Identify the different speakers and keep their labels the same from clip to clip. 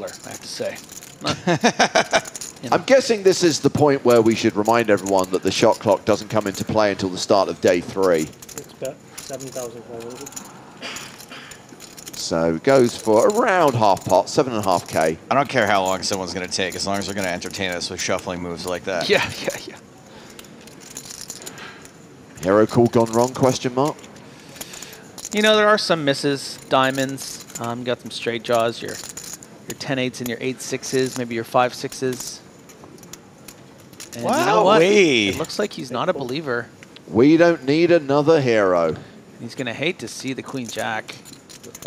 Speaker 1: juggler, I have to say.
Speaker 2: I'm guessing this is the point where we should remind everyone that the shot clock doesn't come into play until the start of day 3.
Speaker 3: It's bet 7,400.
Speaker 2: So goes for around half pot, 7.5K.
Speaker 4: I don't care how long someone's going to take, as long as they're going to entertain us with shuffling moves like that.
Speaker 1: Yeah.
Speaker 2: Hero call gone wrong, question mark?
Speaker 1: You know, there are some misses, diamonds. Got some straight draws, your 10-8s and your 8-6s, maybe your 5-6s. And
Speaker 4: wow,
Speaker 1: you know what?
Speaker 4: It
Speaker 1: It looks like he's not a believer.
Speaker 2: We don't need another hero.
Speaker 1: He's going to hate to see the Queen Jack.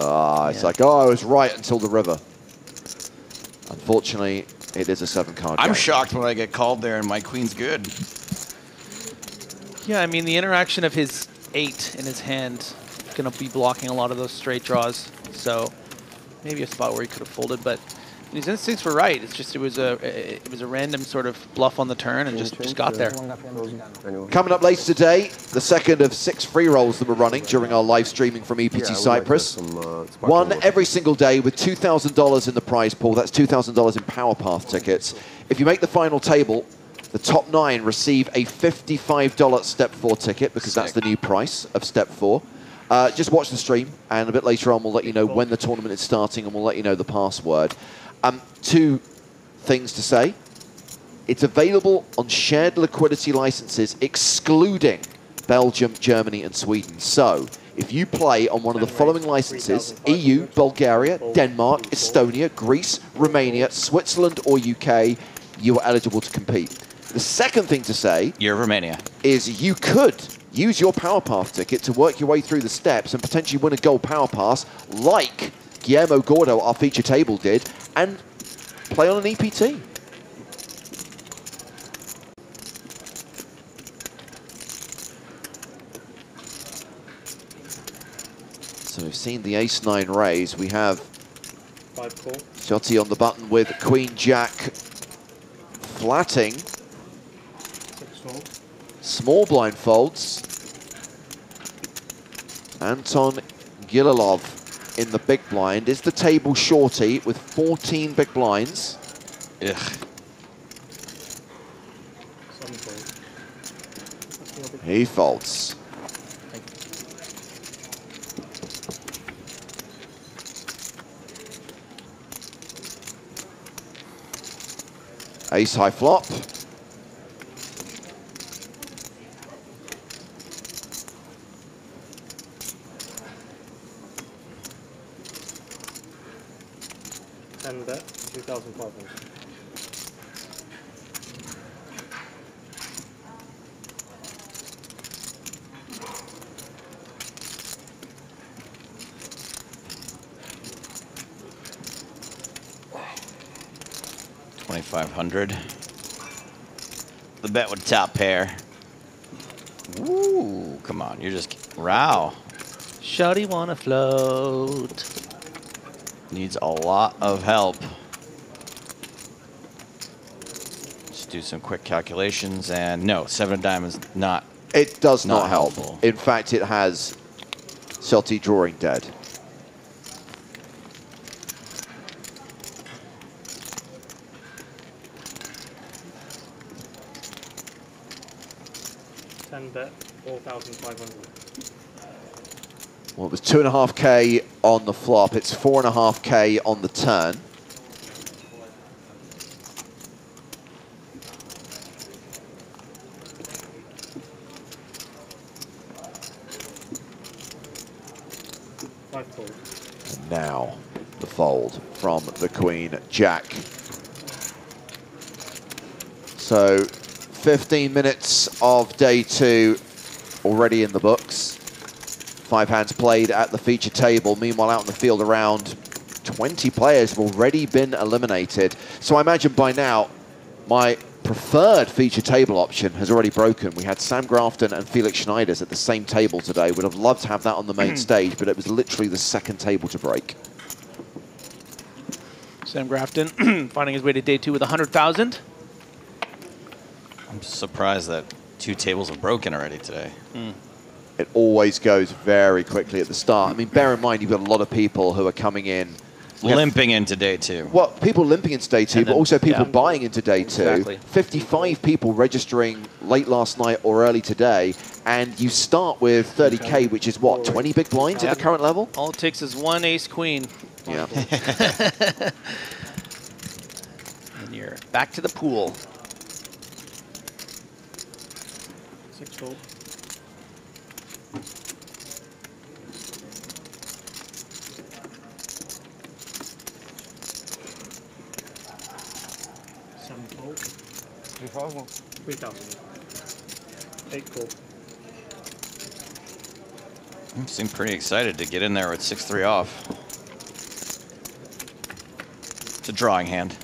Speaker 2: It's like, oh, I was right until the river. Unfortunately, it is a 7-card
Speaker 4: I'm
Speaker 2: game.
Speaker 4: shocked when I get called there and my queen's good.
Speaker 1: Yeah, I mean, the interaction of his 8 in his hand going to be blocking a lot of those straight draws. So maybe a spot where he could have folded, but his instincts were right. It's just it was a random sort of bluff on the turn and just got there.
Speaker 2: Coming up later today, the second of 6 free rolls that we're running during our live streaming from Eest Ept Cyprus. One every single day with $2,000 in the prize pool. That's $2,000 in Power Path tickets. If you make the final table, the top 9 receive a $55 Step 4 ticket because that's the new price of Step 4. Just watch the stream, and a bit later on we'll let you know when the tournament is starting and we'll let you know the password. 2 things to say. It's available on shared liquidity licenses excluding Belgium, Germany and Sweden. So if you play on one of the following licenses, EU, Bulgaria, Denmark, Estonia, Greece, Romania, Switzerland or UK, you are eligible to compete. The second thing to say
Speaker 4: You're Romania.
Speaker 2: is you could use your Power Path ticket to work your way through the steps and potentially win a gold Power Pass like Guillermo Gordo, our feature table, did, and play on an EPT. So we've seen the ace-9 raise. We have
Speaker 3: 5 call.
Speaker 2: Shotty on the button with Queen Jack flatting.
Speaker 3: 6 fold.
Speaker 2: Small blind folds. Anton Gililov in the big blind. Is the table shorty with 14 big blinds?
Speaker 4: Ugh.
Speaker 3: 7 fold.
Speaker 2: He folds. Ace high flop.
Speaker 3: And bet 2,500.
Speaker 4: $2,500. The bet with top pair. Ooh, come on, you're just wow.
Speaker 1: Shawty wanna float.
Speaker 4: Needs a lot of help. Just do some quick calculations, and no, 7 of diamonds not.
Speaker 2: It does not help.
Speaker 4: helpful.
Speaker 2: In fact, it has Shotty drawing dead.
Speaker 3: Bet 4,500.
Speaker 2: Well, it was 2.5K on the flop. It's 4.5K on the turn. And now the fold from the Queen Jack. So 15 minutes of day 2 already in the books. 5 hands played at the feature table. Meanwhile, out in the field, around 20 players have already been eliminated. So I imagine by now, my preferred feature table option has already broken. We had Sam Grafton and Felix Schneiders at the same table today. Would have loved to have that on the main stage, but it was literally the second table to break.
Speaker 1: Sam Grafton finding his way to day 2 with 100,000.
Speaker 4: I'm surprised that 2 tables have broken already today.
Speaker 2: It always goes very quickly at the start. I mean, bear in mind, you've got a lot of people who are coming in
Speaker 4: limping into day 2.
Speaker 2: Well, people limping into day 2, but also people
Speaker 1: yeah.
Speaker 2: buying into day 2.
Speaker 1: Exactly.
Speaker 2: 55 people registering late last night or early today, and you start with 30K, which is what, 20 big blinds at the current level?
Speaker 1: All it takes is one ace-queen.
Speaker 2: Yeah.
Speaker 1: And you're back to the pool.
Speaker 3: 6 fold.
Speaker 5: $3,000.
Speaker 3: 3,000. 8 call.
Speaker 4: You seem pretty excited to get in there with 6-3 off. It's a drawing hand.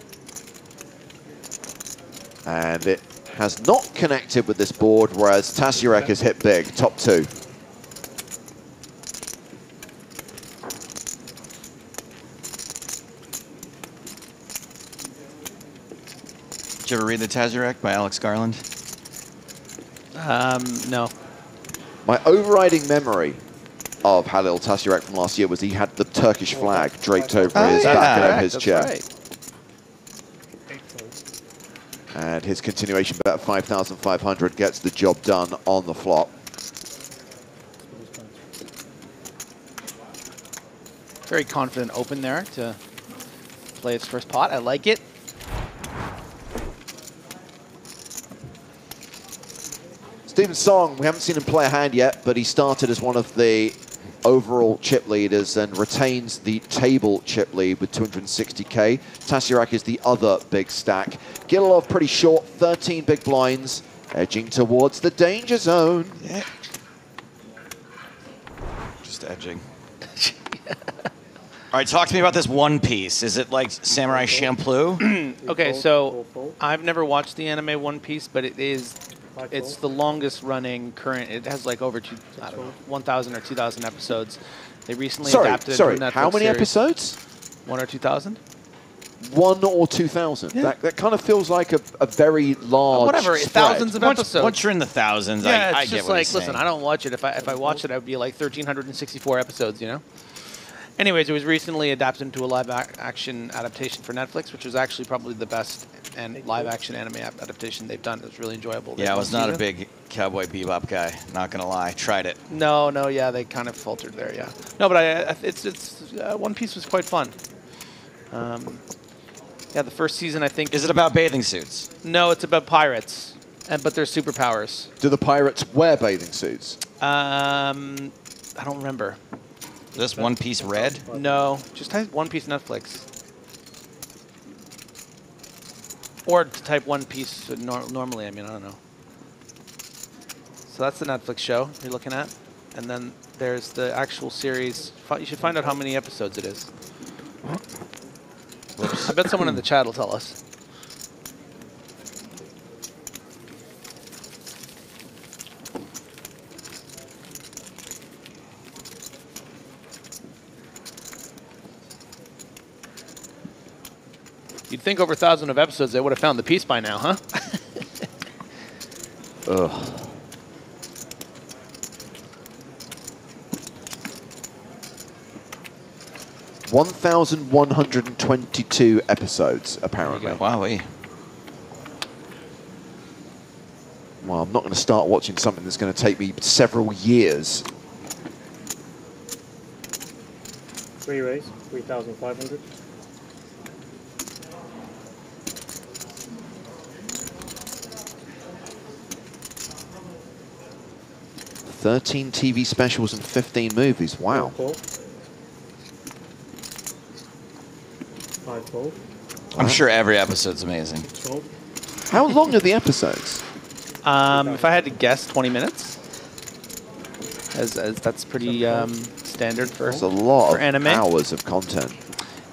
Speaker 2: And it has not connected with this board, whereas Tasiurek has hit big, top 2.
Speaker 4: Did you ever read The Tazurek by Alex Garland?
Speaker 1: No.
Speaker 2: My overriding memory of Halil Tasiurek from last year was he had the Turkish flag draped over his back and over his chair.
Speaker 1: Right.
Speaker 3: 8 fold.
Speaker 2: And his continuation bet 5,500 gets the job done on the flop.
Speaker 1: Very confident open there to play its first pot. I like it.
Speaker 2: Stephen Song, we haven't seen him play a hand yet, but he started as one of the overall chip leaders and retains the table chip lead with 260K. Tasiurek is the other big stack. Gililov pretty short, 13 big blinds, edging towards the danger zone.
Speaker 4: Yeah. Just edging. All right, talk to me about this One Piece. Is it like Samurai Champloo?
Speaker 1: Okay, so I've never watched the anime One Piece, but it's the longest running current. It has like over 1,000 or 2,000 episodes. They recently adapted it to a Netflix
Speaker 2: how many
Speaker 1: series.
Speaker 2: episodes?
Speaker 1: 1 or 2,000?
Speaker 2: 1 or 2,000.
Speaker 1: Yeah.
Speaker 2: That kind of feels like a very large
Speaker 1: Whatever,
Speaker 2: spread.
Speaker 1: thousands of episodes.
Speaker 4: Once you're in the thousands,
Speaker 1: Yeah,
Speaker 4: I
Speaker 1: it's
Speaker 4: get
Speaker 1: just
Speaker 4: what
Speaker 1: like,
Speaker 4: he's
Speaker 1: listen,
Speaker 4: saying.
Speaker 1: I don't watch it. If I watched it, I would be like 1,364 episodes, you know? Anyways, it was recently adapted into a live-action adaptation for Netflix, which was actually probably the best and live-action anime adaptation they've done. It was really enjoyable.
Speaker 4: Yeah, I was not a big Cowboy Bebop guy, not going to lie. Tried it.
Speaker 1: No, yeah, they kind of faltered there, yeah. No, but One Piece was quite fun. Yeah, the first season, I think...
Speaker 4: Is it about bathing suits?
Speaker 1: No, it's about pirates, but they're superpowers.
Speaker 2: Do the pirates wear bathing suits?
Speaker 1: I don't remember.
Speaker 4: Is this One Piece Red?
Speaker 1: No, just type One Piece Netflix. Or type One Piece normally, I mean, I don't know. So that's the Netflix show you're looking at. And then there's the actual series. You should find out how many episodes it is. Whoops. I bet someone in the chat will tell us. You'd think over 1,000 of episodes, they would have found the piece by now, huh?
Speaker 2: Ugh. $1,122 episodes, apparently.
Speaker 4: Wowee.
Speaker 2: Well, I'm not going to start watching something that's going to take me several years.
Speaker 3: 3 raise, 3,500.
Speaker 2: $13 TV specials and 15 movies. Wow.
Speaker 3: 5 fold.
Speaker 4: I'm sure every episode's amazing.
Speaker 3: 12.
Speaker 2: How long are the episodes?
Speaker 1: If I had to guess, 20 minutes. As that's pretty standard for
Speaker 2: There's a lot of
Speaker 1: anime.
Speaker 2: hours of content.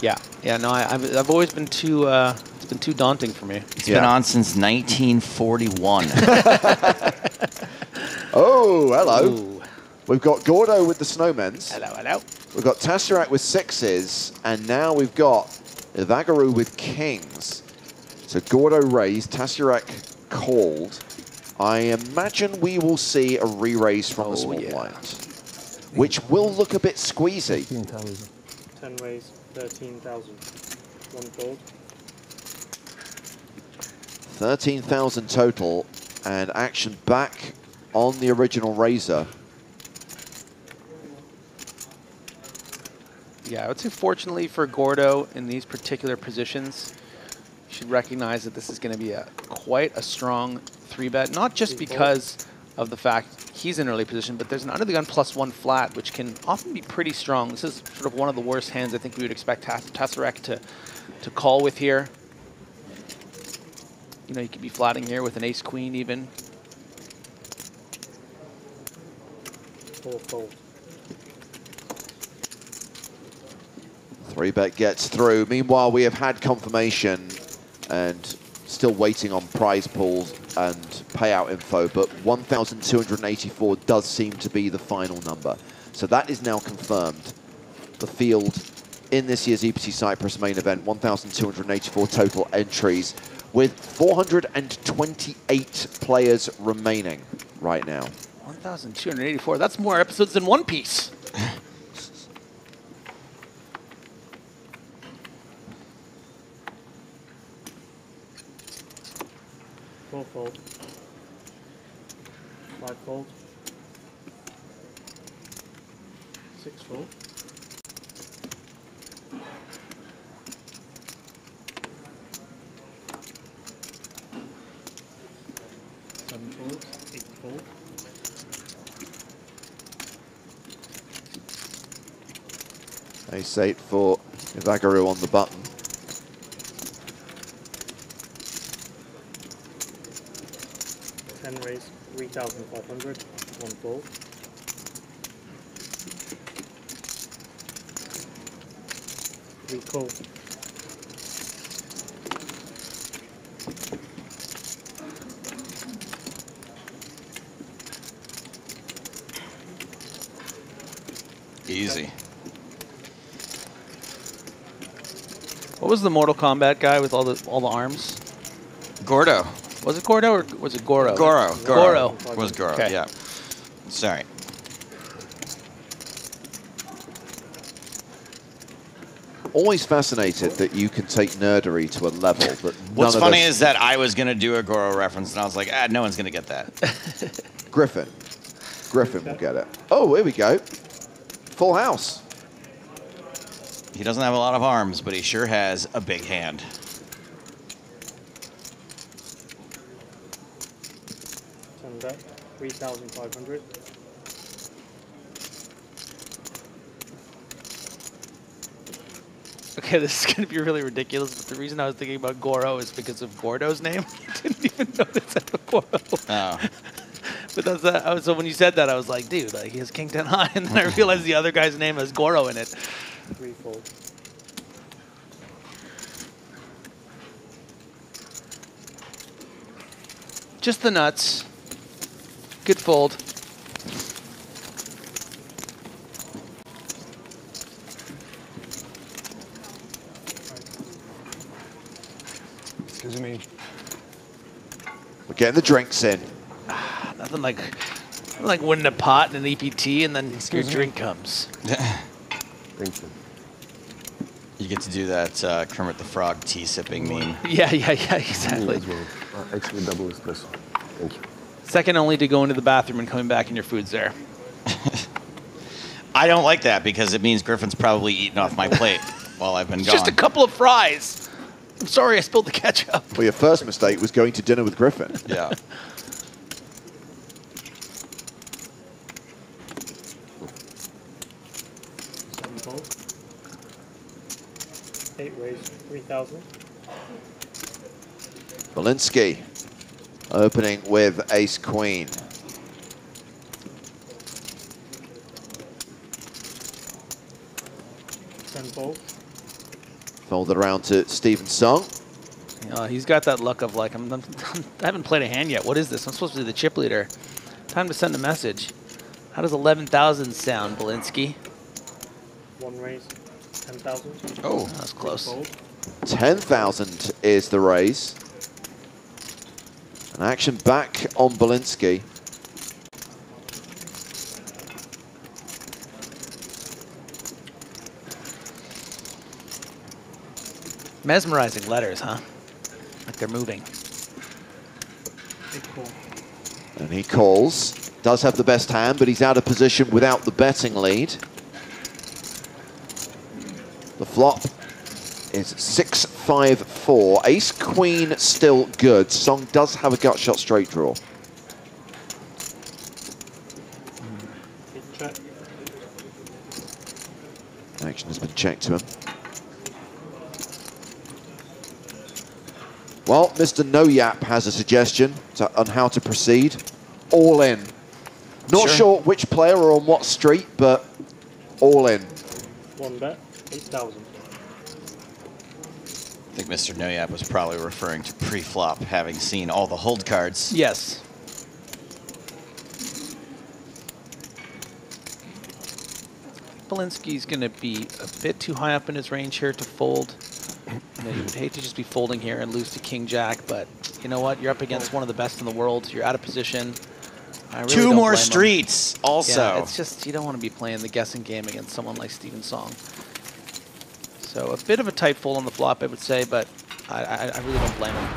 Speaker 1: Yeah. No, I've always been too. It's been too daunting for me.
Speaker 4: It's been on since 1941.
Speaker 2: Oh, hello.
Speaker 1: Ooh.
Speaker 2: We've got Gordo with the Snowmens.
Speaker 1: Hello.
Speaker 2: We've got Tasiurek with 6s, and now we've got Ivagaru with kings. So Gordo raised, Tasiurek called. I imagine we will see a re-raise from the small blind, which will look a bit squeezy.
Speaker 3: 10 raise, 13,000. One fold.
Speaker 2: 13,000 total, and action back on the original razor.
Speaker 1: Yeah, I would say fortunately for Gordo in these particular positions, you should recognize that this is going to be quite a strong 3-bet, not just because of the fact he's in early position, but there's an under the gun +1 flat, which can often be pretty strong. This is sort of one of the worst hands I think we would expect Tesseract to call with here. You know, you could be flatting here with an ace-queen even.
Speaker 3: Four fold.
Speaker 2: 3-bet gets through. Meanwhile, we have had confirmation and still waiting on prize pools and payout info, but 1,284 does seem to be the final number. So that is now confirmed. The field in this year's EPT Cyprus main event, 1,284 total entries, with 428 players remaining right now.
Speaker 1: 1,284, that's more episodes than One Piece.
Speaker 3: Four fold. Five fold. Six fold. Seven fold. Eight fold.
Speaker 2: Ace-8 for Ivagaru on the button.
Speaker 3: Raise 3,500. One fold. We call.
Speaker 4: Easy.
Speaker 1: What was the Mortal Kombat guy with all the arms?
Speaker 4: Gordo.
Speaker 1: Was it Gordo or was it Goro?
Speaker 4: Goro.
Speaker 1: Goro.
Speaker 4: Was Goro,
Speaker 1: Okay.
Speaker 4: yeah. Sorry.
Speaker 2: Always fascinated that you can take nerdery to a level that
Speaker 4: What's
Speaker 2: none of
Speaker 4: funny
Speaker 2: us...
Speaker 4: is that I was going to do a Goro reference, and I was like, no one's going to get that.
Speaker 2: Griffin. Griffin will get it. Oh, here we go. Full house.
Speaker 4: He doesn't have a lot of arms, but he sure has a big hand.
Speaker 3: Turn back. 3,500.
Speaker 1: Okay, this is going to be really ridiculous, but the reason I was thinking about Goro is because of Gordo's name. I didn't even notice that Goro.
Speaker 4: Oh.
Speaker 1: But that's, so when you said that, I was like, dude, like, he has King 10 high, and then I realized the other guy's name has Goro in it.
Speaker 3: Three fold.
Speaker 1: Just the nuts. Good fold.
Speaker 5: Excuse me.
Speaker 2: We're getting the drinks in.
Speaker 1: Nothing like winning a pot in an EPT, and then your drink comes.
Speaker 5: Thank you.
Speaker 4: You get to do that Kermit the Frog tea sipping meme.
Speaker 1: Yeah, exactly.
Speaker 5: As well. Actually, double espresso. Thank you.
Speaker 1: Second only to go into the bathroom and coming back and your food's there.
Speaker 4: I don't like that because it means Griffin's probably eaten off my plate while I've been
Speaker 1: It's
Speaker 4: gone.
Speaker 1: just a couple of fries. I'm sorry I spilled the ketchup.
Speaker 2: Well, your first mistake was going to dinner with Griffin.
Speaker 4: Yeah.
Speaker 3: Seven fold. 8 ways. 3,000.
Speaker 2: Belinsky opening with ace-queen.
Speaker 3: Fold.
Speaker 2: Folded around to Stephen Song.
Speaker 1: He's got that luck of like, I haven't played a hand yet. What is this? I'm supposed to be the chip leader. Time to send a message. How does 11,000 sound, Belinsky?
Speaker 3: One raise. 10,000.
Speaker 4: Oh,
Speaker 1: that was close.
Speaker 3: Fold.
Speaker 2: 10,000 is the raise. An action back on Belinsky.
Speaker 1: Mesmerizing letters, huh? Like they're moving.
Speaker 3: Big call.
Speaker 2: And he calls. Does have the best hand, but he's out of position without the betting lead. The flop is 6-5-4. Ace Queen still good. Song does have a gut shot straight draw.
Speaker 3: Big check.
Speaker 2: Action has been checked to him. Well, Mr. No Yap has a suggestion on how to proceed. All in. Not sure which player or on what street, but all in.
Speaker 3: One bet, 8,000.
Speaker 4: I think Mr. Noyap was probably referring to pre-flop, having seen all the hold cards.
Speaker 1: Yes. Belinsky's going to be a bit too high up in his range here to fold. You know, you would hate to just be folding here and lose to King Jack, but you know what? You're up against one of the best in the world. You're out of position. I really
Speaker 4: Two
Speaker 1: don't
Speaker 4: more
Speaker 1: blame him.
Speaker 4: streets, also.
Speaker 1: Yeah, it's just you don't want to be playing the guessing game against someone like Steven Song. So a bit of a tight fold on the flop, I would say, but I really don't blame him.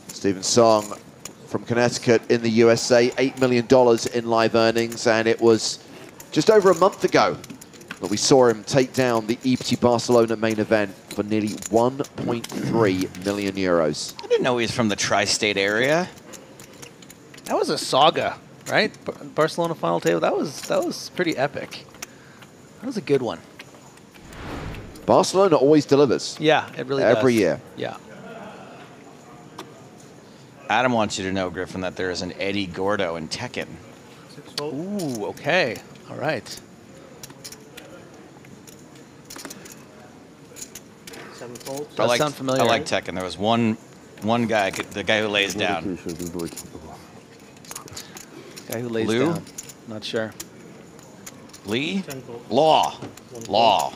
Speaker 2: Steven Song from Connecticut in the USA, $8 million in live earnings, and it was just over a month ago that we saw him take down the EPT Barcelona main event for nearly 1.3 million euros.
Speaker 4: I didn't know he was from the tri-state area.
Speaker 1: That was a saga, right? Barcelona final table. That was pretty epic. That was a good one.
Speaker 2: Barcelona always delivers.
Speaker 1: Yeah, it really does.
Speaker 2: Every year.
Speaker 1: Yeah.
Speaker 4: Adam wants you to know, Griffin, that there is an Eddie Gordo in Tekken.
Speaker 3: 6 fold.
Speaker 1: Ooh, okay. All right.
Speaker 3: 7 fold.
Speaker 1: Does sound familiar.
Speaker 4: I like Tekken. There was one guy, the guy who lays down.
Speaker 1: Guy who lays
Speaker 4: Lou?
Speaker 1: down. Not sure.
Speaker 4: Lee?
Speaker 3: 10 fold.
Speaker 4: Law. Law.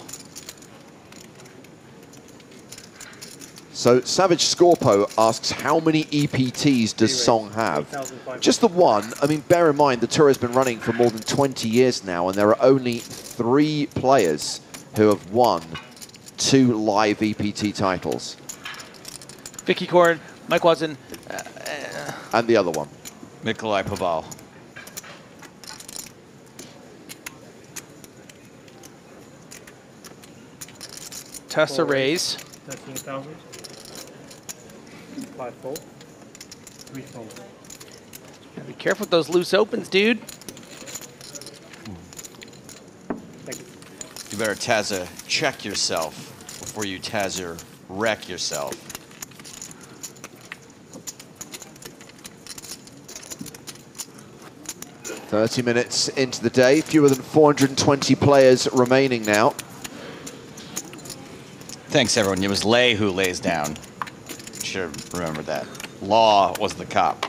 Speaker 2: So Savage Scorpo asks, how many EPTs does Song have?
Speaker 3: 8,500.
Speaker 2: Just the one. I mean, bear in mind, the tour has been running for more than 20 years now, and there are only 3 players who have won 2 live EPT titles.
Speaker 1: Vicky Cord, Mike Watson.
Speaker 2: And the other one.
Speaker 4: Nikolai Paval.
Speaker 1: Tessa raise.
Speaker 3: 13,000. 5 fold. 3 fold.
Speaker 1: Be careful with those loose opens, dude.
Speaker 3: Thank you.
Speaker 4: You better Tazza check yourself before you Tazza wreck yourself.
Speaker 2: "30 minutes into the day, fewer than 420 players remaining now.
Speaker 4: Thanks, everyone. It was Lay who lays down. Should remember that. Law was the cop.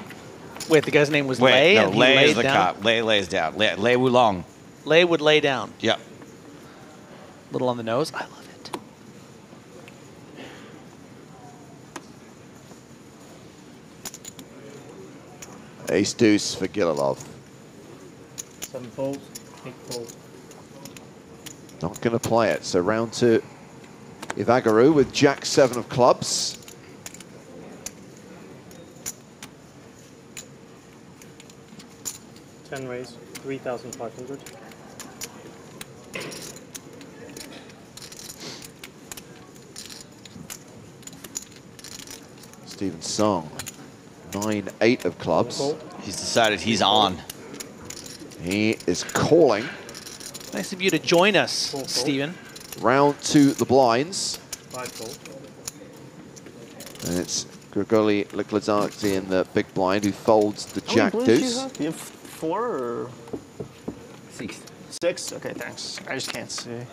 Speaker 1: Wait, the guy's name was
Speaker 4: Wait,
Speaker 1: Lay?
Speaker 4: no,
Speaker 1: and he
Speaker 4: Lay
Speaker 1: laid
Speaker 4: is the
Speaker 1: down?
Speaker 4: cop. Lay lays down. Lay Wulong.
Speaker 1: Lay would lay down.
Speaker 4: Yep.
Speaker 1: Little on the nose. I love it.
Speaker 2: Ace deuce for Gililov.
Speaker 3: 7 folds. 8 fold.
Speaker 2: Not going to play it. So round to Ivagaru with Jack 7 of clubs.
Speaker 3: Ten raise. 3,500.
Speaker 2: Steven Song, 9-8 of clubs.
Speaker 3: Fold.
Speaker 4: He's decided he's on.
Speaker 2: He is calling.
Speaker 1: Nice of you to join us,
Speaker 3: Fold.
Speaker 1: Steven.
Speaker 2: Round to the blinds.
Speaker 3: 5 fold.
Speaker 2: And it's Grigoli Liklazaki in the big blind who folds the
Speaker 6: How
Speaker 2: Jack
Speaker 6: many blues do you
Speaker 2: deuce.
Speaker 6: have? You have 4 or 6? 6? Okay, thanks. I just can't see.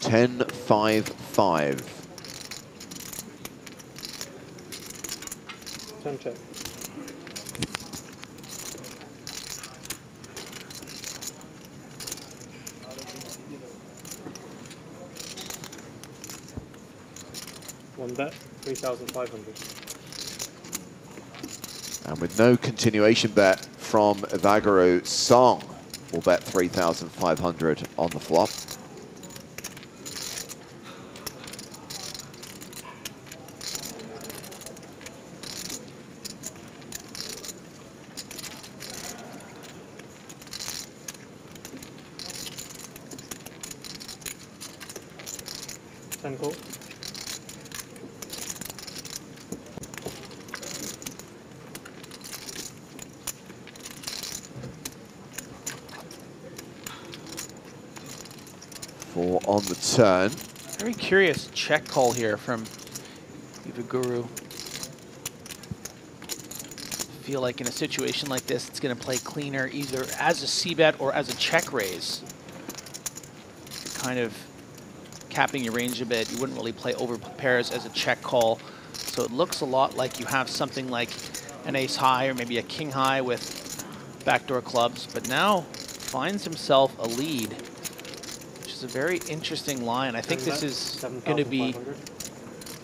Speaker 2: 10-5-5.
Speaker 3: 10 check. One bet. 3,500.
Speaker 2: And with no continuation bet from Ivagaru, Song will bet 3,500 on the flop.
Speaker 3: 10 call.
Speaker 2: Four on the turn.
Speaker 1: Very curious check call here from Guru. Feel like in a situation like this, it's going to play cleaner either as a c-bet or as a check raise. Kind of capping your range a bit. You wouldn't really play over pairs as a check call. So it looks a lot like you have something like an ace high or maybe a king high with backdoor clubs, but now finds himself a lead, which is a very interesting line. I think this is going to be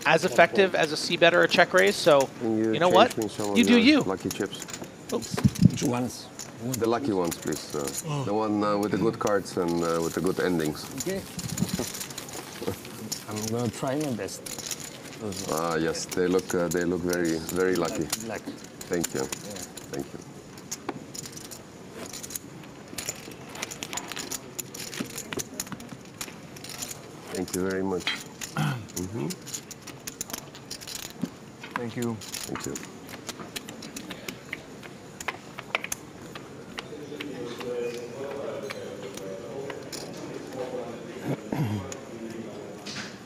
Speaker 1: as effective as a c-bet or a check raise. So you know what? You do you.
Speaker 5: Lucky chips.
Speaker 1: Oops.
Speaker 7: Which ones?
Speaker 5: The lucky ones, please. The one with the good cards and with the good endings.
Speaker 7: Okay. I'm gonna try my best.
Speaker 5: Ah, yes, they look very, very lucky.
Speaker 7: Like,
Speaker 5: Thank you.
Speaker 7: yeah.
Speaker 5: Thank you. Thank you very much.
Speaker 7: Thank you.
Speaker 5: Thank you.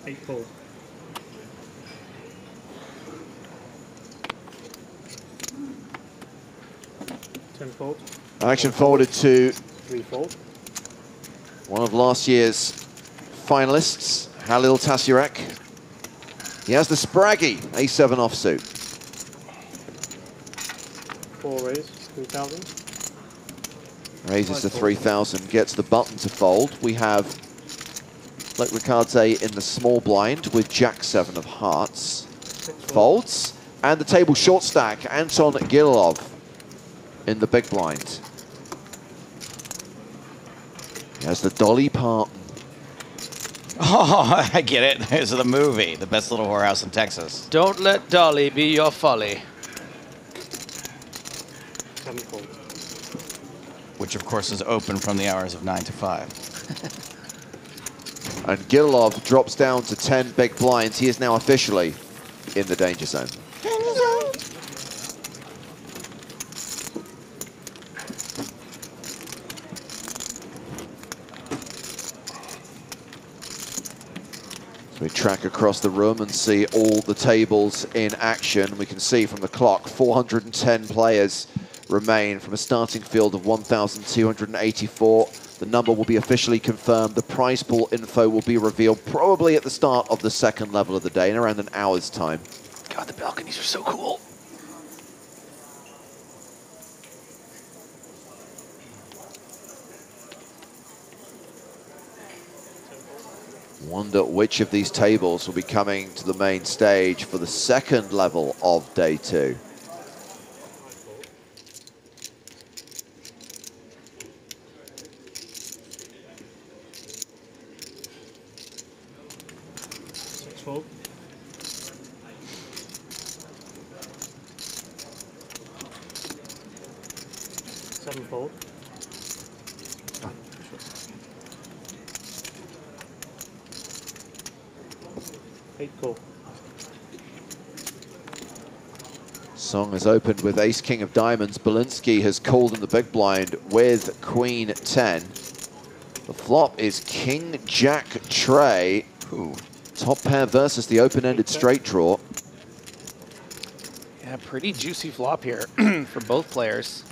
Speaker 3: Eight fold. Fold.
Speaker 2: Action forwarded to
Speaker 3: 3 fold.
Speaker 2: one of last year's finalists, Halil Tasirek. He has the Spraggy A7 offsuit.
Speaker 3: 4 raise, 3,000.
Speaker 2: Raises to 3,000, gets the button to fold. We have Lek Ricardze in the small blind with Jack-7 of hearts. Folds. And the table short stack, Anton Gililov in the big blind. He has the Dolly Parton.
Speaker 4: Oh, I get it. There's the movie, The Best Little Whorehouse in Texas.
Speaker 1: Don't let Dolly be your folly.
Speaker 3: 7 fold.
Speaker 4: Which, of course, is open from the hours of 9 to 5.
Speaker 2: And Gililov drops down to 10 big blinds. He is now officially in the danger zone. So we track across the room and see all the tables in action. We can see from the clock 410 players remain from a starting field of 1,284. The number will be officially confirmed. The prize pool info will be revealed probably at the start of the second level of the day in around an hour's time.
Speaker 1: God, the balconies are so cool.
Speaker 2: Wonder which of these tables will be coming to the main stage for the second level of day 2.
Speaker 3: Fold. 7 fold. Eight call.
Speaker 2: Song has opened with ace king of diamonds. Belinsky has called in the big blind with queen 10. The flop is king jack tray.
Speaker 4: Ooh.
Speaker 2: Top pair versus the open-ended straight draw.
Speaker 1: Yeah, pretty juicy flop here for both players.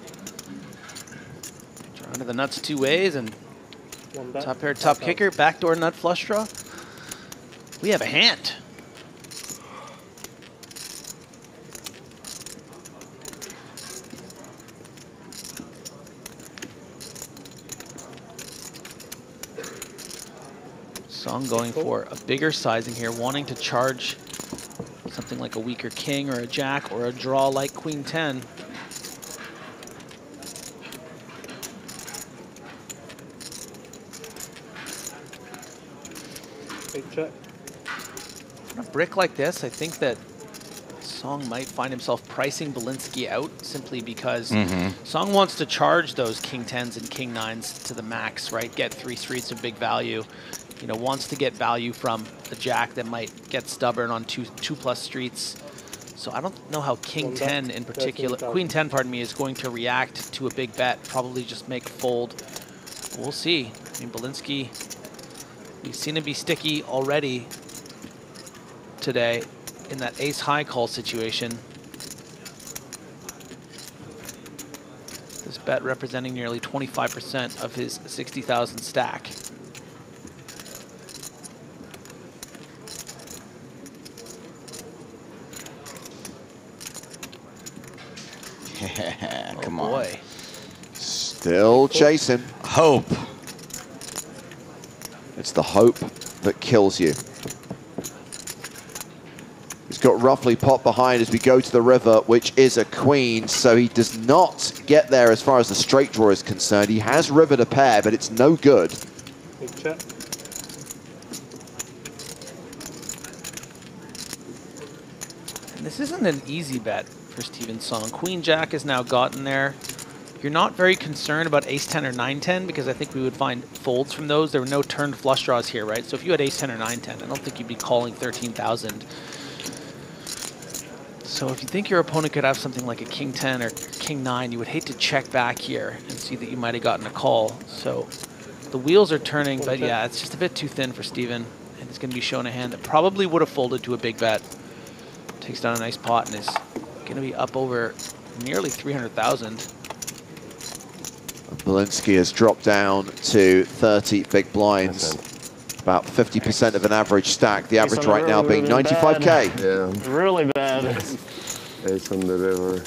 Speaker 1: Draw into the nuts 2 ways and
Speaker 3: One bet.
Speaker 1: top pair, top kicker, backdoor nut flush draw. We have a hand. Song going for a bigger sizing here, wanting to charge something like a weaker king or a jack or a draw like queen 10.
Speaker 3: Big check.
Speaker 1: On a brick like this, I think that Song might find himself pricing Belinsky out simply because Song wants to charge those king 10s and king 9s to the max, right? Get 3 streets of big value. you know, wants to get value from a jack that might get stubborn on two plus streets. So I don't know how King 10 in particular, Queen 10, pardon me, is going to react to a big bet. Probably just make a fold. We'll see. I mean, Belinsky, we've seen him be sticky already today in that ace high call situation. This bet representing nearly 25% of his 60,000 stack.
Speaker 4: Come
Speaker 1: oh boy.
Speaker 4: on.
Speaker 2: Still chasing.
Speaker 4: Hope.
Speaker 2: It's the hope that kills you. He's got roughly pot behind as we go to the river, which is a queen, so he does not get there as far as the straight draw is concerned. He has rivered a pair, but it's no good.
Speaker 3: Big check.
Speaker 1: And this isn't an easy bet for Steven Song. Queen Jack has now gotten there. You're not very concerned about ace 10 or 9-10 because I think we would find folds from those. There were no turned flush draws here, right? So if you had ace 10 or 9-10, I don't think you'd be calling 13,000. So if you think your opponent could have something like a king 10 or king 9, you would hate to check back here and see that you might have gotten a call. So the wheels are turning, but yeah, it's just a bit too thin for Steven. And it's going to be shown a hand that probably would have folded to a big bet. Takes down a nice pot and is going to be up over nearly 300,000.
Speaker 2: Belinsky has dropped down to 30 big blinds. About 50% of an average stack. The average right now being 95K.
Speaker 5: Yeah.
Speaker 6: Really bad.
Speaker 5: Ace on the river.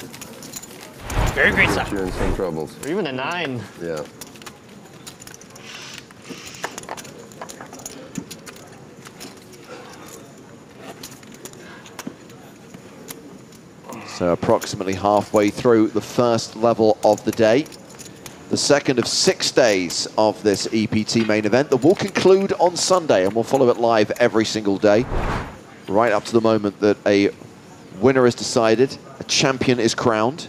Speaker 1: Very great side.
Speaker 5: You're in some troubles.
Speaker 6: Or even a 9.
Speaker 5: Yeah.
Speaker 2: So approximately halfway through the first level of the day. The second of 6 days of this EPT main event that will conclude on Sunday, and we'll follow it live every single day, right up to the moment that a winner is decided, a champion is crowned.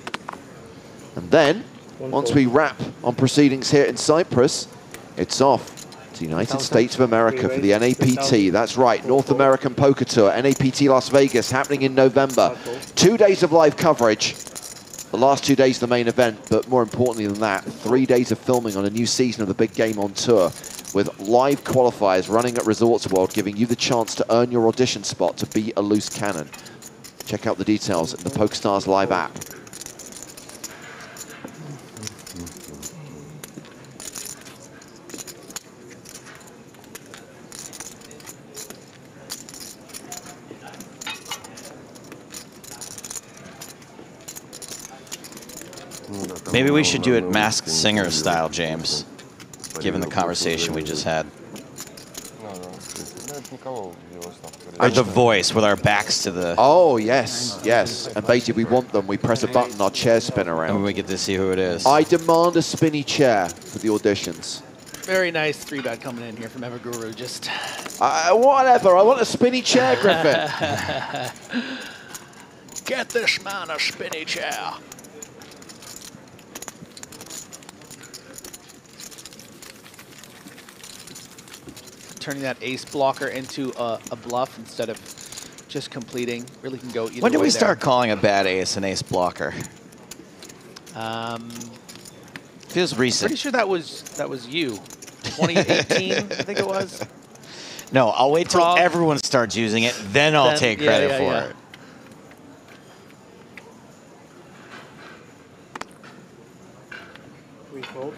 Speaker 2: And then, once we wrap on proceedings here in Cyprus, it's off to the United States of America for the NAPT. That's right, North American Poker Tour, NAPT Las Vegas, happening in November. 2 days of live coverage. The last 2 days of the main event, but more importantly than that, 3 days of filming on a new season of the big game on tour with live qualifiers running at Resorts World, giving you the chance to earn your audition spot to be a loose cannon. Check out the details in the PokerStars Live app.
Speaker 4: Maybe we should do it Masked Singer style, James, given the conversation we just had. Or the voice with our backs to the...
Speaker 2: Oh, yes, yes. And basically, we want them. We press a button, our chairs spin around.
Speaker 4: And we get to see who it is.
Speaker 2: I demand a spinny chair for the auditions.
Speaker 1: Very nice 3-bet coming in here from Everguru. Just
Speaker 2: whatever. I want a spinny chair, Griffin.
Speaker 1: get this man a spinny chair. Turning that ace blocker into a bluff instead of just completing. Really can go either way.
Speaker 4: When did we start
Speaker 1: there.
Speaker 4: calling a bad ace an ace blocker? Feels recent.
Speaker 1: Pretty sure that was you. 2018, I think it was.
Speaker 4: No, I'll wait till everyone starts using it, then I'll take credit for it.
Speaker 3: We fold.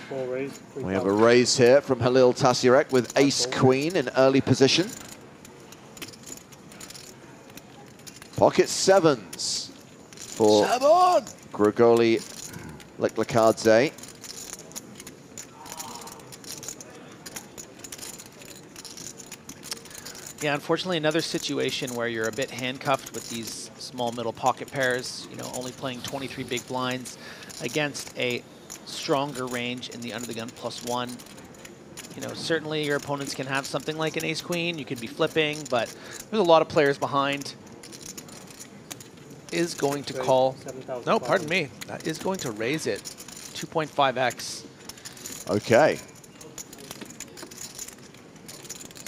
Speaker 3: 4 raise.
Speaker 2: We have a raise here from Halil Tasirek with ace queen in early position. Pocket sevens for Grigoli Leklikadze.
Speaker 1: Yeah, unfortunately, another situation where you're a bit handcuffed with these small middle pocket pairs, you know, only playing 23 big blinds against a stronger range in the under the gun +1. You know, certainly your opponents can have something like an ace-queen. You could be flipping, but there's a lot of players behind. Is going to call. No, pardon me. That is going to raise it. 2.5x.
Speaker 2: Okay.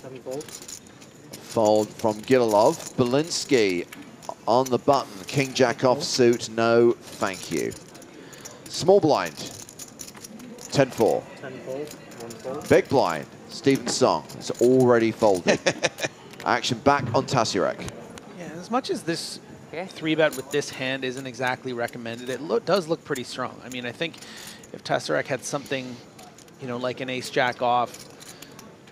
Speaker 3: 7 fold.
Speaker 2: Fold from Gililov. Belinsky on the button. King Jack offsuit. No, thank you. Small blind. 10-4.
Speaker 3: 10 fold. 1 fold.
Speaker 2: Big blind. Stephen Song is already folded. Action back on Tasirek.
Speaker 1: Yeah, as much as this 3-bet with this hand isn't exactly recommended, it does look pretty strong. I mean, I think if Tasirek had something, you know, like an ace-jack off,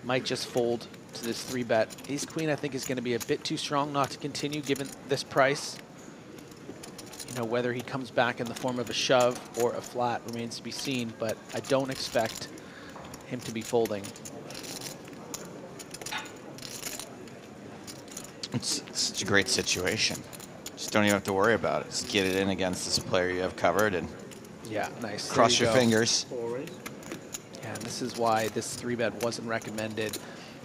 Speaker 1: might just fold to this 3-bet. Ace-queen, I think, is going to be a bit too strong not to continue given this price. You know, whether he comes back in the form of a shove or a flat remains to be seen, but I don't expect him to be folding.
Speaker 4: It's such a great situation. Just don't even have to worry about it. Just get it in against this player you have covered and
Speaker 1: Yeah, nice.
Speaker 4: cross your fingers.
Speaker 3: 4 raise.
Speaker 1: Yeah, and this is why this 3-bet wasn't recommended.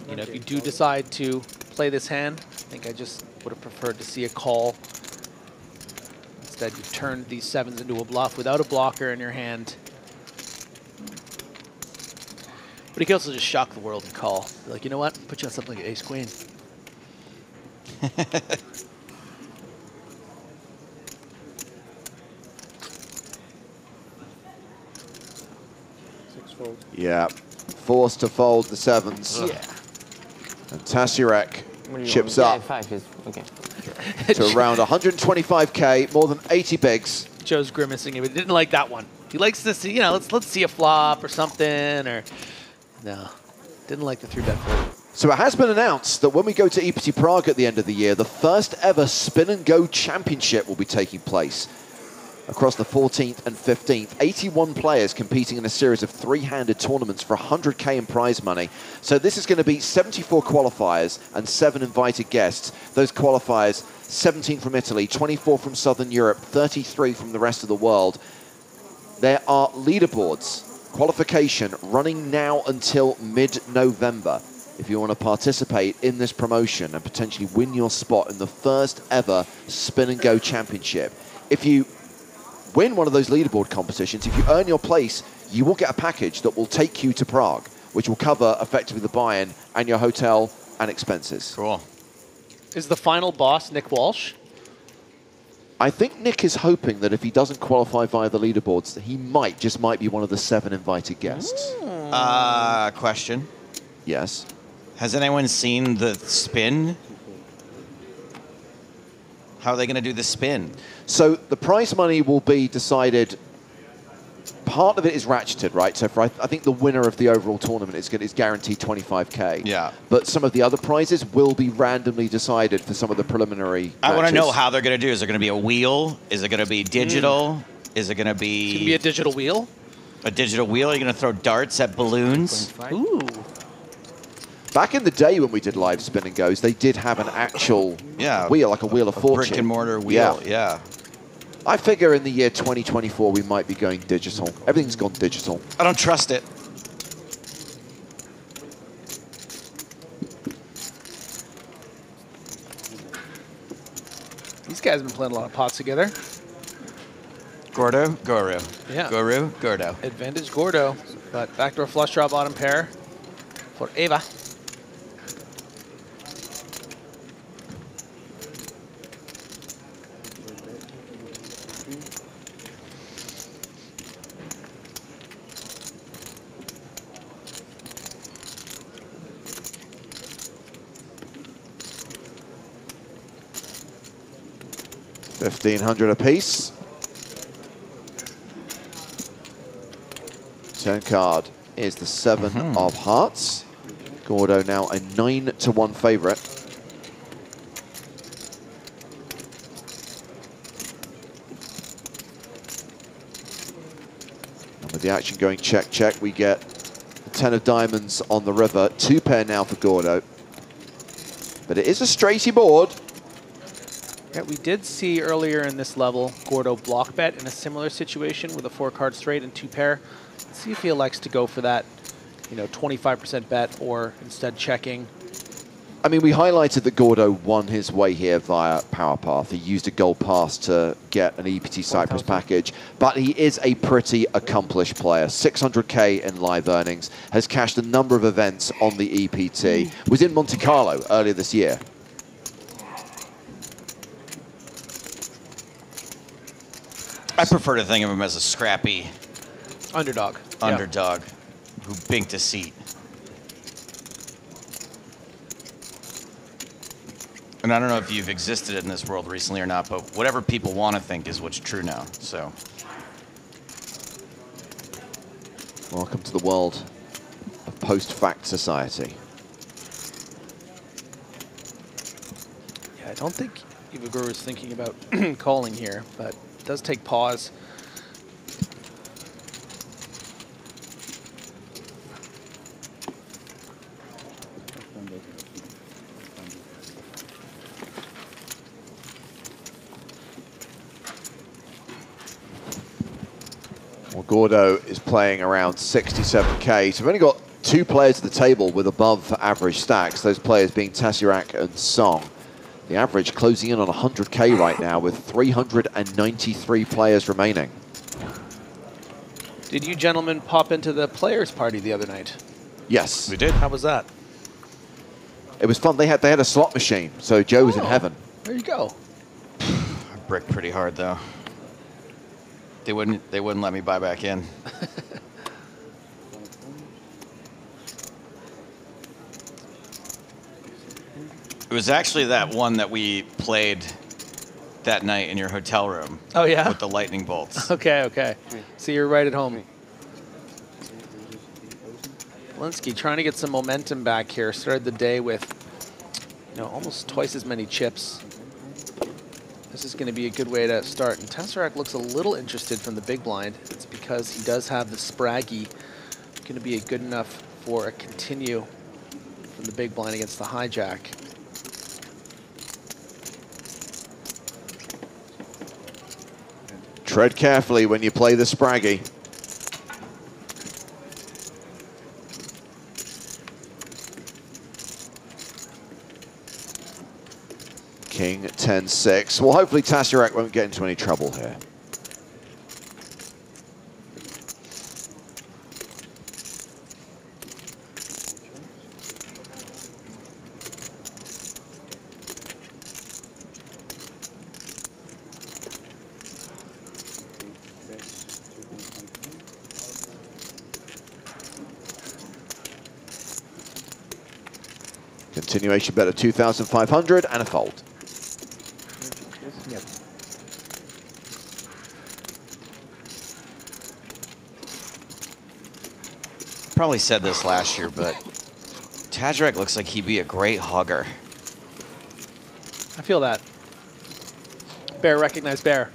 Speaker 1: You know, if you do decide to play this hand, I think I just would have preferred to see a call. Instead, you've turned these 7s into a bluff without a blocker in your hand. But he can also just shock the world and call. Be like, you know what? Put you on something like ace-queen.
Speaker 3: 6 fold.
Speaker 2: Yeah. Forced to fold the 7s.
Speaker 6: Yeah.
Speaker 2: And Tasirek
Speaker 7: What do you
Speaker 2: chips
Speaker 7: want?
Speaker 2: up
Speaker 7: Yeah, 5 is okay.
Speaker 2: to around 125k, more than 80 bigs.
Speaker 1: Joe's grimacing, but he didn't like that one. He likes to see, you know, let's see a flop or something, or no, didn't like the 3-bet fold.
Speaker 2: So it has been announced that when we go to EPT Prague at the end of the year, the first ever Spin and Go Championship will be taking place across the 14th and 15th. 81 players competing in a series of 3-handed tournaments for 100k in prize money. So this is going to be 74 qualifiers and 7 invited guests. Those qualifiers, 17 from Italy, 24 from Southern Europe, 33 from the rest of the world. There are leaderboards, qualification running now until mid-November. If you want to participate in this promotion and potentially win your spot in the first ever Spin and Go Championship. If you win one of those leaderboard competitions, if you earn your place, you will get a package that will take you to Prague, which will cover effectively the buy-in and your hotel and expenses.
Speaker 4: Cool.
Speaker 1: Is the final boss Nick Walsh?
Speaker 2: I think Nick is hoping that if he doesn't qualify via the leaderboards, that he just might be one of the 7 invited guests.
Speaker 4: Question.
Speaker 2: Yes.
Speaker 4: Has anyone seen the spin? How are they going to do the spin?
Speaker 2: So the prize money will be decided. Part of it is ratcheted, right? So for I think the winner of the overall tournament is guaranteed 25k.
Speaker 4: Yeah.
Speaker 2: But some of the other prizes will be randomly decided for some of the preliminary
Speaker 4: I want to know
Speaker 2: matches.
Speaker 4: how they're going to do. Is it going to be a wheel? Is it going to be digital? Is it going to
Speaker 1: It's going to be
Speaker 4: be
Speaker 1: a digital wheel?
Speaker 4: a digital wheel? Are you going to throw darts at balloons?
Speaker 1: Ooh.
Speaker 2: Back in the day when we did live Spin and Goes, they did have an actual wheel, like a wheel of fortune.
Speaker 4: Brick and mortar wheel, yeah.
Speaker 2: I figure in the year 2024 we might be going digital. Everything's gone digital.
Speaker 4: I don't trust it.
Speaker 1: These guys have been playing a lot of pots together.
Speaker 4: Gordo, Goro.
Speaker 1: Yeah.
Speaker 4: Goro, Gordo.
Speaker 1: Advantage Gordo, but backdoor flush draw bottom pair for Eva.
Speaker 2: $1,500 apiece. 10 card is the 7 of hearts. Gordo now a 9-1 favorite. And with the action going check, check, we get the 10 of diamonds on the river. 2 pair now for Gordo. But it is a straighty board.
Speaker 1: Yeah, we did see earlier in this level Gordo block bet in a similar situation with a 4-card straight and 2 pair. Let's see if he elects to go for that, you know, 25% bet or instead checking.
Speaker 2: I mean, we highlighted that Gordo won his way here via Power Path. He used a gold pass to get an EPT Cyprus package, but he is a pretty accomplished player. 600K in live earnings, has cashed a number of events on the EPT, was in Monte Carlo earlier this year.
Speaker 4: I prefer to think of him as a scrappy
Speaker 1: Underdog.
Speaker 4: Who binked a seat. And I don't know if you've existed in this world recently or not, but whatever people want to think is what's true now. So,
Speaker 2: Welcome to the world of post-fact society.
Speaker 1: Yeah, I don't think Ivagor is thinking about calling here, but it does take pause.
Speaker 2: Well, Gordo is playing around 67K, so we've only got 2 players at the table with above average stacks, those players being Tasirak and Song. The average closing in on 100K right now with 393 players remaining.
Speaker 1: Did you gentlemen pop into the players' party the other night?
Speaker 2: Yes.
Speaker 4: we did.
Speaker 1: How was that?
Speaker 2: It was fun. They had a slot machine, so Joe was in heaven.
Speaker 1: There you go.
Speaker 4: I bricked pretty hard though. They wouldn't let me buy back in. It was actually that one that we played that night in your hotel room.
Speaker 1: Oh, yeah?
Speaker 4: With the lightning bolts.
Speaker 1: Okay, okay. So you're right at home. Linsky trying to get some momentum back here. Started the day with, almost twice as many chips. This is going to be a good way to start. And Tesseract looks a little interested from the big blind. It's because he does have the Spraggy. Going to be good enough for a continue from the big blind against the hijack.
Speaker 2: Tread carefully when you play the Spraggy. King 10-6. Well, hopefully Tasirak won't get into any trouble here. Continuation bet of 2,500 and a fold.
Speaker 4: Probably said this last year, but Tasirak looks like he'd be a great hugger.
Speaker 1: I feel that. Bear, recognize bear.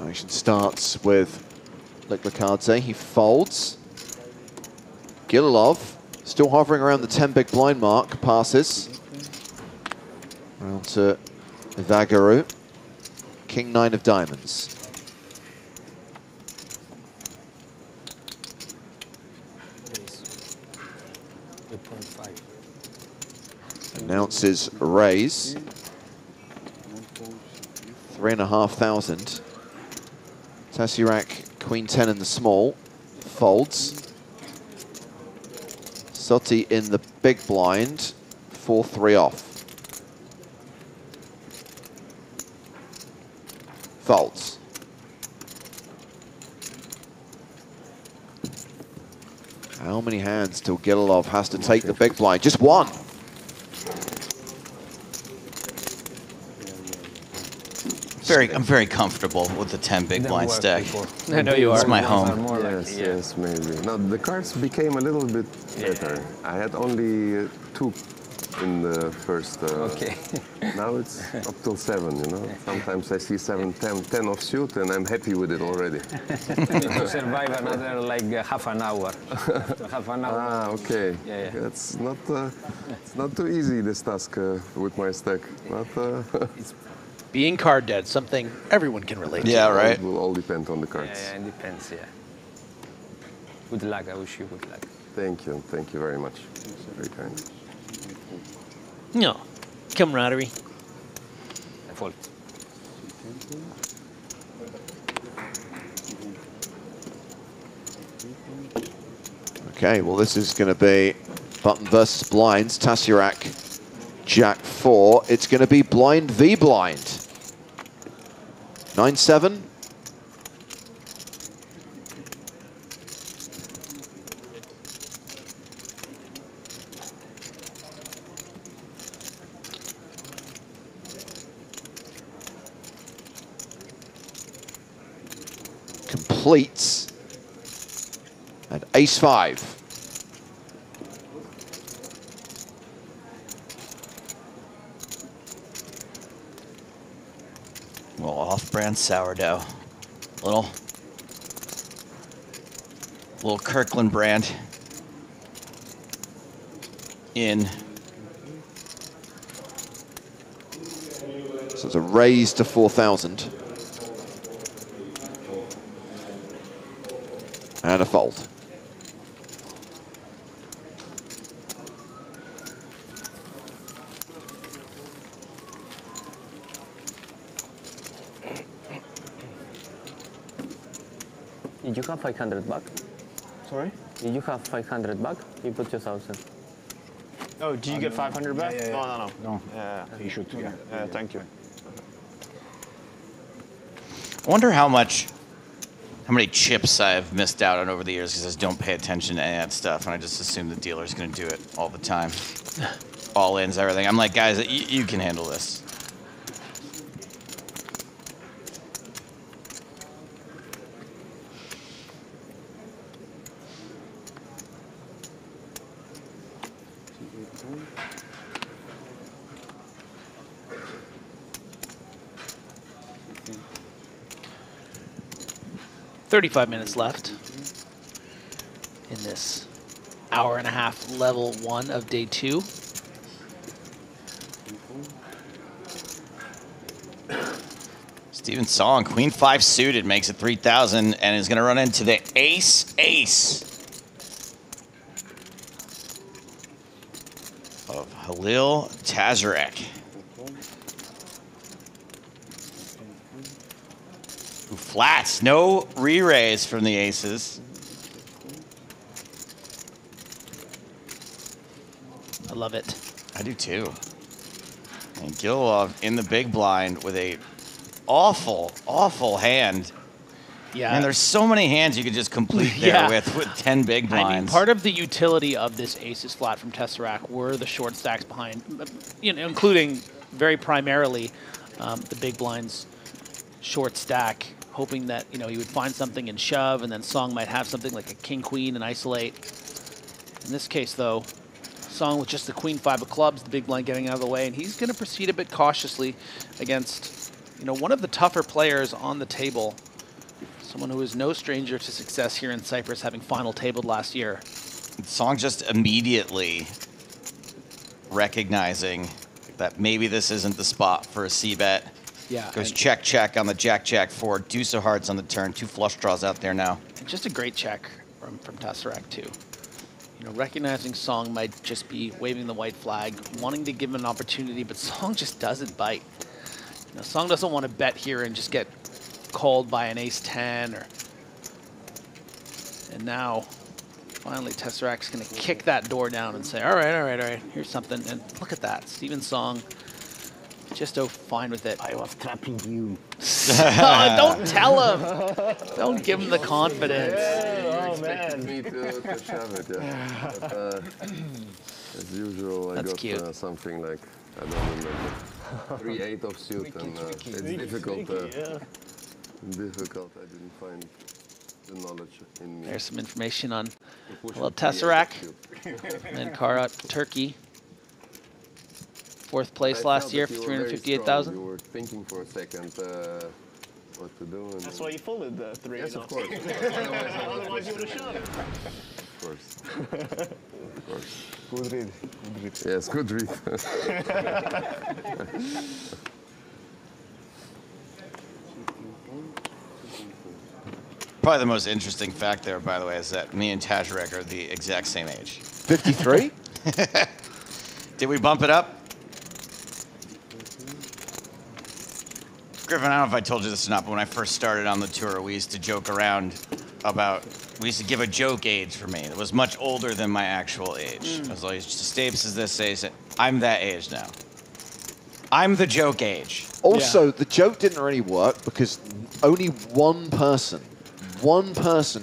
Speaker 2: Action starts with Liklikadze. He folds. Gililov still hovering around the 10 big blind mark. Passes. Round to Vagaru. King 9 of diamonds. Announces raise. 3,500. Tasirak, Queen 10 in the small, folds. Soti in the big blind, 4-3 off. Folds. How many hands till Gililov has to take the big blind? Just one.
Speaker 4: I'm very comfortable with the 10 big blind stack.
Speaker 1: I know you are.
Speaker 4: It's my home.
Speaker 5: Yes, yes, maybe. Now the cards became a little bit better. I had only 2 in the first.
Speaker 7: Okay.
Speaker 5: Now it's up till 7. You know. Sometimes I see 7, 10 offsuit, and I'm happy with it already.
Speaker 7: To survive another like half an hour. Half an hour.
Speaker 5: Ah, okay.
Speaker 7: Yeah.
Speaker 5: It's not too easy, this task with my stack. But
Speaker 1: Being card dead, something everyone can relate to.
Speaker 4: Yeah, right.
Speaker 5: it will all depend on the cards.
Speaker 7: Yeah, it depends, yeah. Good luck, I wish you good luck.
Speaker 5: Thank you very much. Very kind.
Speaker 1: No, camaraderie.
Speaker 7: Fault.
Speaker 2: Okay, well this is going to be button versus blinds. Tasurak, Jack 4. It's going to be blind v blind. 9-7. Completes at ace-5.
Speaker 4: Well, off-brand sourdough. Little Kirkland brand. In.
Speaker 2: So it's a raise to 4,000. And a fold.
Speaker 7: Did you have 500 back?
Speaker 6: Sorry?
Speaker 7: Did you have 500 back? You put 2,000.
Speaker 6: Oh, did you get 500 back?
Speaker 7: yeah.
Speaker 6: No.
Speaker 7: No.
Speaker 6: Yeah, you should. Yeah. Thank you.
Speaker 4: I wonder how many chips I've missed out on over the years because I just don't pay attention to any of that stuff, and I just assume the dealer's going to do it all the time. All ins, everything. I'm like, guys, you can handle this.
Speaker 1: $35 minutes left in this hour-and-a-half level 1 of day 2.
Speaker 4: Steven Song, Queen 5 suited, makes it 3,000 and is going to run into the ace of Halil Tazarek. Flats, no re-raise from the aces.
Speaker 1: I love it.
Speaker 4: I do too. And Gilov in the big blind with a awful hand.
Speaker 1: Yeah.
Speaker 4: And there's so many hands you could just complete there with 10 big blinds.
Speaker 1: I mean, part of the utility of this aces flat from Tesseract were the short stacks behind, you know, including very primarily the big blinds short stack, hoping that, you know, he would find something and shove, and then Song might have something like a king-queen and isolate. In this case, though, Song with just the queen 5 of clubs, the big blind getting out of the way, and he's going to proceed a bit cautiously against, you know, one of the tougher players on the table, someone who is no stranger to success here in Cyprus, having final tabled last year.
Speaker 4: Song just immediately recognizing that maybe this isn't the spot for a C-bet.
Speaker 1: Yeah.
Speaker 4: Goes check on the jack 4, deuce of hearts on the turn, 2 flush draws out there now.
Speaker 1: And just a great check from Tesseract too. You know, recognizing Song might just be waving the white flag, wanting to give him an opportunity, but Song just doesn't bite. You know, Song doesn't want to bet here and just get called by an ace-10 or. And now, finally, Tesseract's going to kick that door down and say, all right, here's something. And look at that, Steven Song. Just so fine with it.
Speaker 7: I was trapping you.
Speaker 1: Oh, don't tell him. Don't give him the confidence.
Speaker 6: Oh, man.
Speaker 5: Me to shove it, yeah. But, as usual, I
Speaker 1: That's
Speaker 5: got
Speaker 1: cute.
Speaker 5: Something like, I don't remember. 3-8 of suit, and it's difficult. Difficult. I didn't find the knowledge in me.
Speaker 1: There's some information on little Tesseract and Kara, Turkey. 4th place last year for 358,000.
Speaker 5: You were thinking for a second what to do. And
Speaker 6: That's why you folded the 3.
Speaker 5: yes, of course.
Speaker 6: Otherwise you would have shot it.
Speaker 5: Of course. Of course.
Speaker 3: Good read. Good read.
Speaker 5: Yes, good read.
Speaker 4: Probably the most interesting fact there, by the way, is that me and Tazarek are the exact same age.
Speaker 2: 53?
Speaker 4: Did we bump it up? Griffin, I don't know if I told you this or not, but when I first started on the tour, we used to joke around about, we used to give a joke age for me. It was much older than my actual age. It was like, Stapes is this age. I'm that age now. I'm the joke age.
Speaker 2: Also, the joke didn't really work because only one person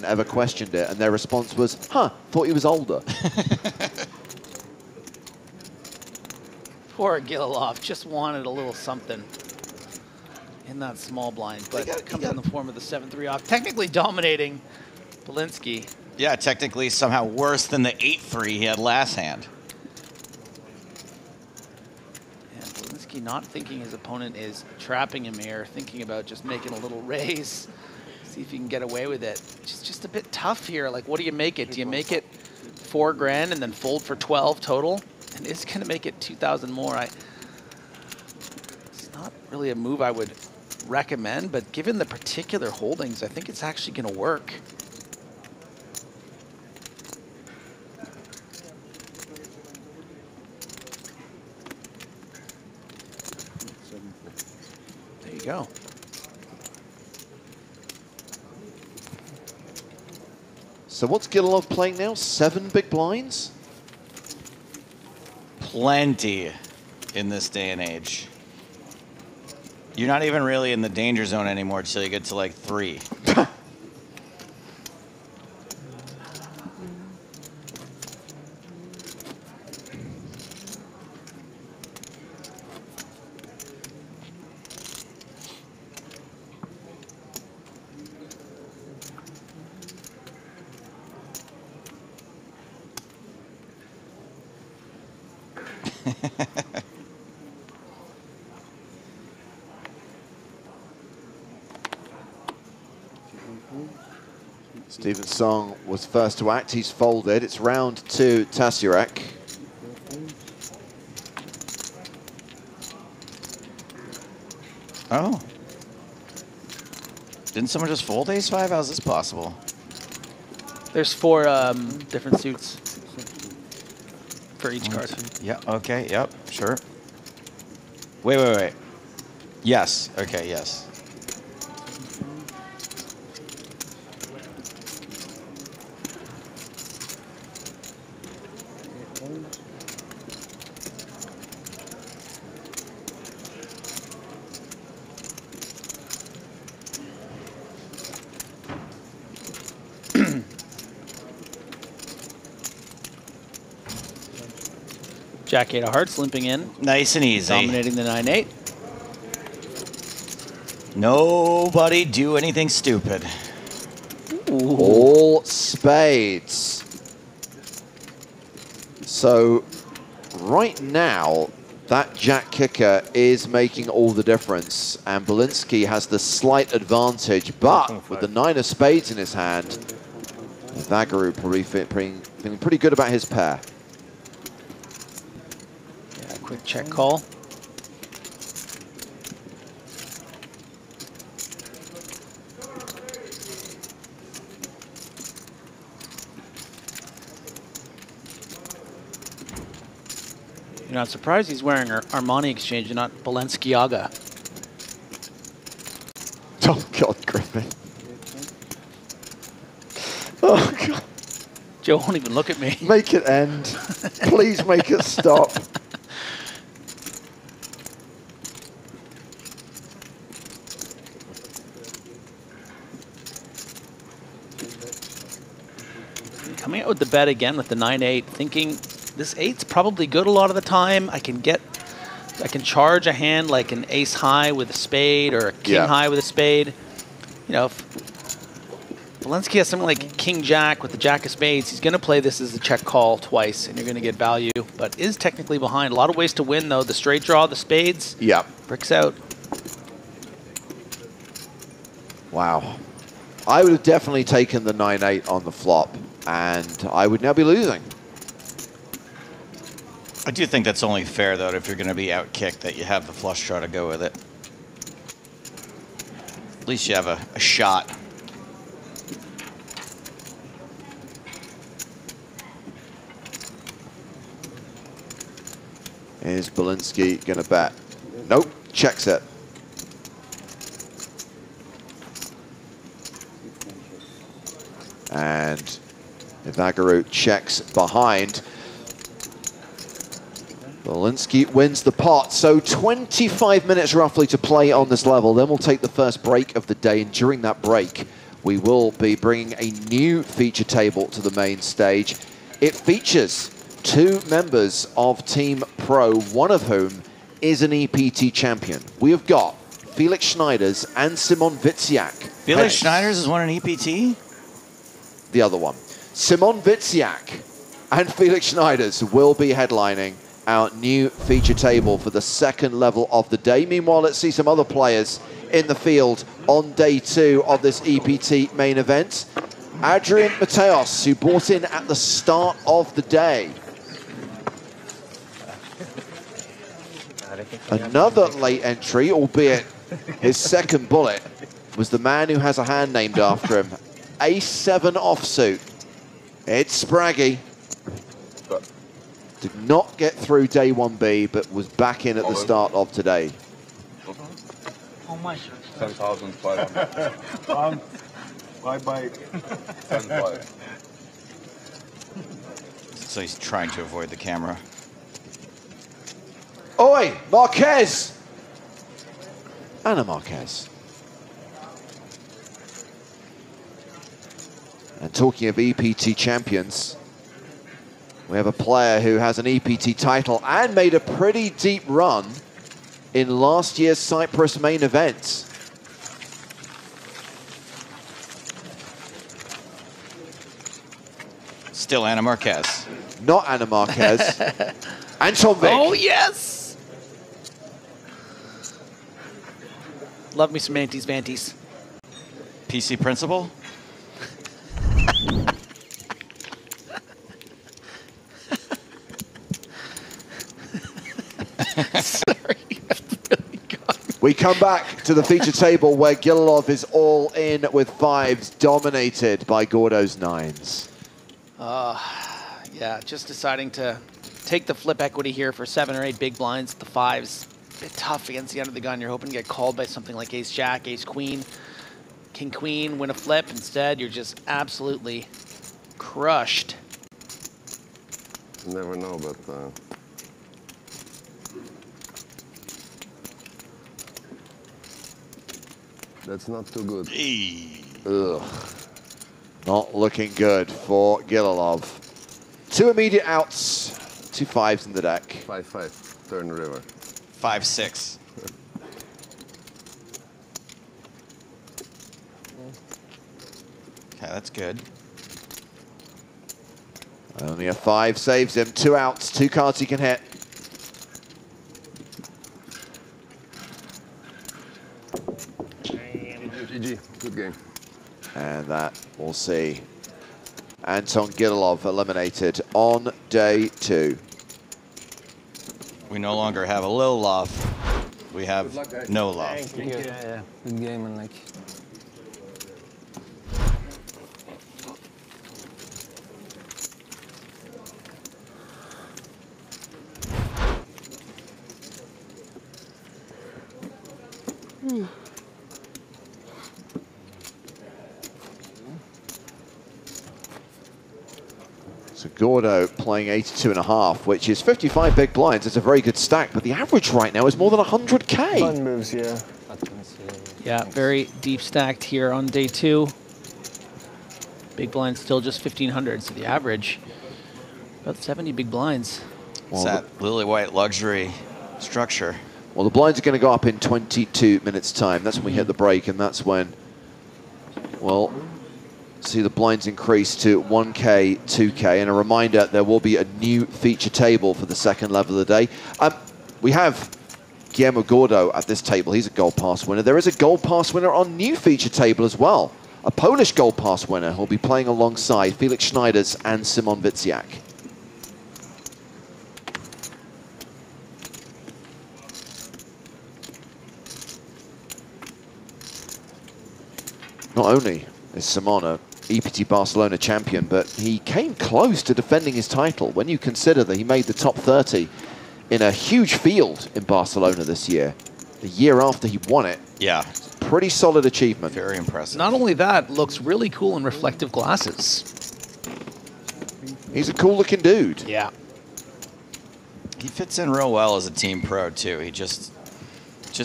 Speaker 2: ever questioned it, and their response was, huh, thought he was older.
Speaker 1: Poor Gililov just wanted a little something in that small blind, but it comes in the form of the 7-3 off, technically dominating Belinsky.
Speaker 4: Yeah, technically somehow worse than the 8-3 he had last hand.
Speaker 1: And Belinsky not thinking his opponent is trapping him here, thinking about just making a little raise, see if he can get away with it. It's just a bit tough here. Like, what do you make it? Do you make it 4 grand and then fold for 12 total? And it's going to make it 2,000 more. It's not really a move I would recommend, but given the particular holdings, I think it's actually going to work. There you go.
Speaker 2: So what's Gililov playing now? 7 big blinds?
Speaker 4: Plenty in this day and age. You're not even really in the danger zone anymore until you get to like 3.
Speaker 2: Stephen Song was first to act. He's folded. It's round 2, Tasiurek.
Speaker 4: Oh. Didn't someone just fold ace-5? How's this possible?
Speaker 1: There's 4 different suits for each card.
Speaker 4: Yeah, okay, yep, sure. Wait. Yes, okay, yes.
Speaker 1: Jack 8 of hearts limping in.
Speaker 4: Nice and easy.
Speaker 1: Dominating the 9-8.
Speaker 4: Nobody do anything stupid.
Speaker 1: Ooh.
Speaker 2: All spades. So right now, that jack kicker is making all the difference, and Belinsky has the slight advantage, but with the 9 of spades in his hand, Vagaru probably feeling pretty good about his pair.
Speaker 1: Yeah, quick check call. You're not surprised he's wearing Armani Exchange and not Balenciaga.
Speaker 2: Oh, God, Griffin. Oh, God.
Speaker 1: Joe won't even look at me.
Speaker 2: Make it end. Please make it stop.
Speaker 1: Coming out with the bet again with the 9-8, thinking this 8's probably good a lot of the time. I can get I can charge a hand like an ace high with a spade or a king high with a spade. You know, if Walensky has something like king jack with the jack of spades, he's going to play this as a check call twice, and you're going to get value, but is technically behind. A lot of ways to win, though. The straight draw, the spades.
Speaker 2: Yep.
Speaker 1: Bricks out.
Speaker 2: Wow. I would have definitely taken the 9-8 on the flop, and I would now be losing.
Speaker 4: I do think that's only fair, though, if you're going to be out-kicked, that you have the flush draw to go with it. At least you have a shot.
Speaker 2: Is Walensky going to bet? Nope, checks it. And Ivagaru checks behind. Walensky wins the pot. So 25 minutes roughly to play on this level. Then we'll take the first break of the day. And during that break, we will be bringing a new feature table to the main stage. It features 2 members of Team Pro, one of whom is an EPT champion. We have got Felix Schneiders and Simon Witziak.
Speaker 4: Felix Schneiders has won an EPT?
Speaker 2: The other one. Simon Witziak and Felix Schneiders will be headlining our new feature table for the second level of the day. Meanwhile, let's see some other players in the field on day 2 of this EPT main event. Adrian Mateos, who bought in at the start of the day. Another late entry, albeit his second bullet, was the man who has a hand named after him. Ace-7 offsuit. It's Spraggy. Did not get through day 1B, but was back in at the start of today.
Speaker 8: How much?
Speaker 9: 10,500. Bye-bye. 10,500.
Speaker 4: So he's trying to avoid the camera.
Speaker 2: Oi, Marquez! Anna Marquez. And talking of EPT champions, we have a player who has an EPT title and made a pretty deep run in last year's Cyprus main event.
Speaker 4: Still Anna Marquez.
Speaker 2: Not Anna Marquez. Anton Vick.
Speaker 1: Oh, yes! Love me some Mantis Vanties.
Speaker 4: PC principal?
Speaker 1: Sorry, really
Speaker 2: we come back to the feature table where Gililov is all in with 5s, dominated by Gordo's 9s.
Speaker 1: Yeah, just deciding to take the flip equity here for 7 or 8 big blinds. The 5s, a bit tough against the under the gun. You're hoping to get called by something like ace-jack, ace-queen, king-queen, win a flip. Instead, you're just absolutely crushed.
Speaker 5: You never know, but that's not too good.
Speaker 2: Ugh. Not looking good for Gililov. 2 immediate outs, 2 5s in the deck.
Speaker 5: 5-5, turn river.
Speaker 4: 5-6. Okay, that's good.
Speaker 2: Only a 5 saves him. 2 outs, 2 cards he can hit.
Speaker 5: GG, good game.
Speaker 2: And that we'll see. Anton Gililov eliminated on day 2.
Speaker 4: We no longer have a low love. We have no love.
Speaker 7: Thank you. Yeah. Good game, and like.
Speaker 2: So Gordo playing 82.5, which is 55 big blinds. It's a very good stack, but the average right now is more than 100K.
Speaker 6: Fun moves, yeah.
Speaker 1: Yeah, very deep stacked here on day 2. Big blind still just 1,500, so the average, about 70 big blinds.
Speaker 4: It's that lily white luxury structure.
Speaker 2: Well, the blinds are going to go up in 22 minutes' time. That's when we hit the break, and that's when, well, see the blinds increase to 1K, 2K. And a reminder, there will be a new feature table for the second level of the day. We have Guillermo Gordo at this table. He's a Gold Pass winner. There is a Gold Pass winner on new feature table as well. A Polish Gold Pass winner who'll be playing alongside Felix Schneiders and Simon Witziak. Not only is Simon a EPT Barcelona champion, but he came close to defending his title when you consider that he made the top 30 in a huge field in Barcelona this year, the year after he won it.
Speaker 4: Yeah.
Speaker 2: Pretty solid achievement.
Speaker 4: Very impressive.
Speaker 1: Not only that, looks really cool in reflective glasses.
Speaker 2: He's a cool looking dude.
Speaker 1: Yeah.
Speaker 4: He fits in real well as a team pro too. He just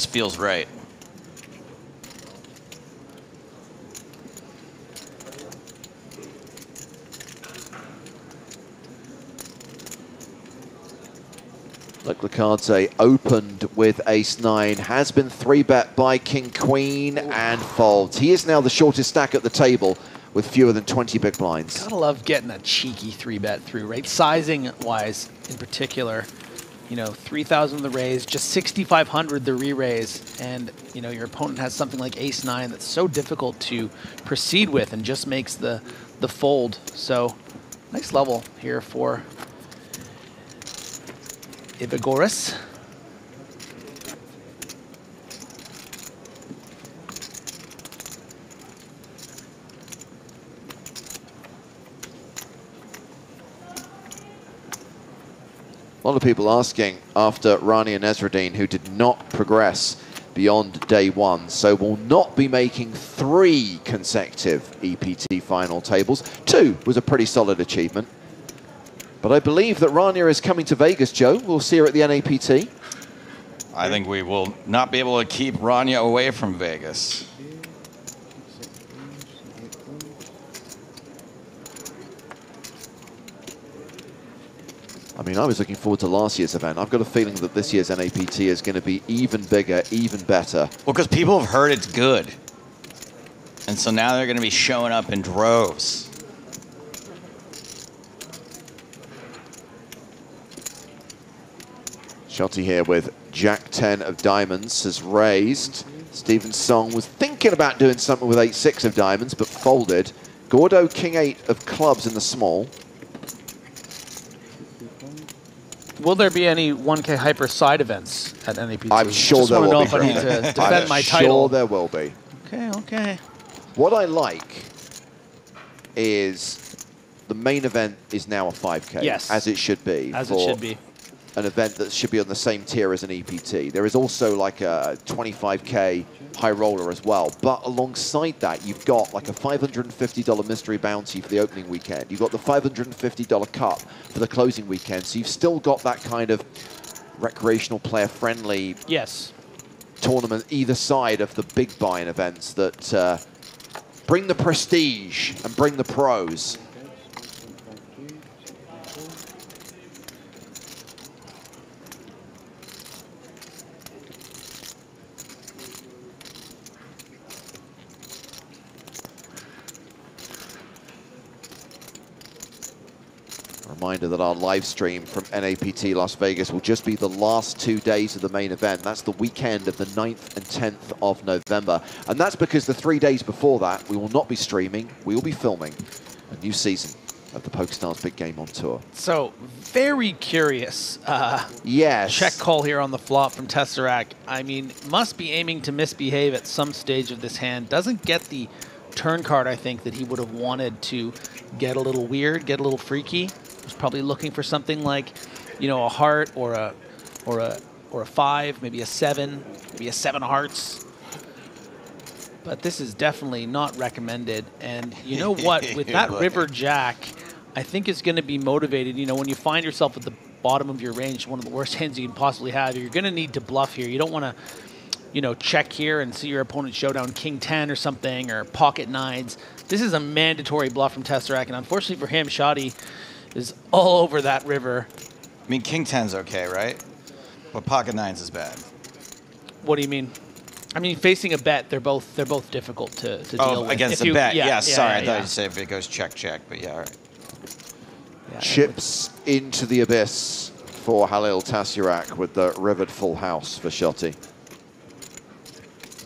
Speaker 4: feels right.
Speaker 2: Look, Lacardze opened with ace-9, has been 3-bet by king-queen and folds. He is now the shortest stack at the table with fewer than 20 big blinds.
Speaker 1: Gotta love getting a cheeky 3-bet through, right? Sizing-wise, in particular, you know, 3,000 the raise, just 6,500 the re-raise, and, you know, your opponent has something like ace-9 that's so difficult to proceed with and just makes the fold. So, nice level here for Ivagoras.
Speaker 2: A lot of people asking after Rani and Ezraddin, who did not progress beyond day 1, so will not be making 3 consecutive EPT final tables. 2 was a pretty solid achievement. But I believe that Rania is coming to Vegas, Joe. We'll see her at the NAPT.
Speaker 4: I think we will not be able to keep Rania away from Vegas.
Speaker 2: I mean, I was looking forward to last year's event. I've got a feeling that this year's NAPT is going to be even bigger, even better.
Speaker 4: Well, because people have heard it's good. And so now they're going to be showing up in droves.
Speaker 2: Shotty here with Jack 10 of diamonds has raised. Stephen Song was thinking about doing something with 8-6 of diamonds, but folded. Gordo, King 8 of clubs in the small.
Speaker 1: Will there be any 1K hyper side events at NAPT?
Speaker 2: I'm sure there will be.
Speaker 1: Just want to know if I need to defend my title.
Speaker 2: I'm sure there will be.
Speaker 1: Okay, okay.
Speaker 2: What I like is the main event is now a 5K.
Speaker 1: Yes.
Speaker 2: As it should be.
Speaker 1: As it should be.
Speaker 2: An event that should be on the same tier as an EPT. There is also like a 25K high roller as well. But alongside that, you've got like a $550 mystery bounty for the opening weekend. You've got the $550 cup for the closing weekend. So you've still got that kind of recreational player friendly tournament either side of the big buy-in events that bring the prestige and bring the pros. Reminder that our live stream from NAPT Las Vegas will just be the last 2 days of the main event. That's the weekend of the 9th and 10th of November. And that's because the 3 days before that, we will not be streaming, we will be filming a new season of the PokerStars Big Game on Tour.
Speaker 1: So, very curious.
Speaker 2: Yes.
Speaker 1: Check call here on the flop from Tesseract. I mean, must be aiming to misbehave at some stage of this hand. Doesn't get the turn card, I think, that he would have wanted to get a little weird, get a little freaky. Was probably looking for something like, you know, a heart or a 5, maybe a 7, maybe a 7 hearts. But this is definitely not recommended. And you know what? With that river jack, I think it's going to be motivated. You know, when you find yourself at the bottom of your range, one of the worst hands you can possibly have, you're going to need to bluff here. You don't want to, you know, check here and see your opponent showdown King 10 or something, or pocket 9s. This is a mandatory bluff from Tesseract, and unfortunately for him, Shotty is all over that river.
Speaker 4: I mean, King 10's okay, right? But pocket nines is bad.
Speaker 1: What do you mean? I mean, facing a bet, they're both difficult to deal with.
Speaker 4: Against
Speaker 1: If
Speaker 4: a bet. Yeah, sorry. I thought
Speaker 1: yeah.
Speaker 4: you'd say if it goes check, but yeah, all right.
Speaker 1: Yeah,
Speaker 2: Chips into the abyss for Halil Tasirak with the rivered full house for Shotty.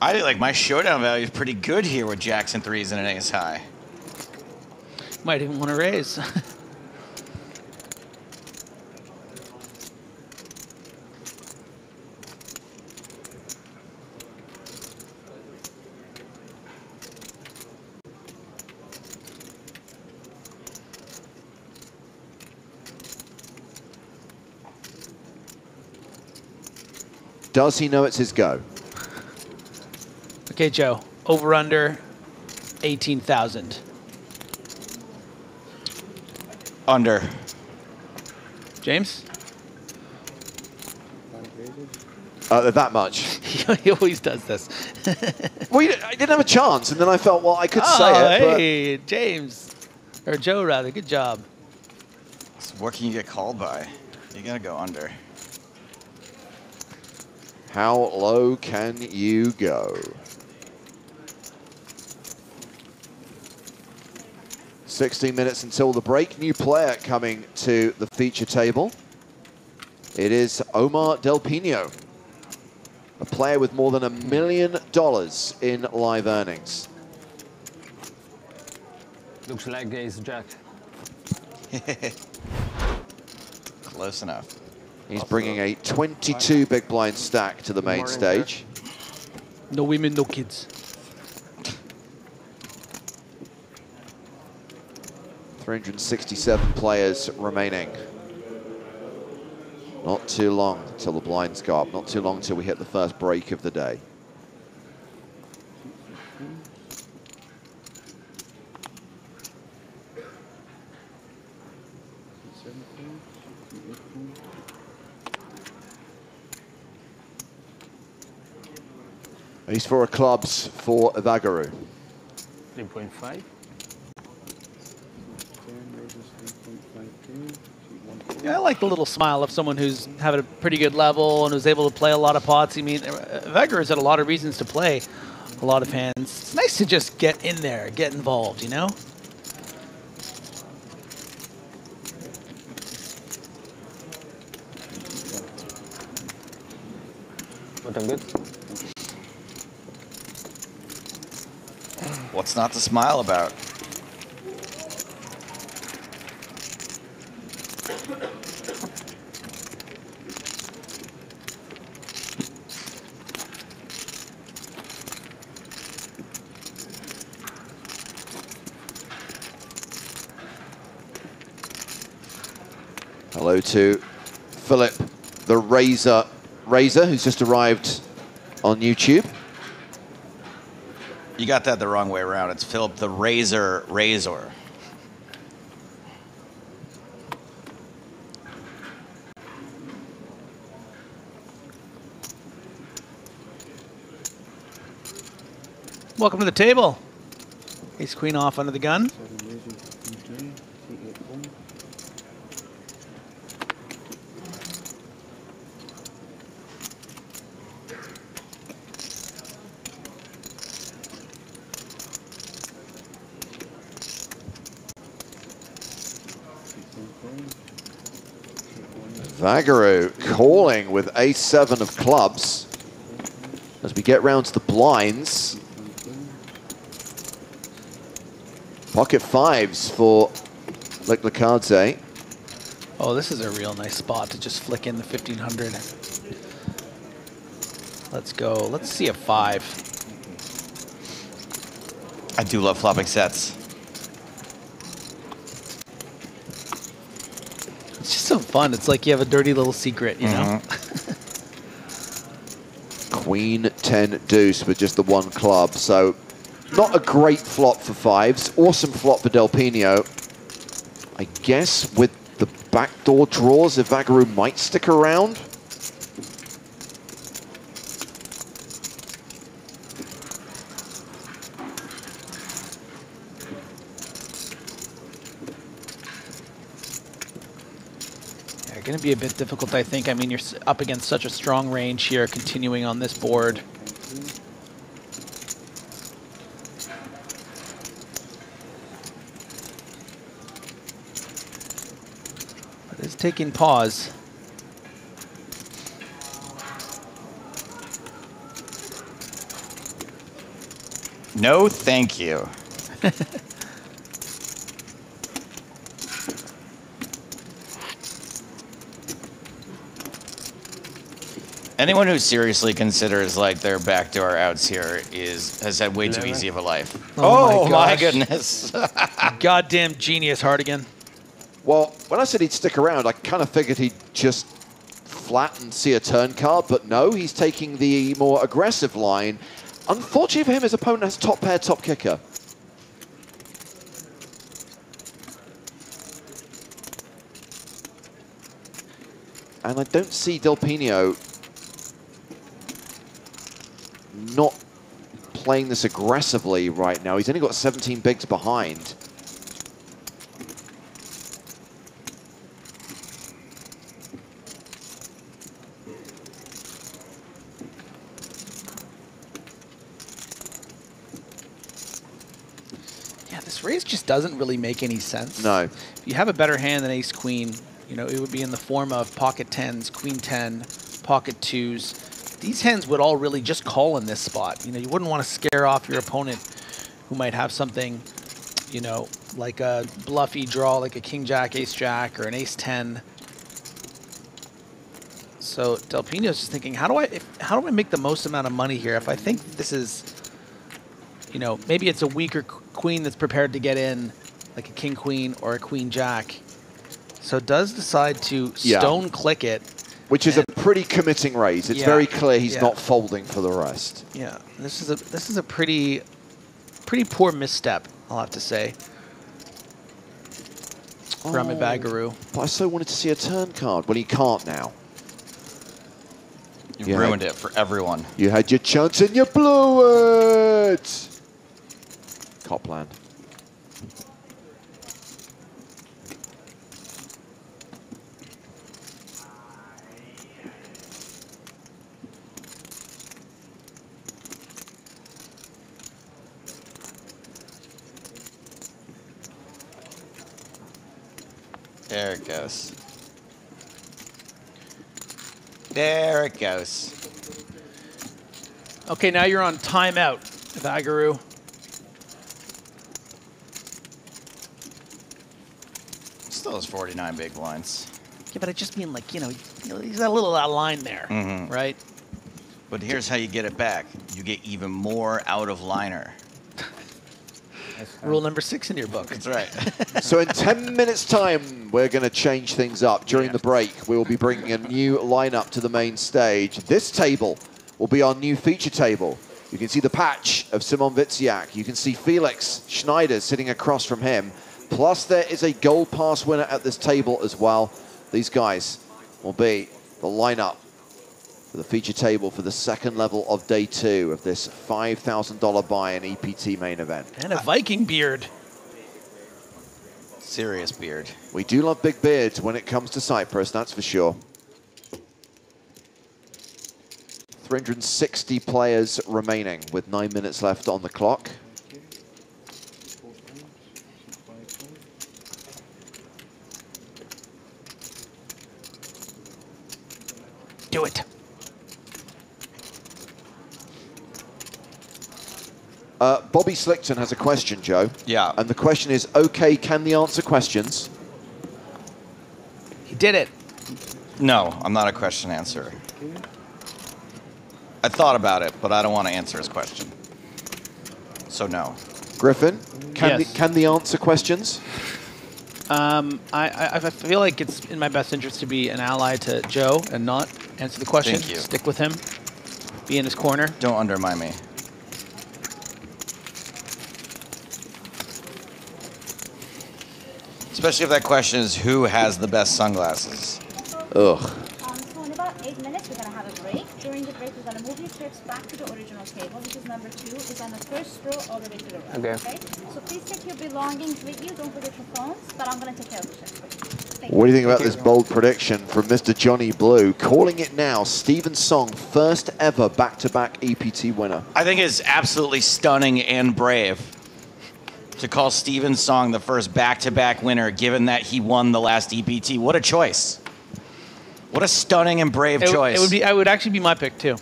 Speaker 4: I think like my showdown value is pretty good here with Jackson threes and an ace high.
Speaker 1: might even want to raise.
Speaker 2: Does he know it's his go?
Speaker 1: Okay, Joe. Over under 18,000.
Speaker 4: Under.
Speaker 1: James?
Speaker 2: That much.
Speaker 1: He always does this.
Speaker 2: Well, I didn't have a chance, and then I felt, well, I could say it.
Speaker 1: Hey, James. Or Joe, rather. Good job.
Speaker 4: So what can you get called by? You gotta go under.
Speaker 2: How low can you go? 16 minutes until the break. New player coming to the feature table. It is Omar Del Pino, a player with more than $1 million in live earnings.
Speaker 7: Looks like ace jack.
Speaker 4: Close enough.
Speaker 2: He's bringing a 22 big blind stack to the main stage.
Speaker 1: No women, no kids.
Speaker 2: 367 players remaining. Not too long till the blinds go up. Not too long till we hit the first break of the day. Ace four of clubs for Vagaru.
Speaker 7: 3.5.
Speaker 1: Yeah, I like the little smile of someone who's having a pretty good level and who's able to play a lot of pots. I mean, Vagaru's had a lot of reasons to play a lot of hands. It's nice to just get in there, get involved, you know?
Speaker 7: Bottom good.
Speaker 4: What's not to smile about?
Speaker 2: Hello to Philip, the Razor, who's just arrived on YouTube.
Speaker 4: You got that the wrong way around. It's Philip the Razor.
Speaker 1: Welcome to the table. Ace queen off under the gun.
Speaker 2: Vagaru calling with ace-7 of clubs. As we get round to the blinds. Pocket fives for Leklikadze.
Speaker 1: Oh, this is a real nice spot to just flick in the 1500. Let's go. Let's see a 5.
Speaker 4: I do love flopping sets.
Speaker 1: It's just so fun. It's like you have a dirty little secret, you know?
Speaker 2: Queen 10 deuce with just the one club. So not a great flop for fives. Awesome flop for Del Pino. I guess with the backdoor draws, if Vagaru might stick around.
Speaker 1: going to be a bit difficult, I think. I mean, you're up against such a strong range here, continuing on this board. But it's taking pause.
Speaker 4: No, thank you. Anyone who seriously considers like their backdoor outs here has had way too easy of a life.
Speaker 1: Oh
Speaker 4: my goodness.
Speaker 1: Goddamn genius, Hardigan.
Speaker 2: Well, when I said he'd stick around, I kind of figured he'd just flat and see a turn card, but no, he's taking the more aggressive line. Unfortunately for him, his opponent has top pair, top kicker. And I don't see Del Pino not playing this aggressively right now. He's only got 17 bigs behind.
Speaker 1: Yeah, this raise just doesn't really make any sense.
Speaker 2: No.
Speaker 1: If you have a better hand than ace queen, you know, it would be in the form of pocket 10s, queen 10, pocket 2s. These hands would all really just call in this spot. You know, you wouldn't want to scare off your opponent who might have something, you know, like a bluffy draw, like a king jack, ace jack, or an ace 10. So Del Pino's just thinking, how do I make the most amount of money here? If I think this is, you know, maybe it's a weaker queen that's prepared to get in, like a king queen or a queen jack. So does decide to stone click it.
Speaker 2: Which is a pretty committing raise. It's very clear he's not folding for the rest.
Speaker 1: Yeah, this is a pretty poor misstep, I'll have to say, from Ibagaru.
Speaker 2: But I so wanted to see a turn card. Well, he can't now.
Speaker 4: You ruined it for everyone.
Speaker 2: You had your chance and you blew it. Copland.
Speaker 4: There it goes. There it goes.
Speaker 1: Okay, now you're on timeout, Ibagaru.
Speaker 4: Still has 49 big blinds.
Speaker 1: Yeah, but I just mean, like, you know, he's got a little out of line there, right?
Speaker 4: But here's how you get it back. You get even more out of liner.
Speaker 1: Rule number 6 in your book.
Speaker 4: That's right.
Speaker 2: So in 10 minutes' time, we're going to change things up. During the break, we will be bringing a new lineup to the main stage. This table will be our new feature table. You can see the patch of Simon Witziak. You can see Felix Schneider sitting across from him. Plus, there is a gold pass winner at this table as well. These guys will be the lineup for the feature table for the second level of day 2 of this $5,000 buy-in EPT main event.
Speaker 1: And a Viking beard.
Speaker 4: Serious beard.
Speaker 2: We do love big beards when it comes to Cyprus, that's for sure. 360 players remaining with 9 minutes left on the clock.
Speaker 1: Do it.
Speaker 2: Bobby Slickton has a question, Joe.
Speaker 4: Yeah.
Speaker 2: And the question is, okay, can the answer questions?
Speaker 1: He did it.
Speaker 4: No, I'm not a question answerer. I thought about it, but I don't want to answer his question. So no.
Speaker 2: Griffin, can,
Speaker 1: Yes.
Speaker 2: can the answer questions?
Speaker 1: I feel like it's in my best interest to be an ally to Joe and not answer the question.
Speaker 4: Thank you.
Speaker 1: Stick with him. Be in his corner.
Speaker 4: Don't undermine me. Especially if that question is who has the best sunglasses.
Speaker 2: Ugh.
Speaker 10: So in about 8 minutes, we're going to have a break. During the break, we're going to move your chips back to the original table, which is number 2. It's on the first row all the way to the right.
Speaker 6: Okay.
Speaker 10: So please take your belongings with you. Don't forget your phones, but I'm going to take care of the chips.
Speaker 2: What do you think about this bold prediction from Mr. Johnny Blue? Calling it now, Stephen Song, first ever back-to-back EPT winner.
Speaker 4: I think it's absolutely stunning and brave to call Stephen Song the first back-to-back winner, given that he won the last EPT. What a choice. What a stunning and brave choice.
Speaker 1: It would actually be my pick, too.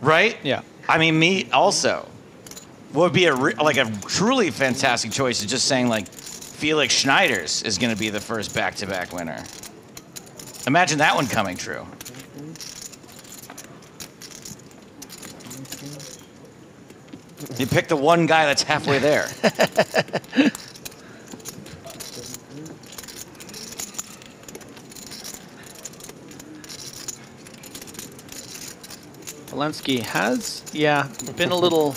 Speaker 4: Right?
Speaker 1: Yeah.
Speaker 4: I mean, me also. What would be a truly fantastic choice is just saying, like, Felix Schneider's is going to be the first back-to-back winner. Imagine that one coming true. You pick the one guy that's halfway there.
Speaker 1: Walensky has, been a little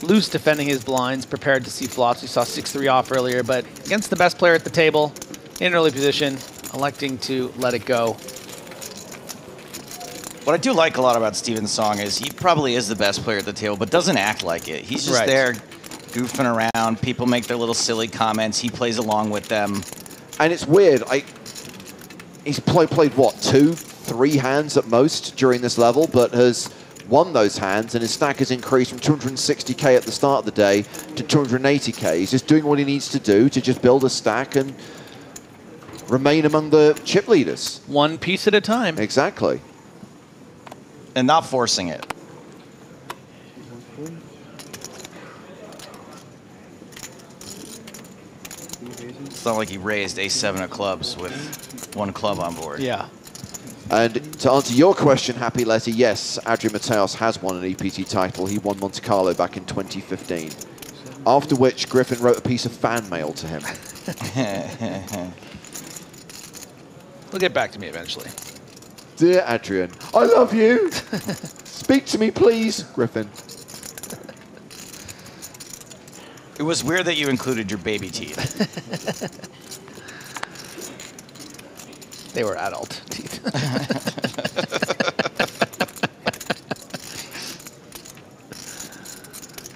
Speaker 1: loose defending his blinds, prepared to see flops. We saw 6-3 off earlier, but against the best player at the table, in early position, electing to let it go.
Speaker 4: What I do like a lot about Stephen Song is he probably is the best player at the table, but doesn't act like it. He's just there goofing around. People make their little silly comments. He plays along with them.
Speaker 2: And it's weird. He's played what, 2-3 hands at most during this level, but has won those hands, and his stack has increased from 260k at the start of the day to 280k. He's just doing what he needs to do to just build a stack and remain among the chip leaders.
Speaker 1: One piece at a time.
Speaker 2: Exactly.
Speaker 4: And not forcing it. It's not like he raised ace-7 of clubs with one club on board.
Speaker 1: Yeah.
Speaker 2: And to answer your question, Happy Letty, yes, Adrian Mateos has won an EPT title. He won Monte Carlo back in 2015. After which, Griffin wrote a piece of fan mail to him.
Speaker 1: He'll get back to me eventually.
Speaker 2: Dear Adrian, I love you. Speak to me, please, Griffin.
Speaker 4: It was weird that you included your baby teeth.
Speaker 1: They were adult teeth. I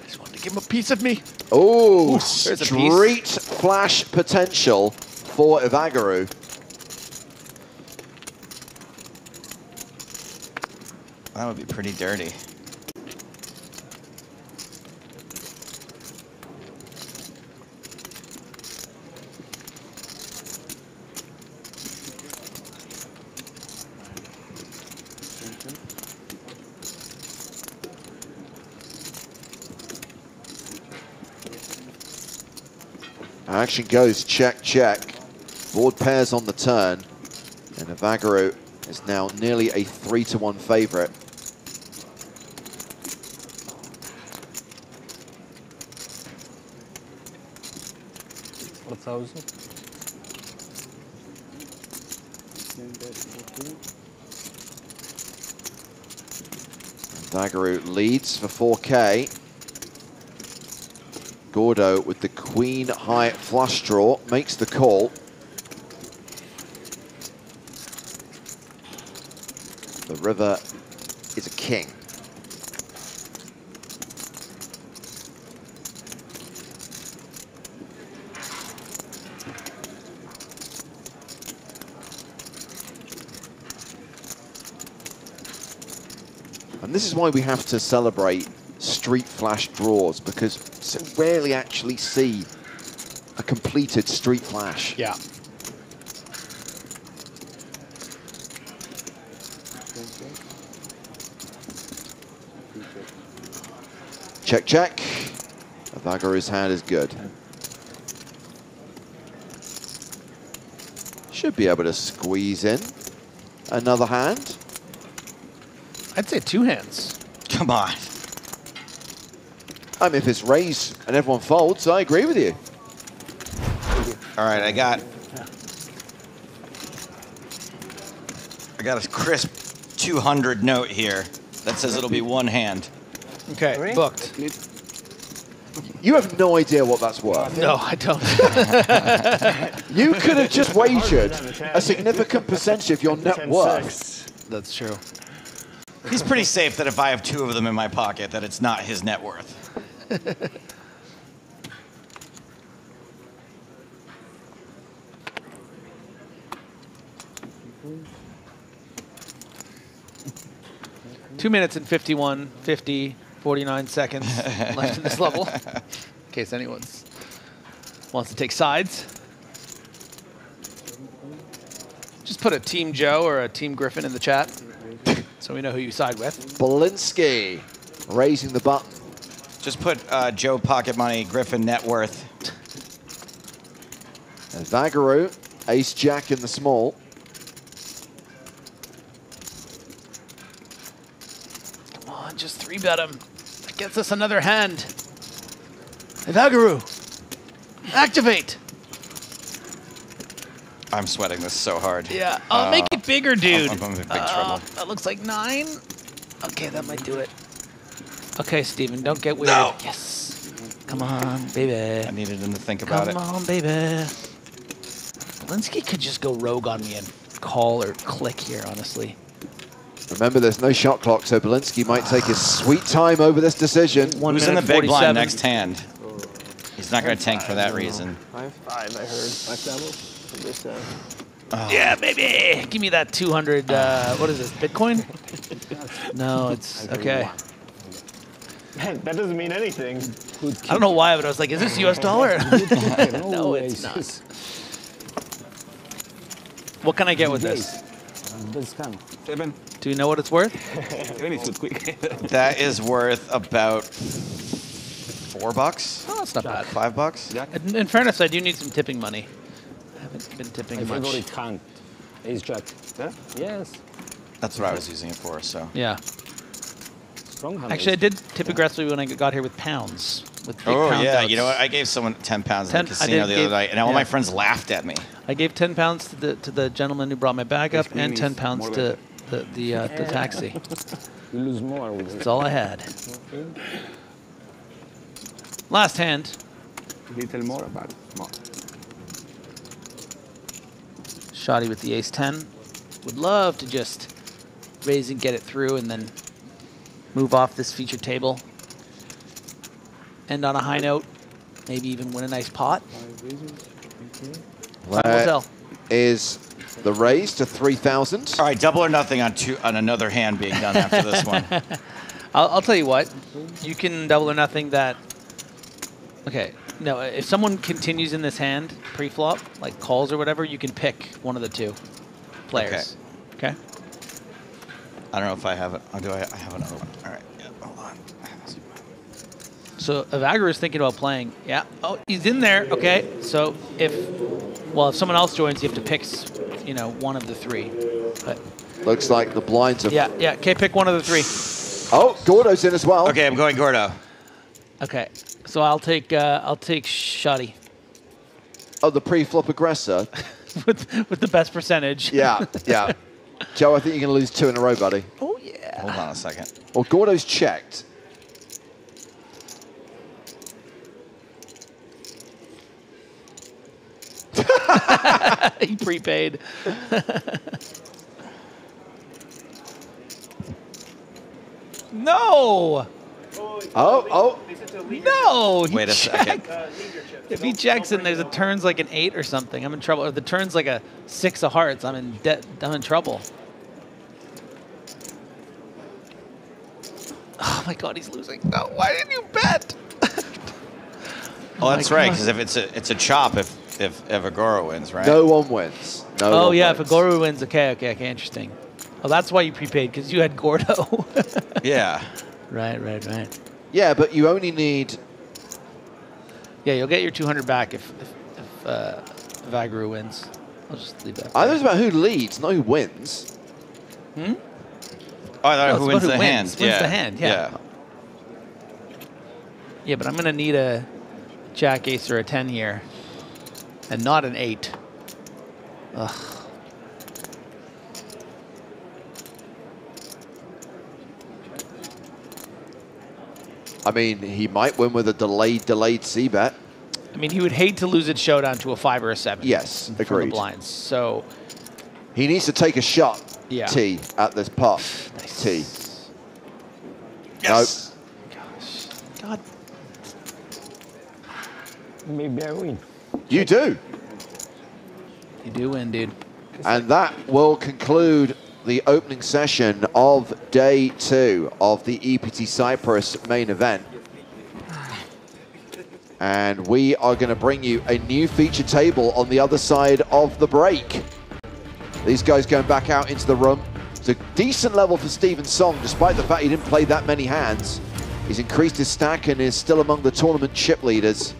Speaker 1: just wanted to give him a piece of me.
Speaker 2: Oh,
Speaker 1: Ooh,
Speaker 2: street flash potential for Evagaru.
Speaker 4: That would be pretty dirty.
Speaker 2: Action goes check, check. Board pairs on the turn. And Evagaru is now nearly a 3-1 favorite. Evagaru leads for 4K. Gordo with the queen high flush draw makes the call. The river is a king. And this is why we have to celebrate street flash draws, because so rarely actually see a completed street flash.
Speaker 1: Yeah.
Speaker 2: Check, check. Evagaru's hand is good. Should be able to squeeze in another hand.
Speaker 1: I'd say 2 hands.
Speaker 4: Come on.
Speaker 2: I mean, if it's raised and everyone folds, I agree with you.
Speaker 4: All right, I got a crisp 200 note here that says it'll be 1 hand.
Speaker 1: Okay, booked.
Speaker 2: You have no idea what that's worth.
Speaker 1: No, I don't.
Speaker 2: You could have just wagered a significant percentage of your net worth.
Speaker 1: That's true.
Speaker 4: He's pretty safe that if I have 2 of them in my pocket, that it's not his net worth.
Speaker 1: 2 minutes and 51, 50, 49 seconds left in this level. In case anyone wants to take sides. Just put a Team Joe or a Team Griffin in the chat so we know who you side with.
Speaker 2: Belinsky raising the button.
Speaker 4: Just put Joe Pocket Money, Griffin Net Worth.
Speaker 2: And Vagaru, ace jack in the small.
Speaker 1: Come on, just 3-bet him. That gets us another hand. Hey, Vagaru, activate.
Speaker 4: I'm sweating this so hard.
Speaker 1: Yeah, I'll make it bigger, dude.
Speaker 4: I'm in big trouble.
Speaker 1: That looks like 9. Okay, that might do it. Okay, Steven, don't get weird.
Speaker 4: No.
Speaker 1: Yes. Come on, baby.
Speaker 4: I needed him to think about it.
Speaker 1: Come on, baby. Belinsky could just go rogue on me and call or click here, honestly.
Speaker 2: Remember, there's no shot clock, so Belinsky might take his sweet time over this decision.
Speaker 4: Who's in the big blind next hand? He's not going to tank for that reason.
Speaker 6: 5, I heard. 5 doubles. This,
Speaker 1: Yeah, baby. Give me that 200. What is this? Bitcoin? No, it's okay.
Speaker 6: that doesn't mean anything.
Speaker 1: I don't know why, but I was like, is this US dollar? No, it's not. What can I get with this? Do you know what it's worth?
Speaker 4: That is worth about $4.
Speaker 1: Oh, that's not bad.
Speaker 4: $5.
Speaker 1: In fairness, I do need some tipping money. I haven't been tipping
Speaker 7: My
Speaker 1: much.
Speaker 7: favorite hand. Ace jack. Yeah? Yes.
Speaker 4: That's what I was using it for, so.
Speaker 1: Yeah.
Speaker 7: Strong hand.
Speaker 1: Actually, I did tip aggressively when I got here with pounds. With big
Speaker 4: Oh,
Speaker 1: pound
Speaker 4: yeah.
Speaker 1: outs.
Speaker 4: You know what? I gave someone 10 pounds in
Speaker 1: 10
Speaker 4: the casino the other night, and all my friends laughed at me.
Speaker 1: I gave 10 pounds to the gentleman who brought my bag up, and 10 pounds to the taxi.
Speaker 7: You lose more with
Speaker 1: That's all I had. Last hand.
Speaker 9: Little more about it. More.
Speaker 1: Shoddy with the ace-10. Would love to just raise and get it through and then move off this feature table. End on a high note. Maybe even win a nice pot. Time will tell.
Speaker 2: Is the raise to 3,000?
Speaker 4: All right, double or nothing on another hand being done after this one.
Speaker 1: I'll tell you what. You can double or nothing that. Okay. No, if someone continues in this hand pre-flop, like calls or whatever, you can pick one of the two players. Okay.
Speaker 4: I don't know if I have it. Oh, do I have another one? All right. Yeah, hold on.
Speaker 1: So Evagger is thinking about playing. Yeah. Oh, he's in there. Okay. So if someone else joins, you have to pick, one of the 3. But
Speaker 2: looks like the blinds are.
Speaker 1: Yeah. Okay, pick one of the 3.
Speaker 2: Oh, Gordo's in as well.
Speaker 4: Okay, I'm going Gordo.
Speaker 1: Okay. So I'll take Shoddy.
Speaker 2: Oh, the pre-flop aggressor.
Speaker 1: with the best percentage.
Speaker 2: Yeah. Joe, I think you're going to lose 2 in a row, buddy.
Speaker 1: Oh, yeah.
Speaker 4: Hold on a second.
Speaker 2: Well, Gordo's checked.
Speaker 1: He prepaid. No!
Speaker 2: Oh.
Speaker 1: No!
Speaker 4: Wait a second.
Speaker 1: If he checks and there's a turns like an 8 or something, I'm in trouble. If the turn's like a 6 of hearts, I'm in trouble. Oh my God, he's losing. No, why didn't you bet?
Speaker 4: Well, that's right, because if it's a chop if Agora wins, right?
Speaker 2: No one wins. No one
Speaker 1: if
Speaker 2: wins.
Speaker 1: Agora wins, okay, interesting. Oh, that's why you prepaid, because you had Gordo.
Speaker 4: Yeah.
Speaker 1: Right.
Speaker 2: Yeah, but you only need.
Speaker 1: Yeah, you'll get your 200 back if Vagaru wins. I'll just leave that.
Speaker 2: I think it's about who leads, not who wins.
Speaker 1: Hmm?
Speaker 4: Oh, I thought
Speaker 1: No,
Speaker 4: who
Speaker 1: it's
Speaker 4: wins
Speaker 1: about
Speaker 4: the hand.
Speaker 1: Wins the hand, yeah. Yeah, but I'm going to need a Jack, Ace, or a 10 here, and not an 8. Ugh.
Speaker 2: I mean, he might win with a delayed C-bet.
Speaker 1: I mean, he would hate to lose at showdown to a 5 or a 7.
Speaker 2: Yes,
Speaker 1: from the
Speaker 2: agreed.
Speaker 1: blinds. So
Speaker 2: he needs to take a shot.
Speaker 1: Yeah.
Speaker 2: T at this pot.
Speaker 1: Nice.
Speaker 2: T.
Speaker 4: Yes.
Speaker 2: Nope.
Speaker 1: Gosh. God.
Speaker 7: Maybe I win.
Speaker 2: You do.
Speaker 1: You do win, dude.
Speaker 2: And that will conclude the opening session of day 2 of the EPT Cyprus main event. And we are going to bring you a new feature table on the other side of the break. These guys going back out into the room. It's a decent level for Steven Song, despite the fact he didn't play that many hands. He's increased his stack and is still among the tournament chip leaders.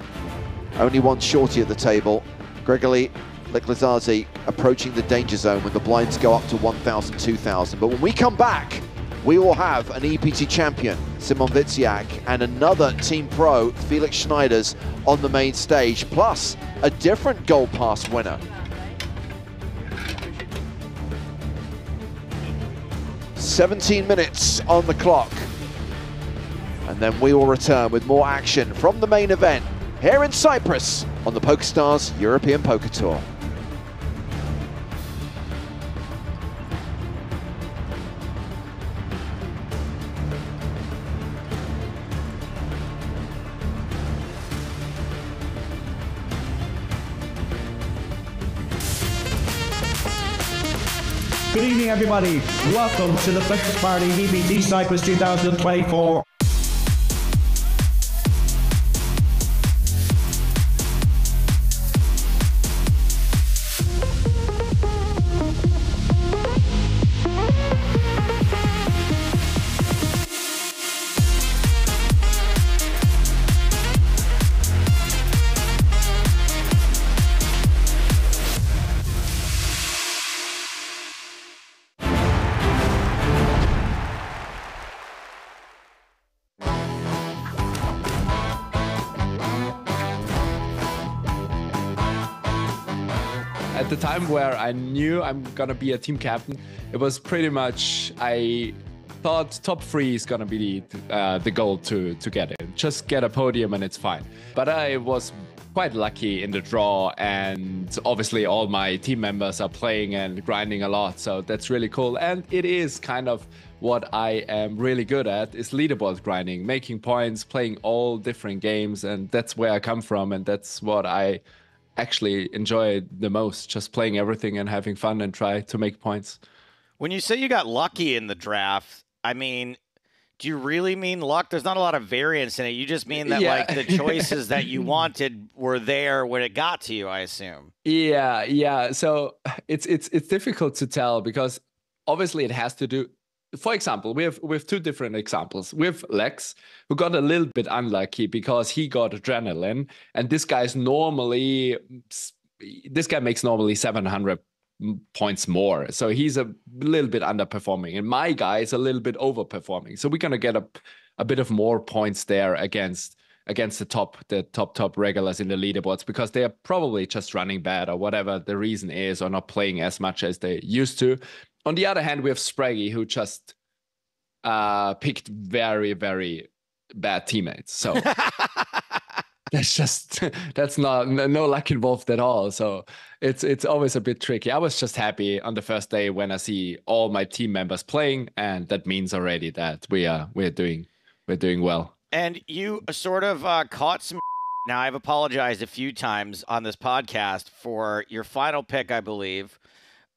Speaker 2: Only one shorty at the table. Gregory Liklazadze approaching the danger zone when the blinds go up to 1,000, 2,000. But when we come back, we will have an EPT champion, Simon Witziak, and another Team Pro, Felix Schneiders, on the main stage, plus a different Gold Pass winner. 17 minutes on the clock. And then we will return with more action from the main event here in Cyprus on the PokerStars European Poker Tour.
Speaker 11: Good evening, everybody. Welcome to the Flex Party EPT Cyprus 2024.
Speaker 12: At the time where I knew I'm gonna be a team captain, it was pretty much, I thought top 3 is gonna be the goal to get it. Just get a podium and it's fine. But I was quite lucky in the draw, and obviously all my team members are playing and grinding a lot, so that's really cool. And it is kind of what I am really good at, is leaderboard grinding, making points, playing all different games, and that's where I come from, and that's what I actually enjoy the most, just playing everything and having fun and try to make points.
Speaker 13: When you say you got lucky in the draft, I mean, do you really mean luck? There's not a lot of variance in it. You just mean that like the choices that you wanted were there when it got to you, I assume.
Speaker 12: Yeah. So it's difficult to tell, because obviously it has to do. For example, we have 2 different examples. We have Lex, who got a little bit unlucky because he got adrenaline, and this guy makes normally 700 points more, so he's a little bit underperforming, and my guy is a little bit overperforming. So we're gonna get a bit of more points there against the top regulars in the leaderboards, because they are probably just running bad or whatever the reason is, or not playing as much as they used to. On the other hand, we have Spraggy, who just picked very, very bad teammates. So that's no luck involved at all. So it's always a bit tricky. I was just happy on the first day when I see all my team members playing, and that means already that we're doing well.
Speaker 13: And you sort of caught some. Now, I've apologized a few times on this podcast for your final pick, I believe.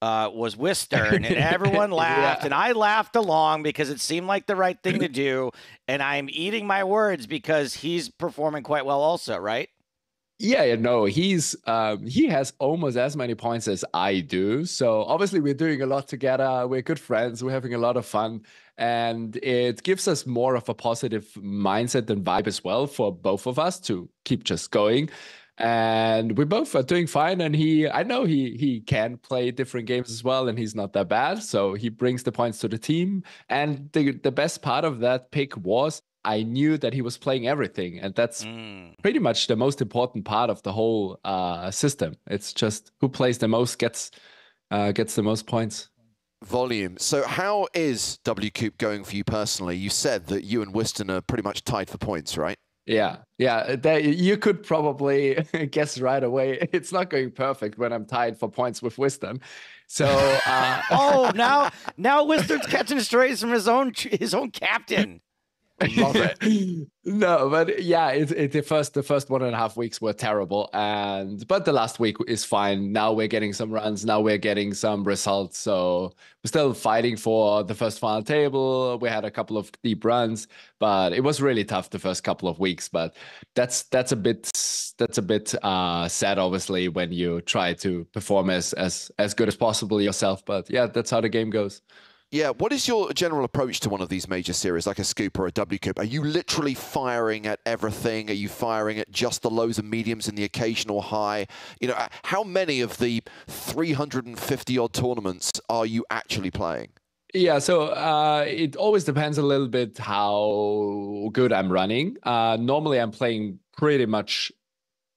Speaker 13: Was Wistern, and everyone laughed, and I laughed along because it seemed like the right thing to do, and I'm eating my words because he's performing quite well also, right?
Speaker 12: Yeah, no, he has almost as many points as I do, so obviously we're doing a lot together, we're good friends, we're having a lot of fun, and it gives us more of a positive mindset and vibe as well for both of us to keep just going. And we both are doing fine, and I know he can play different games as well, and he's not that bad, so he brings the points to the team. And the best part of that pick was I knew that he was playing everything, and that's pretty much the most important part of the whole system. It's just who plays the most gets the most points.
Speaker 2: Volume. So how is WCoop going for you personally? You said that you and Wistern are pretty much tied for points, right?
Speaker 12: Yeah. You could probably guess right away. It's not going perfect when I'm tied for points with Wistern. So
Speaker 13: oh, now Wistern's catching strays from his own captain.
Speaker 12: Love it. No, but yeah, the first 1.5 weeks were terrible, but the last week is fine. Now we're getting some runs. Now we're getting some results. So we're still fighting for the first final table. We had a couple of deep runs, but it was really tough the first couple of weeks. But that's a bit sad, obviously, when you try to perform as good as possible yourself. But yeah, that's how the game goes.
Speaker 2: Yeah, what is your general approach to one of these major series, like a Scoop or a W Cup? Are you literally firing at everything? Are you firing at just the lows and mediums and the occasional high? You know, how many of the 350-odd tournaments are you actually playing?
Speaker 12: Yeah, so it always depends a little bit how good I'm running. Normally, I'm playing pretty much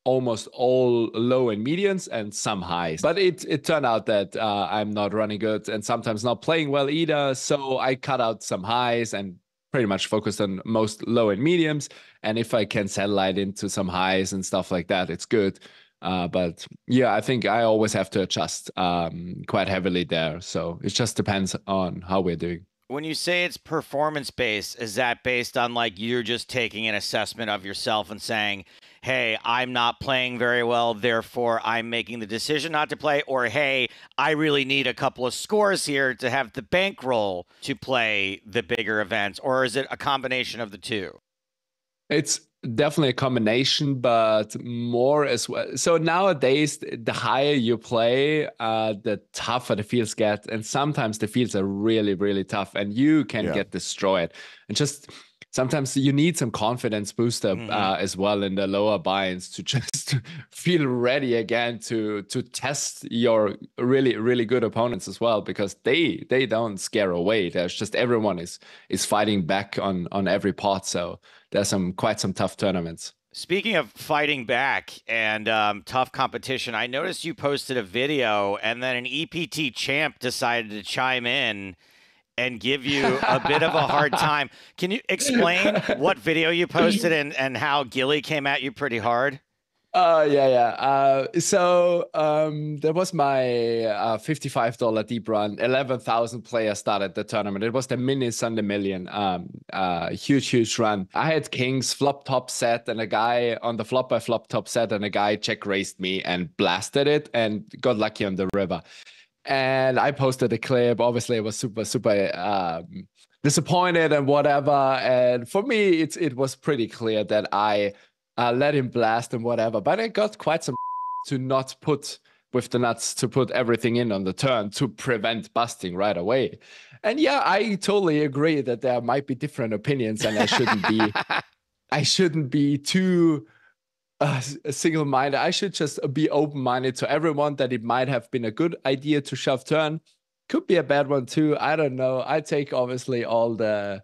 Speaker 12: almost all low and mediums and some highs. But it turned out that I'm not running good and sometimes not playing well either. So I cut out some highs and pretty much focused on most low and mediums. And if I can satellite into some highs and stuff like that, it's good. But yeah, I think I always have to adjust quite heavily there. So it just depends on how we're doing.
Speaker 13: When you say it's performance-based, is that based on like you're just taking an assessment of yourself and saying, hey, I'm not playing very well, therefore I'm making the decision not to play, or hey, I really need a couple of scores here to have the bankroll to play the bigger events, or is it a combination of the two?
Speaker 12: It's definitely a combination, but more as well. So nowadays, the higher you play, the tougher the fields get. And sometimes the fields are really, really tough and you can get destroyed. And just sometimes you need some confidence booster as well in the lower binds to just feel ready again to test your really, really good opponents as well, because they don't scare away. There's just everyone is fighting back on every pot. So there's quite some tough tournaments.
Speaker 13: Speaking of fighting back and tough competition, I noticed you posted a video and then an EPT champ decided to chime in and give you a bit of a hard time. Can you explain what video you posted and how Gilly came at you pretty hard?
Speaker 12: So there was my $55 deep run. 11,000 players started the tournament. It was the mini Sunday Million. Huge run. I had kings, flop top set, and a guy on the flop by flop top set, and a guy check raised me and blasted it and got lucky on the river. And I posted a clip. Obviously, I was super disappointed and whatever. And for me, it was pretty clear that I let him blast and whatever. But I got quite some to not put with the nuts, to put everything in on the turn to prevent busting right away. And yeah, I totally agree that there might be different opinions, and I shouldn't be too single-minded. I should just be open-minded to everyone that it might have been a good idea to shove turn. Could be a bad one too. I don't know. I take obviously all the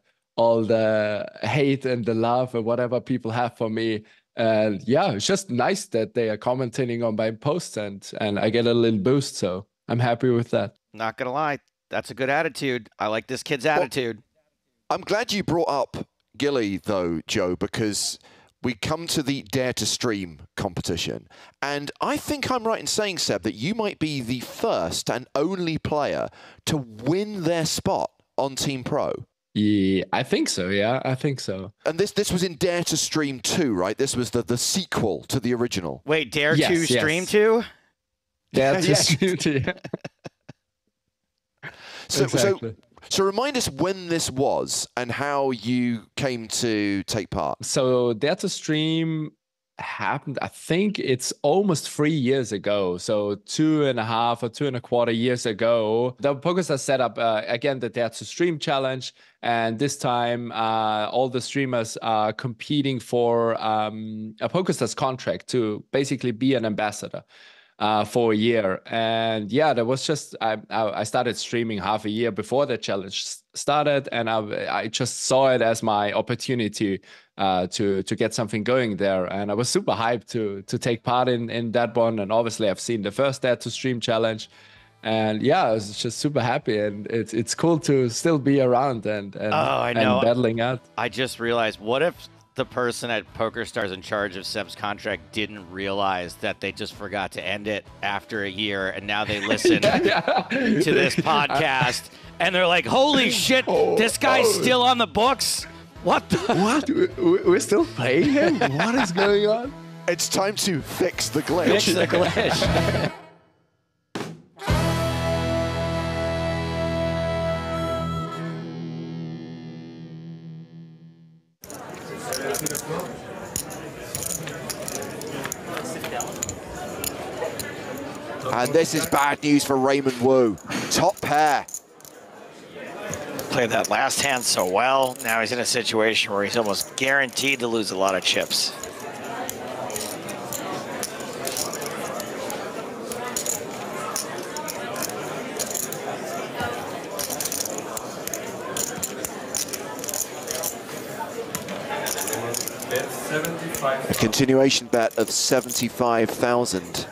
Speaker 12: hate and the love and whatever people have for me. And yeah, it's just nice that they are commenting on my posts and I get a little boost. So I'm happy with that.
Speaker 13: Not gonna lie, that's a good attitude. I like this kid's attitude.
Speaker 2: I'm glad you brought up Gilly though, Joe, because we come to the Dare to Stream competition. And I think I'm right in saying, Seb, that you might be the first and only player to win their spot on Team Pro.
Speaker 12: Yeah, I think so. Yeah, I think so.
Speaker 2: And this was in Dare to Stream 2, right? This was the sequel to the original.
Speaker 13: Wait, Dare to Stream 2?
Speaker 12: Dare to Stream 2, yeah.
Speaker 2: So remind us when this was and how you came to take part.
Speaker 12: So Dare to Stream happened, I think it's almost 3 years ago. So 2.5 or 2.25 years ago. The PokerStars set up, again, the Dare to Stream challenge. And this time, all the streamers are competing for a PokerStars contract to basically be an ambassador for a year. And yeah, there was just I started streaming half a year before the challenge started, and I just saw it as my opportunity to get something going there, and I was super hyped to take part in that one. And obviously I've seen the first Dare to Stream challenge, and yeah, I was just super happy, and it's cool to still be around and battling out.
Speaker 13: I just realized, what if the person at PokerStars in charge of Seb's contract didn't realize that they just forgot to end it after a year, and now they listen to this podcast and they're like, holy shit, this guy's still on the books?
Speaker 1: What the?
Speaker 12: What? We're still playing him? What is going on?
Speaker 2: It's time to fix the glitch.
Speaker 1: Fix the glitch.
Speaker 2: And this is bad news for Raymond Wu. Top pair.
Speaker 13: Played that last hand so well. Now he's in a situation where he's almost guaranteed to lose a lot of chips.
Speaker 2: A continuation bet of 75,000.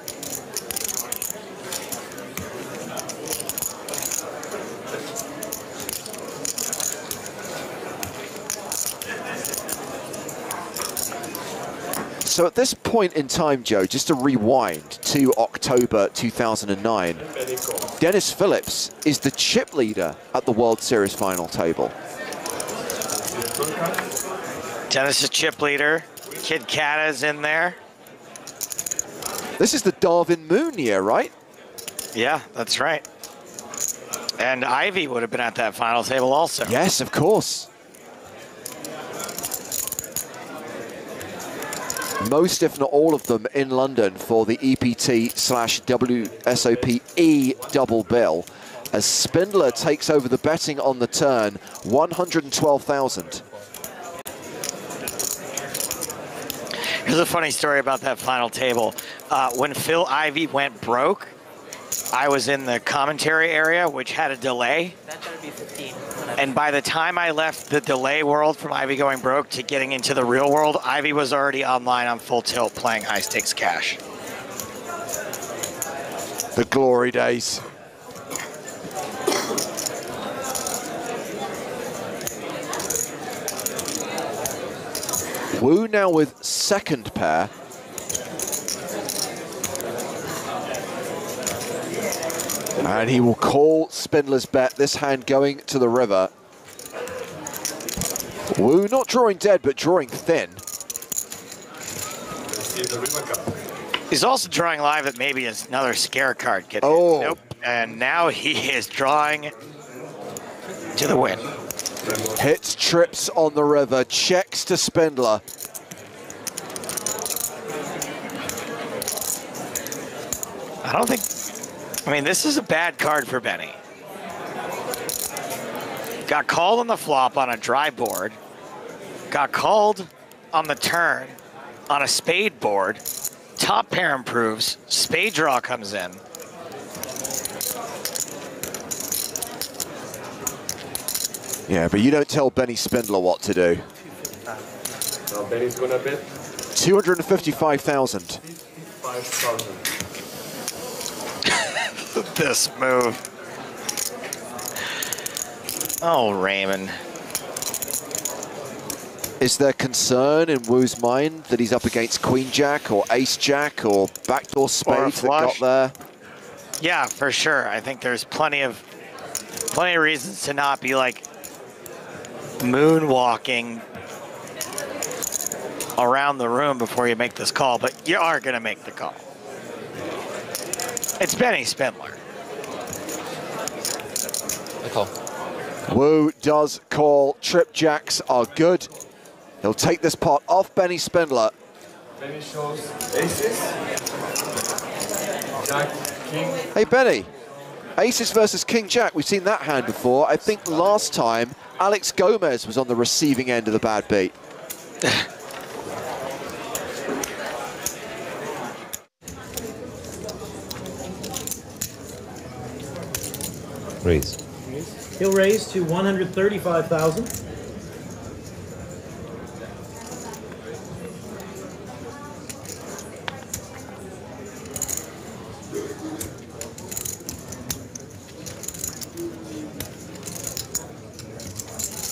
Speaker 2: So at this point in time, Joe, just to rewind to October 2009, Dennis Phillips is the chip leader at the World Series final table.
Speaker 13: Dennis is chip leader. Kid Kata's in there.
Speaker 2: This is the Darwin Moon year, right?
Speaker 13: Yeah, that's right. And Ivy would have been at that final table also.
Speaker 2: Yes, of course. Most, if not all of them, in London for the EPT/WSOP double bill, as Spindler takes over the betting on the turn, 112,000.
Speaker 13: Here's a funny story about that final table. When Phil Ivey went broke, I was in the commentary area, which had a delay.
Speaker 8: That should be 15.
Speaker 13: And by the time I left the delay world from Ivy going broke to getting into the real world, Ivy was already online on full tilt playing high stakes cash.
Speaker 2: The glory days. Wu now with second pair. And he will call Spindler's bet, this hand going to the river. Wu not drawing dead, but drawing thin.
Speaker 13: He's also drawing live that maybe another scare card gets
Speaker 2: Oh.
Speaker 13: Nope. And now he is drawing to the win.
Speaker 2: Hits trips on the river, checks to Spindler.
Speaker 13: I don't think, I mean, this is a bad card for Benny. Got called on the flop on a dry board. Got called on the turn on a spade board. Top pair improves. Spade draw comes in.
Speaker 2: Yeah, but you don't tell Benny Spindler what to do.
Speaker 5: Now Benny's gonna bet
Speaker 2: 255,000.
Speaker 5: 5,000.
Speaker 13: This move. Oh, Raymond.
Speaker 2: Is there concern in Wu's mind that he's up against Queen Jack or Ace Jack or backdoor spade that got there?
Speaker 13: Yeah, for sure. I think there's plenty of reasons to not be like moonwalking around the room before you make this call, but you are going to make the call. It's Benny Spindler.
Speaker 1: I call.
Speaker 2: Wu does call. Trip jacks are good. He'll take this pot off Benny Spindler.
Speaker 5: Benny shows aces. Jack, king.
Speaker 2: Hey, Benny. Aces versus King Jack. We've seen that hand before. I think last time Alex Gomez was on the receiving end of the bad beat.
Speaker 14: Raise.
Speaker 11: He'll raise to 135,000.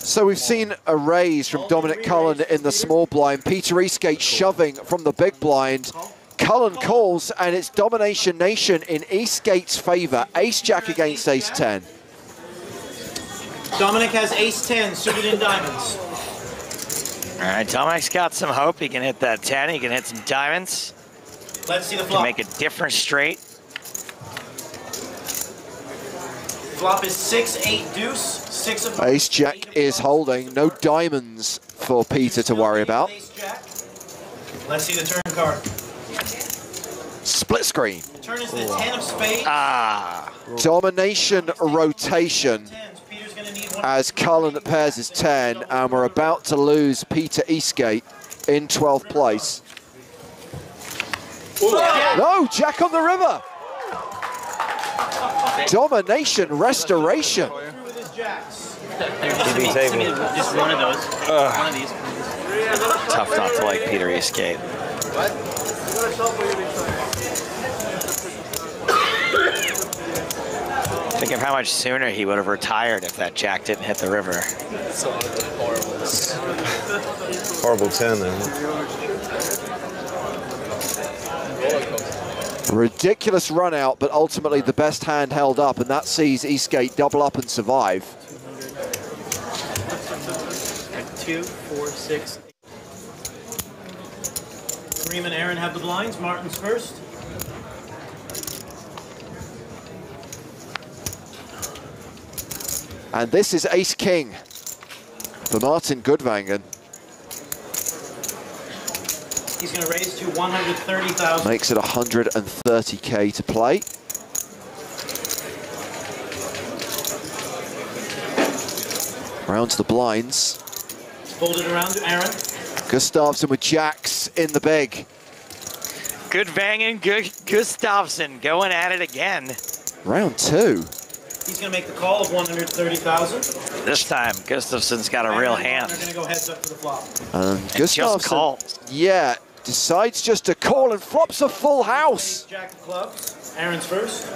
Speaker 2: So we've seen a raise from Dominic Cullen in the small blind. Peter Eastgate shoving from the big blind. Cullen calls, and it's domination nation in Eastgate's favor. Ace Jack against Ace 10.
Speaker 11: Dominic has ace 10 suited in diamonds.
Speaker 13: All right, Tomac's got some hope. He can hit that 10. He can hit some diamonds.
Speaker 6: Let's see the
Speaker 13: Can
Speaker 6: flop.
Speaker 13: make a different straight.
Speaker 6: Flop is 6-8 deuce. 6 of
Speaker 2: Ace Jack is holding. No diamonds for Peter to worry about.
Speaker 6: Let's see the turn card.
Speaker 2: Split screen.
Speaker 6: The turn is the 10 of spades.
Speaker 13: Ah.
Speaker 2: Domination rotation as Cullen pairs his 10, and we're about to lose Peter Eastgate in 12th place. No, Jack on the river. Domination restoration.
Speaker 8: Just one of those. One of these.
Speaker 13: Tough not to like Peter Eastgate. Think of how much sooner he would have retired if that Jack didn't hit the river.
Speaker 14: So horrible. Horrible 10 then.
Speaker 2: Ridiculous run out, but ultimately the best hand held up, and that sees Eastgate double up and survive.
Speaker 6: 2, 4, 6. Kareem and Aaron have the blinds. Martin's first.
Speaker 2: And this is Ace King for Martin Goodvangen.
Speaker 6: He's going to raise to 130,000.
Speaker 2: Makes it 130K to play. Round to the blinds.
Speaker 6: Fold it around to Aaron.
Speaker 2: Gustafsson with jacks in the big.
Speaker 13: Goodvangen, Gustafsson going at it again.
Speaker 2: Round 2.
Speaker 6: He's going to make the call of 130,000.
Speaker 13: This time, Gustafsson's got a real hand.
Speaker 6: They're going to go heads up to the flop.
Speaker 2: And
Speaker 13: just
Speaker 2: Gustafsson,
Speaker 13: calls.
Speaker 2: yeah, decides just to call and flops a full house.
Speaker 6: Jack of clubs. Aaron's first.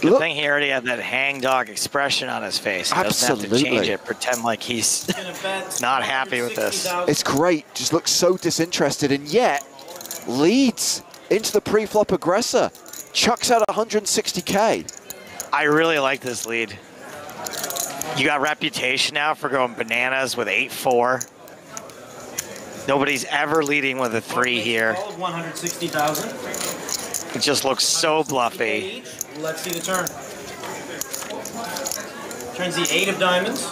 Speaker 13: Good thing he already had that hangdog expression on his face. He doesn't have to change it, pretend like he's not happy with this.
Speaker 2: It's great, just looks so disinterested, and yet leads into the pre-flop aggressor. Chucks out 160K.
Speaker 13: I really like this lead. You got reputation now for going bananas with 8-4. Nobody's ever leading with a 3 here.
Speaker 6: 160,000.
Speaker 13: It just looks so bluffy.
Speaker 6: Let's see the turn. Turns the 8 of diamonds.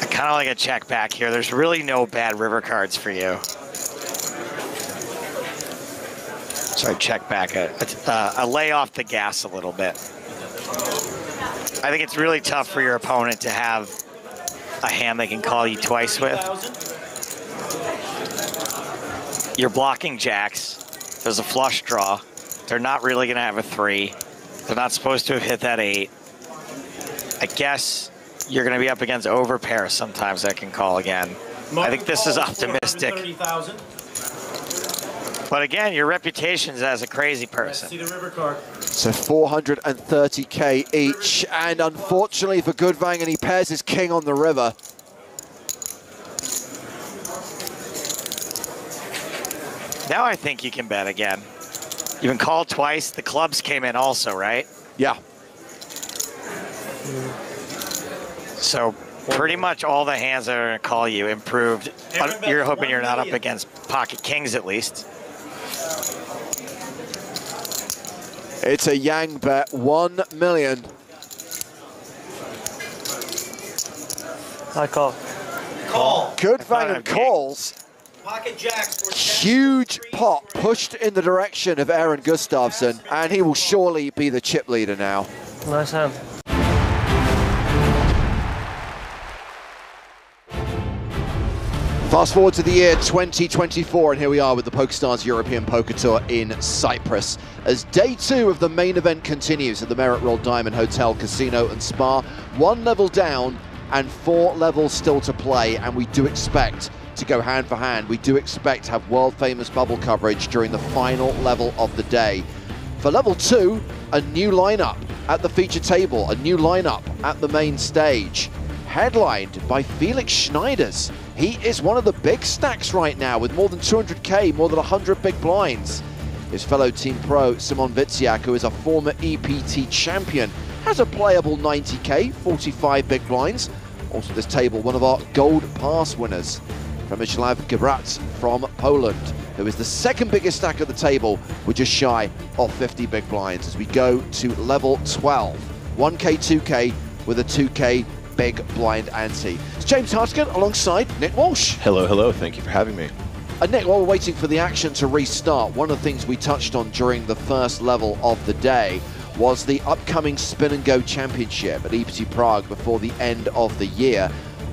Speaker 13: I kind of like a check back here. There's really no bad river cards for you. Sorry, check back. A lay off the gas a little bit. I think it's really tough for your opponent to have a hand they can call you twice with. You're blocking jacks. There's a flush draw. They're not really going to have a 3. They're not supposed to have hit that 8. I guess you're going to be up against overpair sometimes that can call again. I think this is optimistic. But again, your reputation's as a crazy person.
Speaker 6: See the river card.
Speaker 2: So 430K each, and unfortunately for Goodvangen, he pairs his king on the river.
Speaker 13: Now I think you can bet again. You've been called twice. The clubs came in also, right?
Speaker 2: Yeah.
Speaker 13: So pretty much all the hands that are going to call you improved. You're hoping you're not up against pocket kings at least.
Speaker 2: It's a Yang bet, 1 million.
Speaker 3: I call.
Speaker 6: Call.
Speaker 2: Goodvangen calls.
Speaker 6: Pocket jacks for
Speaker 2: Huge pot pushed in the direction of Aaron Gustafsson, and he will surely be the chip leader now.
Speaker 3: Nice hand.
Speaker 2: Fast forward to the year 2024, and here we are with the PokerStars European Poker Tour in Cyprus. As day 2 of the main event continues at the Merit Royal Diamond Hotel, Casino and Spa. 1 level down and 4 levels still to play, and we do expect to go hand for hand. We do expect to have world-famous bubble coverage during the final level of the day. For level 2, a new lineup at the feature table, a new lineup at the main stage, headlined by Felix Schneiders. He is one of the big stacks right now with more than 200K, more than 100 big blinds. His fellow team pro, Simon Witsiak, who is a former EPT champion, has a playable 90k, 45 big blinds. Also this table, one of our gold pass winners, Przemysław Gebrat from Poland, who is the second biggest stack at the table with just shy of 50 big blinds as we go to level 12. 1k, 2k with a 2k big blind ante. It's James Hartigan alongside Nick Walsh.
Speaker 15: Hello, hello. Thank you for having me.
Speaker 2: Nick, while we're waiting for the action to restart, one of the things we touched on during the first level of the day was the upcoming Spin and Go Championship at EPT Prague before the end of the year.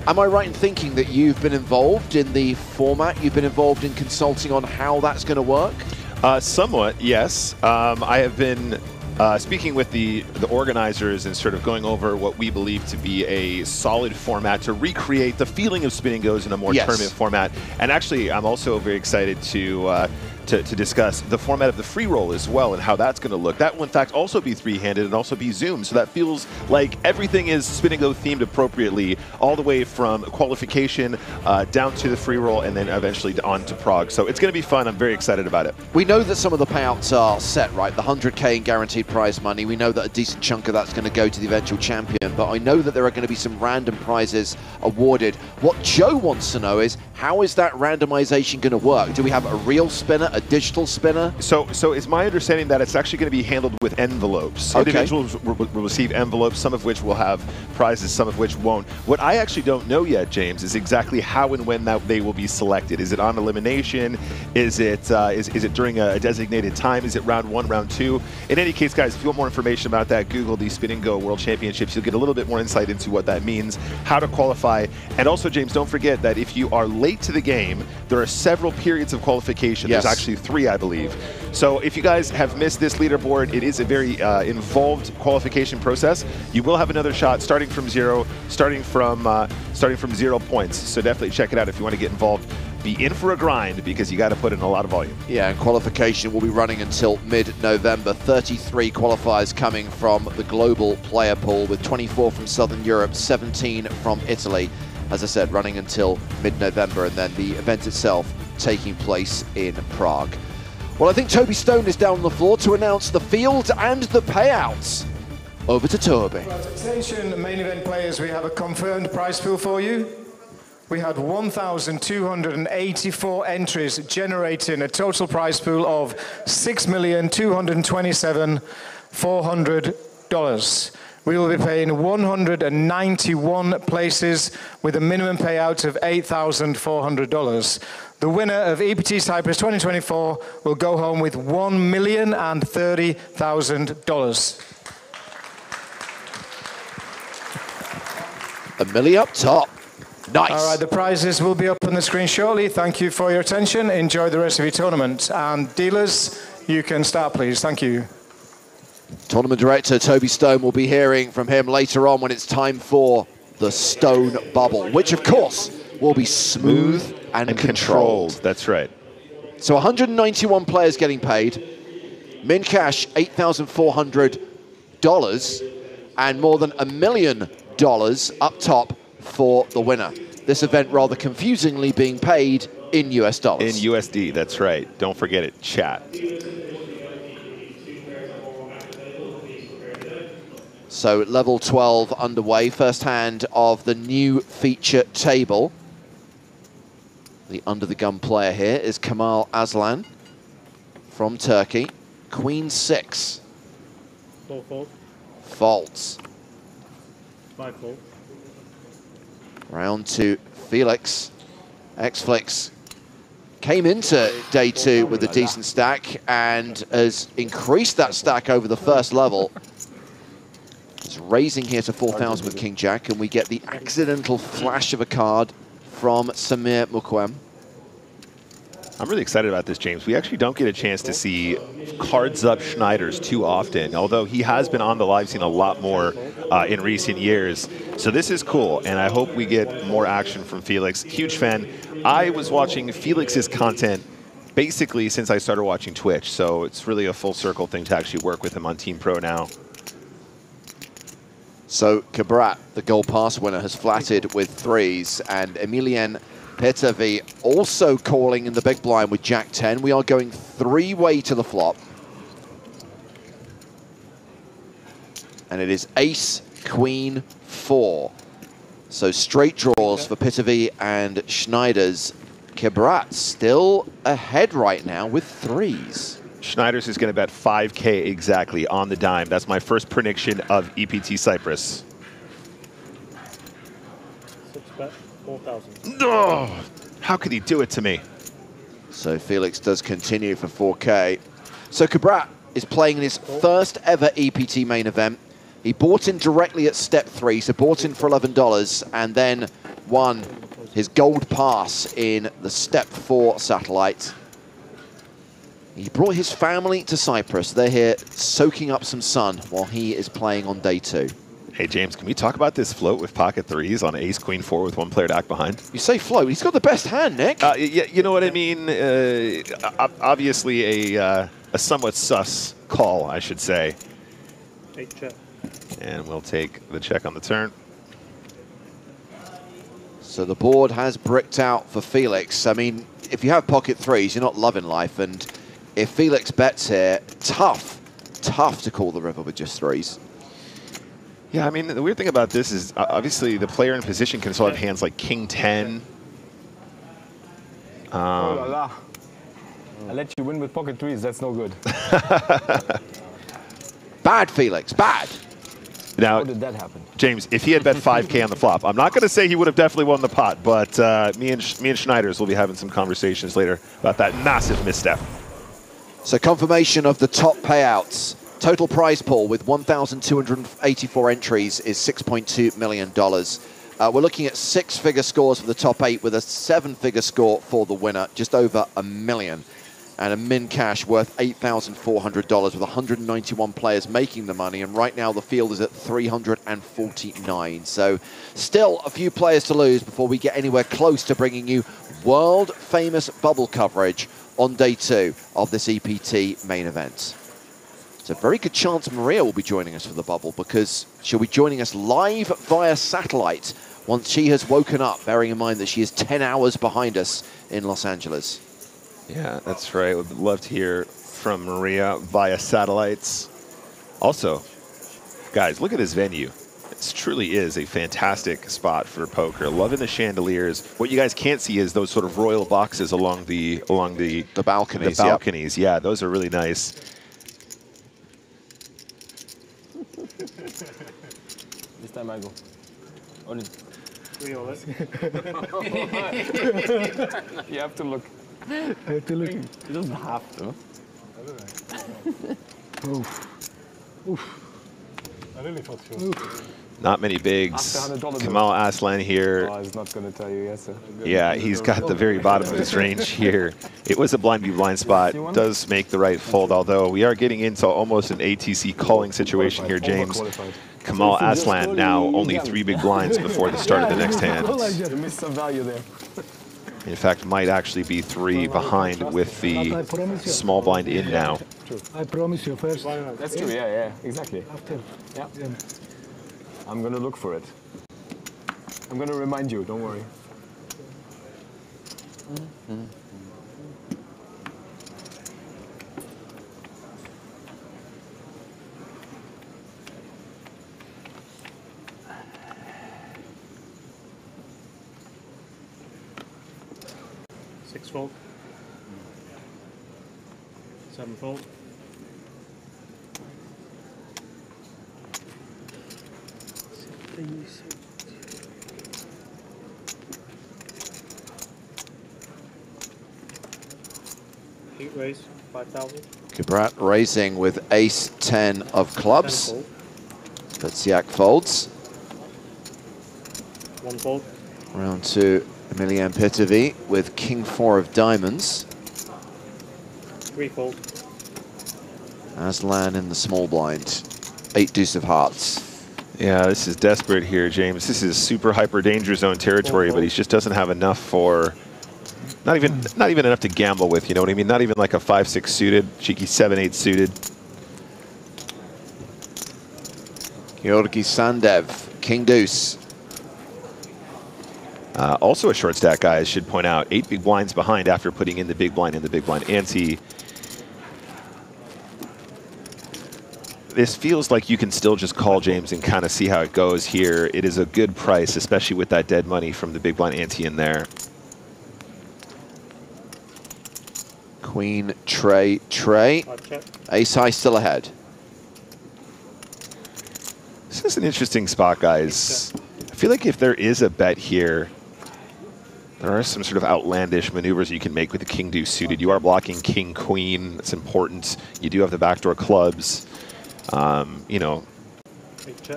Speaker 2: Am I right in thinking that you've been involved in the format? You've been involved in consulting on how that's going to work?
Speaker 15: Somewhat, yes. I have been speaking with the organizers and sort of going over what we believe to be a solid format to recreate the feeling of Spin and Goes in a more tournament format. And actually, I'm also very excited to discuss the format of the free roll as well and how that's going to look. That will, in fact, also be three-handed and also be zoomed. So that feels like everything is Spin and Go themed appropriately, all the way from qualification down to the free roll and then eventually on to Prague. So it's going to be fun. I'm very excited about it.
Speaker 2: We know that some of the payouts are set, right? The 100k in guaranteed prize money. We know that a decent chunk of that's going to go to the eventual champion, but I know that there are going to be some random prizes awarded. What Joe wants to know is, how is that randomization going to work? Do we have a real spinner, a digital spinner?
Speaker 15: So it's my understanding that it's actually going to be handled with envelopes.
Speaker 2: Okay.
Speaker 15: Individuals will receive envelopes, some of which will have prizes, some of which won't. What I actually don't know yet, James, is exactly how and when that they will be selected. Is it on elimination? Is it during a designated time? Is it round 1, round 2? In any case, guys, if you want more information about that, Google the Spin and Go World Championships. You'll get a little bit more insight into what that means, how to qualify. And also, James, don't forget that if you are late to the game, there are several periods of qualification.
Speaker 2: Yes.
Speaker 15: There's actually 3, I believe. So if you guys have missed this leaderboard, it is a very involved qualification process. You will have another shot starting from 0 points. So definitely check it out if you want to get involved. Be in for a grind because you got to put in a lot of volume.
Speaker 2: Yeah, and qualification will be running until mid-November. 33 qualifiers coming from the global player pool, with 24 from Southern Europe, 17 from Italy. As I said, running until mid-November, and then the event itself taking place in Prague. Well, I think Toby Stone is down on the floor to announce the field and the payouts. Over to Toby.
Speaker 16: Attention, main event players, we have a confirmed prize pool for you. We had 1,284 entries, generating a total prize pool of $6,227,400. We will be paying 191 places with a minimum payout of $8,400. The winner of EPT Cyprus 2024 will go home with $1,030,000.
Speaker 2: A milli up top. Nice.
Speaker 16: All right, the prizes will be up on the screen shortly. Thank you for your attention. Enjoy the rest of your tournament. And dealers, you can start, please. Thank you.
Speaker 2: Tournament director Toby Stone, will be hearing from him later on when it's time for the Stone Bubble, which of course will be smooth and controlled.
Speaker 15: That's right.
Speaker 2: So 191 players getting paid, min cash $8,400, and more than $1 million up top for the winner. This event rather confusingly being paid in US dollars.
Speaker 15: In USD, that's right. Don't forget it, chat.
Speaker 2: So level 12 underway, first hand of the new feature table. The under-the-gun player here is Kemal Aslan from Turkey. Queen 6.
Speaker 17: Fold.
Speaker 2: Faults.
Speaker 17: 5 fold.
Speaker 2: Round to Felix. X-Flix came into day 2 with a decent stack and has increased that stack over the first level. It's raising here to 4,000 with King Jack, and we get the accidental flash of a card from Samir Mukwem.
Speaker 15: I'm really excited about this, James. We actually don't get a chance to see cards up Schneiders too often, although he has been on the live scene a lot more in recent years. So this is cool, and I hope we get more action from Felix. Huge fan. I was watching Felix's content basically since I started watching Twitch, so it's really a full circle thing to actually work with him on Team Pro now.
Speaker 2: So Gebrat, the gold pass winner, has flatted with 3s, and Emilian Petervi also calling in the big blind with Jack 10. We are going 3-way to the flop. and it is ace, queen, 4. So straight draws for Pitavy and Schneider's. Kibrat still ahead right now with 3s.
Speaker 15: Schneider's is going to bet 5K exactly on the dime. That's my first prediction of EPT Cyprus.
Speaker 17: 6-bet, 4,000.
Speaker 15: No! How could he do it to me?
Speaker 2: So Felix does continue for 4K. So Kibrat is playing in his first ever EPT main event. He bought in directly at step 3, so bought in for $11 and then won his gold pass in the step 4 satellite. He brought his family to Cyprus. They're here soaking up some sun while he is playing on day 2.
Speaker 15: Hey, James, can we talk about this float with pocket 3s on ace, queen, 4 with 1 player to act behind?
Speaker 2: You say float. He's got the best hand, Nick.
Speaker 15: Yeah, you know what I mean? Obviously a somewhat sus call, I should say.
Speaker 17: 8 check.
Speaker 15: And we'll take the check on the turn.
Speaker 2: So the board has bricked out for Felix. I mean, if you have pocket 3s, you're not loving life. And if Felix bets here, tough to call the river with just 3s.
Speaker 15: Yeah, I mean, the weird thing about this is obviously the player in position can still have hands like king 10.
Speaker 7: Oh la la. I let you win with pocket 3s. That's no good.
Speaker 2: Bad, Felix, bad.
Speaker 15: Now,
Speaker 7: how did that happen?
Speaker 15: James, if he had bet 5K on the flop, I'm not going to say he would have definitely won the pot, but me and Schneiders will be having some conversations later about that massive misstep.
Speaker 2: So confirmation of the top payouts. Total prize pool with 1,284 entries is $6.2 million. We're looking at 6-figure scores for the top 8 with a 7-figure score for the winner, just over $1 million. And a min cash worth $8,400 with 191 players making the money. And right now the field is at 349. So still a few players to lose before we get anywhere close to bringing you world famous bubble coverage on day 2 of this EPT main event. It's a very good chance Maria will be joining us for the bubble because she'll be joining us live via satellite once she has woken up, bearing in mind that she is 10 hours behind us in Los Angeles.
Speaker 15: Yeah, that's right. Would love to hear from Maria via satellites. Also, guys, look at this venue. It truly is a fantastic spot for poker. Loving the chandeliers. What you guys can't see is those sort of royal boxes along the
Speaker 2: balconies.
Speaker 15: The balconies, yep. Yeah, those are really nice.
Speaker 7: This time I go. Only.
Speaker 17: We all it.
Speaker 7: You have to look. I have to look. He doesn't have to.
Speaker 17: Oof. I really thought you were.
Speaker 15: Not many bigs. Kamal Aslan here.
Speaker 7: Oh, I was not going to tell you, yes, sir.
Speaker 15: Yeah, he's got the very bottom of his range here. It was a blind v blind spot. Does make the right fold, although we are getting into almost an ATC calling situation here, James. Kamal Aslan now only 3 big blinds before the start of the next hand.
Speaker 7: You missed some value there.
Speaker 15: In fact, might actually be 3 behind with the small blind in now.
Speaker 18: I promise you first.
Speaker 7: That's true, yeah, exactly. After. Yeah. I'm going to look for it. I'm going to remind you, don't worry.
Speaker 17: Fold. 7 fold. Eight raise, 5,000.
Speaker 2: Kibrat raising with ace 10 of clubs. Betsiak folds.
Speaker 17: 1 fold.
Speaker 2: Round 2, Emilian Pitavy with king 4 of diamonds.
Speaker 17: 3 fold.
Speaker 2: Aslan in the small blind. 8 deuce of hearts.
Speaker 15: Yeah, this is desperate here, James. This is super hyper danger zone territory, but he just doesn't have enough for, not even enough to gamble with, you know what I mean? Not even like a 5-6 suited, cheeky 7-8 suited.
Speaker 2: Georgi Sandev, king deuce.
Speaker 15: Also a short stack, guys, should point out, 8 big blinds behind after putting in the big blind ante. This feels like you can still just call James and kind of see how it goes here. It is a good price, especially with that dead money from the big blind ante in there.
Speaker 2: Queen, Trey. Ace high still ahead.
Speaker 15: This is an interesting spot, guys. I feel like if there is a bet here, there are some sort of outlandish maneuvers you can make with the king deuce suited. You are blocking king queen. It's important. You do have the backdoor clubs. You know,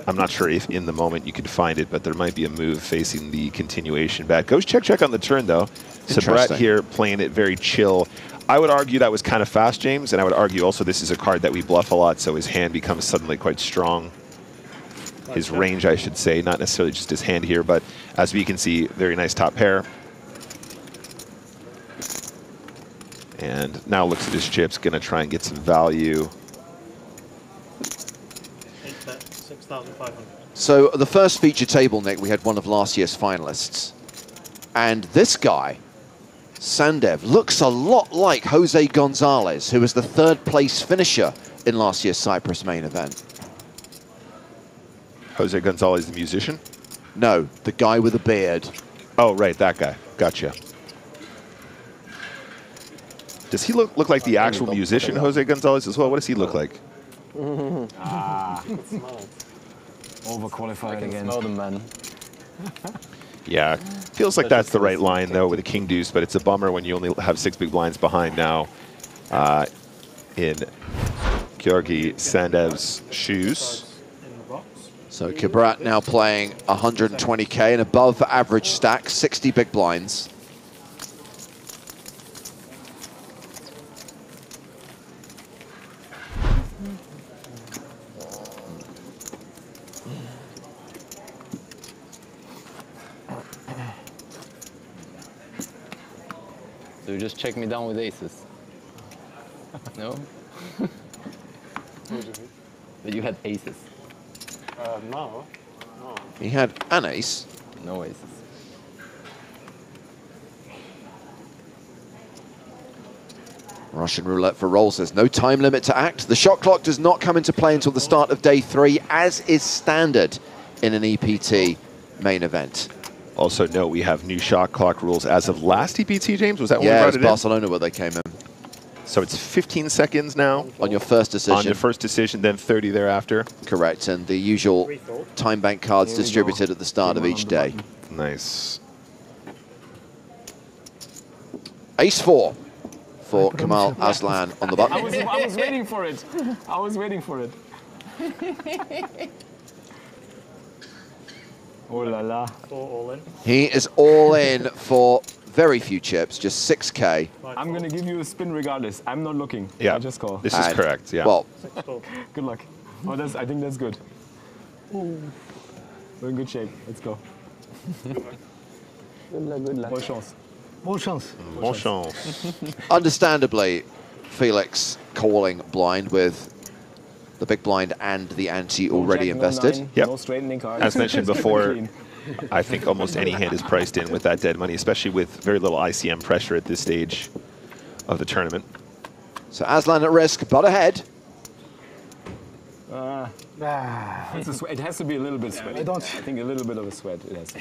Speaker 15: I'm not sure if in the moment you could find it, but there might be a move facing the continuation bet. Goes check on the turn though. So Brett here playing it very chill. I would argue that was kind of fast, James, and I would argue also this is a card that we bluff a lot, so his hand becomes suddenly quite strong. His range, I should say, not necessarily just his hand here, but as we can see, very nice top pair. And now looks at his chips, gonna try and get some value.
Speaker 17: 6,500.
Speaker 2: So the first feature table, Nick, we had one of last year's finalists. And this guy, Sandev, looks a lot like Jose Gonzalez, who was the third place finisher in last year's Cyprus main event.
Speaker 15: Jose Gonzalez, the musician?
Speaker 2: No, the guy with the beard.
Speaker 15: Oh, right, that guy. Gotcha. Does he look like the actual musician, Jose Gonzalez, as well? What does he look like?
Speaker 7: Smart. Overqualified again. Smell them, man.
Speaker 15: Yeah, feels like that's the right line, though, with a king deuce, but it's a bummer when you only have 6 big blinds behind now in Georgi Sandev's shoes.
Speaker 2: So Kibrat now playing 120K, and above average stack, 60 big blinds.
Speaker 18: So you just check me down with aces? No? But you had aces.
Speaker 17: No.
Speaker 2: He had an ace.
Speaker 18: No aces.
Speaker 2: Russian roulette for rolls. There's no time limit to act. The shot clock does not come into play until the start of day 3, as is standard in an EPT main event.
Speaker 15: Also note we have new shot clock rules as of last EPT, James? Was that when we
Speaker 2: brought
Speaker 15: brought
Speaker 2: it in? Barcelona where they came in.
Speaker 15: So it's 15 seconds now?
Speaker 2: On your first decision.
Speaker 15: On your first decision, then 30 thereafter.
Speaker 2: Correct, and the usual time bank cards distributed at the start of each day.
Speaker 15: Nice.
Speaker 2: Ace-4 for Kamal Aslan on the button.
Speaker 7: I was waiting for it. I was waiting for it. Oh la la.
Speaker 17: All in.
Speaker 2: He is all in for very few chips, just 6K.
Speaker 7: I'm going to give you a spin regardless. I'm not looking.
Speaker 15: Yeah,
Speaker 7: I just call.
Speaker 15: this is correct, yeah.
Speaker 2: Well,
Speaker 7: good luck. Oh, I think that's good. Ooh. We're in good shape. Let's go. Good luck, good luck. Bonne chance.
Speaker 17: Bonne chance.
Speaker 15: Bonne chance.
Speaker 2: Understandably, Felix calling blind with the big blind and the ante already invested.
Speaker 15: Yep.
Speaker 7: No straightening cards.
Speaker 15: As mentioned before, I think almost any hand is priced in with that dead money, especially with very little ICM pressure at this stage of the tournament.
Speaker 2: So Aslan at risk, but ahead.
Speaker 7: It has to be a little bit sweaty. I think a little bit of a sweat it has to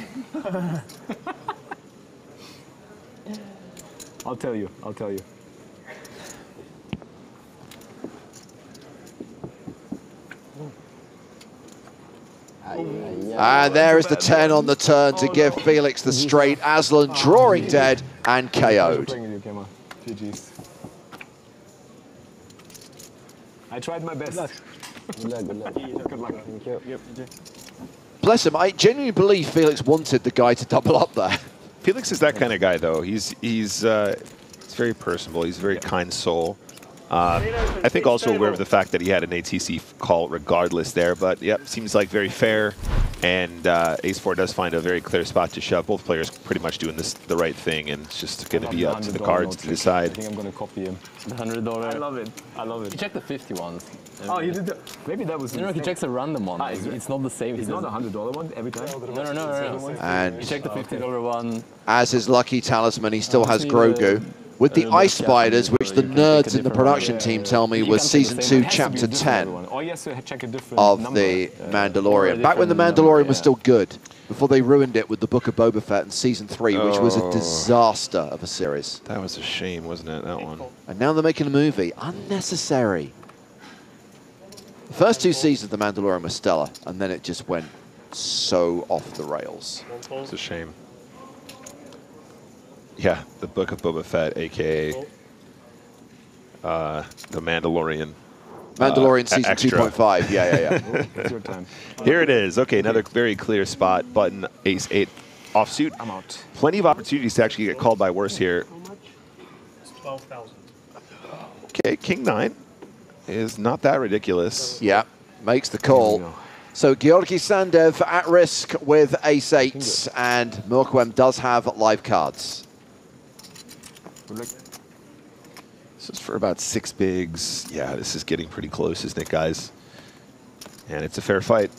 Speaker 7: be. I'll tell you.
Speaker 2: And there is the 10 on the turn to give Felix the straight. Aslan drawing dead and KO'd.
Speaker 7: I tried my best. Good luck. Good luck. Thank you.
Speaker 2: Bless him, I genuinely believe Felix wanted the guy to double up there.
Speaker 15: Felix is that kind of guy, though. He's very personable. He's a very kind soul. I think also aware of the fact that he had an ATC call regardless there, but yep, seems like very fair. And Ace-4 does find a very clear spot to shove. Both players pretty much doing the right thing, and it's just going to be up to the cards to decide.
Speaker 7: I think I'm going to copy him.
Speaker 18: The $100.
Speaker 7: I love it. I love it.
Speaker 18: He checked the 50 ones.
Speaker 7: Oh, you did that? Maybe that was.
Speaker 18: No, he checks a random one. It's not the same.
Speaker 7: It's not a $100 one every time.
Speaker 18: No.
Speaker 2: And
Speaker 18: he checked the $50 one.
Speaker 2: As his lucky talisman, he still has Grogu. with the ice spiders, which the nerds in the production team tell me was season 2, chapter 10 of the Mandalorian. Back when the Mandalorian was still good, before they ruined it with the Book of Boba Fett in season 3, which was a disaster of a series.
Speaker 15: That was a shame, wasn't it, that one?
Speaker 2: And now they're making a movie. Unnecessary. The first 2 seasons of The Mandalorian were stellar, and then it just went so off the rails.
Speaker 15: It's a shame. Yeah, the Book of Boba Fett, a.k.a. The Mandalorian.
Speaker 2: Mandalorian season 2.5. Yeah.
Speaker 15: It's your time. Here it is. Okay, another very clear spot. Button, ace 8 offsuit.
Speaker 6: I'm out.
Speaker 15: Plenty of opportunities to actually get called by worse here.
Speaker 8: It's 12,000.
Speaker 15: Okay, king 9 is not that ridiculous.
Speaker 2: Yeah, makes the call. So Georgi Sandev at risk with ace 8, and Mokwem does have live cards.
Speaker 15: This is for about 6 bigs. Yeah, this is getting pretty close, isn't it, guys? And it's a fair fight.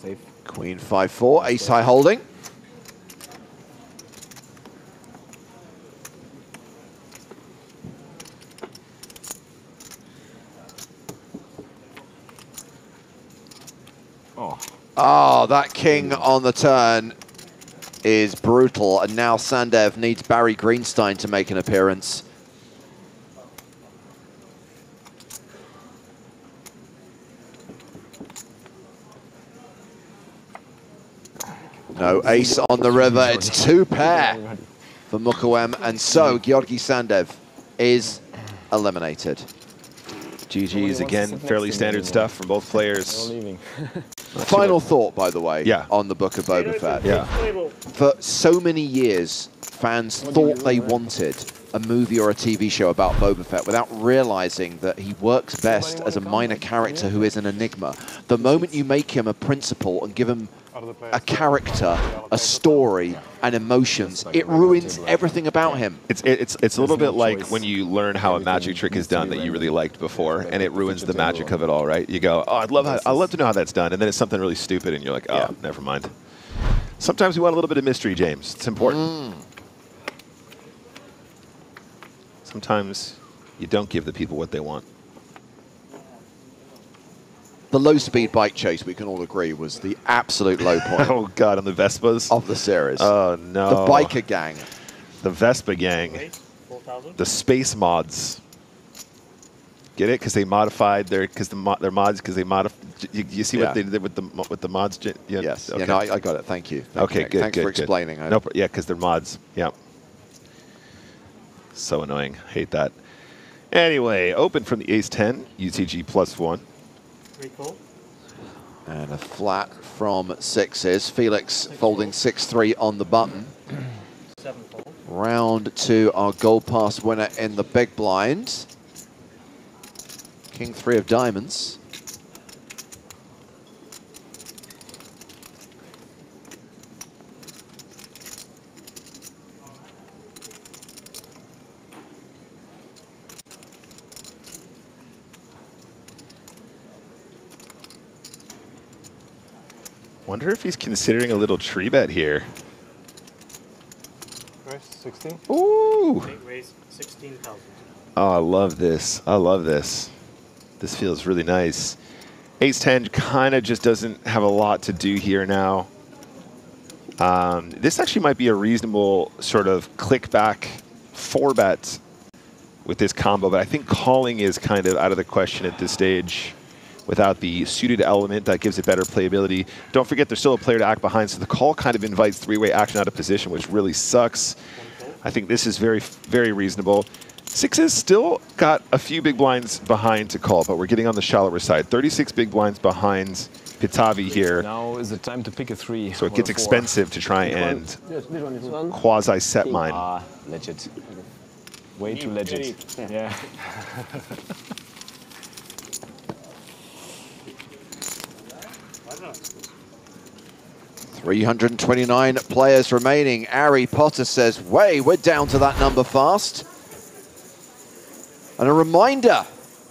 Speaker 7: Safe.
Speaker 2: Queen 5-4, ace high holding. Oh, that king on the turn is brutal, and now Sandev needs Barry Greenstein to make an appearance. No ace on the river, it's 2 pair for Mokwem, and so Georgi Sandev is eliminated.
Speaker 15: GG's again, fairly standard stuff from both players.
Speaker 2: Final thought, by the way, on the Book of Boba Fett.
Speaker 15: Yeah.
Speaker 2: For so many years, fans thought they wanted a movie or a TV show about Boba Fett without realizing that he works best as a minor character who is an enigma. The moment you make him a principal and give him a character, a story, and emotions, it ruins everything about him.
Speaker 15: It's a little bit like when you learn how a magic trick is done that you really liked before, and it ruins the magic of it all, right? You go, oh, I'd love to know how that's done, and then it's something really stupid, and you're like, oh, never mind. Sometimes we want a little bit of mystery, James. It's important. Sometimes you don't give the people what they want.
Speaker 2: The low-speed bike chase, we can all agree, was the absolute low point.
Speaker 15: Oh, God, on the Vespas?
Speaker 2: Of the series.
Speaker 15: Oh, no.
Speaker 2: The biker gang.
Speaker 15: The Vespa gang. The space mods. Get it? Because they modified their, their mods, because they modified. You see what they did with the mods? Yeah,
Speaker 2: yes.
Speaker 15: Okay.
Speaker 2: Yeah, no, I got it. Thank you.
Speaker 15: Okay, good.
Speaker 2: Thanks for explaining.
Speaker 15: No, yeah, because they're mods. Yeah. So annoying. Hate that. Anyway, open from the ace-10, UTG +1.
Speaker 2: And a flat from 6s. Felix folding 6-3 on the button. Round 2, our gold pass winner in the big blind. King 3 of diamonds.
Speaker 15: Wonder if he's considering a little tree bet here.
Speaker 7: Raise 16.
Speaker 15: Ooh.
Speaker 8: Raise 16,000.
Speaker 15: Oh, I love this. I love this. This feels really nice. Ace-10 kind of just doesn't have a lot to do here now. This actually might be a reasonable sort of click back 4-bet with this combo, but I think calling is kind of out of the question at this stage. Without the suited element, that gives it better playability. Don't forget, there's still a player to act behind, so the call kind of invites 3-way action out of position, which really sucks. I think this is very, very reasonable. 6s still got a few big blinds behind to call, but we're getting on the shallower side. 36 big blinds behind Pitavi here.
Speaker 7: Now is the time to pick a 3.
Speaker 15: So it gets expensive to try and quasi-set mine.
Speaker 7: Ah, legit. Way too legit. Yeah.
Speaker 2: 329 players remaining. Harry Potter says, we're down to that number fast. And a reminder,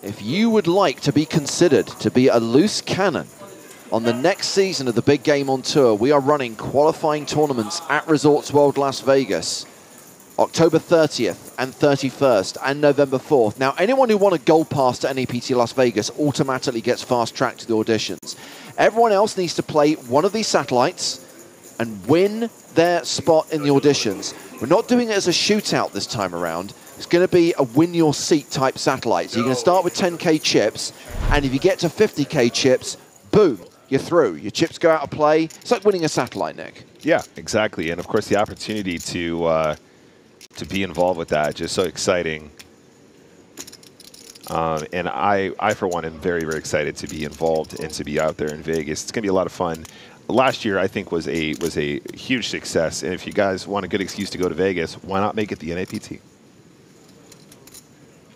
Speaker 2: if you would like to be considered to be a loose cannon on the next season of the Big Game on Tour, we are running qualifying tournaments at Resorts World Las Vegas, October 30th and 31st and November 4th. Now, anyone who won a gold pass to NAPT Las Vegas automatically gets fast-tracked to the auditions. Everyone else needs to play one of these satellites and win their spot in the auditions. We're not doing it as a shootout this time around. It's going to be a win-your-seat type satellite. So you're going to start with 10K chips, and if you get to 50K chips, boom, you're through. Your chips go out of play. It's like winning a satellite, Nick.
Speaker 15: Yeah, exactly. And, of course, the opportunity to be involved with that, just so exciting. And I, for one, am very, very excited to be involved and to be out there in Vegas. It's going to be a lot of fun. Last year, I think, was a huge success. And if you guys want a good excuse to go to Vegas, why not make it the NAPT?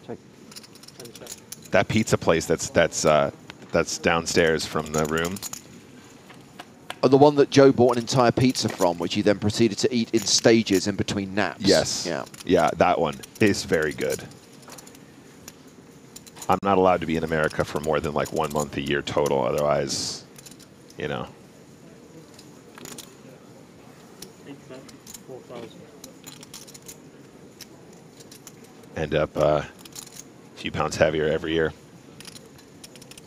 Speaker 18: Check.
Speaker 15: That pizza place that's downstairs from the room.
Speaker 2: The one that Joe bought an entire pizza from, which he then proceeded to eat in stages in between naps.
Speaker 15: Yes.
Speaker 2: Yeah.
Speaker 15: Yeah, that one is very good. I'm not allowed to be in America for more than like 1 month a year total. Otherwise, you know.
Speaker 8: 4,000.
Speaker 15: End up a few pounds heavier every year.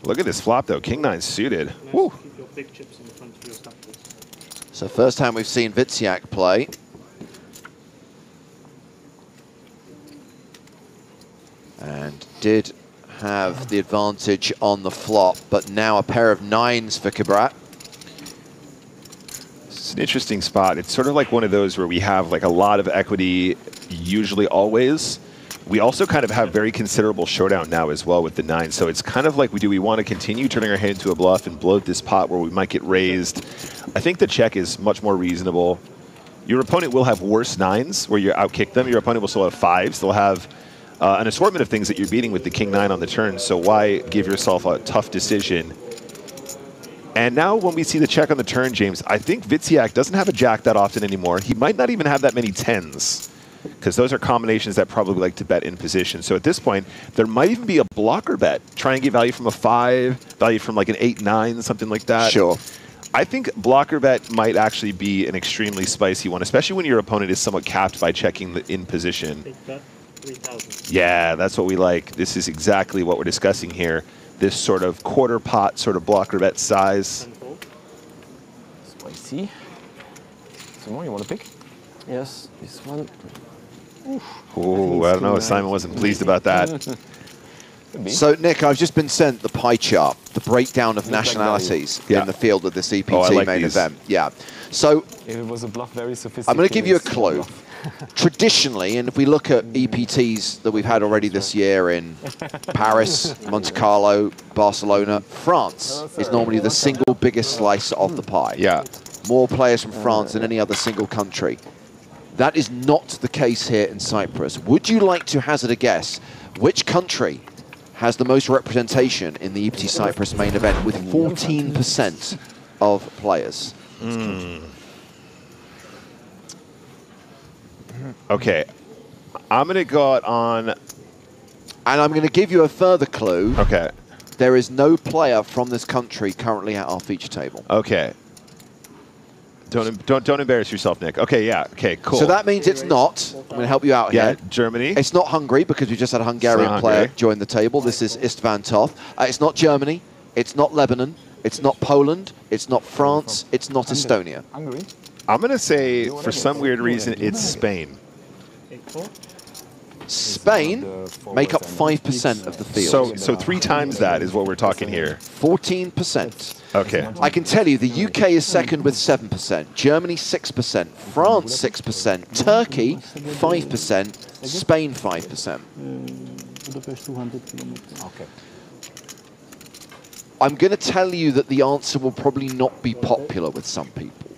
Speaker 15: Look at this flop, though. King 9 suited. Woo.
Speaker 8: Keep your big chips in the front of your stack, please.
Speaker 2: So first time we've seen Witsiak play. And did have the advantage on the flop, but now a pair of 9s for Kibrat.
Speaker 15: It's an interesting spot. It's sort of like one of those where we have like a lot of equity, usually always. We also kind of have very considerable showdown now as well with the 9. So it's kind of like, do we want to continue turning our hand into a bluff and bloat this pot where we might get raised? I think the check is much more reasonable. Your opponent will have worse 9s where you outkick them. Your opponent will still have 5s. They'll have an assortment of things that you're beating with the King 9 on the turn. So why give yourself a tough decision? And now when we see the check on the turn, James, I think Witsiak doesn't have a jack that often anymore. He might not even have that many 10s, because those are combinations that probably like to bet in position. So at this point, there might even be a blocker bet. Try and get value from a 5, value from like an 8-9, something like that.
Speaker 2: Sure.
Speaker 15: I think blocker bet might actually be an extremely spicy one, especially when your opponent is somewhat capped by checking the in position.
Speaker 8: Big bet, 3,000.
Speaker 15: Yeah, that's what we like. This is exactly what we're discussing here. This sort of quarter pot sort of blocker bet size.
Speaker 7: Spicy. Simon, you want to pick?
Speaker 18: Yes, this one.
Speaker 15: Ooh, I don't know. Simon wasn't pleased about that.
Speaker 2: So, Nick, I've just been sent the pie chart, the breakdown of nationalities in the field of this EPT main event. Yeah. So,
Speaker 7: If it was a bluff, very sophisticated.
Speaker 2: I'm going to give you a clue. Traditionally, and if we look at EPTs that we've had already this year in Paris, Monte Carlo, Barcelona, France is normally the single biggest slice of the pie.
Speaker 15: Yeah.
Speaker 2: More players from France than any other single country. That is not the case here in Cyprus. Would you like to hazard a guess which country has the most representation in the EPT Cyprus main event with 14% of players?
Speaker 15: Okay. I'm going to go out on...
Speaker 2: And I'm going to give you a further clue.
Speaker 15: Okay.
Speaker 2: There is no player from this country currently at our feature table.
Speaker 15: Okay. Don't embarrass yourself, Nick. Okay, yeah. Okay, cool.
Speaker 2: So that means it's not. I'm going to help you out here.
Speaker 15: Yeah, Germany.
Speaker 2: It's not Hungary because we just had a Hungarian player join the table. This is Istvan Toth. It's not Germany. It's not Lebanon. It's not Poland. It's not France. It's not Estonia.
Speaker 7: Hungary?
Speaker 15: I'm going to say, for some weird reason, it's Spain.
Speaker 2: Spain make up 5% of the field.
Speaker 15: So 3 times that is what we're talking here.
Speaker 2: 14%.
Speaker 15: Okay.
Speaker 2: I can tell you the UK is second with 7%, Germany 6%, France 6%, Turkey 5%, Spain 5%.
Speaker 7: Okay.
Speaker 2: I'm going to tell you that the answer will probably not be popular with some people.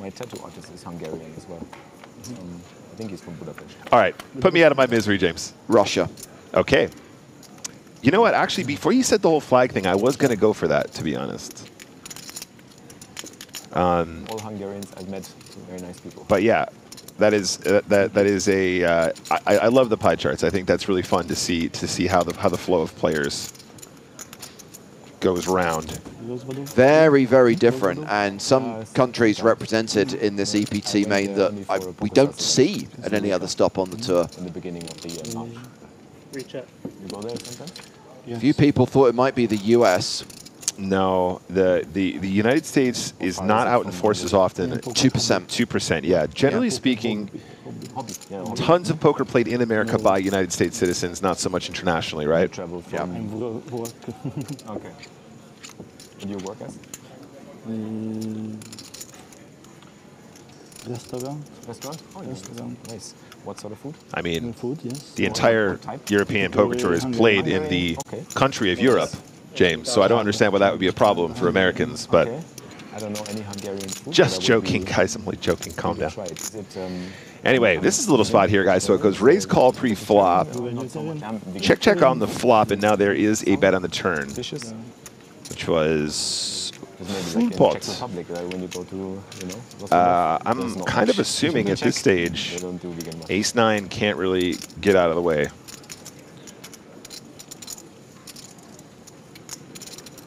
Speaker 7: My tattoo artist is Hungarian as well. I think he's from Budapest.
Speaker 15: All right. Put me out of my misery, James.
Speaker 2: Russia.
Speaker 15: Okay. You know what? Actually, before you said the whole flag thing, I was going to go for that, to be honest.
Speaker 7: All Hungarians, I've met some very nice people.
Speaker 15: But yeah, that is a. I love the pie charts. I think that's really fun to see how the flow of players goes round.
Speaker 2: Very, very different, and some countries represented in this EPT main that we don't see at any other stop on the tour.
Speaker 7: In the beginning of the match.
Speaker 8: Recheck.
Speaker 7: You go there sometimes?
Speaker 2: A few people thought it might be the US.
Speaker 15: No, the United States is not out in forces often.
Speaker 2: 2%.
Speaker 15: 2%, yeah. Generally speaking, tons of poker played in America by United States citizens, not so much internationally, right?
Speaker 7: Yeah. Okay. And you work as?
Speaker 9: Restaurant.
Speaker 7: Restaurant? Oh, restaurant. Nice. What sort of food?
Speaker 15: I mean,
Speaker 9: Food, yes.
Speaker 15: the entire European poker tour is played in the country of Europe, James, so I don't understand why that would be a problem for Americans, but
Speaker 7: I don't know any Hungarian food.
Speaker 15: just joking, guys. I'm only joking. Calm down. Anyway, this is a little spot here, guys. So it goes raise call pre-flop. Check on the flop, and now there is a bet on the turn, which was full pot. I'm kind of assuming at this stage, ace-9 can't really get out of the way.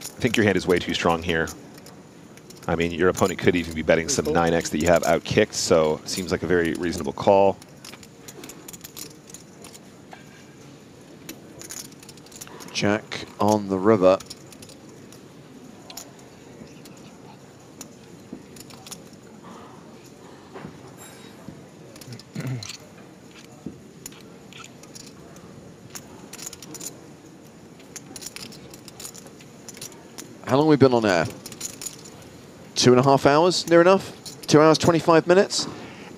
Speaker 15: I think your hand is way too strong here. I mean, your opponent could even be betting some 9x that you have out-kicked, so seems like a very reasonable call.
Speaker 2: Jack on the river. How long have we been on air? 2.5 hours, near enough? 2 hours, 25 minutes?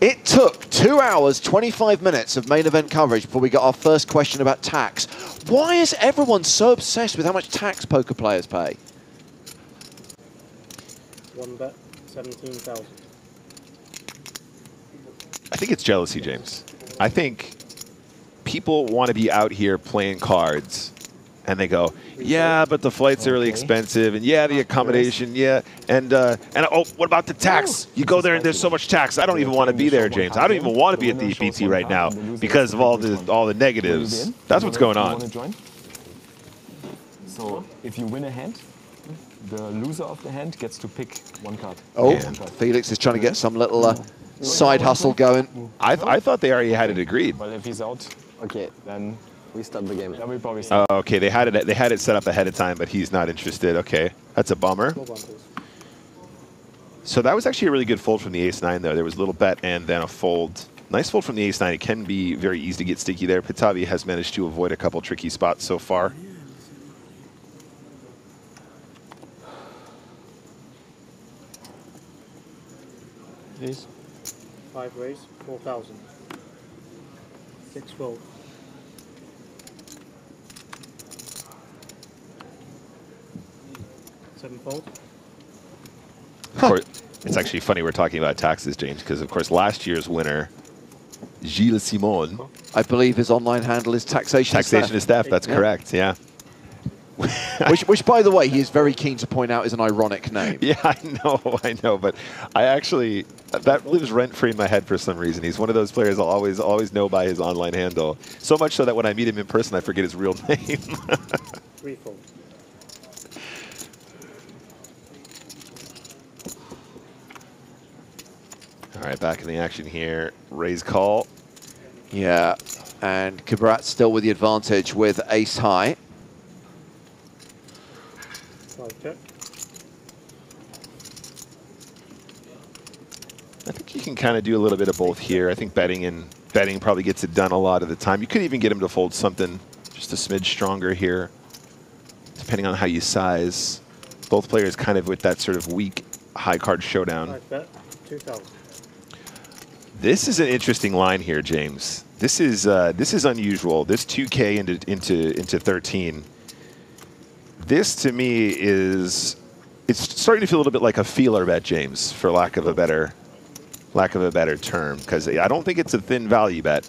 Speaker 2: It took 2 hours, 25 minutes of main event coverage before we got our first question about tax. Why is everyone so obsessed with how much tax poker players pay?
Speaker 8: One bet, 17,000.
Speaker 15: I think it's jealousy, James. I think people want to be out here playing cards, and they go, yeah, but the flights are really expensive, and yeah, the accommodation, yeah, and oh, what about the tax? You go there and there's so much tax. I don't even want to be there, James. I don't even want to be at the EPT right now because of all the negatives. That's what's going on.
Speaker 7: So if you win a hand, the loser of the hand gets to pick one card.
Speaker 2: Oh, Felix is trying to get some little side hustle going.
Speaker 15: I thought they already had it agreed.
Speaker 7: Well, if he's out, okay, then we start the game. Then we probably
Speaker 15: start. Oh, okay, they had it set up ahead of time, but he's not interested. Okay, that's a bummer. So that was actually a really good fold from the ace-9, though. There was a little bet and then a fold. Nice fold from the ace-9. It can be very easy to get sticky there. Pitavi has managed to avoid a couple tricky spots so far.
Speaker 8: Ace. 5 raise, 4,000. 6 fold. 7 fold.
Speaker 15: Of course, it's actually funny we're talking about taxes, James, because of course last year's winner, Gilles Simon.
Speaker 2: I believe his online handle is Taxation
Speaker 15: is Theft. That's correct, yeah.
Speaker 2: which, by the way, he is very keen to point out is an ironic name.
Speaker 15: Yeah, I know, but I actually, that lives rent-free in my head for some reason. He's one of those players I'll always know by his online handle. So much so that when I meet him in person, I forget his real name.
Speaker 8: 3 fold.
Speaker 15: All right, back in the action here. Raise call.
Speaker 2: Yeah, and Kabrat still with the advantage with ace high.
Speaker 8: 5 check.
Speaker 15: I think you can kind of do a little bit of both here. I think betting probably gets it done a lot of the time. You could even get him to fold something just a smidge stronger here, depending on how you size. Both players kind of with that sort of weak high card showdown.
Speaker 8: 5 bet, 2,000.
Speaker 15: This is an interesting line here, James. This is unusual. This 2K into 13. This to me is, it's starting to feel a little bit like a feeler bet, James, for lack of a better term, because I don't think it's a thin value bet.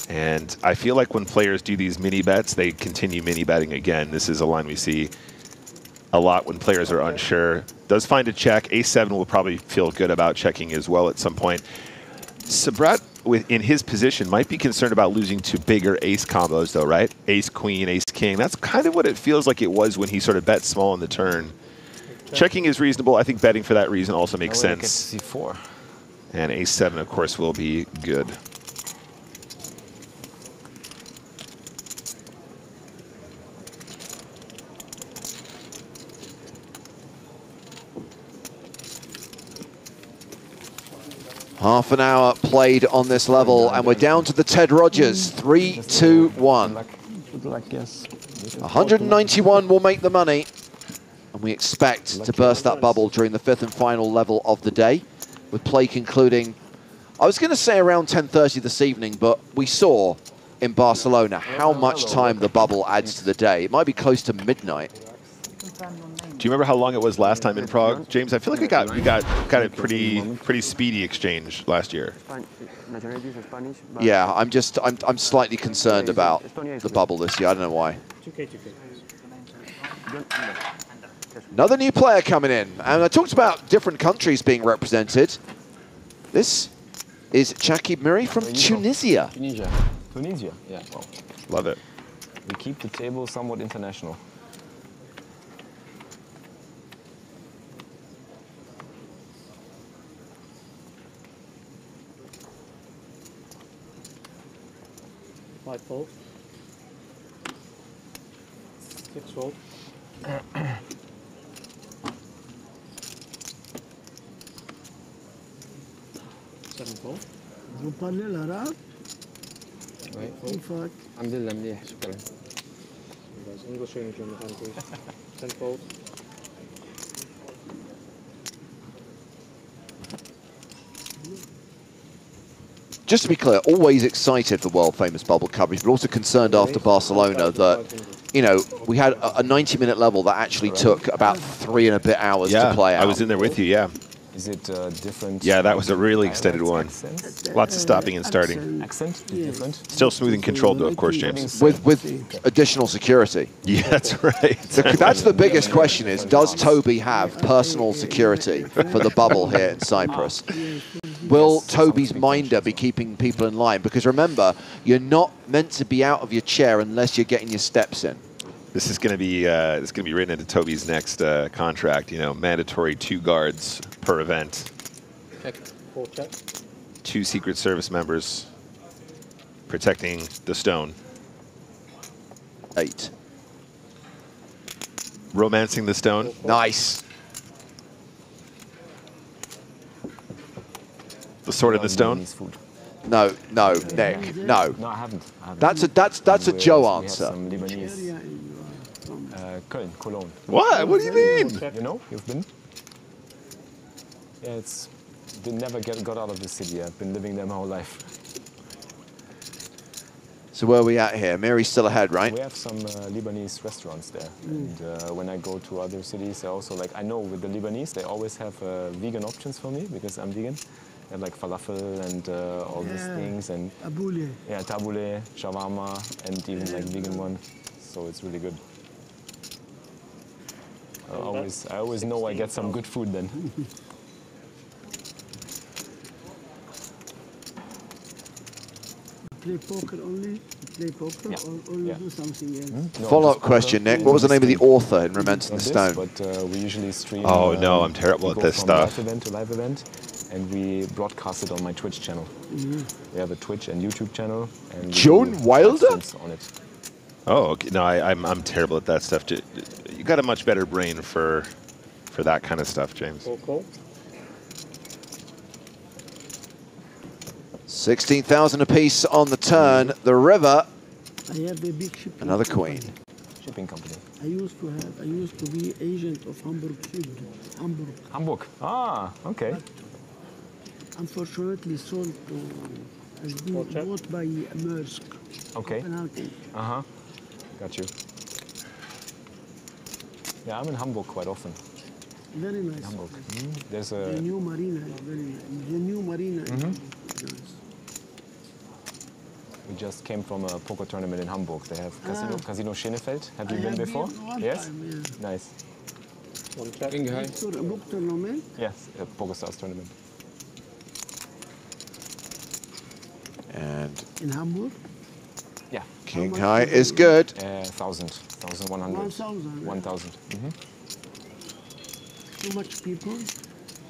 Speaker 15: And I feel like when players do these mini bets, they continue mini betting again. This is a line we see a lot when players are unsure. Does find a check. Ace-7 will probably feel good about checking as well at some point. Sabrat, in his position, might be concerned about losing to bigger ace combos, though, right? Ace-Queen, Ace-King. That's kind of what it feels like it was when he sort of bet small in the turn. Checking is reasonable. I think betting for that reason also makes sense.
Speaker 7: C4.
Speaker 15: And Ace-7, of course, will be good.
Speaker 2: Half an hour played on this level, and we're down to the Ted Rogers. 3, 2, 1. 191 will make the money, and we expect to burst that bubble during the 5th and final level of the day, with play concluding, I was going to say around 10:30 this evening, but we saw in Barcelona how much time the bubble adds to the day. It might be close to midnight.
Speaker 15: Do you remember how long it was last time in Prague, James? I feel like we got a pretty speedy exchange last year.
Speaker 2: Yeah, I'm slightly concerned about the bubble this year. I don't know why. Another new player coming in, and I talked about different countries being represented. This is Chakib Miri from Tunisia.
Speaker 7: Tunisia, yeah. Well,
Speaker 15: love it.
Speaker 7: We keep the table somewhat international.
Speaker 8: Five fold. 6 fold. 7 fold.
Speaker 19: Vous parlez l'arabe?
Speaker 18: Oui.
Speaker 19: Fuck.
Speaker 18: الحمد لله مليح شكرا.
Speaker 8: English or German, please. 10 fold.
Speaker 2: Just to be clear, always excited for world-famous bubble coverage, but also concerned after Barcelona that, you know, we had a 90-minute level that actually took about 3 and a bit hours to play out.
Speaker 15: I was in there with you, yeah.
Speaker 7: Is it different?
Speaker 15: Yeah, that was a really extended one. Lots of stopping and starting.
Speaker 7: Accent? Different?
Speaker 15: Still smooth and controlled, though, of course, James.
Speaker 2: With additional security.
Speaker 15: Yeah, that's right.
Speaker 2: That's the biggest question is, does Toby have personal security for the bubble here in Cyprus? Will Toby's minder be keeping people in line? Because remember, you're not meant to be out of your chair unless you're getting your steps in.
Speaker 15: This is going to be written into Toby's next contract. You know, mandatory 2 guards per event.
Speaker 8: Check. 4 check.
Speaker 15: 2 Secret Service members protecting the stone.
Speaker 2: 8.
Speaker 15: Romancing the stone.
Speaker 2: Nice.
Speaker 15: The sword in the stone.
Speaker 2: No, no, Nick, no.
Speaker 7: No, I haven't.
Speaker 2: That's a Joe answer.
Speaker 7: We have some Lebanese. Köln, Cologne.
Speaker 15: What? What do you mean?
Speaker 7: You know, you've been? Yeah, it's never got out of the city. I've been living there my whole life.
Speaker 2: So where are we at here? Mary's still ahead, right?
Speaker 7: We have some Lebanese restaurants there. And when I go to other cities, I also I know with the Lebanese, they always have vegan options for me because I'm vegan. They have like falafel and all these things. And
Speaker 19: Tabbouleh.
Speaker 7: Yeah, tabbouleh, shawarma, and even like vegan one. So it's really good. I always know I get some good food then.
Speaker 19: Play poker only? Play poker or only do something else?
Speaker 7: No,
Speaker 2: follow-up question, Nick. What was the name of the author in Romancing the Stone?
Speaker 7: But we usually stream.
Speaker 15: Oh no, I'm terrible at this stuff.
Speaker 7: Live event to live event, and we broadcast it on my Twitch channel. We have a Twitch and YouTube channel. And
Speaker 2: Joan Wilder?
Speaker 7: On it.
Speaker 15: Oh, okay. No, I'm terrible at that stuff. You got a much better brain for that kind of stuff, James.
Speaker 2: 16,000 apiece on the turn. The river.
Speaker 19: I have a big shipping.
Speaker 2: Another queen.
Speaker 7: Shipping company.
Speaker 19: I used to be agent of Hamburg Süd. Hamburg.
Speaker 7: Hamburg. Ah, okay.
Speaker 19: But unfortunately sold to, has been bought by Maersk.
Speaker 7: Okay. Uh-huh. Got you. Yeah, I'm in Hamburg quite often.
Speaker 19: Very nice.
Speaker 7: Hamburg. There's
Speaker 19: the new marina is very nice. The new marina is nice.
Speaker 7: We just came from a poker tournament in Hamburg. They have Casino Schenefeld. Have you been before? Yes?
Speaker 19: Time, yeah.
Speaker 7: Nice.
Speaker 8: One check.
Speaker 7: King high.
Speaker 19: For a book tournament?
Speaker 7: Yes, a PokerStars tournament.
Speaker 2: And
Speaker 19: In Hamburg?
Speaker 7: Yeah.
Speaker 2: king high is good.
Speaker 7: 1,000, 1,100.
Speaker 19: 1,000.
Speaker 7: 1,000.
Speaker 19: Too much people?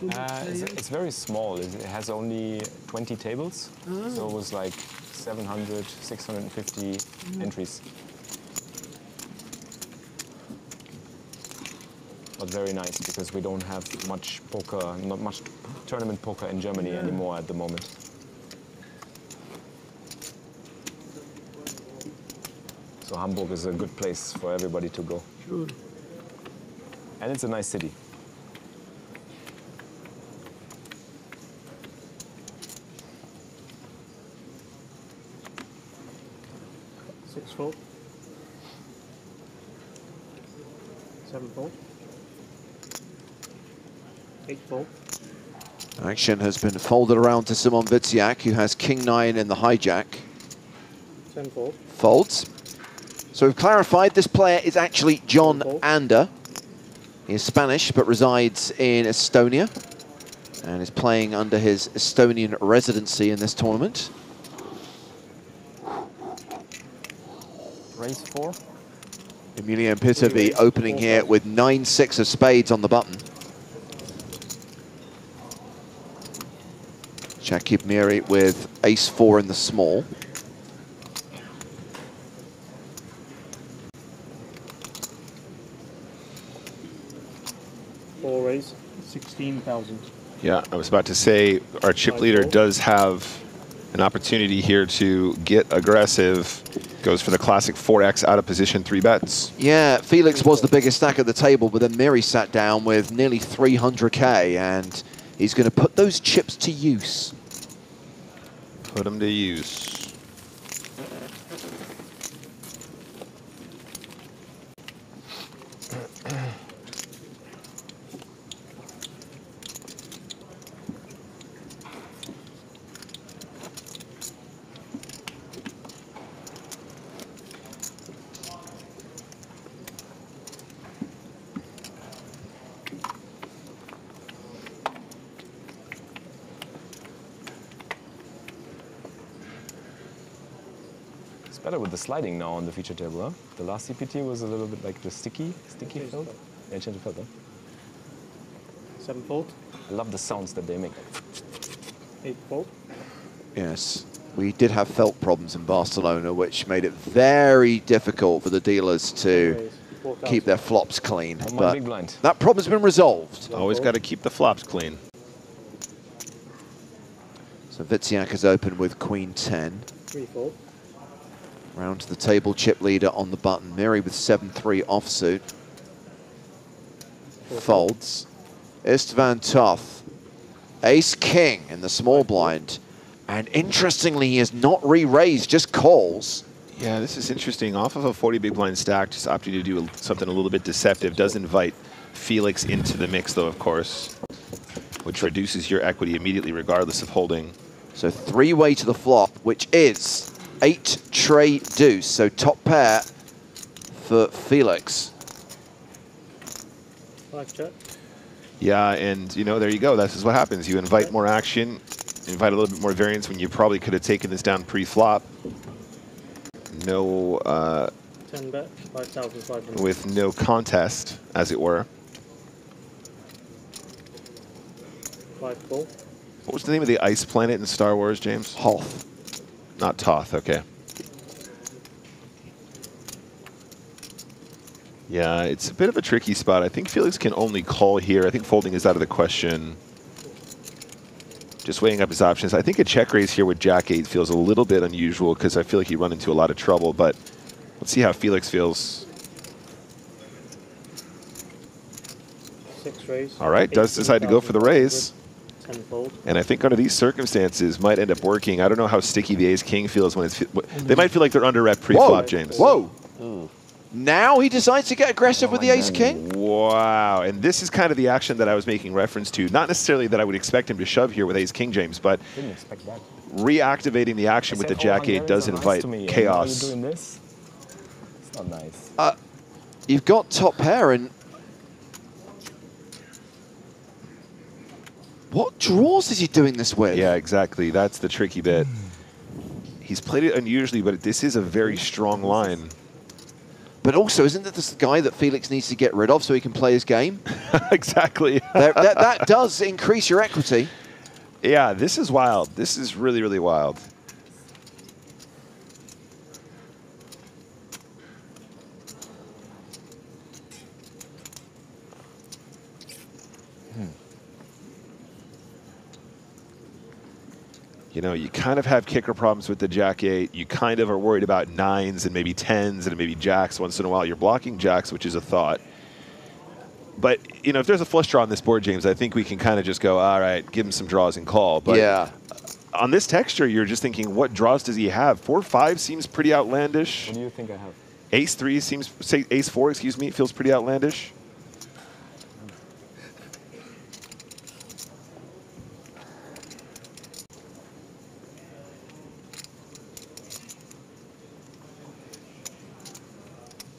Speaker 19: Too much players?
Speaker 7: It's very small. It has only 20 tables.
Speaker 19: Ah.
Speaker 7: So it was like 700, 650 entries. But very nice because we don't have much poker, not much tournament poker in Germany anymore at the moment. So Hamburg is a good place for everybody to go.
Speaker 19: Sure.
Speaker 7: And it's a nice city.
Speaker 8: Six fold. 7 fold. 8 fold.
Speaker 2: Action has been folded around to Simon Witziak, who has king 9 in the hijack.
Speaker 8: 10 fold.
Speaker 2: Folds. So we've clarified this player is actually John Ander. He is Spanish but resides in Estonia and is playing under his Estonian residency in this tournament.
Speaker 7: Raise 4.
Speaker 2: Emilian Pitterby opening here with 9-6 of spades on the button. Shakib Miri with ace-4 in the small.
Speaker 8: Four raise. 16,000.
Speaker 15: Yeah, I was about to say our chip leader does have an opportunity here to get aggressive. Goes for the classic 4x out of position 3 bets.
Speaker 2: Yeah, Felix was the biggest stack at the table, but then Miri sat down with nearly 300k, and he's going to put those chips to use.
Speaker 15: Put them to use.
Speaker 7: Better with the sliding now on the feature table, huh? The last CPT was a little bit like the sticky felt. Yeah, change the felt, huh?
Speaker 8: 7 fold.
Speaker 7: I love the sounds that they make.
Speaker 8: 8 fold.
Speaker 2: Yes, we did have felt problems in Barcelona, which made it very difficult for the dealers to keep their flops clean. But
Speaker 7: big blind.
Speaker 2: that problem's been resolved.
Speaker 15: Always got to keep the flops clean.
Speaker 2: So Witziak is open with queen 10.
Speaker 8: 3 fold.
Speaker 2: Round to the table, chip leader on the button. Miri with 7-3 offsuit. Folds. Istvan Toth. Ace-king in the small blind. And interestingly, he has not re-raised, just calls.
Speaker 15: Yeah, this is interesting. Off of a 40 big blind stack, just opting to do something a little bit deceptive. Does invite Felix into the mix, though, of course, which reduces your equity immediately, regardless of holding.
Speaker 2: So 3-way to the flop, which is 8 tray deuce, so top pair for Felix.
Speaker 8: 5 check.
Speaker 15: Yeah, and you know, there you go. This is what happens. You invite more action, invite a little bit more variance when you probably could have taken this down pre-flop. No,
Speaker 8: 10 bet, 5,500.
Speaker 15: with no contest, as it were.
Speaker 8: 5 fold.
Speaker 15: What was the name of the ice planet in Star Wars, James?
Speaker 2: Hoth.
Speaker 15: Not Toth, okay. Yeah, it's a bit of a tricky spot. I think Felix can only call here. I think folding is out of the question. Just weighing up his options. I think a check raise here with Jack-8 feels a little bit unusual because I feel like he'd run into a lot of trouble, but let's see how Felix feels.
Speaker 8: 6 raise.
Speaker 15: All right, does decide to go for the raise.
Speaker 8: 10 fold.
Speaker 15: And I think under these circumstances might end up working. I don't know how sticky the ace-king feels when it's... They might feel like they're under rep pre-flop, James.
Speaker 2: Whoa. Now he decides to get aggressive with the ace-king?
Speaker 15: Wow, and this is kind of the action that I was making reference to. Not necessarily that I would expect him to shove here with ace-king, James, but
Speaker 7: Didn't expect that.
Speaker 15: reactivating the action with the Jack-8 does invite chaos.
Speaker 7: Doing this? It's not nice.
Speaker 2: You've got top pair, and What draws is he doing this with?
Speaker 15: Yeah, exactly. That's the tricky bit. He's played it unusually, but this is a very strong line.
Speaker 2: But also, isn't it this the guy that Felix needs to get rid of so he can play his game?
Speaker 15: Exactly.
Speaker 2: that does increase your equity.
Speaker 15: Yeah, this is wild. This is really, really wild. You know, you kind of have kicker problems with the Jack-8. You kind of are worried about 9s and maybe 10s and maybe Jacks once in a while. You're blocking Jacks, which is a thought. But, you know, if there's a flush draw on this board, James, I think we can kind of just go, all right, give him some draws and call. But
Speaker 2: yeah.
Speaker 15: On this texture, you're just thinking, what draws does he have? 4-5 seems pretty outlandish.
Speaker 7: What do you think I have?
Speaker 15: Ace-3 seems, say Ace-4, excuse me, feels pretty outlandish.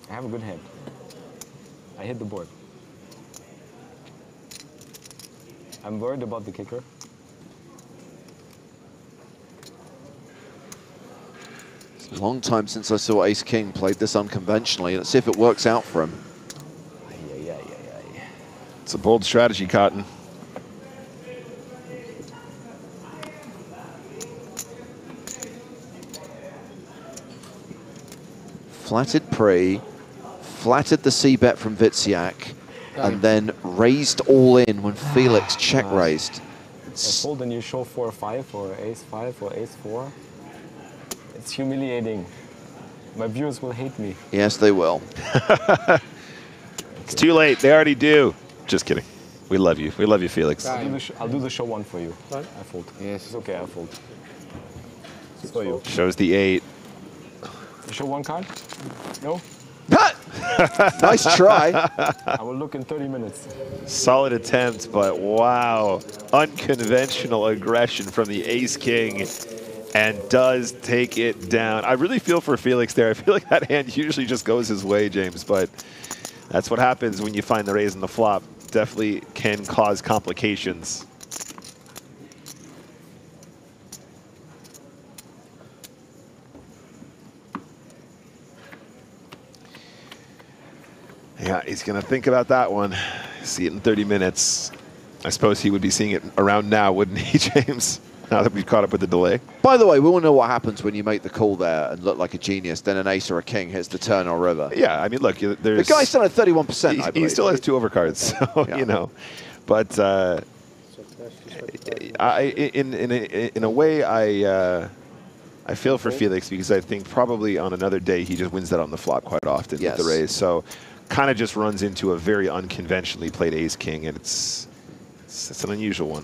Speaker 7: I have a good hand. I hit the board. I'm worried about the kicker.
Speaker 2: It's a long time since I saw Ace King played this unconventionally. Let's see if it works out for him.
Speaker 15: It's a bold strategy, Cotton.
Speaker 2: Flatted pre, flatted the C-bet from Witsiak, and then raised all in when Felix check raised.
Speaker 7: I fold and you show 4-5 or Ace-5 or Ace-4. It's humiliating. My viewers will hate me.
Speaker 2: Yes, they will.
Speaker 15: It's too late. They already do. Just kidding. We love you. We love you, Felix.
Speaker 7: I'll do the show 1 for you.
Speaker 8: Right.
Speaker 7: I fold. Yes. It's okay, I fold. It's for you.
Speaker 15: Shows the 8.
Speaker 7: You show 1 card? No?
Speaker 2: Nice try.
Speaker 7: I will look in 30 minutes.
Speaker 15: Solid attempt, but wow. Unconventional aggression from the Ace-King, and does take it down. I really feel for Felix there. I feel like that hand usually just goes his way, James, but that's what happens when you find the raise and the flop. Definitely can cause complications. Yeah, he's going to think about that one. See it in 30 minutes. I suppose he would be seeing it around now, wouldn't he, James? Now that we've caught up with the delay.
Speaker 2: By the way, we all know what happens when you make the call there and look like a genius, then an ace or a king hits the turn or river.
Speaker 15: Yeah, I mean, look, there's...
Speaker 2: The guy's still at 31%, I believe.
Speaker 15: He still has 2 overcards, so,
Speaker 2: Yeah.
Speaker 15: you know. But in a way, I feel for Felix because I think probably on another day he just wins that on the flop quite often with the raise. So kind of just runs into a very unconventionally played ace-king, and it's an unusual one.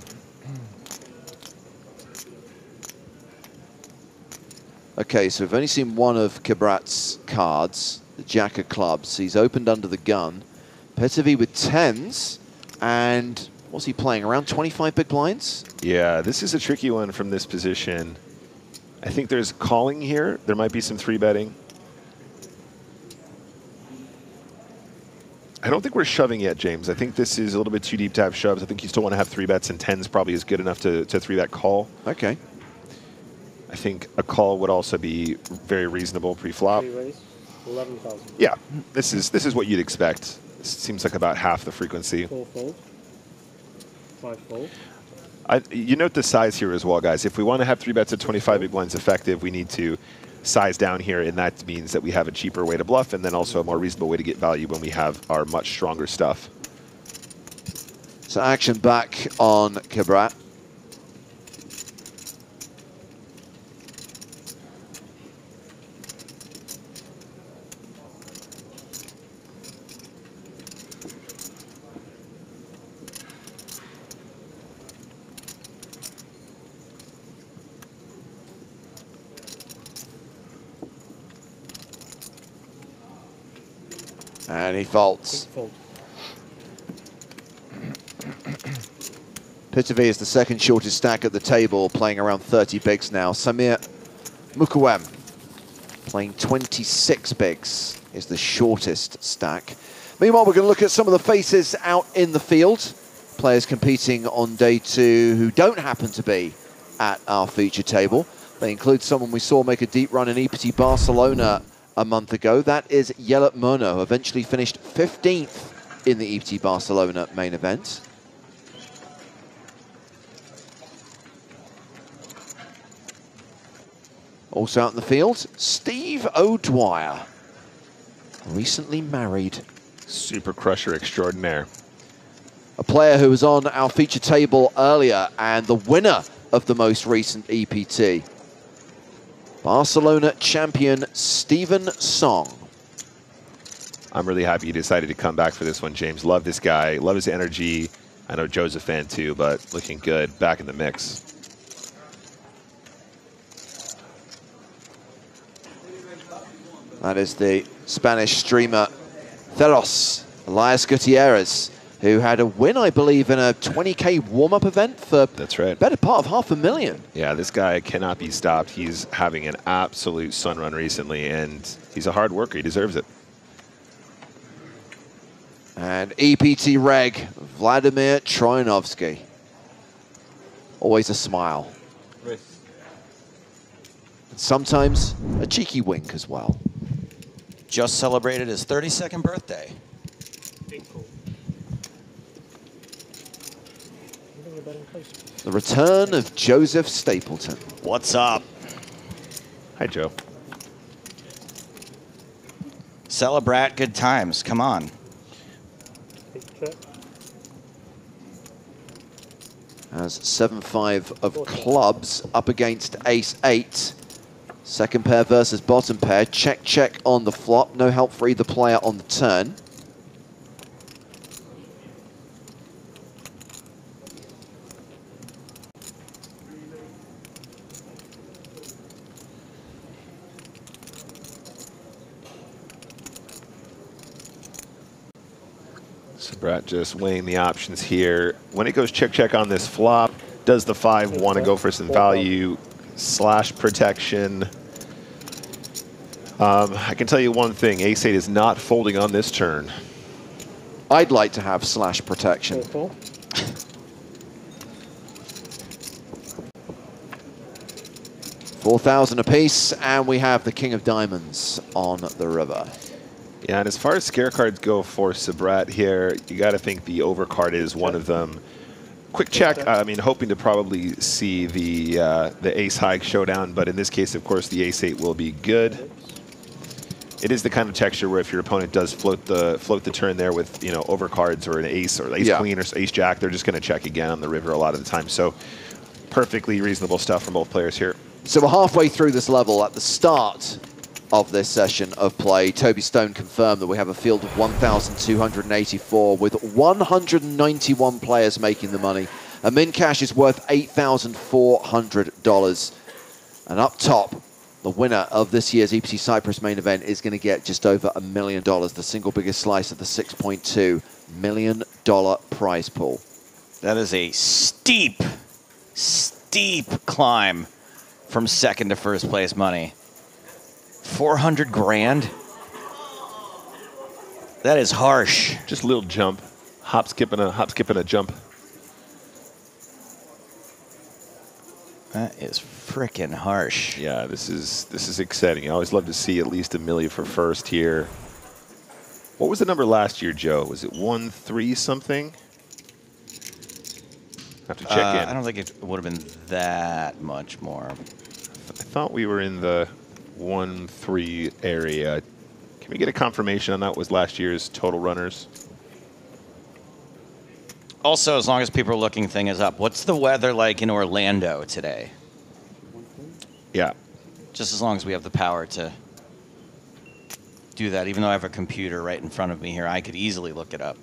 Speaker 2: Okay, so we've only seen one of Kibrat's cards, the Jack of Clubs. He's opened under the gun. Petevy with 10s, and what's he playing, around 25 big blinds?
Speaker 15: Yeah, this is a tricky one from this position. I think there's calling here. There might be some 3-betting. I don't think we're shoving yet, James. I think this is a little bit too deep to have shoves. I think you still want to have 3-bets, and 10s probably is good enough to 3-bet call.
Speaker 2: Okay.
Speaker 15: I think a call would also be very reasonable pre-flop.
Speaker 8: 11,000.
Speaker 15: Yeah, this is what you'd expect. This seems like about half the frequency.
Speaker 8: 4 fold. 5 fold.
Speaker 15: You note the size here as well, guys. If we want to have 3-bets at 25 big blinds effective, we need to size down here, and that means that we have a cheaper way to bluff and then also a more reasonable way to get value when we have our much stronger stuff.
Speaker 2: So action back on Kibrat. And he faults. Petevy is the second shortest stack at the table, playing around 30 bigs now. Samir Mukwem playing 26 bigs is the shortest stack. Meanwhile, we're going to look at some of the faces out in the field. players competing on day 2 who don't happen to be at our feature table. They include someone we saw make a deep run in EPT Barcelona a month ago. That is Yelet Murno, who eventually finished 15th in the EPT Barcelona main event. Also out in the field, Steve O'Dwyer, recently married.
Speaker 15: Super crusher extraordinaire.
Speaker 2: A player who was on our feature table earlier and the winner of the most recent EPT. Barcelona champion Stephen Song.
Speaker 15: I'm really happy you decided to come back for this one, James. Love this guy, love his energy. I know Joe's a fan too, but looking good, back in the mix.
Speaker 2: That is the Spanish streamer Theros Elias Gutierrez, who had a win, I believe, in a 20K warm-up event for better part of $500,000.
Speaker 15: Yeah, this guy cannot be stopped. He's having an absolute sun run recently, and he's a hard worker. He deserves it.
Speaker 2: And EPT Reg, Vladimir Troyanovsky. Always a smile. And sometimes a cheeky wink as well.
Speaker 13: Just celebrated his 32nd birthday.
Speaker 2: The return of Joseph Stapleton.
Speaker 13: What's up?
Speaker 15: Hi, Joe.
Speaker 13: Celebrat good times. Come on.
Speaker 2: Has 7-5 of clubs up against Ace 8. Second pair versus bottom pair. Check, check on the flop. No help for either player on the turn.
Speaker 15: Sabrat just weighing the options here. When it goes check, check on this flop, does the 5 want to go for some value / protection? I can tell you one thing, Ace 8 is not folding on this turn.
Speaker 2: I'd like to have / protection. 4,000 apiece, and we have the King of Diamonds on the river.
Speaker 15: Yeah, and as far as scare cards go for Sabrat here, you got to think the overcard is one of them. Quick check, I mean, hoping to probably see the Ace High showdown, but in this case, of course, the Ace 8 will be good. It is the kind of texture where if your opponent does float the turn there with, you know, overcards or an Ace or Ace Queen or Ace Jack, they're just going to check again on the river a lot of the time. So perfectly reasonable stuff from both players here.
Speaker 2: So we're halfway through this level. At the start of this session of play, Toby Stone confirmed that we have a field of 1,284 with 191 players making the money. A min cash is worth $8,400. And up top, the winner of this year's EPT Cyprus main event is going to get just over $1 million, the single biggest slice of the $6.2 million prize pool.
Speaker 13: That is a steep, steep climb from second to first place money. 400 grand? That is harsh.
Speaker 15: Just a little jump. Hop, skip, and a jump.
Speaker 13: That is freaking harsh.
Speaker 15: Yeah, this is exciting. I always love to see at least $1 million for first here. What was the number last year, Joe? Was it 1-3 something? Have to check in.
Speaker 13: I don't think it would have been that much more.
Speaker 15: I thought we were in the 1-3 area. Can we get a confirmation on that? Was last year's total runners?
Speaker 13: Also, as long as people are looking, thing is up. What's the weather like in Orlando today?
Speaker 15: Yeah.
Speaker 13: Just as long as we have the power to do that. Even though I have a computer right in front of me here, I could easily look it up.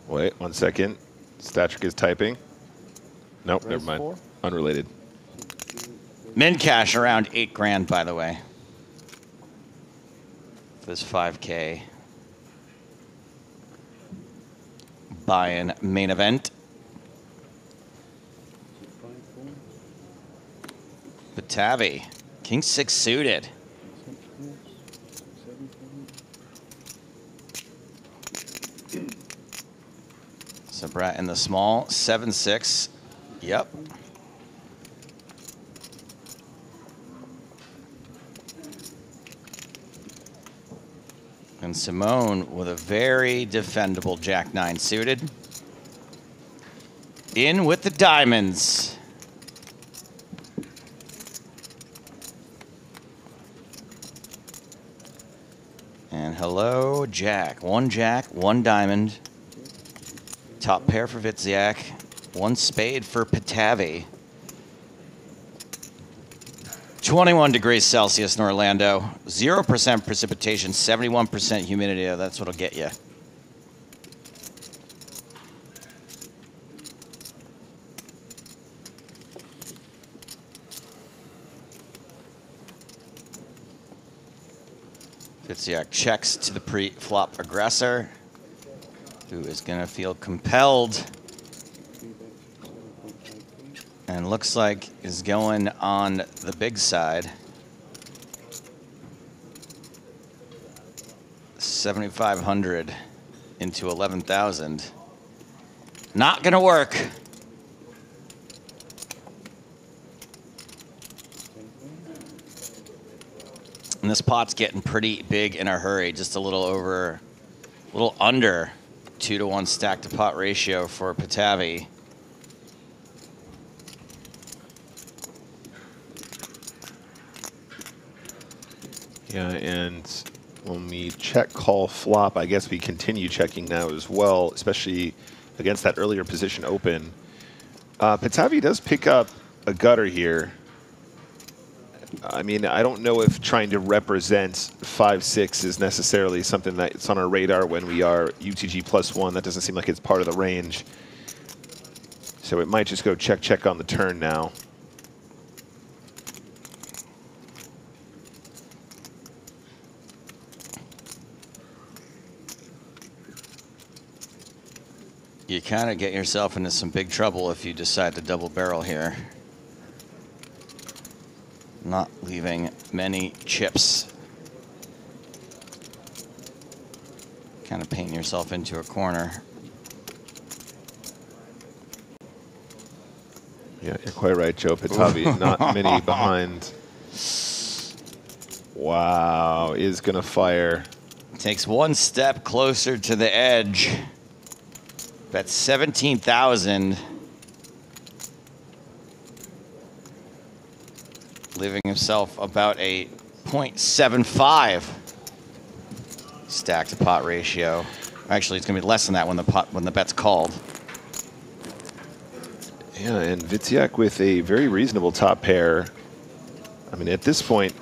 Speaker 15: Wait 1 second. Statric is typing. Nope, never mind. 4? Unrelated.
Speaker 13: Min cash around 8 grand, by the way. This 5K. Buy-in main event. Batavi, King 6 suited. So Brett in the small, 7-6. Yep. And Simone with a very defendable Jack-9 suited. In with the diamonds. And hello, Jack. One Jack, one diamond. Top pair for Witziak. One spade for Patavi. 21 degrees Celsius in Orlando. 0% precipitation, 71% humidity. That's what'll get you. Witziak checks to the pre-flop aggressor, who is going to feel compelled and looks like is going on the big side. 7,500 into 11,000. Not going to work. And this pot's getting pretty big in a hurry, just a little under 2-to-1 stack to pot ratio for Patavi.
Speaker 15: Yeah, and when we check call flop, I guess we continue checking now as well, especially against that earlier position open. Patavi does pick up a gutter here. I mean, I don't know if trying to represent 5-6 is necessarily something that's on our radar when we are UTG +1. That doesn't seem like it's part of the range. So it might just go check on the turn now.
Speaker 13: You kind of get yourself into some big trouble if you decide to double barrel here. Not leaving many chips. Kind of painting yourself into a corner.
Speaker 15: Yeah, you're quite right, Joe. Patavi, not many behind. Wow, is going to fire.
Speaker 13: Takes one step closer to the edge. That's 17,000. Leaving himself about a 0.75 stack to pot ratio. Actually, it's going to be less than that when the bet's called.
Speaker 15: Yeah, and Witziak with a very reasonable top pair. I mean, at this point,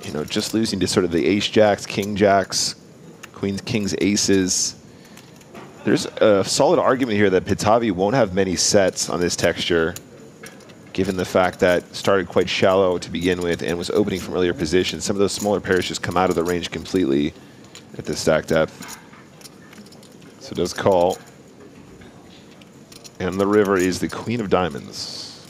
Speaker 15: you know, just losing to sort of the ace jacks, king jacks, queens, kings, aces. There's a solid argument here that Patavi won't have many sets on this texture, given the fact that started quite shallow to begin with and was opening from earlier positions. Some of those smaller pairs just come out of the range completely at this stack depth. So it does call. And the river is the queen of diamonds.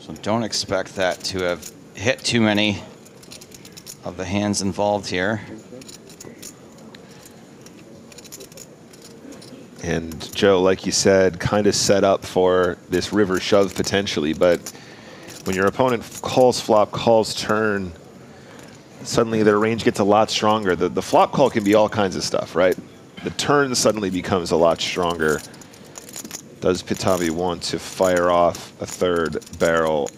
Speaker 13: So don't expect that to have hit too many of the hands involved here.
Speaker 15: And Joe, like you said, kind of set up for this river shove potentially, but when your opponent calls flop, calls turn, suddenly their range gets a lot stronger. The flop call can be all kinds of stuff, right? The turn suddenly becomes a lot stronger. Does Patavi want to fire off a third barrel?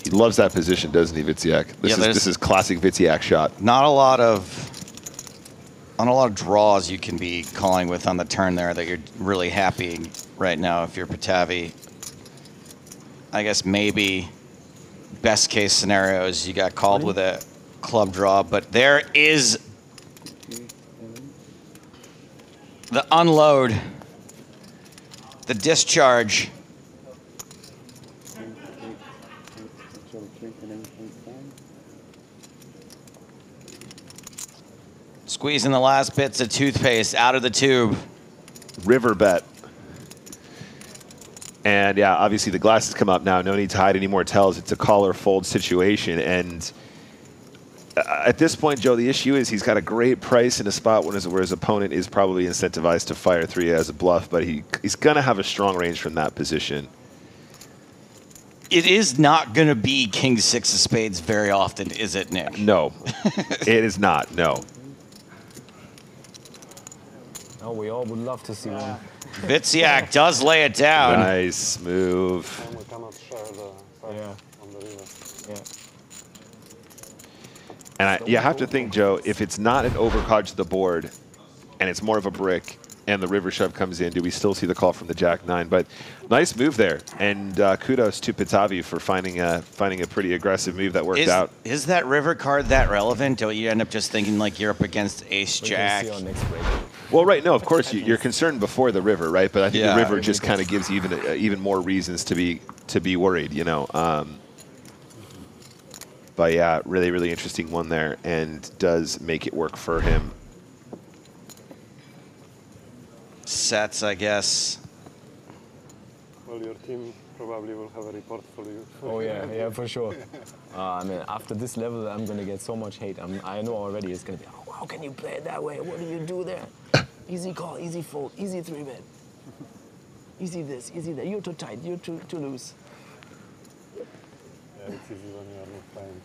Speaker 15: He loves that position, doesn't he, Witziak? This is classic Witziak shot.
Speaker 13: Not a lot of draws you can be calling with on the turn there that you're really happy right now if you're Patavi. I guess maybe best case scenarios you got called with a club draw, but there is the unload, the discharge. Squeezing the last bits of toothpaste out of the tube.
Speaker 15: River bet. And yeah, obviously the glasses come up now. No need to hide any more tells. It's a call or fold situation. And at this point, Joe, the issue is he's got a great price in a spot where his opponent is probably incentivized to fire 3 as a bluff, but he's going to have a strong range from that position.
Speaker 13: It is not going to be King 6 of spades very often, is it, Nick?
Speaker 15: No, it is not, no.
Speaker 7: Oh, we all would love to see one.
Speaker 13: Vitziak does lay it down.
Speaker 15: Nice move.
Speaker 8: We cannot share the on the river.
Speaker 7: Yeah.
Speaker 15: And you have to think, Joe, if it's not an overcard to the board and it's more of a brick and the river shove comes in, do we still see the call from the Jack-9? But nice move there. And kudos to Pitavi for finding a pretty aggressive move that worked out.
Speaker 13: Is that river card that relevant? Don't you end up just thinking like you're up against Ace-Jack?
Speaker 15: Well, right, no, of course, you're concerned before the river, right? But I think the river just kind of gives you even more reasons to be worried, you know. But yeah, really, really interesting one there, and does make it work for him.
Speaker 13: Sets, I guess.
Speaker 8: Well, your team probably will have a report for you.
Speaker 7: Oh yeah, for sure. I mean, after this level, I'm gonna get so much hate. I know already it's gonna be, oh, how can you play it that way? What do you do there? Easy call, easy fold, easy 3-bet. Easy this, easy that. You're too tight, you're too loose.
Speaker 8: Yeah, it's easy when you are not playing,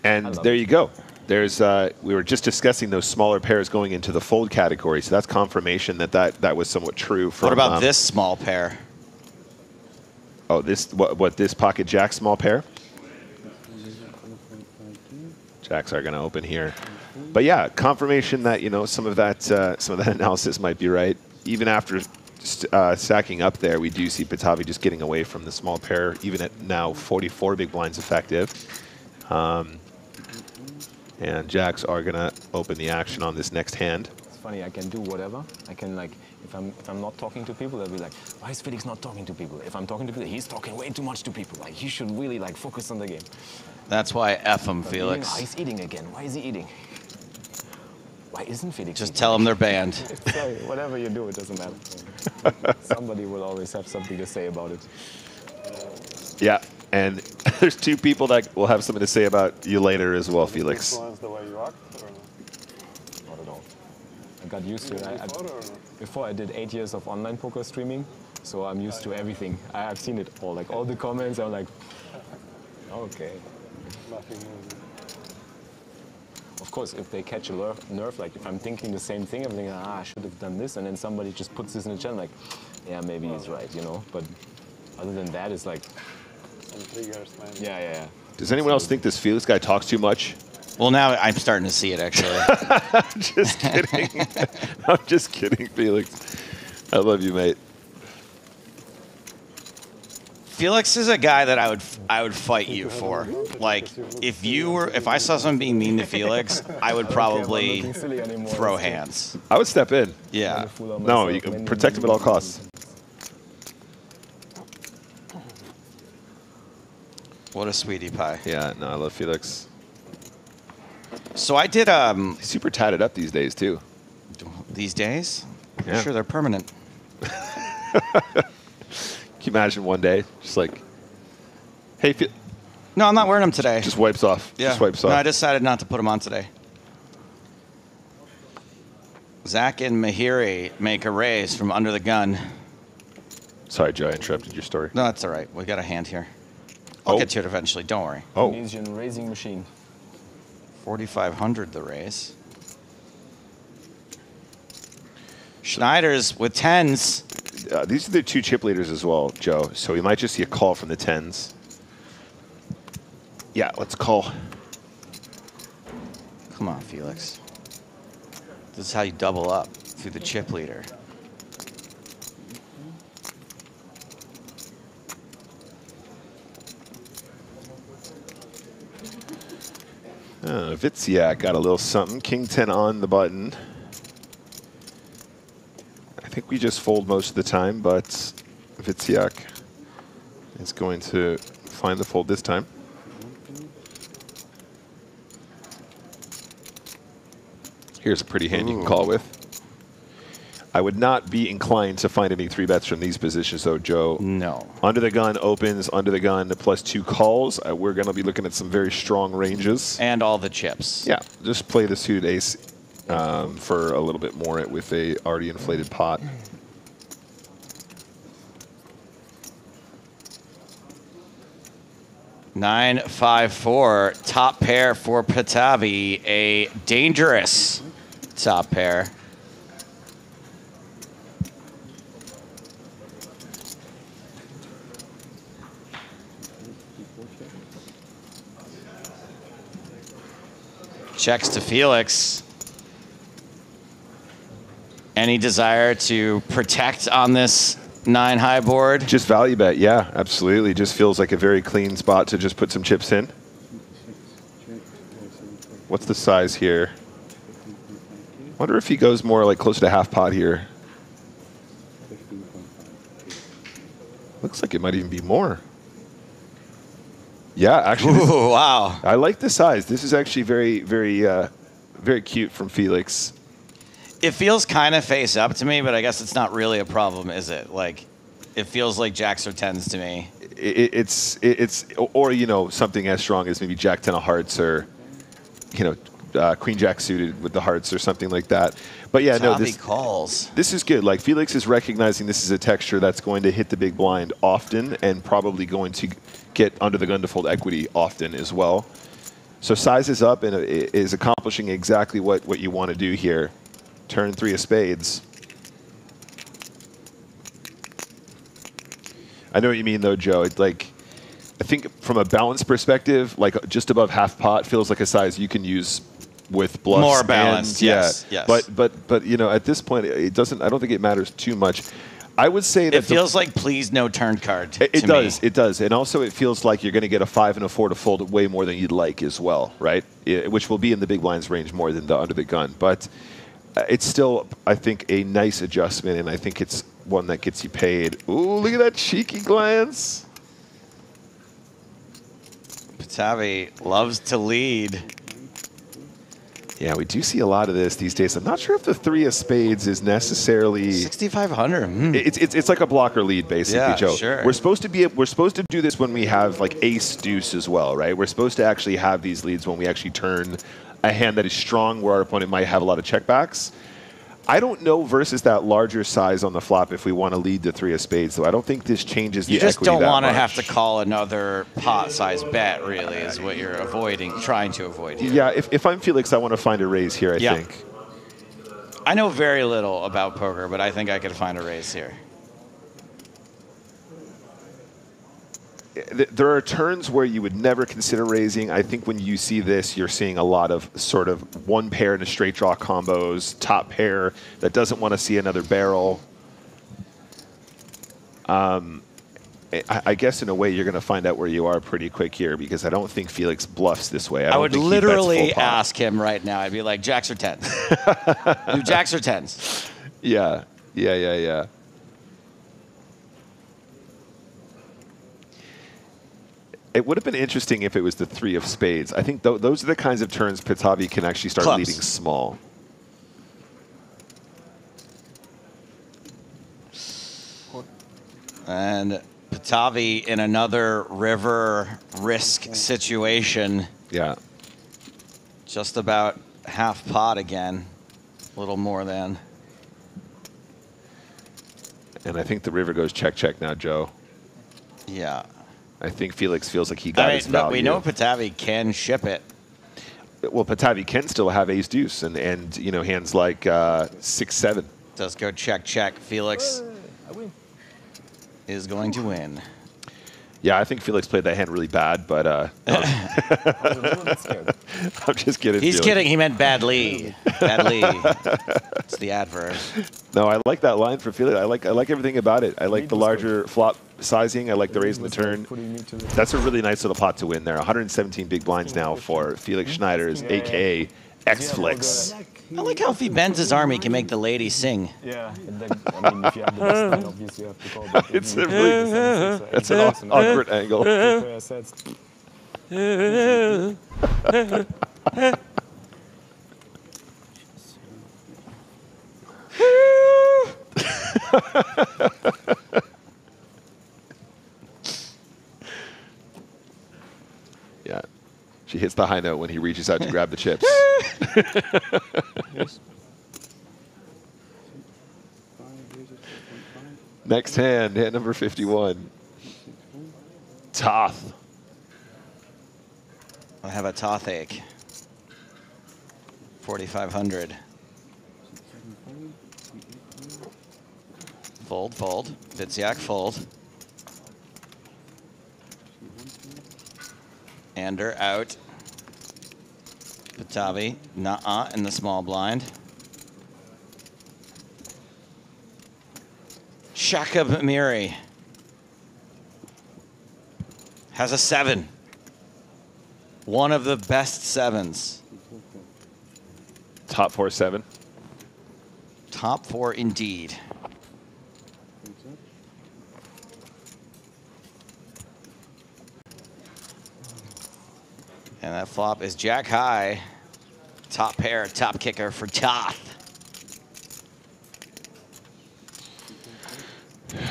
Speaker 8: right?
Speaker 15: And there you go. There's we were just discussing those smaller pairs going into the fold category, so that's confirmation that was somewhat true. From,
Speaker 13: what about this small pair?
Speaker 15: Oh, this what this pocket jack small pair? Jacks are going to open here, but yeah, confirmation that some of that analysis might be right. Even after stacking up there, we do see Pitavi just getting away from the small pair, even at now 44 big blinds effective. And Jacks are going to open the action on this next hand.
Speaker 7: It's funny, I can do whatever. I can, like, if I'm not talking to people, they'll be like, why is Felix not talking to people? If I'm talking to people, he's talking way too much to people. Like, he should really, like, focus on the game.
Speaker 13: That's why I F him, Felix.
Speaker 7: He's eating again. Why is he eating? Why isn't Felix
Speaker 13: Just
Speaker 7: eating?
Speaker 13: tell him they're banned.
Speaker 7: Sorry, whatever you do, it doesn't matter. Somebody will always have something to say about it.
Speaker 15: Yeah. And there's 2 people that will have something to say about you later as well, Felix.
Speaker 8: Influence the way you act, or
Speaker 7: not at all. I got used to it. Before I did 8 years of online poker streaming, so I'm used to everything. I've seen it all, like all the comments. I'm like, okay.
Speaker 8: Nothing new.
Speaker 7: Of course, if they catch a nerve, like if I'm thinking the same thing, I'm thinking, I should have done this, and then somebody just puts this in the chat, like, yeah, maybe he's right, But other than that, it's like.
Speaker 8: Some triggers, man.
Speaker 7: Yeah.
Speaker 15: Does anyone else think this Felix guy talks too much?
Speaker 13: Well, now I'm starting to see it, actually.
Speaker 15: Just kidding. I'm just kidding, Felix. I love you, mate.
Speaker 13: Felix is a guy that I would fight you for. Like, if I saw someone being mean to Felix, I would probably throw hands.
Speaker 15: I would step in.
Speaker 13: Yeah.
Speaker 15: No, you can protect him at all costs.
Speaker 13: What a sweetie pie.
Speaker 15: Yeah, no, I love Felix.
Speaker 13: So I did
Speaker 15: He's super tatted up these days too.
Speaker 13: These days?
Speaker 15: Yeah.
Speaker 13: I'm sure they're permanent.
Speaker 15: Can you imagine one day just like, hey,
Speaker 13: no, I'm not wearing them today.
Speaker 15: Just wipes off.
Speaker 13: Yeah.
Speaker 15: Just wipes off.
Speaker 13: No, I decided not to put them on today. Zach and Mahiri make a raise from under the gun.
Speaker 15: Sorry, Joe, I interrupted your story.
Speaker 13: No, that's all right. We got a hand here. I'll get to it eventually. Don't worry.
Speaker 7: Indonesian raising machine.
Speaker 13: 4,500 the raise. Schneider's with 10s.
Speaker 15: These are the 2 chip leaders as well, Joe. So we might just see a call from the 10s. Yeah, let's call.
Speaker 13: Come on, Felix. This is how you double up through the chip leader.
Speaker 15: Vitziak got a little something. King 10 on the button. I think we just fold most of the time, but Vitziak is going to find the fold this time. Here's a pretty hand you can call with. I would not be inclined to find any 3-bets from these positions, though, Joe.
Speaker 4: No.
Speaker 15: Under the gun opens, under the gun +2 calls. We're going to be looking at some very strong ranges.
Speaker 4: And all the chips.
Speaker 15: Yeah, just play the suited ace for a little bit more with a already inflated pot.
Speaker 4: $9-5-4, top pair for Patavi, a dangerous top pair. Checks to Felix. Any desire to protect on this 9-high board?
Speaker 15: Just value bet, yeah, absolutely. Just feels like a very clean spot to just put some chips in. What's the size here? Wonder if he goes more like closer to half pot here. Looks like it might even be more. Yeah, actually.
Speaker 4: Ooh, wow.
Speaker 15: I like the size. This is actually very, very cute from Felix.
Speaker 4: It feels kind of face up to me, but I guess it's not really a problem, is it? Like, it feels like jacks or tens to me.
Speaker 15: It's or you know, something as strong as maybe Jack 10 of hearts, or you know, Queen Jack suited with the hearts or something like that. But yeah, no, this is good. Like, Felix is recognizing this is a texture that's going to hit the big blind often, and probably going to get under the gun to fold equity often as well. So size is up and is accomplishing exactly what you want to do here. Turn 3 of spades. I know what you mean, though, Joe. It's like, I think from a balance perspective, like just above half pot feels like a size you can use with bluffs.
Speaker 4: More balanced, yes,
Speaker 15: yeah.
Speaker 4: yes.
Speaker 15: But you know, at this point, it doesn't. I don't think it matters too much. I would say that
Speaker 4: it feels like please no turn card.
Speaker 15: It does. It does, and also it feels like you're going to get a 5 and a 4 to fold way more than you'd like as well, right? Which will be in the big blinds range more than the under the gun, but it's still, I think, a nice adjustment, and I think it's one that gets you paid. Ooh, look at that cheeky glance.
Speaker 4: Patavi loves to lead.
Speaker 15: Yeah, we do see a lot of this these days. I'm not sure if the 3 of spades is necessarily
Speaker 4: 6,500.
Speaker 15: It's like a blocker lead, basically,
Speaker 4: yeah,
Speaker 15: Joe.
Speaker 4: Sure.
Speaker 15: We're supposed to do this when we have like ace deuce as well, right? We're supposed to actually have these leads when we actually turn a hand that is strong, where our opponent might have a lot of checkbacks. I don't know versus that larger size on the flop if we want to lead the 3 of spades, though. I don't think this changes the
Speaker 4: equity. You just don't want to have
Speaker 15: much.
Speaker 4: to call another pot-sized bet, really, is what you're trying to avoid here.
Speaker 15: Yeah, if I'm Felix, I want to find a raise here, I think.
Speaker 4: I know very little about poker, but I think I could find a raise here.
Speaker 15: There are turns where you would never consider raising. I think when you see this, you're seeing a lot of sort of one pair and a straight draw combos, top pair that doesn't want to see another barrel. I guess in a way you're going to find out where you are pretty quick here, because I don't think Felix bluffs this way.
Speaker 4: I would literally ask him right now. I'd be like, jacks or tens? Do jacks or tens?
Speaker 15: Yeah. It would have been interesting if it was the 3 of spades. I think those are the kinds of turns Patavi can actually start leading small.
Speaker 4: And Patavi in another river risk situation.
Speaker 15: Yeah.
Speaker 4: Just about half pot again. A little more than.
Speaker 15: And I think the river goes check, check now, Joe.
Speaker 4: Yeah.
Speaker 15: I think Felix feels like he got his value.
Speaker 4: We know Patavi can ship it.
Speaker 15: Well, Patavi can still have ace deuce and you know, hands like 6-7.
Speaker 4: Does go check, check. Felix is going to win.
Speaker 15: Yeah, I think Felix played that hand really bad, but I'm just kidding.
Speaker 4: He's
Speaker 15: Felix.
Speaker 4: kidding. He meant badly. Badly. It's the adverb.
Speaker 15: No, I like that line for Felix. I like everything about it. I like the larger flop sizing. I like the raise in the turn. That's a really nice little pot to win there. 117 big blinds now for Felix Schneider's, a.k.a. X-Flix.
Speaker 4: I like how if he bends his arm, he can make the lady sing.
Speaker 7: Yeah, and then, I mean, if you have the best line, obviously you have to call. But
Speaker 15: It's a really, that's an awkward angle. Yeah. She hits the high note when he reaches out to grab the chips. Next hand, hand number 51. Toth.
Speaker 13: I have a toothache. 4,500. Fold, fold. Vitziak, fold. Ander out. Patavi, nuh-uh, in the small blind. Shaka Miri has a 7. One of the best 7s.
Speaker 15: Top 4-7.
Speaker 13: Top 4 indeed. And that flop is jack high. Top pair, top kicker for Toth.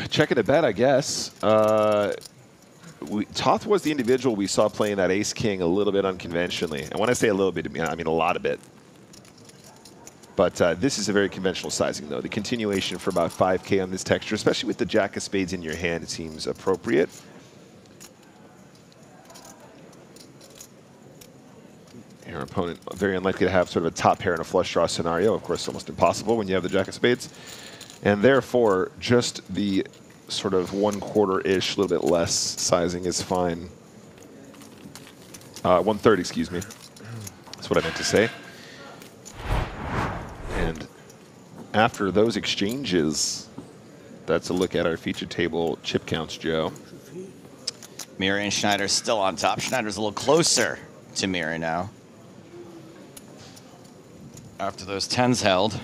Speaker 15: Checking a bet, I guess. Toth was the individual we saw playing that ace-king a little bit unconventionally. And when I say a little bit, I mean a lot of it. But this is a very conventional sizing, though. The continuation for about 5K on this texture, especially with the jack of spades in your hand, it seems appropriate. Your opponent very unlikely to have sort of a top pair in a flush draw scenario. Of course, almost impossible when you have the jack of spades. And therefore, just the sort of 1/4-ish, a little bit less sizing is fine. 1/3, excuse me. That's what I meant to say. And after those exchanges, that's a look at our feature table chip counts, Joe.
Speaker 13: Miri and Schneider still on top. Schneider's a little closer to Miri now. After those 10s held.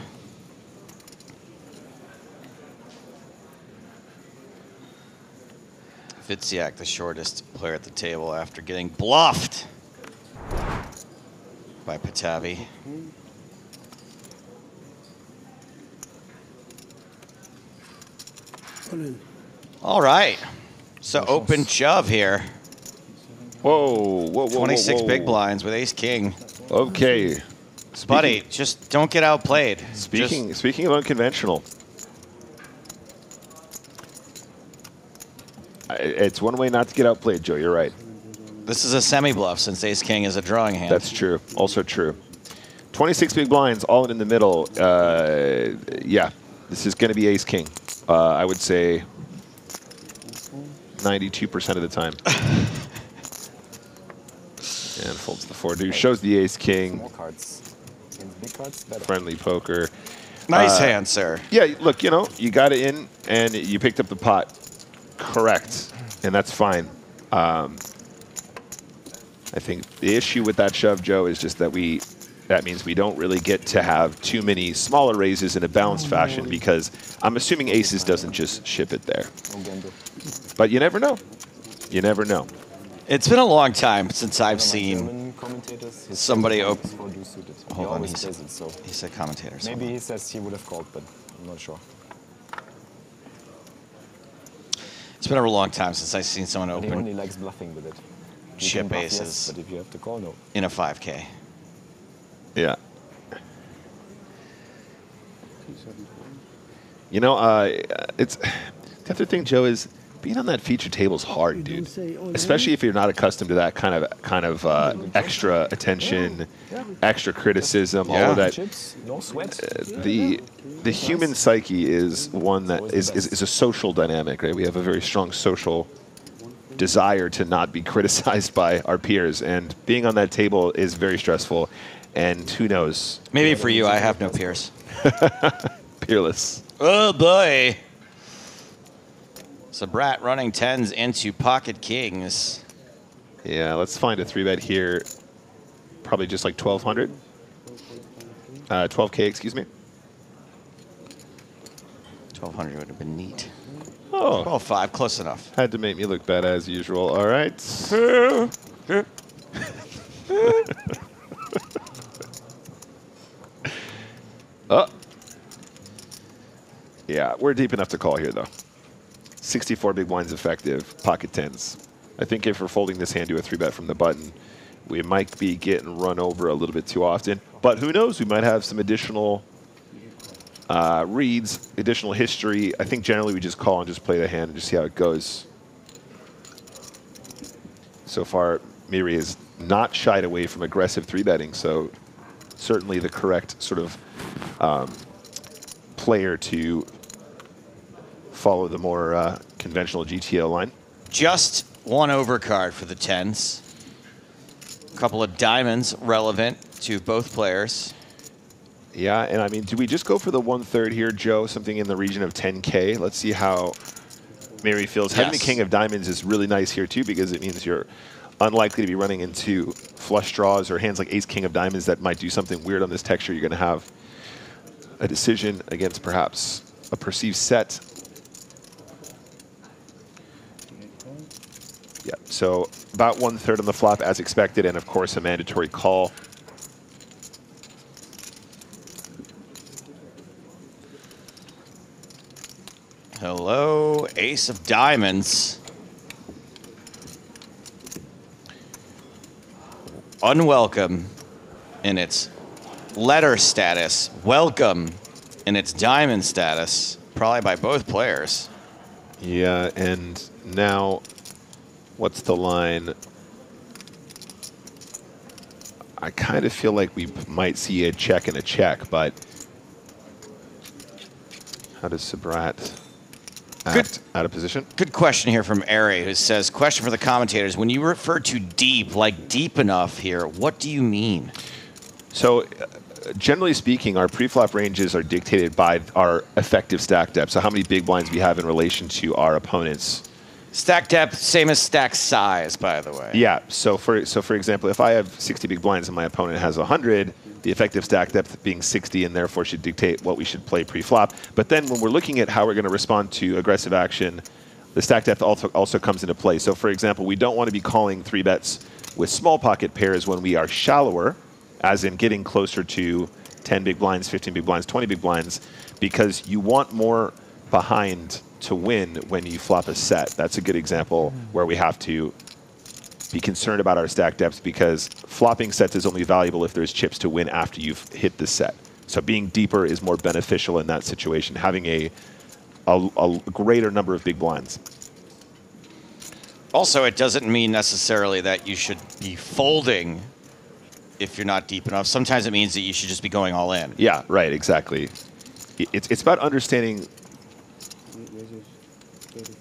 Speaker 13: Vitziak, the shortest player at the table after getting bluffed by Patavi. All right. So open shove here.
Speaker 15: Whoa, whoa, whoa.
Speaker 13: 26
Speaker 15: whoa.
Speaker 13: big blinds with ace-king.
Speaker 15: Okay.
Speaker 13: Buddy, just don't get outplayed.
Speaker 15: Speaking of unconventional, it's one way not to get outplayed, Joe. You're right.
Speaker 13: This is a semi-bluff since ace-king is a drawing hand.
Speaker 15: That's true. Also true. 26 big blinds, all in the middle. Yeah, this is going to be ace-king. I would say 92% of the time. And folds the 4-deuce. Shows the ace-king.
Speaker 7: Small cards. Against big cards, better.
Speaker 15: Friendly poker.
Speaker 13: Nice hand, sir.
Speaker 15: Yeah, look, you know, you got it in and you picked up the pot. Correct. And that's fine. I think the issue with that shove, Joe, is just that that means we don't really get to have too many smaller raises in a balanced fashion because I'm assuming aces doesn't just ship it there. But you never know. You never know.
Speaker 13: It's been a long time since I've seen somebody open. Hold on, he said commentators.
Speaker 7: Maybe he says he would have called, but I'm not sure.
Speaker 13: It's been a long time since I've seen someone open.
Speaker 7: He only likes bluffing with it.
Speaker 13: Chip aces.
Speaker 7: Yes, but if you have to call, no.
Speaker 13: In a 5K.
Speaker 15: Yeah. You know, it's the other thing, Joe, is being on that feature table is hard, dude. Especially if you're not accustomed to that kind of extra attention, extra criticism, all of that.
Speaker 7: Chips, no sweat.
Speaker 15: The human psyche is one that is a social dynamic, right? We have a very strong social desire to not be criticized by our peers, and being on that table is very stressful. And who knows?
Speaker 13: Maybe for you, I have no peers.
Speaker 15: Peerless.
Speaker 13: Oh boy. So Brat running 10s into pocket kings.
Speaker 15: Yeah, let's find a 3-bet here. Probably just like 1,200. 12K, excuse me.
Speaker 13: 1,200 would have been neat.
Speaker 15: Oh.
Speaker 13: 12.5, close enough.
Speaker 15: Had to make me look bad as usual. All right. Yeah, we're deep enough to call here, though. 64 big blinds effective, pocket tens. I think if we're folding this hand to a 3-bet from the button, we might be getting run over a little bit too often. But who knows? We might have some additional reads, additional history. I think generally we just call and just play the hand and just see how it goes. So far, Miri has not shied away from aggressive 3-betting, so certainly the correct sort of player to follow the more conventional GTO line.
Speaker 13: Just one overcard for the tens. A couple of diamonds relevant to both players.
Speaker 15: Yeah, and I mean, do we just go for the 1/3 here, Joe? Something in the region of 10K. Let's see how Miri feels.
Speaker 13: Yes.
Speaker 15: Having the king of diamonds is really nice here too, because it means you're unlikely to be running into flush draws or hands like ace king of diamonds that might do something weird on this texture. You're going to have a decision against perhaps a perceived set. Yeah, so about 1/3 on the flop as expected, and of course a mandatory call.
Speaker 13: Hello, ace of diamonds. Unwelcome in its letter status. Welcome in its diamond status. Probably by both players.
Speaker 15: Yeah, and now what's the line? I kind of feel like we might see a check and a check, but how does Sabrat act out of position?
Speaker 13: Good question here from Ari, who says, question for the commentators. When you refer to deep, like deep enough here, what do you mean?
Speaker 15: So generally speaking, our pre-flop ranges are dictated by our effective stack depth. So how many big blinds we have in relation to our opponents.
Speaker 13: Stack depth, same as stack size, by the way.
Speaker 15: Yeah, so for example, if I have 60 big blinds and my opponent has 100, the effective stack depth being 60 and therefore should dictate what we should play pre-flop. But then when we're looking at how we're going to respond to aggressive action, the stack depth also comes into play. So for example, we don't want to be calling 3-bets with small pocket pairs when we are shallower, as in getting closer to 10 big blinds, 15 big blinds, 20 big blinds, because you want more behind to win when you flop a set. That's a good example where we have to be concerned about our stack depth, because flopping sets is only valuable if there's chips to win after you've hit the set. So being deeper is more beneficial in that situation, having a greater number of big blinds.
Speaker 13: Also, it doesn't mean necessarily that you should be folding if you're not deep enough. Sometimes it means that you should just be going all in.
Speaker 15: Yeah, right, exactly. It's about understanding.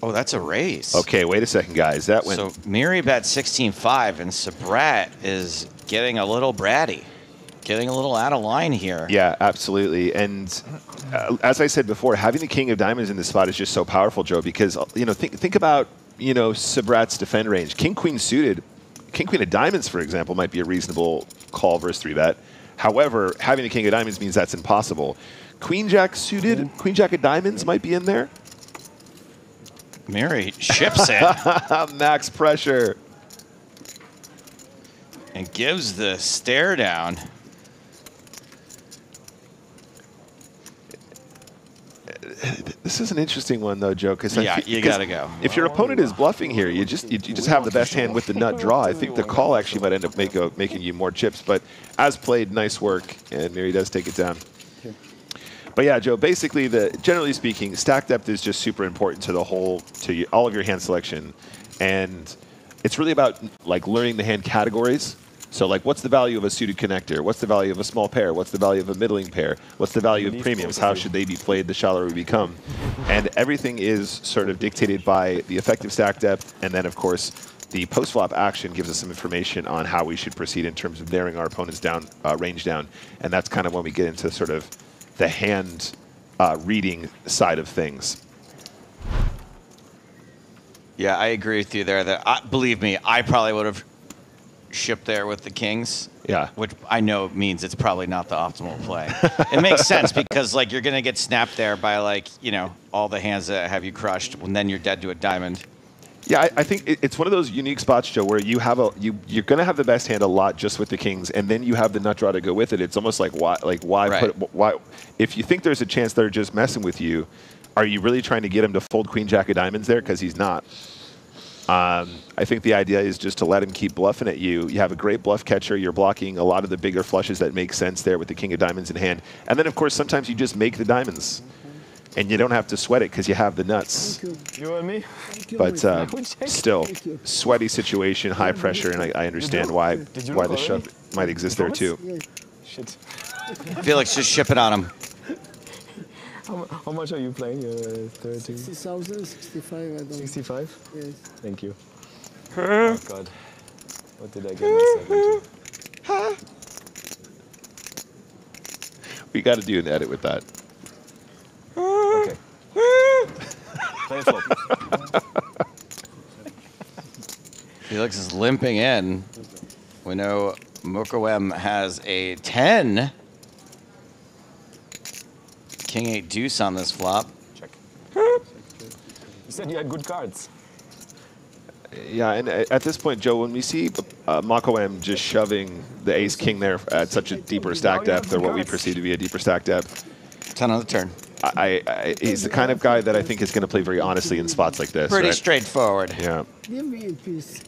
Speaker 13: Oh, that's a raise.
Speaker 15: Okay, wait a second, guys. That went.
Speaker 13: So Miri bet 16-5, and Sabrat is getting a little bratty, getting a little out of line here.
Speaker 15: Yeah, absolutely. And as I said before, having the king of diamonds in this spot is just so powerful, Joe, because think about Sabrat's defend range. King queen suited, king queen of diamonds, for example, might be a reasonable call versus 3-bet. However, having the king of diamonds means that's impossible. Queen jack suited, queen jack of diamonds might be in there.
Speaker 13: Miri ships it.
Speaker 15: Max pressure.
Speaker 13: And gives the stare down.
Speaker 15: This is an interesting one, though, Joe.
Speaker 13: Yeah, you gotta go.
Speaker 15: If your opponent is bluffing here, you just have the best hand with the nut draw. I think the call actually might end up making you more chips. But as played, nice work, and Miri does take it down. But yeah, Joe, basically, generally speaking, stack depth is just super important to all of your hand selection. And it's really about learning the hand categories. So what's the value of a suited connector? What's the value of a small pair? What's the value of a middling pair? What's the value of premiums? How should they be played the shallower we become? And everything is sort of dictated by the effective stack depth. And then, of course, the post-flop action gives us some information on how we should proceed in terms of narrowing our opponent's range down. And that's kind of when we get into sort of the hand reading side of things.
Speaker 13: Yeah, I agree with you there. That believe me, I probably would have shipped there with the kings.
Speaker 15: Yeah,
Speaker 13: which I know means it's probably not the optimal play. It makes sense because you're gonna get snapped there by all the hands that have you crushed, and then you're dead to a diamond.
Speaker 15: Yeah, I think it's one of those unique spots, Joe, where you're going to have the best hand a lot just with the kings, and then you have the nut draw to go with it. It's almost why
Speaker 13: right.
Speaker 15: why if you think there's a chance they're just messing with you, are you really trying to get him to fold queen jack of diamonds there? Because he's not. I think the idea is just to let him keep bluffing at you. You have a great bluff catcher. You're blocking a lot of the bigger flushes that make sense there with the king of diamonds in hand. And then, of course, sometimes you just make the diamonds. And you don't have to sweat it because you have the nuts.
Speaker 7: You and me?
Speaker 15: But still, sweaty situation, high pressure, and I understand why the shove might exist there too.
Speaker 7: Shit.
Speaker 13: Felix, just ship it on him.
Speaker 7: How much are you playing? 30?
Speaker 19: 60,000, 65, I don't know.
Speaker 7: 65?
Speaker 19: Yes.
Speaker 7: Thank you. Oh, God. What did I get myself into?
Speaker 15: We got to do an edit with that.
Speaker 7: Okay. Play it flop.
Speaker 13: Felix is limping in. We know Mokoem has a 10. King 8 deuce on this flop.
Speaker 7: Check. You said you had good cards.
Speaker 15: Yeah, and at this point, Joe, when we see Mako M just shoving the ace king there at such a deeper stack depth, or what we perceive to be a deeper stack depth,
Speaker 13: 10 on the turn.
Speaker 15: He's the kind of guy that I think is going to play very honestly in spots like this.
Speaker 13: Pretty
Speaker 15: right?
Speaker 13: straightforward.
Speaker 15: Yeah.
Speaker 19: Give me a piece.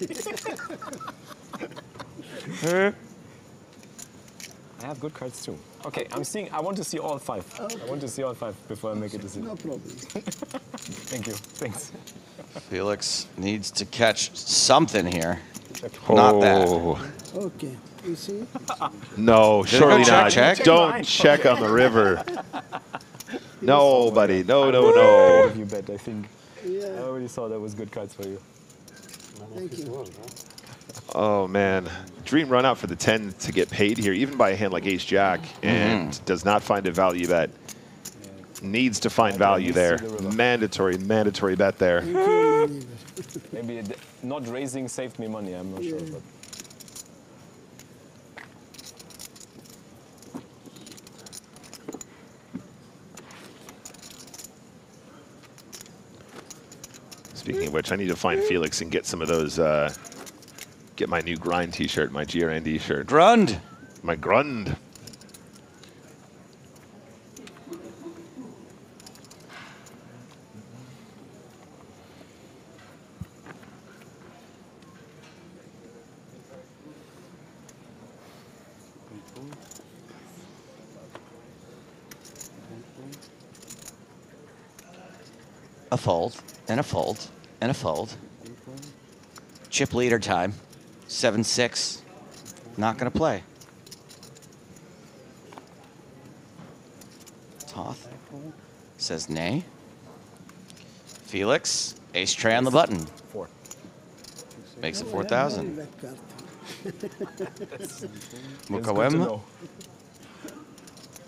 Speaker 7: I have good cards too. Okay, I want to see all 5. Okay. I want to see all 5 before I make a decision.
Speaker 19: No problem.
Speaker 7: Thank you. Thanks.
Speaker 13: Felix needs to catch something here.
Speaker 15: Oh.
Speaker 13: Not that.
Speaker 19: Okay, you see?
Speaker 15: No, surely not.
Speaker 13: Check?
Speaker 15: Don't check on the river. No, buddy. No, no, no.
Speaker 7: You bet, I think.
Speaker 19: Yeah.
Speaker 7: I already saw that was good cards for you.
Speaker 19: Thank you.
Speaker 15: Oh, man. Dream run out for the 10 to get paid here, even by a hand like ace-jack, and does not find a value bet. Needs to find value there. Mandatory bet there.
Speaker 7: Maybe not raising saved me money, I'm not sure. But.
Speaker 15: Speaking of which, I need to find Felix and get some of those, get my new grind t-shirt, my GRND shirt.
Speaker 13: Grund.
Speaker 15: My grund.
Speaker 13: A fold, and a fold, and a fold. Chip leader time. 7-6. Not going to play. Toth says nay. Felix, ace tray on the button.
Speaker 7: 4.
Speaker 13: Makes it 4,000.
Speaker 7: It's
Speaker 13: Mukawem.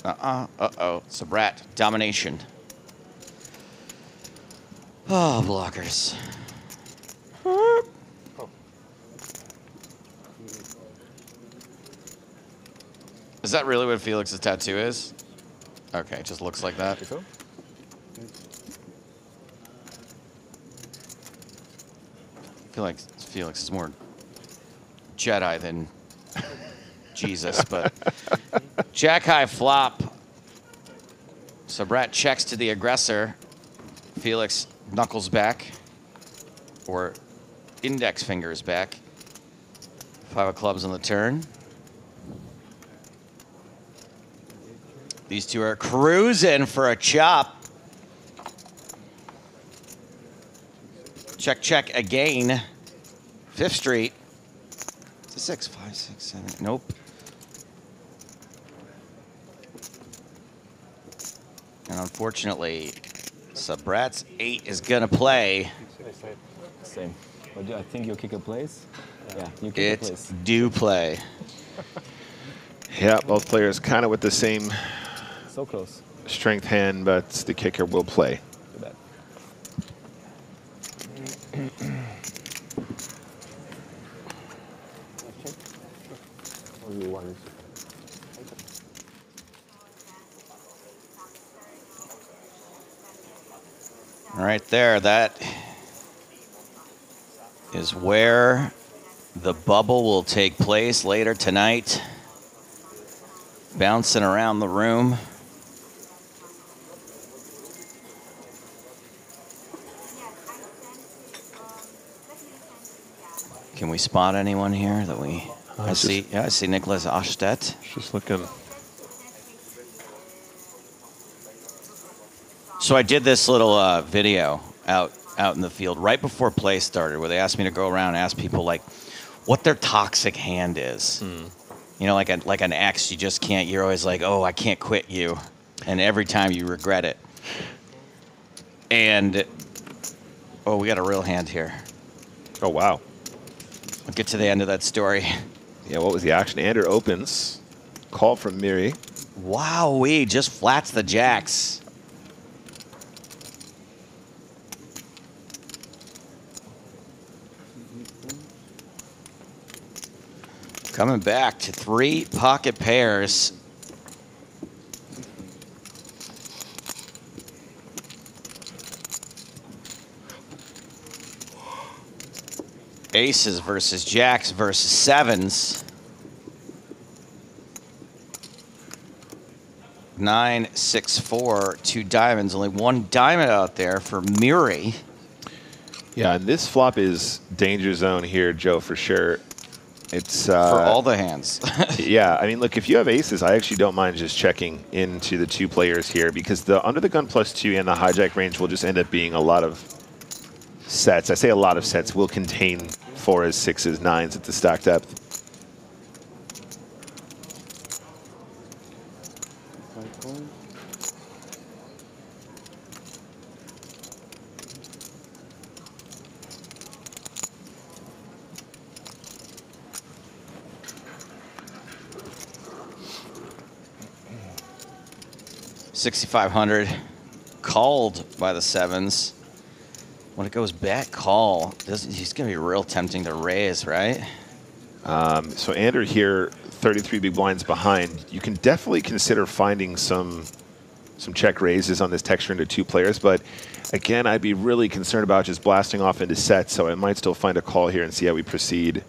Speaker 13: Uh-oh. Sabrat, domination. Oh, blockers. Is that really what Felix's tattoo is? Okay, it just looks like that.
Speaker 7: You feel?
Speaker 13: I feel like Felix is more Jedi than Jesus, but Jack high flop. Sabrat checks to the aggressor. Felix knuckles back, or index fingers back. 5 of clubs on the turn. These two are cruising for a chop. Check, check again. 5th Street. It's a 6, 5, 6, 7. Nope. And unfortunately, Sabrat's 8 is gonna play.
Speaker 7: Same. But I think your kicker plays. Yeah, you kicker plays.
Speaker 13: It's do play.
Speaker 15: Yeah, both players kind of with the same
Speaker 7: so close
Speaker 15: strength hand, but the kicker will play.
Speaker 13: Right there, that is where the bubble will take place later tonight. Bouncing around the room. Can we spot anyone here that we? I see Nicholas Eest Ept.
Speaker 15: Just looking.
Speaker 13: So I did this little video out in the field right before play started, where they asked me to go around and ask people like what their toxic hand is. You know, like an ex, you just can't. You're always like, oh, I can't quit you, and every time you regret it. And oh, we got a real hand here.
Speaker 15: Oh wow.
Speaker 13: I'll get to the end of that story.
Speaker 15: Yeah, what was the action? Ander opens. Call from Miri.
Speaker 13: Wow, just flats the jacks. Coming back to 3 pocket pairs. Aces versus jacks versus sevens. 9, 6, 4, 2 diamonds. Only 1 diamond out there for Miri.
Speaker 15: Yeah, and this flop is danger zone here, Joe, for sure. It's
Speaker 13: for all the hands.
Speaker 15: Yeah, I mean, look, if you have aces, I actually don't mind just checking into the 2 players here, because the under the gun +2 and the hijack range will just end up being a lot of sets. I say a lot of sets will contain 4s, 6s, 9s at the stack depth.
Speaker 13: $6,500 called by the sevens. When it goes back call, he's going to be real tempting to raise, right?
Speaker 15: So Ander here, 33 big blinds behind. You can definitely consider finding some check raises on this texture into 2 players, but again, I'd be really concerned about just blasting off into sets, so I might still find a call here and see how we proceed.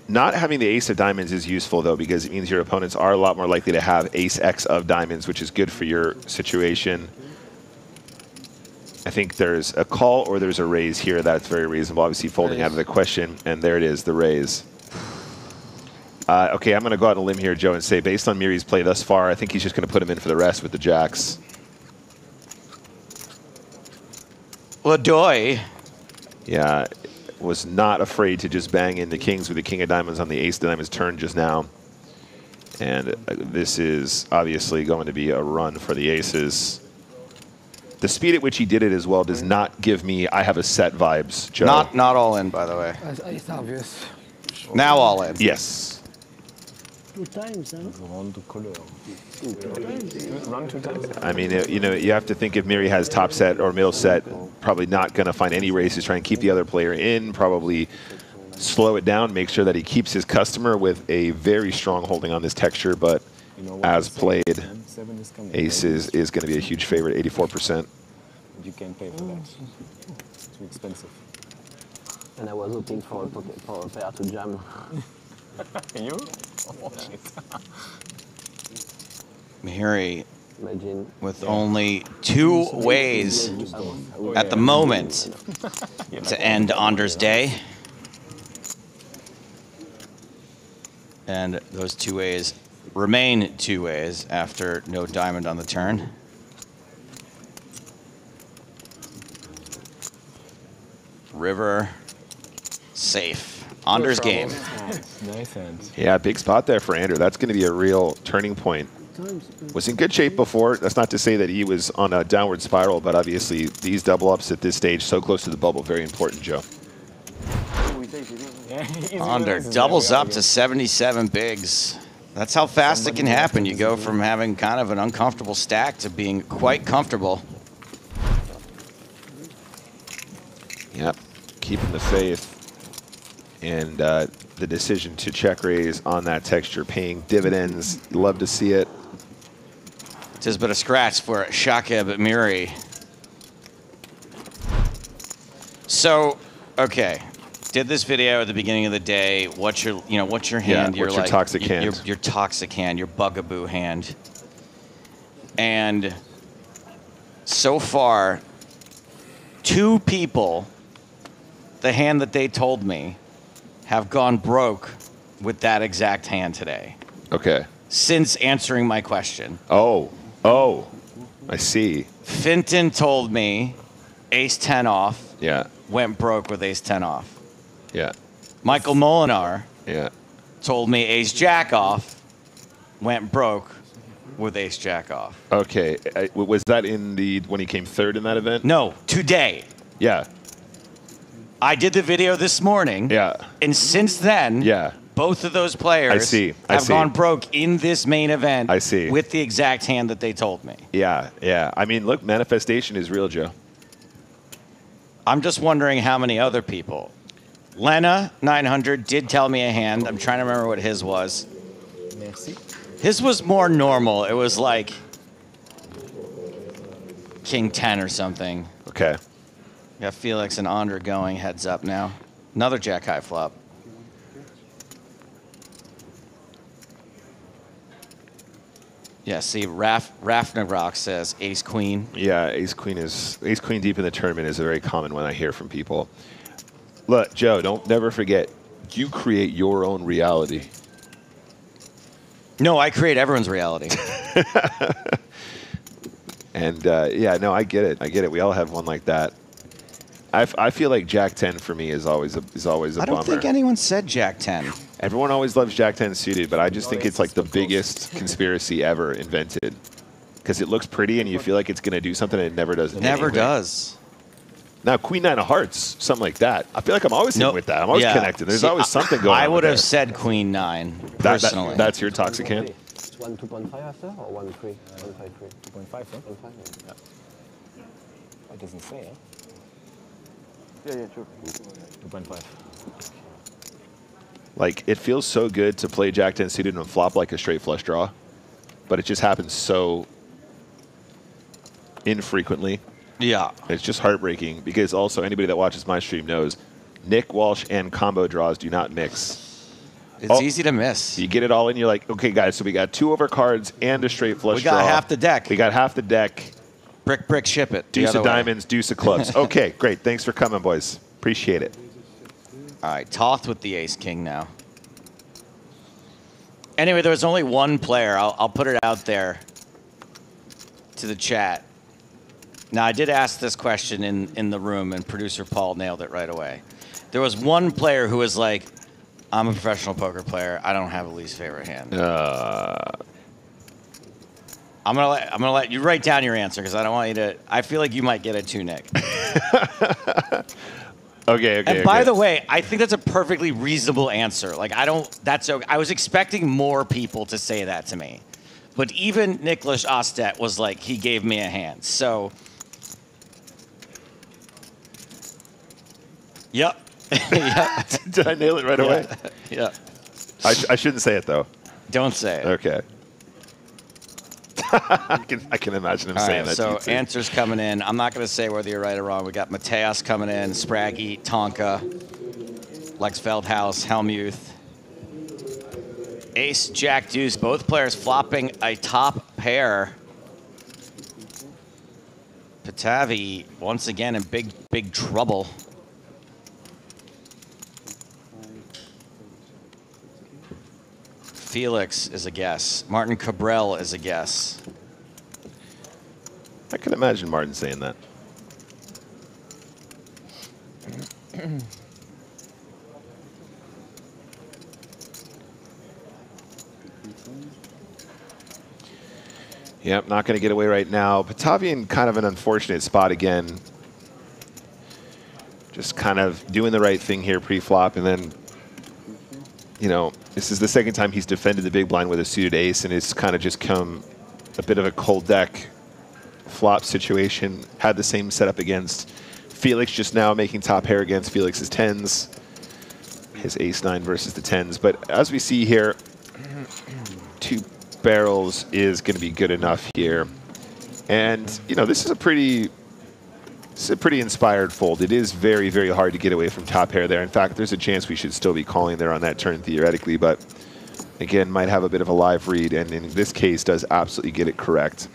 Speaker 15: Not having the ace of diamonds is useful, though, because it means your opponents are a lot more likely to have ace X of diamonds, which is good for your situation. I think there's a call or there's a raise here. That's very reasonable. Obviously, folding out of the question, and there it is, the raise. Okay, I'm going to go out on a limb here, Joe, and say, based on Miri's play thus far, I think he's just going to put him in for the rest with the jacks.
Speaker 13: Ladoy.
Speaker 15: Yeah. Was not afraid to just bang in the kings with the king of diamonds on the ace of diamonds turn just now. And this is obviously going to be a run for the aces. The speed at which he did it as well does not give me I have a set vibes, Joe.
Speaker 13: Not all in, by the way.
Speaker 19: It's obvious.
Speaker 13: Now all in.
Speaker 15: Yes.
Speaker 19: 2 times, huh?
Speaker 7: Run 2 times.
Speaker 15: I mean, you know, you have to think if Miri has top set or middle set, probably not going to find any raises, try and keep the other player in, probably slow it down, make sure that he keeps his customer with a very strong holding on this texture, but as played, aces is going to be a huge favorite, 84%.
Speaker 7: You can't pay for that. It's too expensive.
Speaker 18: And I was hoping for a pair to jam.
Speaker 7: You? Oh, shit.
Speaker 13: Miri with only 2 ways at the moment to end Ander's day. And those 2 ways remain 2 ways after no diamond on the turn. River, safe. Ander's game.
Speaker 7: Nice hand.
Speaker 15: Yeah, big spot there for Ander. That's going to be a real turning point. Was in good shape before. That's not to say that he was on a downward spiral, but obviously these double ups at this stage, so close to the bubble, very important, Joe.
Speaker 13: Ander doubles up to 77 bigs. That's how fast it can happen. You go from having kind of an uncomfortable stack to being quite comfortable.
Speaker 15: Yep, keeping the faith. And the decision to check raise on that texture, paying dividends. Love to see it.
Speaker 13: Tis but a scratch for Shakib Miri. So, okay, did this video at the beginning of the day. What's your hand?
Speaker 15: Yeah, what's your toxic hand?
Speaker 13: Your toxic hand, your bugaboo hand. And so far, 2 people the hand that they told me, have gone broke with that exact hand today.
Speaker 15: Okay.
Speaker 13: Since answering my question.
Speaker 15: Oh, I see.
Speaker 13: Finton told me ace 10 off.
Speaker 15: Yeah.
Speaker 13: Went broke with ace 10 off.
Speaker 15: Yeah.
Speaker 13: Michael Molinar.
Speaker 15: Yeah.
Speaker 13: Told me ace jack off. Went broke with ace jack off.
Speaker 15: Okay. Was that when he came third in that event?
Speaker 13: No, today.
Speaker 15: Yeah.
Speaker 13: I did the video this morning.
Speaker 15: Yeah.
Speaker 13: And since then, both of those players have gone broke in this main event.
Speaker 15: I see.
Speaker 13: With the exact hand that they told me.
Speaker 15: Yeah, yeah. I mean, look, manifestation is real, Joe.
Speaker 13: I'm just wondering how many other people. Lena, 900, did tell me a hand. I'm trying to remember what his was.
Speaker 7: Merci.
Speaker 13: His was more normal. It was like King 10 or something.
Speaker 15: Okay.
Speaker 13: Got Felix and Andre going heads up now. Another jack high flop. Yeah, see, Rafnarock says ace queen.
Speaker 15: Yeah, ace queen deep in the tournament is a very common one I hear from people. Look, Joe, never forget, you create your own reality.
Speaker 13: No, I create everyone's reality.
Speaker 15: And yeah, no, I get it. I get it. We all have one like that. I feel like Jack 10 for me is always a bummer.
Speaker 13: I don't think anyone said Jack 10.
Speaker 15: Everyone always loves Jack 10 suited, but I just think it's like the biggest conspiracy ever invented. Because it looks pretty and you feel like it's going to do something and it never does anything.
Speaker 13: Never does.
Speaker 15: Now, Queen 9 of Hearts, something like that. I feel like I'm always in with that. I'm always connected. There's always something going on.
Speaker 13: I would have said Queen 9, personally.
Speaker 15: That's your toxic hand?
Speaker 5: It's 2.5 after or 1.3? 1.53.
Speaker 7: 2.5, huh?
Speaker 5: 1.5, yeah.
Speaker 7: It doesn't say, huh?
Speaker 5: Yeah, true.
Speaker 7: 2.5.
Speaker 15: Like, it feels so good to play Jack 10 suited and flop like a straight flush draw, but it just happens so infrequently.
Speaker 13: Yeah.
Speaker 15: It's just heartbreaking because also anybody that watches my stream knows Nick Walsh and combo draws do not mix.
Speaker 13: It's easy to miss.
Speaker 15: You get it all in, you're like, okay, guys, so we got 2 overcards and a straight flush draw.
Speaker 13: We got half the deck.
Speaker 15: We got half the deck.
Speaker 13: Brick, ship it.
Speaker 15: Deuce of diamonds, deuce of clubs. Okay, great. Thanks for coming, boys. Appreciate it.
Speaker 13: All right, Toth with the ace-king now. Anyway, there was only one player. I'll put it out there to the chat. Now, I did ask this question in the room, and producer Paul nailed it right away. There was one player who was like, I'm a professional poker player. I don't have a least favorite hand. I'm gonna let you write down your answer because I don't want you to. I feel like you might get it too, Nick.
Speaker 15: Okay.
Speaker 13: And by the way, I think that's a perfectly reasonable answer. Like I was expecting more people to say that to me, but even Nicholas Ostet was like, he gave me a hand. So, yep. Yep.
Speaker 15: Did I nail it right away?
Speaker 13: Yeah.
Speaker 15: I shouldn't say it though.
Speaker 13: Don't say it.
Speaker 15: Okay. I can imagine him saying that.
Speaker 13: So answers coming in. I'm not going to say whether you're right or wrong. We got Mateus coming in, Spraggy, Tonka, Lex Feldhaus, Helmuth, Ace, Jack, Deuce. Both players flopping a top pair. Patavi once again in big trouble. Felix is a guess. Martin Cabral is a guess.
Speaker 15: I can imagine Martin saying that. Yep, not going to get away right now. Patavian kind of an unfortunate spot again. Just kind of doing the right thing here pre-flop, and then, you know, this is the second time he's defended the big blind with a suited ace, and it's kind of just come a bit of a cold deck flop situation. Had the same setup against Felix just now, making top pair against Felix's 10s. His ace-9 versus the 10s. But as we see here, 2 barrels is going to be good enough here. And, you know, this is a pretty inspired fold. It is very, very hard to get away from top pair there. In fact, there's a chance we should still be calling there on that turn theoretically, but again, might have a bit of a live read, and in this case does absolutely get it correct.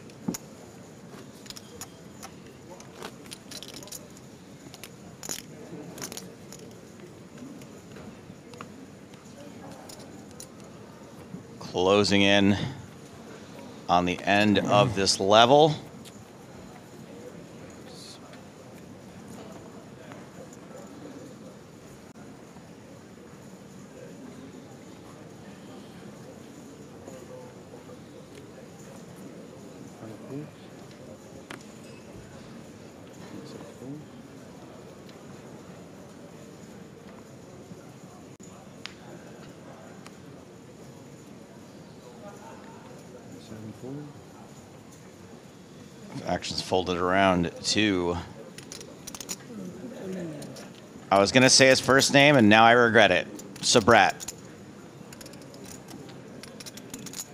Speaker 13: closing in on the end of this level. Actions folded around to, I was going to say his first name, and now I regret it. Sabrat.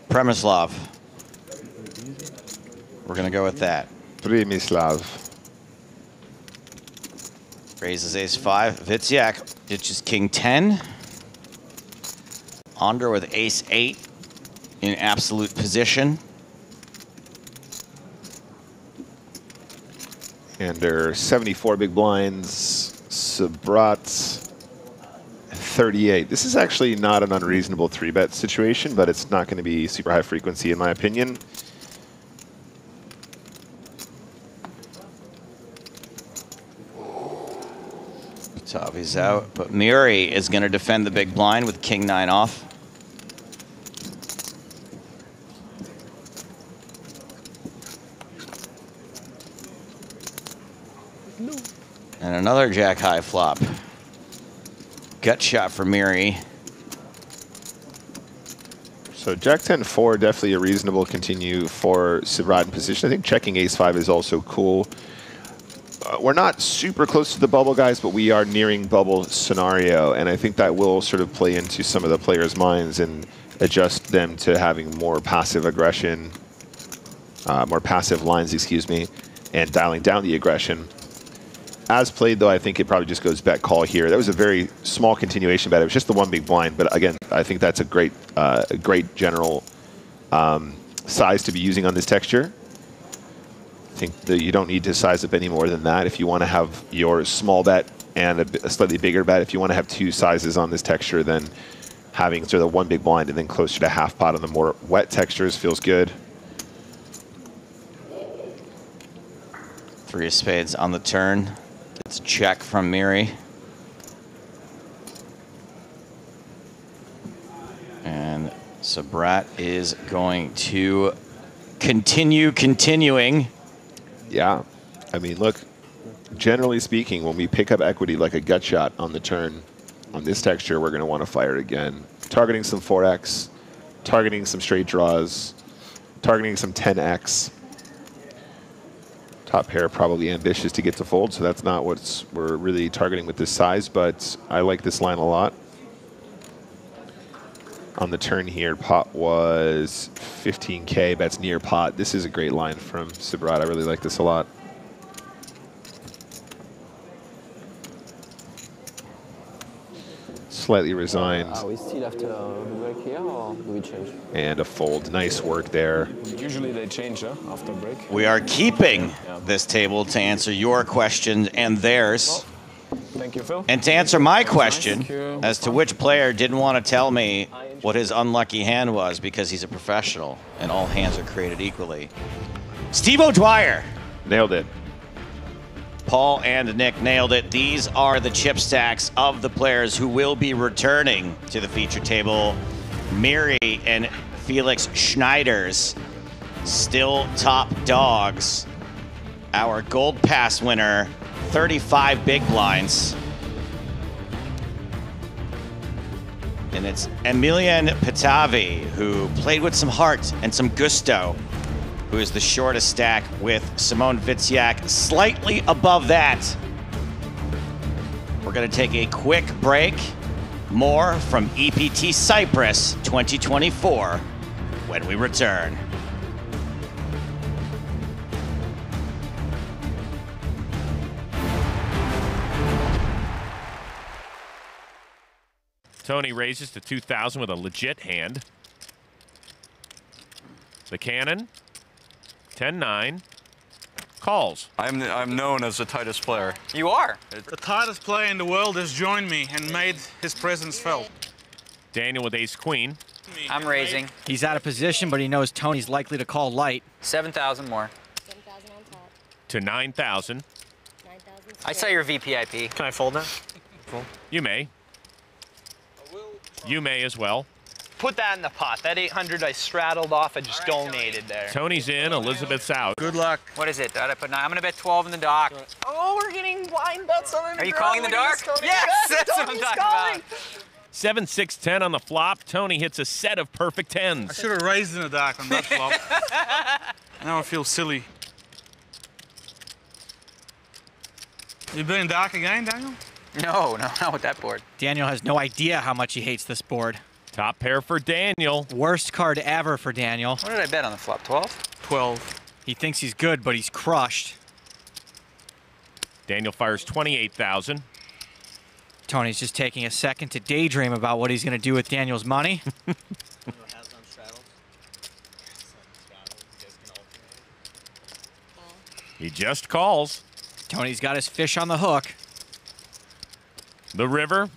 Speaker 13: Premislav. We're going to go with that.
Speaker 15: Premislav.
Speaker 13: Raises ace-5. Witsyak ditches king-10. Onder with ace-8 in absolute position.
Speaker 15: And there are 74 big blinds. Sabrat 38. This is actually not an unreasonable 3-bet situation, but it's not going to be super high frequency in my opinion.
Speaker 13: Tavi's out, but Muri is going to defend the big blind with king-9 off. And another jack-high flop. Gut shot for Muri.
Speaker 15: So Jack 10-4, definitely a reasonable continue for Sabrat in position. I think checking ace-5 is also cool. We're not super close to the bubble, guys, but we are nearing bubble scenario, and I think that will sort of play into some of the players' minds and adjust them to having more passive aggression, more passive lines, excuse me, and dialing down the aggression. As played, though, I think it probably just goes bet call here. That was a very small continuation bet. It was just the one big blind, but again, I think that's a great general size to be using on this texture. I think that you don't need to size up any more than that. If you want to have your small bet and a slightly bigger bet, if you want to have two sizes on this texture, then having sort of one big blind and then closer to half pot on the more wet textures feels good.
Speaker 13: 3 of spades on the turn. It's a check from Muri. And Sabrat is going to continuing.
Speaker 15: Yeah. I mean, look, generally speaking, when we pick up equity like a gut shot on the turn, on this texture, we're going to want to fire it again. Targeting some 4x, targeting some straight draws, targeting some 10x. Top pair probably ambitious to get to fold, so that's not what we're really targeting with this size, but I like this line a lot. On the turn here, pot was 15K, bets near pot. This is a great line from Sabrat. I really like this a lot. Slightly resigned.
Speaker 18: Are we still after break here, or do we change?
Speaker 15: And a fold. Nice work there.
Speaker 7: Usually they change after break.
Speaker 13: We are keeping this table to answer your question and theirs.
Speaker 7: Thank you, Phil.
Speaker 13: And to answer my question as to which player didn't want to tell me what his unlucky hand was because he's a professional and all hands are created equally. Steve O'Dwyer.
Speaker 15: Nailed it.
Speaker 13: Paul and Nick nailed it. These are the chip stacks of the players who will be returning to the feature table. Muri and Felix Schneiders, still top dogs. Our gold pass winner, 35 big blinds. And it's Emilian Patavi, who played with some heart and some gusto, who is the shortest stack with Simone Witsyak slightly above that. We're going to take a quick break. More from EPT Cyprus 2024 when we return.
Speaker 20: Tony raises to 2,000 with a legit hand. The cannon. 10-9. Calls.
Speaker 21: I'm known as the tightest player.
Speaker 22: You are. The tightest player in the world has joined me and made his presence felt.
Speaker 20: Daniel with ace-queen.
Speaker 10: I'm raising.
Speaker 12: He's out of position, but he knows Tony's likely to call light.
Speaker 10: 7,000 more.
Speaker 20: To 9,000.
Speaker 10: I saw your VPIP.
Speaker 6: Can I fold now?
Speaker 20: You may. You may as well.
Speaker 6: Put that in the pot. That 800 I straddled off, I just donated there.
Speaker 20: Tony's in, Elizabeth's out.
Speaker 6: Good luck.
Speaker 10: What is it? Did I put 9? I'm going to bet 12 in the dock.
Speaker 6: Oh, we're getting blind bets on the
Speaker 10: Are you calling the dark? Yes, that's what I'm talking about.
Speaker 20: 7, 6, 10 on the flop. Tony hits a set of perfect tens.
Speaker 21: I should have raised in the dark on that flop. Now I feel silly. You been dark again, Daniel?
Speaker 10: No, not with that board.
Speaker 12: Daniel has no idea how much he hates this board.
Speaker 20: Top pair for Daniel.
Speaker 12: Worst card ever for Daniel.
Speaker 10: What did I bet on the flop? 12?
Speaker 21: 12.
Speaker 12: He thinks he's good, but he's crushed.
Speaker 20: Daniel fires 28,000.
Speaker 12: Tony's just taking a second to daydream about what he's going to do with Daniel's money.
Speaker 20: He just calls.
Speaker 12: Tony's got his fish on the hook.
Speaker 20: The river.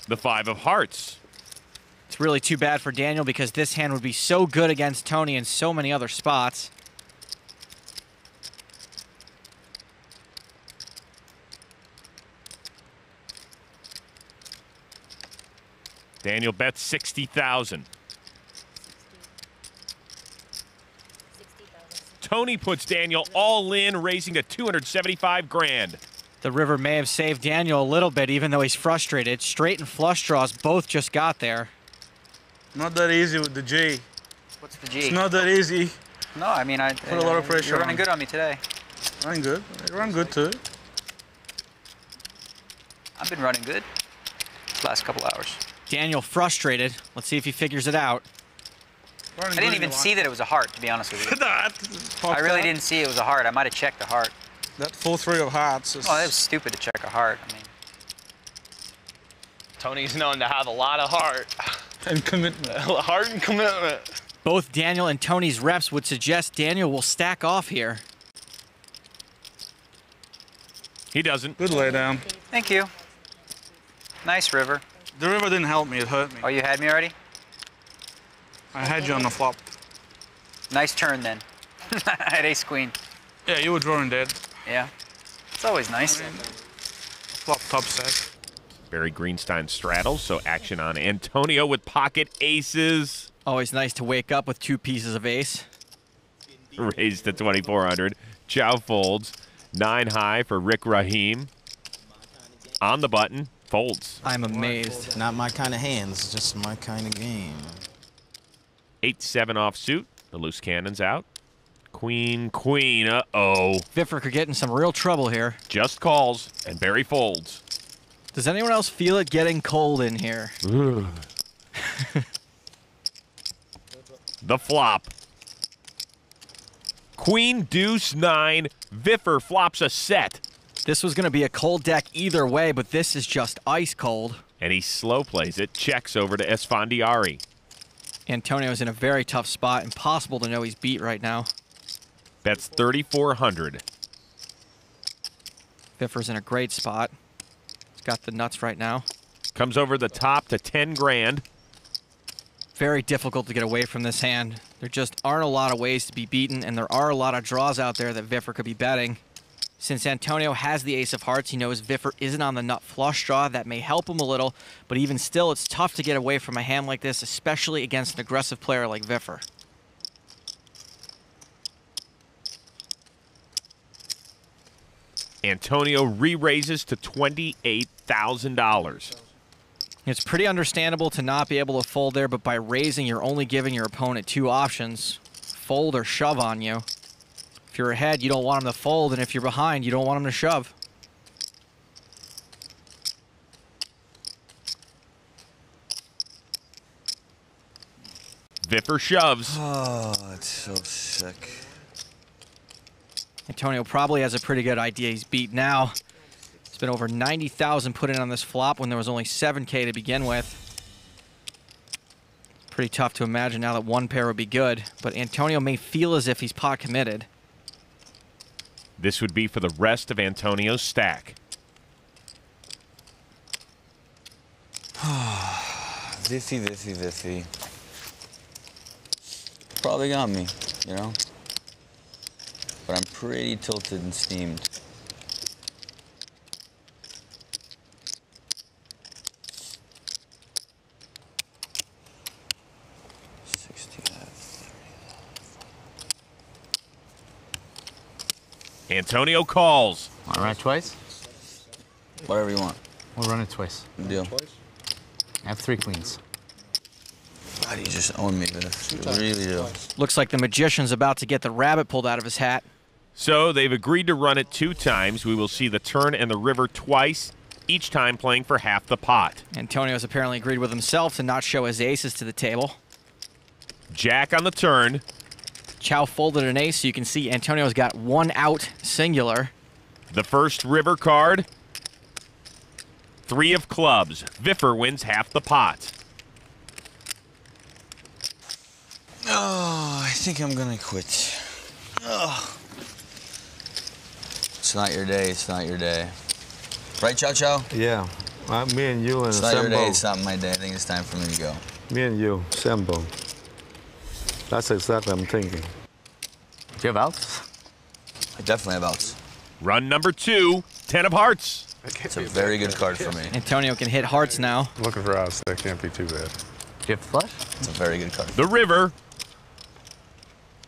Speaker 20: The 5 of hearts.
Speaker 12: It's really too bad for Daniel because this hand would be so good against Tony in so many other spots.
Speaker 20: Daniel bets 60,000. Tony puts Daniel all in, raising to 275 grand.
Speaker 12: The river may have saved Daniel a little bit, even though he's frustrated. Straight and flush draws both just got there.
Speaker 21: Not that easy with the G.
Speaker 10: What's the G?
Speaker 21: It's not that easy.
Speaker 10: No, I mean, I
Speaker 21: put a lot of pressure.
Speaker 10: You're running good on me today.
Speaker 21: Running good. I run good too.
Speaker 10: I've been running good the last couple hours.
Speaker 12: Daniel frustrated. Let's see if he figures it out.
Speaker 10: I didn't even see that it was a heart, to be honest with you. I really didn't see it was a heart. I might have checked the heart.
Speaker 21: That full 3 of hearts is...
Speaker 10: Oh, that was stupid to check a heart. I mean,
Speaker 6: Tony's known to have a lot of heart.
Speaker 21: And commitment.
Speaker 6: Heart and commitment.
Speaker 12: Both Daniel and Tony's reps would suggest Daniel will stack off here.
Speaker 20: He doesn't.
Speaker 21: Good lay down.
Speaker 10: thank you. Nice river.
Speaker 21: The river didn't help me, it hurt me.
Speaker 10: Oh, you had me already?
Speaker 21: I had you on the flop.
Speaker 10: Nice turn then. I had ace queen.
Speaker 21: Yeah, you were drawing dead.
Speaker 10: Yeah. It's always nice.
Speaker 21: Flop top set.
Speaker 20: Barry Greenstein straddles, so action on Antonio with pocket aces.
Speaker 12: Always nice to wake up with 2 pieces of ace.
Speaker 20: Raised to 2,400. Chow folds. 9 high for Rick Rahim. On the button. Folds.
Speaker 12: I'm amazed.
Speaker 23: Not my kind of hands, just my kind of game.
Speaker 20: 8-7 offsuit. The loose cannon's out. Queen, queen, uh-oh.
Speaker 12: Viffer could get in some real trouble here.
Speaker 20: Just calls, and Barry folds.
Speaker 12: Does anyone else feel it getting cold in here?
Speaker 20: The flop. Queen, deuce, 9. Viffer flops a set.
Speaker 12: This was going to be a cold deck either way, but this is just ice cold.
Speaker 20: And he slow plays it, checks over to Esfandiari.
Speaker 12: Antonio's in a very tough spot. Impossible to know he's beat right now.
Speaker 20: Bets 3,400.
Speaker 12: Viffer's in a great spot. He's got the nuts right now.
Speaker 20: Comes over the top to 10 grand.
Speaker 12: Very difficult to get away from this hand. There just aren't a lot of ways to be beaten, and there are a lot of draws out there that Viffer could be betting. Since Antonio has the ace of hearts, he knows Viffer isn't on the nut flush draw. That may help him a little, but even still, it's tough to get away from a hand like this, especially against an aggressive player like Viffer.
Speaker 20: Antonio re-raises to $28,000.
Speaker 12: It's pretty understandable to not be able to fold there, but by raising, you're only giving your opponent 2 options. Fold or shove on you. If you're ahead, you don't want him to fold, and if you're behind, you don't want him to shove.
Speaker 20: Viffer shoves.
Speaker 23: Oh, it's so sick.
Speaker 12: Antonio probably has a pretty good idea he's beat now. It's been over 90,000 put in on this flop when there was only 7K to begin with. Pretty tough to imagine now that 1 pair would be good, but Antonio may feel as if he's pot committed.
Speaker 20: This would be for the rest of Antonio's stack.
Speaker 23: This. Probably got me, you know? But I'm pretty tilted and steamed.
Speaker 20: Antonio calls.
Speaker 18: Want to run it twice?
Speaker 23: Whatever you want.
Speaker 18: We'll run it twice.
Speaker 23: Deal.
Speaker 18: I have 3 queens.
Speaker 23: God, you just own me, Biff. You really do.
Speaker 12: Looks like the magician's about to get the rabbit pulled out of his hat.
Speaker 20: So they've agreed to run it 2 times. We will see the turn and the river twice, each time playing for half the pot.
Speaker 12: Antonio's apparently agreed with himself to not show his aces to the table.
Speaker 20: Jack on the turn.
Speaker 12: Chow folded an ace, so you can see Antonio's got 1 out singular.
Speaker 20: The first river card. 3 of clubs. Viffer wins half the pot.
Speaker 23: Oh, I think I'm gonna quit. Oh. It's not your day, it's not your day. Right, Chow Chow?
Speaker 1: Yeah. Me and you and
Speaker 23: It's not your day, it's not my day. I think it's time for me to go.
Speaker 1: Me and you, Sambo. That's exactly what I'm thinking.
Speaker 18: Do you have outs?
Speaker 23: I definitely have outs.
Speaker 20: Run number 2, 10 of hearts.
Speaker 23: It's a very good card for me.
Speaker 12: Antonio can hit hearts now.
Speaker 17: Looking for outs, that can't be too bad.
Speaker 18: Do you have flush?
Speaker 23: It's a very good card.
Speaker 20: The river.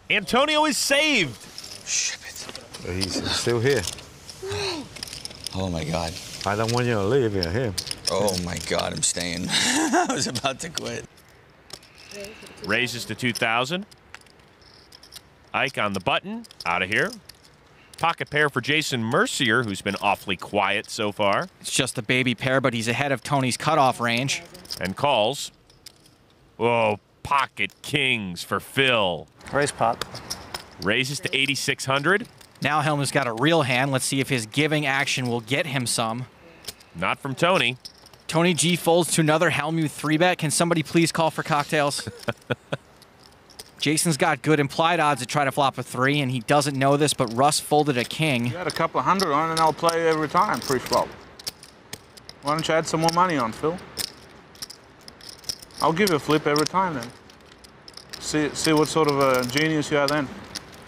Speaker 20: Antonio is saved.
Speaker 23: Ship it.
Speaker 1: He's still here.
Speaker 23: Oh my God.
Speaker 1: I don't want you to leave here.
Speaker 23: Oh my God, I'm staying. I was about to quit.
Speaker 20: Raises to 2,000. Ike on the button. Out of here. Pocket pair for Jason Mercier, who's been awfully quiet so far.
Speaker 12: It's just a baby pair, but he's ahead of Tony's cutoff range.
Speaker 20: And calls. Oh, pocket kings for Phil.
Speaker 6: Raise pot.
Speaker 20: Raises to 8,600.
Speaker 12: Now Helmut's got a real hand. Let's see if his giving action will get him some.
Speaker 20: Not from Tony.
Speaker 12: Tony G folds to another Helmut 3-bet. Can somebody please call for cocktails? Jason's got good implied odds to try to flop a 3, and he doesn't know this, but Russ folded a king.
Speaker 21: You got a couple of hundred on, and I'll play every time pre-flop. Why don't you add some more money on, Phil? I'll give you a flip every time then. See what sort of a genius you are then.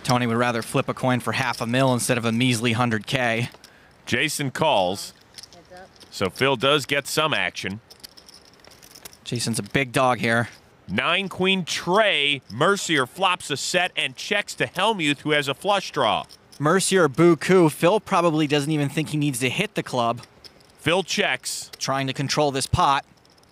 Speaker 12: Tony would rather flip a coin for $500,000 instead of a measly 100K.
Speaker 20: Jason calls. So Phil does get some action.
Speaker 12: Jason's a big dog here.
Speaker 20: 9-queen tray. Mercier flops a set and checks to Helmuth, who has a flush draw.
Speaker 12: Mercier boo-coo. Phil probably doesn't even think he needs to hit the club.
Speaker 20: Phil checks.
Speaker 12: Trying to control this pot.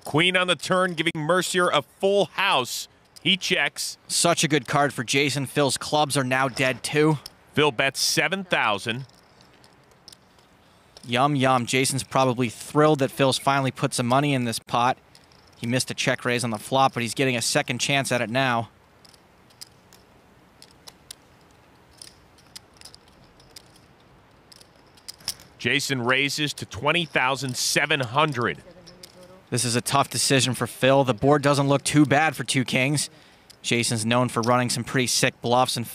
Speaker 20: Queen on the turn, giving Mercier a full house. He checks.
Speaker 12: Such a good card for Jason. Phil's clubs are now dead too.
Speaker 20: Phil bets 7,000.
Speaker 12: Yum, yum. Jason's probably thrilled that Phil's finally put some money in this pot. He missed a check raise on the flop, but he's getting a second chance at it now.
Speaker 20: Jason raises to 20,700.
Speaker 12: This is a tough decision for Phil. The board doesn't look too bad for 2 kings. Jason's known for running some pretty sick bluffs, and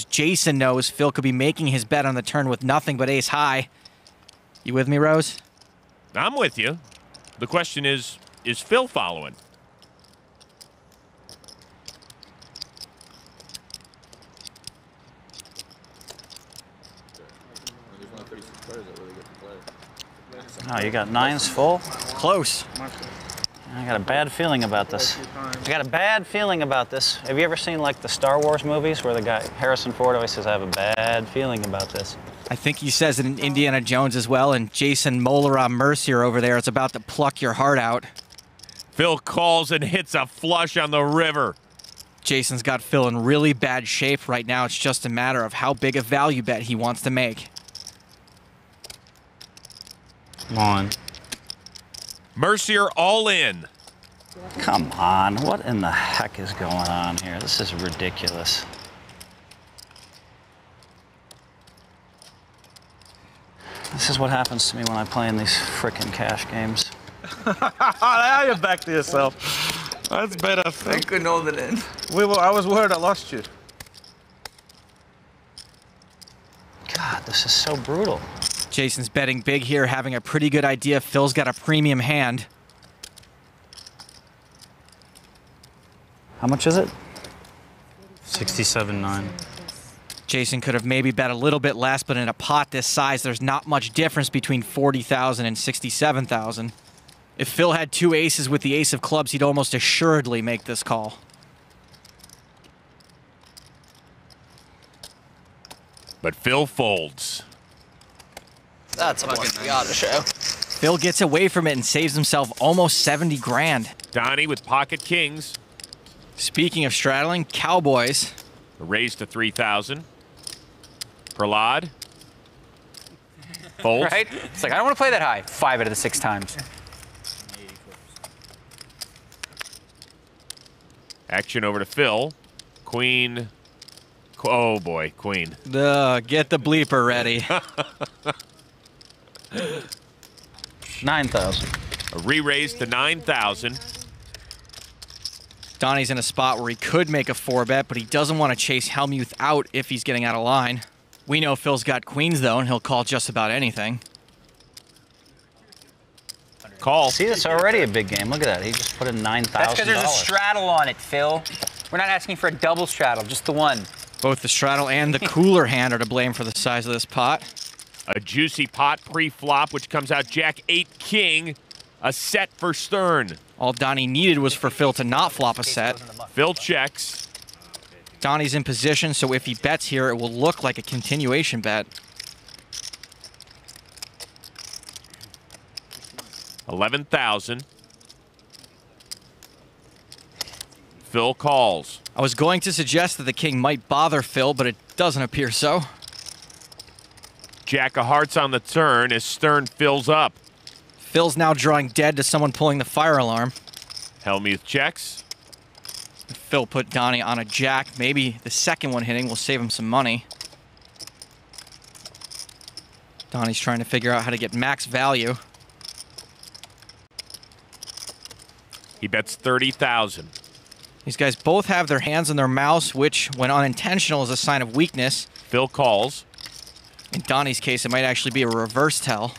Speaker 12: Jason knows Phil could be making his bet on the turn with nothing but ace high. You with me, Rose?
Speaker 20: I'm with you. The question is Phil following?
Speaker 10: Oh, you got 9s full?
Speaker 12: Close.
Speaker 10: I got a bad feeling about this. I got a bad feeling about this. Have you ever seen like the Star Wars movies where the guy, Harrison Ford, always says, I have a bad feeling about this?
Speaker 12: I think he says it in Indiana Jones as well, and Jason Molara Mercier over there is about to pluck your heart out.
Speaker 20: Phil calls and hits a flush on the river.
Speaker 12: Jason's got Phil in really bad shape right now. It's just a matter of how big a value bet he wants to make.
Speaker 10: Come on.
Speaker 20: Mercier all in.
Speaker 10: Come on. What in the heck is going on here? This is ridiculous. This is what happens to me when I play in these frickin' cash games.
Speaker 21: Now you're back to yourself. That's better.
Speaker 23: I couldn't hold it in.
Speaker 21: I was worried I lost you.
Speaker 10: God, this is so brutal.
Speaker 12: Jason's betting big here, having a pretty good idea Phil's got a premium hand.
Speaker 10: How much is it? 67.9.
Speaker 12: Jason could have maybe bet a little bit less, but in a pot this size, there's not much difference between 40,000 and 67,000. If Phil had 2 aces with the ace of clubs, he'd almost assuredly make this call.
Speaker 20: But Phil folds.
Speaker 3: That's what we gotta show.
Speaker 12: Phil gets away from it and saves himself almost 70 grand.
Speaker 20: Donnie with pocket kings.
Speaker 12: Speaking of straddling, Cowboys.
Speaker 20: A raise to 3,000. Prahlad. Folds.
Speaker 11: Right? It's like, I don't want to play that high. 5 out of the 6 times.
Speaker 20: Action over to Phil. Queen. Oh boy, queen.
Speaker 12: Get the bleeper ready.
Speaker 10: 9,000.
Speaker 20: A re-raise to 9,000.
Speaker 12: Donnie's in a spot where he could make a 4-bet, but he doesn't want to chase Hellmuth out if he's getting out of line. We know Phil's got queens, though, and he'll call just about anything.
Speaker 20: Call.
Speaker 10: See, that's already a big game. Look at that. He just put in $9,000.
Speaker 11: That's because there's a straddle on it, Phil. We're not asking for a double straddle, just the one.
Speaker 12: Both the straddle and the cooler hand are to blame for the size of this pot.
Speaker 20: A juicy pot pre-flop, which comes out Jack 8 King. A set for Stern.
Speaker 12: All Donnie needed was for Phil to not flop a set.
Speaker 20: Phil checks.
Speaker 12: Donnie's in position, so if he bets here, it will look like a continuation bet.
Speaker 20: 11,000. Phil calls.
Speaker 12: I was going to suggest that the king might bother Phil, but it doesn't appear so.
Speaker 20: Jack of hearts on the turn as Stern fills up.
Speaker 12: Phil's now drawing dead to someone pulling the fire alarm.
Speaker 20: Hellmuth checks.
Speaker 12: Phil put Donnie on a jack. Maybe the second one hitting will save him some money. Donnie's trying to figure out how to get max value.
Speaker 20: He bets 30,000.
Speaker 12: These guys both have their hands on their mouths, which, when unintentional, is a sign of weakness.
Speaker 20: Phil calls.
Speaker 12: In Donnie's case, it might actually be a reverse tell.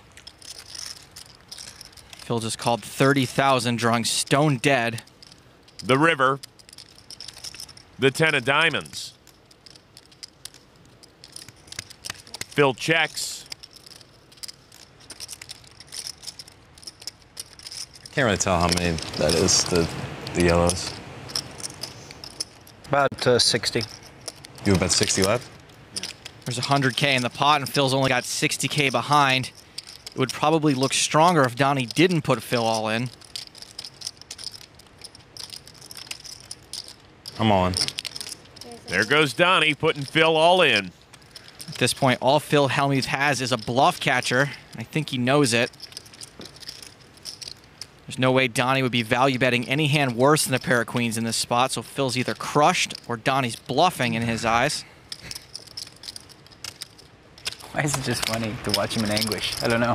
Speaker 12: Phil just called 30,000, drawing stone dead.
Speaker 20: The river. The 10 of diamonds. Phil checks.
Speaker 14: Can't really tell how many that is, the yellows.
Speaker 10: About 60.
Speaker 14: You have about 60 left?
Speaker 12: There's 100K in the pot, and Phil's only got 60K behind. It would probably look stronger if Donnie didn't put Phil all in.
Speaker 14: I'm all in.
Speaker 20: There goes Donnie putting Phil all in.
Speaker 12: At this point, all Phil Hellmuth has is a bluff catcher. I think he knows it. There's no way Donnie would be value betting any hand worse than a pair of queens in this spot, so Phil's either crushed or Donnie's bluffing in his eyes.
Speaker 11: Why is it just funny to watch him in anguish? I don't know.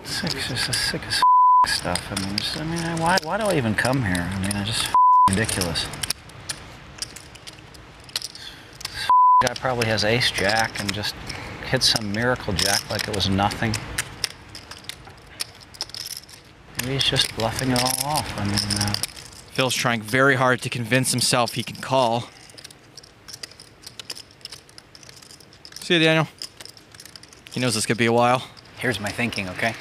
Speaker 10: 6 is the sickest stuff. I mean, why do I even come here? I mean, I just ridiculous. This guy probably has ace jack and just hit some miracle jack like it was nothing. Maybe he's just bluffing it all off. I mean,
Speaker 12: Phil's trying very hard to convince himself he can call. See you, Daniel. He knows this could be a while.
Speaker 11: Here's my thinking, okay?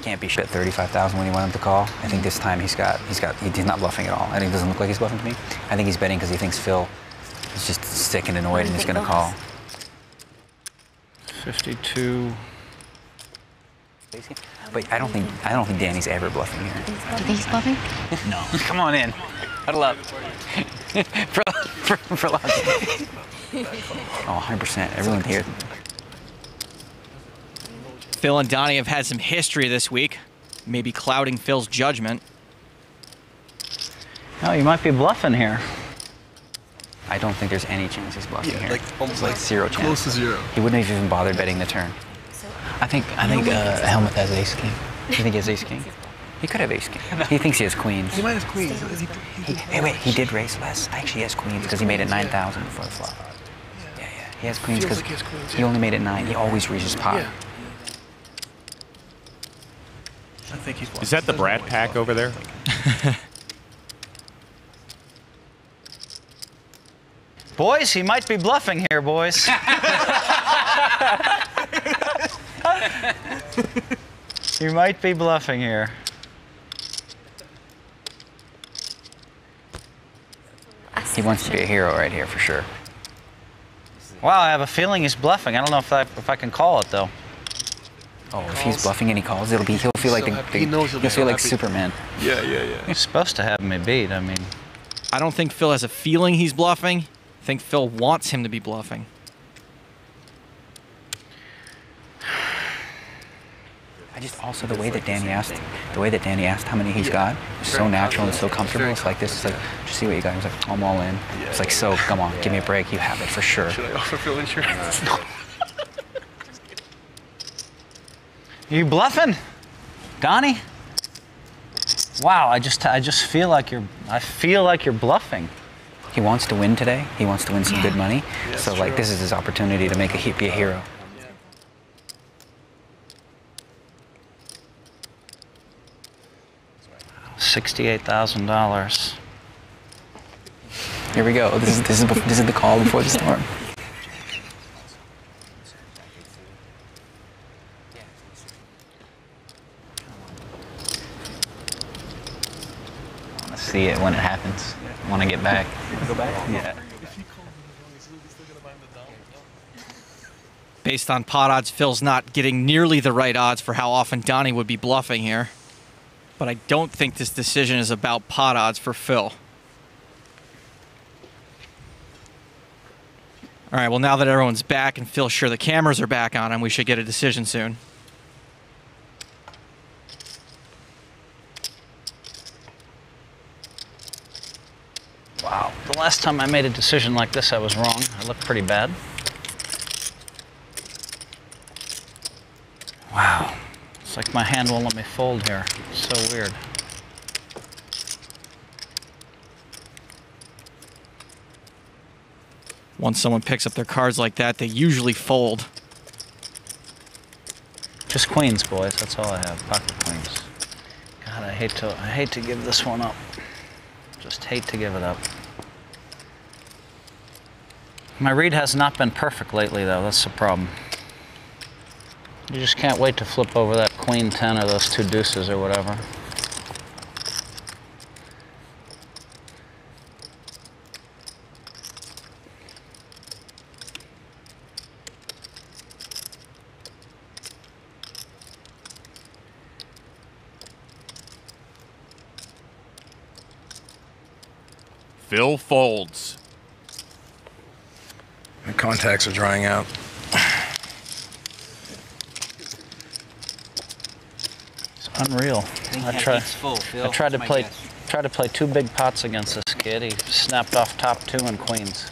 Speaker 11: Can't be shit 35,000 when you want him to call. I think this time he's not bluffing at all. I think it doesn't look like he's bluffing to me. I think he's betting because he thinks Phil is just sick and annoyed and he's gonna call.
Speaker 10: 52.
Speaker 11: But I don't think Danny's ever bluffing here.
Speaker 24: You think he's bluffing?
Speaker 11: No. Come on in. Huddle up. for luck. Oh, 100%. Everyone here.
Speaker 12: Phil and Donnie have had some history this week, maybe clouding Phil's judgment.
Speaker 10: Oh, you might be bluffing here.
Speaker 11: I don't think there's any chance he's bluffing here.
Speaker 25: Like almost like
Speaker 11: zero chance.
Speaker 25: Close to zero.
Speaker 11: He wouldn't have even bothered betting the turn. I think Helmut has ace king. You think he has ace king? He could have ace king. He thinks he has queens.
Speaker 25: He might have queens.
Speaker 11: Hey, wait, he did raise less. Actually, he has queens because he made it 9,000 before the flop. Yeah. He has queens because he only made it 9. He always reaches pot.
Speaker 25: Yeah.
Speaker 12: think he's bluffing.
Speaker 20: Is that the Brat Pack over there?
Speaker 10: Boys, he might be bluffing here, boys. You might be bluffing here.
Speaker 11: He wants to be a hero right here for sure.
Speaker 10: Wow, I have a feeling he's bluffing. I don't know if I can call it though.
Speaker 11: Oh, if he's bluffing and he calls, he'll feel like he'll feel like Superman.
Speaker 20: Yeah.
Speaker 10: He's supposed to have me beat. I mean,
Speaker 12: I don't think Phil has a feeling he's bluffing. I think Phil wants him to be bluffing.
Speaker 11: I just also the way that Danny asked how many he's got is so natural and so comfortable. It's like this. It's like, just see what you got. He's like, I'm all in. It's like, so come on, give me a break. You have it for sure.
Speaker 17: Should I offer Phil insurance?
Speaker 10: you bluffing, Donnie? Wow, I just feel like you're bluffing.
Speaker 11: He wants to win today. He wants to win some good money. So like, this is his opportunity to be a hero.
Speaker 10: $68,000.
Speaker 11: Here we go. This is the call before the storm.
Speaker 10: I want to see it when it happens. I want to get back.
Speaker 11: Go back?
Speaker 10: Yeah.
Speaker 12: Based on pot odds, Phil's not getting nearly the right odds for how often Donnie would be bluffing here. But I don't think this decision is about pot odds for Phil. All right, well, now that everyone's back and Phil's sure the cameras are back on him, we should get a decision soon.
Speaker 10: Wow, the last time I made a decision like this, I was wrong. I looked pretty bad. Wow. It's like my hand won't let me fold here. It's so weird.
Speaker 12: Once someone picks up their cards like that, they usually fold.
Speaker 10: Just queens, boys. That's all I have. Pocket queens. God, I hate to give this one up. Just hate to give it up. My read has not been perfect lately, though. That's the problem. You just can't wait to flip over that queen 10 or those two deuces or whatever.
Speaker 20: Phil folds.
Speaker 2: The contacts are drying out.
Speaker 10: Unreal. I tried to play two big pots against this kid. He snapped off top two and queens.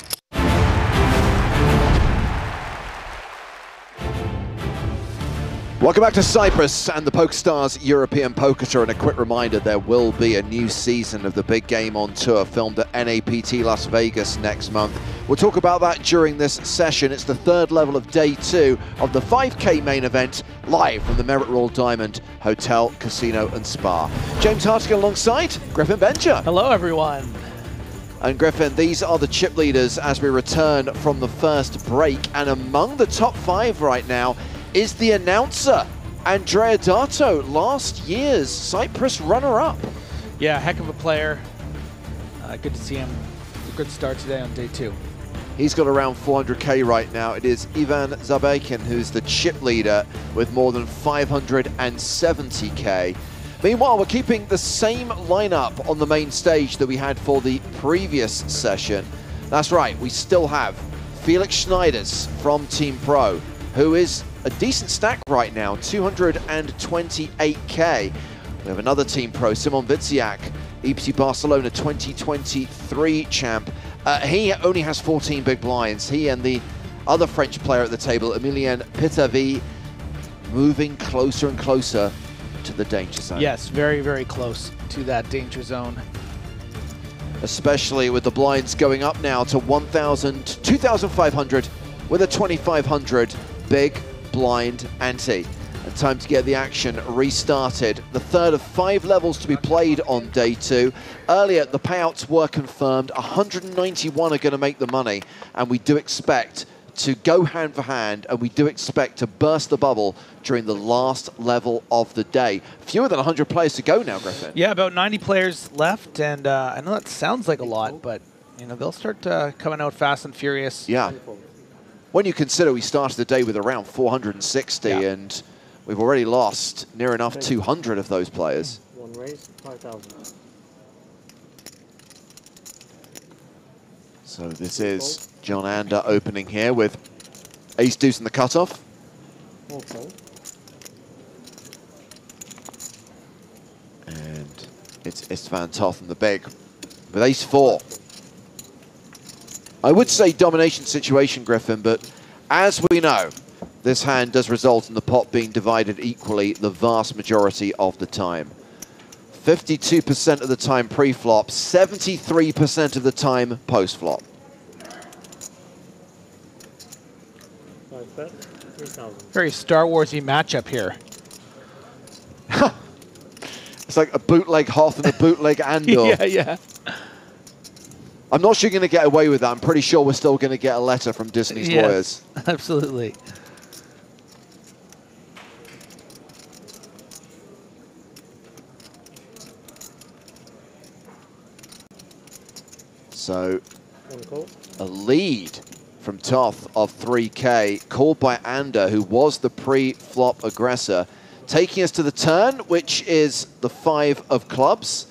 Speaker 9: Welcome back to Cyprus and the PokerStars European Poker Tour, and a quick reminder, there will be a new season of the Big Game on Tour filmed at NAPT Las Vegas next month. We'll talk about that during this session. It's the third level of day 2 of the 5K main event, live from the Merit Royal Diamond Hotel, Casino and Spa. James Hartigan alongside Griffin Bencher.
Speaker 16: Hello everyone.
Speaker 9: And Griffin, these are the chip leaders as we return from the first break, and among the top 5 right now is the announcer, Andrea Dato, last year's Cyprus runner-up.
Speaker 16: Yeah, heck of a player. Good to see him. A good start today on day 2.
Speaker 9: He's got around 400k right now. It is Ivan Zabekin who's the chip leader with more than 570k. Meanwhile, we're keeping the same lineup on the main stage that we had for the previous session. That's right, we still have Felix Schneiders from Team Pro, who is a decent stack right now, 228k. We have another Team Pro, Simon Witziak, EPT Barcelona 2023 champ. He only has 14 big blinds. He and the other French player at the table, Emilien Pitavi, moving closer and closer to the danger zone.
Speaker 16: Yes, very, very close to that danger zone.
Speaker 9: Especially with the blinds going up now to 1,000, 2,500 with a 2,500 big blind ante. And time to get the action restarted. The third of 5 levels to be played on day 2. Earlier, the payouts were confirmed. 191 are going to make the money, and we do expect to go hand for hand, and we do expect to burst the bubble during the last level of the day. Fewer than 100 players to go now, Griffin.
Speaker 16: Yeah, about 90 players left, and I know that sounds like a lot, but you know they'll start coming out fast and furious.
Speaker 9: Yeah. When you consider we started the day with around 460, and we've already lost near enough 200 of those players.
Speaker 17: One raise, 5,000.
Speaker 9: So this is John Ander opening here with ace deuce in the cutoff.
Speaker 17: Okay.
Speaker 9: And it's Istvan Toth in the big with ace 4. I would say domination situation, Griffin, but as we know, this hand does result in the pot being divided equally the vast majority of the time. 52% of the time pre-flop, 73% of the time post-flop.
Speaker 16: Very Star Warsy matchup here.
Speaker 9: It's like a bootleg Hoth and a bootleg Andor.
Speaker 16: Yeah.
Speaker 9: I'm not sure you're going to get away with that. I'm pretty sure we're still going to get a letter from Disney's lawyers.
Speaker 16: Absolutely.
Speaker 9: So a lead from Toth of 3K, called by Ander, who was the pre-flop aggressor, taking us to the turn, which is the 5 of clubs.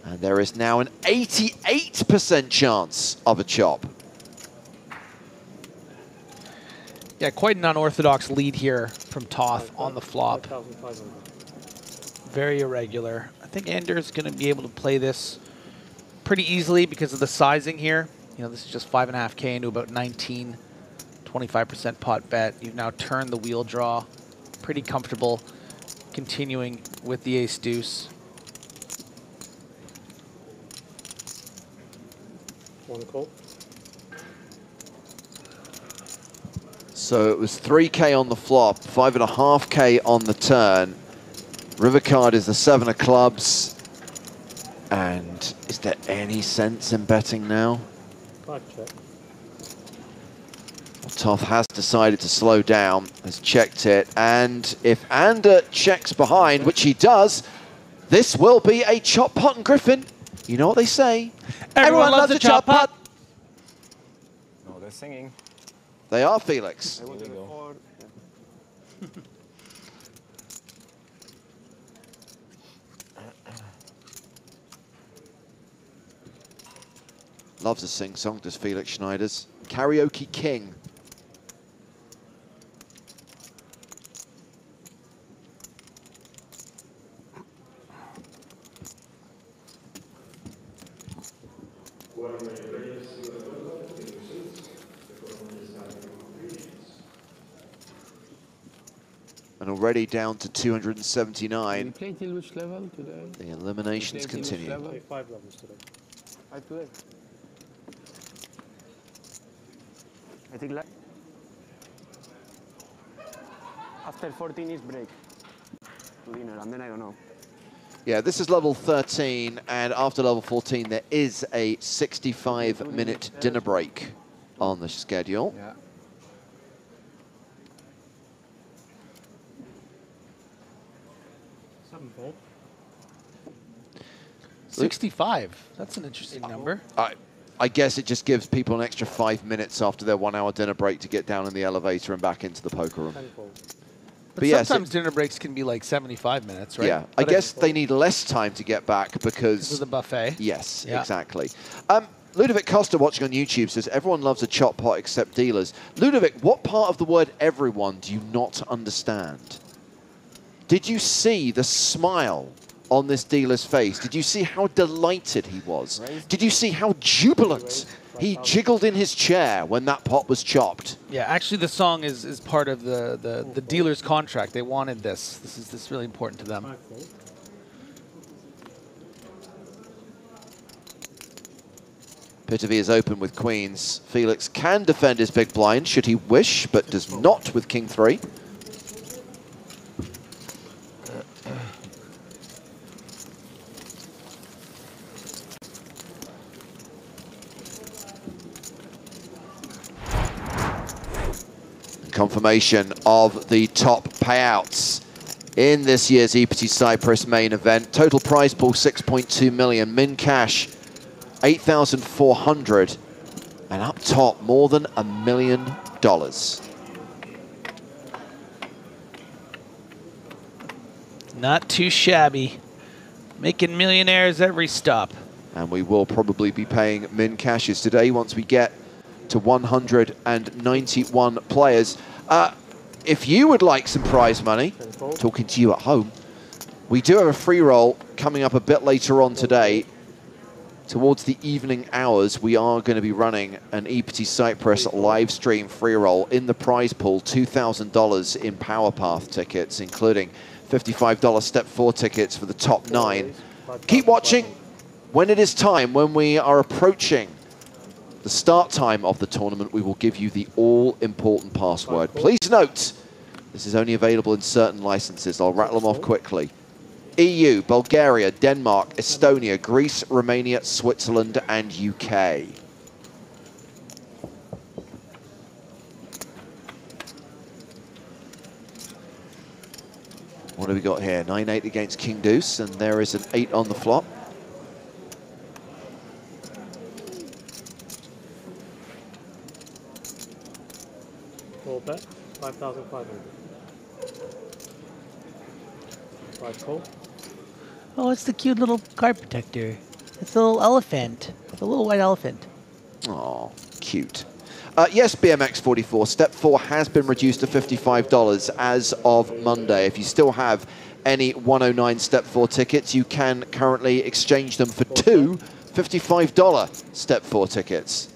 Speaker 9: And there is now an 88% chance of a chop.
Speaker 16: Yeah, quite an unorthodox lead here from Toth on the flop. Very irregular. I think Ander's going to be able to play this pretty easily because of the sizing here. You know, this is just 5.5K into about 19, 25% pot bet. You've now turned the wheel draw. Pretty comfortable continuing with the ace deuce.
Speaker 17: One call.
Speaker 9: So it was 3K on the flop, 5.5K on the turn. River card is the 7 of clubs. And is there any sense in betting now?
Speaker 17: Check.
Speaker 9: Toth has decided to slow down, has checked it, and if Ander checks behind, which he does, this will be a chop pot. And Griffin, you know what they say?
Speaker 16: Everyone loves a chop pot.
Speaker 7: Oh, they're singing.
Speaker 9: They are, Felix.
Speaker 7: Here we go.
Speaker 9: Loves to sing song, does Felix Schneiders. Karaoke King. And already down to 279.
Speaker 18: We play till which level today?
Speaker 9: The eliminations continue.
Speaker 17: 5 levels today.
Speaker 18: 5 today. I think like after 14 is break to dinner, and then I don't know.
Speaker 9: Yeah, this is level 13, and after level 14, there is a 65-minute dinner break on the schedule.
Speaker 18: Yeah.
Speaker 17: Seven fold.
Speaker 16: 65. That's an interesting number.
Speaker 9: I guess it just gives people an extra 5 minutes after their 1 hour dinner break to get down in the elevator and back into the poker room.
Speaker 16: But
Speaker 9: yes,
Speaker 16: sometimes dinner breaks can be like 75 minutes, right?
Speaker 9: Yeah, I guess they need less time to get back because...
Speaker 16: of the buffet.
Speaker 9: Yes,
Speaker 16: Yeah.
Speaker 9: exactly. Ludovic Costa watching on YouTube says, everyone loves a chop pot except dealers. Ludovic, what part of the word everyone do you not understand? Did you see the smile on this dealer's face? Did you see how delighted he was? Did you see how jubilant he jiggled in his chair when that pot was chopped?
Speaker 16: Yeah, actually the song is part of the dealer's contract. They wanted this. This is really important to them.
Speaker 9: Pitavi is open with queens. Felix can defend his big blind should he wish, but does not with king 3. confirmation of the top payouts in this year's Eest Ept Cyprus main event. Total prize pool 6.2 million, min cash 8,400, and up top more than $1 million.
Speaker 16: Not too shabby. Making millionaires every stop.
Speaker 9: And we will probably be paying min cashes today once we get to 191 players. If you would like some prize money, talking to you at home, we do have a free roll coming up a bit later on today. Towards the evening hours, we are going to be running an Eest Ept Cyprus live stream free roll. In the prize pool, $2,000 in Power Path tickets, including $55 Step 4 tickets for the top 9. Keep watching. When it is time, when we are approaching the start time of the tournament, we will give you the all-important password. Please note, this is only available in certain licenses. I'll rattle them off quickly. EU, Bulgaria, Denmark, Estonia, Greece, Romania, Switzerland, and UK. What have we got here? 9-8 against King Deuce, and there is an 8 on the flop.
Speaker 17: Full bet, 5,500. 5 call.
Speaker 16: Oh, it's the cute little card protector. It's a little elephant. It's a little white elephant.
Speaker 9: Oh, cute. Yes, BMX44, Step 4 has been reduced to $55 as of Monday. If you still have any 109 Step 4 tickets, you can currently exchange them for two $55 Step 4 tickets.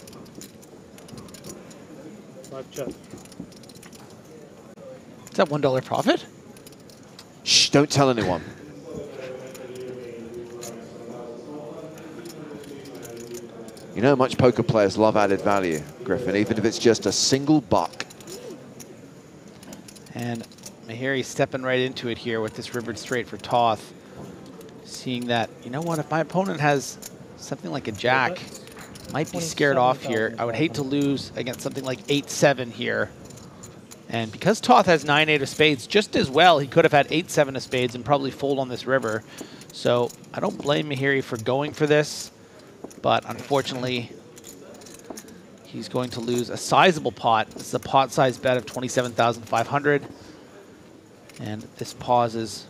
Speaker 17: 5 check.
Speaker 16: Is that $1 profit?
Speaker 9: Shh, don't tell anyone. You know how much poker players love added value, Griffin, even if it's just a single buck.
Speaker 16: And Mahiri stepping right into it here with this rivered straight for Toth. Seeing that, you know what, if my opponent has something like a jack, might be scared off here. I would hate to lose against something like 8-7 here. And because Toth has 9-8 of spades, just as well, he could have had 8-7 of spades and probably fold on this river. So I don't blame Mahiri for going for this. But unfortunately, he's going to lose a sizable pot. This is a pot size bet of 27,500. And this pause is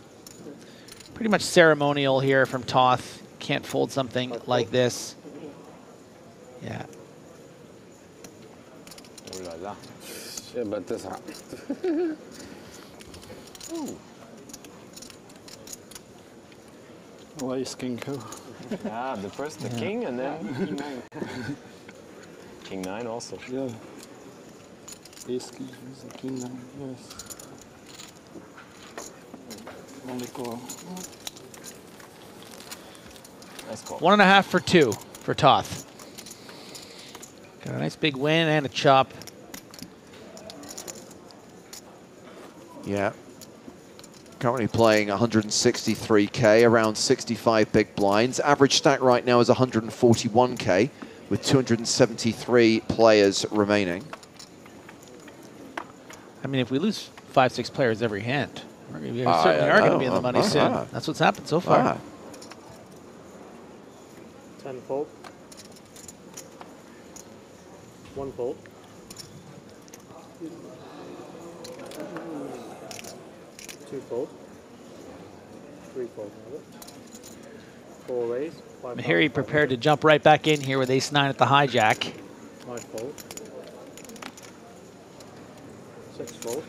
Speaker 16: pretty much ceremonial here from Toth. Can't fold something like this. Yeah.
Speaker 5: Oh la la. Shit, but this hot.
Speaker 17: Why is king go?
Speaker 7: Yeah, the first the king and then
Speaker 17: king 9.
Speaker 7: King 9 also.
Speaker 17: Yeah. Ace king 9, yes. Only call.
Speaker 7: Nice call.
Speaker 16: 1.5 for 2 for Toth. Got a nice big win and a chop.
Speaker 9: Yeah. Currently playing 163K, around 65 big blinds. Average stack right now is 141K, with 273 players remaining.
Speaker 16: I mean, if we lose 5-6 players every hand, we certainly are going to be in the money soon. That's what's happened so far.
Speaker 17: 10 fold. 1 fold. 2 fold. 3 fold. 4 raise. 5
Speaker 16: Mahiri prepared to jump right back in here with ace-9 at the hijack.
Speaker 17: 5 fold. 6 fold.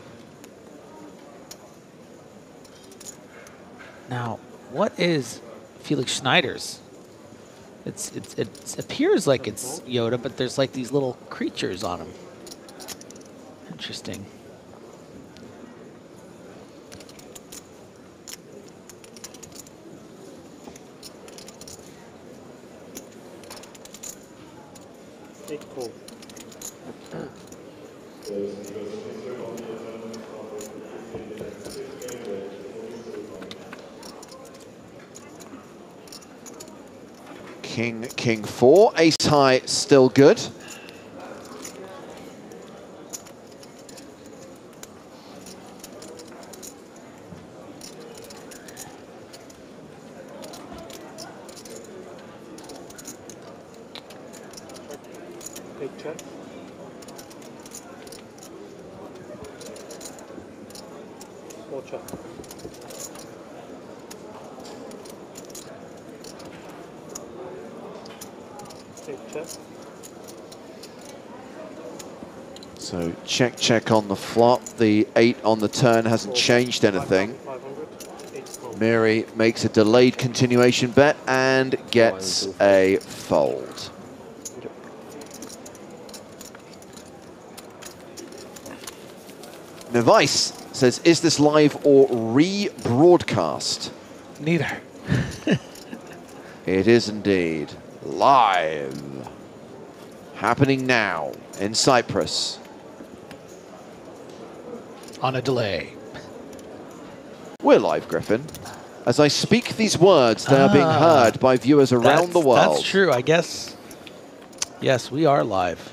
Speaker 16: Now, what is Felix Schneider's? It appears like it's Yoda, but there's like these little creatures on him. Interesting.
Speaker 17: Cool.
Speaker 9: King 4, ace high, still good.
Speaker 17: Take check. Small check. Take check.
Speaker 9: So check, check on the flop. The 8 on the turn hasn't changed anything. Miri makes a delayed continuation bet and gets a fold. Nevice says, is this live or rebroadcast?
Speaker 16: Neither.
Speaker 9: It is indeed live. Happening now in Cyprus.
Speaker 16: On a delay.
Speaker 9: We're live, Griffin. As I speak these words, they are being heard by viewers around the world.
Speaker 16: That's true, I guess. Yes, we are live.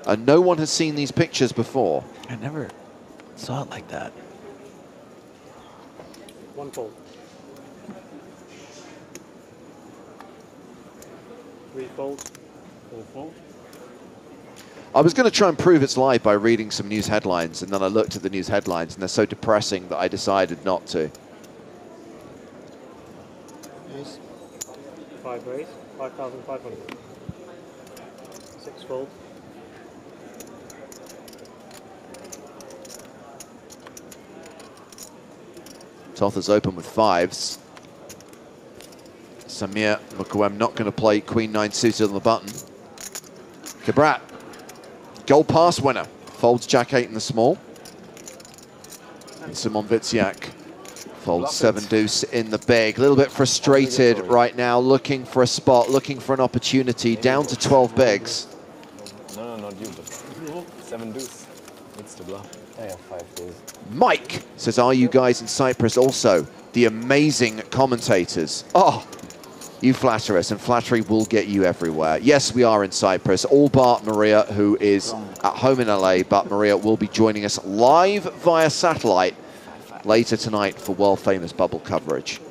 Speaker 9: And no one has seen these pictures before.
Speaker 16: I never saw it like that.
Speaker 17: One fold. 3 folds. 4 folds.
Speaker 9: I was going to try and prove it's live by reading some news headlines, and then I looked at the news headlines, and they're so depressing that I decided not to.
Speaker 17: 5 raise, 5,500. 6 fold.
Speaker 9: Toth is open with 5s. Samir Mukwem not going to play Queen 9 suited on the button. Kabrat, gold pass winner, folds Jack 8 in the small. And Simon Witsiak folds 7 deuce in the big. A little bit frustrated right now, looking for a spot, looking for an opportunity, down to 12 bigs.
Speaker 7: No, not you, but 7 deuce. It's the bluff. I have 5 days.
Speaker 9: Mike says, are you guys in Cyprus also the amazing commentators? Oh, you flatter us, and flattery will get you everywhere. Yes, we are in Cyprus, all bar Maria, who is at home in LA, but Maria will be joining us live via satellite later tonight for world-famous bubble coverage.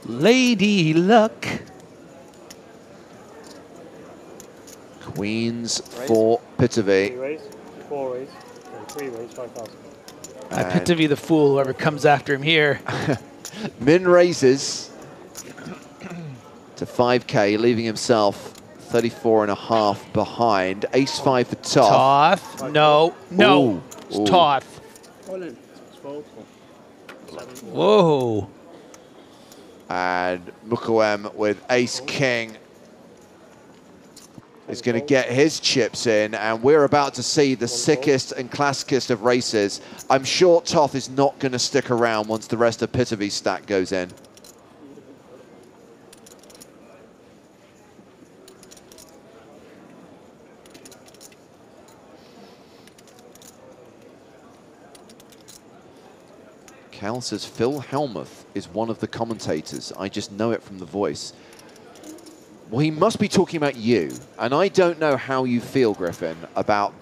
Speaker 16: Lady Luck.
Speaker 9: Queens for Pitavi.
Speaker 17: 3 raise, 4 raise, and 3 raise, 5,000.
Speaker 16: Pitavi the fool, whoever comes after him here.
Speaker 9: Min raises to 5K, leaving himself 34.5 behind. Ace 5 for Toth.
Speaker 16: Toth. No. No.
Speaker 9: Ooh.
Speaker 16: It's
Speaker 9: Ooh.
Speaker 16: Toth.
Speaker 17: All in. 6 folds. 7.
Speaker 16: Whoa.
Speaker 9: And Mukwem with Ace King is going to get his chips in, and we're about to see the sickest and classicest of races. I'm sure Toth is not going to stick around once the rest of Pitavi's stack goes in. Cal says Phil Helmuth is one of the commentators. I just know it from the voice. Well, he must be talking about you. And I don't know how you feel, Griffin, about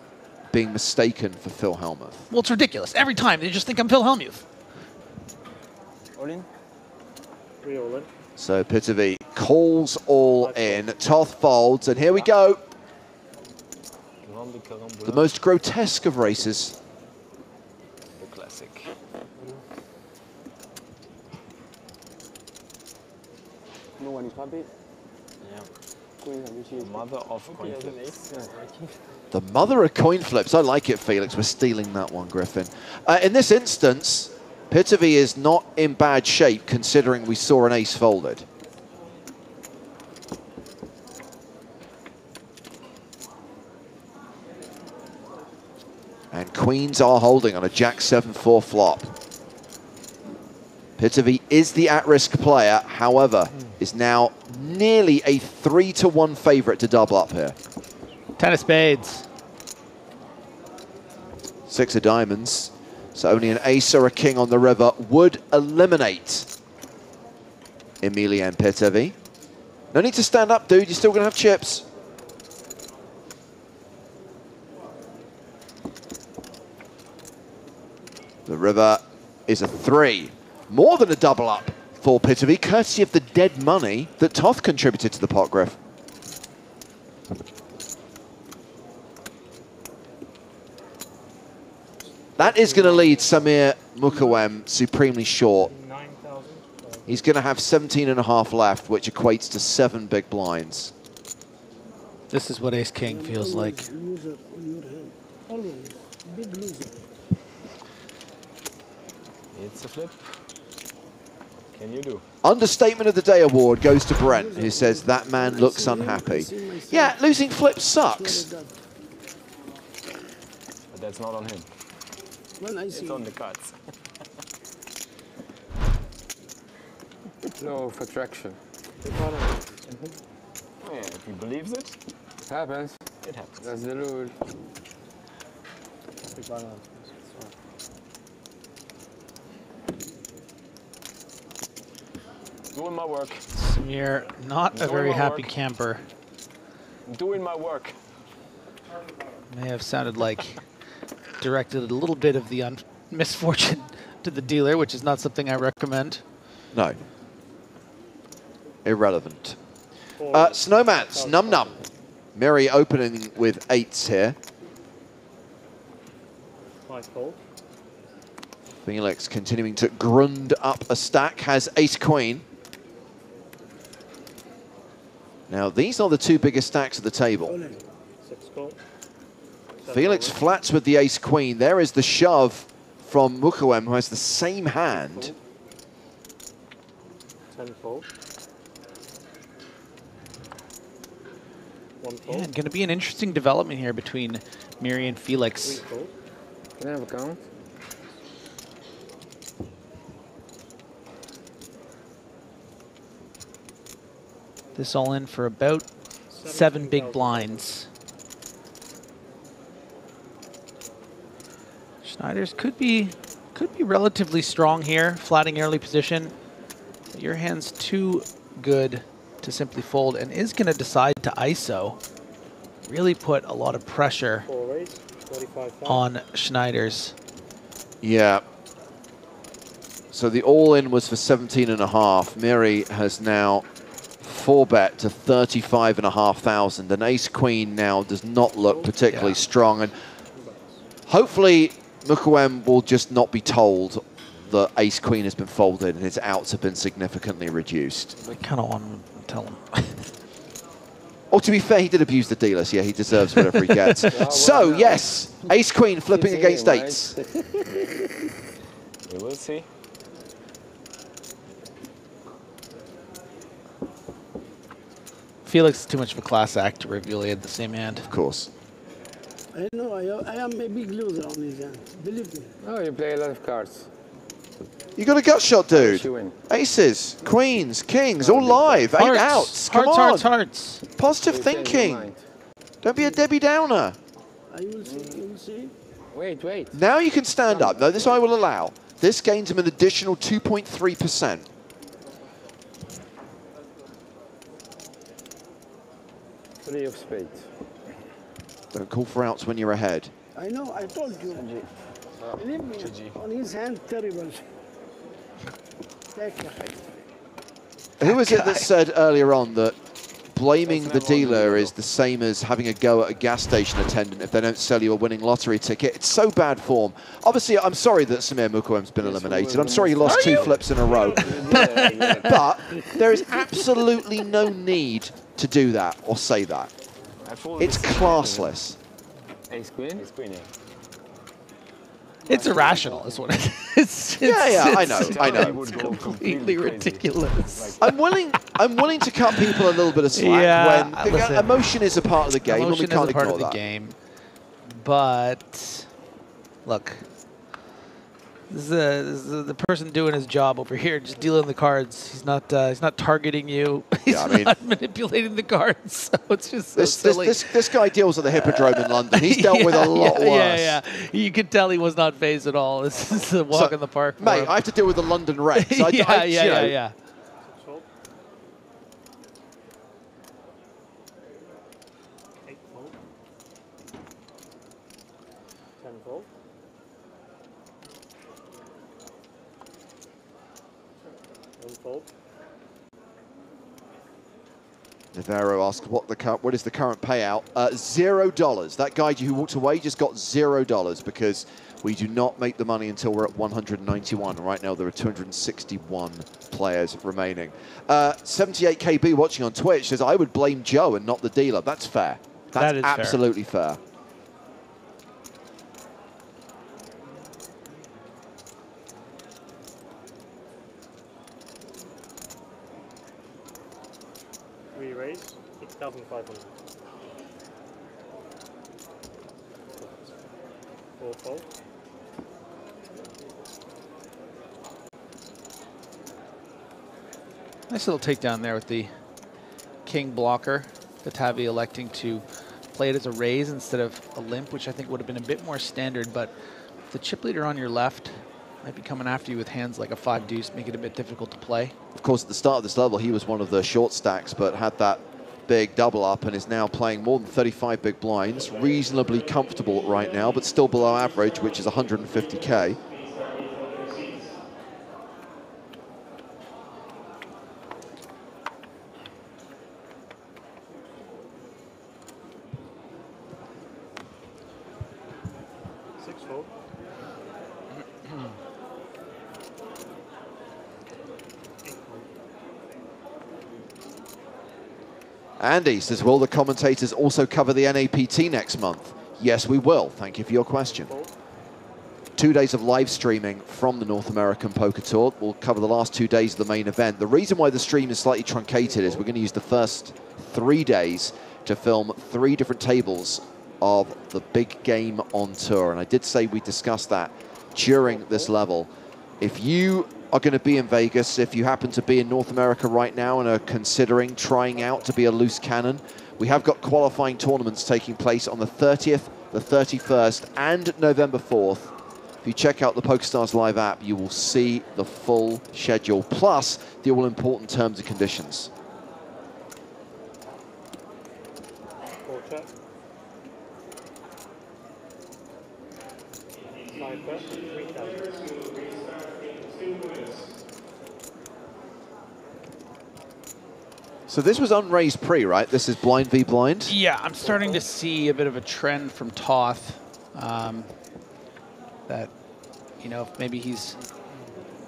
Speaker 9: being mistaken for Phil Helmuth.
Speaker 16: Well, it's ridiculous. Every time they just think I'm Phil Hellmuth.
Speaker 17: All in. 3 all in.
Speaker 9: So Pitavi calls all in. Toth folds, and here we go. The most grotesque of races.
Speaker 7: The classic.
Speaker 18: No one is happy.
Speaker 7: Yeah.
Speaker 18: Queen and she is
Speaker 7: Mother of coin flips.
Speaker 9: The mother of coin flips. I like it, Felix. We're stealing that one, Griffin. In this instance, Pitavi is not in bad shape, considering we saw an ace folded. And queens are holding on a Jack 7-4 flop. Pitavi is the at-risk player, however, is now nearly a 3-1 favorite to double up here.
Speaker 16: 10 of spades.
Speaker 9: 6 of diamonds. So only an ace or a king on the river would eliminate Emilian Pitavi. No need to stand up, dude. You're still going to have chips. The river is a 3. More than a double up for Pitavy, courtesy of the dead money that Toth contributed to the pot, Griff. That is going to lead Samir Mukawem supremely short. He's going to have 17.5 left, which equates to 7 big blinds.
Speaker 16: This is what Ace-King feels like.
Speaker 19: Loser on your hand. Always. Big loser.
Speaker 7: It's a flip. Can you do?
Speaker 9: Understatement of the Day award goes to Brent, who says that man looks unhappy. Yeah, losing flips sucks.
Speaker 7: But that's not on him. It's on the cards.
Speaker 2: Law of attraction.
Speaker 7: Oh, yeah, if he believes it,
Speaker 2: It happens.
Speaker 7: it happens.
Speaker 2: That's the rule.
Speaker 7: Doing my work.
Speaker 16: Samir, not a
Speaker 7: Doing
Speaker 16: very
Speaker 7: my
Speaker 16: happy
Speaker 7: work.
Speaker 16: camper.
Speaker 7: Doing my work.
Speaker 16: May have sounded like directed a little bit of the misfortune to the dealer, which is not something I recommend.
Speaker 9: No. Irrelevant. Snowman's Num Num. Mary opening with 8s here. Felix continuing to grund up a stack, has ace queen. Now these are the 2 biggest stacks at the table. Felix flats with the ace queen. There is the shove from Mukawem, who has the same hand.
Speaker 16: Yeah, going to be an interesting development here between Miri and Felix.
Speaker 2: Can I have a count?
Speaker 16: This all in for about 7 big blinds. Schneider's could be relatively strong here, flatting early position. Your hand's too good to simply fold and is going to decide to ISO. Really put a lot of pressure on Schneider's.
Speaker 9: Yeah. So the all-in was for 17.5. Miri has now 4-bet to 35,500. And ace-queen now does not look particularly strong. And hopefully Mukawem will just not be told that ace-queen has been folded and his outs have been significantly reduced.
Speaker 16: I kind of want to tell him.
Speaker 9: Oh, to be fair, he did abuse the dealer, so yeah, he deserves whatever he gets. So, yes, ace-queen flipping against 8s.
Speaker 7: We will see.
Speaker 16: Felix is too much of a class act to reveal he had the same hand.
Speaker 9: Of course.
Speaker 19: I know, I am a big loser on his hand. Believe me.
Speaker 2: Oh, you play a lot of cards.
Speaker 9: You got a gut shot, dude. Aces, queens, kings, all live. 8 outs. Come on.
Speaker 16: Hearts.
Speaker 9: Positive thinking. Don't be a Debbie Downer.
Speaker 19: I will see, you will see.
Speaker 2: Wait.
Speaker 9: Now you can stand up. No, this I will allow. This gains him an additional 2.3%.
Speaker 2: Three of spades.
Speaker 9: Don't call for outs when you're ahead.
Speaker 19: I know, I told you. Believe me, on his hand, terrible.
Speaker 9: Who was it that said earlier on that blaming the dealer is the same as having a go at a gas station attendant if they don't sell you a winning lottery ticket? It's so bad form. Obviously, I'm sorry that Samir Mukawem's been eliminated. I'm sorry he lost 2 flips in a row. But there is absolutely no need to do that or say that. It's classless.
Speaker 2: Ace queen?
Speaker 7: Ace queen, yeah.
Speaker 16: It's irrational, is what it is.
Speaker 9: Yeah, I know.
Speaker 16: It's completely ridiculous.
Speaker 9: I'm willing to cut people a little bit of slack when
Speaker 16: listen,
Speaker 9: emotion is a part of the game, and we
Speaker 16: emotion
Speaker 9: can't
Speaker 16: is a part
Speaker 9: ignore
Speaker 16: of the
Speaker 9: that.
Speaker 16: game. But look, this is the person doing his job over here, just dealing the cards. He's not targeting you. He's not manipulating the cards. So it's just so silly.
Speaker 9: This guy deals at the Hippodrome in London. He's dealt with a lot worse.
Speaker 16: Yeah. You could tell he was not phased at all. This is a walk in the park.
Speaker 9: Mate, I have to deal with the London Rex.
Speaker 16: Yeah.
Speaker 17: 10-fold. One-fold.
Speaker 9: Navarro asks what is the current payout? $0. That guy who walked away just got $0 because we do not make the money until we're at 191. Right now there are 261 players remaining. 78KB watching on Twitch says, I would blame Joe and not the dealer. That's fair. That's absolutely fair.
Speaker 17: We raise 6,500. Four-fold.
Speaker 16: Nice little takedown there with the king blocker. Batavi electing to play it as a raise instead of a limp, which I think would have been a bit more standard, but the chip leader on your left might be coming after you with hands like a 5 deuce, make it a bit difficult to play.
Speaker 9: Of course, at the start of this level, he was one of the short stacks, but had that big double up and is now playing more than 35 big blinds. Reasonably comfortable right now, but still below average, which is 150K.
Speaker 17: Six-fold.
Speaker 9: Andy says, will the commentators also cover the NAPT next month? Yes, we will. Thank you for your question. 2 days of live streaming from the North American Poker Tour. We'll cover the last 2 days of the main event. The reason why the stream is slightly truncated is we're going to use the first 3 days to film 3 different tables of the big game on tour. And I did say we discussed that during this level. If you are going to be in Vegas, if you happen to be in North America right now and are considering trying out to be a loose cannon, we have got qualifying tournaments taking place on the 30th, the 31st, and November 4th. If you check out the PokerStars Live app, you will see the full schedule, plus the all-important terms and conditions.
Speaker 17: Four check. Five bet. 3,000.
Speaker 9: So this was unraised pre, right? This is blind v blind?
Speaker 16: Yeah, I'm starting to see a bit of a trend from Toth that, you know, maybe he's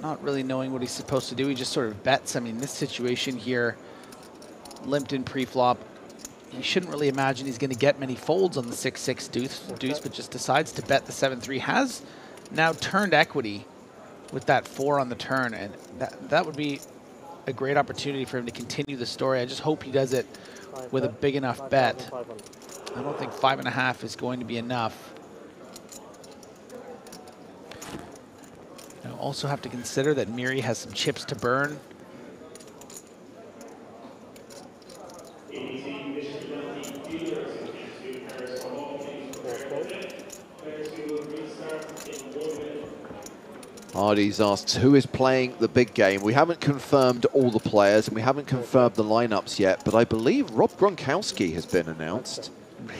Speaker 16: not really knowing what he's supposed to do. He just sort of bets. I mean, this situation here, limped in pre-flop, you shouldn't really imagine he's going to get many folds on the 6-6 deuce, but just decides to bet the 7-3. Has now turned equity with that 4 on the turn, and that would be a great opportunity for him to continue the story. I just hope he does it with a big enough bet. I don't think 5.5 is going to be enough. You also have to consider that Miri has some chips to burn.
Speaker 9: Hardy's asked, who is playing the big game? We haven't confirmed all the players, and we haven't confirmed the lineups yet, but I believe Rob Gronkowski has been announced.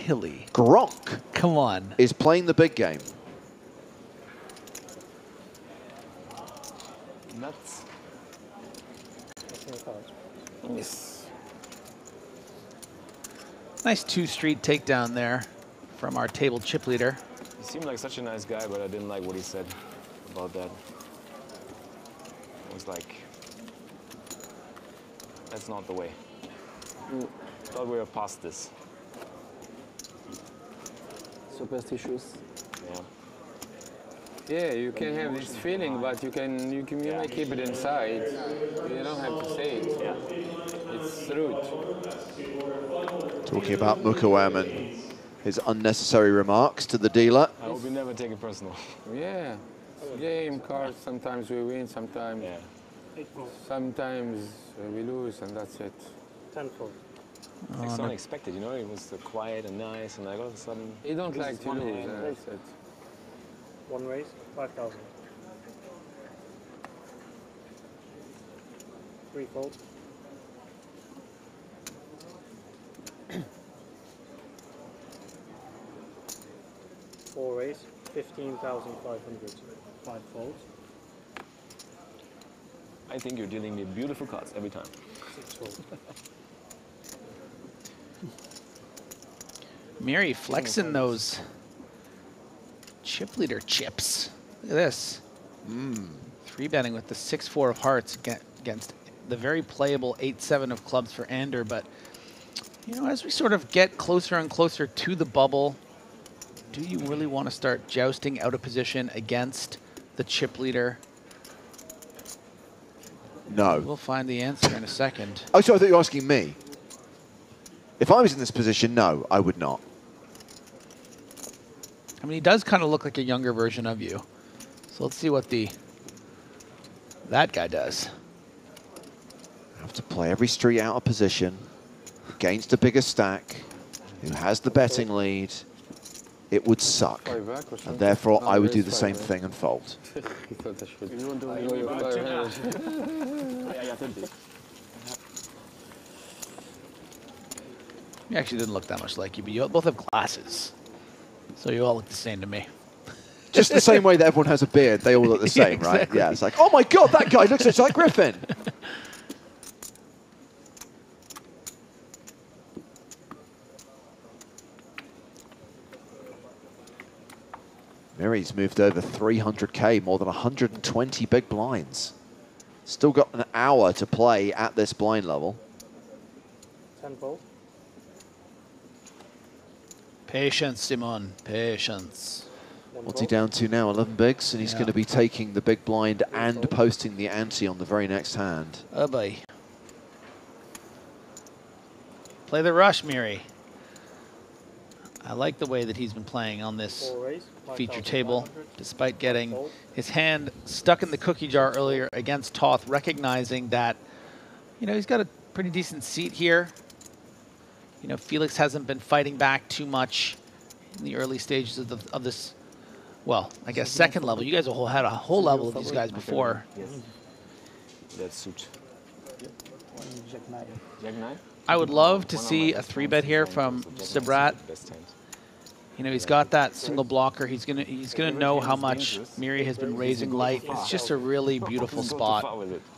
Speaker 16: Really?
Speaker 9: Gronk.
Speaker 16: Come on.
Speaker 9: Is playing the big game.
Speaker 7: Nuts.
Speaker 16: Yes. Nice 2-street takedown there from our table chip leader.
Speaker 7: He seemed like such a nice guy, but I didn't like what he said about that. I was like, that's not the way. Thought we were past this.
Speaker 2: Superstitious.
Speaker 7: Yeah.
Speaker 2: Yeah, you can have this feeling, but you may keep it inside. You don't have to say it.
Speaker 7: Yeah.
Speaker 2: It's rude.
Speaker 9: Talking about Mukawem and his unnecessary remarks to the dealer.
Speaker 7: I hope you never take it personal.
Speaker 2: Yeah. Game cards, sometimes we win, sometimes we lose, and that's it.
Speaker 17: 10-fold.
Speaker 7: It's unexpected, you know, he was quiet and nice, and like all of a sudden...
Speaker 2: He don't like to lose, that's it.
Speaker 17: One raise, 5,000. 3-fold. Four raise, 15,500. 5 folds.
Speaker 7: I think you're dealing me beautiful cards every time.
Speaker 17: 6 folds.
Speaker 16: Mary flexing those chip leader chips. Look at this. 3-betting with the 6-4 of hearts against the very playable 8-7 of clubs for Ander. But, you know, as we sort of get closer and closer to the bubble, do you really want to start jousting out of position against the chip leader?
Speaker 9: No.
Speaker 16: We'll find the answer in a second.
Speaker 9: Oh, so I thought you were asking me. If I was in this position, no, I would not.
Speaker 16: I mean, he does kind of look like a younger version of you. So let's see what that guy does.
Speaker 9: Have to play every street out of position against a bigger stack who has the betting lead. It would suck. And therefore, I would do the same thing and fold.
Speaker 16: You actually didn't look that much like you, but you both have glasses. So you all look the same to me.
Speaker 9: Just the same way that everyone has a beard, they all look the same,
Speaker 16: Yeah,
Speaker 9: right?
Speaker 16: exactly.
Speaker 9: Yeah, it's like, oh my God, that guy looks just like Griffin. Mary's moved over 300K, more than 120 big blinds. Still got an hour to play at this blind level.
Speaker 17: 10 folds.
Speaker 16: Patience, Simon, patience.
Speaker 9: What's he down to now? 11 bigs, and he's going to be taking the big blind and posting the ante on the very next hand.
Speaker 16: Oh boy. Play the rush, Miri. I like the way that he's been playing on this feature table, despite getting his hand stuck in the cookie jar earlier against Toth, recognizing that, you know, he's got a pretty decent seat here. You know, Felix hasn't been fighting back too much in the early stages of this, well, I guess second level. You guys had a whole level of these guys before.
Speaker 7: That suits.
Speaker 17: Jack 9.
Speaker 7: Jack 9?
Speaker 16: I would love to see a 3-bet here from Sabrat. You know, he's got that single blocker. He's gonna know how much Miri has been raising light. It's just a really beautiful spot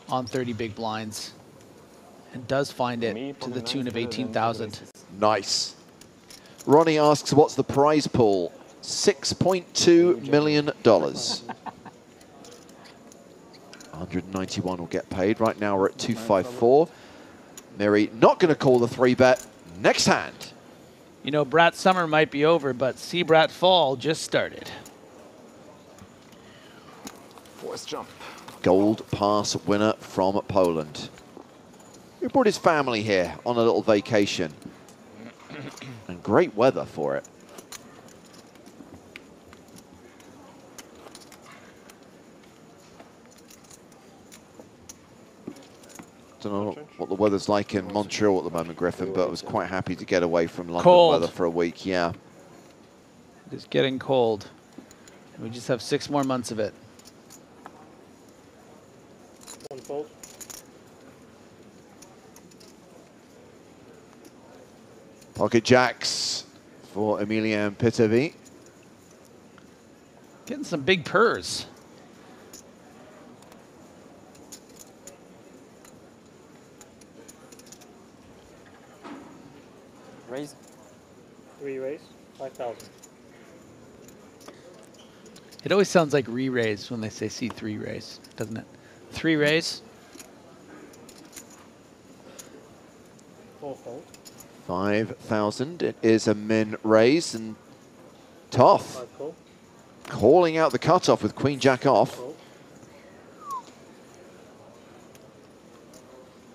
Speaker 16: on 30 big blinds, and does find it to the tune of 18,000.
Speaker 9: Nice. Ronnie asks, what's the prize pool? $6.2 million. 191 will get paid. Right now we're at 254. Mary not going to call the 3-bet. Next hand.
Speaker 16: You know, Brat Summer might be over, but See Brat Fall just started.
Speaker 7: Force jump.
Speaker 9: Gold pass winner from Poland. He brought his family here on a little vacation. And great weather for it. Don't know what the weather's like in Montreal at the moment, Griffin, but I was quite happy to get away from London weather for a week, yeah.
Speaker 16: It's getting cold. We just have 6 more months of it.
Speaker 17: 1 fold.
Speaker 9: Pocket jacks for Emilian Pitevi.
Speaker 16: Getting some big purrs.
Speaker 17: Raise. 3 raise. 5,000.
Speaker 16: It always sounds like re-raise when they say C3 raise, doesn't it? 3 raise.
Speaker 17: 4 fold.
Speaker 9: 5,000. It is a min raise, and Toth calling out the cutoff with Queen Jack off.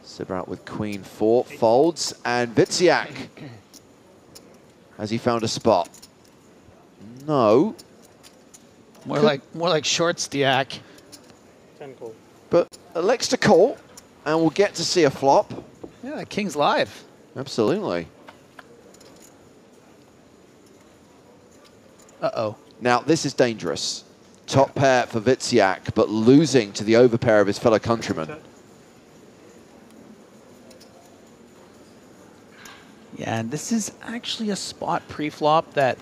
Speaker 9: Sibrat with Queen 4 folds, and Witsiak. Has he found a spot? No.
Speaker 16: More like short Stiak.
Speaker 17: 10 call.
Speaker 9: But elects to call, and we'll get to see a flop.
Speaker 16: Yeah, King's live.
Speaker 9: Absolutely.
Speaker 16: Uh-oh.
Speaker 9: Now, this is dangerous. Top pair for Witsiak, but losing to the overpair of his fellow countrymen.
Speaker 16: Yeah, and this is actually a spot pre-flop that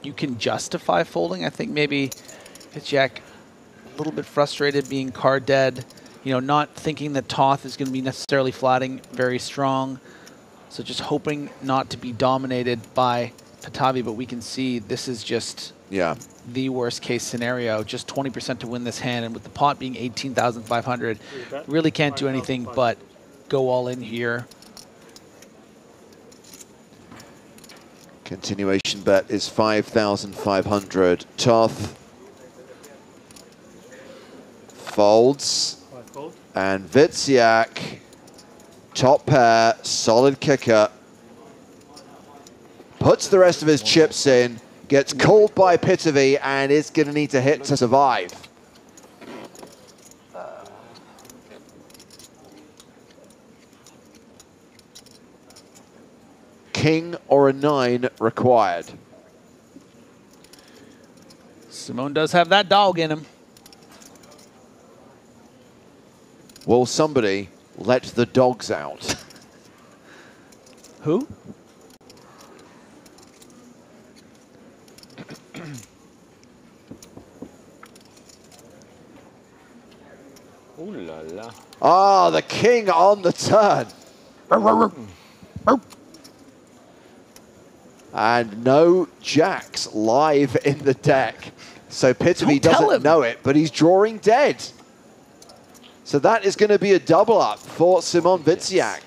Speaker 16: you can justify folding. I think maybe Fitzjack a little bit frustrated being card dead, you know, not thinking that Toth is going to be necessarily flatting very strong. So just hoping not to be dominated by Patavi, but we can see this is just the worst case scenario. Just 20% to win this hand, and with the pot being 18,500, really can't do anything but go all in here.
Speaker 9: Continuation bet is 5,500. Toth folds, and Witsiak, top pair, solid kicker, puts the rest of his chips in, gets called by Pitavi, and is going to need to hit to survive. King or a 9 required.
Speaker 16: Simone does have that dog in him.
Speaker 9: Will somebody let the dogs out?
Speaker 16: Who?
Speaker 7: Ooh la la.
Speaker 9: Ah, the king on the turn. And no jacks live in the deck. So Pitavi doesn't know it, but he's drawing dead. So that is going to be a double up for Simon Witsiak.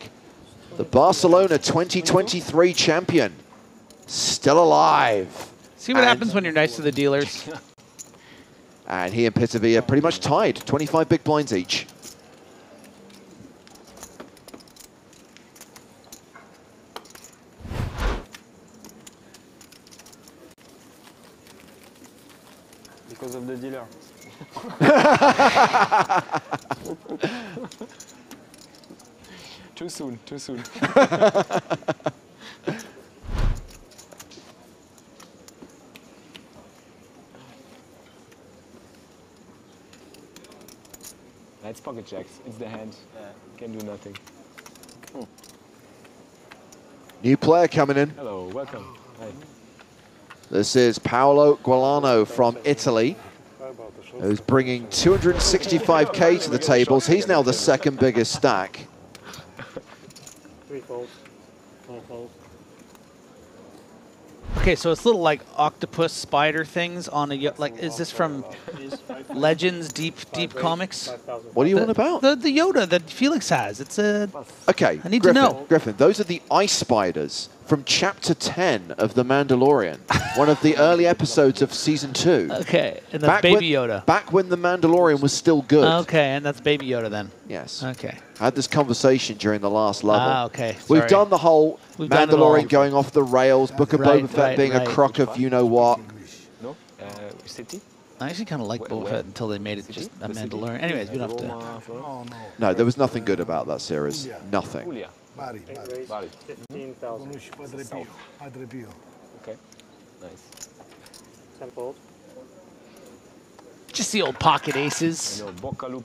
Speaker 9: The Barcelona 2023 champion. Still alive.
Speaker 16: See what happens when you're nice to the dealers.
Speaker 9: And he and Pitavi are pretty much tied. 25 big blinds each.
Speaker 21: Because of the dealer. Too soon, too soon.
Speaker 7: It's pocket jacks. It's the hand. Can do nothing.
Speaker 9: New player coming in.
Speaker 7: Hello, welcome. Hi.
Speaker 9: This is Paolo Gualano from Italy, who's bringing 265k to the tables. He's now the second biggest stack.
Speaker 17: 3 folds, 4 folds.
Speaker 16: Okay, so it's little like octopus spider things on a like. Is this from Legends Deep Comics?
Speaker 9: What are you on about?
Speaker 16: The Yoda that Felix has. It's a.
Speaker 9: Okay,
Speaker 16: I need
Speaker 9: Griffin,
Speaker 16: to know.
Speaker 9: Griffin, those are the ice spiders from Chapter 10 of The Mandalorian, one of the early episodes of Season 2.
Speaker 16: Okay, and that's Baby Yoda.
Speaker 9: Back when The Mandalorian was still good.
Speaker 16: Okay, and that's Baby Yoda then.
Speaker 9: Yes.
Speaker 16: Okay.
Speaker 9: I had this conversation during the last level.
Speaker 16: Ah, okay.
Speaker 9: We've
Speaker 16: Sorry.
Speaker 9: done the whole
Speaker 16: We've done it all.
Speaker 9: Mandalorian going off the rails, Book of Boba Fett being a crock of you-know-what.
Speaker 7: No? City?
Speaker 16: I actually kind of like Boba Fett until they made it just a Mandalorian. Anyways, we don't have to.
Speaker 9: No, there was nothing good about that series. Nothing.
Speaker 17: Bari. 15,000.
Speaker 7: Okay, nice.
Speaker 17: 10 folds.
Speaker 16: Just the old pocket aces.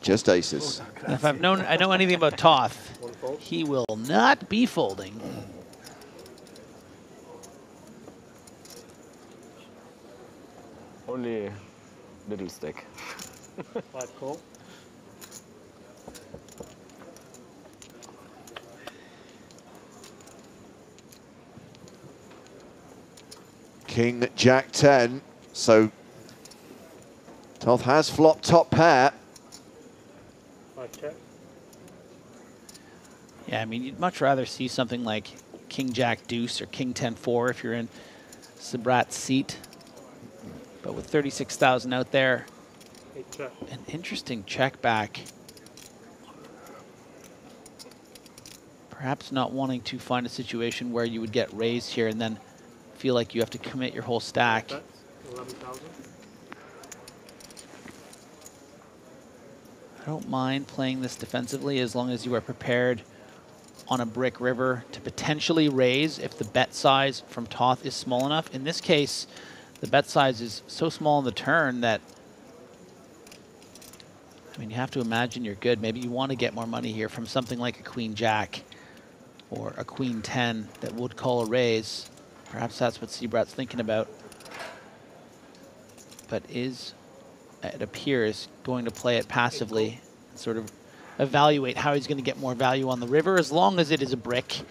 Speaker 9: Just aces.
Speaker 16: And if I know anything about Toth, he will not be folding.
Speaker 7: Only little stack.
Speaker 17: 5 call.
Speaker 9: King, Jack 10. So Toth has flopped top pair.
Speaker 17: 5 check.
Speaker 16: Yeah, I mean, you'd much rather see something like King Jack Deuce or King 10-4 if you're in Sabrat's seat. But with 36,000 out there,
Speaker 17: 8 check.
Speaker 16: an interesting check back. Perhaps not wanting to find a situation where you would get raised here and then feel like you have to commit your whole stack.
Speaker 17: 11,000.
Speaker 16: I don't mind playing this defensively as long as you are prepared on a brick river to potentially raise if the bet size from Toth is small enough. In this case, the bet size is so small in the turn that, I mean, you have to imagine you're good. Maybe you want to get more money here from something like a Queen Jack or a Queen 10 that would call a raise. Perhaps that's what Seabrat's thinking about. but is, it appears, going to play it passively, sort of evaluate how he's going to get more value on the river, as long as it is a brick.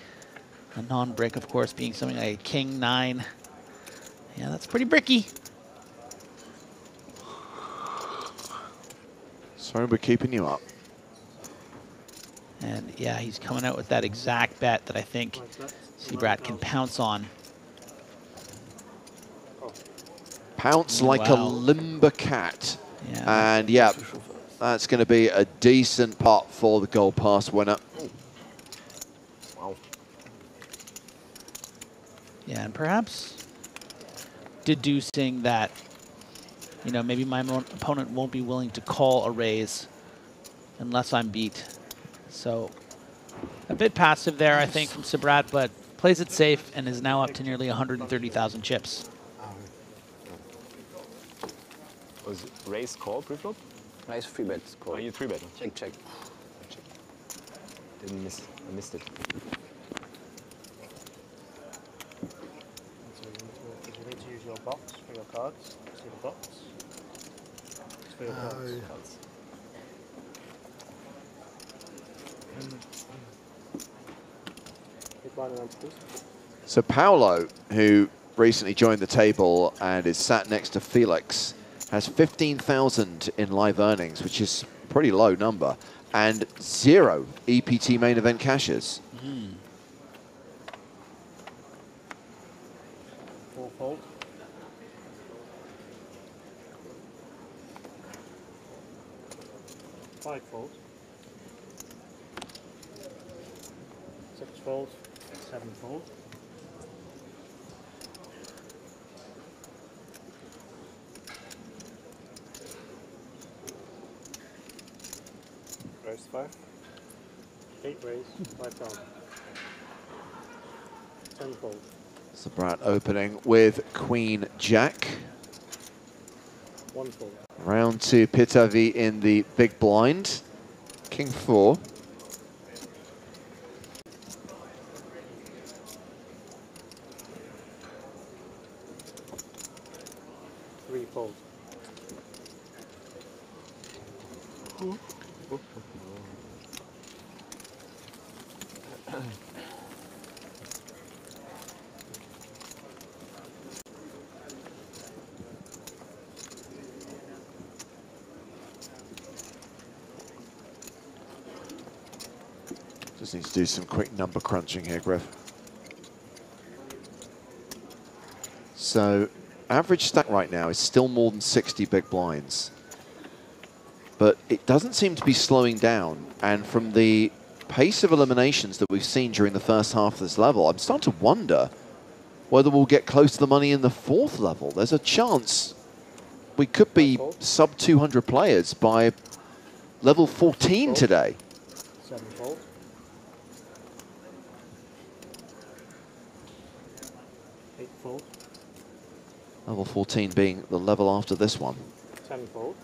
Speaker 16: A non-brick, of course, being something like a king 9. Yeah, that's pretty bricky.
Speaker 9: Sorry, we're keeping you up.
Speaker 16: And yeah, he's coming out with that exact bet that I think Seabrat can pounce on.
Speaker 9: Pounce like a limber cat. Yeah. And yeah, that's going to be a decent pot for the gold pass winner.
Speaker 17: Wow.
Speaker 16: Yeah, and perhaps deducing that, you know, maybe my opponent won't be willing to call a raise unless I'm beat. So a bit passive there, I think, from Seabrat, but plays it safe and is now up to nearly 130,000 chips.
Speaker 7: Was raise call pre-flop?
Speaker 18: Raise 3-bet call.
Speaker 7: Oh, you 3-bet.
Speaker 18: Check, check.
Speaker 7: Didn't miss. I missed it.
Speaker 6: So you need to use your box for your cards. See the box? It's for your cards.
Speaker 9: So Paolo, who recently joined the table and is sat next to Felix, has 15,000 in live earnings, which is a pretty low number, and 0 EPT main event cashes.
Speaker 6: Full fold. Five fold. 6 fold. 7 fold. Raise 5. 8 raise, 5 down. 10 fold.
Speaker 9: Seabrat opening with Queen Jack.
Speaker 6: 1 fold.
Speaker 9: Round 2, Pitavi in the big blind. King 4.
Speaker 6: Fold.
Speaker 9: Just need to do some quick number crunching here, Griff. So, average stack right now is still more than 60 big blinds. But it doesn't seem to be slowing down. And from the pace of eliminations that we've seen during the first half of this level, I'm starting to wonder whether we'll get close to the money in the 4th level. There's a chance we could be sub 200 players by level 14 today.
Speaker 6: 7 fold. 8 fold.
Speaker 9: Level 14 being the level after this one.
Speaker 6: 10 fold.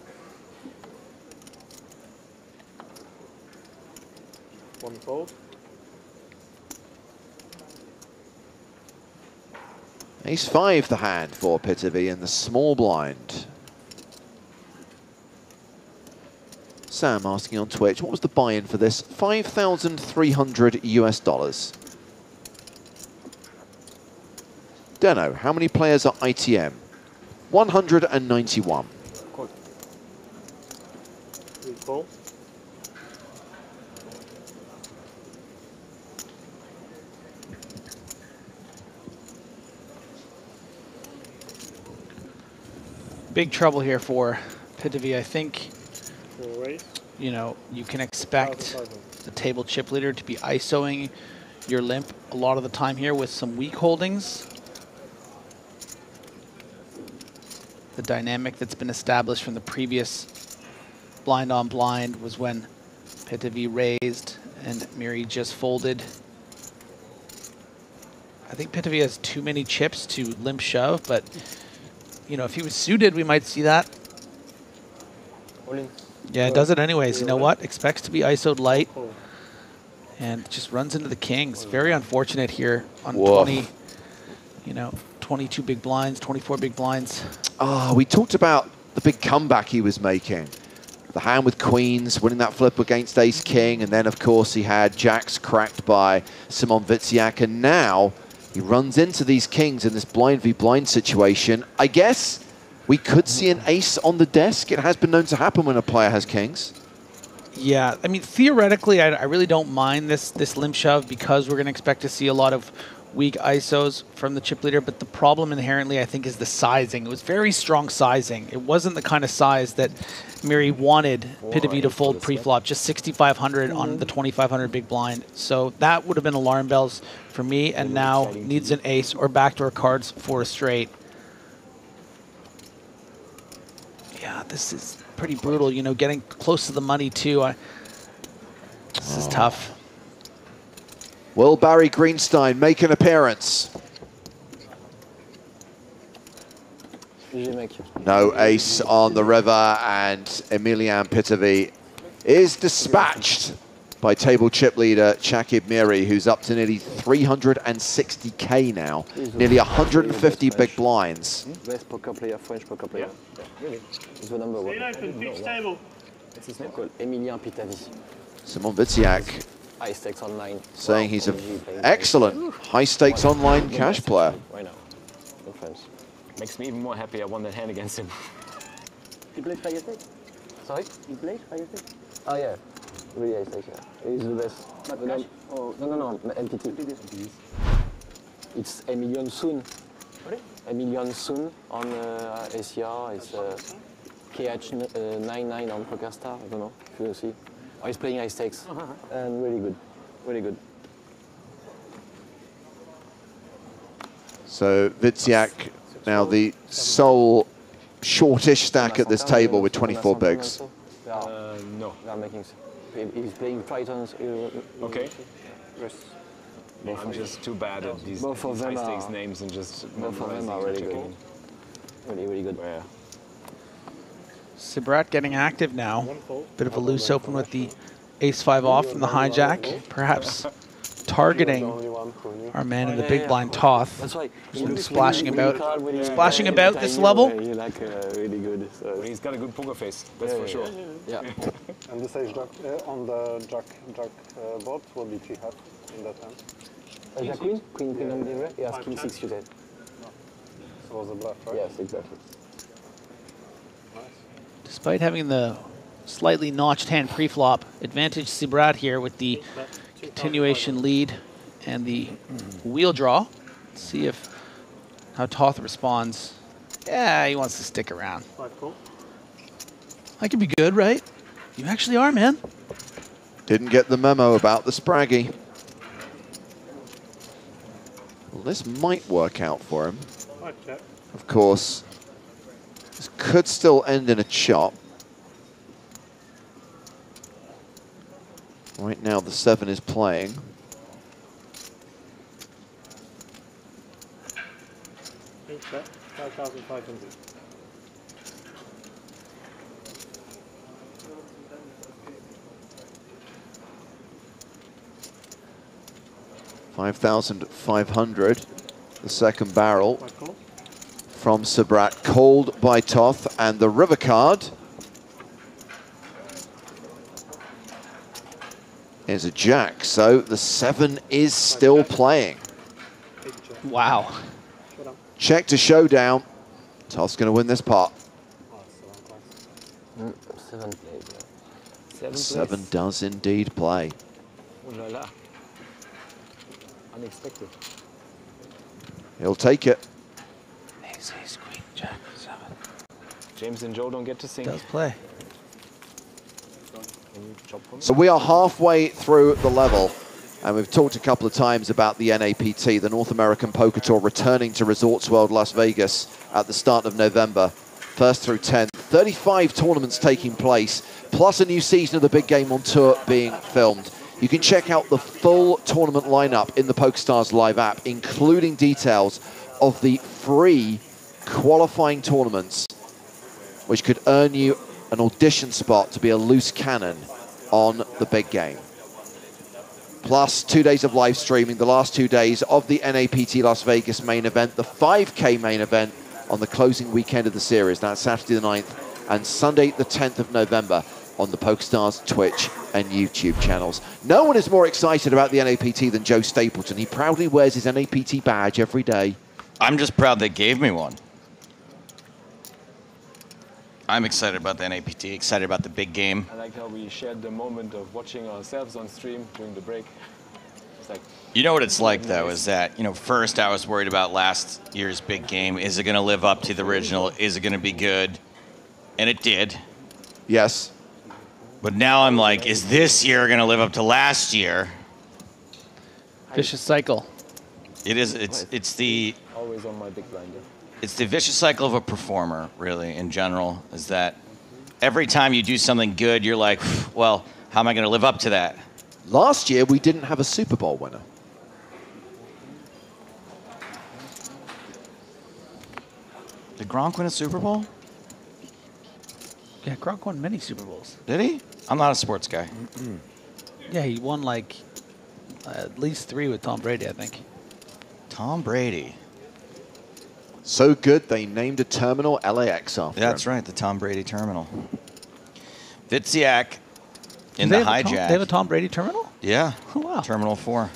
Speaker 6: 1 fold.
Speaker 9: Ace 5 the hand for Pitavi in the small blind. Sam asking on Twitch, what was the buy-in for this? $5,300 US. Deno, how many players are ITM? 191.
Speaker 6: 3 fold.
Speaker 16: Big trouble here for Pitavi. I think,
Speaker 6: Raise.
Speaker 16: you know, you can expect the table chip leader to be ISOing your limp a lot of the time here with some weak holdings. The dynamic that's been established from the previous blind on blind was when Pitavi raised and Miri just folded. I think Pitavi has too many chips to limp shove, but you know, if he was suited, we might see that. Yeah, it does it anyways. You know what? Expects to be ISO'd light and just runs into the kings. Very unfortunate here on 20, you know, 22 big blinds, 24 big blinds.
Speaker 9: Oh, we talked about the big comeback he was making. The hand with queens, winning that flip against ace-king, and then, of course, he had jacks cracked by Szymon Wicziak, and now he runs into these kings in this blind v blind situation. I guess we could see an ace on the desk. It has been known to happen when a player has kings.
Speaker 16: Yeah, I mean, theoretically, I really don't mind this limp shove because we're going to expect to see a lot of weak ISOs from the chip leader, but the problem inherently, I think, is the sizing. It was very strong sizing. It wasn't the kind of size that Miri wanted Pitavi to fold pre-flop, just 6,500 on the 2,500 big blind. So that would have been alarm bells for me, and now needs an ace or backdoor cards for a straight. Yeah, this is pretty brutal, you know, getting close to the money too. This is tough.
Speaker 9: Will Barry Greenstein make an appearance? No ace on the river, and Emilian Pitavi is dispatched by table chip leader Chakib Miri, who's up to nearly 360k now, nearly 150 big blinds.
Speaker 18: Best poker player, French poker player. Really? He's the number one. What's his name? Called Emilian Pitavi.
Speaker 9: Szymon Wicziak
Speaker 18: High stakes online.
Speaker 9: saying he's an excellent high-stakes online cash player.
Speaker 18: Right now, in France.
Speaker 7: Makes me even more happy I won that hand against him.
Speaker 18: He plays high stakes? Sorry? He plays high stakes? Oh yeah, really high stakes, yeah. He's the best. Not cash? Oh, no, MPT. It's a million soon. Really? A million soon on SCR. It's KH99 on PokerStar. I don't know if you see. Oh, he's playing high stakes. And really good. Really good.
Speaker 9: So Wicziak now the sole shortish stack at this table with 24 bigs.
Speaker 18: No. They are making. He's playing Tritons.
Speaker 7: Okay.
Speaker 18: Yes.
Speaker 7: I'm just too bad at these
Speaker 18: both of them
Speaker 7: high-stakes
Speaker 18: are,
Speaker 7: names and just
Speaker 18: both of them are really good. Really good.
Speaker 7: Yeah.
Speaker 16: Sabrat getting active now. Bit of a loose open with the ace-5 off from the hijack. Perhaps targeting our man in the big blind Toth.
Speaker 18: That's why
Speaker 16: Splashing about this level.
Speaker 18: Like really good. So.
Speaker 7: He's got a good poker face, that's for sure.
Speaker 18: Yeah.
Speaker 17: And this ace jack on the jack board will be 3 half in that hand.
Speaker 18: Jack queen? Queen on the river? He has king 6 suited.
Speaker 17: So was a bluff, right?
Speaker 18: Yes, exactly.
Speaker 16: Despite having the slightly notched hand pre-flop, advantage Sabrat here with the continuation lead and the wheel draw. Let's see how Toth responds. Yeah, he wants to stick around. I could be good, right? You actually are, man.
Speaker 9: Didn't get the memo about the Spraggy. Well, this might work out for him. Of course, this could still end in a chop. Right now, the 7 is playing.
Speaker 17: Check, 5,500.
Speaker 9: $5,500, the second barrel from Sabrat, called by Toth, and the river card is a jack, so the 7 is still playing.
Speaker 16: Wow.
Speaker 9: Check to showdown. Toth's going to win this pot.
Speaker 18: 7 plays.
Speaker 9: The 7 does indeed play.
Speaker 7: Oh la la. Unexpected.
Speaker 9: He'll take it.
Speaker 16: Ace, queen, jack, 7.
Speaker 7: James and Joe don't get to sing.
Speaker 16: Does play.
Speaker 9: So we are halfway through the level, and we've talked a couple of times about the NAPT, the North American Poker Tour, returning to Resorts World Las Vegas at the start of November, 1st through 10th. 35 tournaments taking place, plus a new season of the Big Game on Tour being filmed. You can check out the full tournament lineup in the PokerStars Live app, including details of the free qualifying tournaments, which could earn you an audition spot to be a loose cannon on the Big Game. plus 2 days of live streaming, the last 2 days of the NAPT Las Vegas main event, the 5K main event on the closing weekend of the series. That's Saturday the 9th and Sunday the 10th of November on the PokerStars Twitch and YouTube channels. No one is more excited about the NAPT than Joe Stapleton. He proudly wears his NAPT badge every day.
Speaker 13: I'm just proud they gave me one. I'm excited about the NAPT, excited about the big game.
Speaker 7: I like how we shared the moment of watching ourselves on stream during the break. It's like,
Speaker 13: You know what it's like, though, is that, first I was worried about last year's big game. Is it going to live up to the original? Is it going to be good? And it did.
Speaker 9: Yes.
Speaker 13: But now I'm like, is this year going to live up to last year?
Speaker 16: Vicious cycle.
Speaker 13: It is. It's the
Speaker 7: always on my big blinder.
Speaker 13: It's the vicious cycle of a performer, really, in general, is that every time you do something good, you're like, well, how am I going to live up to that?
Speaker 9: Last year, we didn't have a Super Bowl winner.
Speaker 13: Did Gronk win a Super Bowl?
Speaker 16: Yeah, Gronk won many Super Bowls.
Speaker 13: Did he? I'm not a sports guy.
Speaker 16: Yeah, he won like at least 3 with Tom Brady, I think.
Speaker 13: Tom Brady.
Speaker 9: So good, they named a terminal LAX after him.
Speaker 13: That's right, the Tom Brady terminal. Vitziak in
Speaker 16: They
Speaker 13: the
Speaker 16: have a
Speaker 13: hijack.
Speaker 16: They have a Tom Brady terminal?
Speaker 13: Yeah.
Speaker 16: Oh, wow.
Speaker 13: Terminal 4.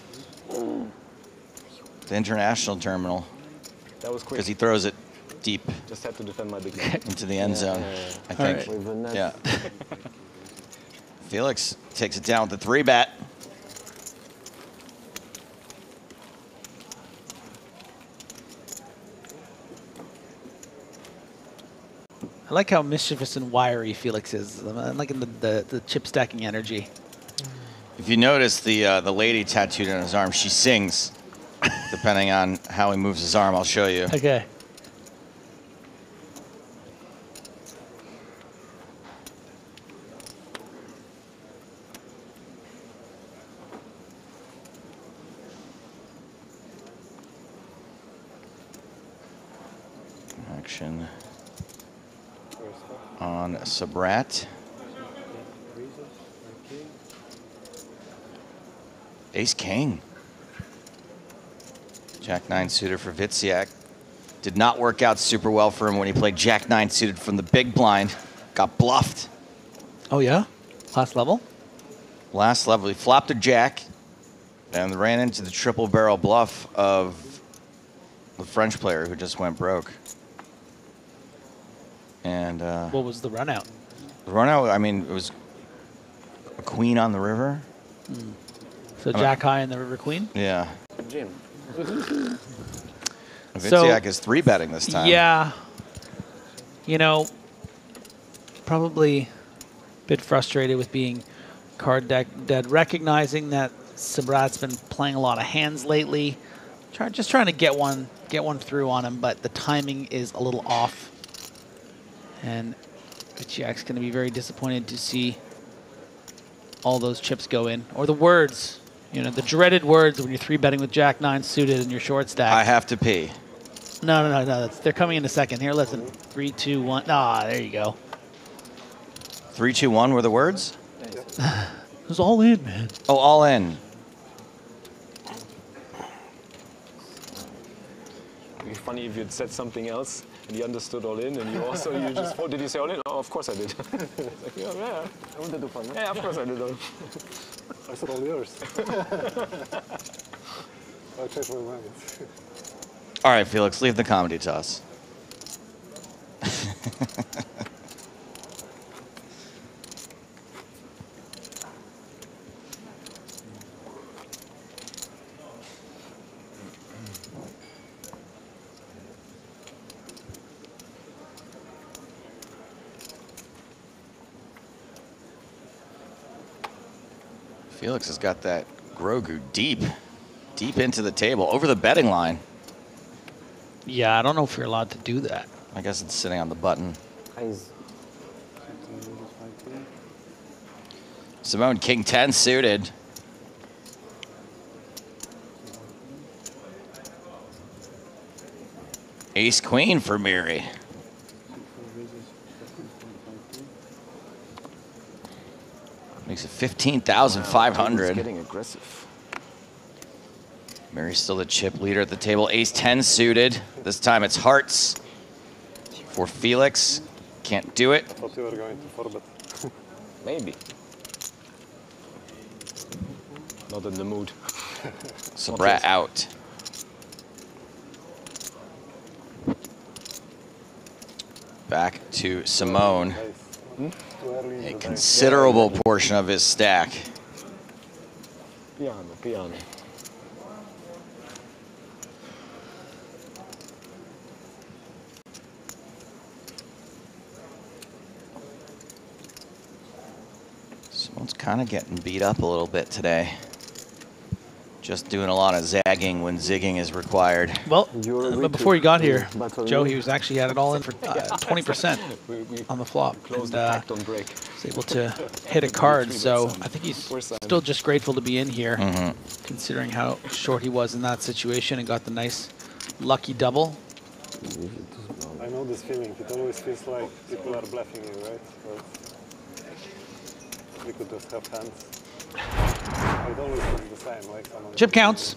Speaker 13: The international terminal.
Speaker 7: That was quick.
Speaker 13: Because he throws it deep
Speaker 7: Just had to defend my big
Speaker 13: into the end zone, I think.
Speaker 18: Right.
Speaker 13: Yeah. Felix takes it down with the 3-bet.
Speaker 16: I like how mischievous and wiry Felix is. I'm liking the chip stacking energy.
Speaker 13: If you notice the lady tattooed on his arm, she sings, depending on how he moves his arm. I'll show you.
Speaker 16: Okay.
Speaker 13: Action on Sabrat. Ace King. Jack 9 suited for Vitziak. Did not work out super well for him when he played Jack 9 suited from the big blind. Got bluffed.
Speaker 16: Oh, yeah? Last level?
Speaker 13: Last level. He flopped a Jack and ran into the triple barrel bluff of the French player who just went broke. And
Speaker 16: What was the run out?
Speaker 13: the run out, I mean, it was a queen on the river.
Speaker 16: So Jack High and the River Queen?
Speaker 13: Yeah.
Speaker 18: Jim.
Speaker 13: Vitziak is 3-betting this time.
Speaker 16: Yeah. Probably a bit frustrated with being card dead, recognizing that Sabrat's been playing a lot of hands lately. Just trying to get one through on him, but the timing is a little off. And Vitziak's going to be very disappointed to see all those chips go in. Or the words, the dreaded words when you're 3-betting with Jack 9 suited and your short stack.
Speaker 13: I have to pee.
Speaker 16: No. They're coming in a second. Here, listen. 3, 2, 1. Ah, there you go.
Speaker 13: 3, 2, 1 were the words?
Speaker 16: It was all in, man.
Speaker 13: Oh, all in.
Speaker 7: It'd be funny if you'd said something else and you understood all in, and you just, oh, did you say all in? Oh, of course I did. Like, yeah.
Speaker 18: I wanted to find out.
Speaker 7: Yeah, of course I did.
Speaker 17: I said all yours. I changed my mind.
Speaker 13: All right, Felix, leave the comedy to us. Felix has got that Grogu deep into the table, over the betting line.
Speaker 16: Yeah, I don't know if you're allowed to do that.
Speaker 13: I guess it's sitting on the button. Simone, King 10 suited. Ace Queen for Miri. Makes it 15,500.
Speaker 7: Getting aggressive.
Speaker 13: Mary's still the chip leader at the table. Ace-10 suited. This time it's hearts for Felix. Can't do it.
Speaker 17: I thought you were going to 4-bet.
Speaker 7: Maybe. Not in the mood.
Speaker 13: Sabrat out. Back to Simone. A considerable portion of his stack.
Speaker 7: Piano, piano.
Speaker 13: Simone's kind of getting beat up a little bit today. Just doing a lot of zagging when zigging is required.
Speaker 16: Well, but before he got here, Joe, he was actually had it all in for 20% on the flop. And, was able to hit a card, so I think he's still just grateful to be in here, considering how short he was in that situation and got the nice lucky double.
Speaker 17: I know this feeling. It always feels like people are bluffing you, right? So we could just have hands. It always feels the same, like someone...
Speaker 16: Chip counts.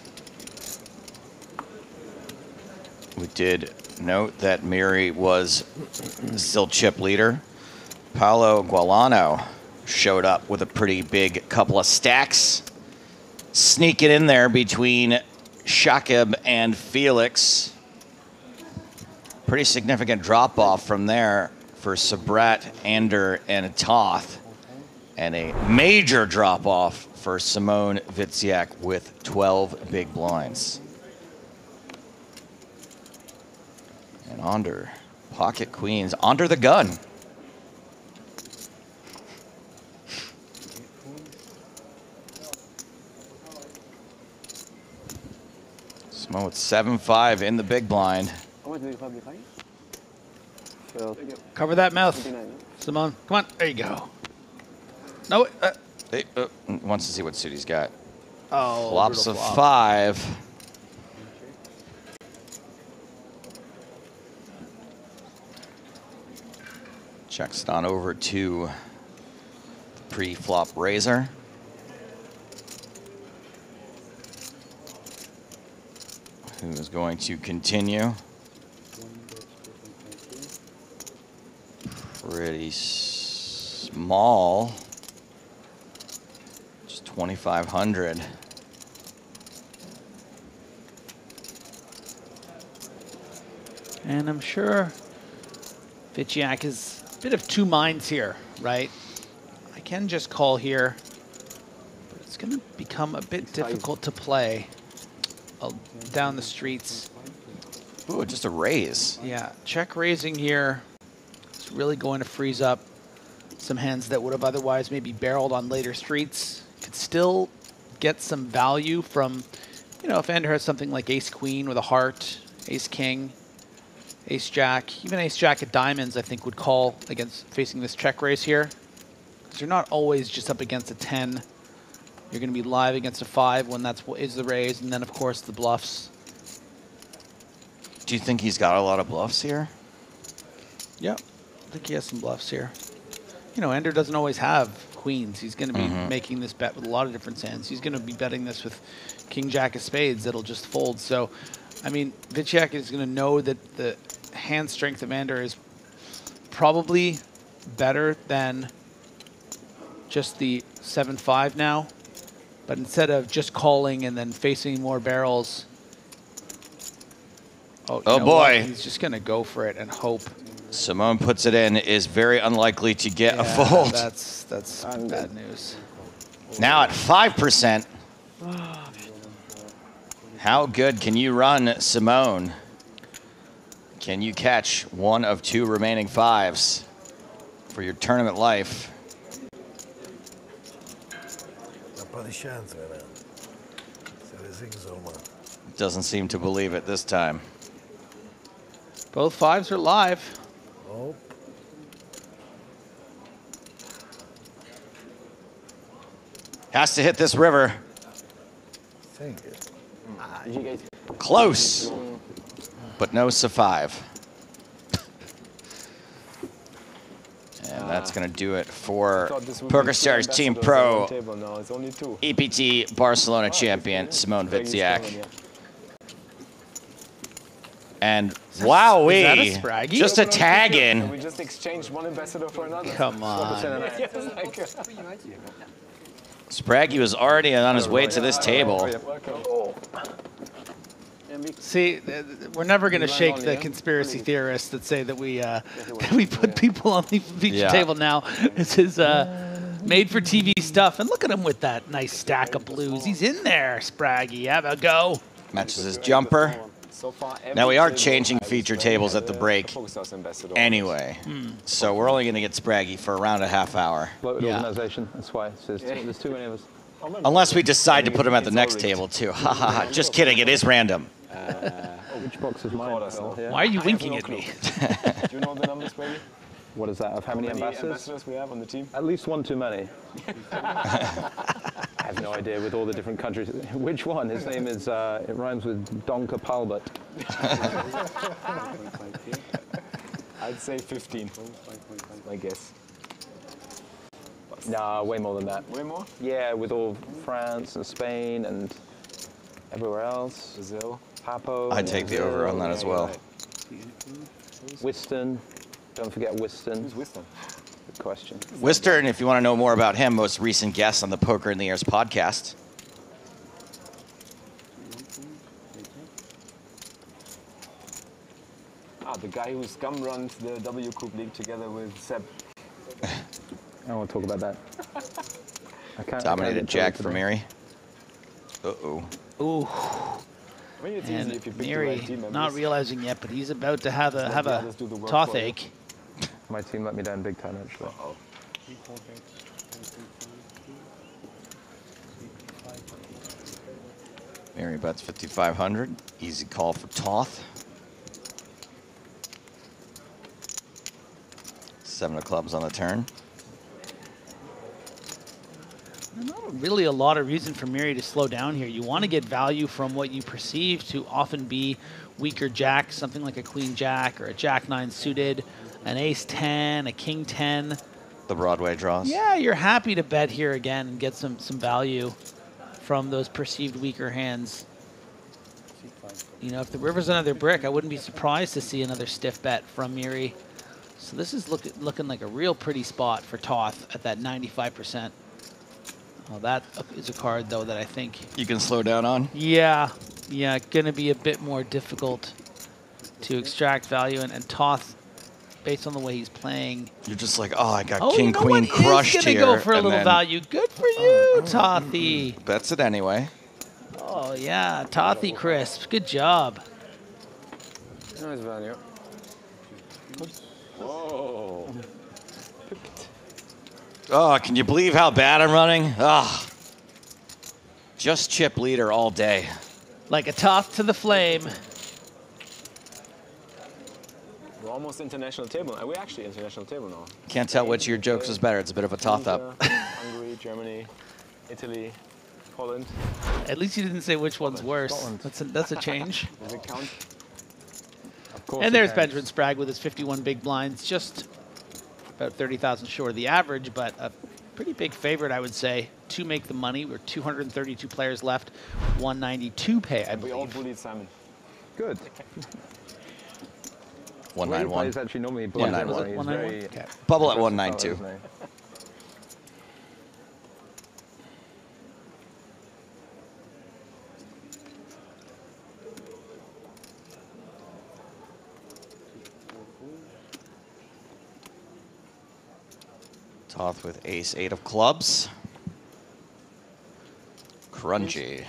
Speaker 13: We did note that Miri was still chip leader. Paolo Gualano showed up with a pretty big couple of stacks. Sneaking in there between Shakib and Felix. Pretty significant drop-off from there for Sabrat, Ander, and Toth. And a major drop-off for Simone Witziak with 12 big blinds. And Ander, pocket queens, under the gun. Simone with 7-5 in the big blind.
Speaker 16: Cover that mouth, Simone. Come on, there you go. No,
Speaker 13: He wants to see what suit he's got.
Speaker 16: Oh,
Speaker 13: flops of
Speaker 16: flop.
Speaker 13: 5. Checks it on over to the pre-flop raiser. Who is going to continue? Pretty small. 2,500.
Speaker 16: And I'm sure Witziak is a bit of two minds here, right? I can just call here, but it's going to become a bit difficult to play down the streets.
Speaker 13: Ooh, just a raise.
Speaker 16: Yeah, check raising here. It's really going to freeze up some hands that would have otherwise maybe barreled on later streets. Could still get some value from, you know, if Ender has something like ace-queen with a heart, ace-king, ace-jack, even ace-jack at diamonds, I think would call against facing this check raise here. Because you're not always just up against a 10. You're going to be live against a 5 when that's what is the raise, and then, of course, the bluffs.
Speaker 13: Do you think he's got a lot of bluffs here?
Speaker 16: Yeah, I think he has some bluffs here. You know, Ender doesn't always have queens. He's going to be making this bet with a lot of different hands. He's going to be betting this with king, jack of spades that'll just fold. So, I mean, Witziak is going to know that the hand strength of Ender is probably better than just the 7-5 now. But instead of just calling and then facing more barrels, oh
Speaker 13: boy,
Speaker 16: what? He's just going to go for it and hope.
Speaker 13: Simone puts it in, is very unlikely to get a fold.
Speaker 16: That's bad news.
Speaker 13: Now at 5%. How good can you run, Simone? Can you catch one of 2 remaining 5s for your tournament life? Doesn't seem to believe it this time.
Speaker 16: Both 5s are live.
Speaker 4: Oh.
Speaker 13: Has to hit this river. Close, but no C5. And that's going to do it for PokerStars Team Pro EPT Barcelona champion Simone Witziak. And wowee,
Speaker 16: is that a Spraggy?
Speaker 13: just a tag in.
Speaker 2: We just exchanged one ambassador for another.
Speaker 16: Come on.
Speaker 13: Spraggy was already on his way to this table.
Speaker 16: See, we're never going to shake the conspiracy theorists that say that we put people on the feature table now. This is made-for-TV stuff. And look at him with that nice stack of blues. He's in there, Spraggy. Have a go.
Speaker 13: Matches his jumper. Now we are changing feature tables at the break anyway. So we're only going to get Spraggy for around a half hour.
Speaker 18: Organization, that's why. There's too many of us.
Speaker 13: Unless we decide to put him at the next table too. Ha ha ha. Just kidding, it is random.
Speaker 18: Which box is mine?
Speaker 16: Why are you winking at me?
Speaker 2: Do you know the numbers, baby?
Speaker 18: What is that? Of how many
Speaker 2: ambassadors we have on the team?
Speaker 18: At least one too many. I have no idea with all the different countries. Which one? His name is, it rhymes with Donka Palbert.
Speaker 2: I'd say 15. I guess.
Speaker 18: Nah, way more than that.
Speaker 2: Way more?
Speaker 18: Yeah, with all France and Spain and everywhere else.
Speaker 2: Brazil.
Speaker 18: Papo.
Speaker 13: I'd take the over on that as well.
Speaker 18: Whiston. Don't forget Whiston.
Speaker 2: Who's Whiston?
Speaker 18: Good question.
Speaker 13: Wistern, if you want to know more about him, most recent guest on the Poker in the Airs podcast.
Speaker 2: The guy who scum runs the W Coupe League together with Seb.
Speaker 18: I don't want to talk about that.
Speaker 13: Dominated Jack for Mary. Uh-oh.
Speaker 16: Ooh.
Speaker 2: I mean, it's
Speaker 16: And
Speaker 2: easy if you pick the
Speaker 16: Miri,
Speaker 2: right team members.
Speaker 16: not realizing yet, but he's about to have a toth ache.
Speaker 18: My team let me down big time, actually.
Speaker 2: Uh-oh.
Speaker 13: Mary bets 5,500. Easy call for Toth. 7 of clubs on the turn.
Speaker 16: Not really a lot of reason for Miri to slow down here. You want to get value from what you perceive to often be weaker jacks, something like a queen jack or a jack 9 suited, an ace 10, a king 10.
Speaker 13: The Broadway draws.
Speaker 16: Yeah, you're happy to bet here again and get some value from those perceived weaker hands. You know, if the river's another brick, I wouldn't be surprised to see another stiff bet from Miri. So this is looking like a real pretty spot for Toth at that 95%. Well, that is a card, though, that I think
Speaker 13: you can slow down on?
Speaker 16: Yeah, going to be a bit more difficult to extract value. And Toth, based on the way he's playing...
Speaker 13: You're just like, oh, I got king, queen crushed
Speaker 16: here.
Speaker 13: He's
Speaker 16: going to go for a little value. Good for you, Tothy.
Speaker 13: Bets it anyway.
Speaker 16: Oh, yeah, Tothy crisp. Good job.
Speaker 2: Nice value. Whoa.
Speaker 13: Oh, can you believe how bad I'm running? Ah, just chip leader all day.
Speaker 16: Like a Toth to the flame.
Speaker 2: We're almost international table. Are we actually international table now?
Speaker 13: Can't tell which of your jokes is better. It's a bit of a Toth up.
Speaker 2: Hungary, Germany, Italy, Poland.
Speaker 16: At least you didn't say which one's worse. That's a change.
Speaker 2: Does it count?
Speaker 16: And there's Benjamin Sprague with his 51 big blinds, just about 30,000 short of the average, but a pretty big favorite, I would say, to make the money. We're 232 players left, 192 pay, I believe.
Speaker 2: We all bullied Simon.
Speaker 18: Good.
Speaker 13: 191.
Speaker 18: He's actually normally
Speaker 13: 191.
Speaker 16: 191? Okay.
Speaker 13: Bubble at 192. Toth with ace 8 of clubs. Crunchy.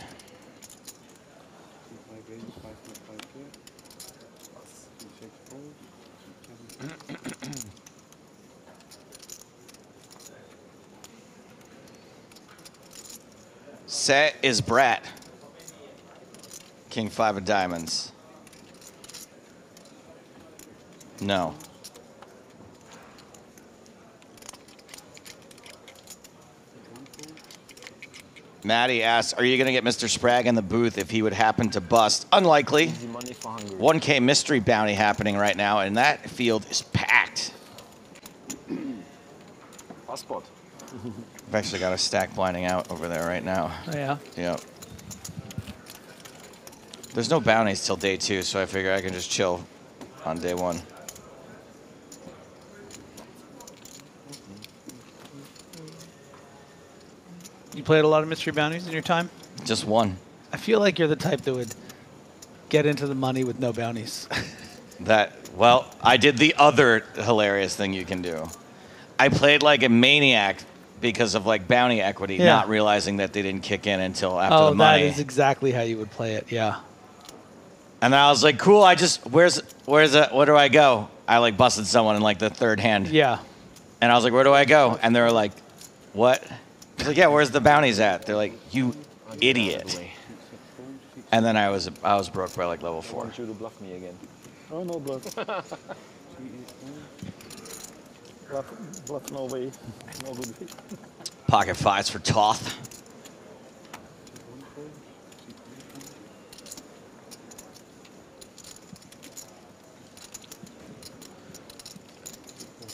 Speaker 13: Set is Brat. King 5 of diamonds. No. Maddie asks, are you going to get Mr. Sprague in the booth if he would happen to bust? Unlikely. 1K mystery bounty happening right now, and that field is packed.
Speaker 2: Passport.
Speaker 13: I've actually got a stack blinding out over there right now.
Speaker 16: Oh, yeah?
Speaker 13: Yep. There's no bounties till day 2, so I figure I can just chill on day 1.
Speaker 16: You played a lot of mystery bounties in your time?
Speaker 13: Just 1.
Speaker 16: I feel like you're the type that would get into the money with no bounties.
Speaker 13: Well, I did the other hilarious thing you can do. I played like a maniac because of like bounty equity,
Speaker 16: Yeah.
Speaker 13: not realizing that they didn't kick in until after
Speaker 16: Oh,
Speaker 13: the money.
Speaker 16: that is exactly how you would play it, yeah.
Speaker 13: And then I was like, cool, where's where do I go? I like busted someone in like the 3rd hand.
Speaker 16: Yeah.
Speaker 13: And I was like, where do I go? And they were like, what? I was like, yeah, where's the bounties at? They're like, you idiot. And then I was broke by like level 4.
Speaker 7: I want you to bluff me again.
Speaker 17: Oh, no bluff. Bluff no way. No good way.
Speaker 13: Pocket 5s for Toth.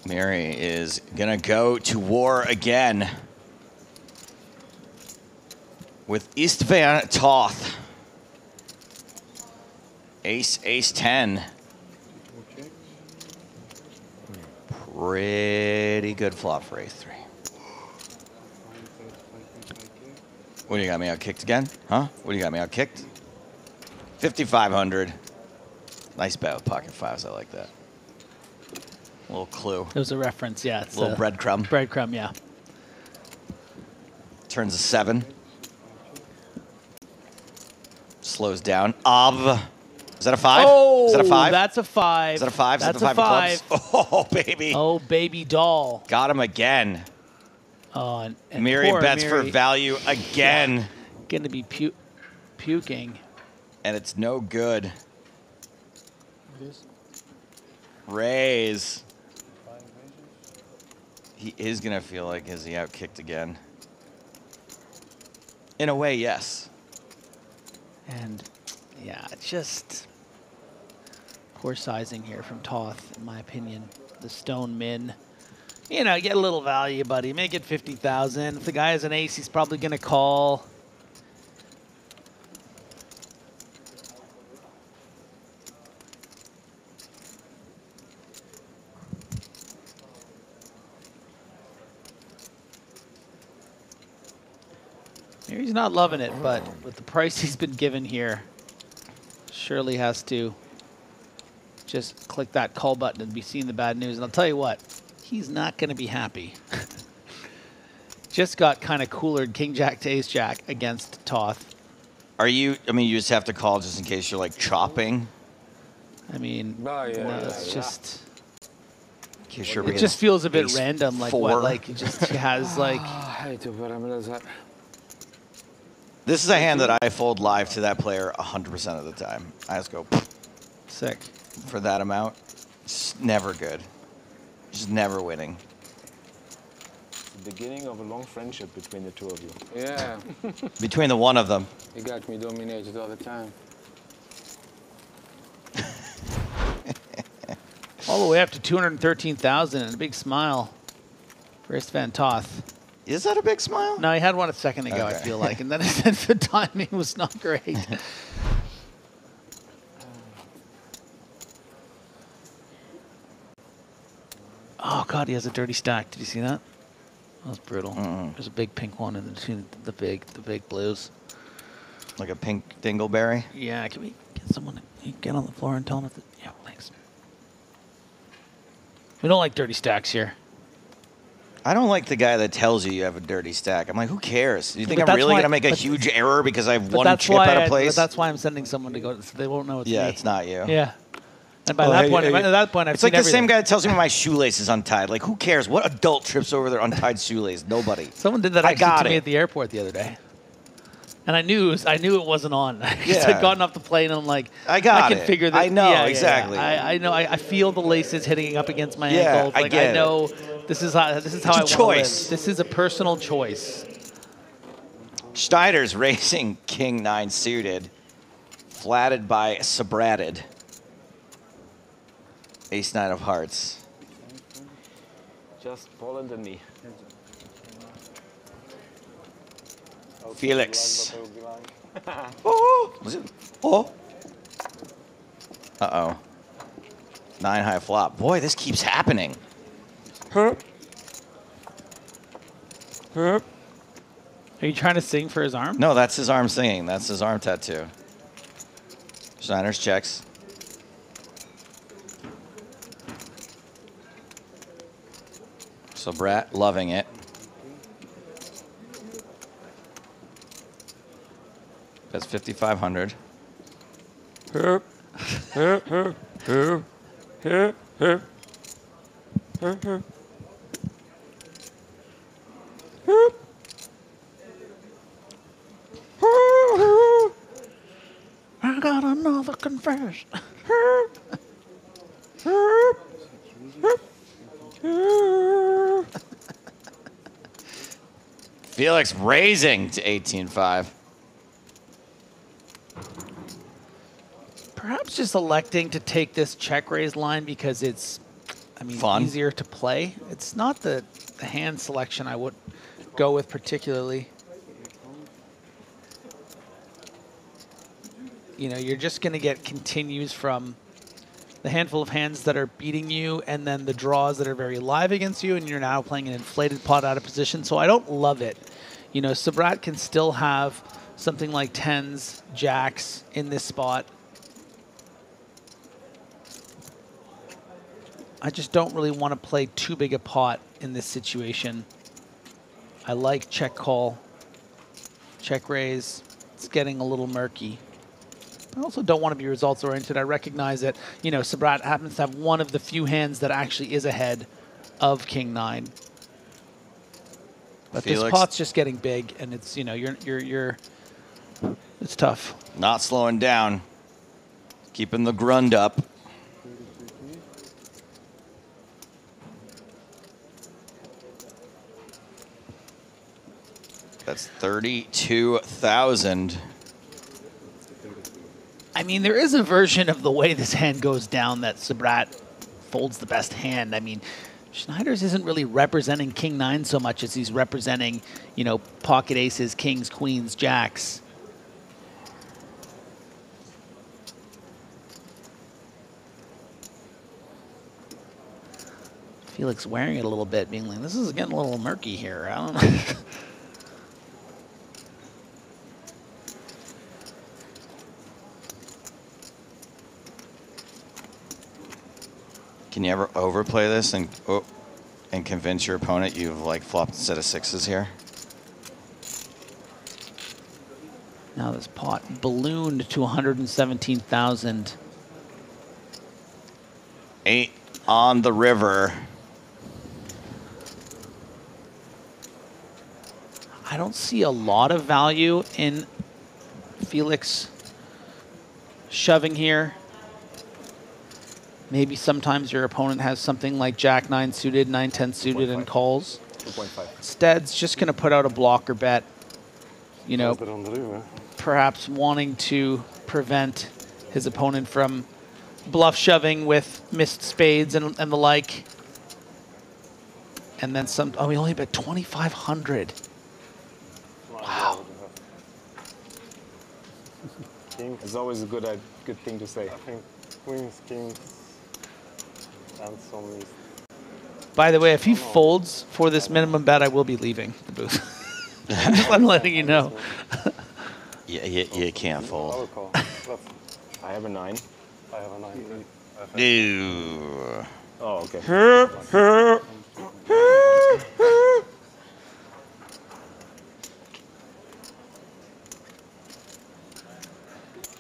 Speaker 13: Mary is gonna go to war again with Istvan Toth. Ace 10. Pretty good flop for Ace 3. What do you got me out kicked again? Huh? What do you got me out kicked? 5,500. Nice bet with pocket 5s. I like that. A little clue.
Speaker 16: It was a reference, yeah. It's
Speaker 13: a little breadcrumb.
Speaker 16: Breadcrumb, yeah.
Speaker 13: Turns a 7. Slows down. Ob. Is that a 5?
Speaker 16: Oh,
Speaker 13: is that a 5?
Speaker 16: That's a 5.
Speaker 13: Is that a 5? Is
Speaker 16: That's
Speaker 13: that the 5
Speaker 16: a 5.
Speaker 13: of clubs? Oh, baby.
Speaker 16: Oh, baby doll.
Speaker 13: Got him again.
Speaker 16: Oh, and
Speaker 13: Miri
Speaker 16: poor
Speaker 13: bets for
Speaker 16: Miri.
Speaker 13: value again.
Speaker 16: Yeah. Going to be puking.
Speaker 13: And it's no good. Raise. He is going to feel like, is he outkicked again? In a way, yes.
Speaker 16: And, yeah, just poor sizing here from Toth, in my opinion. The stone min. You know, get a little value, buddy. Make it 50,000. If the guy has an ace, he's probably going to call. He's not loving it, but with the price he's been given here, surely has to just click that call button and be seeing the bad news. And I'll tell you what, he's not going to be happy. Just got kind of coolered King Jack to Ace Jack against Toth.
Speaker 13: I mean, you just have to call just in case you're like chopping.
Speaker 16: I mean, no, it's just...
Speaker 13: It
Speaker 16: just feels a bit random, like what, like he has like...
Speaker 13: This is a hand that I fold live to that player 100% of the time. I just go
Speaker 16: sick
Speaker 13: for that amount. It's never good. Just never winning.
Speaker 7: It's the beginning of a long friendship between the two of you.
Speaker 2: Yeah.
Speaker 13: Between the one of them.
Speaker 2: He got me dominated all the time.
Speaker 16: All the way up to 213,000 and a big smile for Istvan Toth.
Speaker 13: Is that a big smile?
Speaker 16: No, he had one a second ago, I feel like. And then the timing was not great. Oh, God, he has a dirty stack. Did you see that? That was brutal. There's a big pink one in between the big blues.
Speaker 13: Like a pink dingleberry?
Speaker 16: Yeah, can we get someone to get on the floor and tell him if yeah, thanks. We don't like dirty stacks here.
Speaker 13: I don't like the guy that tells you you have a dirty stack. I'm like, who cares? You think
Speaker 16: But
Speaker 13: I'm
Speaker 16: that's
Speaker 13: really
Speaker 16: why-
Speaker 13: going to make a
Speaker 16: but-
Speaker 13: huge error because I have
Speaker 16: But
Speaker 13: one
Speaker 16: that's
Speaker 13: chip
Speaker 16: why
Speaker 13: out of place?
Speaker 16: But that's why I'm sending someone to go, so they won't know it's me.
Speaker 13: It's not you.
Speaker 16: Yeah. And by
Speaker 13: Oh,
Speaker 16: that
Speaker 13: hey,
Speaker 16: point,
Speaker 13: hey,
Speaker 16: at that point, I've
Speaker 13: it's like
Speaker 16: seen
Speaker 13: the same
Speaker 16: everything.
Speaker 13: guy that tells me my shoelace is untied. Like, who cares? What adult trips over their untied shoelace? Nobody.
Speaker 16: Someone did that
Speaker 13: I
Speaker 16: actually
Speaker 13: got
Speaker 16: to me
Speaker 13: it.
Speaker 16: at the airport the other day. And I knew it wasn't on.
Speaker 13: Yeah.
Speaker 16: I'd gotten off the plane and I'm like,
Speaker 13: I got
Speaker 16: I can
Speaker 13: it.
Speaker 16: figure that.
Speaker 13: I know,
Speaker 16: yeah,
Speaker 13: exactly.
Speaker 16: I know. I feel the laces hitting up against my
Speaker 13: Yeah,
Speaker 16: ankles.
Speaker 13: I
Speaker 16: Like
Speaker 13: get
Speaker 16: I
Speaker 13: it.
Speaker 16: know this is how I
Speaker 13: It's
Speaker 16: want
Speaker 13: a
Speaker 16: to
Speaker 13: choice.
Speaker 16: live. This is a personal choice.
Speaker 13: Schneider's racing King 9 suited, flatted by Sabratted. Ace 9 of hearts.
Speaker 7: Just Poland and me.
Speaker 13: Felix. Oh, was it? Oh, Uh-oh. 9 high flop. Boy, this keeps happening.
Speaker 16: Are you trying to sing for his arm?
Speaker 13: No, that's his arm singing. That's his arm tattoo. Schneider's checks. So Brat loving it. That's 5,500.
Speaker 16: I got another confession.
Speaker 13: Felix raising to 18-5.
Speaker 16: Perhaps just electing to take this check raise line because it's, I mean,
Speaker 13: Fun.
Speaker 16: easier to play. It's not the hand selection I would go with particularly. You know, you're just going to get continues from the handful of hands that are beating you and then the draws that are very live against you, and you're now playing an inflated pot out of position. So I don't love it. You know, Sabrat can still have something like 10s, jacks in this spot. I just don't really want to play too big a pot in this situation. I like check call, check raise. It's getting a little murky. I also don't want to be results oriented. I recognize that, you know, Sabrat happens to have one of the few hands that actually is ahead of King 9. But
Speaker 13: Felix,
Speaker 16: this pot's just getting big, and it's, you know, it's tough.
Speaker 13: Not slowing down. Keeping the grund up. That's 32,000.
Speaker 16: I mean, there is a version of the way this hand goes down that Sabrat folds the best hand. I mean, Schneider's isn't really representing King 9 so much as he's representing, you know, pocket aces, kings, queens, jacks. Felix wearing it a little bit, being like, this is getting a little murky here. I don't know.
Speaker 13: Can you ever overplay this and convince your opponent you've like flopped a set of sixes here?
Speaker 16: Now this pot ballooned to 117,000.
Speaker 13: 8 on the river.
Speaker 16: I don't see a lot of value in Felix shoving here. Maybe sometimes your opponent has something like Jack 9 suited, 9-10 suited, and calls.
Speaker 7: 2.5.
Speaker 16: Instead's just going to put out a blocker bet. You know, perhaps wanting to prevent his opponent from bluff shoving with missed spades and the like. And then some. Oh, we only bet 2,500. Wow.
Speaker 7: It's always a good thing to say.
Speaker 17: I think queens, kings, and some is.
Speaker 16: By the way, if he folds for this minimum bet, I will be leaving the booth. I'm letting you know.
Speaker 13: Yeah, you can't fold.
Speaker 7: I have a 9.
Speaker 17: I have a 9.
Speaker 13: Ew.
Speaker 7: Oh, okay.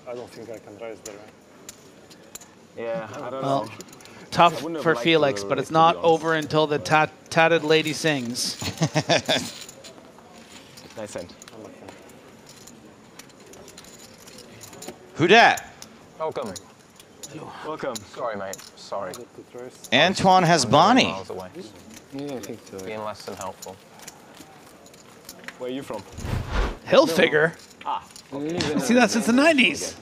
Speaker 17: I don't think I can raise there.
Speaker 7: Yeah, I don't
Speaker 16: Well,
Speaker 7: know.
Speaker 16: tough for Felix, but it's not over until the tatted lady sings.
Speaker 7: Nice hand.
Speaker 13: Who dat?
Speaker 7: Welcome. Welcome. Sorry, mate. Sorry.
Speaker 13: Antoine has Bonnie.
Speaker 7: Miles away.
Speaker 2: Yeah, I think so.
Speaker 7: Being less than helpful. Where are you from?
Speaker 16: Hilfiger?
Speaker 7: Ah.
Speaker 16: I've seen that since the 90s.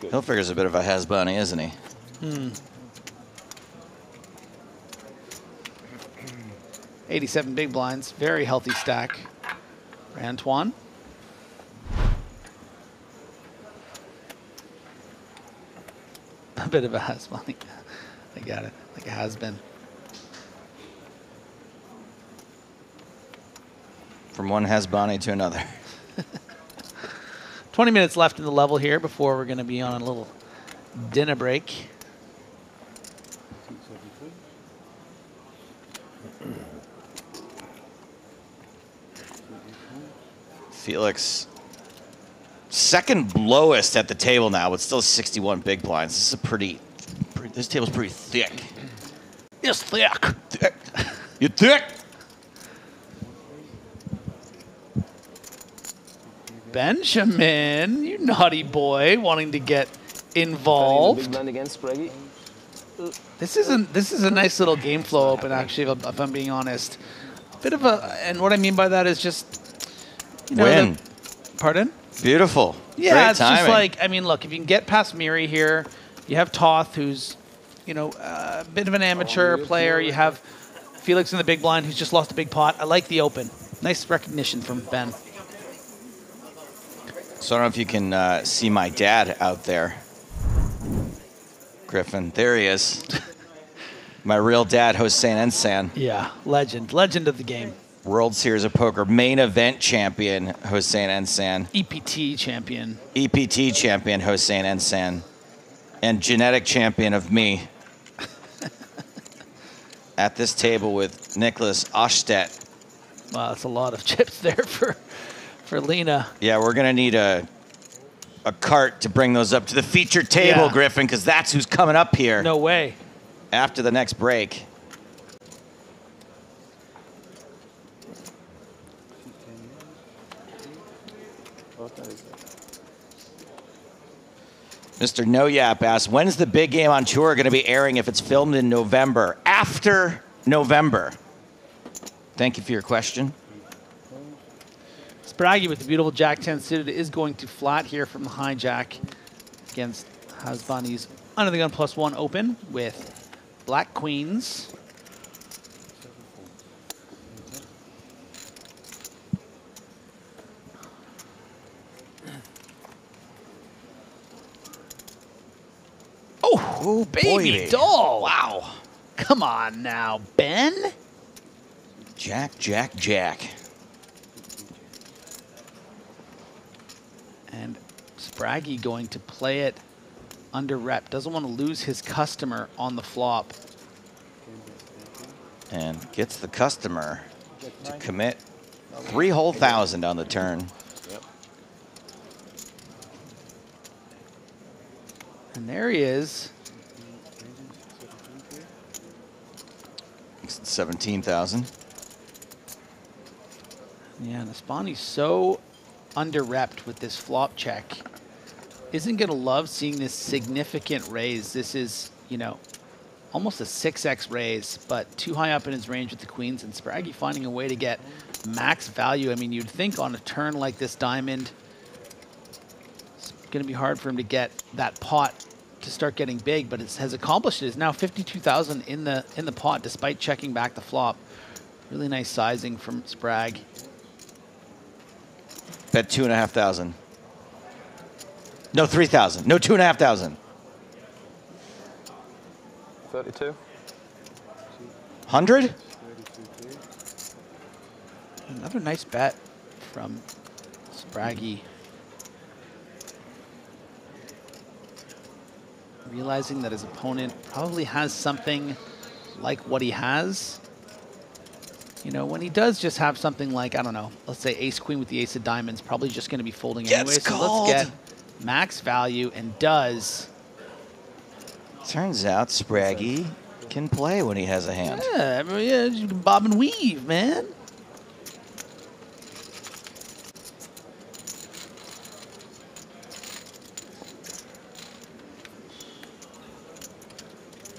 Speaker 13: Hilfiger's a bit of a has-bunny, isn't he?
Speaker 16: 87 big blinds. Very healthy stack for Antoine. A bit of a has-been. I got it. Like a has-been.
Speaker 13: From one Hasbani to another.
Speaker 16: 20 minutes left in the level here before we're going to be on a little dinner break.
Speaker 13: Felix, second lowest at the table now, but still 61 big blinds. This is a pretty this table's pretty thick.
Speaker 16: It's thick.
Speaker 13: Thick. You thick?
Speaker 16: Benjamin, you naughty boy, wanting to get involved.
Speaker 18: Big blind against Spraggy.
Speaker 16: This is a nice little game flow open, actually, if I'm being honest. Bit of a, and what I mean by that is just, you know,
Speaker 13: Win.
Speaker 16: Pardon?
Speaker 13: Beautiful.
Speaker 16: Yeah,
Speaker 13: Great
Speaker 16: it's
Speaker 13: timing.
Speaker 16: just like, I mean, look, if you can get past Miri here, you have Toth, who's, you know, a bit of an amateur player. You have Felix in the big blind, who's just lost a big pot. I like the open. Nice recognition from Ben.
Speaker 13: So I don't know if you can see my dad out there. Griffin, there he is. My real dad, Hossein Ensan.
Speaker 16: Yeah, legend of the game.
Speaker 13: World Series of Poker main event champion, Hossein Ensan.
Speaker 16: EPT champion.
Speaker 13: EPT champion, Hossein Ensan. And genetic champion of me. At this table with Nicholas Ostedt.
Speaker 16: Wow, that's a lot of chips there for Lena.
Speaker 13: Yeah, we're gonna need a cart to bring those up to the featured table,
Speaker 16: Yeah.
Speaker 13: Griffin, because that's who's coming up here.
Speaker 16: No way.
Speaker 13: After the next break. Mr. No Yap asks, when's the big game on tour going to be airing if it's filmed in November? After November. Thank you for your question.
Speaker 16: Spraggy with the beautiful Jack-10 suited is going to flat here from the hijack against Hasbani's under the gun +1 open with black queens. Oh, baby
Speaker 13: boy.
Speaker 16: doll. Wow. Come on now, Ben.
Speaker 13: Jack, Jack, Jack.
Speaker 16: And Spraggy going to play it under rep. Doesn't want to lose his customer on the flop.
Speaker 13: And gets the customer to commit 3 whole thousand on the turn.
Speaker 16: And there he is.
Speaker 13: 17,000.
Speaker 16: Yeah, and Hasbani's so under-repped with this flop check. Isn't going to love seeing this significant raise. This is, you know, almost a 6x raise, but too high up in his range with the queens, and Spraggy finding a way to get max value. I mean, you'd think on a turn like this diamond, it's going to be hard for him to get that pot to start getting big, but it has accomplished it. It's now 52,000 in the pot despite checking back the flop. Really nice sizing from Spragg.
Speaker 13: Bet 2,500. No, 3,000. No, 2,500.
Speaker 18: 32.
Speaker 13: 100?
Speaker 16: Another nice bet from Spraggy. Realizing that his opponent probably has something like what he has. You know, when he does just have something like, I don't know, let's say ace-queen with the ace of diamonds, probably just going to be folding anyway. So let's get max value, and does.
Speaker 13: Turns out Spraggy can play when he has a hand.
Speaker 16: Yeah, I mean, yeah, you can bob and weave, man.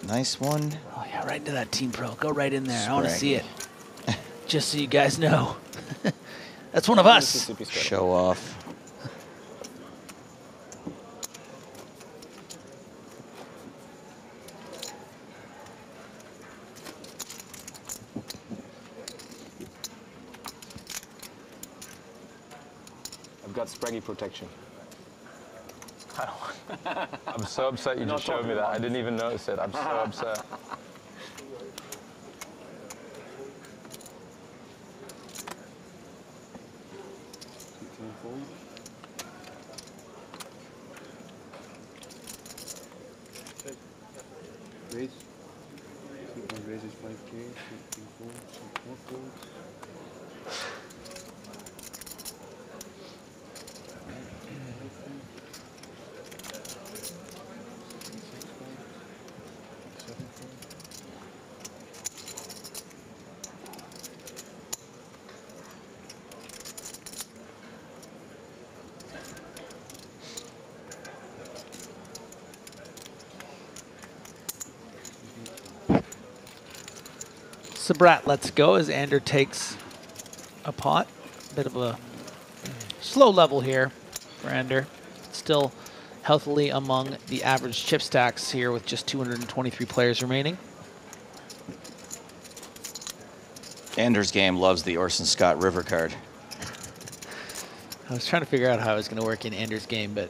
Speaker 13: Nice one.
Speaker 16: Oh, yeah, right into that Team Pro. Go right in there. I want to see it. Just so you guys know. That's one of us.
Speaker 13: Show off.
Speaker 18: I've got Spraggy protection. I don't want.
Speaker 7: I'm so upset you just showed me that. I didn't even notice it. I'm so upset.
Speaker 17: Raise. Raise is 5K. 4 folds.
Speaker 16: Sabrat lets go as Ander takes a pot. Bit of a slow level here for Ander. Still healthily among the average chip stacks here with just 223 players remaining.
Speaker 13: Anders' game loves the Orson Scott River card.
Speaker 16: I was trying to figure out how it was going to work in Anders' game, but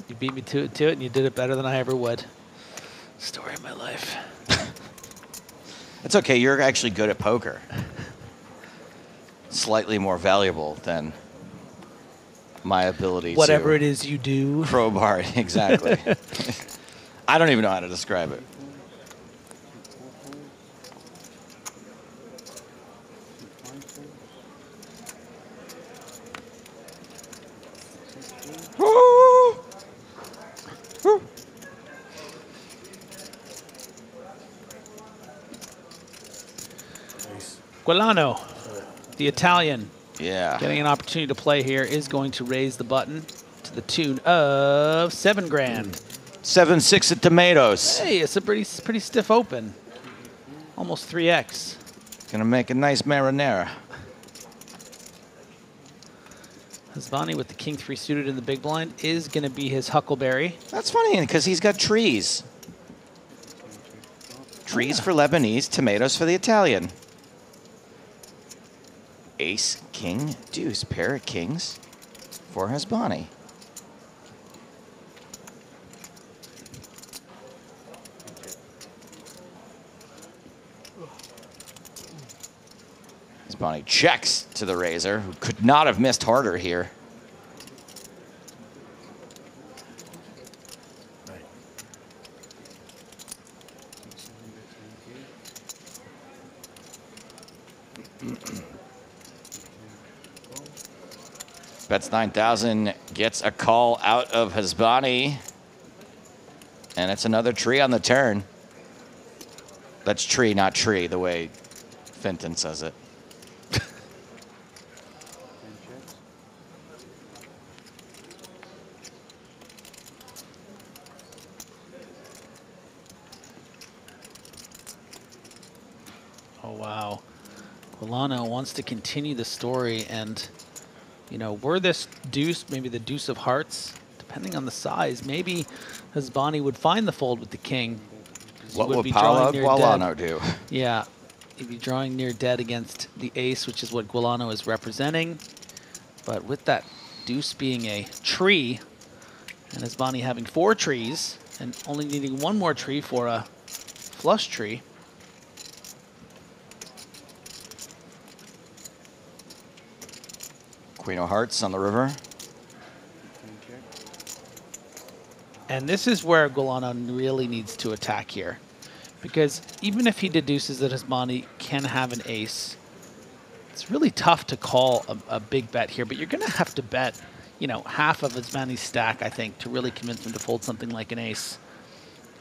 Speaker 16: you beat me to it, and you did it better than I ever would. Story of my life.
Speaker 13: It's okay, you're actually good at poker. Slightly more valuable than my ability
Speaker 16: Whatever
Speaker 13: to
Speaker 16: it is you do.
Speaker 13: crowbar it, exactly. I don't even know how to describe it.
Speaker 16: Guilano, the Italian,
Speaker 13: yeah,
Speaker 16: getting an opportunity to play here, is going to raise the button to the tune of $7 grand.
Speaker 13: 7-6 at Tomatoes.
Speaker 16: Hey, it's a pretty stiff open. Almost 3x.
Speaker 13: Gonna make a nice marinara.
Speaker 16: Hasbani with the king 3 suited in the big blind is gonna be his Huckleberry.
Speaker 13: That's funny because he's got trees. Trees for Lebanese, tomatoes for the Italian. Ace, king, deuce, pair of kings for Hasbani. Hasbani checks to the razor, who could not have missed harder here. Bets 9,000, gets a call out of Hasbani. And it's another tree on the turn. That's tree, not tree, the way Fenton says it.
Speaker 16: Oh, wow. Guilano wants to continue the story, and, you know, were this deuce, maybe the deuce of hearts, depending on the size, maybe Hasbani would find the fold with the king.
Speaker 13: What would Paolo Guilano do?
Speaker 16: Yeah, he'd be drawing near dead against the ace, which is what Guilano is representing. But with that deuce being a tree, and Hasbani having 4 trees, and only needing 1 more tree for a flush tree,
Speaker 13: Queen of Hearts on the river.
Speaker 16: and this is where Guilano really needs to attack here. Because even if he deduces that Hasbani can have an ace, it's really tough to call a big bet here, but you're going to have to bet, you know, half of Hasbani's stack, I think, to really convince him to fold something like an ace.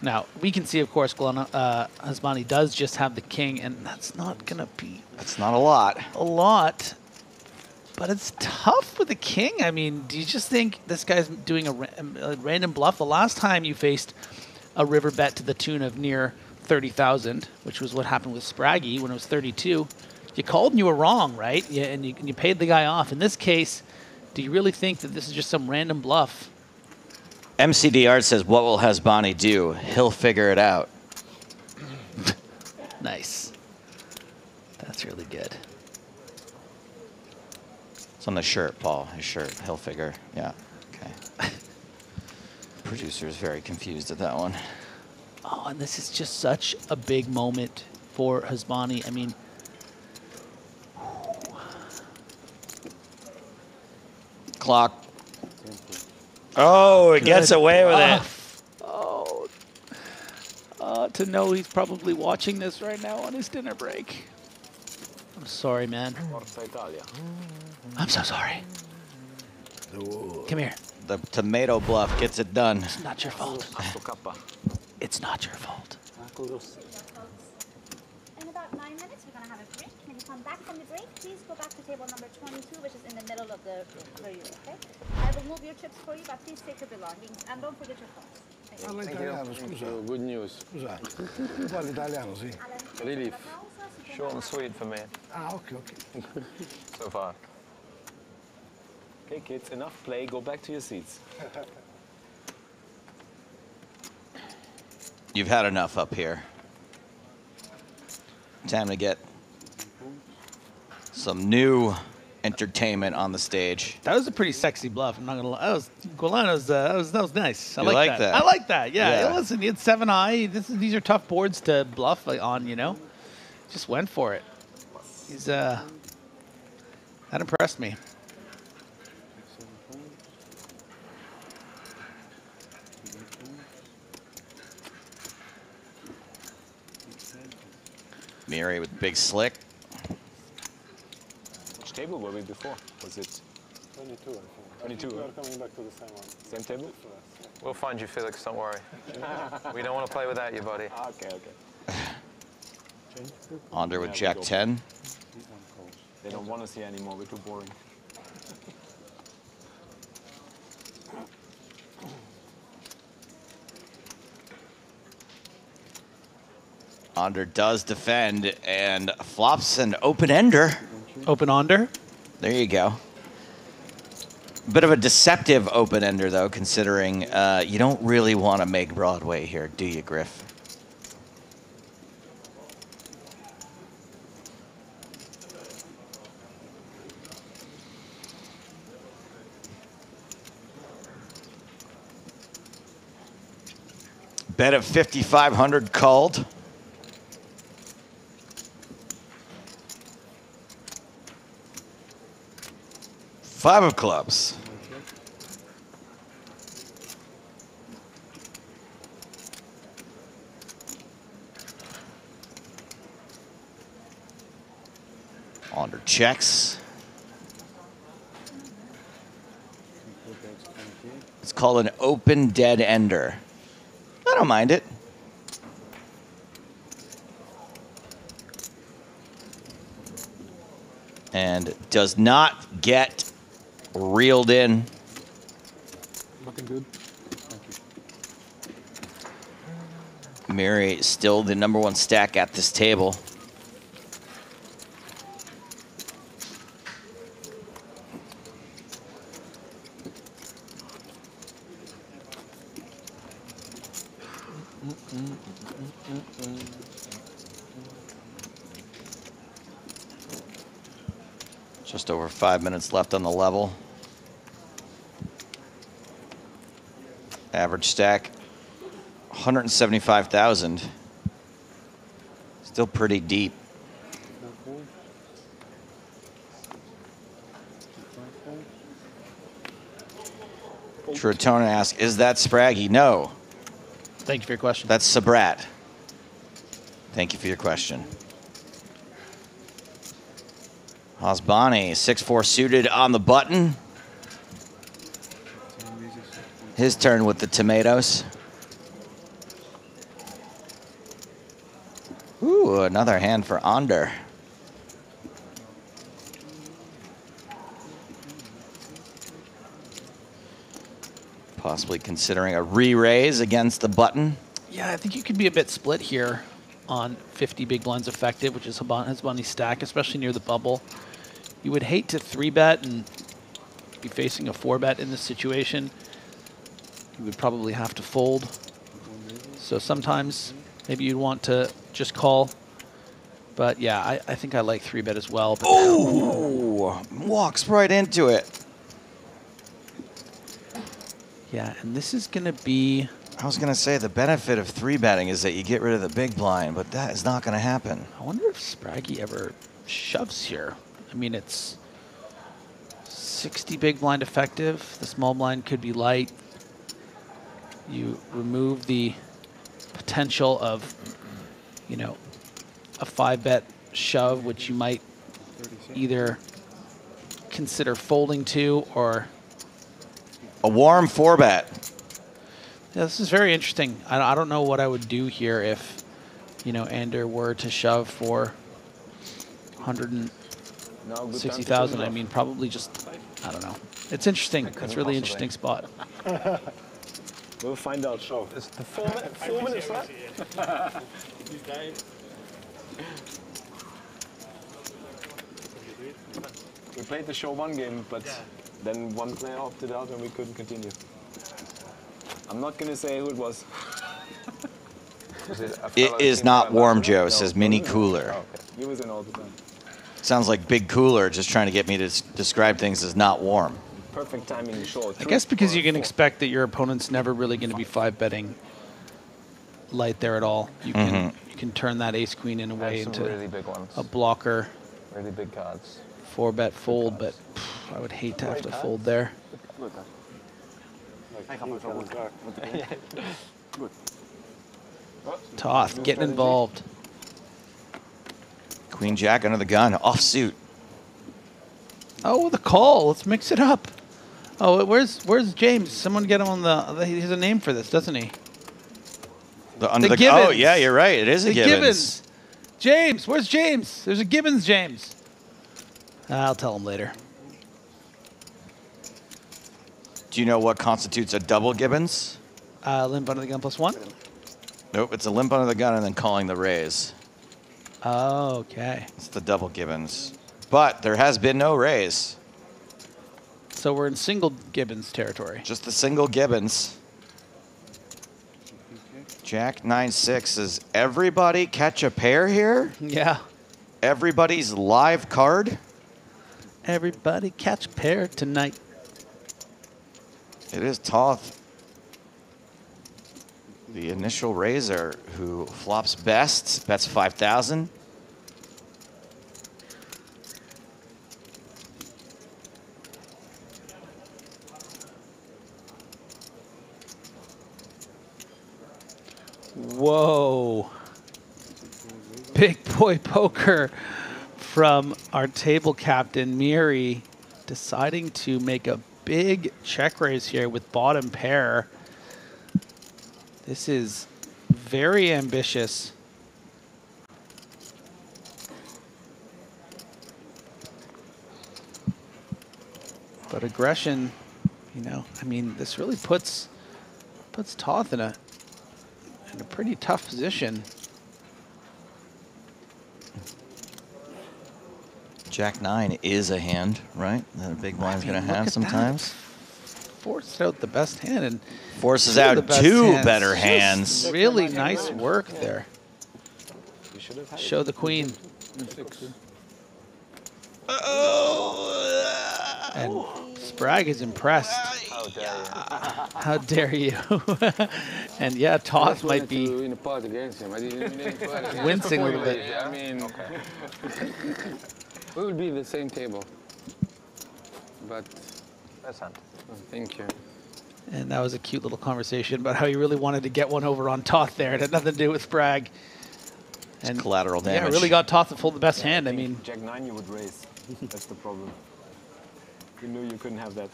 Speaker 16: Now, we can see, of course, Hasbani does just have the king, and that's not going to be...
Speaker 13: That's not a lot.
Speaker 16: A lot. But it's tough with the king. I mean, do you just think this guy's doing a random bluff? The last time you faced a river bet to the tune of near 30,000, which was what happened with Spraggy when it was 32, you called and you were wrong, right? Yeah, and you paid the guy off. In this case, do you really think that this is just some random bluff?
Speaker 13: MCD Art says, what will Hasbani do? He'll figure it out.
Speaker 16: Nice. That's really good.
Speaker 13: It's on the shirt, Paul. His shirt. He'll figure. Yeah. Okay. producer is very confused at that one.
Speaker 16: Oh, and this is just such a big moment for Hasbani. I mean,
Speaker 13: Clock. Oh, it gets away with it.
Speaker 16: To know he's probably watching this right now on his dinner break. I'm sorry, man. I'm so sorry. Come here.
Speaker 13: The tomato bluff gets it done.
Speaker 16: It's not your fault. It's not your fault.
Speaker 4: In about 9 minutes, we're going to have a break. When you come back from the break, please go back to table number 22, which is in the middle of the room, okay? I will move your chips for you, but please take your belongings. And don't forget your phones.
Speaker 2: Thank you. Good news.
Speaker 8: Scusa, tu parli italiano, sì?
Speaker 2: Relief. Short and sweet for me.
Speaker 8: Ah, okay.
Speaker 2: So far. Okay, kids, enough play. Go back to your seats.
Speaker 13: You've had enough up here. Time to get some new entertainment on the stage.
Speaker 16: That was a pretty sexy bluff. I'm not gonna lie. That was nice. I
Speaker 13: You
Speaker 16: like
Speaker 13: like
Speaker 16: that.
Speaker 13: that?
Speaker 16: I like that. Yeah.
Speaker 13: Yeah.
Speaker 16: Listen, he had 7-eye. These are tough boards to bluff on. You know, just went for it. He's that impressed me.
Speaker 13: Miri with big slick.
Speaker 20: Which table were we before? Was it
Speaker 17: 22, I think.
Speaker 20: 22?
Speaker 17: We are coming back to the same one.
Speaker 20: Same table?
Speaker 2: We'll find you, Felix. Don't worry. We don't want to play without you, buddy.
Speaker 20: Okay, okay.
Speaker 13: Onder with Jack 10.
Speaker 20: They don't want to see anymore. We're too boring.
Speaker 13: Onder does defend and flops an open ender.
Speaker 16: Open Onder?
Speaker 13: There you go. Bit of a deceptive open ender, though, considering you don't really want to make Broadway here, do you, Griff? Bet of 5,500 called. Five of clubs. Onder checks. It's called an open dead ender. I don't mind it. And does not get reeled in.
Speaker 17: Looking good. Thank you.
Speaker 13: Miri still the #1 stack at this table. Just over 5 minutes left on the level. Average stack, 175,000. Still pretty deep. Trutona asks, is that Spraggy? No.
Speaker 16: Thank you for your question.
Speaker 13: That's Sabrat. Thank you for your question. Hasbani, 6-4 suited on the button. His turn with the tomatoes. Ooh, another hand for Onder. Possibly considering a re-raise against the button.
Speaker 16: Yeah, I think you could be a bit split here on 50 big blinds effective, which is Hasbani's stack, especially near the bubble. You would hate to 3-bet and be facing a 4-bet in this situation. You would probably have to fold. So sometimes maybe you'd want to just call. But yeah, I think I like 3-bet as well. But
Speaker 13: Ooh, walks right into it.
Speaker 16: Yeah, and this is going to be...
Speaker 13: I was going to say the benefit of 3-betting is that you get rid of the big blind, but that is not going to happen.
Speaker 16: I wonder if Spraggy ever shoves here. I mean, it's 60 big blind effective. The small blind could be light. You remove the potential of, you know, a 5-bet shove, which you might either consider folding to or...
Speaker 13: A warm 4-bet.
Speaker 16: Yeah, this is very interesting. I don't know what I would do here if, you know, Ander were to shove for 160,000. I mean, probably just, I don't know. It's interesting. It's a really interesting spot.
Speaker 7: We'll find out. Show. It's the 4 minutes left. We played the show 1 game, but then one player opted out and we couldn't continue. I'm not going to say who it was.
Speaker 13: It is not warm, Joe. It says mini cooler.
Speaker 7: Oh, okay. He was in all the time.
Speaker 13: Sounds like big cooler, just trying to get me to describe things as not warm.
Speaker 7: Perfect timing to show.
Speaker 16: I guess because you can expect that your opponent's never really going to be 5-betting light there at all. You can you can turn that ace queen in a way into
Speaker 7: really big ones.
Speaker 16: A blocker.
Speaker 7: Really big cards.
Speaker 16: 4-bet fold, but I would hate to have to fold there. Toth getting involved.
Speaker 13: Queen Jack under the gun, offsuit.
Speaker 16: Oh, the call. Let's mix it up. Oh, where's James? Someone get him on the. He has a name for this, doesn't he?
Speaker 13: Under the Gibbons. Oh yeah, you're right. It is a Gibbons.
Speaker 16: James, where's James? There's a Gibbons, James. I'll tell him later.
Speaker 13: Do you know what constitutes a double Gibbons?
Speaker 16: Limp under the gun +1?
Speaker 13: Nope, it's a limp under the gun and then calling the raise.
Speaker 16: Oh, okay.
Speaker 13: It's the double Gibbons. But there has been no raise.
Speaker 16: So we're in single Gibbons territory.
Speaker 13: Just the single Gibbons. Jack 9-6 says, everybody catch a pair here?
Speaker 16: Yeah.
Speaker 13: Everybody's live card?
Speaker 16: Everybody catch a pair tonight.
Speaker 13: It is Toth, the initial raiser, who flops best, bets 5,000.
Speaker 16: Whoa. Big boy poker from our table captain, Miri, deciding to make a big check raise here with bottom pair. This is very ambitious. But aggression, you know, I mean, this really puts Toth in a pretty tough position.
Speaker 13: Jack 9 is a hand, right? That a big blind's going to have sometimes.
Speaker 16: Forced out the best hand and
Speaker 13: forces out two better hands.
Speaker 16: Really nice work there. Show the queen. And Sprague is impressed. How dare you? And yeah, Toth might be
Speaker 2: in a part against him. I didn't
Speaker 16: wincing a little bit.
Speaker 2: I mean, we will be the same table. But thank you.
Speaker 16: And that was a cute little conversation about how he really wanted to get one over on Toth there. It had nothing to do with Sprague. And
Speaker 13: collateral damage.
Speaker 16: Yeah, really got Toth to fold the best hand. I mean,
Speaker 7: Jack 9 you would raise. That's the problem. You knew you couldn't have that.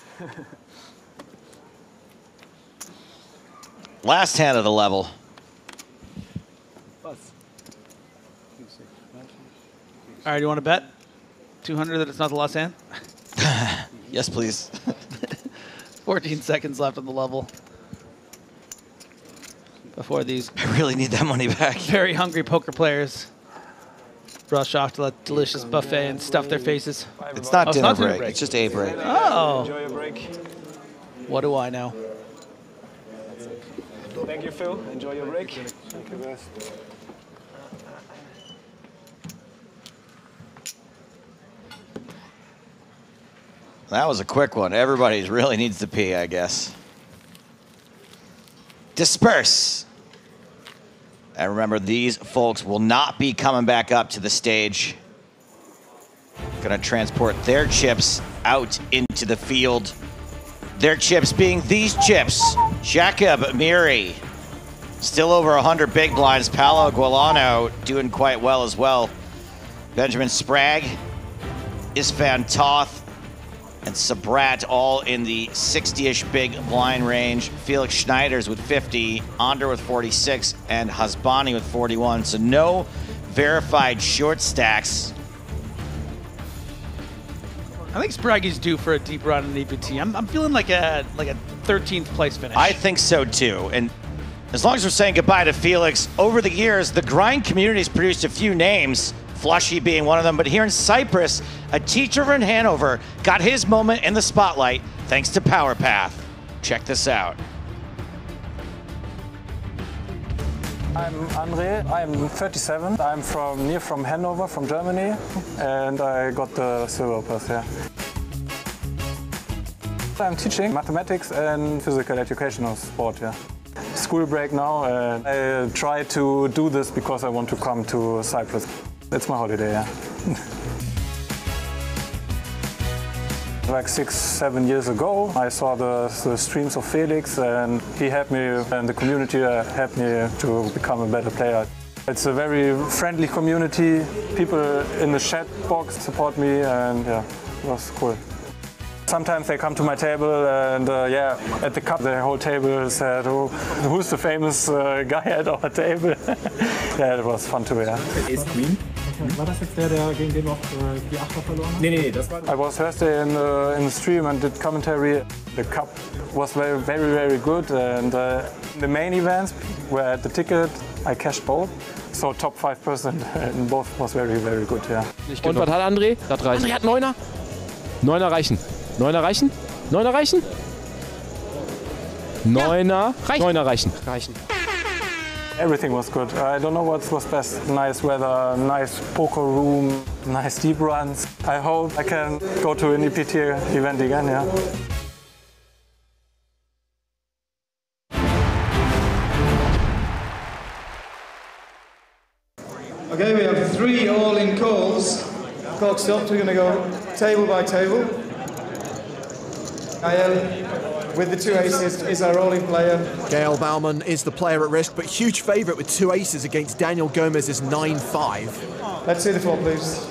Speaker 13: Last hand of the level.
Speaker 16: all right, you want to bet 200 that it's not the last hand?
Speaker 13: Yes, please.
Speaker 16: 14 seconds left on the level before these
Speaker 13: I really need that money back.
Speaker 16: very hungry poker players rush off to that delicious buffet and stuff their faces.
Speaker 13: It's not dinner break. It's just a break.
Speaker 16: Oh.
Speaker 7: Enjoy your break.
Speaker 16: What do I know?
Speaker 7: Thank you, Phil. Enjoy your break.
Speaker 17: Thank you, guys.
Speaker 13: That was a quick one. Everybody really needs to pee, I guess. disperse. And remember, these folks will not be coming back up to the stage. Gonna transport their chips out into the field. Their chips being these chips. Jacob Miri, still over 100 big blinds. Paolo Guilano doing quite well as well. Benjamin Sprague, Isfan Toth, and Sabrat all in the 60-ish big blind range. Felix Schneider's with 50, Onder with 46, and Hasbani with 41. So no verified short stacks.
Speaker 16: I think Sprague is due for a deep run in EPT. I'm feeling like a 13th place finish.
Speaker 13: I think so too. And as long as we're saying goodbye to Felix, over the years, the grind community's produced a few names, Flushy being one of them. But here in Cyprus, a teacher in Hanover got his moment in the spotlight thanks to Power Path. Check this out.
Speaker 1: I'm Andre, I'm 37. I'm from Hanover, from Germany, and I got the silver pass here. I'm teaching mathematics and physical educational sport here. School break now, and I try to do this because I want to come to Cyprus. It's my holiday, yeah. Like 6-7 years ago, I saw the streams of Felix, and he helped me, and the community helped me to become a better player. It's a very friendly community. People in the chat box support me, and yeah, it was cool. Sometimes they come to my table, and yeah, at the cup, the whole table said, oh, who's the famous guy at our table? Yeah, it was fun to hear.
Speaker 15: Ace Queen. War das jetzt der gegen den noch die Achter verloren hat? Nee, das war...
Speaker 1: I was Thursday in the stream and did commentary. The cup was very good, and the main events were at the ticket. I cashed both, so top 5% in both was very good, yeah.
Speaker 22: Und was hat André? Das reicht. André hat Neuner. Neuner reichen. Neuner reichen? Neuner reichen? Neuner reichen. Neuner reichen.
Speaker 1: Everything was good. I don't know what was best. Nice weather, nice poker room, nice deep runs. I hope I can go to an EPT event again, yeah.
Speaker 24: Okay, we have 3 all-in calls. Clock stopped, we're going to go table by table. Gael, with the 2 aces, is our all-in player.
Speaker 25: Gael Baumann is the player at risk, but huge favourite with 2 aces against Daniel Gomez's 9-5.
Speaker 24: Let's see the flop, please.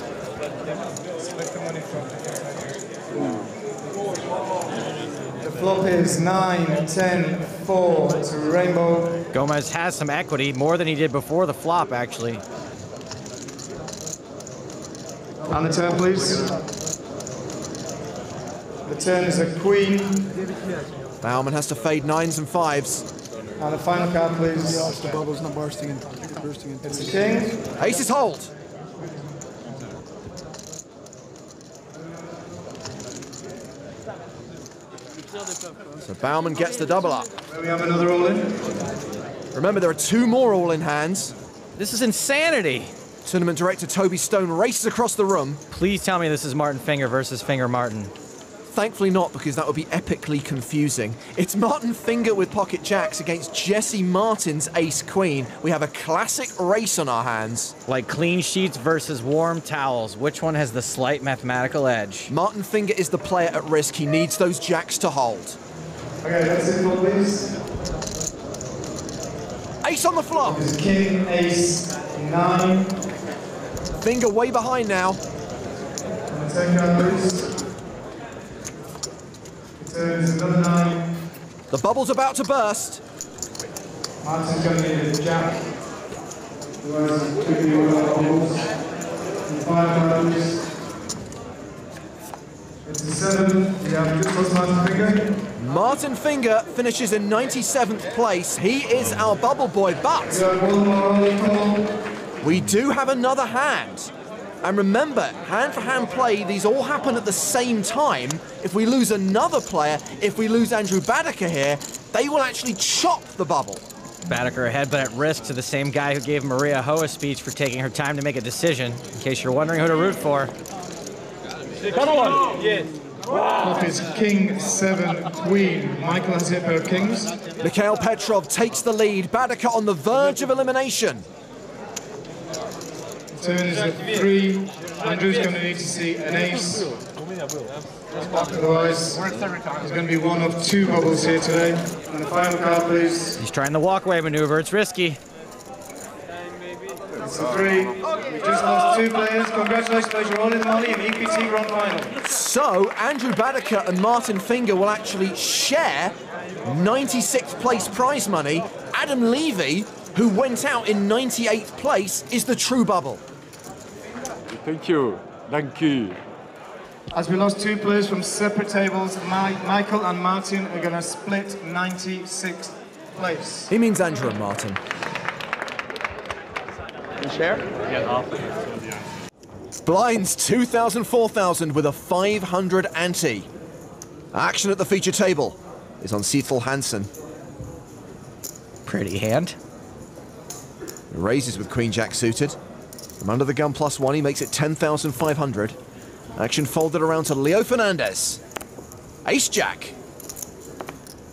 Speaker 24: The flop is 9, 10, 4 to Rainbow.
Speaker 26: Gomez has some equity, more than he did before the flop, actually.
Speaker 24: On the turn, please. The turn is a queen.
Speaker 25: Baumann has to fade 9s and 5s.
Speaker 24: On the final card, please.
Speaker 8: The bubble's not bursting in.
Speaker 24: It's a king.
Speaker 25: Aces hold. So Baumann gets the double up.
Speaker 24: We have another all-in.
Speaker 25: Remember, there are 2 more all-in hands.
Speaker 26: This is insanity.
Speaker 25: Tournament director Toby Stone races across the room.
Speaker 26: Please tell me this is Martin Finger versus Finger Martin.
Speaker 25: Thankfully not, because that would be epically confusing. It's Martin Finger with pocket jacks against Jesse Martin's ace queen. We have a classic race on our hands.
Speaker 26: Like clean sheets versus warm towels. Which one has the slight mathematical edge?
Speaker 25: Martin Finger is the player at risk. He needs those jacks to hold.
Speaker 24: Okay, that's it, please.
Speaker 25: Ace on the flop.
Speaker 24: It's king, ace, 9.
Speaker 25: Finger way behind now.
Speaker 24: On the turn card, please. The turn is another 9.
Speaker 25: The bubble's about to burst.
Speaker 24: Martin's going to need a jack. Who has 2 people bubbles. And 5 cards. It's a 7. We have just lost Martin Finger.
Speaker 25: Martin Finger finishes in 97th place. He is our bubble boy, but we do have another hand. And remember, hand-for-hand play, these all happen at the same time. If we lose another player, if we lose Andrew Badaker here, they will actually chop the bubble.
Speaker 26: Badaker ahead, but at risk to the same guy who gave Maria Ho a speech for taking her time to make a decision, in case you're wondering who to root for.
Speaker 15: Come on! Yes.
Speaker 24: Off is King 7 Queen. Michael has hit both kings.
Speaker 25: Mikhail Petrov takes the lead. Baedeker on the verge of elimination.
Speaker 24: Turn is at 3. Andrew's going to need to see an ace. Otherwise, there's going to be one of 2 bubbles here today. And the final card, please.
Speaker 13: He's trying the walkway maneuver. It's risky.
Speaker 24: It's a 3. We've just lost 2 players. Congratulations, players. You're all in the money in the EPT Grand Final.
Speaker 25: So, Andrew Baedeker and Martin Finger will actually share 96th place prize money. Adam Levy, who went out in 98th place, is the true bubble.
Speaker 3: Thank you. Thank you.
Speaker 24: As we lost 2 players from separate tables, Michael and Martin are going to split 96th place.
Speaker 25: He means Andrew and Martin.
Speaker 24: Share?
Speaker 25: Blinds 2,000, 4,000 with a 500 ante. Action at the feature table is on Sethel Hansen.
Speaker 13: Pretty hand.
Speaker 25: Raises with Queen Jack suited. From under the gun +1, he makes it 10,500. Action folded around to Leo Fernandez. Ace Jack.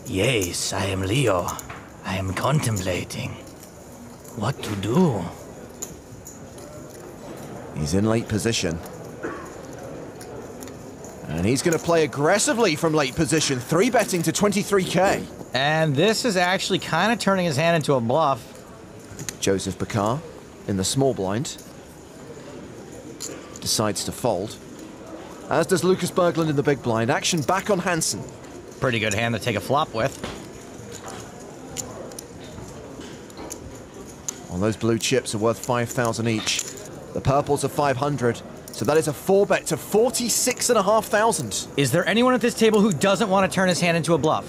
Speaker 10: Yes, I am Leo. I am contemplating what to do.
Speaker 25: He's in late position. And he's going to play aggressively from late position, 3-betting to 23k.
Speaker 13: And this is actually kind of turning his hand into a bluff.
Speaker 25: Joseph Bakar in the small blind. Decides to fold. As does Lucas Berglund in the big blind. Action back on Hansen.
Speaker 13: Pretty good hand to take a flop with.
Speaker 25: Well, those blue chips are worth 5,000 each. The purples are 500. So that is a 4-bet to 46,500.
Speaker 13: Is there anyone at this table who doesn't want to turn his hand into a bluff?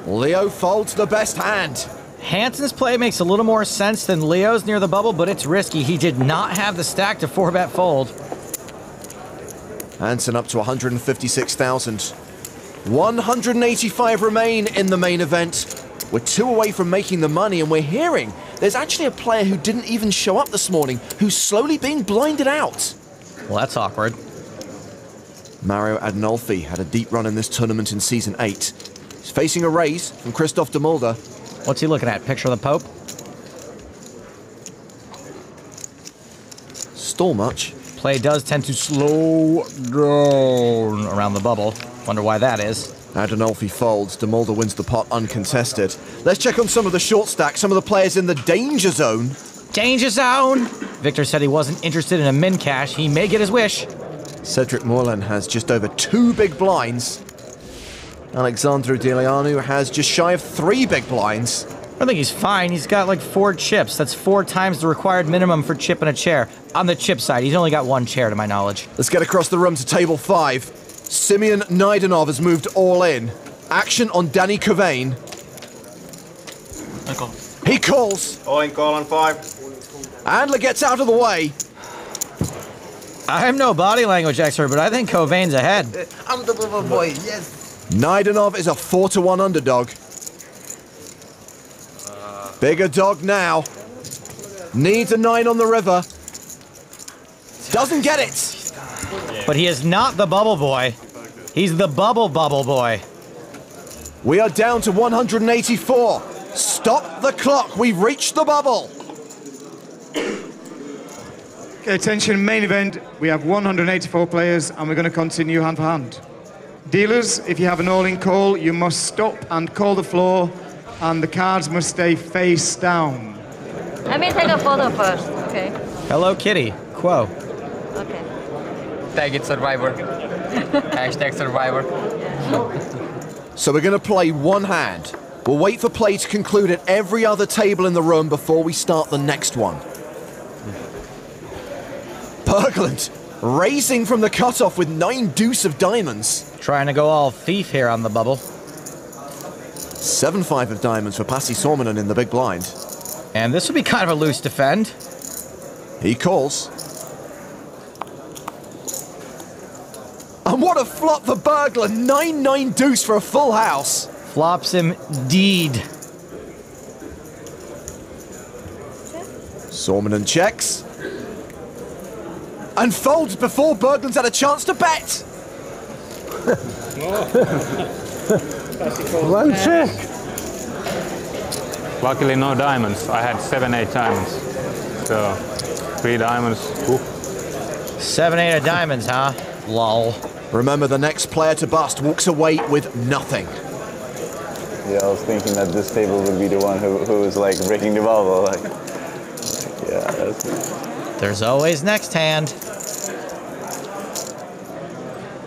Speaker 25: Leo folds the best hand.
Speaker 13: Hansen's play makes a little more sense than Leo's near the bubble, but it's risky. He did not have the stack to 4-bet fold.
Speaker 25: Hansen up to 156,000. 185 remain in the main event. We're 2 away from making the money, and we're hearing there's actually a player who didn't even show up this morning who's slowly being blinded out.
Speaker 13: Well, that's awkward.
Speaker 25: Mario Adinolfi had a deep run in this tournament in Season 8. He's facing a raise from Christoph de Mulder.
Speaker 13: What's he looking at? Picture of the Pope?
Speaker 25: Stall much.
Speaker 13: Play does tend to slow down around the bubble. Wonder why that is.
Speaker 25: Adinolfi folds. De Mulder wins the pot uncontested. Let's check on some of the short stacks, some of the players in the danger zone.
Speaker 13: Danger zone! Victor said he wasn't interested in a min cash. He may get his wish.
Speaker 25: Cedric Moreland has just over 2 big blinds. Alexandru Dilianu has just shy of 3 big blinds.
Speaker 13: I think he's fine. He's got like 4 chips. That's 4 times the required minimum for chip and a chair. On the chip side, he's only got 1 chair to my knowledge.
Speaker 25: Let's get across the room to table 5. Simeon Naidenov has moved all in. Action on Danny Covain. He calls.
Speaker 11: All in, call on 5.
Speaker 25: Andler gets out of the way.
Speaker 13: I'm no body language expert, but I think Covain's ahead.
Speaker 11: I'm the bubble boy, yes.
Speaker 25: Naidenov is a 4-1 underdog. Bigger dog now. Needs a 9 on the river. Doesn't get it.
Speaker 13: But he is not the bubble boy. He's the bubble boy.
Speaker 25: We are down to 184. Stop the clock. We've reached the bubble.
Speaker 24: Okay, attention, main event. We have 184 players, and we're going to continue hand for hand. Dealers, if you have an all-in call, you must stop and call the floor, and the cards must stay face down.
Speaker 12: Let me take a photo first, okay?
Speaker 13: Hello, Kitty. Quo.
Speaker 12: Okay.
Speaker 14: Tag it, Survivor. Hashtag Survivor.
Speaker 25: So we're going to play one hand. We'll wait for play to conclude at every other table in the room before we start the next one. Berglund raising from the cutoff with 9 deuce of diamonds.
Speaker 13: Trying to go all thief here on the bubble.
Speaker 25: 7-5 of diamonds for Pasi Sormanen in the big blind.
Speaker 13: And this would be kind of a loose defend.
Speaker 25: He calls. And what a flop for Berglund. 9-9 deuce for a full house.
Speaker 13: Flops him deed.
Speaker 25: Sormanen checks. and folds before Berglund's had a chance to bet.
Speaker 1: One check. Luckily no diamonds. I had 7-8 diamonds. So 3 diamonds. Ooh.
Speaker 26: 7-8 of diamonds, huh? Lol.
Speaker 25: Remember, the next player to bust walks away with nothing.
Speaker 5: Yeah, I was thinking that this table would be the one who was like breaking the bubble. Like, yeah, that's...
Speaker 26: There's always next hand.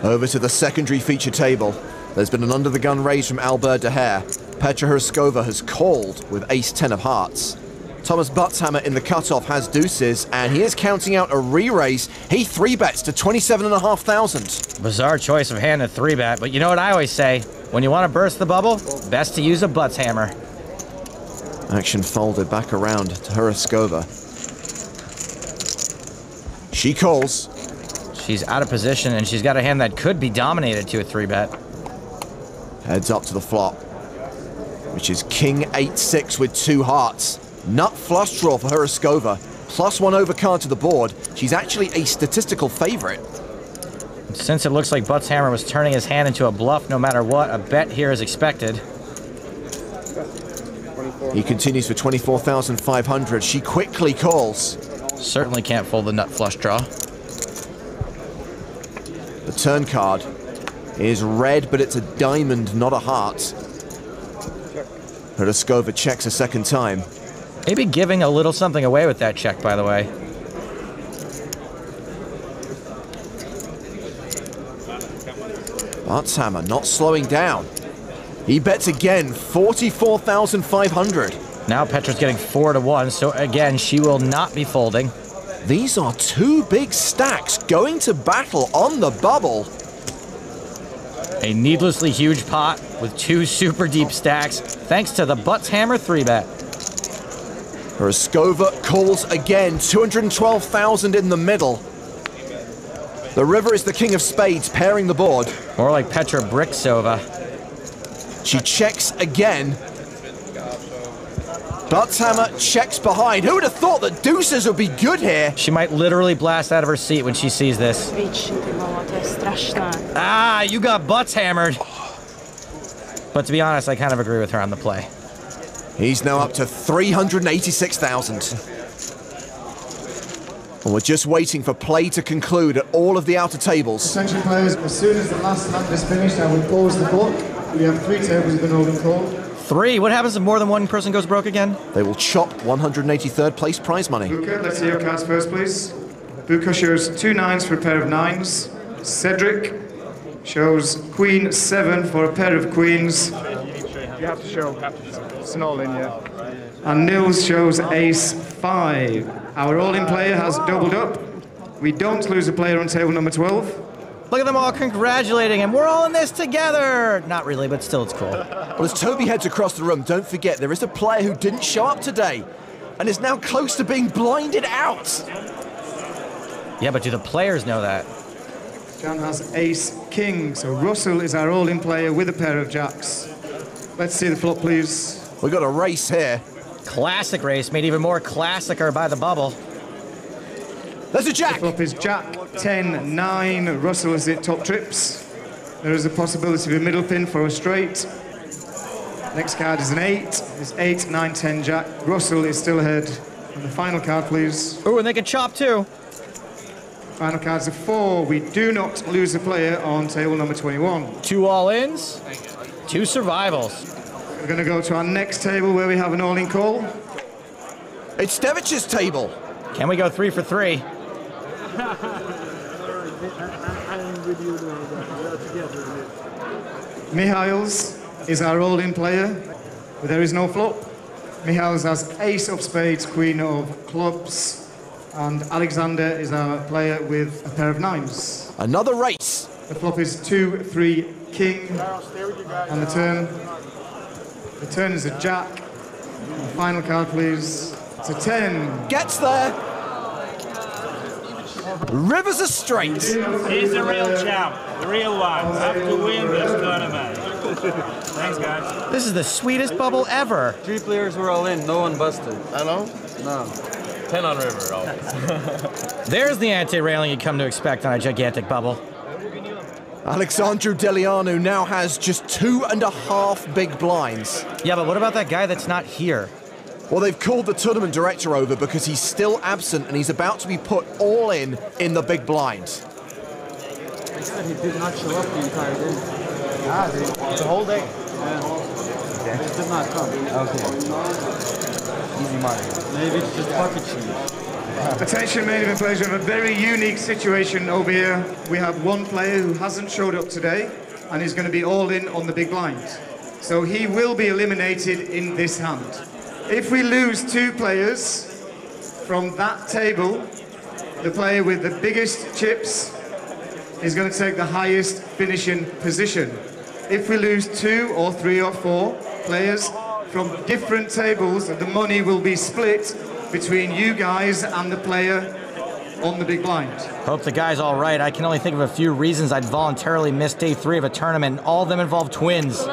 Speaker 25: Over to the secondary feature table. There's been an under-the-gun raise from Albert de Hare. Petra Hryskova has called with ace-10 of hearts. Thomas Buttshammer in the cutoff has deuces, and he is counting out a re-raise. He 3-bets to 27,500.
Speaker 26: Bizarre choice of hand to 3-bet, but you know what I always say? When you want to burst the bubble, best to use a Buttshammer.
Speaker 25: Action folded back around to Hryskova. She calls.
Speaker 26: She's out of position, and she's got a hand that could be dominated to a 3-bet.
Speaker 25: Heads up to the flop, which is King 8-6 with 2 hearts. Nut flush draw for Hryskova. +1 overcard to the board. She's actually a statistical favorite.
Speaker 26: Since it looks like Buttshammer was turning his hand into a bluff no matter what, a bet here is expected.
Speaker 25: He continues for 24,500. She quickly calls.
Speaker 26: Certainly can't fold the nut flush draw.
Speaker 25: The turn card is red, but it's a diamond, not a heart. Hryskova checks a second time.
Speaker 26: Maybe giving a little something away with that check, by the way.
Speaker 25: Buttshammer not slowing down. He bets again, 44,500.
Speaker 26: Now Petra's getting 4-1, so again, she will not be folding.
Speaker 25: These are 2 big stacks going to battle on the bubble.
Speaker 26: A needlessly huge pot with 2 super deep stacks, thanks to the Buttshammer 3-bet.
Speaker 25: Hryskova calls again, 212,000 in the middle. The river is the king of spades, pairing the board.
Speaker 26: More like Petra Bricksova.
Speaker 25: She checks again. Buttshammer checks behind. Who would have thought that deuces would be good here?
Speaker 26: She might literally blast out of her seat when she sees this. Ah, you got butts hammered. But to be honest, I kind of agree with her on the play.
Speaker 25: He's now up to 386,000. And we're just waiting for play to conclude at all of the outer tables.
Speaker 24: Attention players, as soon as the last hand is finished, I will pause the clock. We have 3 tables with an holding call.
Speaker 26: 3? What happens if more than one person goes broke again?
Speaker 25: They will chop 183rd place prize money.
Speaker 24: Buka, let's see your cards first, please. Buka shows 2 9s for a pair of 9s. Cedric shows Queen 7 for a pair of queens.
Speaker 15: You have to show. It's an all-in, yeah.
Speaker 24: And Nils shows Ace 5. Our all-in player has doubled up. We don't lose a player on table number 12.
Speaker 26: Look at them all congratulating him. We're all in this together. Not really, but still it's cool.
Speaker 25: Well, as Toby heads across the room, don't forget there is a player who didn't show up today and is now close to being blinded out.
Speaker 26: Yeah, but do the players know that?
Speaker 24: Jan has Ace King, so Russell is our all-in player with a pair of jacks. Let's see the flop, please.
Speaker 25: We got a race here.
Speaker 26: Classic race, made even more classicer by the bubble.
Speaker 25: There's a jack.
Speaker 24: The flop is jack, 10, 9. Russell is at top trips. There is a possibility of a middle pin for a straight. Next card is an 8. It's 8, 9, 10 jack. Russell is still ahead. And the final card, please.
Speaker 26: Oh, and they can chop too.
Speaker 24: Final cards are 4. We do not lose a player on table number 21.
Speaker 26: 2 all-ins, 2 survivals.
Speaker 24: We're going to go to our next table where we have an all-in call.
Speaker 25: It's Stevich's table.
Speaker 26: Can we go 3 for 3?
Speaker 24: Mihails is our all-in player, but there is no flop. Mihails has Ace of Spades, Queen of Clubs, and Alexander is our player with a pair of 9s.
Speaker 25: Another race.
Speaker 24: The flop is 2, 3, King, and the turn is a jack. The final card, please. It's a 10.
Speaker 25: Gets there. Rivers are straight.
Speaker 6: He's the real champ, the real one. Have to win this tournament. Thanks, guys.
Speaker 26: This is the sweetest bubble ever.
Speaker 9: 3 players were all in, no one busted.
Speaker 6: Hello?
Speaker 9: No.
Speaker 22: 10 on river, always.
Speaker 26: There's the anti-railing you come to expect on a gigantic bubble.
Speaker 25: Alexandru Delianu now has just 2.5 big blinds.
Speaker 26: Yeah, but what about that guy that's not here?
Speaker 25: Well, they've called the tournament director over because he's still absent and he's about to be put all in the big blind.
Speaker 14: They said he did not show up the entire day.
Speaker 11: The whole day?
Speaker 14: Yeah. He did not come.
Speaker 11: Okay. Easy money.
Speaker 14: Maybe it's just pocket change.
Speaker 24: Attention, main event players, we have a very unique situation over here. We have one player who hasn't showed up today and is going to be all in on the big blind. So he will be eliminated in this hand. If we lose 2 players from that table, the player with the biggest chips is going to take the highest finishing position. If we lose 2 or 3 or 4 players from different tables, the money will be split between you guys and the player on the big blind.
Speaker 26: Hope the guy's all right. I can only think of a few reasons I'd voluntarily miss day 3 of a tournament, and all of them involve twins.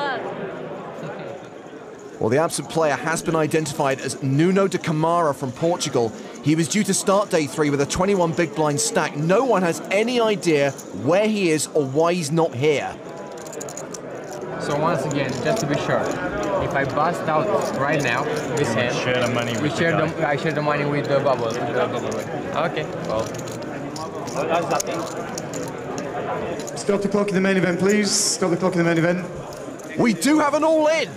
Speaker 25: Well, the absent player has been identified as Nuno de Camara from Portugal. He was due to start day 3 with a 21 big blind stack. No one has any idea where he is or why he's not here.
Speaker 14: So once again, just to be sure, if I bust out right now, this hand,
Speaker 22: share the money with
Speaker 14: I share the money with the bubble. Okay, well.
Speaker 24: Stop the clock in the main event, please. Stop the clock in the main event.
Speaker 25: We do have an all-in.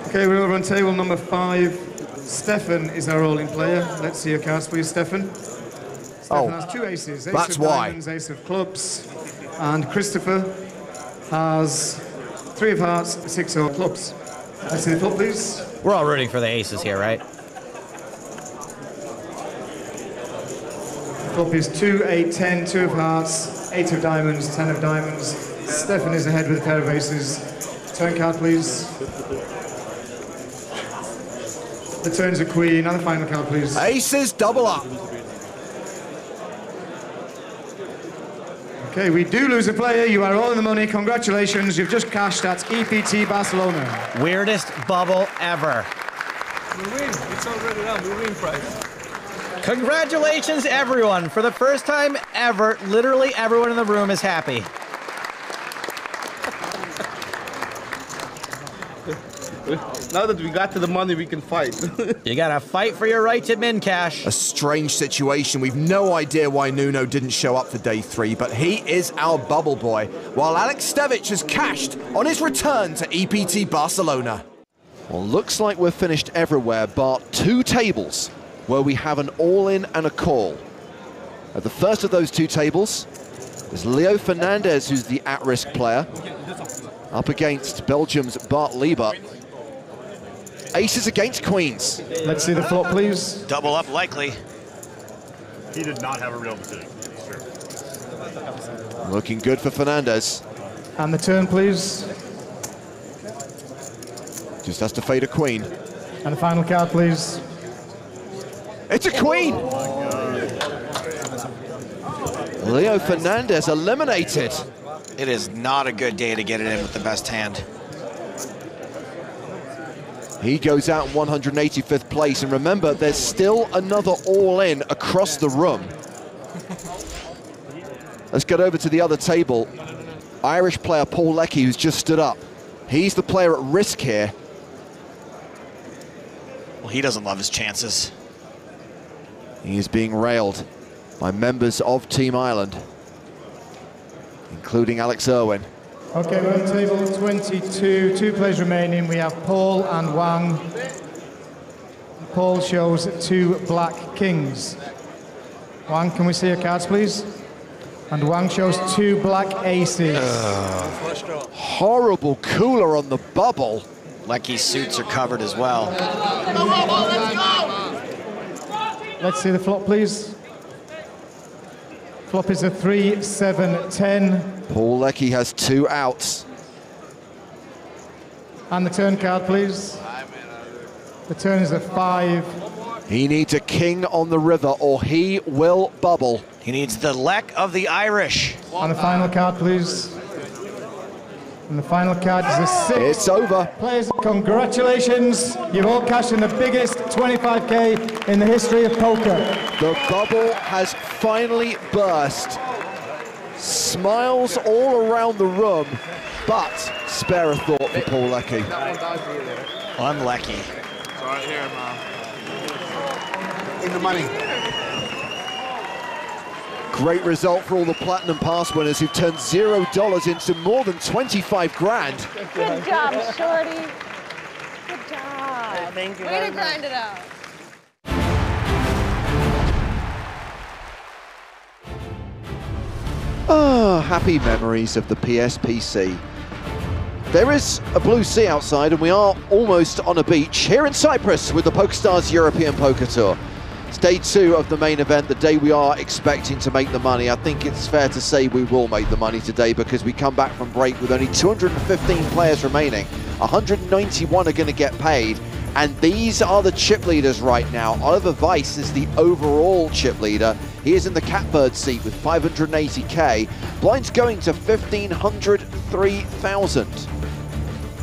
Speaker 24: Okay, we're over on table number 5. Stefan is our all-in player. Let's see your cards, please, Stefan. Stefan has 2 aces. Ace
Speaker 25: that's
Speaker 24: of diamonds, Ace of clubs. And Christopher has 3 of hearts, 6 of clubs. Let's see the flop, please.
Speaker 26: We're all rooting for the aces here, right?
Speaker 24: Flop is 2, 8, 10, 2 of hearts, 8 of diamonds, 10 of diamonds. Stefan is ahead with a pair of aces. Turn card, please. The turn's a queen. And the final card, please.
Speaker 25: Aces double up.
Speaker 24: Okay, we do lose a player. You are all in the money. Congratulations. You've just cashed at EPT Barcelona.
Speaker 26: Weirdest bubble ever.
Speaker 4: We win. It's already done. We win prize.
Speaker 26: Congratulations, everyone. For the first time ever, literally everyone in the room is happy.
Speaker 4: Now that we got to the money, we can fight.
Speaker 26: You gotta fight for your right to min cash.
Speaker 25: A strange situation. We've no idea why Nuno didn't show up for day 3, but he is our bubble boy, while Alex Stevic has cashed on his return to EPT Barcelona. Well, looks like we're finished everywhere, but 2 tables where we have an all-in and a call. At the first of those 2 tables is Leo Fernandez, who's the at-risk player, up against Belgium's Bart Lieber. Aces against queens.
Speaker 24: Let's see the flop, please.
Speaker 13: Double up likely.
Speaker 22: He did not have a real decision. Sure.
Speaker 25: Looking good for Fernandez.
Speaker 24: And the turn, please.
Speaker 25: Just has to fade a queen.
Speaker 24: And the final card, please.
Speaker 25: It's a queen! Leo Fernandez eliminated.
Speaker 13: It is not a good day to get it in with the best hand.
Speaker 25: He goes out in 185th place, and remember, there's still another all-in across the room. Let's get over to the other table. Irish player Paul Leckie, who's just stood up. He's the player at risk here.
Speaker 13: Well, he doesn't love his chances.
Speaker 25: He is being railed by members of Team Ireland, including Alex Irwin.
Speaker 24: Okay, we're on table 22. 2 players remaining. We have Paul and Wang. Paul shows 2 black kings. Wang, can we see your cards, please? And Wang shows 2 black aces.
Speaker 25: Horrible cooler on the bubble.
Speaker 13: Leckie's suits are covered as well.
Speaker 24: Let's see the flop, please. Flop is a 3, 7, 10.
Speaker 25: Paul Leckie has 2 outs.
Speaker 24: And the turn card, please. The turn is a 5.
Speaker 25: He needs a king on the river or he will bubble.
Speaker 13: He needs the Lek of the Irish.
Speaker 24: And the final card, please. And the final card is a 6.
Speaker 9: It's over.
Speaker 24: Players, congratulations. You've all cashed in the biggest 25K in the history of poker.
Speaker 9: The bubble has finally burst. Smiles all around the room, but spare a thought for Paul Leckie.
Speaker 13: Unlucky.
Speaker 4: It's right here, man. In the money.
Speaker 9: Great result for all the Platinum Pass winners who've turned $0 into more than 25 grand.
Speaker 12: Good job, Shorty. Good job.
Speaker 4: Thank you
Speaker 12: Way
Speaker 4: very
Speaker 12: to
Speaker 4: much.
Speaker 12: grind it out.
Speaker 9: Ah, happy memories of the PSPC. There is a blue sea outside and we are almost on a beach here in Cyprus with the PokerStars European Poker Tour. It's day 2 of the main event, the day we are expecting to make the money. I think it's fair to say we will make the money today because we come back from break with only 215 players remaining. 191 are going to get paid, and these are the chip leaders right now. Oliver Weiss is the overall chip leader. He is in the catbird seat with 580k. Blinds going to 1,500, 3,000.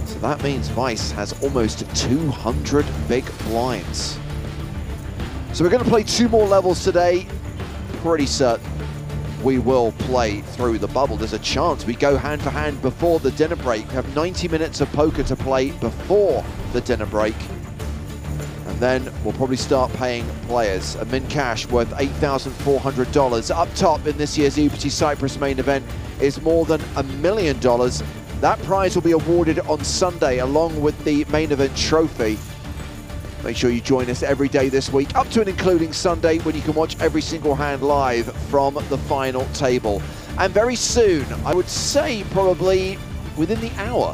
Speaker 9: So that means Weiss has almost 200 big blinds. So we're going to play 2 more levels today. Pretty certain we will play through the bubble. There's a chance we go hand for hand before the dinner break. We have 90 minutes of poker to play before the dinner break. And then we'll probably start paying players. A min cash worth $8,400. Up top in this year's Eest Ept Cyprus main event is more than $1 million. That prize will be awarded on Sunday along with the main event trophy. Make sure you join us every day this week, up to and including Sunday, when you can watch every single hand live from the final table. And very soon, I would say probably within the hour,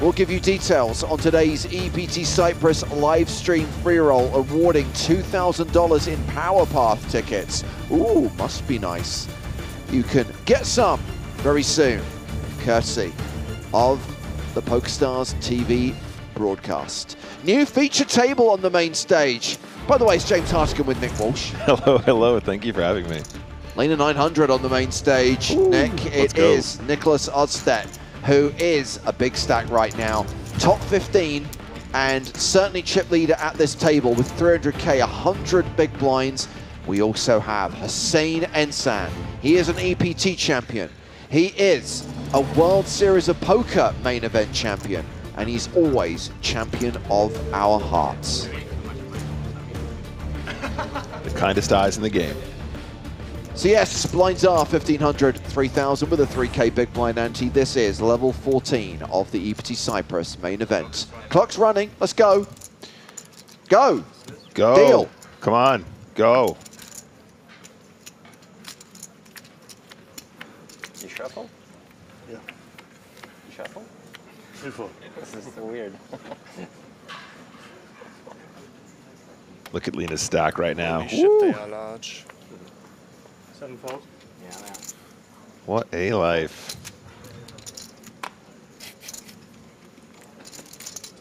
Speaker 9: we'll give you details on today's EPT Cyprus live stream free roll, awarding $2,000 in Power Path tickets. Ooh, must be nice. You can get some very soon, courtesy of the PokerStars TV broadcast. New feature table on the main stage. By the way, it's James Hartigan with Nick Walsh.
Speaker 18: Hello, hello. Thank you for having me.
Speaker 9: Lane 900 on the main stage. Ooh, Nick, it is Nicholas Odstedt, who is a big stack right now. Top 15 and certainly chip leader at this table with 300k, 100 big blinds. We also have Hussein Ensan. He is an EPT champion. He is a World Series of Poker main event champion. And he's always champion of our hearts.
Speaker 18: The kindest eyes in the game.
Speaker 9: So yes, blinds are 1,500, 3,000 with a 3k big blind ante. This is level 14 of the Eest Ept Cyprus main event. Clock's running, let's go. Go.
Speaker 18: Go.
Speaker 9: Deal.
Speaker 18: Come on, go.
Speaker 5: You shuffle?
Speaker 17: Yeah.
Speaker 5: You shuffle?
Speaker 17: Before.
Speaker 5: This is so weird.
Speaker 18: Look at Lena's stack right now.
Speaker 17: Holy shit, they are large. 7-fold?
Speaker 5: Yeah, man.
Speaker 18: What a life.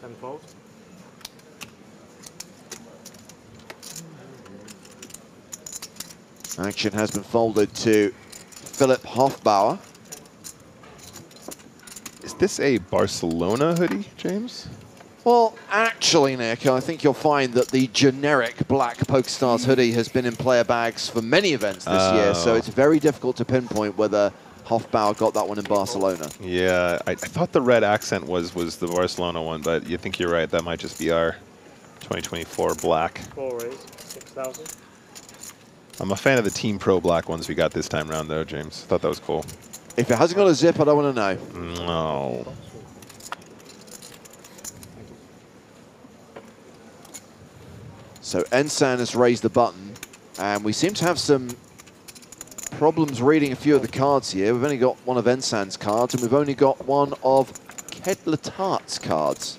Speaker 17: 10-fold?
Speaker 9: Action has been folded to Philip Hofbauer.
Speaker 18: Is this a Barcelona hoodie, James?
Speaker 9: Well, actually, Nick, I think you'll find that the generic black PokerStars hoodie has been in player bags for many events this year, so it's very difficult to pinpoint whether Hofbauer got that one in Barcelona.
Speaker 18: Yeah, I thought the red accent was the Barcelona one, but you think you're right. That might just be our 2024 black.
Speaker 17: 4 raise, 6,000.
Speaker 18: I'm a fan of the Team Pro black ones we got this time around, though, James. Thought that was cool.
Speaker 9: If it hasn't got a zip, I don't want to know.
Speaker 18: No.
Speaker 9: So Ensan has raised the button, and we seem to have some problems reading a few of the cards here. We've only got one of Ensan's cards, and we've only got one of Kedlatart's cards.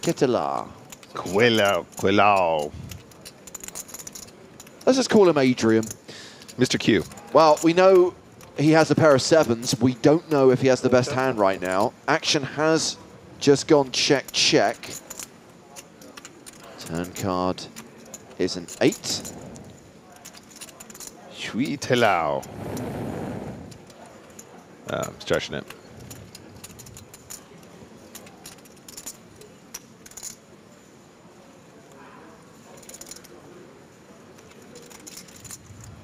Speaker 9: Ketelar.
Speaker 18: Quilao.
Speaker 9: Let's just call him Adrian.
Speaker 18: Mr. Q.
Speaker 9: Well, we know he has a pair of 7s. We don't know if he has the best hand right now. Action has just gone check, check. Turn card is an 8.
Speaker 18: Sweetelao. stretching it.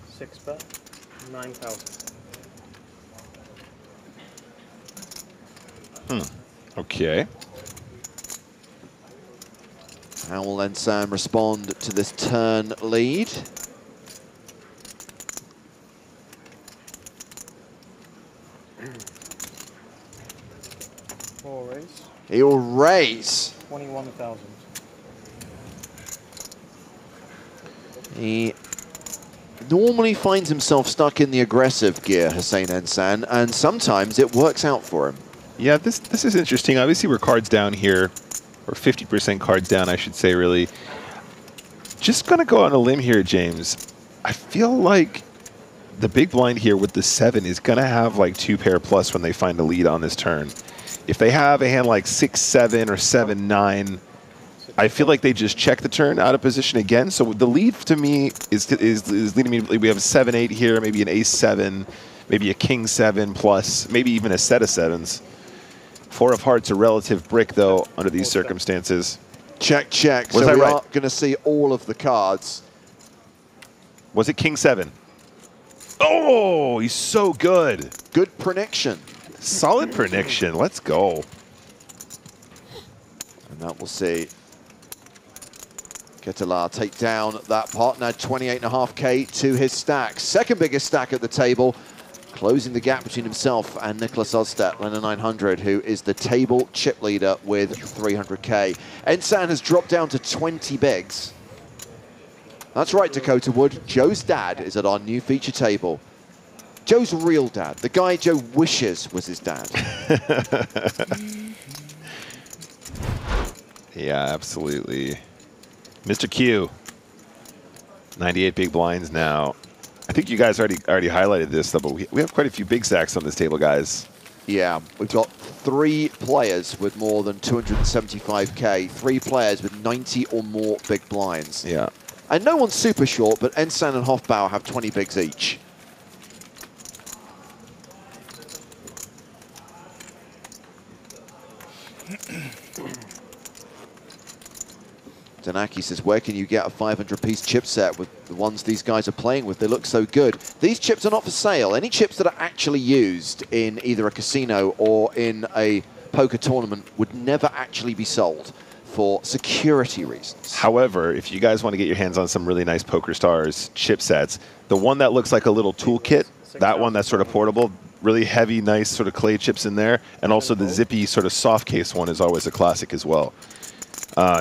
Speaker 2: Six bet, 9,000.
Speaker 18: Okay.
Speaker 9: How will then Sam respond to this turn lead?
Speaker 2: Four raise.
Speaker 9: He'll raise.
Speaker 2: 21,000.
Speaker 9: He normally finds himself stuck in the aggressive gear, Hussein Ensan, and sometimes it works out for him.
Speaker 18: Yeah, this is interesting. Obviously, we're cards down here, or 50% cards down, I should say, really. Just going to go on a limb here, James. I feel like the big blind here with the 7 is going to have like 2 pair plus when they find a lead on this turn. If they have a hand like 6-7 or 7-9, I feel like they just check the turn out of position again. So the lead to me is leading me. We have a 7-8 here, maybe an ace-7, maybe a king-7 plus, maybe even a set of 7s. 4 of hearts, a relative brick, though, under these circumstances.
Speaker 9: Check, check.
Speaker 18: Was
Speaker 9: so
Speaker 18: I
Speaker 9: we
Speaker 18: right?
Speaker 9: are going to see all of the cards.
Speaker 18: Was it king-7? Oh, he's so good.
Speaker 9: Good prediction.
Speaker 18: Solid prediction. Let's go.
Speaker 9: And that we'll see. Ketelar take down that pot. Now 28.5k to his stack. Second biggest stack at the table. Closing the gap between himself and Nicholas Ostap, Lennon 900, who is the table chip leader with 300k. Ensan has dropped down to 20 bigs. That's right, Dakota Wood. Joe's dad is at our new feature table. Joe's real dad, the guy Joe wishes was his dad.
Speaker 18: Yeah, absolutely. Mr. Q, 98 big blinds now. I think you guys already highlighted this, though, but we have quite a few big stacks on this table, guys.
Speaker 9: Yeah, we've got 3 players with more than 275k, 3 players with 90 or more big blinds.
Speaker 18: Yeah.
Speaker 9: And no one's super short, but Ensan and Hofbauer have 20 bigs each. Danaki says, where can you get a 500-piece chip set with the ones these guys are playing with? They look so good. These chips are not for sale. Any chips that are actually used in either a casino or in a poker tournament would never actually be sold for security reasons.
Speaker 18: However, if you guys want to get your hands on some really nice PokerStars chip sets, the one that looks like a little toolkit, that one that's sort of portable, really heavy, nice sort of clay chips in there, and also the zippy sort of soft case one is always a classic as well.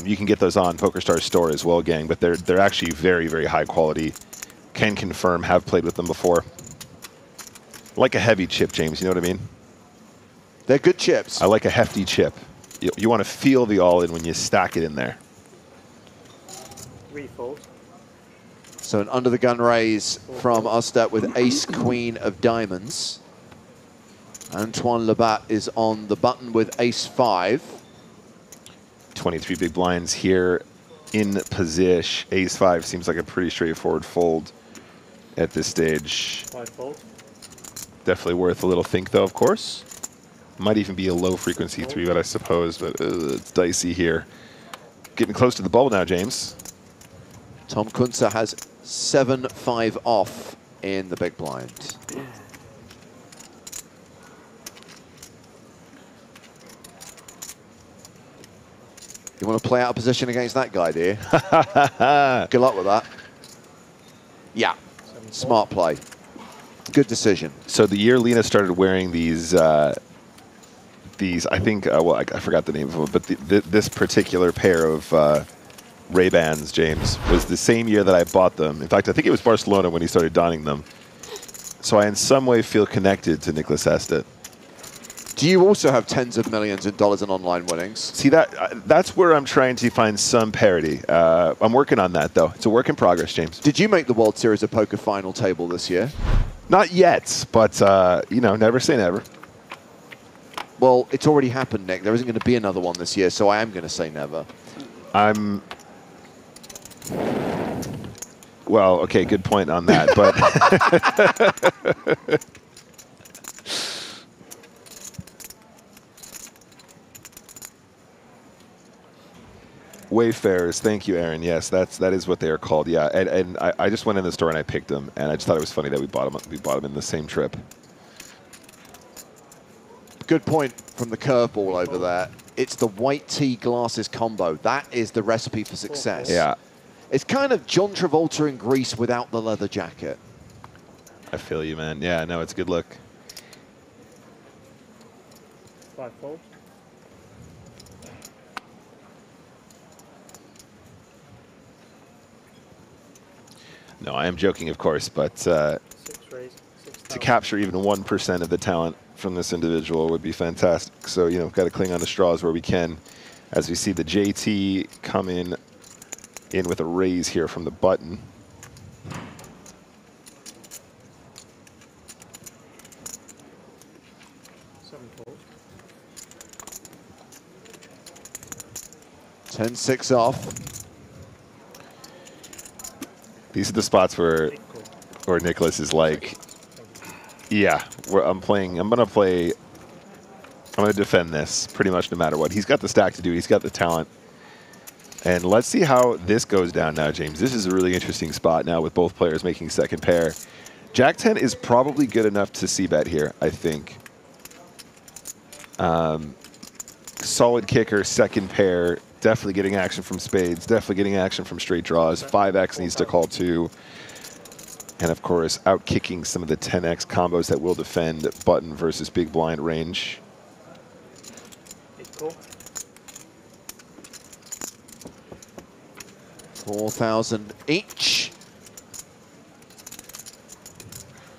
Speaker 18: You can get those on PokerStars store as well, gang, but they're actually very, very high quality. Can confirm, have played with them before. Like a heavy chip, James, you know what I mean?
Speaker 9: They're good chips.
Speaker 18: I like a hefty chip. You want to feel the all-in when you stack it in there.
Speaker 2: 3 fold.
Speaker 9: So an under-the-gun raise from Ostap with ace-queen of diamonds. Antoine Labat is on the button with ace-5.
Speaker 18: 23 big blinds here in position. Ace-5 seems like a pretty straightforward fold at this stage.
Speaker 2: 5 fold.
Speaker 18: Definitely worth a little think, though, of course. Might even be a low-frequency 3-bet, I suppose, but it's dicey here. Getting close to the bubble now, James.
Speaker 9: Tom Kunze has 7-5 off in the big blind. You want to play out of position against that guy, do you? Good luck with that. Yeah, smart play. Good decision.
Speaker 18: So the year Lena started wearing these I think, well, I forgot the name of them, but this particular pair of Ray-Bans, James, was the same year that I bought them. In fact, I think it was Barcelona when he started donning them. So I in some way feel connected to Nicholas Eest Ept.
Speaker 9: Do you also have tens of millions of dollars in online winnings?
Speaker 18: See, that's where I'm trying to find some parity. I'm working on that, though. It's a work in progress, James.
Speaker 9: Did you make the World Series of Poker final table this year?
Speaker 18: Not yet, but, you know, never say never.
Speaker 9: Well, it's already happened, Nick. There isn't going to be another one this year, so I am going to say never.
Speaker 18: Well, okay, good point on that, but... Wayfarers, thank you, Aaron. Yes, that is what they are called. Yeah, and I just went in the store and I picked them, and I just thought it was funny that we bought them in the same trip.
Speaker 9: Good point from the curveball over there. It's the white tea glasses combo. That is the recipe for success.
Speaker 18: Yeah.
Speaker 9: It's kind of John Travolta in Grease without the leather jacket.
Speaker 18: I feel you, man. Yeah, no, it's a good look.
Speaker 2: 5 fold.
Speaker 18: No, I am joking, of course, but to capture even 1% of the talent from this individual would be fantastic. So, you know, got to cling on to straws where we can, as we see the JT come in with a raise here from the button.
Speaker 2: Fold.
Speaker 9: 10-6 off.
Speaker 18: These are the spots where Nicholas is like, yeah, I'm going to defend this pretty much no matter what. He's got the stack to do. He's got the talent. And let's see how this goes down now, James. This is a really interesting spot now with both players making second pair. Jack 10 is probably good enough to c-bet here, I think. Solid kicker, second pair. Definitely getting action from spades. Definitely getting action from straight draws. 5x needs to call 2. And, of course, out-kicking some of the 10x combos that will defend button versus big blind range.
Speaker 9: 4,000 each.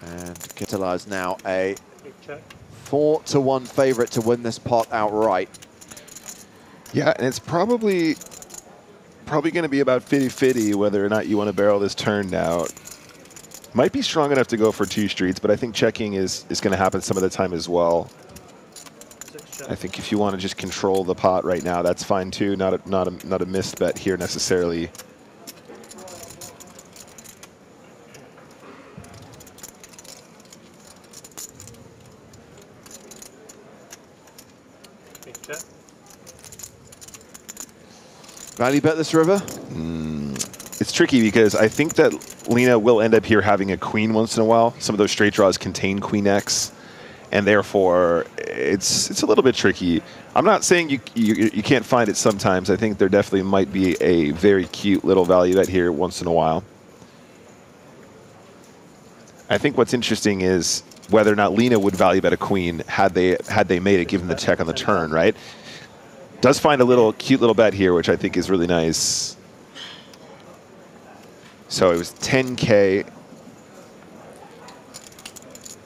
Speaker 9: And Kittila is now a 4-1 favorite to win this pot outright.
Speaker 18: Yeah, and it's probably going to be about 50-50 whether or not you want to barrel this turn now. Might be strong enough to go for 2 streets, but I think checking is going to happen some of the time as well. I think if you want to just control the pot right now, that's fine too. Not a missed bet here necessarily.
Speaker 9: Value bet this river?
Speaker 18: It's tricky because I think that Lena will end up here having a queen once in a while. Some of those straight draws contain queen X, and therefore it's a little bit tricky. I'm not saying you can't find it sometimes. I think there definitely might be a very cute little value bet here once in a while. I think what's interesting is whether or not Lena would value bet a queen had they made it, given the check on the turn, right? Does find a cute little bet here, which I think is really nice. So it was 10K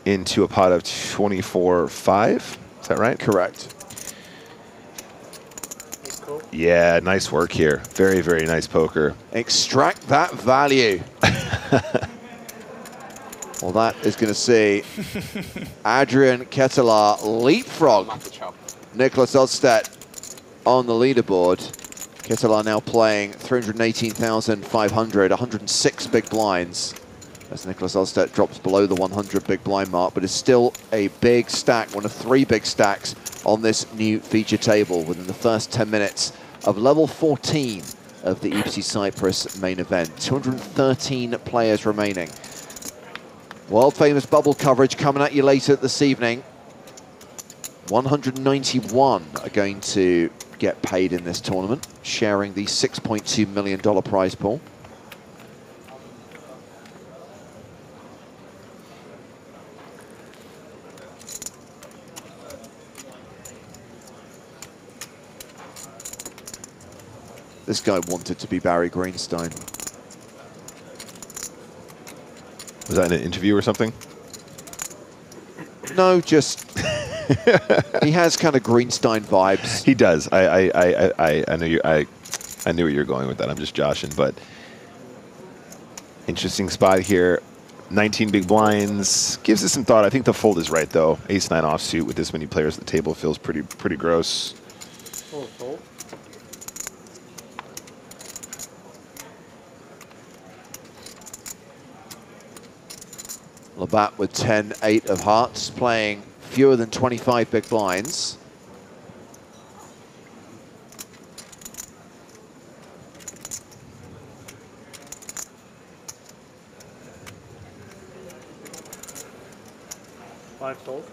Speaker 18: into a pot of 24.5. Is that right?
Speaker 9: Correct.
Speaker 18: Yeah, nice work here. Very, very nice poker.
Speaker 9: Extract that value. Well, that is going to see Adrian Kittila leapfrog Nicholas Eest on the leaderboard. Kittila now playing 318,500, 106 big blinds, as Nicholas Eest drops below the 100 big blind mark, but is still a big stack, one of 3 big stacks on this new feature table within the first 10 minutes of level 14 of the Eest Ept Cyprus main event. 213 players remaining. World famous bubble coverage coming at you later this evening. 191 are going to get paid in this tournament, sharing the $6.2 million prize pool. This guy wanted to be Barry Greenstein.
Speaker 18: Was that in an interview or something?
Speaker 9: No, just he has kind of Greenstein vibes.
Speaker 18: He does. I knew where you're going with that. I'm just joshing, but interesting spot here. 19 big blinds gives us some thought. I think the fold is right though. Ace-9 offsuit with this many players at the table feels pretty gross.
Speaker 2: Fold.
Speaker 9: Labatt with 10-8 of hearts, playing fewer than 25 big blinds.
Speaker 2: 5 fold.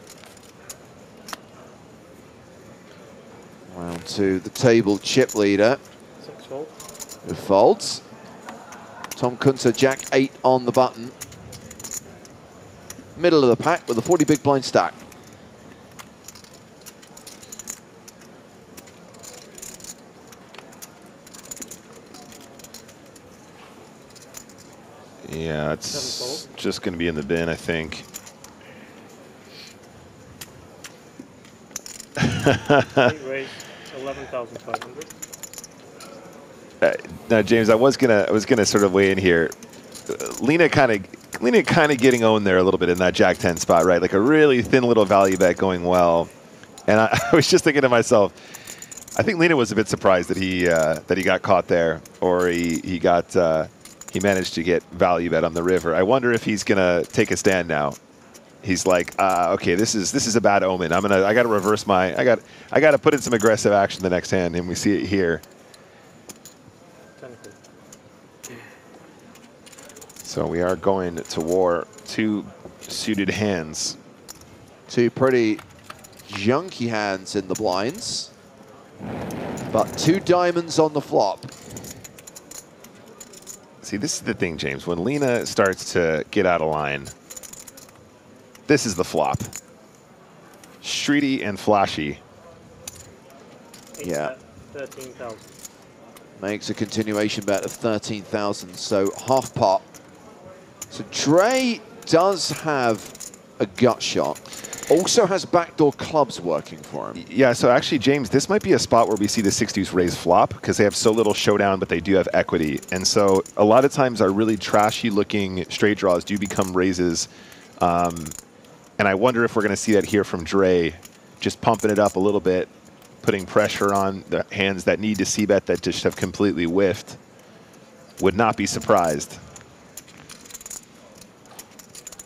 Speaker 9: Round 2, the table chip leader.
Speaker 2: 6 fold.
Speaker 9: Who folds. Tom Kunter, Jack 8 on the button. Middle of the pack with a 40 big blind stack.
Speaker 18: Yeah, it's just going to be in the bin, I think.
Speaker 2: Raise 11,500.
Speaker 18: Now, James, I was gonna sort of weigh in here. Lena kind of getting owned there a little bit in that Jack 10 spot, right? Like a really thin little value bet going well. And I was just thinking to myself, I think Lena was a bit surprised that he got caught there, or he managed to get value bet on the river. I wonder if he's gonna take a stand now. He's like, okay, this is a bad omen. I got to reverse I got to put in some aggressive action the next hand, and we see it here. So we are going to war. 2 suited hands.
Speaker 9: 2 pretty junky hands in the blinds, but 2 diamonds on the flop.
Speaker 18: See, this is the thing, James. When Lena starts to get out of line, this is the flop. Streety and flashy.
Speaker 9: Yeah.
Speaker 2: 13,000.
Speaker 9: Makes a continuation bet of 13,000, so half pot. So Dre does have a gut shot. Also has backdoor clubs working for him.
Speaker 18: Yeah, so actually, James, this might be a spot where we see the 6-deuce raise flop because they have so little showdown, but they do have equity. And so a lot of times our really trashy-looking straight draws do become raises. And I wonder if we're going to see that here from Dre, just pumping it up a little bit, putting pressure on the hands that need to c-bet that just have completely whiffed. Would not be surprised.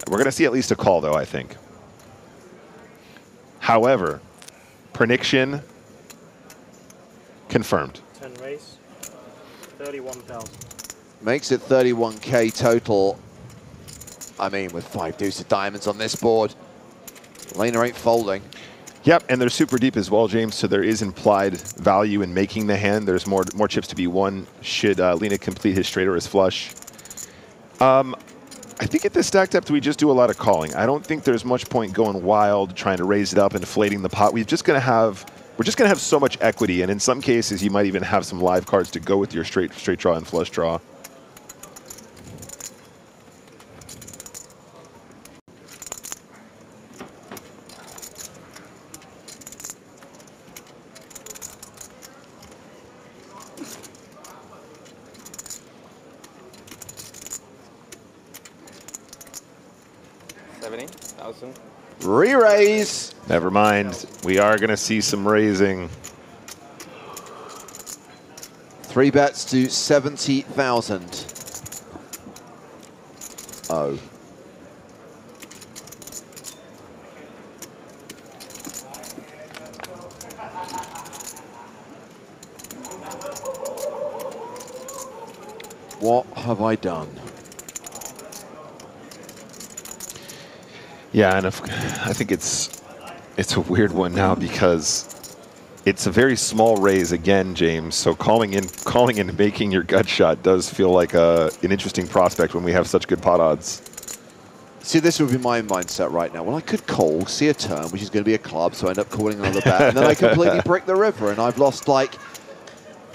Speaker 18: We're going to see at least a call, though, I think. However, prediction confirmed.
Speaker 2: 10 raise, 31,000.
Speaker 9: Makes it 31K total. I mean, with 5 deuce of diamonds on this board, Lena ain't folding.
Speaker 18: Yep, and they're super deep as well, James, so there is implied value in making the hand. There's more chips to be won should Lena complete his straight or his flush. I think at this stack depth, we just do a lot of calling. I don't think there's much point going wild, trying to raise it up, inflating the pot. We're just going to have so much equity, and in some cases, you might even have some live cards to go with your straight draw and flush draw.
Speaker 9: Re-raise.
Speaker 18: Never mind. We are going to see some raising.
Speaker 9: 3 bets to 70,000. Oh. What have I done?
Speaker 18: Yeah, and I think it's a weird one now because it's a very small raise again, James. So calling in and making your gut shot does feel like an interesting prospect when we have such good pot odds.
Speaker 9: See, this would be my mindset right now. Well, I could call, see a turn, which is going to be a club, so I end up calling another bet, and then I completely brick the river, and I've lost like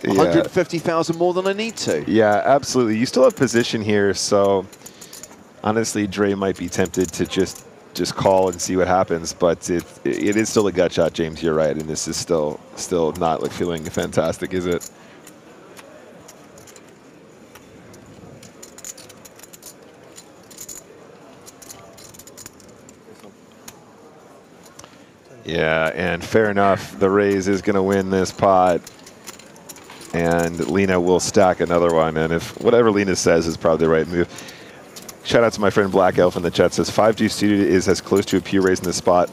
Speaker 9: 150,000 more than I need to.
Speaker 18: Yeah, absolutely. You still have position here, so honestly, Dre might be tempted to just call and see what happens, but it is still a gut shot, James. You're right, and this is still not like feeling fantastic, is it? Yeah, and fair enough. The raise is going to win this pot, and Lena will stack another one. And if whatever Lena says is probably the right move. Shout out to my friend Black Elf in the chat. Says 5G suited is as close to a pure raise in this spot.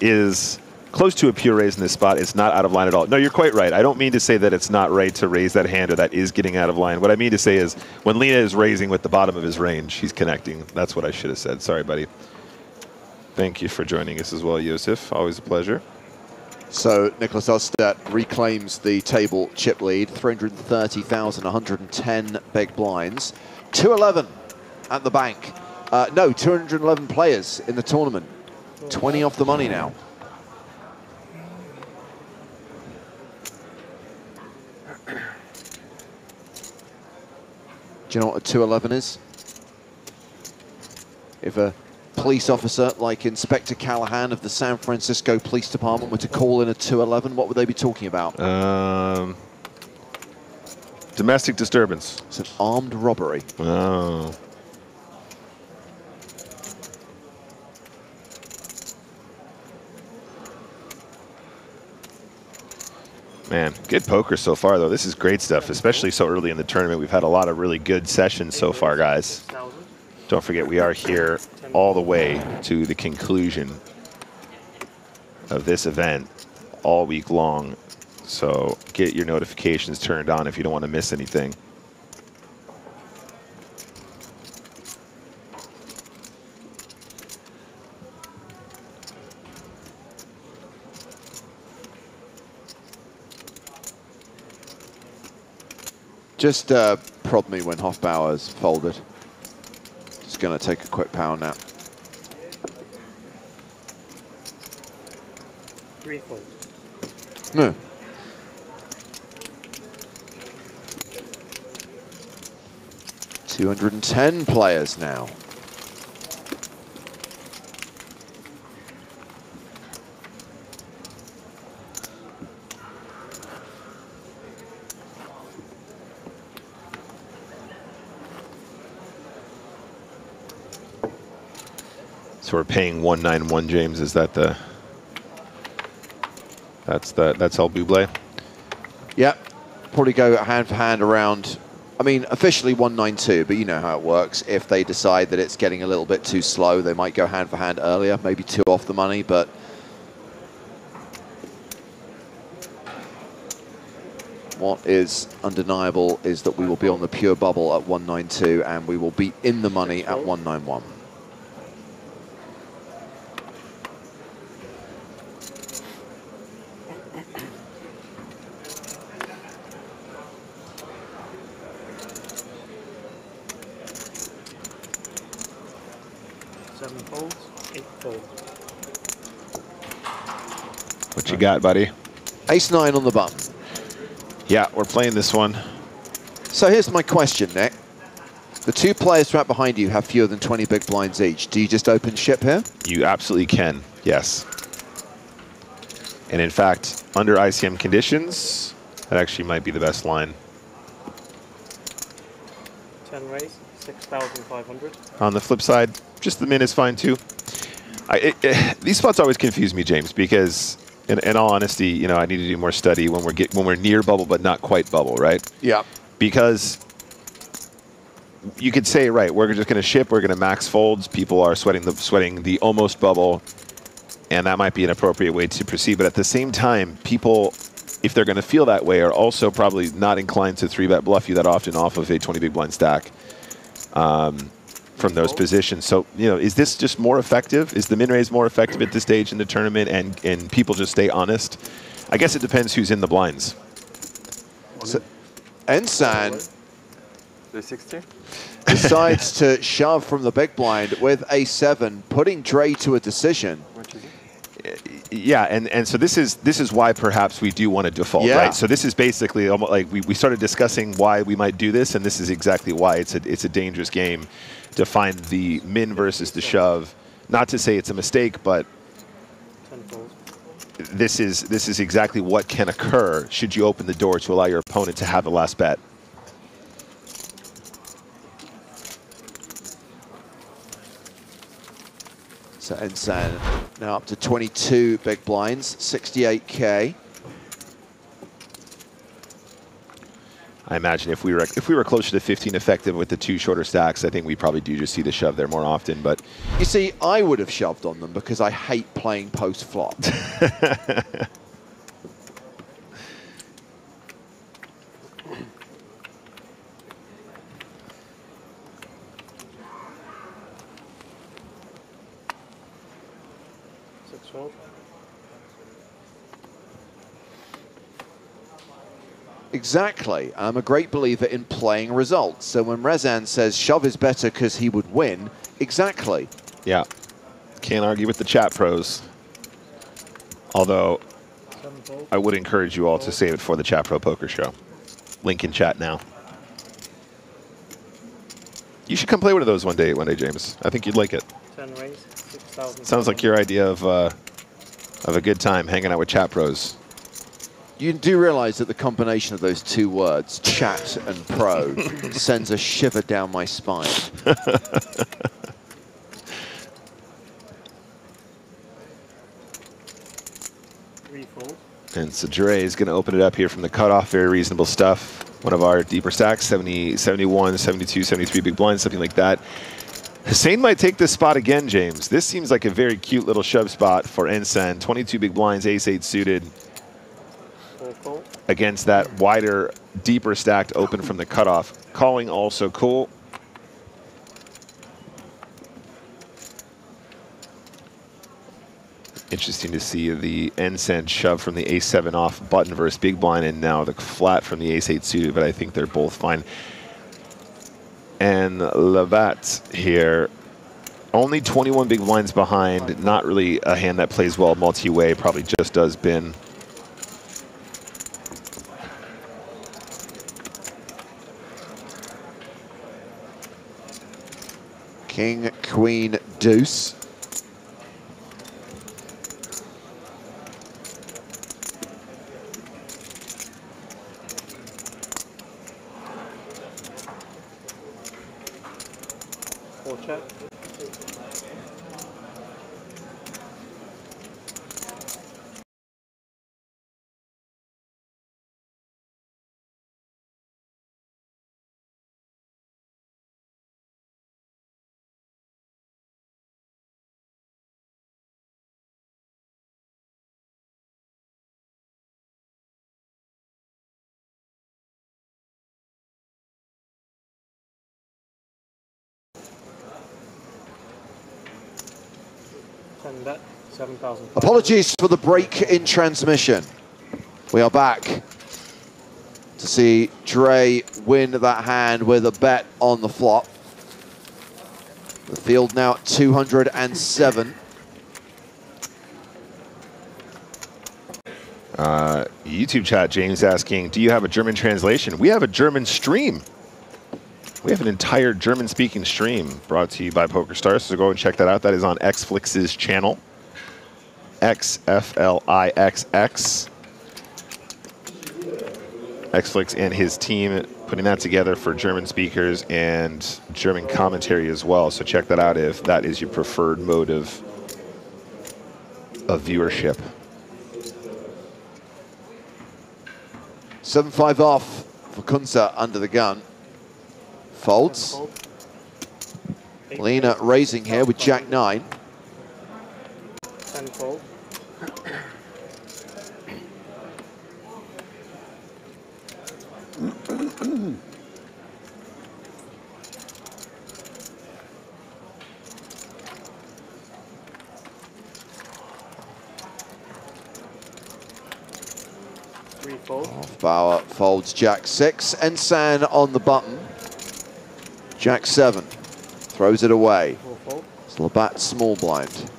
Speaker 18: Is close to a pure raise in this spot. It's not out of line at all. No, you're quite right. I don't mean to say that it's not right to raise that hand or that is getting out of line. What I mean to say is when Lena is raising with the bottom of his range, he's connecting. That's what I should have said. Sorry, buddy. Thank you for joining us as well, Josef. Always a pleasure.
Speaker 9: So Nicholas Ostedt reclaims the table chip lead, 330,110 big blinds. 211 at the bank. No, 211 players in the tournament. 20 off the money now. Do you know what a 211 is? If a police officer like Inspector Callahan of the San Francisco Police Department were to call in a 211, what would they be talking about?
Speaker 18: Domestic disturbance.
Speaker 9: It's an armed robbery.
Speaker 18: Oh. Man, good poker so far, though. This is great stuff, especially so early in the tournament. We've had a lot of really good sessions so far, guys. Don't forget, we are here all the way to the conclusion of this event all week long. So get your notifications turned on if you don't want to miss anything.
Speaker 9: Just prod me when Hofbauer's folded. Just going to take a quick power nap.
Speaker 2: 3 folds.
Speaker 9: No. $210 players now.
Speaker 18: So we're paying 191, James. Is that the? That's El Buble?
Speaker 9: Yep. Probably go hand for hand around. I mean, officially 192, but you know how it works. If they decide that it's getting a little bit too slow, they might go hand for hand earlier, maybe 2 off the money, but what is undeniable is that we will be on the pure bubble at 192 and we will be in the money at 191.
Speaker 18: What you got, buddy?
Speaker 9: Ace-9 on the button.
Speaker 18: Yeah, we're playing this one.
Speaker 9: So here's my question, Nick. The 2 players right behind you have fewer than 20 big blinds each. Do you just open ship here?
Speaker 18: You absolutely can, yes. And in fact, under ICM conditions, that actually might be the best line.
Speaker 2: 10 raise, 6,500.
Speaker 18: On the flip side, just the min is fine too. These spots always confuse me, James, because in all honesty, you know, I need to do more study when we're near bubble but not quite bubble, right?
Speaker 9: Yeah.
Speaker 18: Because you could say, right, we're just going to ship, we're going to max folds. People are sweating the almost bubble, and that might be an appropriate way to proceed. But at the same time, people, if they're going to feel that way, are also probably not inclined to 3-bet bluff you that often off of a 20 big blind stack. From those positions. So, you know, is this just more effective? Is the min raise more effective at this stage in the tournament and people just stay honest? I guess it depends who's in the blinds.
Speaker 9: So, Ensan
Speaker 3: 360
Speaker 9: decides to shove from the big blind with a7, putting Dre to a decision.
Speaker 18: Yeah, and so this is why perhaps we do want to default, right? So this is basically almost like we started discussing why we might do this, and this is exactly why it's a dangerous game to find the min versus the shove. Not to say it's a mistake, but this is exactly what can occur should you open the door to allow your opponent to have the last bet.
Speaker 9: So Ensan now up to 22 big blinds, 68K.
Speaker 18: I imagine if we were closer to 15 effective with the 2 shorter stacks, I think we probably do just see the shove there more often. But
Speaker 9: you see, I would have shoved on them because I hate playing post flop. Exactly. I'm a great believer in playing results. So when Rezan says shove is better because he would win, exactly.
Speaker 18: Yeah. Can't argue with the chat pros. Although, I would encourage you all to save it for the Chat Pro Poker Show. Link in chat now. You should come play one of those one day, James. I think you'd like it.
Speaker 2: 10 raise, 6,000.
Speaker 18: Sounds like your idea of a good time hanging out with chat pros.
Speaker 9: You do realize that the combination of those two words, chat and pro, sends a shiver down my spine.
Speaker 18: And so Dre is going to open it up here from the cutoff. Very reasonable stuff. One of our deeper stacks, 70, 71, 72, 73 big blinds, something like that. Hussein might take this spot again, James. This seems like a very cute little shove spot for Ensign. 22 big blinds, ace-8 suited. Against that wider, deeper stacked open from the cutoff. Calling also cool. Interesting to see the Ensign shove from the ace-7 off button versus big blind, and now the flat from the ace-8 suited, but I think they're both fine. And Lavat here, only 21 big blinds behind. Not really a hand that plays well multi-way, probably just does bin.
Speaker 9: King, queen, deuce.
Speaker 2: Check. Bet, 7,000.
Speaker 9: Apologies for the break in transmission. We are back to see Dre win that hand with a bet on the flop. The field now at 207.
Speaker 18: YouTube chat, James asking, do you have a German translation? We have a German stream. We have an entire German-speaking stream brought to you by PokerStars, so go and check that out. That is on Xflix's channel, XFLIXX. Xflix and his team putting that together for German speakers and German commentary as well. So check that out if that is your preferred mode of viewership.
Speaker 9: 7-5 off for Kunze under the gun. Folds. Lena raising here with Jack-9.
Speaker 2: 10 fold.
Speaker 9: Bauer folds Jack-6. Ensign on the button. Jack-7 throws it away. It's Labatt small blind.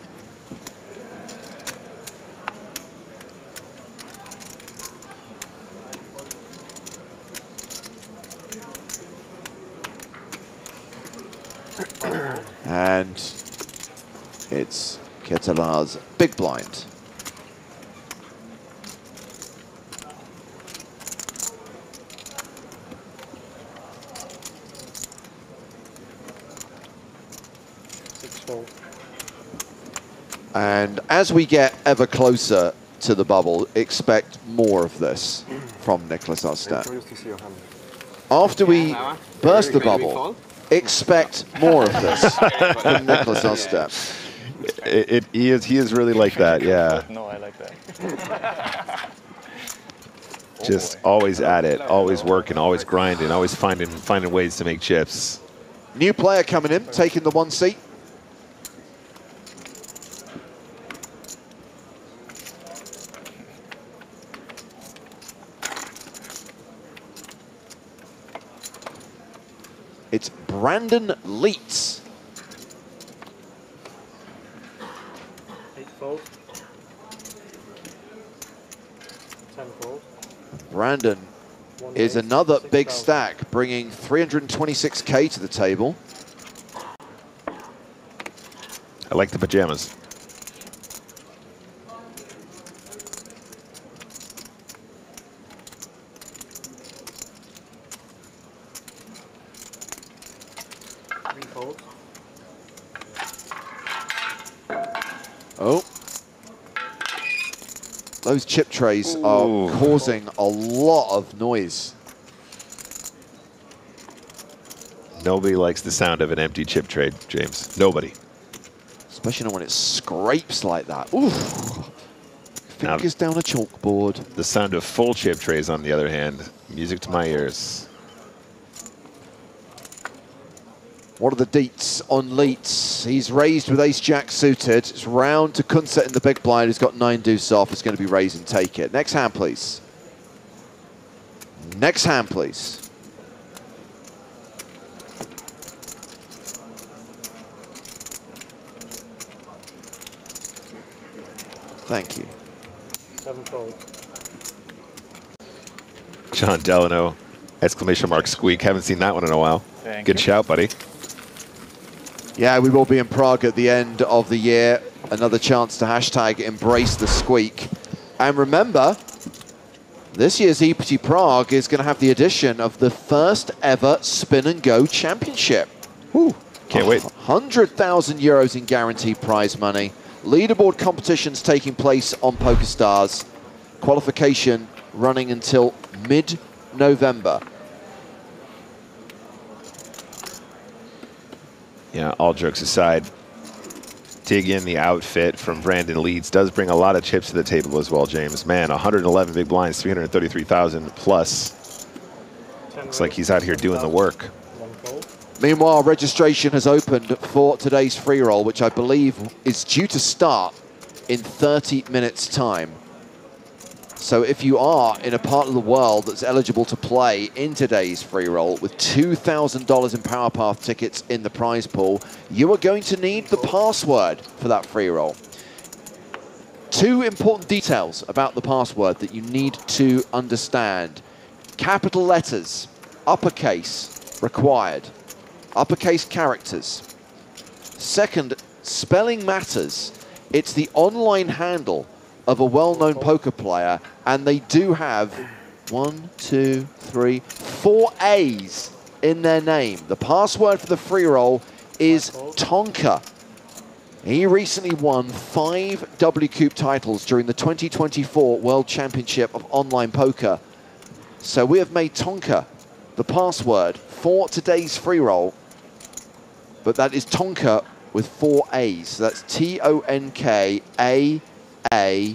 Speaker 9: And it's Ketelar's big blind. And as we get ever closer to the bubble, expect more of this from Nicholas Oster. After we burst the bubble, expect more of this from Nicholas Oster.
Speaker 18: He is really like that, yeah.
Speaker 3: No, I like that.
Speaker 18: Just always at it, always working, always grinding, always finding ways to make chips.
Speaker 9: New player coming in, taking the 1 seat. It's Brandon Leitz.
Speaker 2: 8 fold. 10 fold.
Speaker 9: Brandon is another big stack, bringing 326K to the table.
Speaker 18: I like the pajamas.
Speaker 9: Oh. Those chip trays are causing a lot of noise.
Speaker 18: Nobody likes the sound of an empty chip tray, James. Nobody.
Speaker 9: Especially when it scrapes like that. Ooh. Fingers down a chalkboard.
Speaker 18: The sound of full chip trays, on the other hand, music to my ears.
Speaker 9: What are the deets on Leitz? He's raised with ace-jack suited. It's round to Kunset in the big blind. He's got 9 deuce off. It's going to be raise and take it. Next hand, please. Next hand, please. Thank you.
Speaker 2: 7 fold.
Speaker 18: John Delano, exclamation mark squeak. Haven't seen that one in a while. Good shout, buddy.
Speaker 9: Yeah, we will be in Prague at the end of the year. Another chance to hashtag embrace the squeak. And remember, this year's EPT Prague is going to have the addition of the first ever Spin and Go Championship.
Speaker 18: Ooh, can't wait.
Speaker 9: 100,000 euros in guaranteed prize money. Leaderboard competitions taking place on PokerStars. Qualification running until mid-November.
Speaker 18: Yeah, all jokes aside, dig in the outfit from Brandon Leitz does bring a lot of chips to the table as well, James. Man, 111 big blinds, 333,000 plus. Looks like he's out here doing the work.
Speaker 9: Meanwhile, registration has opened for today's free roll, which I believe is due to start in 30 minutes' time. So if you are in a part of the world that's eligible to play in today's free roll with $2,000 in Power Path tickets in the prize pool, you are going to need the password for that free roll. 2 important details about the password that you need to understand. Capital letters, uppercase, required. Uppercase characters. Second, spelling matters. It's the online handle of a well-known poker player, and they do have 1, 2, 3, 4 A's in their name. The password for the free roll is Tonka. He recently won 5 W Coupe titles during the 2024 World Championship of Online Poker. So we have made Tonka the password for today's free roll, but that is Tonka with 4 A's. So that's T-O-N-K-A A.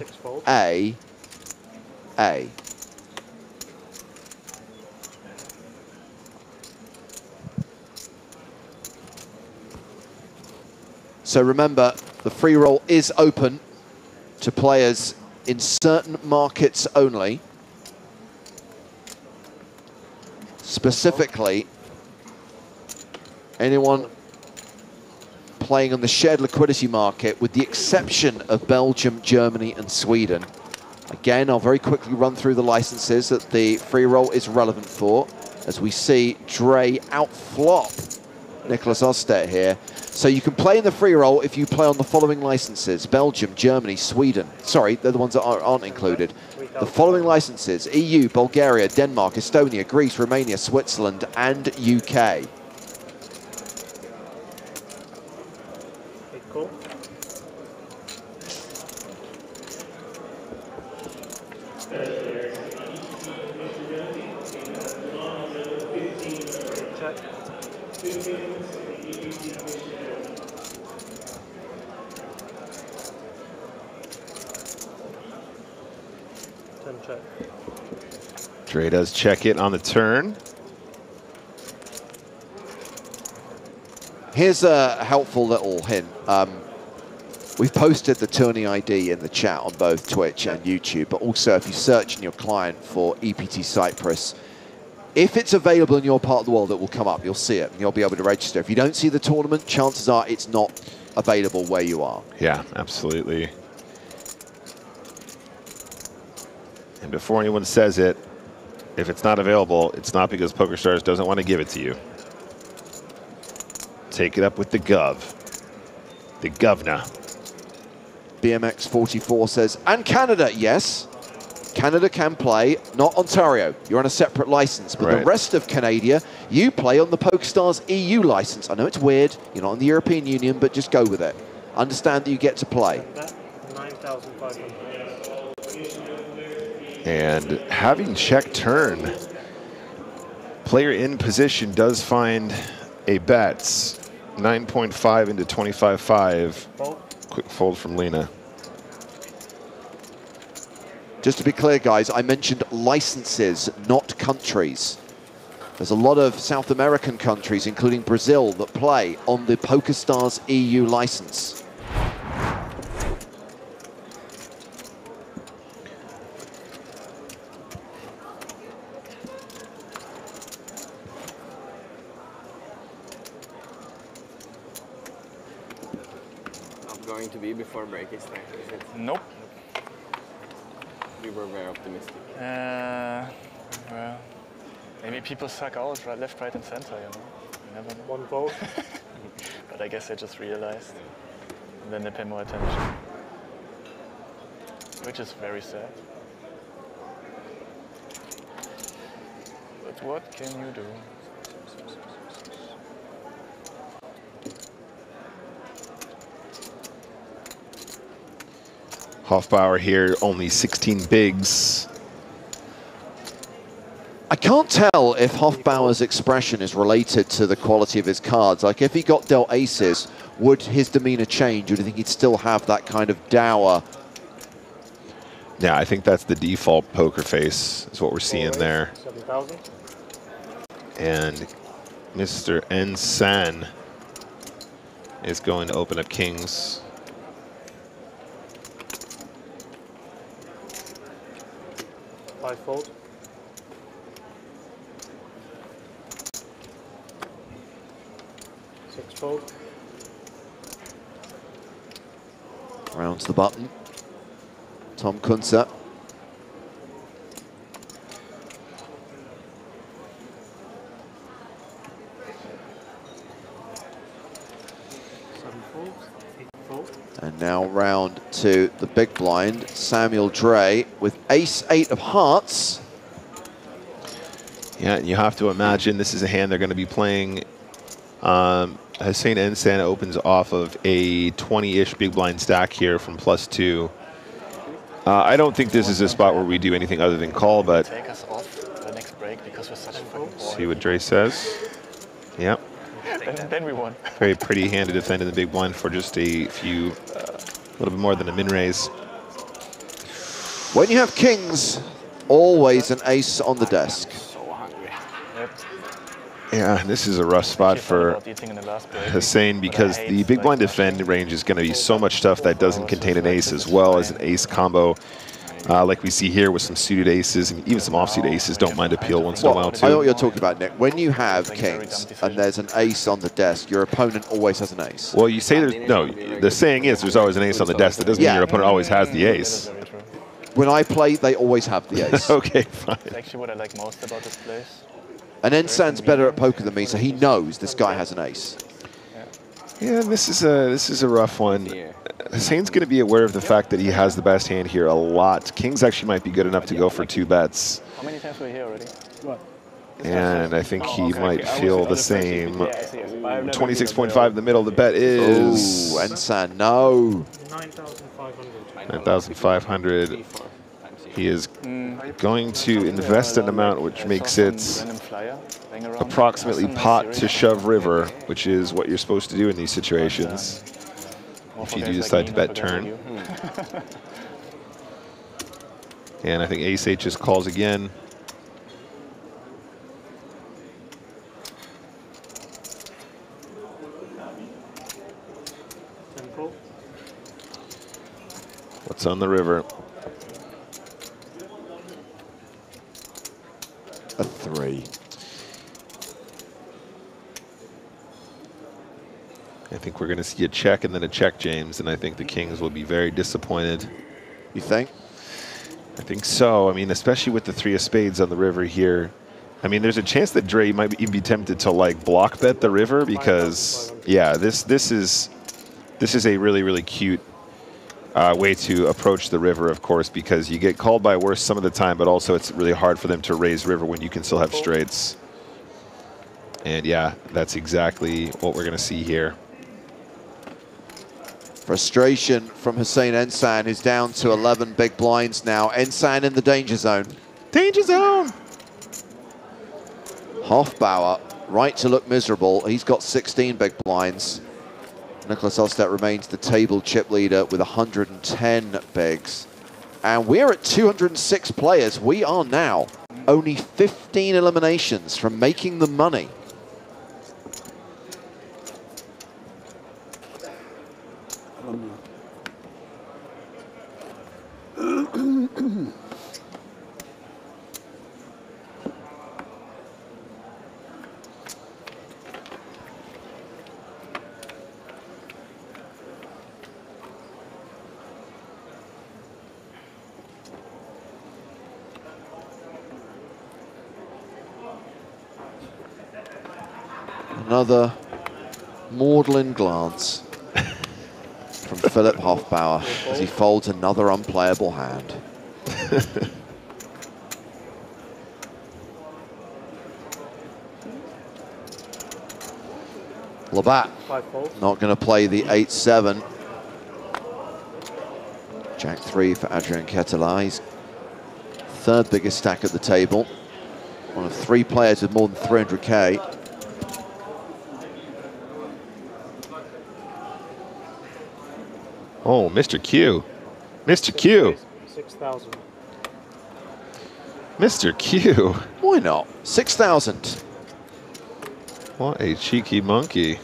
Speaker 9: So remember, the free roll is open to players in certain markets only. Specifically, anyone playing on the shared liquidity market, with the exception of Belgium, Germany, and Sweden. Again, I'll very quickly run through the licenses that the free roll is relevant for, as we see Dre outflop Nicholas Ostedt here. So you can play in the free roll if you play on the following licenses: Belgium, Germany, Sweden. Sorry, they're the ones that aren't included. The following licenses: EU, Bulgaria, Denmark, Estonia, Greece, Romania, Switzerland, and UK.
Speaker 2: Cool. Check. 10 check.
Speaker 18: Dre does check it on the turn.
Speaker 9: Here's a helpful little hint. We've posted the tourney ID in the chat on both Twitch and YouTube, but also if you search in your client for EPT Cyprus, If it's available in your part of the world, it will come up. You'll see it, and you'll be able to register. If you don't see the tournament, chances are it's not available where you are.
Speaker 18: Yeah, absolutely. And before anyone says it, if it's not available, it's not because PokerStars doesn't want to give it to you. Take it up with the Gov. The Governor.
Speaker 9: BMX44 says, and Canada, yes. Canada can play, not Ontario. You're on a separate license. But the rest of Canada, you play on the PokerStars EU license. I know it's weird. You're not in the European Union, but just go with it. Understand that you get to play.
Speaker 2: 9,500.
Speaker 18: And having check turn, player in position does find a bet. 9.5 into 25.5. Quick fold from Lena.
Speaker 9: Just to be clear, guys, I mentioned licenses, not countries. There's a lot of South American countries, including Brazil, that play on the PokerStars EU license.
Speaker 11: Not going to be before break is there, is it?
Speaker 3: Nope.
Speaker 11: We were very optimistic.
Speaker 3: Well, maybe people suck out left, right, and center, you know. You never know.
Speaker 2: One vote.
Speaker 3: But I guess they just realized. And then they pay more attention. Which is very sad. But what can you do?
Speaker 18: Hofbauer here, only 16 bigs.
Speaker 9: I can't tell if Hofbauer's expression is related to the quality of his cards. Like, if he got dealt aces, would his demeanor change? Or do you think he'd still have that kind of dour?
Speaker 18: Yeah, I think that's the default poker face, is what we're seeing there.
Speaker 2: 7,000.
Speaker 18: And Mr. N-San is going to open up kings.
Speaker 2: Five fold. Six fold.
Speaker 9: Rounds the button. Tom Kunze.
Speaker 2: Seven fold. Eight fold.
Speaker 9: And now round to the big blind, Samuel Dre with ace-8 of hearts.
Speaker 18: Yeah, and you have to imagine this is a hand they're going to be playing. Hussein Ensan opens off of a 20-ish big blind stack here from +2. I don't think this is a spot where we do anything other than call, but
Speaker 3: Take us off the next break because we're such a fucking boy.
Speaker 18: see what Dre says. Yep.
Speaker 3: Then we won.
Speaker 18: Very pretty hand to defend in the big blind for just a few, a little bit more than a min raise.
Speaker 9: When you have kings, always an ace on the desk.
Speaker 18: Yeah, this is a rough spot for Hussein because the big blind defend range is going to be so much stuff that doesn't contain an ace, as well as an ace combo. Like we see here with some suited aces and even some offsuit aces don't mind appeal once in a while too.
Speaker 9: I know what you're talking about, Nick. When you have kings and there's an ace on the desk, your opponent always has an ace.
Speaker 18: Well, you say there's, no, the saying is there's always an ace on the desk. That doesn't mean your opponent always has the ace.
Speaker 9: When I play, they always have the ace.
Speaker 18: Okay, fine.
Speaker 3: That's actually what I like most about this place.
Speaker 9: And Ensan's better at poker than me, so he knows this guy has an ace.
Speaker 18: Yeah, this is a rough one. Hussein's going to be aware of the fact that he has the best hand here a lot. Kings actually might be good enough to go for 2 bets.
Speaker 3: How many times were we here already? What?
Speaker 18: And I think he might feel the same. 26.5 in the middle. The bet is...
Speaker 9: Ooh, Ensan, no.
Speaker 2: 9,500.
Speaker 18: 9,500. He is going to invest an amount which makes it approximately pot to shove river, which is what you're supposed to do in these situations if you do decide to bet turn. And I think ace-8 just calls again. What's on the river?
Speaker 9: A 3.
Speaker 18: I think we're going to see a check and then a check, James, and I think the kings will be very disappointed.
Speaker 9: You think?
Speaker 18: I think so. I mean, especially with the 3 of spades on the river here. I mean, there's a chance that Dre might even be tempted to like block bet the river because, yeah, this is a really, really cute way to approach the river, of course, because you get called by worse some of the time, but also it's really hard for them to raise river when you can still have straights. And yeah, that's exactly what we're going to see here.
Speaker 9: Frustration from Hussein Ensan, who's down to 11 big blinds now. Ensan in the danger zone.
Speaker 18: Danger zone!
Speaker 9: Hofbauer, right to look miserable. He's got 16 big blinds. Nicholas Ostap remains the table chip leader with 110 bigs. And we're at 206 players. We are now only 15 eliminations from making the money. Another maudlin glance from Philip Hofbauer as he folds another unplayable hand. Labatt not going to play the 8-7. Jack 3 for Adrian Ketelaar. He's third biggest stack at the table. One of 3 players with more than 300k.
Speaker 18: Oh, Mr. Q. Mr. Q.
Speaker 2: 6,000.
Speaker 18: Mr. Q.
Speaker 9: Why not? 6,000.
Speaker 18: What a cheeky monkey.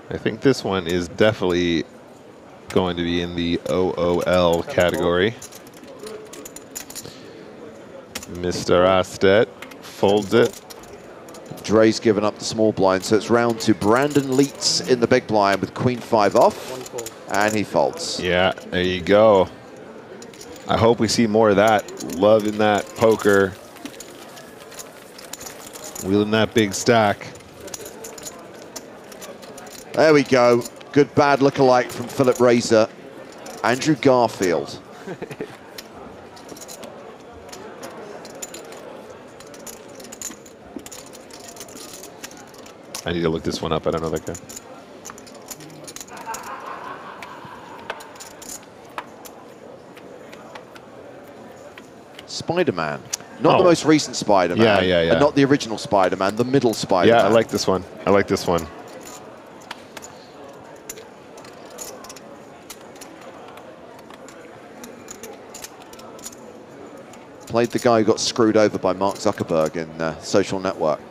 Speaker 18: I think this one is definitely going to be in the OOL category. Mr. Astet folds it.
Speaker 9: Dre's given up the small blind, so it's round to Brandon Leitz in the big blind with Queen 5 off, and he folds.
Speaker 18: Yeah, there you go. I hope we see more of that. Loving that poker. Wheeling that big stack.
Speaker 9: There we go. Good bad lookalike from Philip Razor. Andrew Garfield.
Speaker 18: I need to look this one up. I don't know that guy.
Speaker 9: Spider-Man. Not the most recent Spider-Man.
Speaker 18: Yeah.
Speaker 9: And not the original Spider-Man, the middle Spider-Man.
Speaker 18: Yeah, I like this one. I like this one.
Speaker 9: Played the guy who got screwed over by Mark Zuckerberg in Social Network.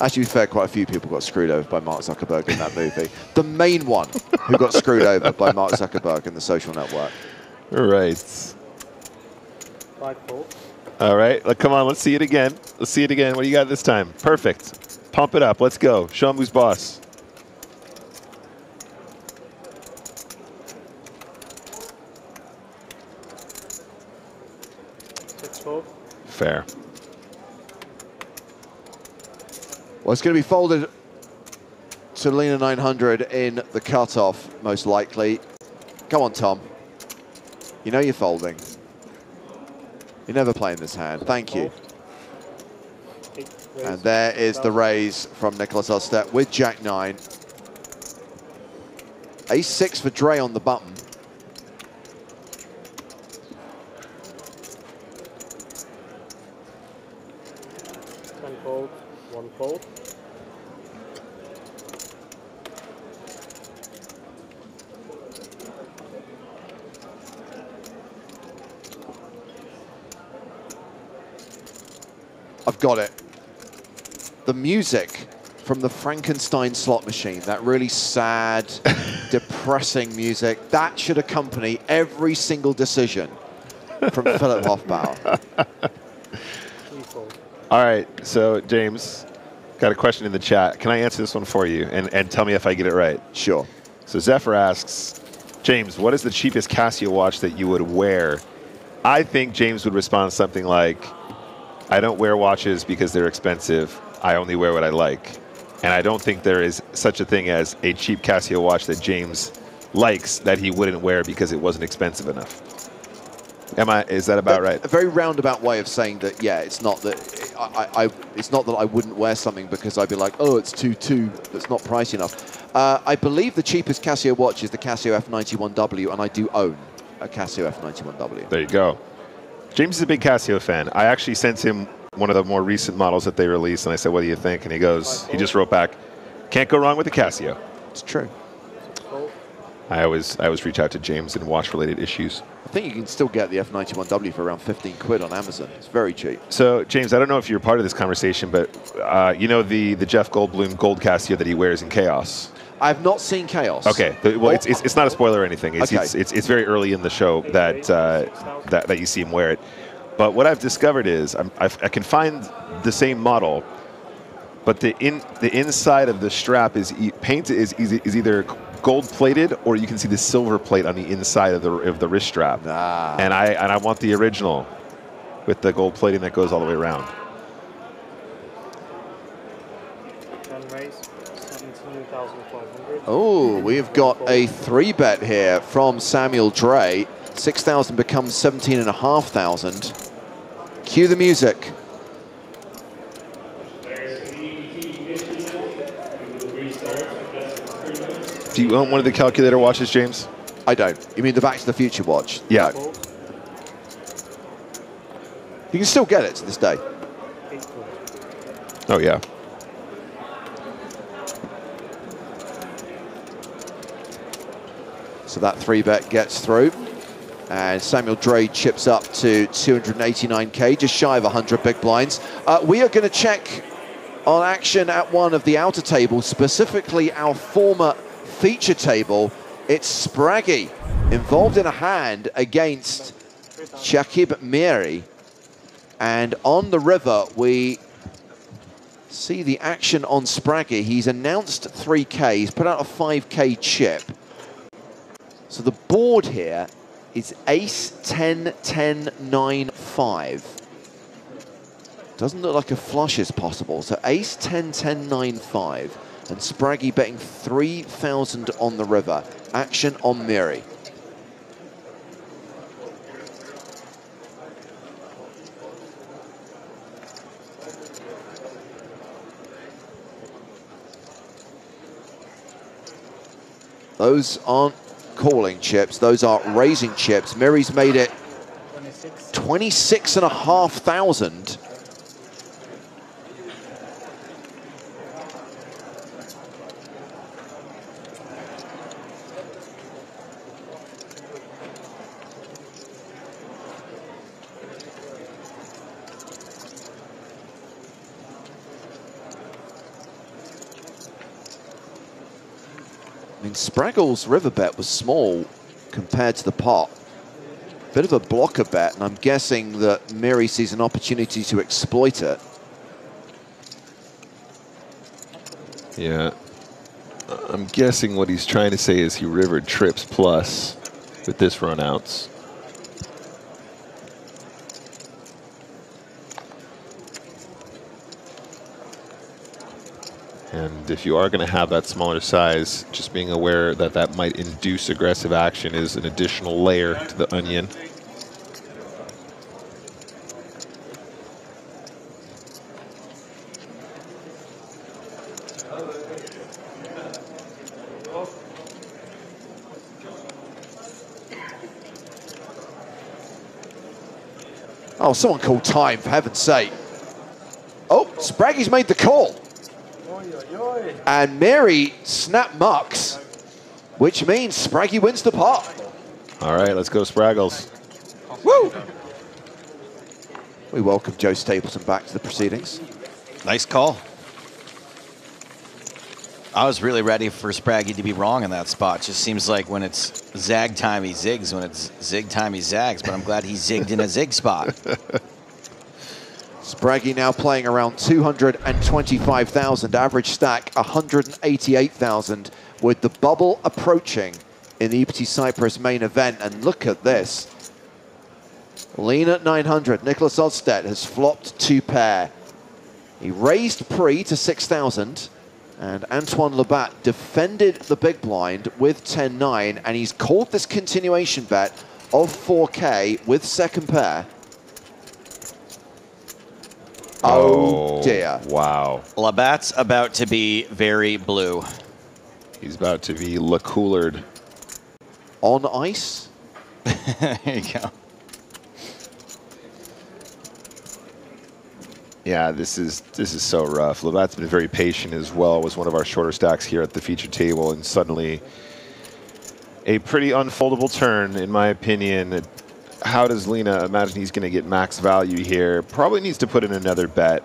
Speaker 9: Actually, to be fair, quite a few people got screwed over by Mark Zuckerberg in that movie. The main one who got screwed over by Mark Zuckerberg in the Social Network.
Speaker 18: All right.
Speaker 2: 5-4.
Speaker 18: All right. Come on, let's see it again. Let's see it again. What do you got this time? Perfect. Pump it up. Let's go. Show him who's boss. Fair.
Speaker 9: Well, it's going to be folded to Lena 900 in the cutoff, most likely. Come on, Tom. You know you're folding. You're never playing this hand. Thank you. And there is the raise from Nicholas Ostap with Jack 9. Ace-6 for Dre on the button.
Speaker 2: Fold, 1 fold.
Speaker 9: I've got it. The music from the Frankenstein slot machine, that really sad, depressing music, that should accompany every single decision from Philip Hofbauer.
Speaker 18: All right, so James, got a question in the chat. Can I answer this one for you and tell me if I get it right?
Speaker 9: Sure.
Speaker 18: So Zephyr asks, James, what is the cheapest Casio watch that you would wear? I think James would respond something like, I don't wear watches because they're expensive. I only wear what I like. And I don't think there is such a thing as a cheap Casio watch that James likes that he wouldn't wear because it wasn't expensive enough. Is that about right?
Speaker 9: A very roundabout way of saying that, yeah, it's not that it's not that I wouldn't wear something because I'd be like, oh, it's that's not pricey enough. I believe the cheapest Casio watch is the Casio F91W, and I do own a Casio F91W.
Speaker 18: There you go. James is a big Casio fan. I actually sent him one of the more recent models that they released, and I said, what do you think? And he just wrote back, can't go wrong with the Casio.
Speaker 9: It's true.
Speaker 18: I always reach out to James in watch-related issues.
Speaker 9: I think you can still get the F91W for around 15 quid on Amazon. It's very cheap.
Speaker 18: So, James, I don't know if you're part of this conversation, but you know the Jeff Goldblum gold Casio that he wears in Chaos?
Speaker 9: I have not seen Chaos.
Speaker 18: Okay, well, it's not a spoiler or anything. It's very early in the show that you see him wear it. But what I've discovered is I can find the same model, but the inside of the strap is painted is either gold-plated, or you can see the silver plate on the inside of the wrist strap. And I want the original with the gold plating that goes all the way around.
Speaker 9: Oh, we've got a 3-bet here from Samuel Dre. 6,000 becomes 17,500. Cue the music.
Speaker 18: Do you own one of the calculator watches, James?
Speaker 9: I don't. You mean the Back to the Future watch?
Speaker 18: Yeah.
Speaker 9: No. You can still get it to this day.
Speaker 18: Oh, yeah.
Speaker 9: So that 3-bet gets through. And Samuel Dre chips up to 289K, just shy of 100 big blinds. We are going to check on action at one of the outer tables, specifically our former feature table. It's Spraggy involved in a hand against Shakib Miri. And on the river, we see the action on Spraggy. He's announced 3K. He's put out a 5K chip. So the board here is Ace 10, 10, 9, 5. Doesn't look like a flush is possible. So Ace 10, 10, 9, 5. And Spraggy betting 3,000 on the river. Action on Miri. Those aren't calling chips, those are raising chips. Miri's made it 26,500. I mean, Spraggle's river bet was small compared to the pot. Bit of a blocker bet, and I'm guessing that Miri sees an opportunity to exploit it.
Speaker 18: Yeah. I'm guessing what he's trying to say is he rivered trips plus with this run outs. And if you are going to have that smaller size, just being aware that that might induce aggressive action is an additional layer to the onion.
Speaker 9: Oh, someone called time, for heaven's sake. Oh, Spraggy's made the call. And Miri snap mucks, which means Spraggy wins the pot.
Speaker 18: All right, let's go Spraggles.
Speaker 9: Woo! We welcome Joe Stapleton back to the proceedings.
Speaker 13: Nice call. I was really ready for Spraggy to be wrong in that spot. Just seems like when it's zag time, he zigs. When it's zig time, he zags. But I'm glad he zigged in a zig spot.
Speaker 9: Spraggy now playing around 225,000. Average stack 188,000 with the bubble approaching in the East Ept Cyprus main event. And look at this. Lean at 900. Nicholas Ostett has flopped 2 pair. He raised pre to 6,000. And Antoine Labat defended the big blind with 10-9, and he's called this continuation bet of 4K with second pair. Oh dear.
Speaker 18: Wow.
Speaker 13: Labat's about to be very blue.
Speaker 18: He's about to be la-coolered.
Speaker 9: On ice?
Speaker 13: There you go.
Speaker 18: Yeah, this is so rough. Labat's been very patient as well. Was one of our shorter stacks here at the feature table, and suddenly a pretty unfoldable turn, in my opinion. How does Lena imagine he's going to get max value here? Probably needs to put in another bet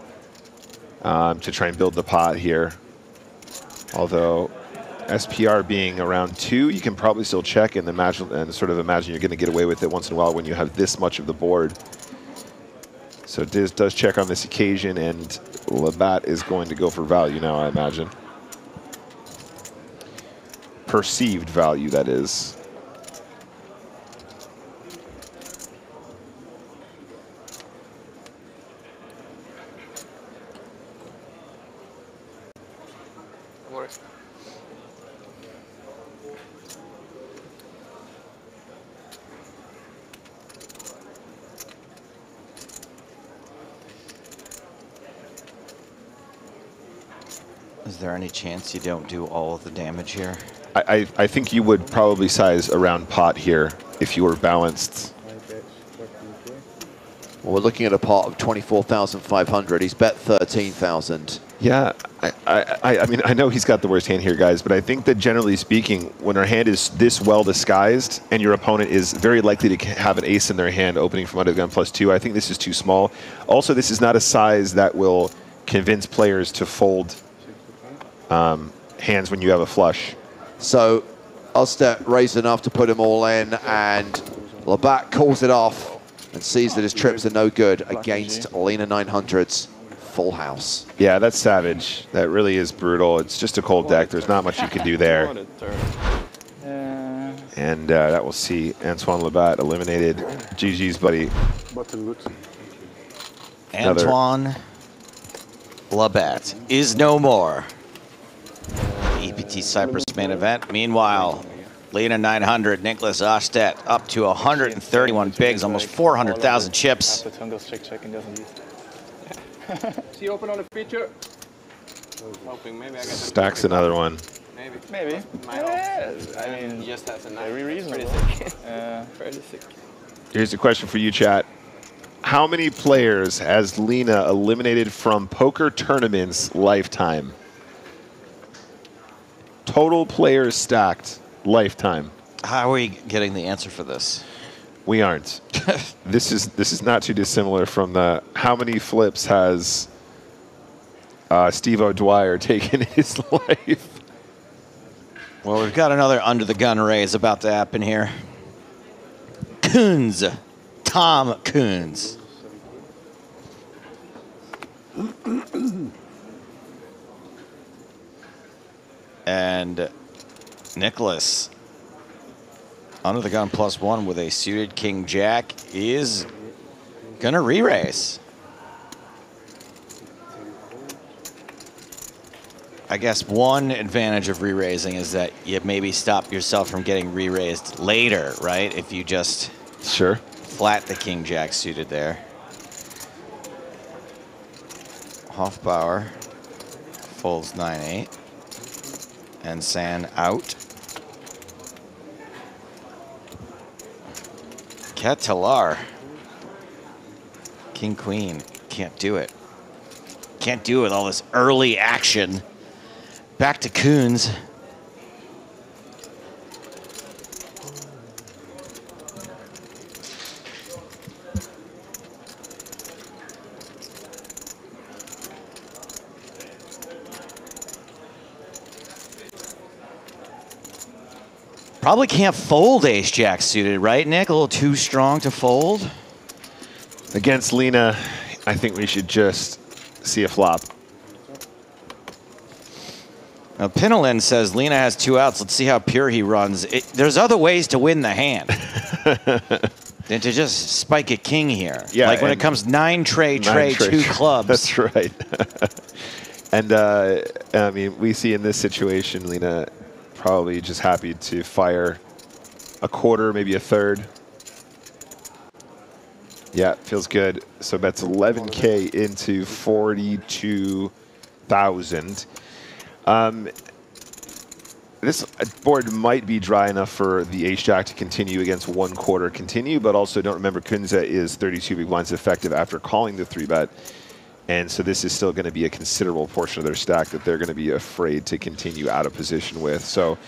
Speaker 18: to try and build the pot here. Although SPR being around 2, you can probably still check and sort of imagine you're going to get away with it once in a while when you have this much of the board. So Diz does check on this occasion, and Labat is going to go for value now, I imagine. Perceived value, that is.
Speaker 13: Is there any chance you don't do all of the damage here?
Speaker 18: I think you would probably size around pot here if you were balanced.
Speaker 9: Well, we're looking at a pot of 24,500. He's bet 13,000.
Speaker 18: Yeah, I mean, I know he's got the worst hand here, guys, but I think that generally speaking, when our hand is this well disguised and your opponent is very likely to have an ace in their hand opening from under the gun +2, I think this is too small. Also, this is not a size that will convince players to fold hands when you have a flush.
Speaker 9: So Ostett raised enough to put him all in, and Labat calls it off and sees that his trips are no good against Lena 900's full house.
Speaker 18: Yeah, that's savage. That really is brutal. It's just a cold deck. There's not much you can do there. And that will see Antoine Labat eliminated. GG's, buddy.
Speaker 13: Antoine Labat is no more. Eest Ept Cyprus main event. Meanwhile, Lena 900, Nicholas Ostett up to 131 bigs, almost 400,000 chips.
Speaker 11: See open on the feature. Hoping maybe I got
Speaker 18: Stacks another one.
Speaker 11: Maybe. Yeah, I mean, he just has a nice. Very reasonable. Fairly sick.
Speaker 18: Here's a question for you, chat. How many players has Lena eliminated from poker tournaments lifetime? Total players stacked lifetime.
Speaker 13: How are we getting the answer for this?
Speaker 18: We aren't. This is not too dissimilar from the how many flips has Steve O'Dwyer taken in his life.
Speaker 13: Well, we've got another under the gun raise about to happen here. Coons, Tom Coons. And Nicholas, under the gun +1 with a suited King Jack, is gonna re-raise. I guess one advantage of re-raising is that you maybe stop yourself from getting re-raised later, right? If you just flat the King Jack suited there. Hofbauer folds 9-8. And San out. Catalar. King Queen. Can't do it. Can't do it with all this early action. Back to Coons. Probably can't fold ace-jack suited, right, Nick? A little too strong to fold?
Speaker 18: Against Lena, I think we should just see a flop.
Speaker 13: Now, Pinolin says Lena has 2 outs. Let's see how pure he runs. There's other ways to win the hand than to just spike a king here.
Speaker 18: Yeah,
Speaker 13: like when it comes 9 tray, 2 clubs.
Speaker 18: That's right. And I mean, we see in this situation, Lena probably just happy to fire a quarter, maybe a third. Yeah, feels good. So bets 11K into 42,000. This board might be dry enough for the ace-jack to continue against 1/4 continue, but also don't remember Kunze is 32 big blinds effective after calling the 3-bet. And so this is still going to be a considerable portion of their stack that they're going to be afraid to continue out of position with. So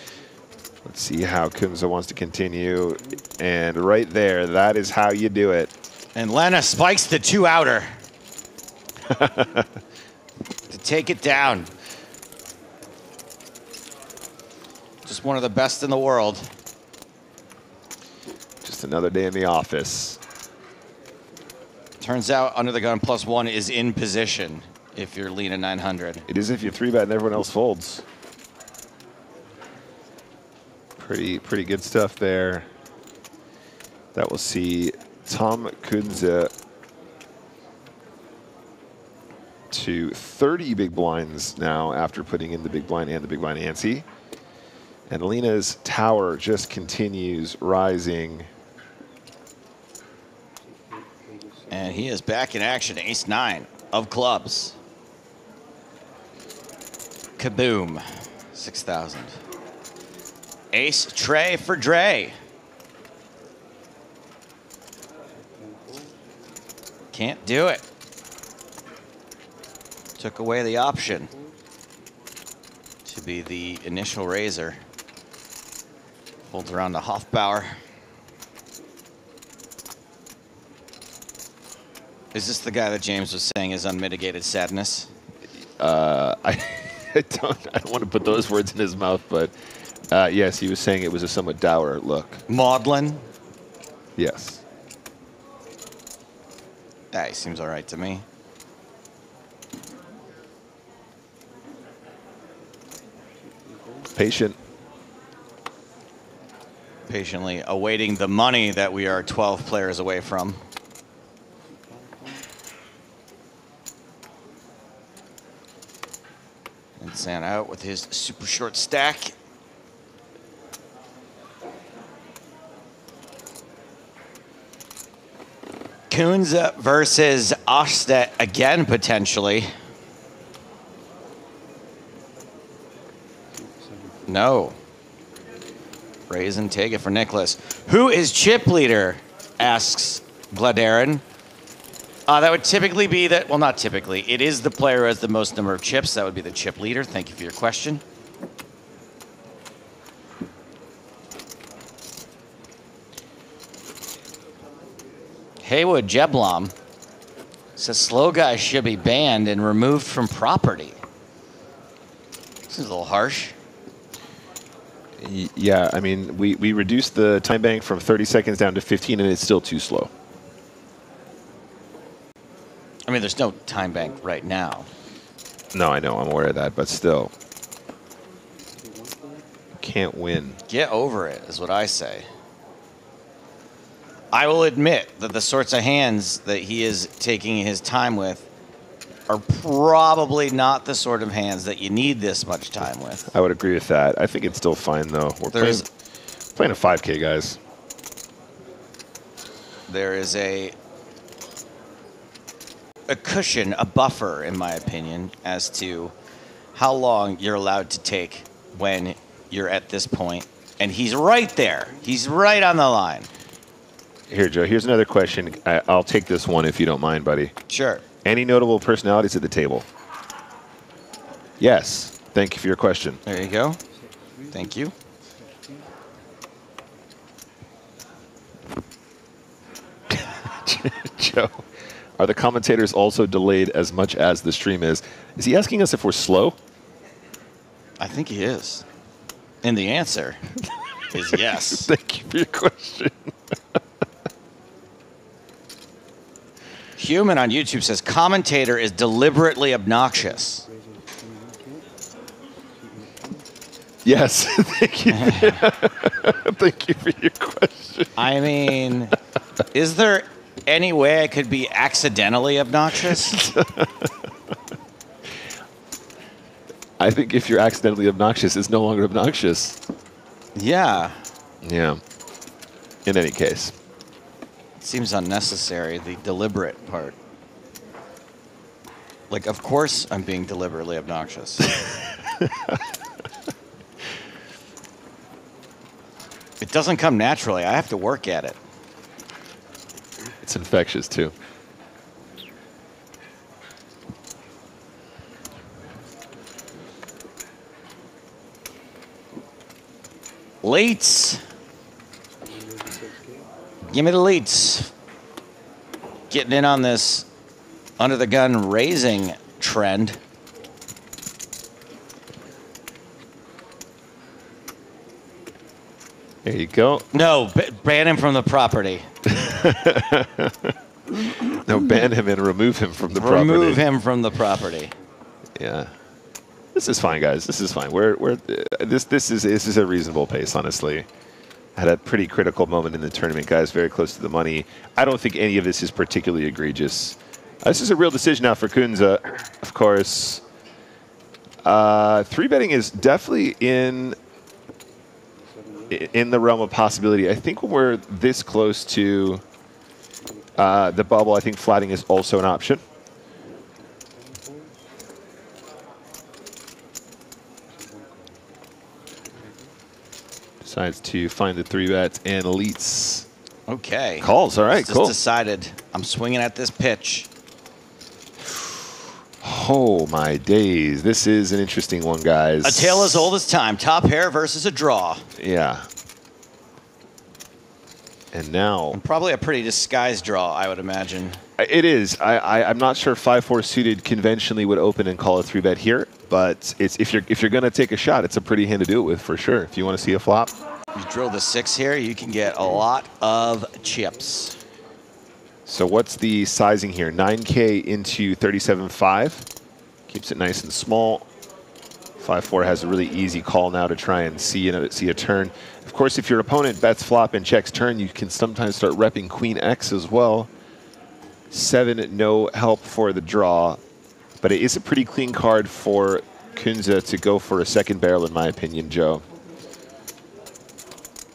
Speaker 18: let's see how Kunze wants to continue. And right there, that is how you do it.
Speaker 13: And Lena spikes the 2-outer to take it down. Just one of the best in the world.
Speaker 18: Just another day in the office.
Speaker 13: Turns out Under the Gun +1 is in position if you're Lena 900.
Speaker 18: It is if you 3-bet and everyone else folds. Pretty good stuff there. That will see Tom Kunze to 30 big blinds now after putting in the big blind and the big blind ante. And Lena's tower just continues rising.
Speaker 13: And he is back in action, ace-9 of clubs. Kaboom, 6,000. Ace tray for Dre. Can't do it. Took away the option to be the initial raiser. Folds around to Hofbauer. Is this the guy that James was saying is unmitigated sadness?
Speaker 18: I don't want to put those words in his mouth, but yes, he was saying it was a somewhat dour look.
Speaker 13: Maudlin?
Speaker 18: Yes.
Speaker 13: He seems all right to me.
Speaker 18: Patient.
Speaker 13: Patiently awaiting the money that we are 12 players away from. And Santa out with his super short stack. Kunze versus Ostedt again, potentially. No. Raise and take it for Nicholas. Who is chip leader? Asks Gladarin. That would typically be that, well, not typically. It is the player who has the most number of chips. That would be the chip leader. Thank you for your question. Haywood Jeblom says slow guys should be banned and removed from property. This is a little harsh.
Speaker 18: Yeah, I mean, we reduced the time bank from 30 seconds down to 15, and it's still too slow.
Speaker 13: I mean, there's no time bank right now.
Speaker 18: No, I know, I'm aware of that, but still. Can't win.
Speaker 13: Get over it, is what I say. I will admit that the sorts of hands that he is taking his time with are probably not the sort of hands that you need this much time with.
Speaker 18: I would agree with that. I think it's still fine, though. We're playing a 5K, guys.
Speaker 13: There is a cushion, a buffer, in my opinion, as to how long you're allowed to take when you're at this point. And he's right there. He's right on the line.
Speaker 18: Here, Joe, here's another question. I'll take this one if you don't mind, buddy.
Speaker 13: Sure.
Speaker 18: Any notable personalities at the table? Yes. Thank you for your question.
Speaker 13: There you go. Thank you.
Speaker 18: Joe, are the commentators also delayed as much as the stream is? Is he asking us if we're slow?
Speaker 13: I think he is. In the answer. is yes.
Speaker 18: Thank you for your question.
Speaker 13: Human on YouTube says commentator is deliberately obnoxious.
Speaker 18: Yes. Thank you. Thank you for your question.
Speaker 13: I mean, is there any way I could be accidentally obnoxious?
Speaker 18: I think if you're accidentally obnoxious, it's no longer obnoxious.
Speaker 13: Yeah.
Speaker 18: Yeah. In any case.
Speaker 13: It seems unnecessary, the deliberate part. Like, of course I'm being deliberately obnoxious. It doesn't come naturally. I have to work at it.
Speaker 18: It's infectious, too.
Speaker 13: Leats. Give me the leats. Getting in on this under the gun raising trend.
Speaker 18: There you go.
Speaker 13: No, ban him from the property.
Speaker 18: No, ban him and remove him from the property.
Speaker 13: Remove him from the property.
Speaker 18: Yeah. This is fine, guys. This is fine. This is a reasonable pace, honestly. Had a pretty critical moment in the tournament, guys. Very close to the money. I don't think any of this is particularly egregious. This is a real decision now for Kunze, of course. 3-betting is definitely in the realm of possibility. I think when we're this close to the bubble, I think flatting is also an option. Decides to find the 3-bet and elites.
Speaker 13: Okay.
Speaker 18: Calls. All right,
Speaker 13: just
Speaker 18: cool.
Speaker 13: Decided I'm swinging at this pitch.
Speaker 18: Oh, my days. This is an interesting one, guys.
Speaker 13: A tale as old as time. Top pair versus a draw.
Speaker 18: Yeah. And now...
Speaker 13: And probably a pretty disguised draw, I would imagine.
Speaker 18: It is. I'm not sure 5-4 suited conventionally would open and call a 3-bet here, but it's if you're going to take a shot, it's a pretty hand to do it with for sure. If you want to see a flop.
Speaker 13: You drill the 6 here, you can get a lot of chips.
Speaker 18: So what's the sizing here? 9K into 37.5. Keeps it nice and small. 5-4 has a really easy call now to try and see a turn. Of course, if your opponent bets flop and checks turn, you can sometimes start repping Queen X as well. 7, no help for the draw. But it is a pretty clean card for Kunze to go for a second barrel, in my opinion, Joe.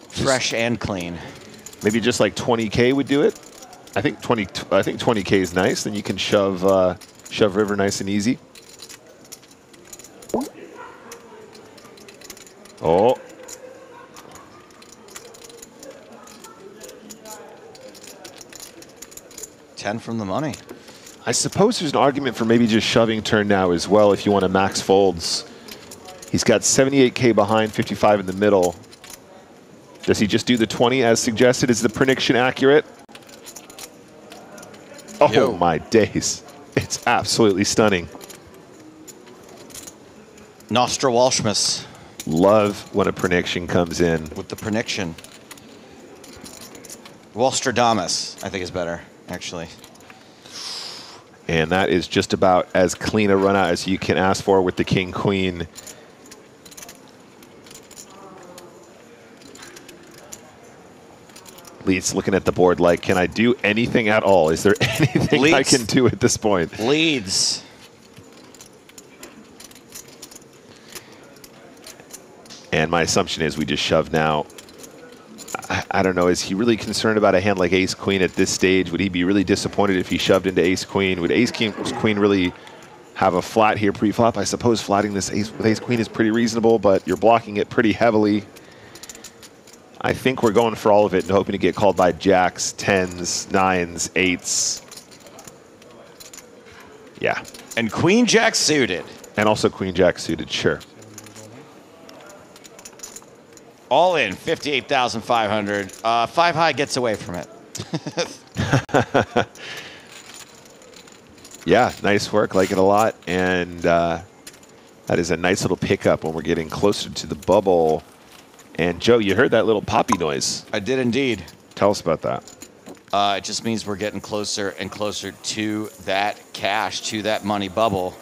Speaker 13: Fresh and clean.
Speaker 18: Maybe just like 20K would do it. I think 20K is nice. Then you can shove river nice and easy. Oh.
Speaker 13: $10 from the money.
Speaker 18: I suppose there's an argument for maybe just shoving turn now as well if you want to max folds. He's got 78K behind, 55 in the middle. Does he just do the 20 as suggested? Is the prediction accurate? Oh,
Speaker 13: Yo.
Speaker 18: My days. It's absolutely stunning.
Speaker 13: Nostra Walshmus.
Speaker 18: Love when a prediction comes in.
Speaker 13: With the prediction. Walstradamus, I think is better, actually.
Speaker 18: And that is just about as clean a run out as you can ask for with the king-queen. Leeds looking at the board like, can I do anything at all? Is there anything I can do at this point?
Speaker 13: Leeds.
Speaker 18: And my assumption is we just shove now. I don't know, is he really concerned about a hand like ace-queen at this stage? Would he be really disappointed if he shoved into ace-queen? Would ace-queen really have a flat here pre-flop? I suppose flatting this ace with ace-queen is pretty reasonable, but you're blocking it pretty heavily. I think we're going for all of it and hoping to get called by jacks, 10s, 9s, 8s. Yeah.
Speaker 13: And queen jack suited.
Speaker 18: And also queen jack suited, sure.
Speaker 13: All in, 58,500. 5 high gets away from it.
Speaker 18: Yeah, nice work, like it a lot. And that is a nice little pickup when we're getting closer to the bubble. And Joe, you heard that little poppy noise.
Speaker 13: I did indeed.
Speaker 18: Tell us about that.
Speaker 13: It just means we're getting closer and closer to that cash, to that money bubble.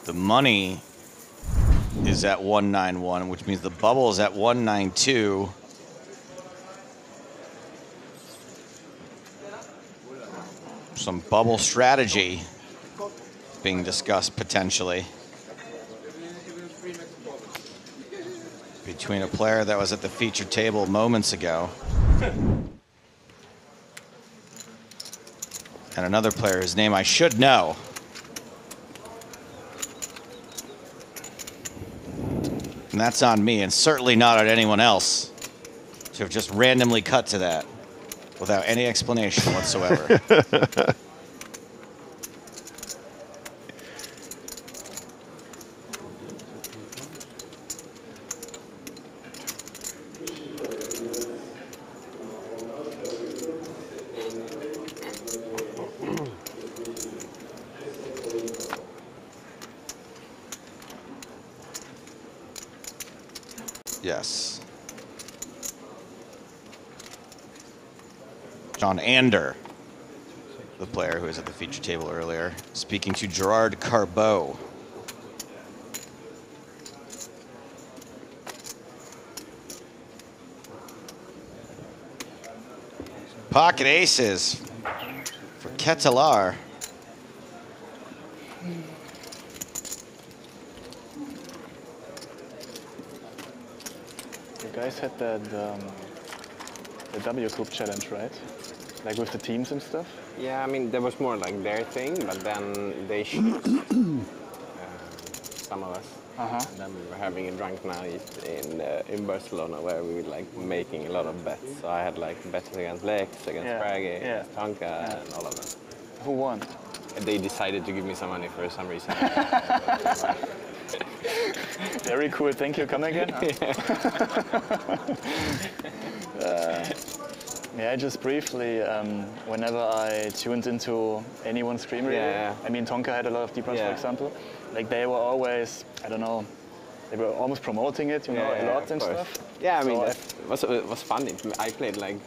Speaker 13: The money is at 191, which means the bubble is at 192. Some bubble strategy being discussed potentially between a player that was at the feature table moments ago and another player whose name I should know. And that's on me, and certainly not on anyone else to have just randomly cut to that without any explanation whatsoever. Yes. John Ander, the player who was at the feature table earlier, speaking to Gerard Carbeau. Pocket aces for Ketelar.
Speaker 3: You guys had that the W Group challenge, right? Like with the teams and stuff?
Speaker 11: Yeah, I mean, that was more like their thing, but then they some of us. And then we were having a drunk night in Barcelona where we were like making a lot of bets. So I had like bets against Lex, against Braggy, against Tonka, and all of them.
Speaker 3: Who won?
Speaker 11: And they decided to give me some money for some reason.
Speaker 3: Very cool. Thank you. Come again. Yeah, just briefly, whenever I tuned into anyone's stream, really, I mean, Tonka had a lot of deep runs, for example. Like they were always, I don't know, they were almost promoting it, you know, a lot and stuff.
Speaker 11: Yeah, I mean, it was funny. I played like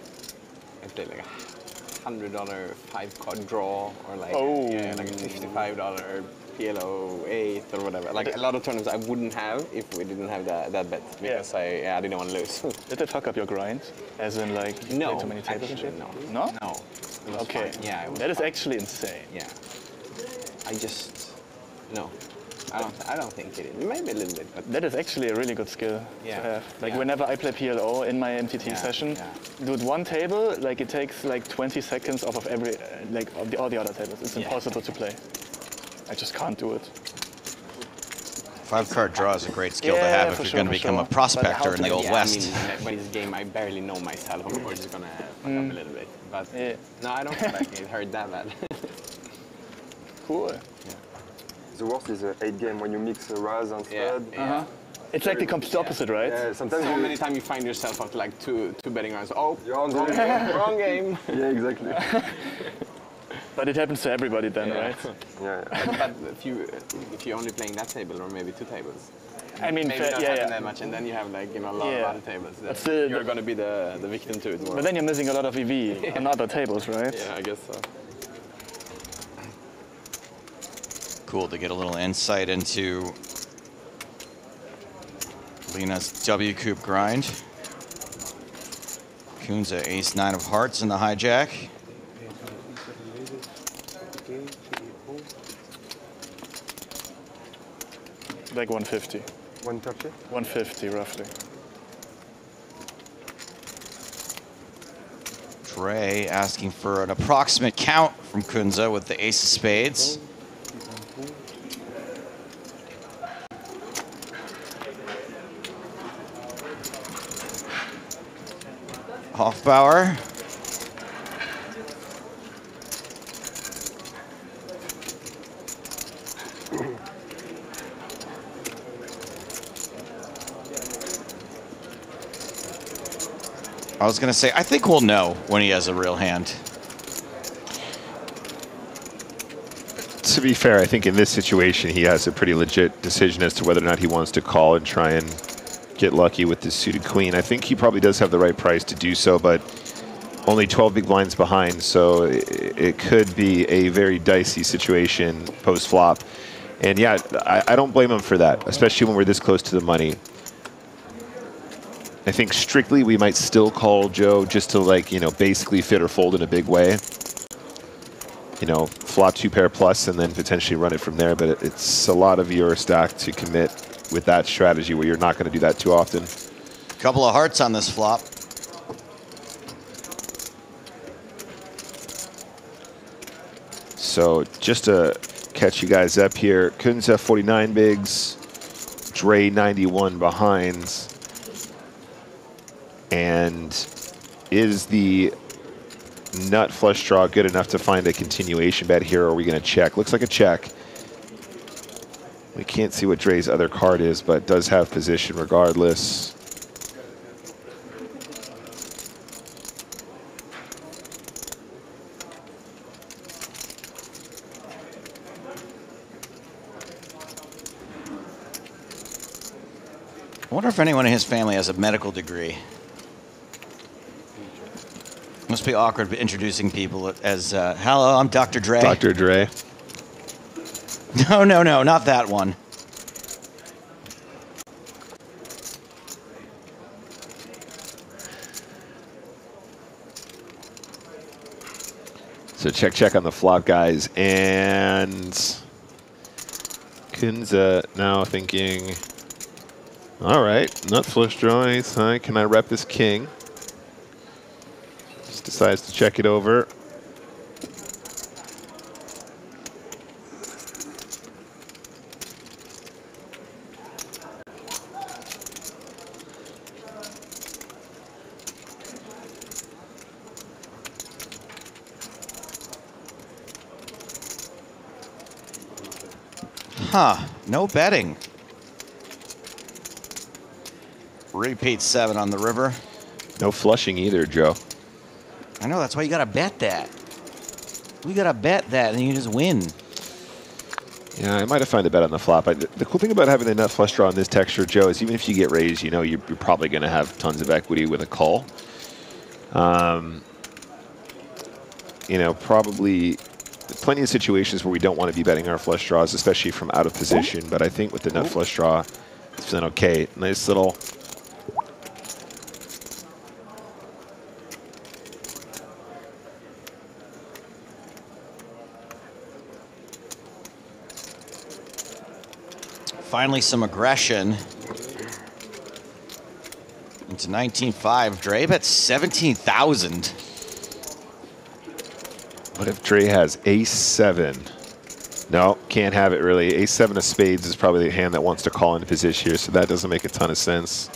Speaker 11: $100 5-card draw, or like like a $55 PLO 8 or whatever. Like a lot of tournaments I wouldn't have if we didn't have that bet, because I didn't want to lose.
Speaker 3: Did it fuck up your grind? As in like
Speaker 11: no,
Speaker 3: too many tables?
Speaker 11: Actually, no.
Speaker 3: No?
Speaker 11: No. It was
Speaker 3: okay.
Speaker 11: fine. Yeah, it was
Speaker 3: that is
Speaker 11: fine.
Speaker 3: actually insane.
Speaker 11: Yeah. I just no. I don't think it is. Maybe a little bit, but
Speaker 3: that is actually a really good skill to have. Like whenever I play PLO in my MTT session, do it one table, like it takes like 20 seconds off of every, like of all the other tables. It's impossible to play. I just can't do it.
Speaker 13: 5-card draw is a great skill to have if you're going to become a prospector in the Old West.
Speaker 11: I mean, when it's a game I barely know myself, of course it's going to fuck up a little bit. But no, I don't feel like it hurt that bad.
Speaker 3: Cool.
Speaker 7: The worst is an 8 game when you mix Raz and Stud.
Speaker 3: It's like the complete opposite, right?
Speaker 7: Yeah, sometimes
Speaker 11: so many times you find yourself after like two betting rounds. Oh, wrong game.
Speaker 7: Yeah, exactly.
Speaker 3: But it happens to everybody then, right?
Speaker 7: Yeah.
Speaker 11: But if you're only playing that table or maybe 2 tables,
Speaker 3: I mean,
Speaker 11: maybe not having that much, and then you have like a lot of other tables. Then you're going to be the victim to it more.
Speaker 3: But then you're missing a lot of EV on other tables, right?
Speaker 11: Yeah, I guess so.
Speaker 13: Cool to get a little insight into Lena's W Coupe grind. Kunze ace-9 of hearts in the hijack.
Speaker 3: Like 150.
Speaker 7: 130?
Speaker 3: 150, roughly.
Speaker 13: Dre asking for an approximate count from Kunze with the ace of spades. Hofbauer. I was going to say, I think we'll know when he has a real hand.
Speaker 18: To to be fair, I think in this situation he has a pretty legit decision as to whether or not he wants to call and try and get lucky with this suited queen. I think he probably does have the right price to do so, but only 12 big blinds behind, so it could be a very dicey situation post-flop. And yeah, I don't blame him for that, especially when we're this close to the money. I think strictly we might still call Joe just to, like, you know, basically fit or fold in a big way. You know, flop 2 pair plus and then potentially run it from there, but it's a lot of your stack to commit with that strategy where you're not going to do that too often.
Speaker 13: Couple of hearts on this flop.
Speaker 18: So just to catch you guys up here, Kunz have 49 bigs, Dre 91 behinds. And is the nut flush draw good enough to find a continuation bet here, or are we going to check? Looks like a check. We can't see what Dre's other card is, but does have position regardless.
Speaker 13: I wonder if anyone in his family has a medical degree. Must be awkward introducing people as, hello, I'm Dr. Dre.
Speaker 18: Dr. Dre.
Speaker 13: No, no, no, not that one.
Speaker 18: So check on the flop, guys. And Kunza now thinking, all right, nut flush draw, ace high. Can I rep this king? Just decides to check it over.
Speaker 13: Huh, no betting. Repeat 7 on the river.
Speaker 18: No flushing either, Joe.
Speaker 13: I know, that's why you gotta bet that. We gotta bet that and you just win.
Speaker 18: Yeah, I might have found a bet on the flop. The cool thing about having the nut flush draw in this texture, Joe, is even if you get raised, you know, you're probably going to have tons of equity with a call. You know, probably plenty of situations where we don't want to be betting our flush draws, especially from out of position. But I think with the nut flush draw, it's been okay. Nice little...
Speaker 13: Finally, some aggression. Into 19.5. Dre bet 17,000.
Speaker 18: What if Dre has ace-7? No, can't have it really. Ace-7 of spades is probably the hand that wants to call into position here, so that doesn't make a ton of sense.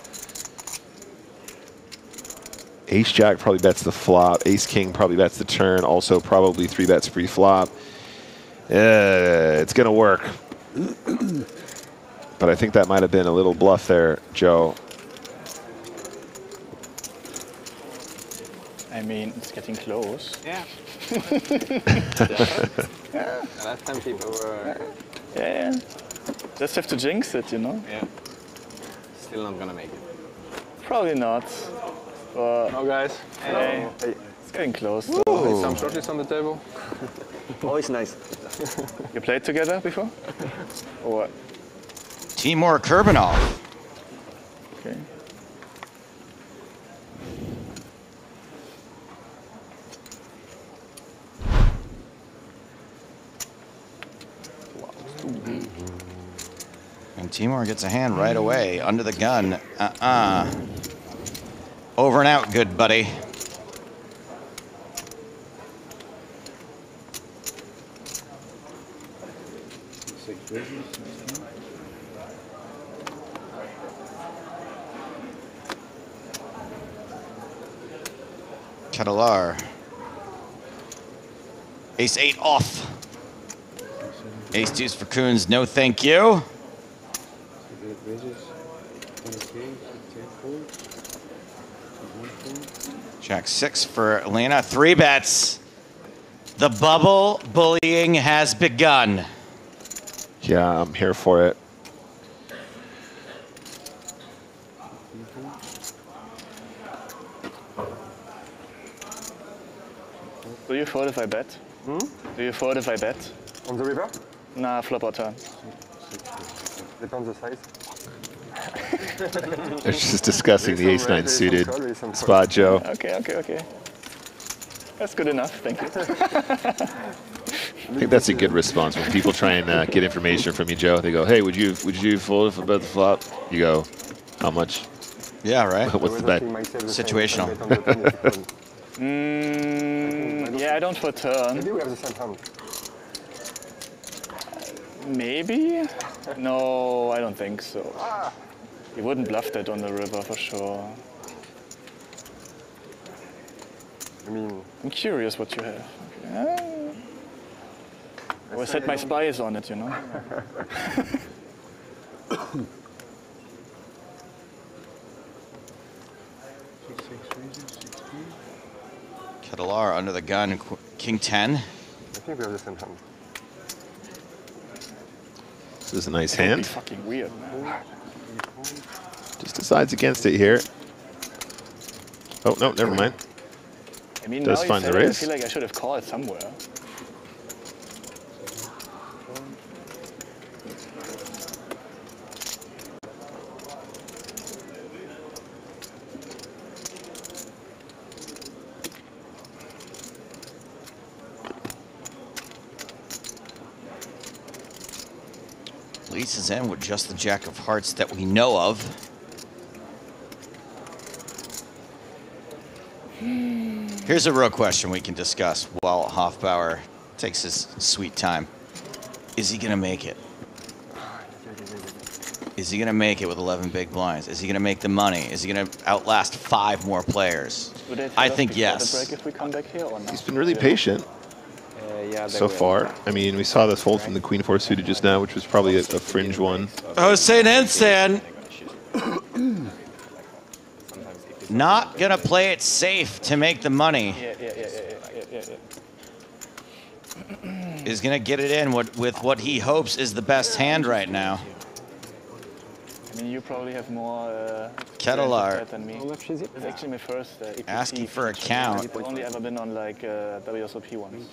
Speaker 18: Ace-jack probably bets the flop. Ace-king probably bets the turn. Also probably 3 bets pre-flop. It's going to work. But I think that might have been a little bluff there, Joe.
Speaker 3: I mean, it's getting close.
Speaker 11: Yeah. Last time people were...
Speaker 3: Yeah. Just have to jinx it, you know?
Speaker 11: Yeah. Still not gonna make it.
Speaker 3: Probably not. But
Speaker 7: no, guys.
Speaker 3: Hey, it's getting close.
Speaker 7: There's some shorties on the table.
Speaker 8: Always nice.
Speaker 3: You played together before? Or what?
Speaker 13: Timur Kurbanov.
Speaker 3: Okay.
Speaker 13: And Timur gets a hand right away, under the gun. Over and out, good buddy. Chatalar. Ace-8 off. Ace-2 for Kunz, no thank you. Jack-6 for Elena, 3 bets. The bubble bullying has begun.
Speaker 18: Yeah, I'm here for it.
Speaker 3: Do you fold if I bet?
Speaker 7: Hmm?
Speaker 3: Do you fold if I bet?
Speaker 7: On the river?
Speaker 3: Nah, flop or turn.
Speaker 7: Depends the size.
Speaker 18: They're just discussing the ace-9 suited spot, Joe.
Speaker 3: Okay. That's good enough, thank you.
Speaker 18: I think that's a good response when people try and get information from you, Joe. They go, "Hey, would you fold if I bet the flop?" You go, "How much?"
Speaker 13: Yeah, right.
Speaker 18: What's the bet?
Speaker 13: Situational.
Speaker 3: Yeah, I don't for turn.
Speaker 7: Maybe we have the same hand.
Speaker 3: Maybe? No, I don't think so. You wouldn't bluff that on the river for sure.
Speaker 7: I mean,
Speaker 3: I'm curious what you have. Okay. I will set my spies on it, you know.
Speaker 13: Ketelar under the gun, king 10.
Speaker 7: I think we have the same hand.
Speaker 18: This is a nice
Speaker 3: That would be
Speaker 18: hand.
Speaker 3: fucking weird, man.
Speaker 18: Just decides against it here. Oh, no, never mind.
Speaker 3: I mean,
Speaker 18: Does
Speaker 3: now you
Speaker 18: find the
Speaker 3: said it, I
Speaker 18: raise.
Speaker 3: feel like I should have called somewhere.
Speaker 13: Leeds is in with just the jack of hearts that we know of. Here's a real question we can discuss while Hofbauer takes his sweet time. Is he going to make it? Is he going to make it with 11 big blinds? Is he going to make the money? Is he going to outlast 5 more players? I think yes.
Speaker 3: The break if we come back here or not?
Speaker 18: He's been really patient
Speaker 11: Yeah,
Speaker 18: so far. I mean, we saw this hold from the Queen-4 suited just now, which was probably a fringe one.
Speaker 13: Hossein Ensan not going to play it safe to make the money.
Speaker 3: Yeah.
Speaker 13: Is going to get it in with what he hopes is the best hand right now.
Speaker 3: I mean, you probably have more
Speaker 13: Ketelar
Speaker 3: than me. It's actually my first EPT
Speaker 13: asking for a count.
Speaker 3: I've only ever been on like WSOP once.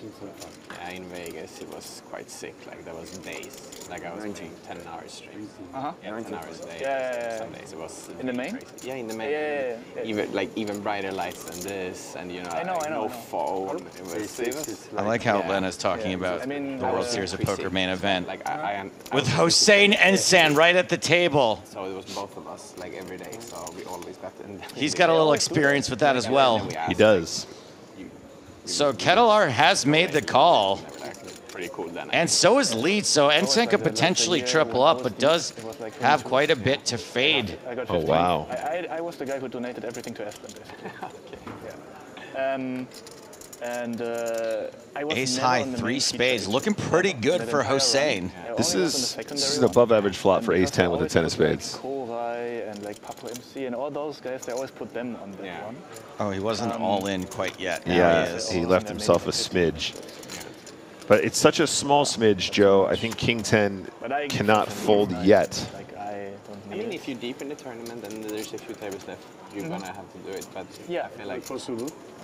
Speaker 11: Yeah, in Vegas it was quite sick. Like there was days. Like I was doing 10-hour streams. Yeah, 10 hours a day.
Speaker 3: Yeah.
Speaker 11: Some days it was
Speaker 3: In the main?
Speaker 11: crazy. Yeah, in the main.
Speaker 3: Yeah.
Speaker 11: Even brighter lights than this, and you know,
Speaker 3: I know.
Speaker 11: no phone. It was
Speaker 13: I like how Len is talking about
Speaker 3: I mean,
Speaker 13: the World Series of Poker main event
Speaker 11: like
Speaker 13: with Hossein Ensan right at the table.
Speaker 11: So it was both of us like every day. So we always got in.
Speaker 13: He's got a little experience with that as well.
Speaker 18: He does.
Speaker 13: So Ketelar has made the call.
Speaker 11: Pretty cool then.
Speaker 13: And so is Leeds, so Ensan could potentially triple up, but does have quite a bit to fade.
Speaker 18: Oh, wow.
Speaker 3: I was the guy who donated everything to Aspen, basically. I was
Speaker 13: Ace
Speaker 3: never
Speaker 13: high,
Speaker 3: on the
Speaker 13: 3
Speaker 3: main
Speaker 13: spades,
Speaker 3: feature
Speaker 13: looking pretty good
Speaker 3: that
Speaker 13: for
Speaker 3: entire run.
Speaker 13: Hossein.
Speaker 18: This is an above average flop for ace-10 with a 10 of spades.
Speaker 3: Korai and like Papo MC and all those guys, they always put them on that one.
Speaker 13: Oh, he wasn't all in quite yet. Now
Speaker 18: Yeah,
Speaker 13: he is.
Speaker 18: he left himself a smidge. But it's such a small smidge, Joe. I think king 10 cannot fold yet.
Speaker 11: I mean, if you're deep in the tournament, then there's a few tables left. You're gonna have to do it. But I feel like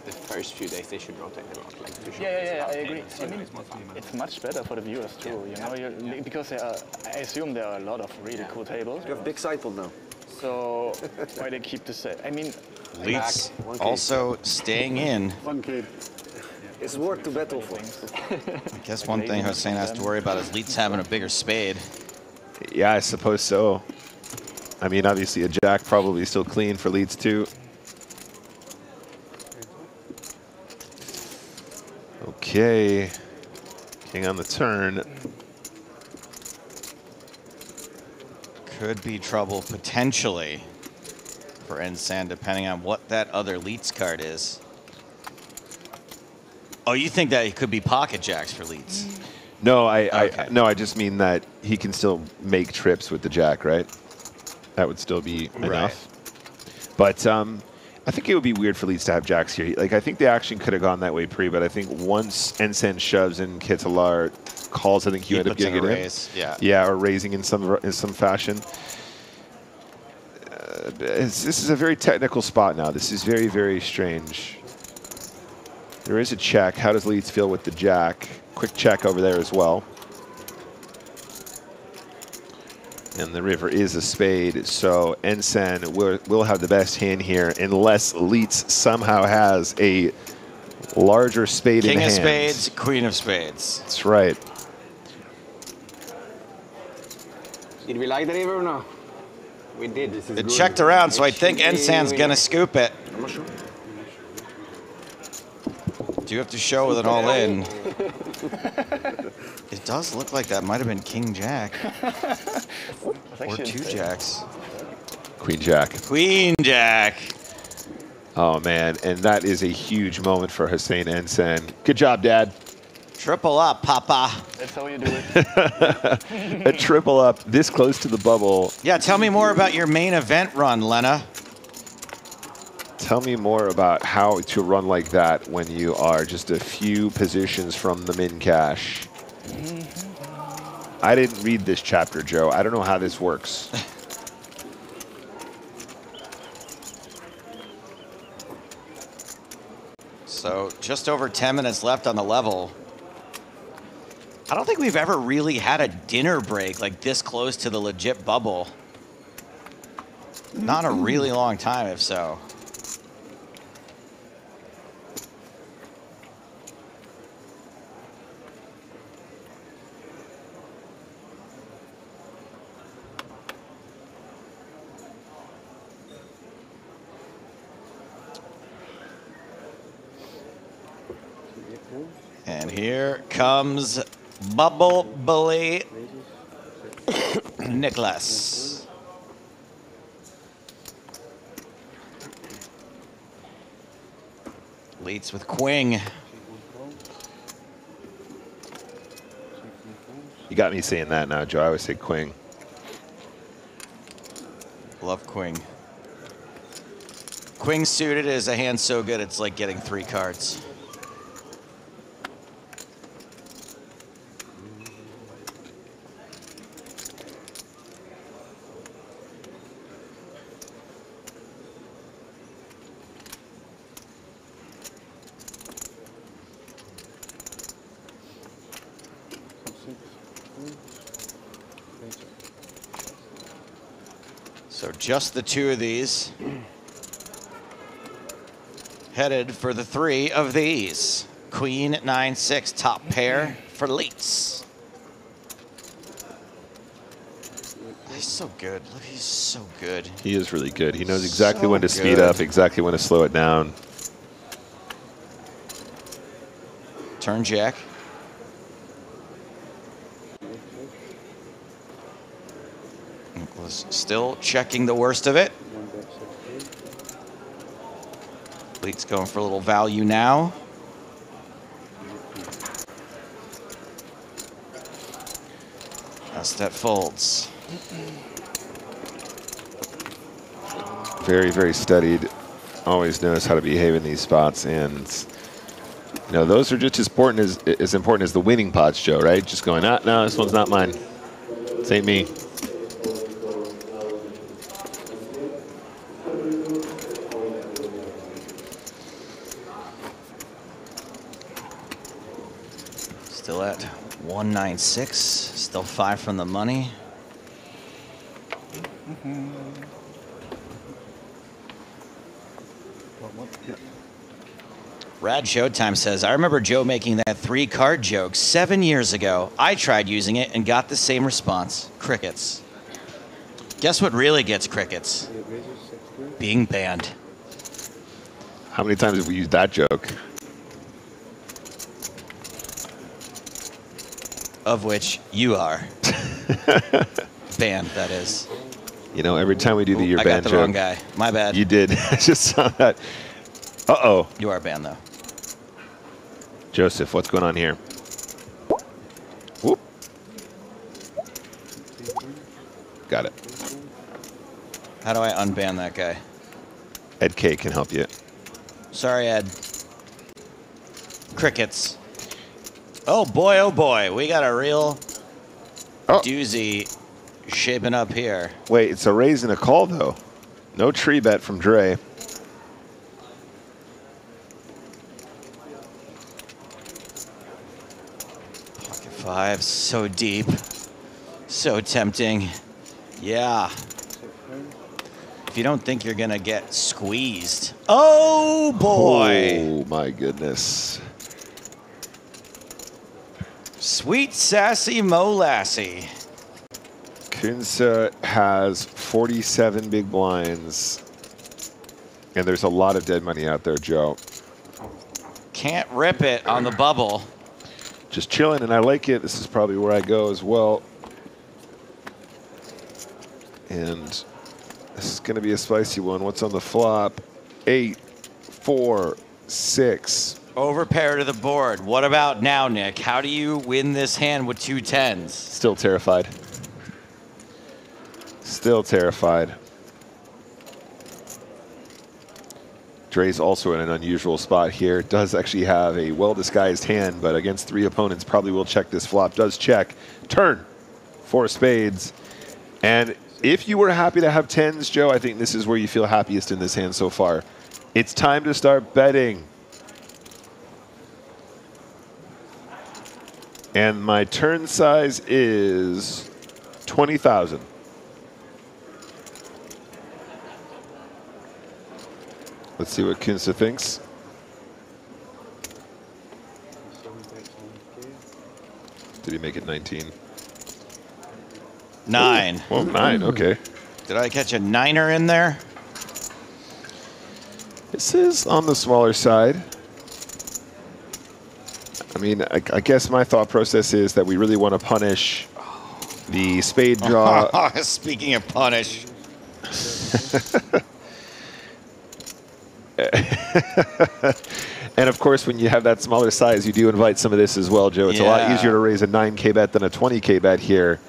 Speaker 11: the first few days they should rotate a lot. Like to show
Speaker 3: I agree. I mean, it's much better for the viewers too. You know, because I assume there are a lot of really cool tables.
Speaker 8: You have big sideboard now.
Speaker 3: So why they keep the set? I mean,
Speaker 13: Leeds also staying in.
Speaker 8: 1K. It's worth to battle for.
Speaker 13: I guess one thing Hossein has to worry about is Leeds having a bigger spade.
Speaker 18: Yeah, I suppose so. I mean, obviously a jack probably still clean for Leeds too. Okay, king on the turn.
Speaker 13: Could be trouble potentially for Ensan, depending on what that other Leeds card is. Oh, you think that it could be pocket jacks for Leeds?
Speaker 18: No, I just mean that he can still make trips with the jack, right? That would still be enough. But I think it would be weird for Leeds to have jacks here. Like, I think the action could have gone that way pre, but I think once Ensign shoves in Kitalar calls, I think you end up getting it in. Yeah, or raising in some fashion. This is a very technical spot now. This is very, very strange. There is a check. How does Leeds feel with the jack? Quick check over there as well. And the river is a spade, so Ensign will have the best hand here unless Leeds somehow has a larger spade in hand.
Speaker 13: King of spades, queen of spades.
Speaker 18: That's right.
Speaker 11: Did we like the river or no? We did.
Speaker 13: It checked around, so I think Ensign's going to scoop it.
Speaker 11: I'm not sure.
Speaker 13: Do you have to show with an all-in? It does look like that might have been King Jack. Or two jacks.
Speaker 18: Queen Jack.
Speaker 13: Queen Jack.
Speaker 18: Oh, man. And that is a huge moment for Hussein Ensign. Good job, Dad.
Speaker 13: Triple up, Papa.
Speaker 3: That's how you do it.
Speaker 18: A triple up this close to the bubble.
Speaker 13: Yeah, tell me more about your main event run, Lena.
Speaker 18: Tell me more about how to run like that when you are just a few positions from the min cash. I didn't read this chapter, Joe. I don't know how this works.
Speaker 13: So just over 10 minutes left on the level. I don't think we've ever really had a dinner break like this close to the legit bubble. Not a really long time, if so. And here comes Bubble Bully Nicholas. Leads with Queen.
Speaker 18: You got me saying that now, Joe. I always say Queen.
Speaker 13: Love Queen. Queen suited is a hand so good it's like getting 3 cards. So just the 2 of these. Headed for the 3 of these. Queen, 9-6, top pair for Leeds. He's so good. Look, he's so good.
Speaker 18: He is really good. He knows exactly
Speaker 13: So
Speaker 18: when to speed
Speaker 13: good.
Speaker 18: up, exactly when to slow it down.
Speaker 13: Turn jack. Was still checking the worst of it. Leeds going for a little value now. As that folds.
Speaker 18: Very, very studied. Always knows how to behave in these spots, and you know those are just as important as the winning pots, Joe. Right? Just going, no, this one's not mine. This ain't me.
Speaker 13: Still at 196. Still 5 from the money. Rad Showtime says, I remember Joe making that 3-card joke 7 years ago. I tried using it and got the same response. Crickets. Guess what really gets crickets? Being banned.
Speaker 18: How many times have we used that joke?
Speaker 13: Of which you are. Banned, that is.
Speaker 18: You know, every time we do the
Speaker 13: Ooh,
Speaker 18: "you're
Speaker 13: I
Speaker 18: banned"
Speaker 13: got the
Speaker 18: joke,
Speaker 13: wrong guy. My bad.
Speaker 18: You did. I just saw that. Uh-oh.
Speaker 13: You are banned, though.
Speaker 18: Joseph, what's going on here? Whoop. Got it.
Speaker 13: How do I unban that guy?
Speaker 18: Ed K can help you.
Speaker 13: Sorry, Ed. Crickets. Oh boy, we got a real doozy shaping up here.
Speaker 18: Wait, it's a raise and a call, though. No tree bet from Dre.
Speaker 13: Pocket five, so deep. So tempting. Yeah. If you don't think you're going to get squeezed. Oh, boy.
Speaker 18: Oh, my goodness.
Speaker 13: Sweet, sassy Mo Lassie.
Speaker 18: Kunsa has 47 big blinds. And there's a lot of dead money out there, Joe.
Speaker 13: Can't rip it on the bubble.
Speaker 18: Just chilling, and I like it. This is probably where I go as well. And this is going to be a spicy one. What's on the flop? 8, 4, 6.
Speaker 13: Overpair to the board. What about now, Nick? How do you win this hand with 2 10s?
Speaker 18: Still terrified. Still terrified. Dre's also in an unusual spot here. Does actually have a well-disguised hand, but against 3 opponents probably will check this flop. Does check. Turn. 4 spades. And if you were happy to have 10s, Joe, I think this is where you feel happiest in this hand so far. It's time to start betting. And my turn size is 20,000. Let's see what Kunsa thinks. Did he make it 19?
Speaker 13: 9.
Speaker 18: Oh, 9, okay.
Speaker 13: Did I catch a 9er in there?
Speaker 18: This is on the smaller side. I mean, I guess my thought process is that we really want to punish the spade draw.
Speaker 13: Speaking of punish.
Speaker 18: And of course, when you have that smaller size, you do invite some of this as well, Joe. It's a lot easier to raise a 9K bet than a 20K bet here.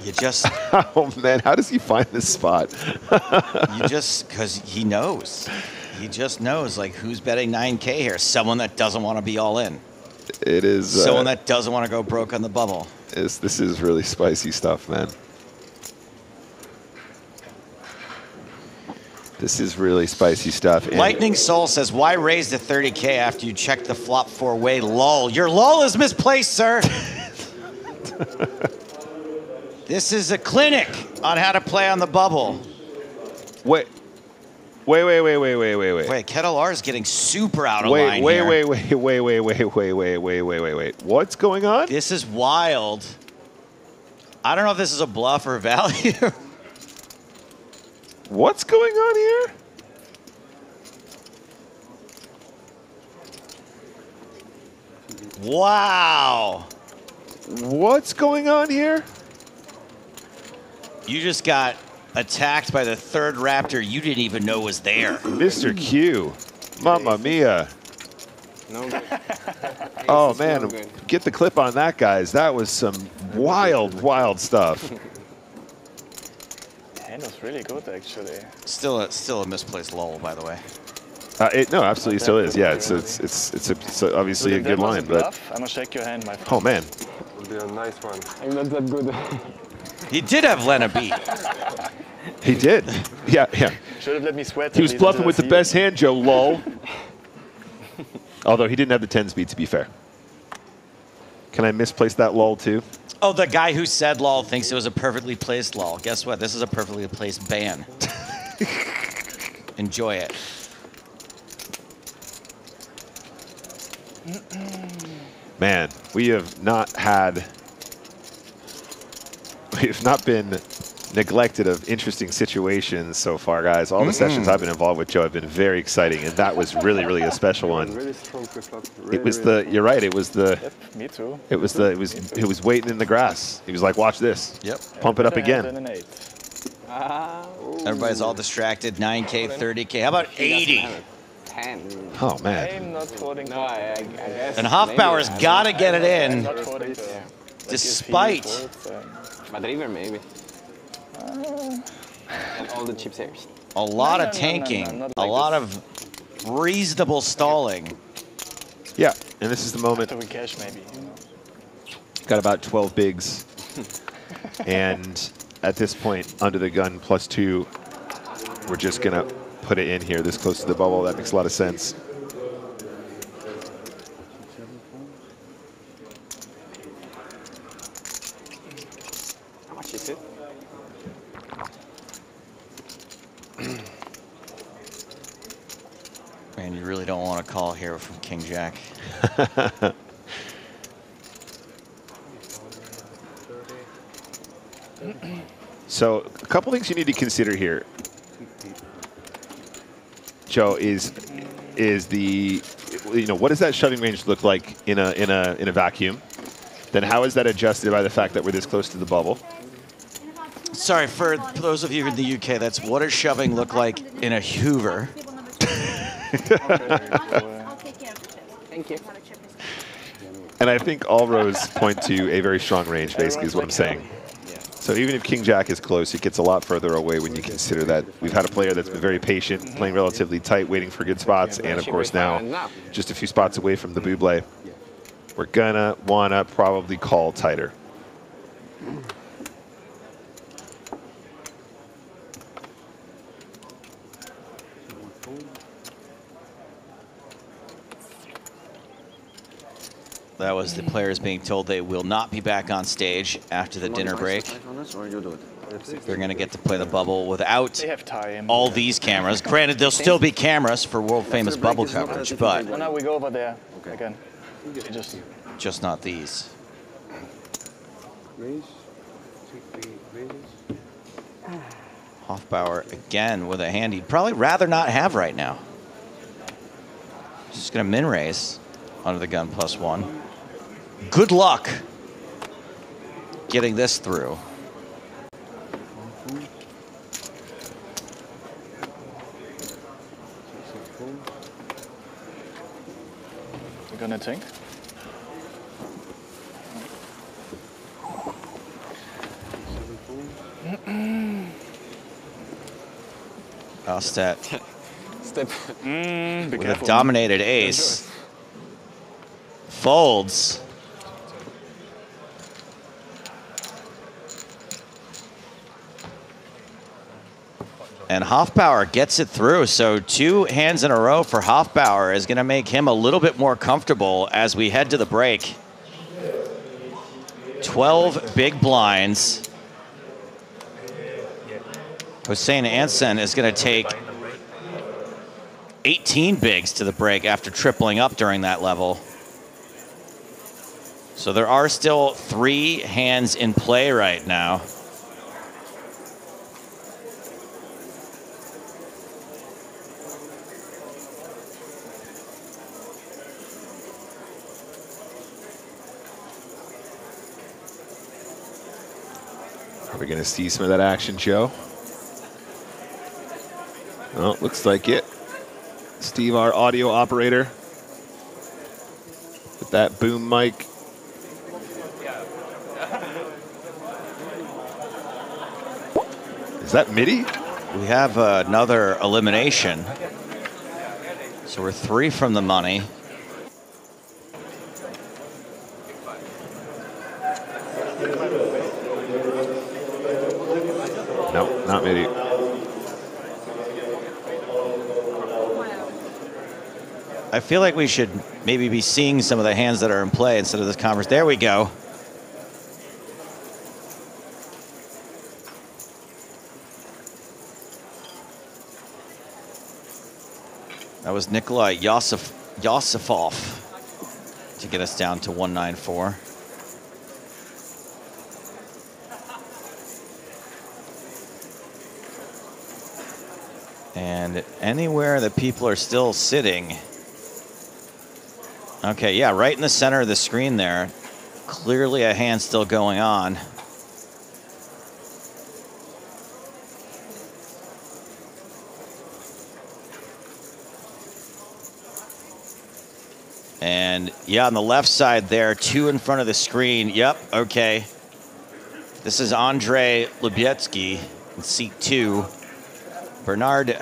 Speaker 13: You just...
Speaker 18: Oh, man, how does he find this spot?
Speaker 13: You just... Because he knows. He just knows, like, who's betting 9K here? Someone that doesn't want to be all in.
Speaker 18: It is...
Speaker 13: Someone that doesn't want to go broke on the bubble.
Speaker 18: This is really spicy stuff, man. This is really spicy stuff. And
Speaker 13: Lightning Soul says, why raise the 30K after you check the flop 4-way? Lol. Your lol is misplaced, sir. This is a clinic on how to play on the bubble.
Speaker 18: Wait.
Speaker 13: Wait, Kettle R is getting super out of line here.
Speaker 18: Wait. What's going on?
Speaker 13: This is wild. I don't know if this is a bluff or value.
Speaker 18: What's going on here?
Speaker 13: Wow.
Speaker 18: What's going on here?
Speaker 13: You just got attacked by the third raptor you didn't even know was there.
Speaker 18: Mr. Q. Mamma mia.
Speaker 11: No good.
Speaker 18: Oh, man. Get the clip on that, guys. That was some wild, wild stuff.
Speaker 3: Hand was really good, actually.
Speaker 13: Still a misplaced lol, by the way.
Speaker 18: No, absolutely still is. Yeah, it's obviously a good line, but
Speaker 3: I'm gonna shake your hand, my friend.
Speaker 18: Oh man,
Speaker 7: Would be a nice one. I'm not that good.
Speaker 13: He did have Lena beat.
Speaker 18: He did. Yeah.
Speaker 3: Should have let me sweat.
Speaker 18: He was bluffing with the best hand, Joe. Lol. Although he didn't have the 10s beat, to be fair. Can I misplace that lol too?
Speaker 13: Oh, the guy who said lol thinks it was a perfectly placed lol. Guess what? This is a perfectly placed ban. Enjoy it.
Speaker 18: Man, we have not been neglected of interesting situations so far, guys. All the sessions I've been involved with, Joe, have been very exciting, and that was really, really a special one.
Speaker 7: Really strong pre-flop.
Speaker 18: It was the. You're right. It was the.
Speaker 3: Yep, me too.
Speaker 18: It was waiting in the grass. He was like, "Watch this.
Speaker 13: Yep.
Speaker 18: Pump it up again."
Speaker 13: Everybody's all distracted. 9K, 30K. How about 80?
Speaker 11: 10.
Speaker 18: Oh man.
Speaker 3: I'm not folding.
Speaker 11: No, I guess.
Speaker 13: And Hoffbauer's got to get it in,
Speaker 3: Not folding.
Speaker 13: despite.
Speaker 11: But river maybe. And all the chips here.
Speaker 13: A lot of tanking,
Speaker 3: not
Speaker 13: a
Speaker 3: like
Speaker 13: lot
Speaker 3: this.
Speaker 13: of reasonable stalling.
Speaker 18: Yeah, and this is the moment.
Speaker 3: After we cash, maybe.
Speaker 18: Got about 12 bigs. And at this point, under the gun +2, we're just going to put it in here this close to the bubble. That makes a lot of sense.
Speaker 11: How much is it?
Speaker 13: Man, you really don't want to call here from King Jack.
Speaker 18: So a couple things you need to consider here, Joe, is the, what does that shoving range look like in a vacuum? Then how is that adjusted by the fact that we're this close to the bubble?
Speaker 13: Sorry, for those of you in the UK, that's what does shoving look like in a Hoover?
Speaker 11: Thank you.
Speaker 18: And I think all rows point to a very strong range, basically, is what I'm saying. So even if King Jack is close, it gets a lot further away when you consider that we've had a player that's been very patient, playing relatively tight, waiting for good spots, and of course now just a few spots away from the buble. We're gonna wanna probably call tighter.
Speaker 13: That was the players being told they will not be back on stage after the dinner break. They're going to get to play the bubble without all these cameras. Granted, there'll still be cameras for world-famous bubble coverage, but
Speaker 3: Well, now we go over there again.
Speaker 13: just not these. Hofbauer again with a hand he'd probably rather not have right now. Just going to min raise under the gun +1. Good luck getting this through.
Speaker 3: We're gonna tank.
Speaker 13: East
Speaker 11: Step.
Speaker 13: With a dominated ace. Folds. And Hofbauer gets it through. So 2 hands in a row for Hofbauer is going to make him a little bit more comfortable as we head to the break. 12 big blinds. Hossein Ansen is going to take 18 bigs to the break after tripling up during that level. So there are still 3 hands in play right now.
Speaker 18: Are we going to see some of that action, Joe? Well, looks like it. Steve, our audio operator, with that boom mic. Is that MIDI?
Speaker 13: We have another elimination. So we're 3 from the money.
Speaker 18: No, not MIDI.
Speaker 13: I feel like we should maybe be seeing some of the hands that are in play instead of this conference. There we go. That was Nikolai Yosifov to get us down to 194. And anywhere that people are still sitting. Okay, yeah, right in the center of the screen there. Clearly a hand still going on. And yeah, on the left side there, 2 in front of the screen. Yep, okay. This is Andrei Lubietsky in seat 2. Bernard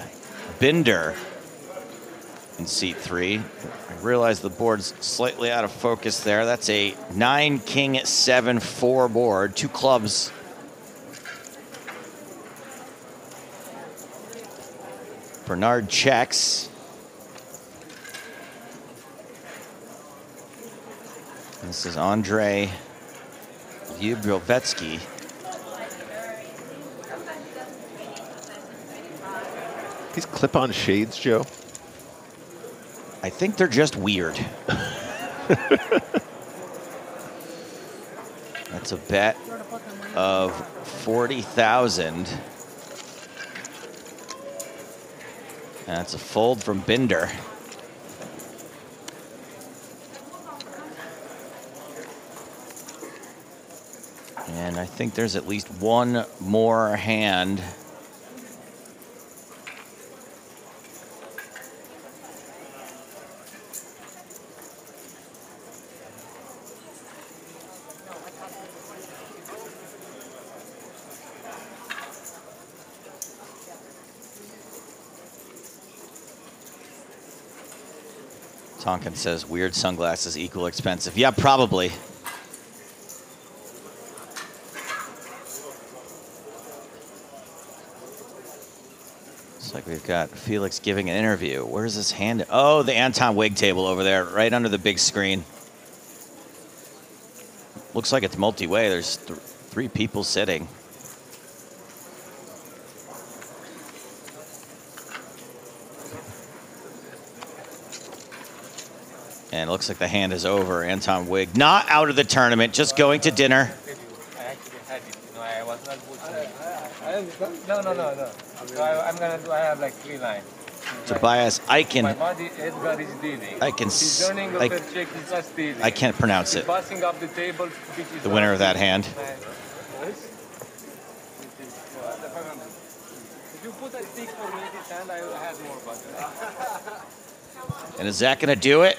Speaker 13: Binder in seat 3. I realize the board's slightly out of focus there. That's a 9 king 7 4 board, 2 clubs. Bernard checks. This is Andrei Vyubrovetsky.
Speaker 18: These clip-on shades, Joe?
Speaker 13: I think they're just weird. That's a bet of 40,000. That's a fold from Binder. And I think there's at least one more hand. Tonkin says weird sunglasses equal expensive. Yeah, probably. Looks like we've got Felix giving an interview. Where's this hand? Oh, the Anton Wig table over there, right under the big screen. Looks like it's multi-way. There's 3 people sitting. And it looks like the hand is over. Anton Wig not out of the tournament, just going to dinner.
Speaker 14: I actually had it. No, I was not bullshitting. No. So I'm gonna do. I have like 3 lines.
Speaker 13: Tobias Eichen.
Speaker 14: My body, Edgar is dealing. He's learning over check. He's not stealing.
Speaker 13: I can't pronounce it.
Speaker 14: Passing up the table.
Speaker 13: The winner of that hand.
Speaker 14: If you put a stick for me this hand, I will have more butter.
Speaker 13: And is that going to do it?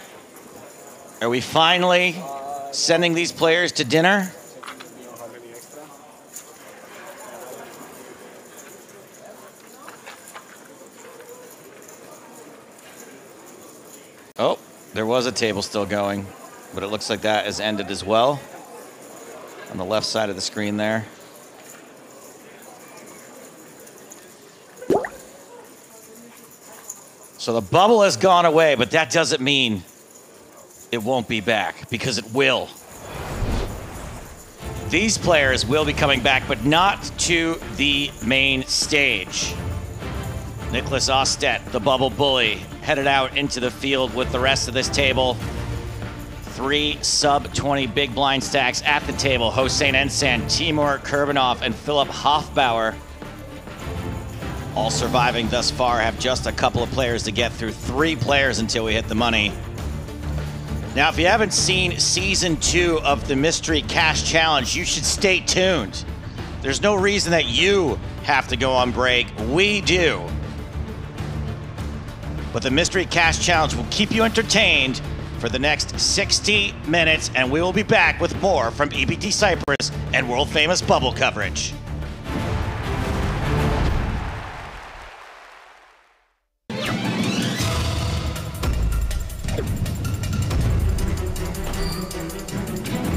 Speaker 13: Are we finally sending these players to dinner? Oh, there was a table still going, but it looks like that has ended as well. On the left side of the screen there. So the bubble has gone away, but that doesn't mean it won't be back, because it will. These players will be coming back, but not to the main stage. Nicholas Ostedt, the bubble bully, headed out into the field with the rest of this table. 3 sub-20 big blind stacks at the table. Hossein Ensan, Timur Kurbanov, and Philip Hofbauer. All surviving thus far, have just a couple of players to get through. 3 players until we hit the money. Now, if you haven't seen season 2 of the Mystery Cash Challenge, you should stay tuned. There's no reason that you have to go on break. We do. But the Mystery Cash Challenge will keep you entertained for the next 60 minutes, and we will be back with more from EPT Cyprus and world-famous bubble coverage.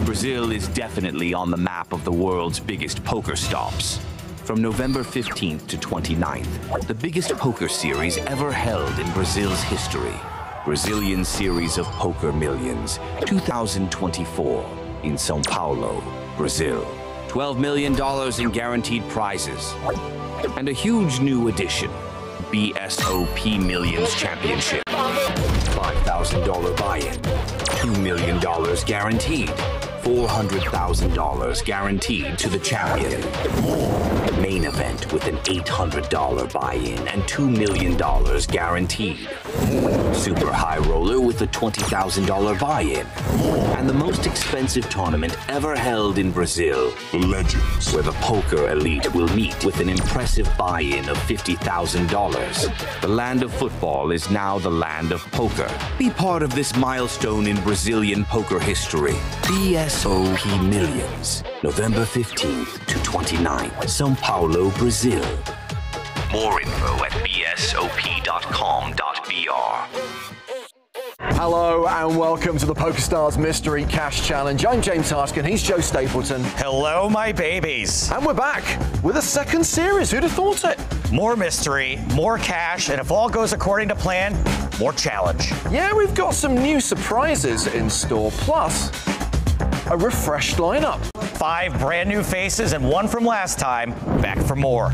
Speaker 10: Brazil is definitely on the map of the world's biggest poker stops. From November 15th to 29th, the biggest poker series ever held in Brazil's history. Brazilian Series of Poker Millions 2024 in São Paulo, Brazil. $12 million in guaranteed prizes. And a huge new addition, BSOP Millions Championship. $5,000 buy-in, $2 million guaranteed. $400,000 guaranteed to the champion. Main event with an $800 buy-in and $2 million guaranteed. Super high roller with a $20,000 buy-in. And the most expensive tournament ever held in Brazil, Legends, where the poker elite will meet with an impressive buy-in of $50,000. The land of football is now the land of poker. Be part of this milestone in Brazilian poker history. BSOP Millions, November 15th to 29th, São Paulo, Brazil. More info at bsop.com.br.
Speaker 25: Hello and welcome to the PokerStars Mystery Cash Challenge. I'm James Harskin, he's Joe Stapleton.
Speaker 13: Hello, my babies.
Speaker 25: And we're back with a second series. Who'd have thought it?
Speaker 13: More mystery, more cash, and if all goes according to plan, more challenge.
Speaker 25: Yeah, we've got some new surprises in store, plus a refreshed lineup.
Speaker 13: 5 brand new faces and 1 from last time. Back for more.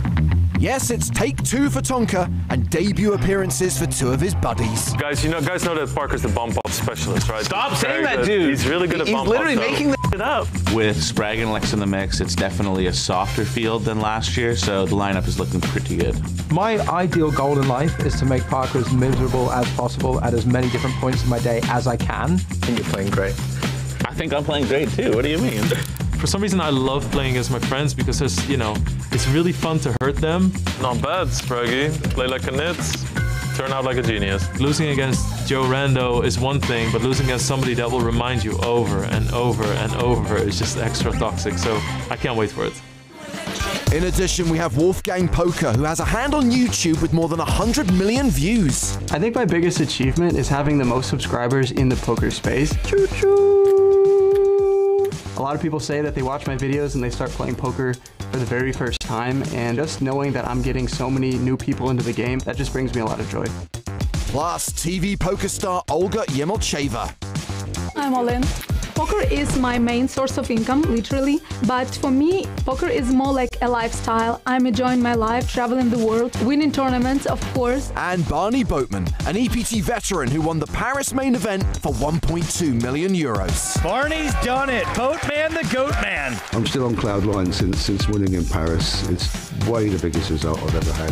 Speaker 25: Yes, it's take 2 for Tonka and debut appearances for 2 of his buddies.
Speaker 1: Guys know that Parker's the bump up specialist, right?
Speaker 16: Stop saying that, dude.
Speaker 1: He's really good at bump up.
Speaker 16: He's literally making
Speaker 1: it up.
Speaker 16: With Sprague and Lex in the mix, it's definitely a softer field than last year, so the lineup is looking pretty good.
Speaker 15: My ideal goal in life is to make Parker as miserable as possible at as many different points in my day as I can.
Speaker 16: I think you're playing great. I think I'm playing great too. What do you mean?
Speaker 19: For some reason, I love playing as my friends because it's, it's really fun to hurt them.
Speaker 1: Not bad, Spraggy. Play like a nit, turn out like a genius.
Speaker 19: Losing against Joe Rando is one thing, but losing against somebody that will remind you over and over and over is just extra toxic, so I can't wait for it.
Speaker 25: In addition, we have Wolfgang Poker, who has a hand on YouTube with more than 100 million views.
Speaker 20: I think my biggest achievement is having the most subscribers in the poker space. Choo-choo! A lot of people say that they watch my videos and they start playing poker for the very first time, and just knowing that I'm getting so many new people into the game, that just brings me a lot of joy.
Speaker 25: Plus, TV poker star Olga Yemelcheva.
Speaker 21: I'm all in. Poker is my main source of income, literally, but for me, poker is more like a lifestyle. I'm enjoying my life, traveling the world, winning tournaments, of course.
Speaker 25: And Barney Boatman, an EPT veteran who won the Paris main event for 1.2 million euros.
Speaker 13: Barney's done it. Boatman the Goat Man.
Speaker 23: I'm still on cloud 9 since winning in Paris. It's way the biggest result I've ever had.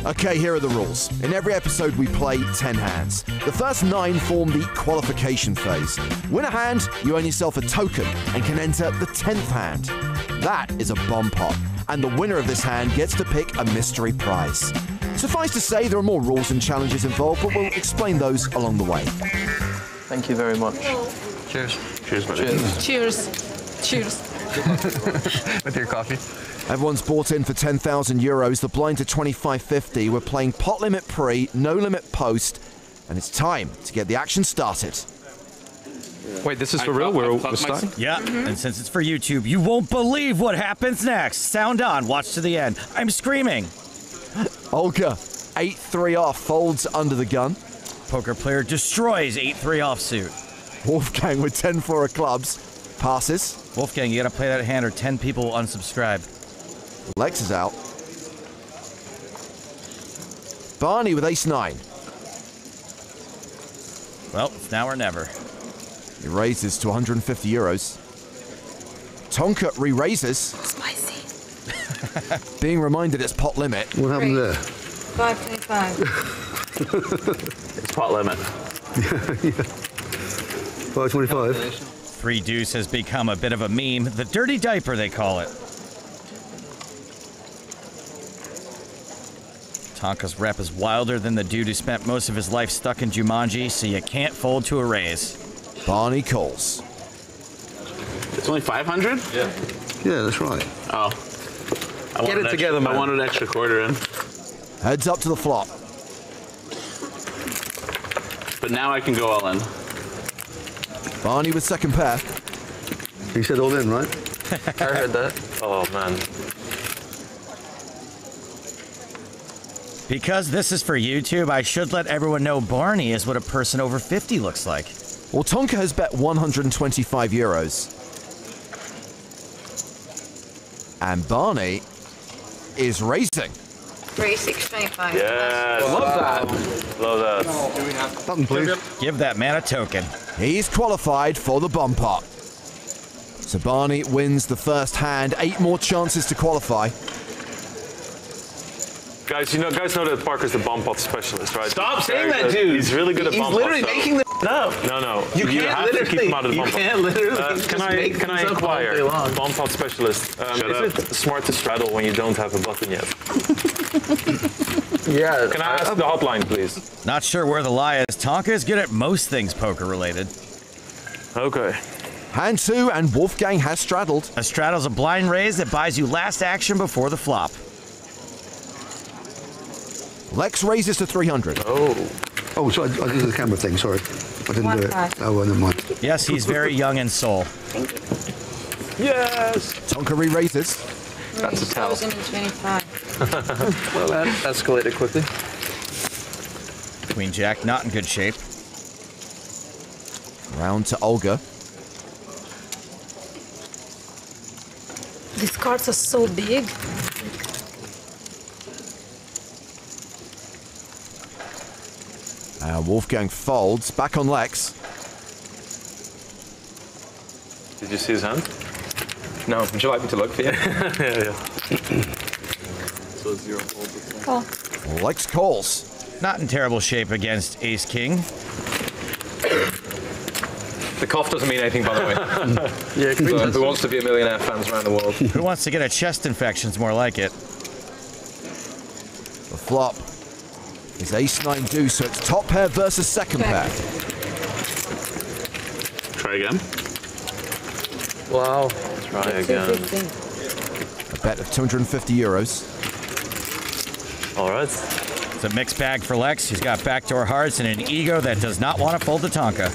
Speaker 25: Okay, here are the rules. In every episode, we play 10 hands. The first 9 form the qualification phase. Win a hand, you earn yourself a token and can enter the 10th hand. That is a bomb pot, and the winner of this hand gets to pick a mystery prize. Suffice to say, there are more rules and challenges involved, but we'll explain those along the way.
Speaker 16: Thank you very much.
Speaker 20: Cheers.
Speaker 16: Cheers, buddy.
Speaker 21: Cheers. Cheers.
Speaker 16: With your coffee.
Speaker 25: Everyone's bought in for 10,000 euros, the blind to 25.50. We're playing pot limit pre, no limit post, and it's time to get the action started.
Speaker 16: Wait, this is for real? We're starting?
Speaker 13: Yeah, and since it's for YouTube, you won't believe what happens next. Sound on, watch to the end. I'm screaming.
Speaker 25: Olga, 8-3 off, folds under the gun.
Speaker 13: Poker player destroys 8-3 offsuit.
Speaker 25: Wolfgang with 10-4 of clubs, passes.
Speaker 13: Wolfgang, you gotta play that hand or 10 people will unsubscribe.
Speaker 25: Lex is out. Barney with ace-9.
Speaker 13: Well, it's now or never.
Speaker 25: He raises to 150 euros. Tonka re-raises.
Speaker 21: Spicy.
Speaker 25: Being reminded it's pot limit.
Speaker 23: What happened there?
Speaker 21: 525.
Speaker 16: It's pot limit.
Speaker 23: 525.
Speaker 13: 3 deuce has become a bit of a meme. The dirty diaper, they call it. Tonka's rep is wilder than the dude who spent most of his life stuck in Jumanji, so you can't fold to a raise.
Speaker 25: Barney calls.
Speaker 16: It's only 500?
Speaker 23: Yeah, that's right.
Speaker 16: Oh. Get it together, man. I wanted an extra quarter in.
Speaker 25: Heads up to the flop.
Speaker 16: But now I can go all in.
Speaker 25: Barney with second pair.
Speaker 23: He said all in, right?
Speaker 16: I heard that. Oh, man.
Speaker 13: Because this is for YouTube, I should let everyone know Barney is what a person over 50 looks like.
Speaker 25: Well, Tonka has bet 125 euros. And Barney is raising.
Speaker 21: 3625.
Speaker 16: Yes. Love that. Love that.
Speaker 23: Button, please.
Speaker 13: Give that man a token.
Speaker 25: He's qualified for the bump pot. So Barney wins the first hand. 8 more chances to qualify.
Speaker 1: Guys know that Parker's the bump up specialist, right?
Speaker 16: Stop saying that, dude. He's really good at bump up. He's literally making the up.
Speaker 1: No.
Speaker 16: You
Speaker 1: have to keep him out of the bump up.
Speaker 16: You can't literally
Speaker 1: Can I inquire, bump up specialist, is it smart to straddle when you don't have a button yet?
Speaker 16: Yeah.
Speaker 1: Can I ask the hotline, please?
Speaker 13: Not sure where the lie is. Tonka is good at most things poker related.
Speaker 1: Okay.
Speaker 25: Hand 2, and Wolfgang has straddled.
Speaker 13: A straddle's a blind raise that buys you last action before the flop.
Speaker 25: Lex raises to 300.
Speaker 23: Oh, sorry, I did the camera thing, sorry. I didn't do it. Oh, well, never mind.
Speaker 13: Yes, he's very young in soul.
Speaker 1: Yes!
Speaker 25: Tonka re-raises.
Speaker 1: That's a tell.
Speaker 2: 1,025.
Speaker 1: Well, that escalated quickly.
Speaker 13: Queen Jack not in good shape.
Speaker 25: Round to Olga.
Speaker 21: These cards are so big.
Speaker 25: Wolfgang folds. Back on Lex.
Speaker 1: Did you see his hand?
Speaker 7: No. Would you like me to look for you?
Speaker 1: Yeah.
Speaker 7: So 0 fold.
Speaker 21: Call.
Speaker 25: Lex calls.
Speaker 13: Not in terrible shape against Ace King.
Speaker 7: The cough doesn't mean anything, by the way. Yeah, so, who wants to be a millionaire fans around the world?
Speaker 13: Who wants to get a chest infection is more like it.
Speaker 25: The flop is ace-9 deuce, so it's top pair versus second pair.
Speaker 16: Try again.
Speaker 1: Wow. Try again.
Speaker 25: A bet of 250 euros.
Speaker 1: All right.
Speaker 13: It's a mixed bag for Lex. He's got backdoor hearts and an ego that does not want to fold the Tonka.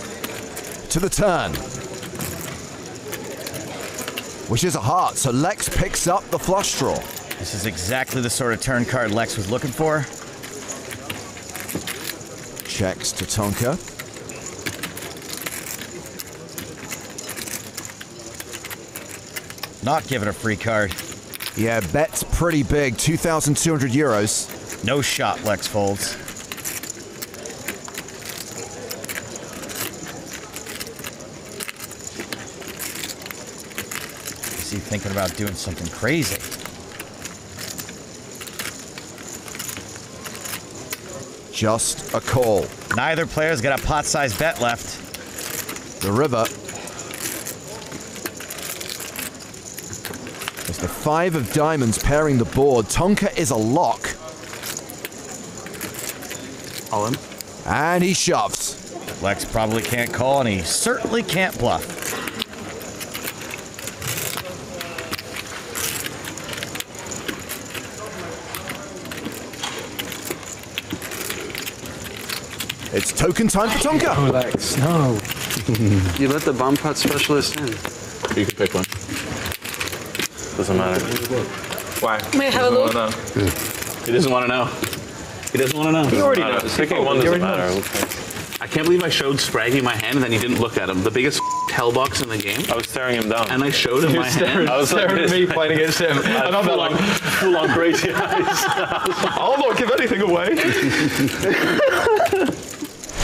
Speaker 25: To the turn. Which is a heart, so Lex picks up the flush draw.
Speaker 13: This is exactly the sort of turn card Lex was looking for.
Speaker 25: Checks to Tonka.
Speaker 13: Not giving a free card.
Speaker 25: Yeah, bet's pretty big, 2,200 euros.
Speaker 13: No shot, Lex folds. Is he thinking about doing something crazy?
Speaker 25: Just a call.
Speaker 13: Neither player's got a pot-sized bet left.
Speaker 25: The river. There's the 5 of diamonds pairing the board. Tonka is a lock.
Speaker 16: All in.
Speaker 25: And he shoves.
Speaker 13: Lex probably can't call, and he certainly can't bluff.
Speaker 25: It's token time for Tonka.
Speaker 2: Oh, Lex, no.
Speaker 4: You let the bomb pot specialist in.
Speaker 16: You can pick one.
Speaker 1: Doesn't matter.
Speaker 7: Why?
Speaker 21: May I have a look?
Speaker 16: He doesn't want to know. He doesn't want to know.
Speaker 1: He already knows. Picking one doesn't matter.
Speaker 16: I can't believe I showed Spraggy my hand and then he didn't look at him. The biggest hell box in the game.
Speaker 1: I was staring him down.
Speaker 16: And I showed him my hand.
Speaker 1: I was
Speaker 2: staring at me playing against him. And I'm like,
Speaker 1: full on crazy eyes.
Speaker 2: I'll not give anything away.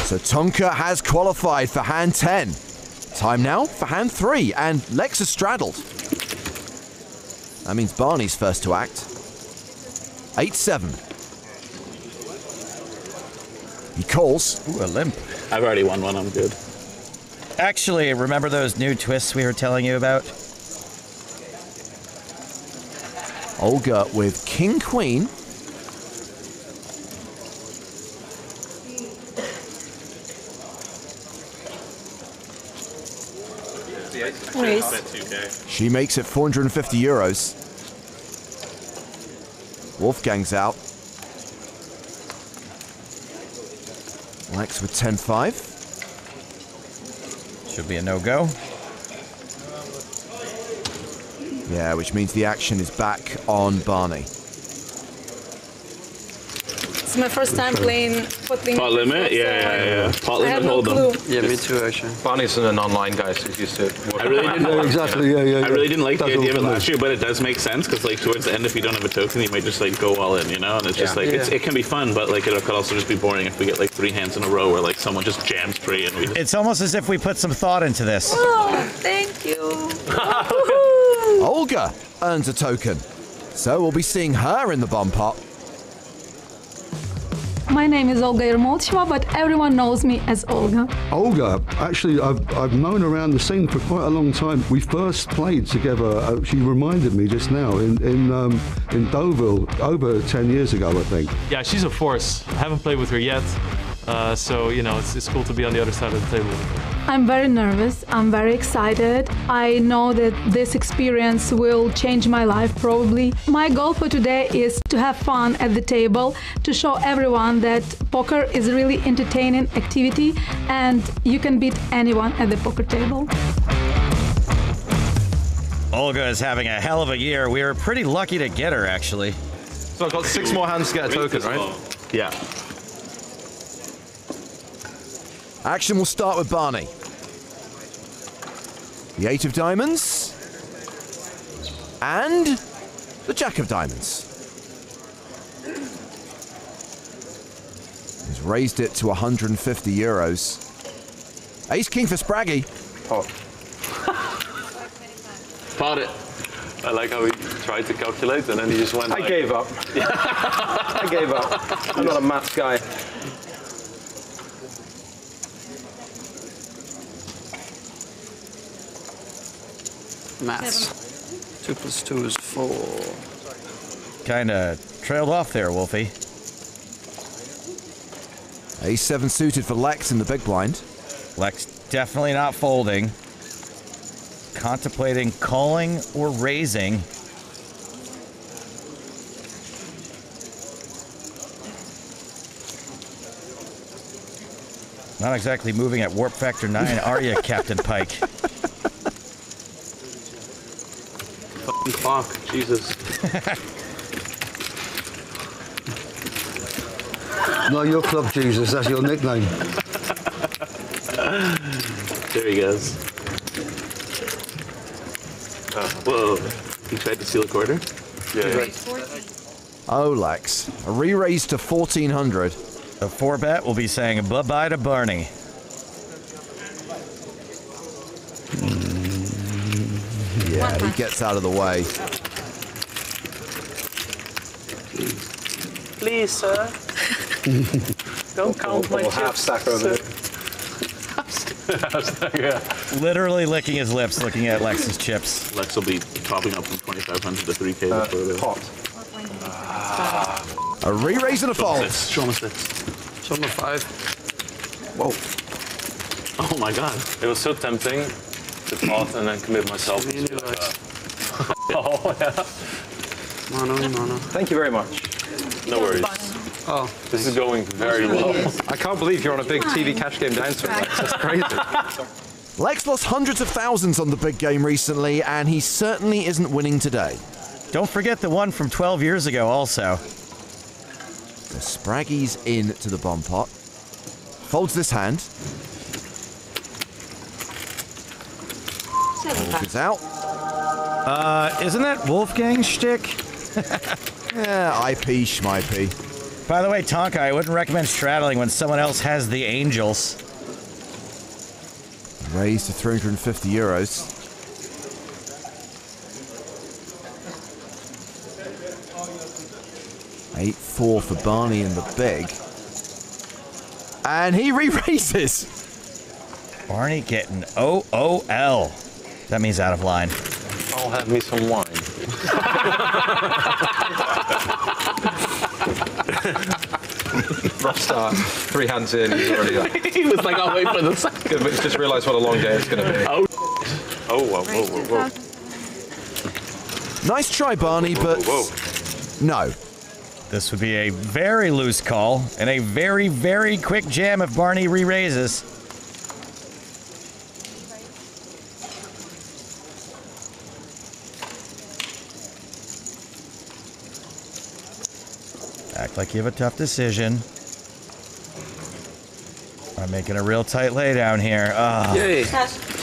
Speaker 25: So Tonka has qualified for hand 10. Time now for hand 3, and Lex has straddled. That means Barney's first to act. 8-7. He calls.
Speaker 13: Ooh, a limp.
Speaker 16: I've already won one, I'm good.
Speaker 13: Actually, remember those new twists we were telling you about?
Speaker 25: Olga with King Queen. She makes it 450 euros. Wolfgang's out. Lex with 10-5.
Speaker 13: Should be a no-go.
Speaker 25: Yeah, which means the action is back on Barney.
Speaker 21: It's my first time playing pot limit.
Speaker 16: Pot limit? Yeah. Pot limit hold'em.
Speaker 4: Yeah, me too, actually.
Speaker 7: Barney's an online guy, so he's used to work.
Speaker 16: I really didn't.
Speaker 23: Exactly. Yeah.
Speaker 16: I really didn't like the
Speaker 23: That's
Speaker 16: idea of it
Speaker 23: all
Speaker 16: last year, but it does make sense because, like, towards the end, if you don't have a token, you might just like go all in, you know. And it's just like it can be fun, but like it could also just be boring if we get like 3 hands in a row where like someone just jams pre and we.
Speaker 13: It's almost as if we put some thought into this.
Speaker 21: Oh, thank you.
Speaker 25: Olga earns a token. So we'll be seeing her in the bomb pot.
Speaker 21: My name is Olga Yermolcheva, but everyone knows me as Olga.
Speaker 23: Olga, actually, I've known around the scene for quite a long time. We first played together. She reminded me just now in Deauville over 10 years ago, I think.
Speaker 19: Yeah, she's a force. I haven't played with her yet, So, you know, it's cool to be on the other side of the table.
Speaker 21: I'm very nervous. I'm very excited. I know that this experience will change my life probably. My goal for today is to have fun at the table, to show everyone that poker is a really entertaining activity and you can beat anyone at the poker table.
Speaker 13: Olga is having a hell of a year. We were pretty lucky to get her, actually.
Speaker 2: So I've got 6 more hands to get a token, right?
Speaker 16: Yeah.
Speaker 5: Action will start with Barney. The 8 of diamonds. And the Jack of diamonds. He's raised it to 150 euros. Ace King for Spraggy.
Speaker 16: Oh. Pot it.
Speaker 1: I like how he tried to calculate and then he just went.
Speaker 2: I gave up. I gave up. I'm not a maths guy.
Speaker 4: Maths. 2 + 2 is 4.
Speaker 13: Kinda trailed off there, Wolfie.
Speaker 5: Ace-7 suited for Lex in the big blind.
Speaker 13: Lex definitely not folding. Contemplating calling or raising. Not exactly moving at warp factor 9, are you, Captain Pike?
Speaker 16: Fucking clock, Jesus.
Speaker 23: No, your club, Jesus. That's your nickname.
Speaker 16: There he goes. Oh, whoa. He tried to steal a quarter?
Speaker 1: Yeah.
Speaker 5: Oh, Lex. A re-raise to 1400.
Speaker 13: The 4-bet will be saying bye-bye to Barney.
Speaker 5: Yeah, he gets out of the way.
Speaker 1: Please, sir. Don't count my chips.
Speaker 2: Half stack over
Speaker 1: Yeah.
Speaker 13: Literally licking his lips, looking at Lex's chips.
Speaker 16: Lex will be topping up from 2,500 to 3K.
Speaker 2: Pot.
Speaker 5: A re-raise and a fold.
Speaker 16: Show him a 6.
Speaker 4: Show him a 5.
Speaker 16: Whoa. Oh my god.
Speaker 1: It was so tempting to pot and then commit myself to oh, yeah.
Speaker 4: Mono.
Speaker 2: Thank you very much.
Speaker 1: No worries.
Speaker 4: Oh,
Speaker 1: this is going very well.
Speaker 2: I can't believe you're on a big TV cash game down swing. That's crazy.
Speaker 5: Lex lost hundreds of thousands on the big game recently, and he certainly isn't winning today.
Speaker 13: Don't forget the one from 12 years ago also.
Speaker 5: So Spraggy's in to the bomb pot. Folds this hand. Wolf out.
Speaker 13: Isn't that Wolfgang shtick?
Speaker 5: Yeah, IP, schmip.
Speaker 13: By the way, Tonka, I wouldn't recommend straddling when someone else has the angels.
Speaker 5: Raised to 350 euros. $8-4 for Barney in the big. And he re-raises.
Speaker 13: Barney getting OOL. That means out of line.
Speaker 1: I'll have me some wine.
Speaker 2: Rough start. 3 hands in, he's already like...
Speaker 16: He was like, I'll wait for the second.
Speaker 2: Good, but he's just realised what a long day it's going to be.
Speaker 16: Oh,
Speaker 1: whoa.
Speaker 5: Nice try, Barney, but no.
Speaker 13: This would be a very loose call and a very, very quick jam if Barney re-raises. Act like you have a tough decision. I'm making a real tight lay down here. Oh.
Speaker 16: Yay.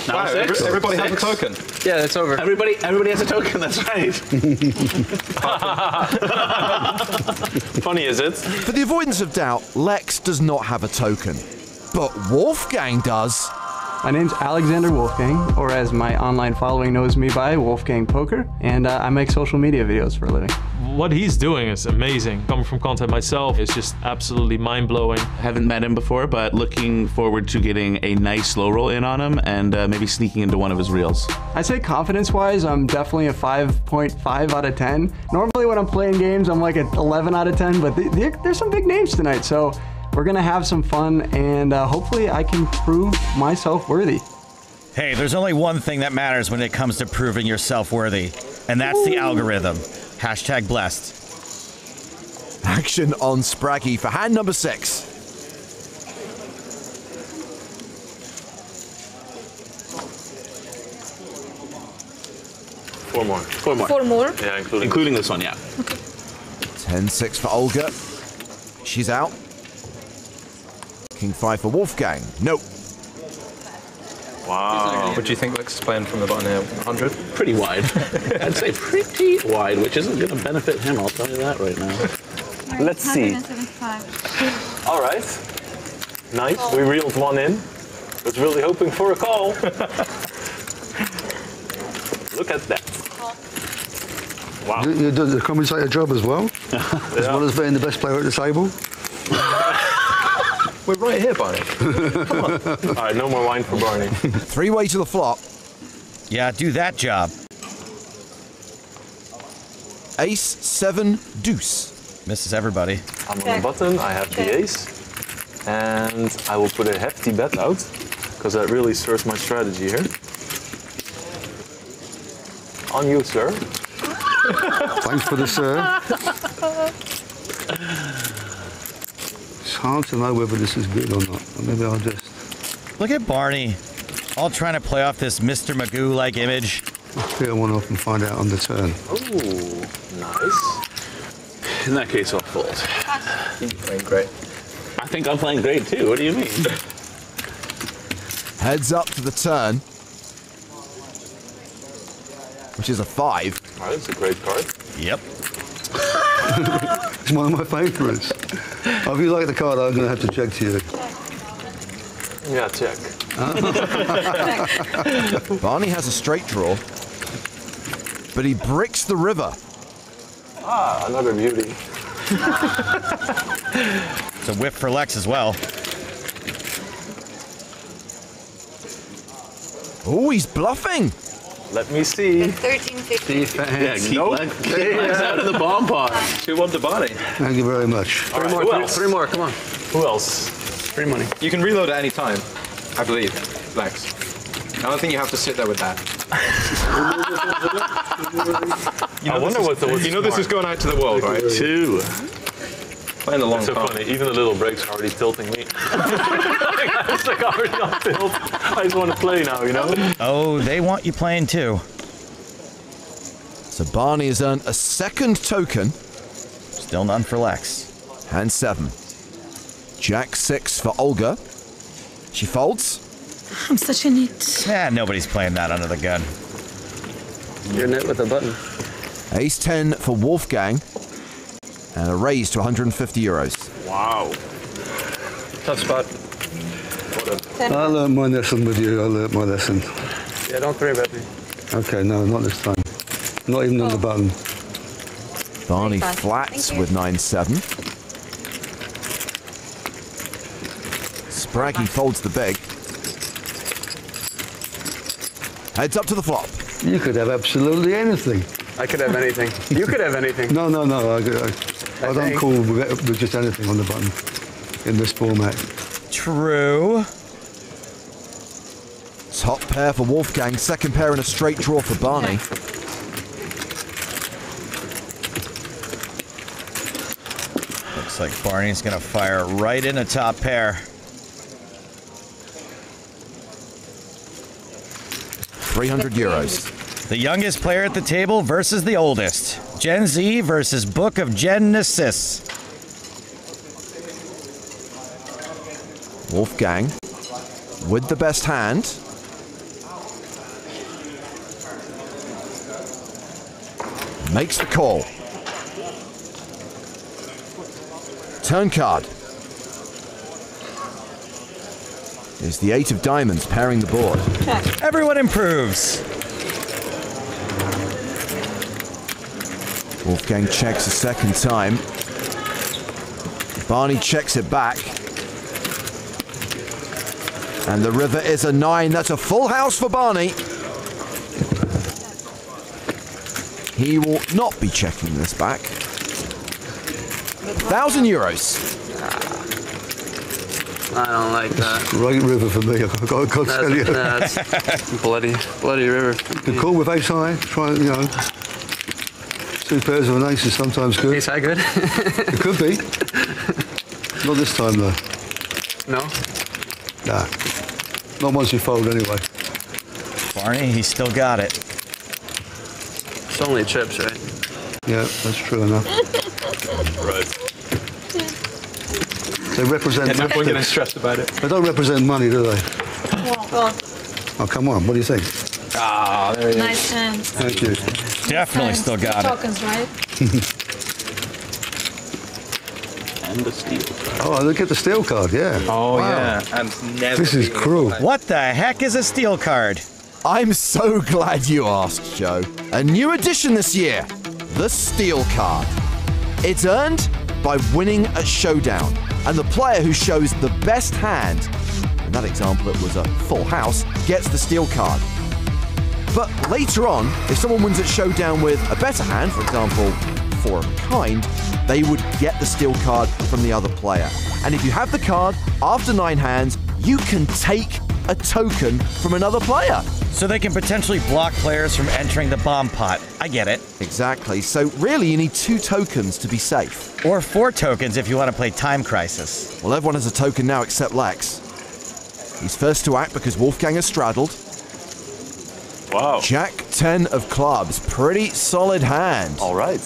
Speaker 2: Wow, everybody has a token.
Speaker 4: Yeah, it's over.
Speaker 16: Everybody has a token, that's right.
Speaker 1: Funny, is it?
Speaker 5: For the avoidance of doubt, Lex does not have a token. But Wolfgang does.
Speaker 20: My name's Alexander Wolfgang, or as my online following knows me by, Wolfgang Poker, and I make social media videos for a living.
Speaker 19: What he's doing is amazing. Coming from content myself, it's just absolutely mind-blowing.
Speaker 16: Haven't met him before, but looking forward to getting a nice slow roll in on him and maybe sneaking into one of his reels.
Speaker 20: I'd say confidence-wise, I'm definitely a 5.5 out of 10. Normally when I'm playing games, I'm like an 11 out of 10, but there's some big names tonight, so We're gonna have some fun, and hopefully I can prove myself worthy.
Speaker 13: Hey, there's only one thing that matters when it comes to proving yourself worthy, and that's the algorithm. Hashtag blessed.
Speaker 5: Action on Spraggy for hand number 6.
Speaker 1: Four more.
Speaker 6: Four more?
Speaker 1: Yeah,
Speaker 16: including this one, yeah.
Speaker 5: 10-6 for Olga. She's out. King 5 for Wolfgang. Nope.
Speaker 7: Wow. What do you think Lex is playing from the button here? 100?
Speaker 16: Pretty wide. I'd say pretty wide, which isn't going to benefit him, I'll tell you that right now.
Speaker 1: Let's see. All right. Nice. We reeled one in. Was really hoping for a call. Look at that. Wow.
Speaker 23: You do the commentator job as well? As well as being the best player at the table?
Speaker 7: We're right here, Barney. Come on.
Speaker 1: All right, no more wine for Barney.
Speaker 5: 3-way to the flop.
Speaker 13: Yeah, do that job.
Speaker 5: Ace, 7, deuce.
Speaker 13: Misses everybody.
Speaker 1: I'm on the button, I have the ace. And I will put a hefty bet out, because that really serves my strategy here. On you, sir.
Speaker 23: Thanks for the sir. It's hard to know whether this is good or not. Or maybe I'll just...
Speaker 13: Look at Barney, all trying to play off this Mr. Magoo-like image.
Speaker 23: I'll clear one off and find out on the turn.
Speaker 1: Ooh, nice.
Speaker 16: In that case, I'll fold.
Speaker 7: You're playing great.
Speaker 16: I think I'm playing great too. What do you mean?
Speaker 5: Heads up to the turn. Which is a 5.
Speaker 1: Oh, that's a great card.
Speaker 13: Yep.
Speaker 23: It's one of my favourites. If you like the card, I'm going to have to check to you.
Speaker 1: Yeah, check.
Speaker 5: Barney has a straight draw, but he bricks the river.
Speaker 1: Ah, another beauty.
Speaker 13: It's a whiff for Lex as well.
Speaker 5: Oh, he's bluffing.
Speaker 1: Let me see.
Speaker 6: 13, 15.
Speaker 16: Yeah, keep Lex out of the bomb pot.
Speaker 7: 2-1 to Barney.
Speaker 23: Thank you very much.
Speaker 7: Three more, come on.
Speaker 1: Who else?
Speaker 7: Free money. You can reload at any time, I believe, Lex. I don't think you have to sit there with that.
Speaker 1: I wonder what the...
Speaker 7: You know this is going out to the world, right?
Speaker 16: 2.
Speaker 7: Playing the long
Speaker 1: so
Speaker 7: card.
Speaker 1: funny. Even the little breaks are already tilting me. It's like already on tilt. I just want to play now, you know?
Speaker 13: Oh, they want you playing too.
Speaker 5: So Barney has earned a second token.
Speaker 13: Still none for Lex.
Speaker 5: Hand 7. Jack 6 for Olga. She folds.
Speaker 6: I'm such a neat.
Speaker 13: Yeah, nobody's playing that under the gun.
Speaker 2: You're net with a button.
Speaker 5: Ace 10 for Wolfgang. And a raise to 150 euros.
Speaker 1: Wow.
Speaker 7: Tough spot.
Speaker 23: I learned my lesson with you. I learned my lesson.
Speaker 2: Yeah, don't worry about me.
Speaker 23: Okay, no, not this time. Not even on the button.
Speaker 5: Barney flats with 9-7. Spraggy folds the big. Heads up to the flop.
Speaker 23: You could have absolutely anything.
Speaker 2: I could have anything. You could have anything.
Speaker 23: No. I don't call with just anything on the button in this format.
Speaker 13: True.
Speaker 5: Top pair for Wolfgang, second pair in a straight draw for Barney.
Speaker 13: Looks like Barney's gonna fire right in a top pair.
Speaker 5: 300 euros.
Speaker 13: The youngest player at the table versus the oldest. Gen Z versus Book of Genesis.
Speaker 5: Wolfgang with the best hand. Makes the call. Turn card is the 8 of diamonds pairing the board.
Speaker 13: Everyone improves.
Speaker 5: Wolfgang checks a second time. Barney checks it back. And the river is a 9. That's a full house for Barney. He will not be checking this back. 1,000 euros.
Speaker 4: I don't like that.
Speaker 23: Right river for me, I've got to tell you.
Speaker 4: That's bloody river.
Speaker 23: The call with ace high, try, you know. 2 pairs of an ace is sometimes good.
Speaker 4: Ace high good?
Speaker 23: It could be. Not this time though.
Speaker 4: No?
Speaker 23: Nah. Not once you fold anyway.
Speaker 13: Barney, he still got it.
Speaker 4: It's only chips, right?
Speaker 23: Yeah, that's true enough.
Speaker 7: Right.
Speaker 23: They represent...
Speaker 7: Yeah, no point getting stressed about it.
Speaker 23: They don't represent money, do they?
Speaker 6: Oh,
Speaker 23: Oh, come on, what do you think?
Speaker 7: Ah, there he is.
Speaker 6: nice hand.
Speaker 23: Thank you.
Speaker 13: Definitely still got it.
Speaker 6: Tokens, right?
Speaker 16: And the steel card.
Speaker 23: Oh, look at the steel card, yeah.
Speaker 7: Oh,
Speaker 23: Wow.
Speaker 7: yeah. And never
Speaker 23: This is
Speaker 7: being
Speaker 23: cruel.
Speaker 13: What the heck is a steel card?
Speaker 5: I'm so glad you asked, Joe. A new addition this year, the Steel Card. It's earned by winning at Showdown, and the player who shows the best hand, in that example it was a full house, gets the Steel Card. But later on, if someone wins at Showdown with a better hand, for example, 4 of a kind, they would get the Steel Card from the other player. And if you have the card, after 9 hands, you can take a token from another player.
Speaker 13: So they can potentially block players from entering the bomb pot. I get it.
Speaker 5: Exactly. So really, you need 2 tokens to be safe.
Speaker 13: Or 4 tokens if you want to play Time Crisis.
Speaker 5: Well, everyone has a token now except Lex. He's first to act because Wolfgang has straddled.
Speaker 1: Wow.
Speaker 5: Jack 10 of clubs. Pretty solid hand.
Speaker 1: All right.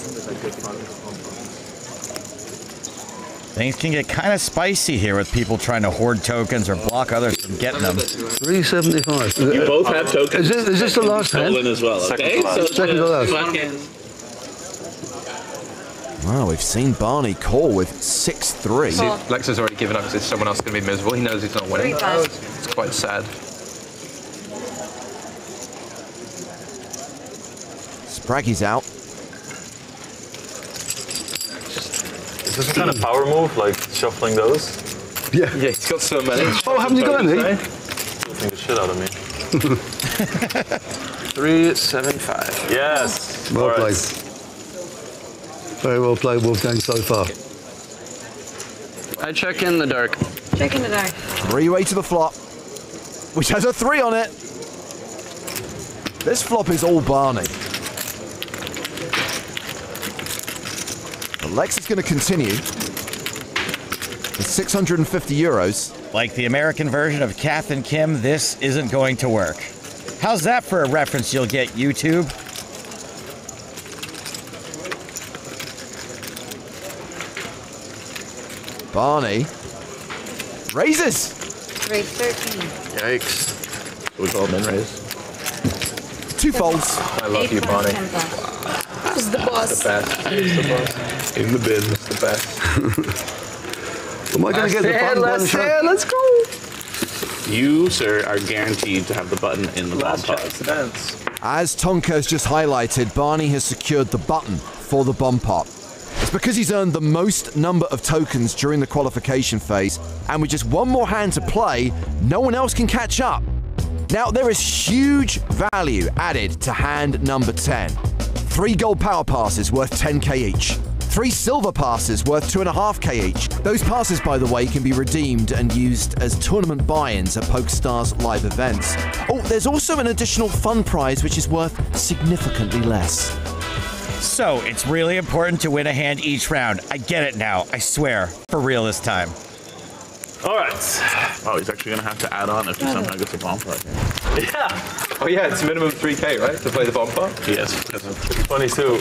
Speaker 13: Things can get kind of spicy here with people trying to hoard tokens or block others from getting them.
Speaker 23: 375.
Speaker 16: You both have tokens.
Speaker 23: Is this the last hand?
Speaker 16: Stolen as well. Okay,
Speaker 23: Second to last.
Speaker 5: Wow, we've seen Barney call with 6-3.
Speaker 7: See, Lex has already given up because someone else is going to be miserable. He knows he's not winning. It's quite sad.
Speaker 5: Spraggy's out.
Speaker 1: Is this a kind of power move, like shuffling those?
Speaker 23: Yeah.
Speaker 7: Yeah, he's got so many.
Speaker 23: Oh, haven't you got any?
Speaker 1: Shuffling the shit out of me.
Speaker 4: 375.
Speaker 1: Yes.
Speaker 23: Well
Speaker 1: All right.
Speaker 23: played. Very well played, Wolfgang, so far.
Speaker 4: I check in the dark.
Speaker 6: Check in the dark.
Speaker 5: 3-way to the flop, which has a 3 on it. This flop is all Barney. But Lex is going to continue with 650 euros.
Speaker 13: Like the American version of Kath and Kim, this isn't going to work. How's that for a reference you'll get, YouTube?
Speaker 5: Barney raises.
Speaker 6: Raise 13.
Speaker 4: Yikes.
Speaker 16: We call them in raise.
Speaker 5: 2 folds.
Speaker 7: I love you, Barney.
Speaker 6: Who's the boss?
Speaker 7: The best. He's the boss.
Speaker 16: In the bin.
Speaker 7: It's the best.
Speaker 23: Am I going to get the button?
Speaker 4: Let's go.
Speaker 16: You, sir, are guaranteed to have the button in the bomb pot.
Speaker 1: Chance to dance.
Speaker 5: As Tonko's just highlighted, Barney has secured the button for the bomb pot. It's because he's earned the most number of tokens during the qualification phase, and with just 1 more hand to play, no one else can catch up. Now, there is huge value added to hand number 10. 3 gold power passes worth 10k each. 3 silver passes worth 2.5k each. Those passes, by the way, can be redeemed and used as tournament buy-ins at PokerStars live events. Oh, there's also an additional fun prize which is worth significantly less.
Speaker 13: So, it's really important to win a hand each round. I get it now, I swear. For real this time.
Speaker 1: All right.
Speaker 16: Oh, he's actually going to have to add on if he somehow gets a bomb pot.
Speaker 1: Yeah.
Speaker 7: Oh yeah, it's minimum 3k, right, to play the bomb pot?
Speaker 16: Yes.
Speaker 1: 22.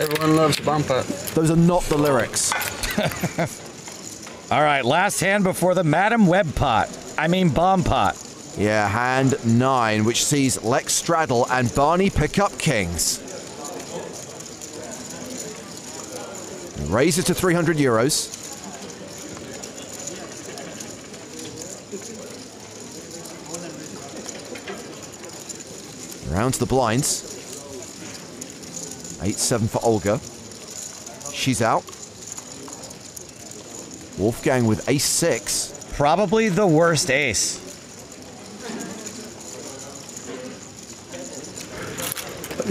Speaker 4: Everyone loves bumper.
Speaker 5: Those are not the lyrics.
Speaker 13: All right, last hand before the Madam Web pot. I mean bomb pot.
Speaker 5: Yeah, hand 9, which sees Lex straddle and Barney pick up kings. Raises to 300 euros. Round to the blinds. 8-7 for Olga. She's out. Wolfgang with ace-6.
Speaker 13: Probably the worst ace.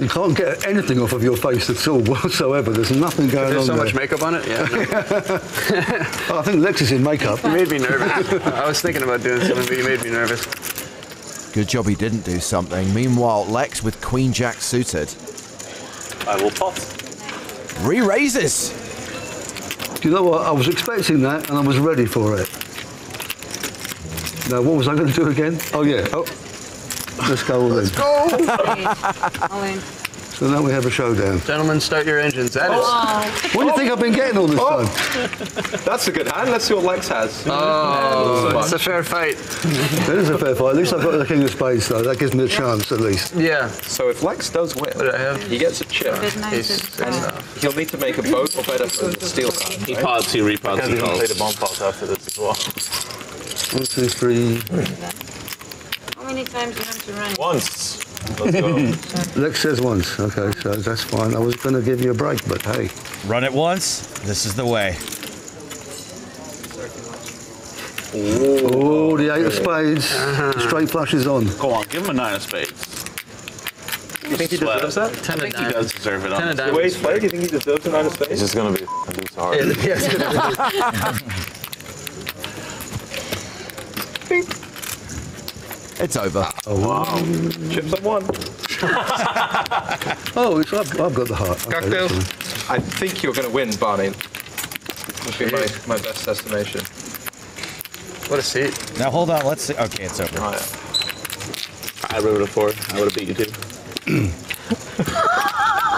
Speaker 23: You can't get anything off of your face at all whatsoever. There's nothing going on
Speaker 4: There's so
Speaker 23: there.
Speaker 4: much makeup on it. Yeah.
Speaker 23: Oh, I think Lex is in makeup.
Speaker 4: You made me nervous. I was thinking about doing something, but you made me nervous.
Speaker 5: Good job he didn't do something. Meanwhile, Lex with Queen Jack suited.
Speaker 1: I will pot.
Speaker 5: Re-raises.
Speaker 23: Do you know what? I was expecting that and I was ready for it. Now, what was I going to do again? Oh, yeah. Oh, let's go all in.
Speaker 4: Let's go!
Speaker 6: All in.
Speaker 23: So now we have a showdown.
Speaker 4: Gentlemen, start your engines. That is.
Speaker 23: What do you think I've been getting all this time?
Speaker 7: That's a good hand. Let's see what Lex has.
Speaker 4: Oh, it's a fair fight.
Speaker 23: It is a fair fight. At least I've got the King of Spades, though. That gives me a chance, at least.
Speaker 4: Yeah.
Speaker 7: So if Lex does win, he gets a chip. And he'll need to make a boat or better than steal that.
Speaker 16: He pods, he repods,
Speaker 1: He's
Speaker 16: he
Speaker 1: going to play
Speaker 16: calls.
Speaker 1: the bomb pot after this as well.
Speaker 23: 1, 2, 3.
Speaker 6: How many times do you have to run?
Speaker 1: Once. Let's go.
Speaker 23: Lex says once. Okay, so that's fine. I was going to give you a break, but hey.
Speaker 13: Run it once. This is the way.
Speaker 23: Oh, the 8 of Spades. Straight flush is on.
Speaker 16: Go on, give him a 9 of spades.
Speaker 1: You think he deserves that?
Speaker 16: I think he does deserve it.
Speaker 4: 10 of
Speaker 1: The way he's played, you think he deserves a 9 of spades? It's just going to be a hard.
Speaker 4: Yeah, it's gonna be.
Speaker 5: It's over.
Speaker 23: Oh, wow.
Speaker 1: Chips on 1.
Speaker 23: Oh, I've got the heart. Okay,
Speaker 4: Cocktail.
Speaker 7: I think you're going to win, Barney. Would be my best estimation.
Speaker 4: What a seat.
Speaker 13: Now hold on. Let's see. Okay, it's over.
Speaker 1: Oh,
Speaker 16: I wrote a 4. I would have beat you too.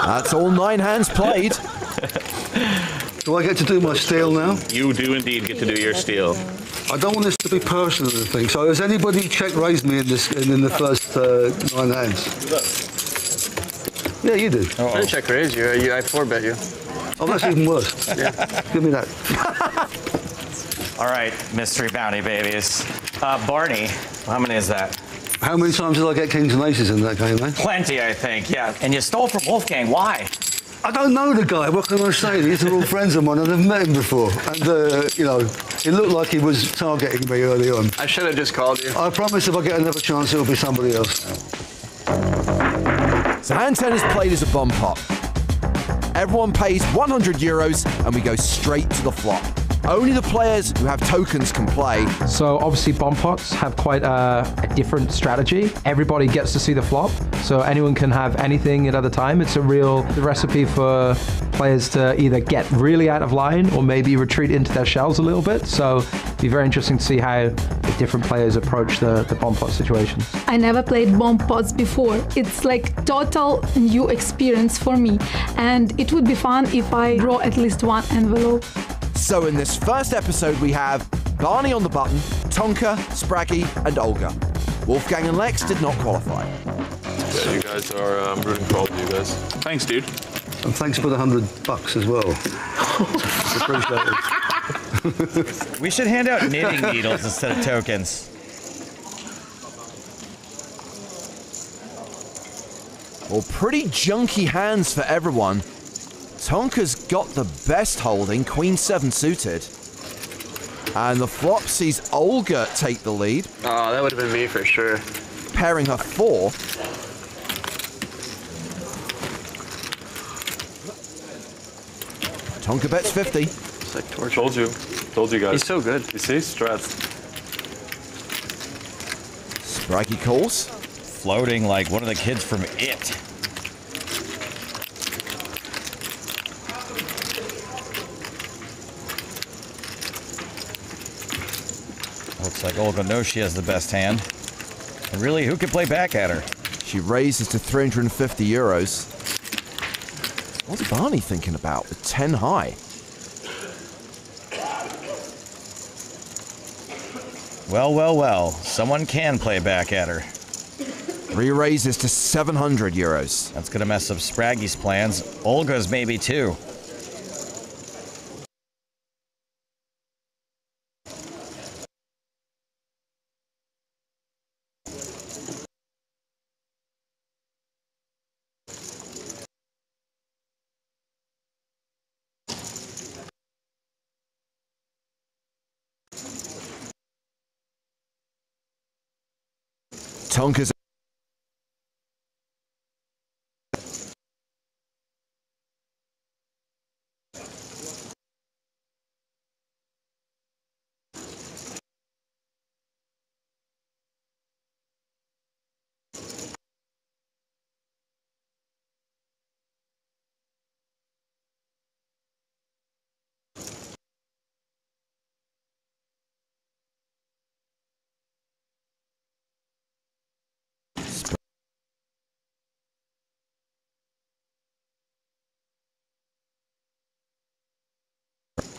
Speaker 5: That's all 9 hands played.
Speaker 23: Do I get to do my steal now?
Speaker 16: You do indeed get to do your steal.
Speaker 23: I don't want this to be personal or anything. So has anybody check raised me in the first 9 hands? Yeah, you did.
Speaker 4: I didn't check raise you. I 4-bet you.
Speaker 23: Oh, that's even worse.
Speaker 4: Yeah.
Speaker 23: Give me that.
Speaker 13: All right, mystery bounty babies. Barney, how many is that?
Speaker 23: How many times did I get kings and aces in that game, man?
Speaker 13: Plenty, I think. Yeah. And you stole from Wolfgang. Why?
Speaker 23: I don't know the guy. What can I say? These are all friends of mine. I've never met him before. And, you know, it looked like he was targeting me early on.
Speaker 4: I should have just called you.
Speaker 23: I promise if I get another chance, it'll be somebody else.
Speaker 5: So hand 10 is played as a bomb pot. Everyone pays 100 euros and we go straight to the flop. Only the players who have tokens can play.
Speaker 15: So obviously bomb pots have quite a different strategy. Everybody gets to see the flop, so anyone can have anything at other time. It's a real recipe for players to either get really out of line or maybe retreat into their shells a little bit. So it'd be very interesting to see how the different players approach the bomb pot situation.
Speaker 21: I never played bomb pots before. It's like total new experience for me, and it would be fun if I draw at least one envelope.
Speaker 5: So in this first episode we have Barney on the button, Tonka, Spraggy and Olga. Wolfgang and Lex did not qualify.
Speaker 1: Yeah, you guys are, I'm rooting for all of you guys.
Speaker 16: Thanks, dude.
Speaker 23: And thanks for the $100 as well. Appreciate it.
Speaker 13: We should hand out knitting needles instead of tokens.
Speaker 5: Well, pretty junky hands for everyone. Tonka's got the best holding, Queen 7 suited. And the flop sees Olga take the lead.
Speaker 4: Oh, that would have been me for sure.
Speaker 5: Pairing her 4. Tonka bets 50.
Speaker 4: It's like torture.
Speaker 1: Told you guys.
Speaker 4: He's so good.
Speaker 1: You see, strats.
Speaker 5: Spraggy calls.
Speaker 13: Floating like one of the kids from It. Looks like Olga knows she has the best hand. And really, who can play back at her?
Speaker 5: She raises to 350 euros. What's Barney thinking about with 10 high?
Speaker 13: Well, well, well. Someone can play back at her.
Speaker 5: 3 raises to 700 euros.
Speaker 13: That's going to mess up Spraggy's plans. Olga's maybe too.
Speaker 5: Tonka's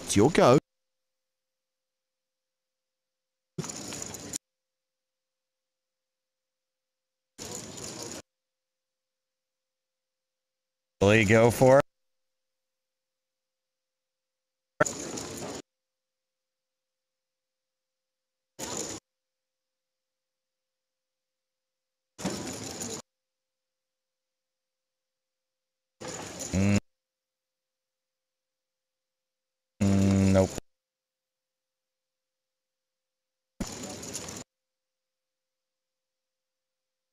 Speaker 5: It's your go.
Speaker 13: Will you go for it? Nope.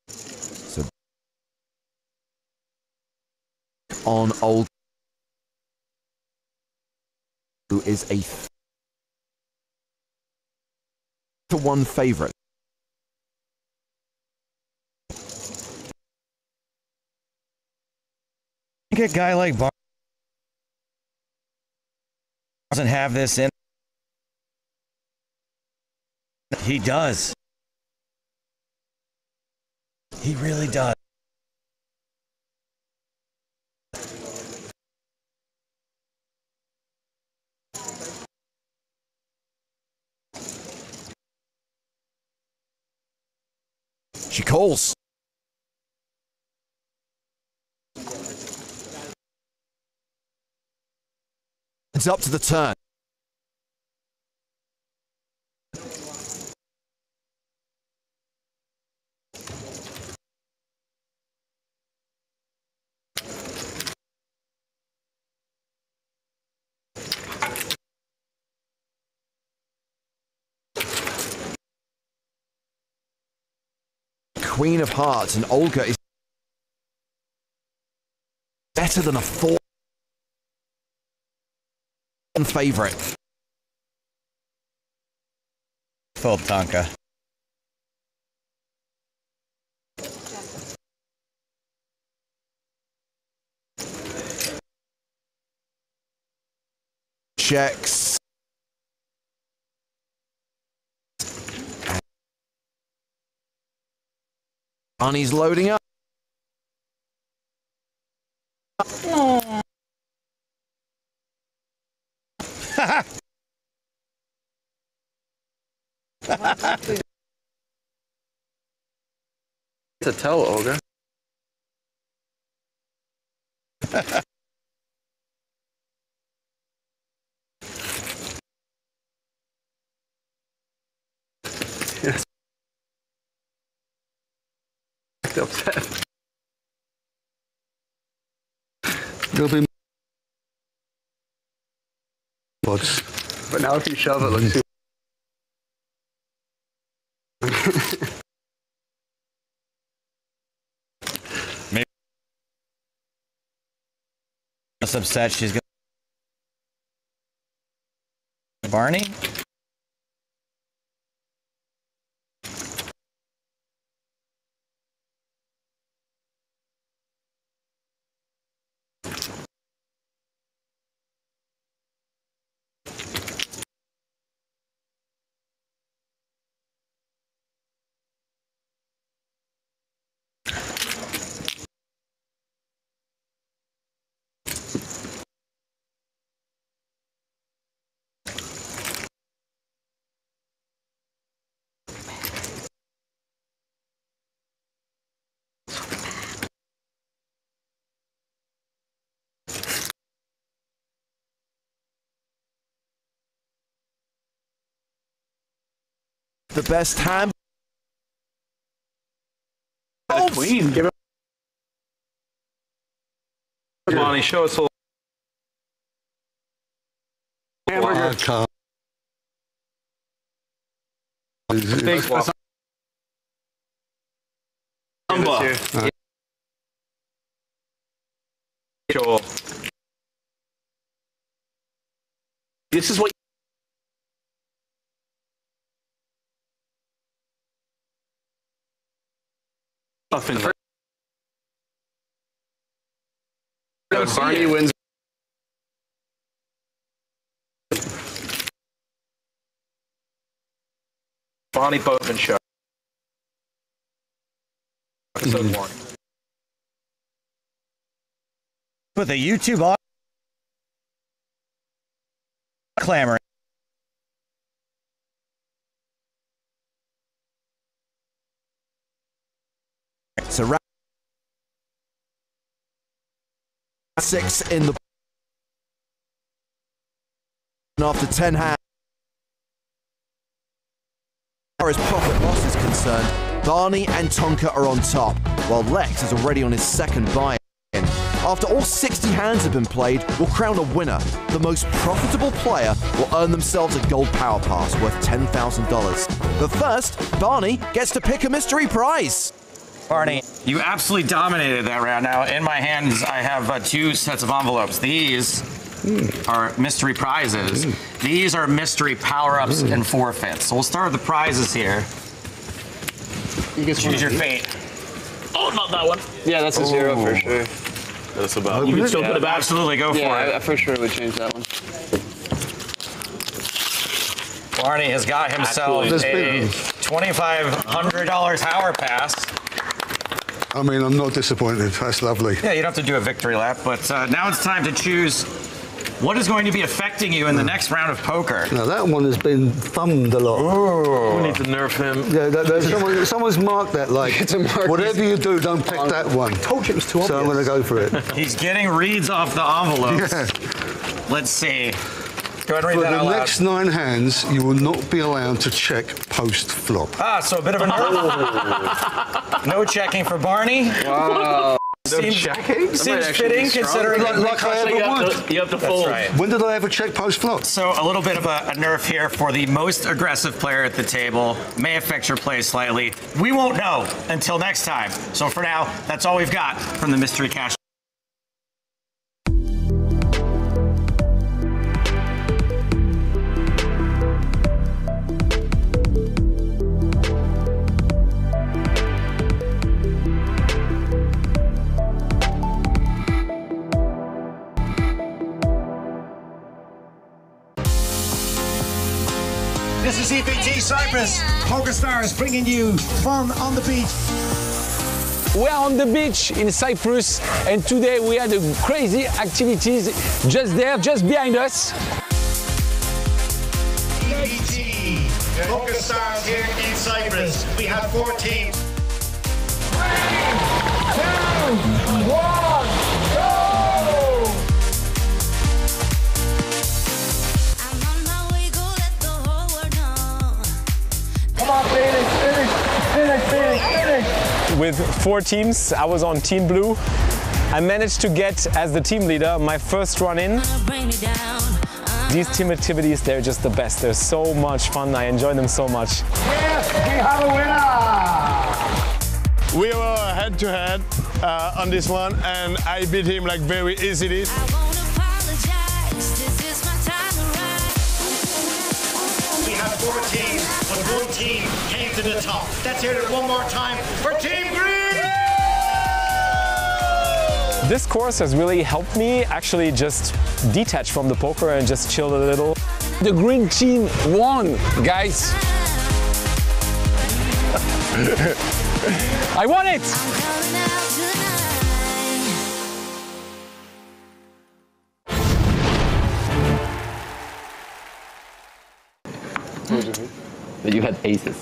Speaker 5: So on old, who is a 1 favorite.
Speaker 13: I think a guy like Barnes doesn't have this in. He does. He really does.
Speaker 5: She calls. It's up to the turn. Queen of Hearts, and Olga is better than a 4 favorite.
Speaker 13: Full Tonka.
Speaker 5: Checks. Arnie's loading up.
Speaker 13: Oh.
Speaker 4: To tell Olga. Yes. Upset.
Speaker 23: There'll be pods.
Speaker 4: But now if you shove it, let's see.
Speaker 13: Maybe that's upset. She's going Barney.
Speaker 5: The best hand.
Speaker 16: The queen. Give it. Bonnie, show us a little.
Speaker 23: Hamburger.
Speaker 16: Joel. This is what.
Speaker 4: Barney wins.
Speaker 7: Bonnie Boatman Show. Episode 1.
Speaker 13: Put the YouTube on. clamoring.
Speaker 5: So round 6 in the after 10 hands. As far as profit loss is concerned, Barney and Tonka are on top, while Lex is already on his second buy-in. After all 60 hands have been played, we'll crown a winner. The most profitable player will earn themselves a gold power pass worth $10,000. But first, Barney gets to pick a mystery prize.
Speaker 13: Barney, you absolutely dominated that round. Now, in my hands, I have 2 sets of envelopes. These are mystery prizes. These are mystery power-ups and forfeits. So we'll start with the prizes here. Choose your fate.
Speaker 16: Oh, not that one.
Speaker 2: Yeah, that's a 0 for sure.
Speaker 16: That's about.
Speaker 13: You can still put it back. Absolutely, go for it.
Speaker 2: Yeah, I for sure would change that one.
Speaker 13: Barney has got himself a $2,500 power pass.
Speaker 23: I mean, I'm not disappointed. That's lovely.
Speaker 13: Yeah, you don't have to do a victory lap, but now it's time to choose what is going to be affecting you in the next round of poker.
Speaker 23: Now, that one has been thumbed a lot.
Speaker 13: Ooh.
Speaker 16: We need to nerf him.
Speaker 23: Yeah, someone's marked that, like, whatever you do, don't pick that one.
Speaker 2: Told you it was too obvious.
Speaker 23: So I'm going to go for it.
Speaker 13: He's getting reads off the envelopes.
Speaker 23: Yeah.
Speaker 13: Let's see. Go ahead and read
Speaker 23: For
Speaker 13: that out
Speaker 23: the
Speaker 13: loud.
Speaker 23: next 9 hands, you will not be allowed to check post-flop.
Speaker 13: Ah, so a bit of a nerve. No checking for Barney.
Speaker 2: Wow.
Speaker 13: Seems fitting considering
Speaker 23: like I ever would.
Speaker 16: You have to fold.
Speaker 13: Right.
Speaker 23: When did I ever check post-flop?
Speaker 13: So a little bit of a nerf here for the most aggressive player at the table. May affect your play slightly. We won't know until next time. So for now, that's all we've got from the Mystery Cash.
Speaker 9: This is Eest Ept Cyprus. Poker Stars bringing you fun on the beach.
Speaker 12: We're on the beach in Cyprus, and today we had crazy activities just there, just behind us.
Speaker 9: Eest Ept Poker Stars here in Cyprus. We have 4 teams. 3, 2, 1, go!
Speaker 12: Come on, finish. With 4 teams, I was on Team Blue. I managed to get, as the team leader, my first run in. These team activities, they're just the best. They're so much fun. I enjoy them so much.
Speaker 9: Yes, we have a winner!
Speaker 17: We were head-to-head on this one, and I beat him like very easily.
Speaker 9: We have 4 teams, but 1 team came to the top. Let's hear it one more time for Team Green!
Speaker 12: This course has really helped me actually just detach from the poker and just chill a little. The green team won, guys. I won it!
Speaker 7: But you had aces.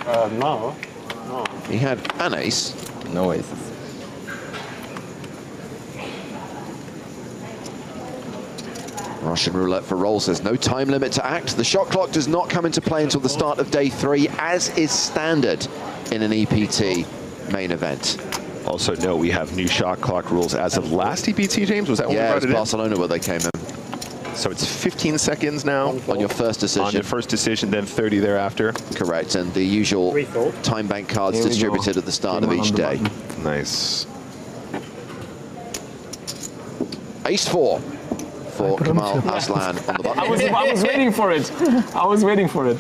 Speaker 2: No.
Speaker 5: He had an ace.
Speaker 7: No aces.
Speaker 5: Russian roulette for rolls. There's no time limit to act. The shot clock does not come into play until the start of day 3, as is standard in an EPT main event.
Speaker 18: Also note we have new shot clock rules as of last EPT, James. Was that when we brought it in?
Speaker 5: Barcelona where they came in.
Speaker 18: So it's 15 seconds now.
Speaker 5: On your first decision.
Speaker 18: On your first decision, then 30 thereafter.
Speaker 5: Correct, and the usual time bank cards distributed at the start of each day.
Speaker 18: Nice.
Speaker 5: Ace 4 for Kamal Aslan on the button.
Speaker 12: I was waiting for it. I was waiting for it.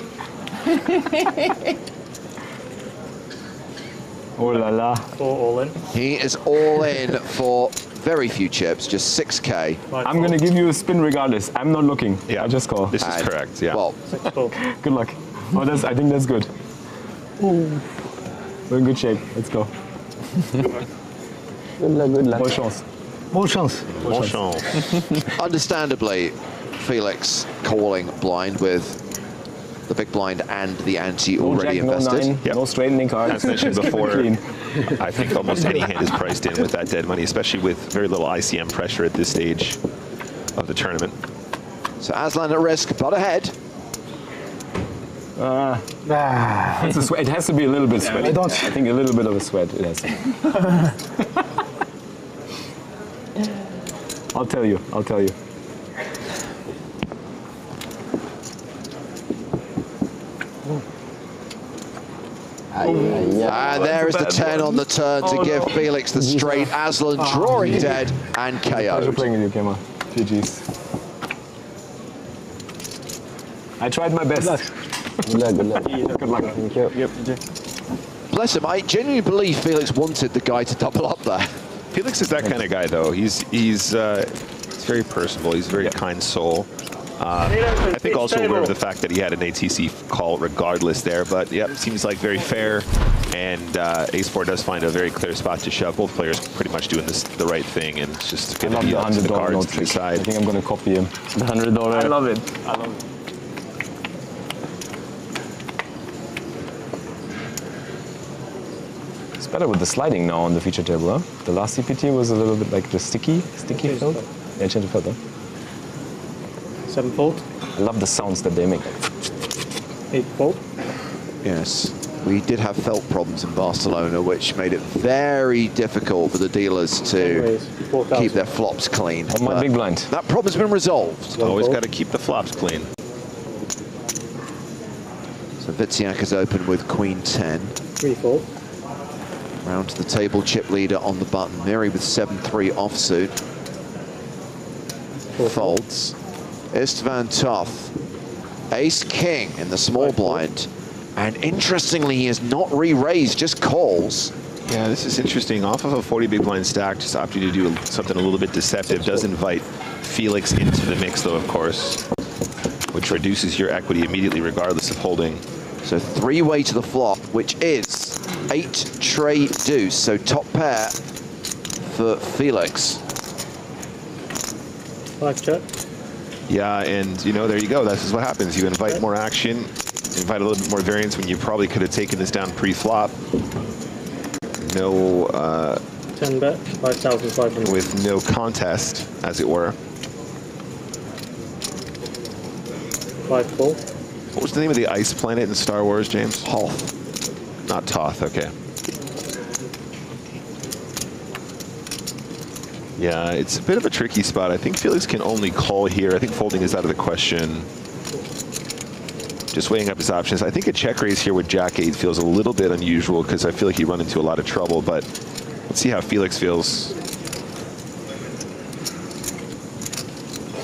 Speaker 12: Oh la la.
Speaker 2: All in.
Speaker 5: He is all in for very few chips, just 6K.
Speaker 12: I'm going to give you a spin regardless. I'm not looking. Yeah, I just call.
Speaker 18: This is correct, yeah.
Speaker 5: Well,
Speaker 12: good luck. Oh, I think that's good. Ooh. We're in good shape. Let's go. Good luck. Bonne chance.
Speaker 23: Bonne chance.
Speaker 18: Bonne chance.
Speaker 5: Understandably, Felix calling blind with the big blind and the ante already
Speaker 12: no jack,
Speaker 5: invested.
Speaker 12: No 9, no straightening card.
Speaker 18: As mentioned before, I think almost any hand is priced in with that dead money, especially with very little ICM pressure at this stage of the tournament.
Speaker 5: So Aslan at risk, but ahead.
Speaker 12: It's a sweat. It has to be a little bit sweaty. I think a little bit of a sweat it has to be. I'll tell you.
Speaker 5: And there is the 10 on the turn to give Felix the straight. Aslan drawing dead and KO'd.
Speaker 12: Pleasure playing with you, Kema. GG's. I tried my best. Good luck. Good luck. Thank you. Yep.
Speaker 5: Bless him, I genuinely believe Felix wanted the guy to double up there.
Speaker 18: Felix is that kind of guy, though. He's very personable. He's a very kind soul. I think also aware of the fact that he had an ATC call regardless there, but yep, seems like very fair. And Ace-4 does find a very clear spot to shove. Both players pretty much doing the right thing, and it's just going to be up to the cards to decide.
Speaker 12: I think I'm going to copy him. The $100. I love it. It's better with the sliding now on the feature table, huh? The last CPT was a little bit like the sticky field. Yeah, change the field, huh?
Speaker 3: 7-fold.
Speaker 12: I love the sounds that they make.
Speaker 3: 8-fold.
Speaker 5: Yes, we did have felt problems in Barcelona, which made it very difficult for the dealers to keep their flops clean.
Speaker 12: On my big blind.
Speaker 5: That problem's been resolved.
Speaker 18: Always got to keep the flops clean.
Speaker 5: So Witziak is open with Queen 10.
Speaker 3: 3-4.
Speaker 5: Round to the table, chip leader on the button. Miri with 7-3 offsuit. Folds. Istvan Toth. Ace King in the small blind. And interestingly, he has not re-raised, just calls.
Speaker 18: Yeah, this is interesting. Off of a 40 big blind stack, just opting to do something a little bit deceptive. Does invite Felix into the mix, though, of course, which reduces your equity immediately, regardless of holding.
Speaker 5: So three-way to the flop, which is 8 tray deuce. So top pair for Felix.
Speaker 3: 5 check.
Speaker 18: Yeah, and you know, there you go. This is what happens. You invite more action, invite a little bit more variance when you probably could have taken this down pre-flop. No
Speaker 3: 10 bet, 5,500.
Speaker 18: With no contest, as it were.
Speaker 3: 5-4.
Speaker 18: What was the name of the ice planet in Star Wars, James?
Speaker 5: Hoth.
Speaker 18: Not Toth, okay. Yeah, it's a bit of a tricky spot. I think Felix can only call here. I think folding is out of the question. Just weighing up his options. I think a check raise here with Jack-8 feels a little bit unusual because I feel like he run into a lot of trouble, but let's see how Felix feels.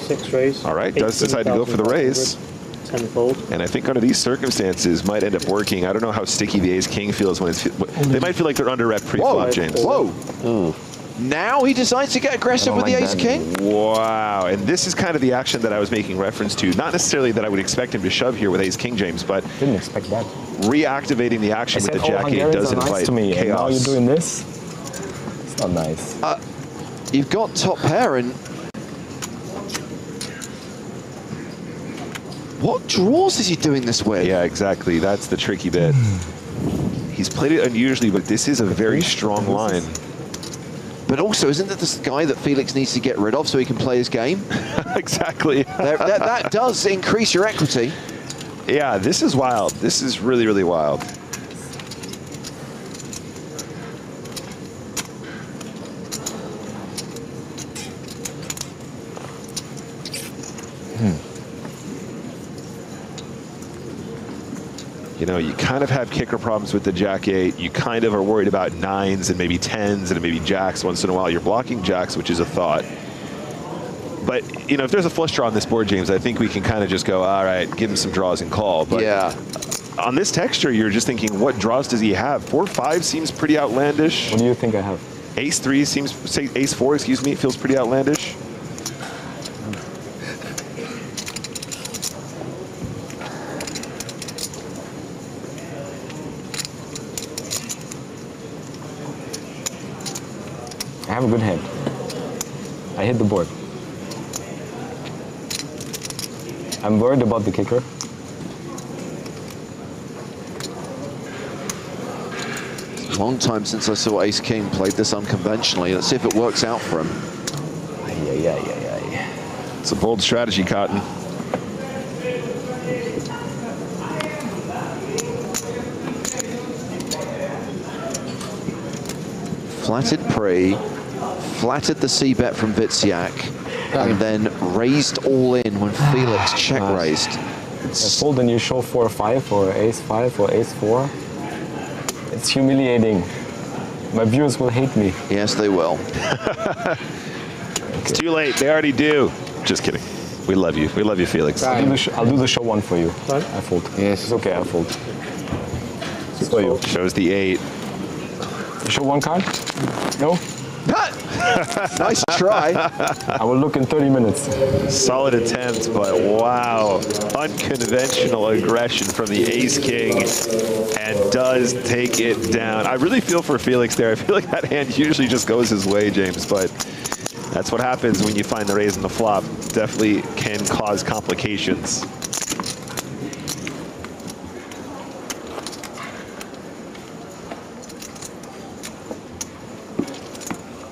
Speaker 3: 6 raise.
Speaker 18: All right, does decide to go for the raise.
Speaker 3: 10-fold.
Speaker 18: And I think under these circumstances might end up working. I don't know how sticky the ace-king feels when it's... They might feel like they're under rep pre-flop, James.
Speaker 5: Whoa. Now he decides to get aggressive with the ace-king?
Speaker 18: Wow, and this is kind of the action that I was making reference to. Not necessarily that I would expect him to shove here with ace-king, James, but...
Speaker 12: Didn't expect that.
Speaker 18: Reactivating the action with the Jack-8 does invite
Speaker 12: nice to me,
Speaker 18: chaos.
Speaker 12: And now you're doing this? It's not nice.
Speaker 5: You've got top pair and... What draws is he doing this with?
Speaker 18: Yeah, exactly. That's the tricky bit. He's played it unusually, but this is a very strong line.
Speaker 5: But also, isn't that the guy that Felix needs to get rid of so he can play his game?
Speaker 18: Exactly.
Speaker 5: that does increase your equity.
Speaker 18: Yeah, this is wild. This is really, really wild. You know, you kind of have kicker problems with the Jack-8. You kind of are worried about 9s and maybe 10s and maybe jacks once in a while. You're blocking jacks, which is a thought. But, you know, if there's a flush draw on this board, James, I think we can kind of just go, all right, give him some draws and call. But
Speaker 5: yeah.
Speaker 18: On this texture, you're just thinking, what draws does he have? 4-5 seems pretty outlandish.
Speaker 12: What do you think I have?
Speaker 18: Ace-3 seems, say Ace-4, excuse me, feels pretty outlandish.
Speaker 12: I have a good hand. I hit the board. I'm worried about the kicker.
Speaker 5: It's a long time since I saw Ace King played this unconventionally. Let's see if it works out for him.
Speaker 18: It's a bold strategy, Cotton.
Speaker 5: Flatted pre, flatted the C-bet from Witsyak, and then raised all in when Felix check raised.
Speaker 12: Fold and you show 4-5 or ace-5 or ace-4. It's humiliating. My viewers will hate me.
Speaker 5: Yes, they will.
Speaker 18: It's too late. They already do. Just kidding. We love you. We love you, Felix.
Speaker 12: I'll do the show 1 for you. I fold. Yes. It's okay, I fold. It's for you.
Speaker 18: Shows the 8.
Speaker 12: You show 1 card? No?
Speaker 5: Nice try.
Speaker 12: I will look in 30 minutes.
Speaker 18: Solid attempt, but wow. Unconventional aggression from the Ace King, and does take it down. I really feel for Felix there. I feel like that hand usually just goes his way, James, but that's what happens when you find the raise and the flop. Definitely can cause complications.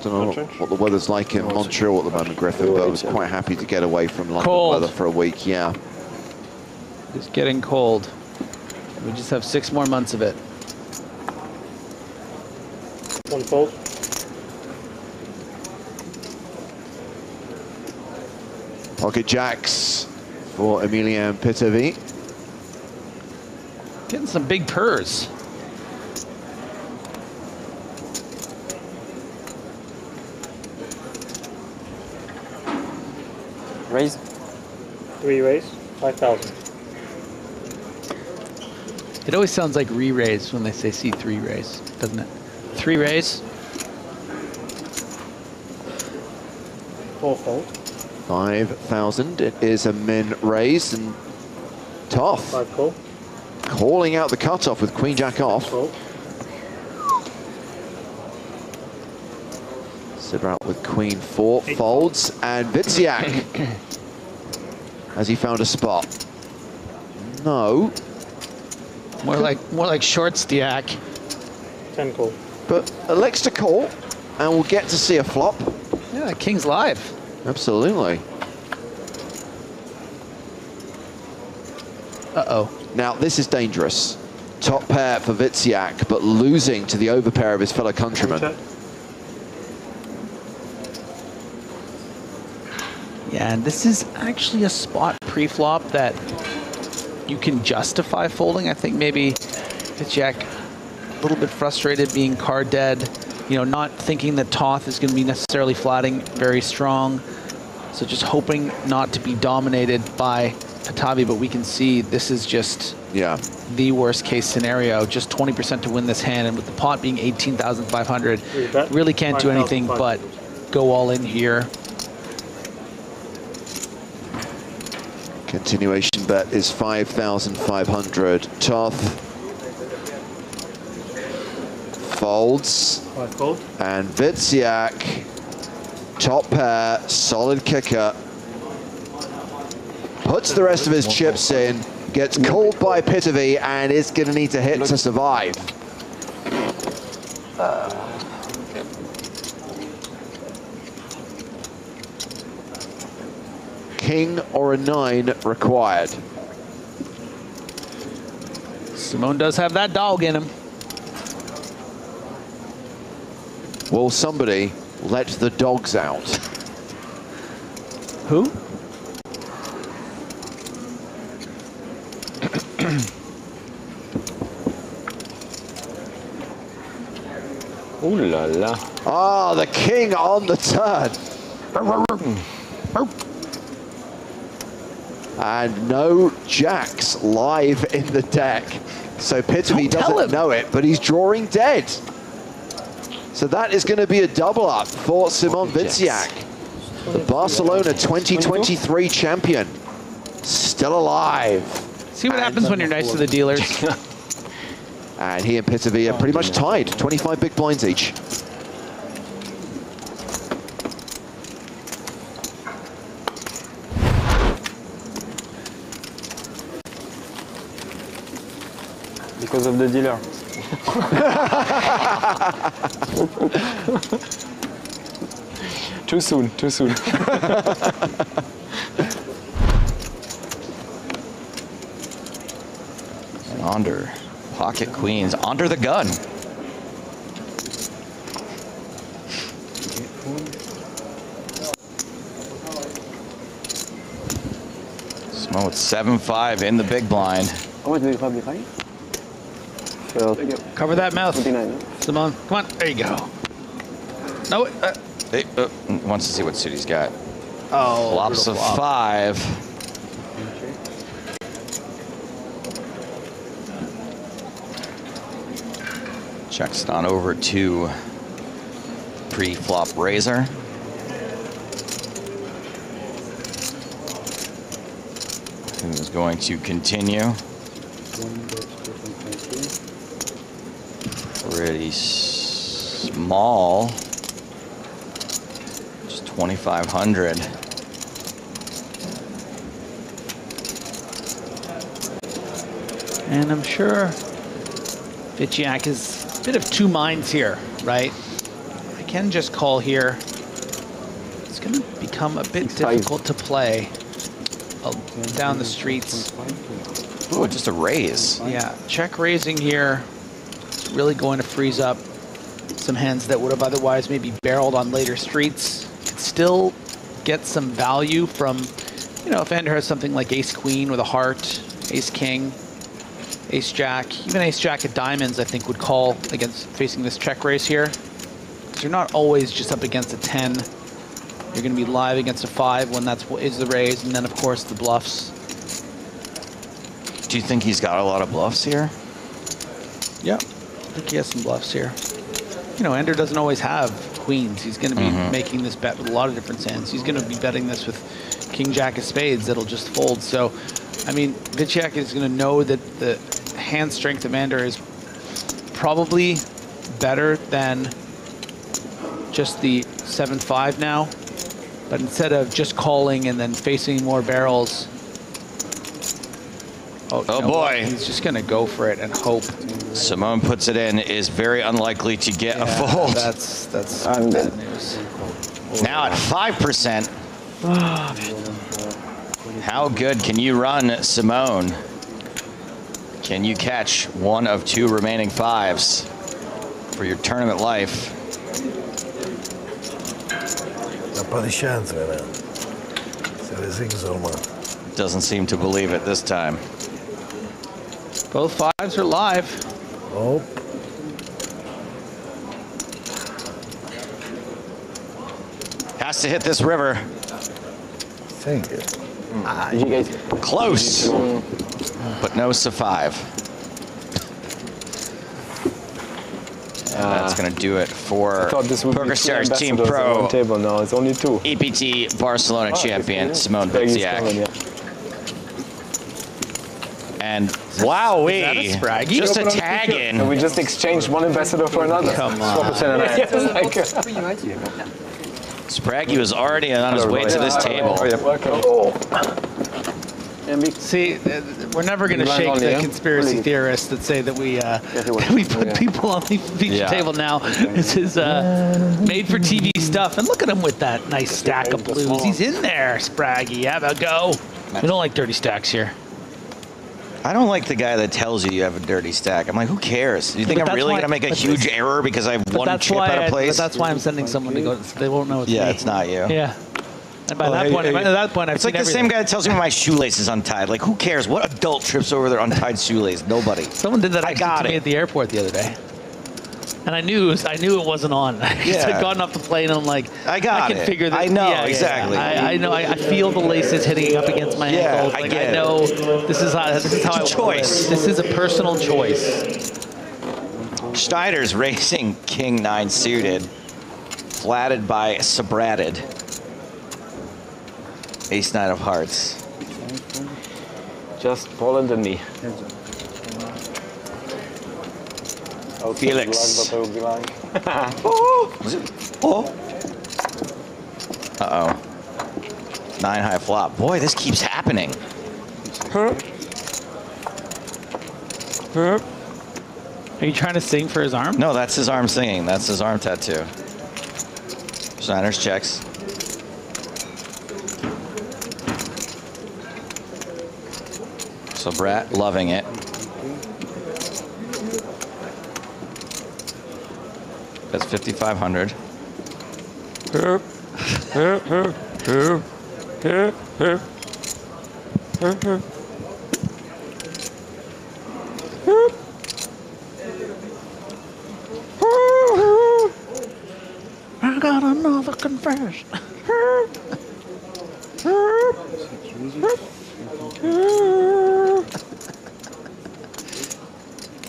Speaker 5: I don't know what the weather's like in Montreal at the moment, Griffin, but I was quite happy to get away from London weather for a week, yeah.
Speaker 8: It's getting cold. We just have 6 more months of it.
Speaker 3: 1 fold.
Speaker 5: Pocket jacks for Emilien Pitavi.
Speaker 8: Getting some big purrs.
Speaker 12: Raise.
Speaker 3: 3 raise, 5,000.
Speaker 8: It always sounds like re-raise when they say C3 raise, doesn't it? 3 raise.
Speaker 3: 4 fold.
Speaker 5: 5,000. It is a min raise, and Toth
Speaker 3: 5 call.
Speaker 5: calling out the cutoff with Queen Jack off. Sidra out with Queen 4 folds, and Witsyak has he found a spot? No.
Speaker 8: More like short stack.
Speaker 3: 10 call.
Speaker 5: But elects to call, and we'll get to see a flop.
Speaker 8: Yeah, King's live.
Speaker 5: Absolutely.
Speaker 8: Uh-oh.
Speaker 5: Now, this is dangerous. Top pair for Witsyak, but losing to the overpair of his fellow countrymen.
Speaker 8: Yeah, and this is actually a spot pre-flop that you can justify folding. I think maybe Witsyak a little bit frustrated being card dead, you know, not thinking that Toth is going to be necessarily flatting very strong. So just hoping not to be dominated by Pitavi, but we can see this is just the worst case scenario. Just 20% to win this hand, and with the pot being 18,500, really can't do anything but go all in here.
Speaker 5: Continuation bet is 5,500. Toth folds.
Speaker 3: 5 fold.
Speaker 5: And Witsyak, top pair, solid kicker, puts the rest of his chips in, gets called by Pitavi, and is going to need to hit to survive. King or a 9 required.
Speaker 8: Simone does have that dog in him.
Speaker 5: Will somebody let the dogs out?
Speaker 8: Who?
Speaker 12: Ooh la la.
Speaker 5: Ah, the king on the turn. And no jacks live in the deck. So Pitavi doesn't know it, but he's drawing dead. So that is going to be a double up for Simon Witsyak. The Barcelona 2023 champion. Still alive.
Speaker 8: See what happens when you're nice to the dealers.
Speaker 5: And he and Pitavi are pretty much tied. 25 big blinds each.
Speaker 2: Because of the dealer.
Speaker 12: Too soon, too soon.
Speaker 13: And under pocket queens, under the gun. Smo with 7-5 in the big blind.
Speaker 2: How much do you have behind?
Speaker 8: Cover that mouth. Simone, come on. There you go. No,
Speaker 13: He wants to see what suit he's got.
Speaker 8: Oh,
Speaker 13: Flops of
Speaker 8: flop.
Speaker 13: 5. Checks it on over to pre-flop razor. Who's going to continue. Pretty small. Just 2,500.
Speaker 8: And I'm sure Vityak is a bit of two minds here, right? I can just call here. It's going to become a bit difficult to play down the streets.
Speaker 13: Ooh, just a raise.
Speaker 8: Yeah, check raising here. It's really going to freeze up some hands that would have otherwise maybe barreled on later streets. Could still get some value from, you know, if Ender has something like ace queen with a heart, ace king, ace jack, even ace jack of diamonds, I think would call against facing this check raise here. Because you're not always just up against a 10. You're going to be live against a 5 when that's what is the raise, and then of course the bluffs.
Speaker 13: Do you think he's got a lot of bluffs here?
Speaker 8: Yeah, I think he has some bluffs here. You know, Ender doesn't always have queens. He's going to be making this bet with a lot of different hands. He's going to be betting this with king jack of spades that'll just fold. So, I mean, Vityak is going to know that the hand strength of Ender is probably better than just the 7-5 now. But instead of just calling and then facing more barrels, oh boy, he's just going to go for it and hope.
Speaker 13: Simone puts it in, is very unlikely to get a fold.
Speaker 8: That's bad news.
Speaker 13: Now at 5%. How good can you run, Simone? Can you catch one of 2 remaining 5s for your tournament life? Doesn't seem to believe it this time.
Speaker 8: Both 5s are live.
Speaker 10: Oh.
Speaker 13: Has to hit this river.
Speaker 10: Thank you.
Speaker 2: You guys
Speaker 13: Close, but no C5. That's going to do it for PokerStars Team Pro.
Speaker 12: Table now. It's only 2.
Speaker 13: EPT Barcelona champion Simone Vityak. And wowee, just a tag in.
Speaker 12: So we just exchanged one ambassador for another.
Speaker 8: Come on.
Speaker 13: Spraggy was already on his way to this table.
Speaker 8: See, we're never going to shake the conspiracy theorists that say that we put people on the feature table now. This is made-for-TV stuff. And look at him with that nice stack of blues. He's in there, Spraggy. Have a go. We don't like dirty stacks here.
Speaker 13: I don't like the guy that tells you have a dirty stack. I'm like, who cares? You think I'm really going to make a huge error because I have one chip out of place?
Speaker 8: But that's why I'm sending someone to go. They won't know it's me.
Speaker 13: It's not you.
Speaker 8: Yeah. And by that point, I've
Speaker 13: it's like the same guy that tells me my shoelace is untied. Like, who cares? What adult trips over their untied shoelace? Nobody.
Speaker 8: Someone did that to me at the airport the other day. And I knew it wasn't on. I had gotten off the plane and I'm like, I can figure this.
Speaker 13: I know, exactly.
Speaker 8: I know. I feel the laces hitting up against my ankles. Like, I know this is how I
Speaker 13: choice.
Speaker 8: This is a personal choice.
Speaker 13: Schneider's racing King 9 suited, flatted by Sabratted. Ace 9 of hearts.
Speaker 12: Just Poland and me.
Speaker 13: Felix. Uh-oh. 9 high flop. Boy, this keeps happening.
Speaker 8: Are you trying to sing for his arm?
Speaker 13: No, that's his arm singing. That's his arm tattoo. Schneider's checks. So Brat loving it. That's 5,500.
Speaker 8: I got another confession.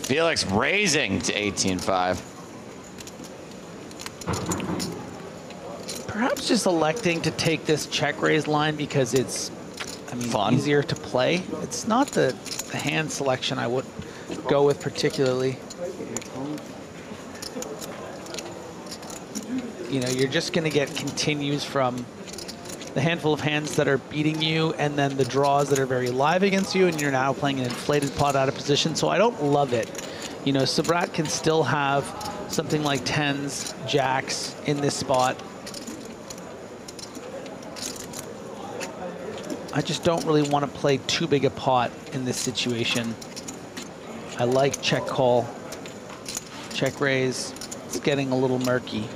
Speaker 13: Felix raising to 18.5.
Speaker 8: Perhaps just electing to take this check raise line because it's, I mean, easier to play. It's not the hand selection I would go with particularly. You know, you're just going to get continues from the handful of hands that are beating you and then the draws that are very live against you, and you're now playing an inflated pot out of position. So I don't love it. You know, Sabrat can still have something like 10s, jacks in this spot. I just don't really want to play too big a pot in this situation. I like check call, check raise. It's getting a little murky.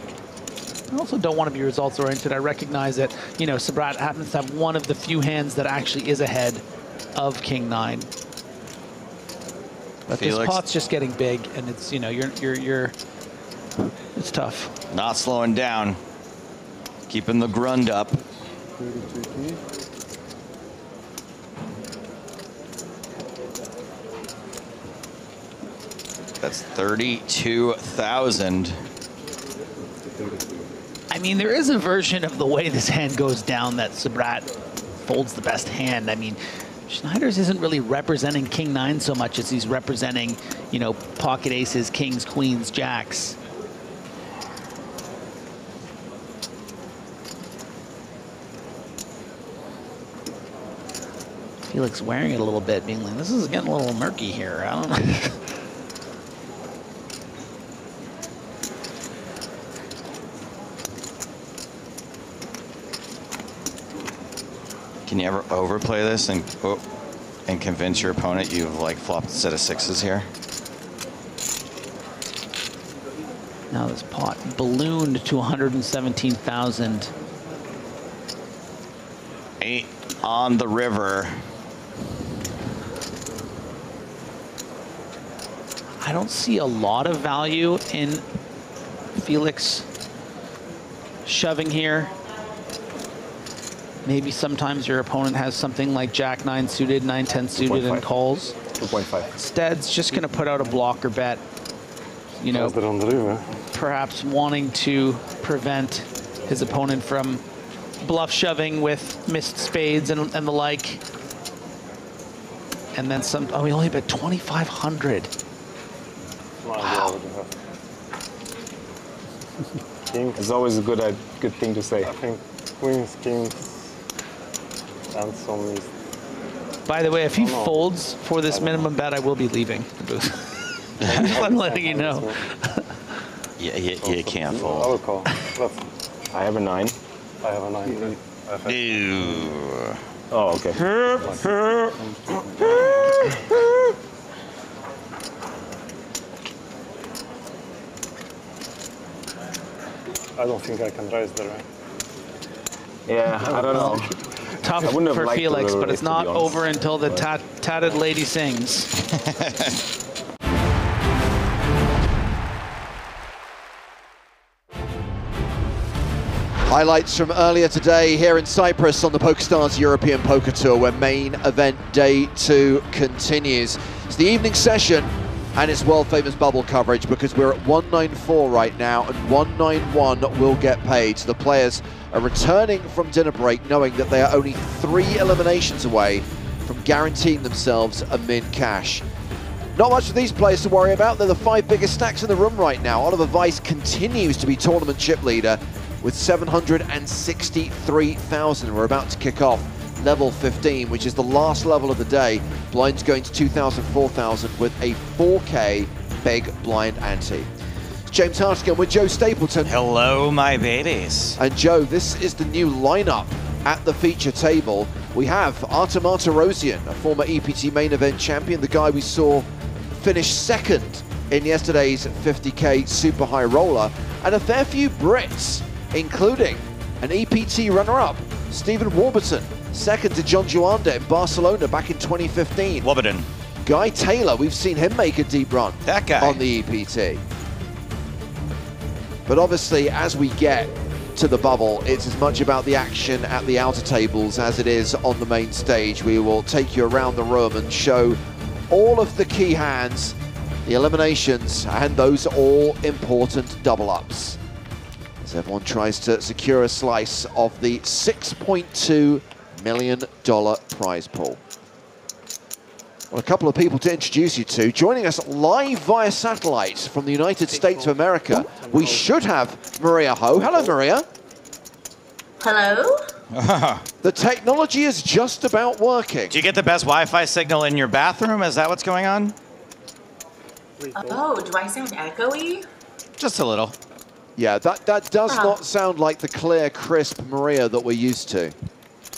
Speaker 8: I also don't want to be results oriented. I recognize that, you know, Sabrat happens to have one of the few hands that actually is ahead of King 9. But
Speaker 13: Felix,
Speaker 8: this pot's just getting big, and it's, you know, it's tough.
Speaker 13: Not slowing down. Keeping the grund up. That's 32,000.
Speaker 8: I mean, there is a version of the way this hand goes down that Sabrat folds the best hand. I mean, Schneider's isn't really representing King 9 so much as he's representing, you know, pocket aces, kings, queens, jacks. Felix wearing it a little bit, being like, this is getting a little murky here. I don't know.
Speaker 13: Can you ever overplay this and convince your opponent you've like flopped a set of sixes here?
Speaker 8: Now this pot ballooned to 117,000.
Speaker 13: 8 on the river.
Speaker 8: I don't see a lot of value in Felix shoving here. Maybe sometimes your opponent has something like Jack 9 suited, 9-10 suited, and calls.
Speaker 2: 2.5.
Speaker 8: Instead's just going to put out a blocker bet. You know, perhaps wanting to prevent his opponent from bluff shoving with missed spades and the like. And then some. Oh, we only bet 2,500.
Speaker 3: Wow. King is always a good thing to say. I think queens, kings, and some is.
Speaker 8: By the way, if he folds for this minimum bet, I will be leaving the booth. I'm letting you know.
Speaker 13: Yeah, you can't fold.
Speaker 3: I will call. I have a 9. I have a 9.
Speaker 13: Ew.
Speaker 3: Oh, okay. I don't think I can raise the rank. Yeah, I don't know.
Speaker 8: Tough for Felix, but it's not over until the tatted lady sings.
Speaker 5: Highlights from earlier today here in Cyprus on the PokerStars European Poker Tour, where main event day 2 continues. It's the evening session and it's world famous bubble coverage because we're at 194 right now and 191 will get paid. So the players are returning from dinner break knowing that they are only 3 eliminations away from guaranteeing themselves a min cash. Not much for these players to worry about. They're the 5 biggest stacks in the room right now. Oliver Weiss continues to be tournament chip leader with 763,000. We're about to kick off level 15, which is the last level of the day. Blinds going to 2,000, 4,000 with a 4K big blind ante. James Hartigan with Joe Stapleton.
Speaker 13: Hello, my babies.
Speaker 5: And Joe, this is the new lineup at the feature table. We have Artem Martirosyan, a former EPT main event champion, the guy we saw finish second in yesterday's 50K super high roller, and a fair few Brits, including an EPT runner-up, Stephen Warburton, second to John Juanda in Barcelona back in 2015.
Speaker 13: Warburton.
Speaker 5: Guy Taylor, we've seen him make a deep run
Speaker 13: that guy
Speaker 5: on the EPT. But obviously, as we get to the bubble, it's as much about the action at the outer tables as it is on the main stage. We will take you around the room and show all of the key hands, the eliminations, and those all-important double-ups, as everyone tries to secure a slice of the $6.2 million prize pool. Well, a couple of people to introduce you to. Joining us live via satellite from the United States of America, we should have Maria Ho. Hello, Maria.
Speaker 11: Hello.
Speaker 5: The technology is just about working.
Speaker 13: Do you get the best Wi-Fi signal in your bathroom? Is that what's going on?
Speaker 11: Oh, do I sound echoey?
Speaker 13: Just a little.
Speaker 5: Yeah, that does not sound like the clear, crisp Maria that we're used to.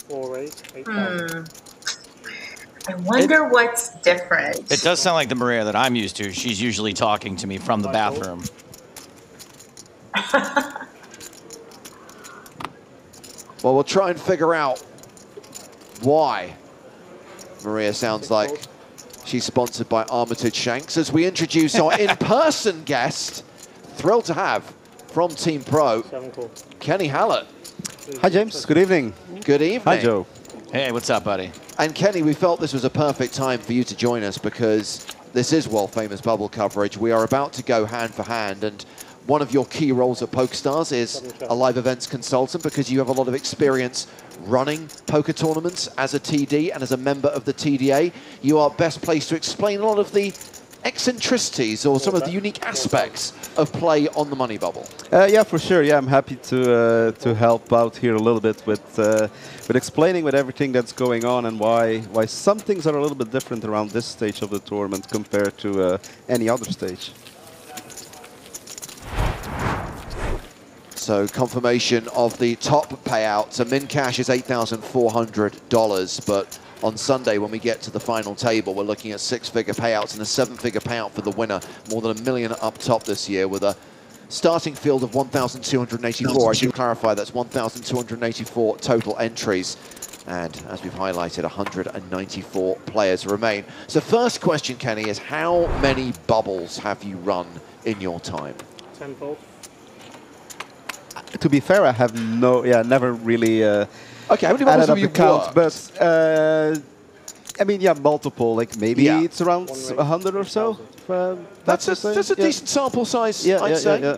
Speaker 11: 4-8. I wonder what's different.
Speaker 13: It does sound like the Maria that I'm used to. She's usually talking to me from the bathroom.
Speaker 5: Well, we'll try and figure out why Maria sounds like she's sponsored by Armitage Shanks as we introduce our in-person guest. Thrilled to have from Team Pro, Kenny Hallett.
Speaker 14: Hi, James. Good evening.
Speaker 5: Good evening.
Speaker 14: Hi, Joe.
Speaker 13: Hey, what's up, buddy?
Speaker 5: And Kenny, we felt this was a perfect time for you to join us because this is world-famous bubble coverage. We are about to go hand for hand, and one of your key roles at PokerStars is a live events consultant because you have a lot of experience running poker tournaments as a TD and as a member of the TDA. You are best placed to explain a lot of the eccentricities or some of the unique aspects of play on the money bubble.
Speaker 14: Yeah, for sure. Yeah, I'm happy to help out here a little bit with explaining with everything that's going on and why some things are a little bit different around this stage of the tournament compared to any other stage.
Speaker 5: So confirmation of the top payout. So min cash is $8,400, but on Sunday, when we get to the final table, we're looking at six-figure payouts and a seven-figure payout for the winner. More than $1 million up top this year with a starting field of 1,284. I should clarify, that's 1,284 total entries. And as we've highlighted, 194 players remain. So first question, Kenny, is how many bubbles have you run in your time?
Speaker 12: 10-fold.
Speaker 14: To be fair, I have never really
Speaker 5: okay, how many bubbles have you
Speaker 14: count, but I mean, yeah, multiple. Like maybe it's around 100 or so.
Speaker 5: That's a decent sample size, I'd say. Yeah.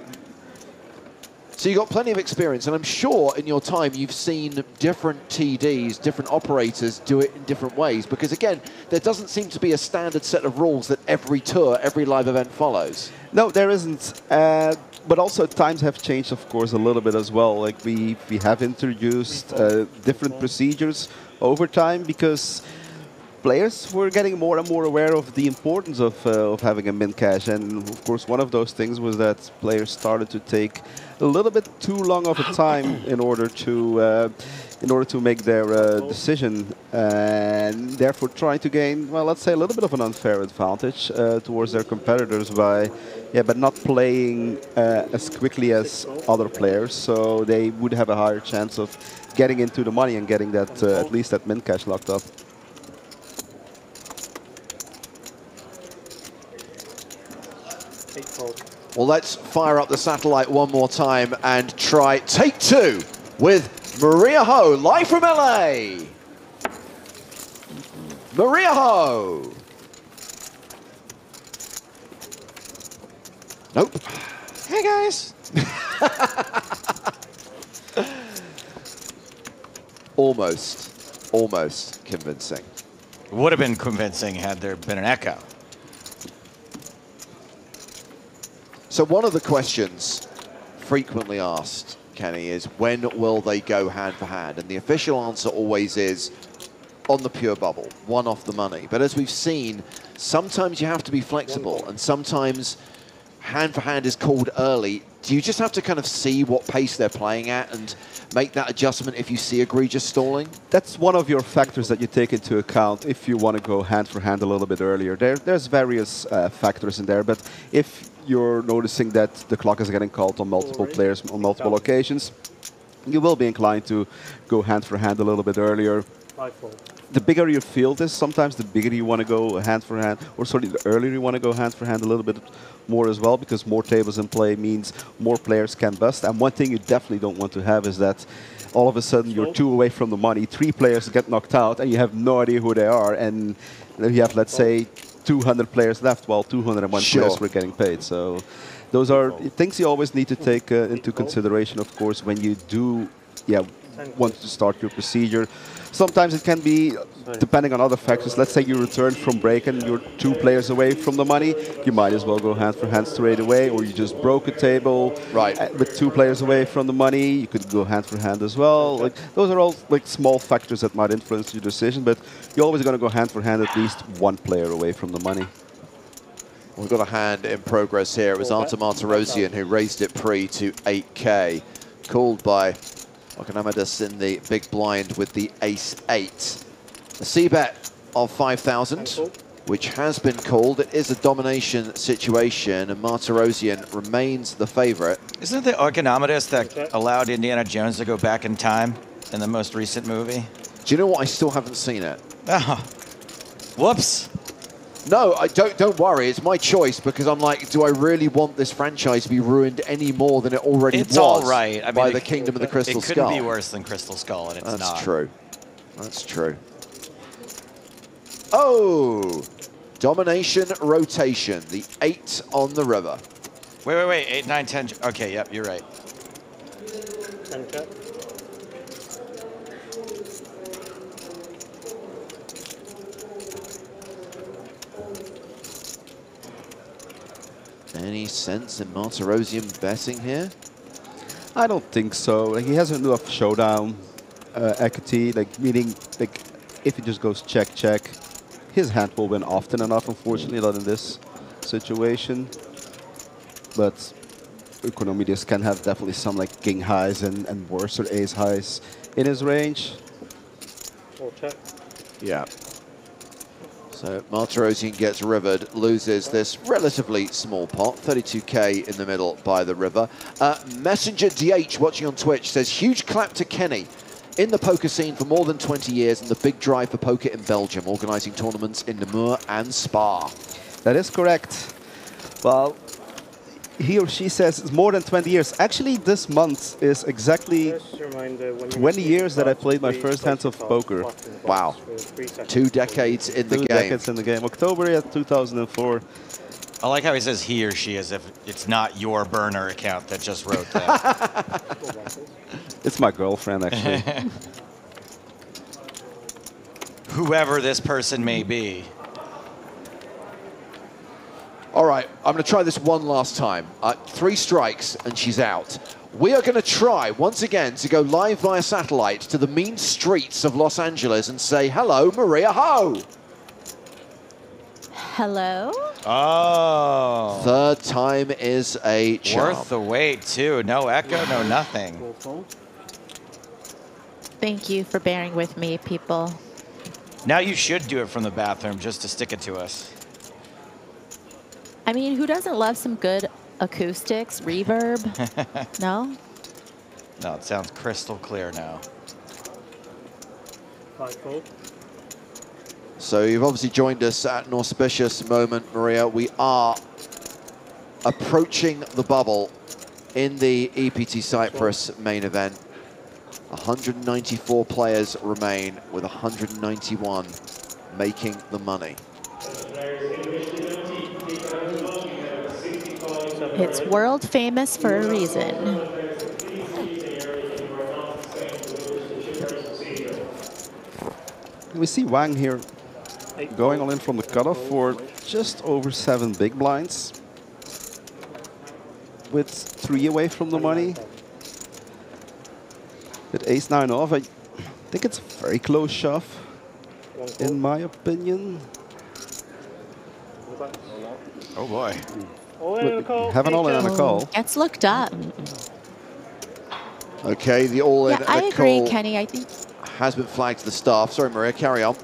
Speaker 5: So you've got plenty of experience, and I'm sure in your time you've seen different TDs, different operators do it in different ways, because again, there doesn't seem to be a standard set of rules that every tour, every live event follows.
Speaker 14: No, there isn't. But also times have changed, of course, a little bit as well. Like we have introduced different procedures over time because players were getting more and more aware of the importance of having a min cash. And of course, one of those things was that players started to take a little bit too long of a time in order to make their decision, and therefore trying to gain, well, let's say a little bit of an unfair advantage towards their competitors by not playing as quickly as other players, so they would have a higher chance of getting into the money and getting that at least that min cash locked up.
Speaker 5: Well, let's fire up the satellite one more time and try take two with Maria Ho, live from LA. Maria Ho. Nope.
Speaker 13: Hey, guys.
Speaker 5: Almost convincing.
Speaker 13: Would have been convincing had there been an echo.
Speaker 5: So one of the questions frequently asked, Kenny, is when will they go hand for hand? And the official answer always is on the pure bubble, one off the money. But as we've seen sometimes you have to be flexible, and sometimes hand for hand is called early. Do you just have to kind of see what pace they're playing at and make that adjustment if you see egregious stalling?
Speaker 14: That's one of your factors that you take into account if you want to go hand for hand a little bit earlier. There's various factors in there, but if you're noticing that the clock is getting called on multiple players on multiple occasions, you will be inclined to go hand for hand a little bit earlier. The bigger your field is, sometimes the bigger you want to go hand for hand, or sorry, the earlier you want to go hand for hand a little bit more as well, because more tables in play means more players can bust. And one thing you definitely don't want to have is that all of a sudden you're 2 away from the money, 3 players get knocked out, and you have no idea who they are, and then you have, let's say, 200 players left, while 201 players were getting paid. So those are things you always need to take into consideration, of course, when you do want to start your procedure. Sometimes it can be, depending on other factors, let's say you return from break and you're 2 players away from the money, you might as well go hand for hand straight away, or you just broke a table with 2 players away from the money, you could go hand for hand as well. Like, those are all like small factors that might influence your decision, but you're always going to go hand for hand at least 1 player away from the money.
Speaker 5: We've got a hand in progress here. It was Artem Martirosyan who raised it pre to 8K, called by Okonomidis in the big blind with the ace-8. A c-bet of 5,000, which has been called. It is a domination situation, and Martirosyan remains the favorite.
Speaker 13: Isn't it the Okonomidis that allowed Indiana Jones to go back in time in the most recent movie?
Speaker 5: Do you know what? I still haven't seen it.
Speaker 13: Oh, whoops.
Speaker 5: No, don't worry. It's my choice, because I'm like, do I really want this franchise to be ruined any more than it already was?
Speaker 13: It's all right. I mean,
Speaker 5: by the Kingdom of the Crystal Skull.
Speaker 13: It couldn't be worse than Crystal Skull, and it's not.
Speaker 5: That's true. That's true. Oh, domination rotation. The 8 on the river.
Speaker 13: Wait. 8, 9, 10. Okay, yep, you're right.
Speaker 17: 10 cut.
Speaker 5: Any sense in Martirosyan betting here?
Speaker 14: I don't think so. Like, he has enough showdown equity, meaning if he just goes check, his hand will win often enough, unfortunately, not in this situation. But Okonomidis can have definitely some king highs and worse or ace highs in his range.
Speaker 17: Check.
Speaker 5: Yeah. So Martirosyan gets rivered, loses this relatively small pot, 32K in the middle by the river. Messenger DH watching on Twitch says, huge clap to Kenny. In the poker scene for more than 20 years and the big drive for poker in Belgium, organising tournaments in Namur and Spa.
Speaker 14: That is correct. Well, he or she says it's more than 20 years. Actually, this month is exactly 20 years that I played my first hands of poker.
Speaker 5: Wow. 2 decades in the game.
Speaker 14: 2 decades in the game. October 2004.
Speaker 13: I like how he says he or she as if it's not your burner account that just wrote that.
Speaker 14: It's my girlfriend, actually.
Speaker 13: Whoever this person may be.
Speaker 5: All right, I'm going to try this one last time. 3 strikes and she's out. We are going to try once again to go live via satellite to the mean streets of Los Angeles and say, hello, Maria Ho.
Speaker 19: Hello?
Speaker 13: Oh.
Speaker 5: 3rd time is a charm.
Speaker 13: Worth the wait, too. No echo, no nothing.
Speaker 19: Thank you for bearing with me, people.
Speaker 13: Now you should do it from the bathroom just to stick it to us.
Speaker 19: I mean, who doesn't love some good acoustics, reverb? No?
Speaker 13: No, it sounds crystal clear now.
Speaker 17: 5-4.
Speaker 5: So you've obviously joined us at an auspicious moment, Maria. We are approaching the bubble in the EPT Cyprus main event. 194 players remain, with 191 making the money.
Speaker 19: It's world famous for a reason.
Speaker 14: We see Wang here going all in from the cutoff for just over 7 big blinds, with 3 away from the money. With ace-9 off, I think it's a very close shove, in my opinion.
Speaker 13: Oh boy.
Speaker 14: Have an all-in and a call.
Speaker 19: It's looked up.
Speaker 5: Okay, the all-in
Speaker 19: Yeah,
Speaker 5: and
Speaker 19: I
Speaker 5: a
Speaker 19: agree,
Speaker 5: call
Speaker 19: Kenny. I think.
Speaker 5: has been flagged to the staff. Sorry, Maria, carry on.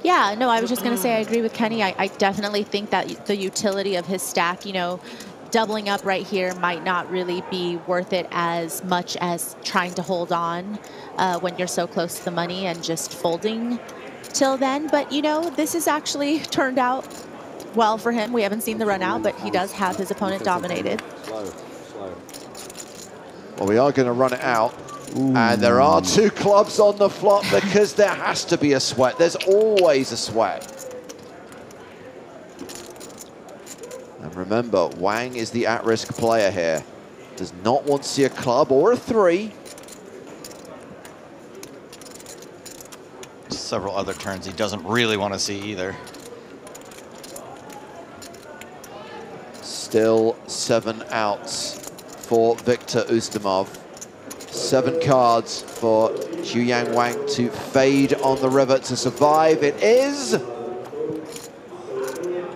Speaker 19: Yeah, no, I was just going to say I agree with Kenny. I definitely think that the utility of his stack, you know, doubling up right here might not really be worth it as much as trying to hold on when you're so close to the money and just folding till then. But, you know, this has actually turned out well for him. We haven't seen the run out, but he does have his opponent dominated.
Speaker 5: Well, we are going to run it out. And there are 2 clubs on the flop because there has to be a sweat. There's always a sweat. And remember, Wang is the at-risk player here. Does not want to see a club or a 3.
Speaker 13: Several other turns he doesn't really want to see either.
Speaker 5: Still 7 outs for Victor Ustamov. 7 cards for Xu Wang to fade on the river to survive. It is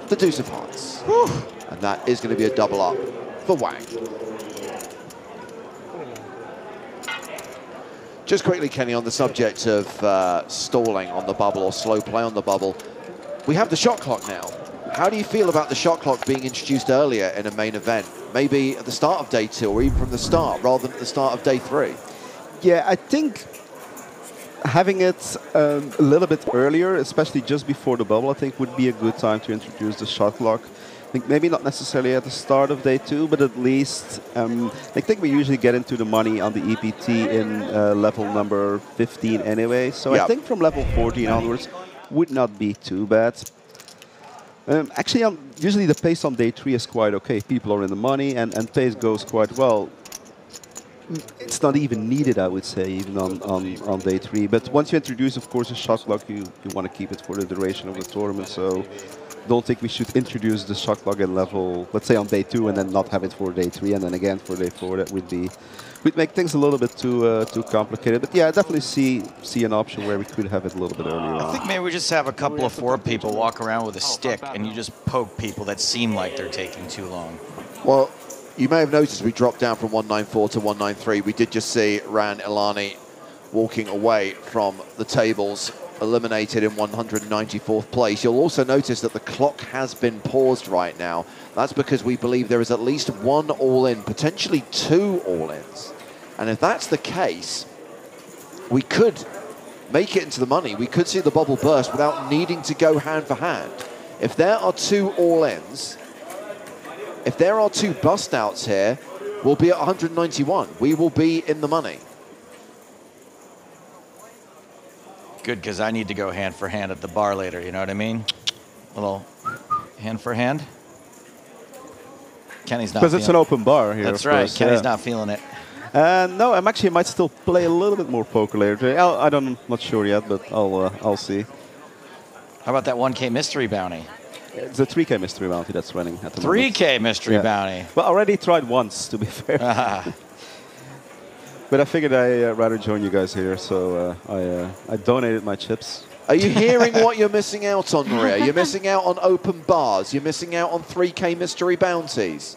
Speaker 5: the deuce of hearts. Whew. And that is going to be a double up for Wang. Just quickly, Kenny, on the subject of stalling on the bubble or slow play on the bubble, we have the shot clock now. How do you feel about the shot clock being introduced earlier in a main event? Maybe at the start of day 2 or even from the start rather than at the start of day 3?
Speaker 14: Yeah, I think having it a little bit earlier, especially just before the bubble, I think would be a good time to introduce the shot clock. I think maybe not necessarily at the start of day 2, but at least I think we usually get into the money on the EPT in level number 15 anyway. So I think from level 14 onwards would not be too bad. Actually, usually the pace on day 3 is quite okay. People are in the money and pace goes quite well. It's not even needed, I would say, even on day 3. But once you introduce, of course, a shot clock, you want to keep it for the duration of the tournament. So don't think we should introduce the shot clock at level, let's say on day 2, and then not have it for day 3, and then again for day 4. That would make things a little bit too complicated. But yeah, I definitely see an option where we could have it a little bit earlier on.
Speaker 13: I think maybe we just have a couple of 4 people walk around with a stick and you just poke people that seem like they're taking too long.
Speaker 5: Well, you may have noticed we dropped down from 194 to 193. We did just see Ran Ilani walking away from the tables, eliminated in 194th place. You'll also notice that the clock has been paused right now. That's because we believe there is at least 1 all-in, potentially 2 all-ins. And if that's the case, we could make it into the money. We could see the bubble burst without needing to go hand for hand. If there are 2 all-ins, if there are 2 bust outs here, we'll be at 191. We will be in the money.
Speaker 13: Good, because I need to go hand for hand at the bar later, you know what I mean? A little hand for hand. Kenny's not.
Speaker 14: Because it's an open bar here.
Speaker 13: That's right. Kenny's not feeling it.
Speaker 14: No, I might still play a little bit more poker later today. I'm not sure yet, but I'll see.
Speaker 13: How about that 1K mystery bounty?
Speaker 14: It's a 3K mystery bounty that's running at the moment.
Speaker 13: 3K mystery bounty.
Speaker 14: Well, I already tried once, to be fair. But I figured I'd rather join you guys here, so I donated my chips.
Speaker 5: Are you hearing what you're missing out on, Maria? You're missing out on open bars. You're missing out on 3K mystery bounties.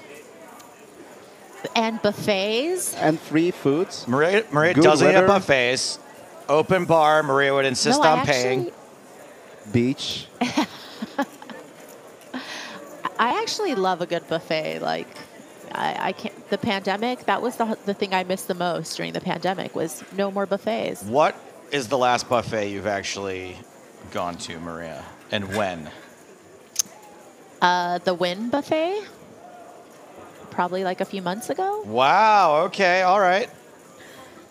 Speaker 19: And buffets.
Speaker 14: And free foods.
Speaker 13: Maria doesn't eat buffets. Open bar, Maria would insist on paying.
Speaker 14: Beach.
Speaker 19: I actually love a good buffet. Like, I can't. The pandemic, that was the thing I missed the most during the pandemic, was no more buffets.
Speaker 13: What is the last buffet you've actually gone to, Maria, and when?
Speaker 19: The Wynn buffet, probably like a few months ago.
Speaker 13: Wow. Okay. All right.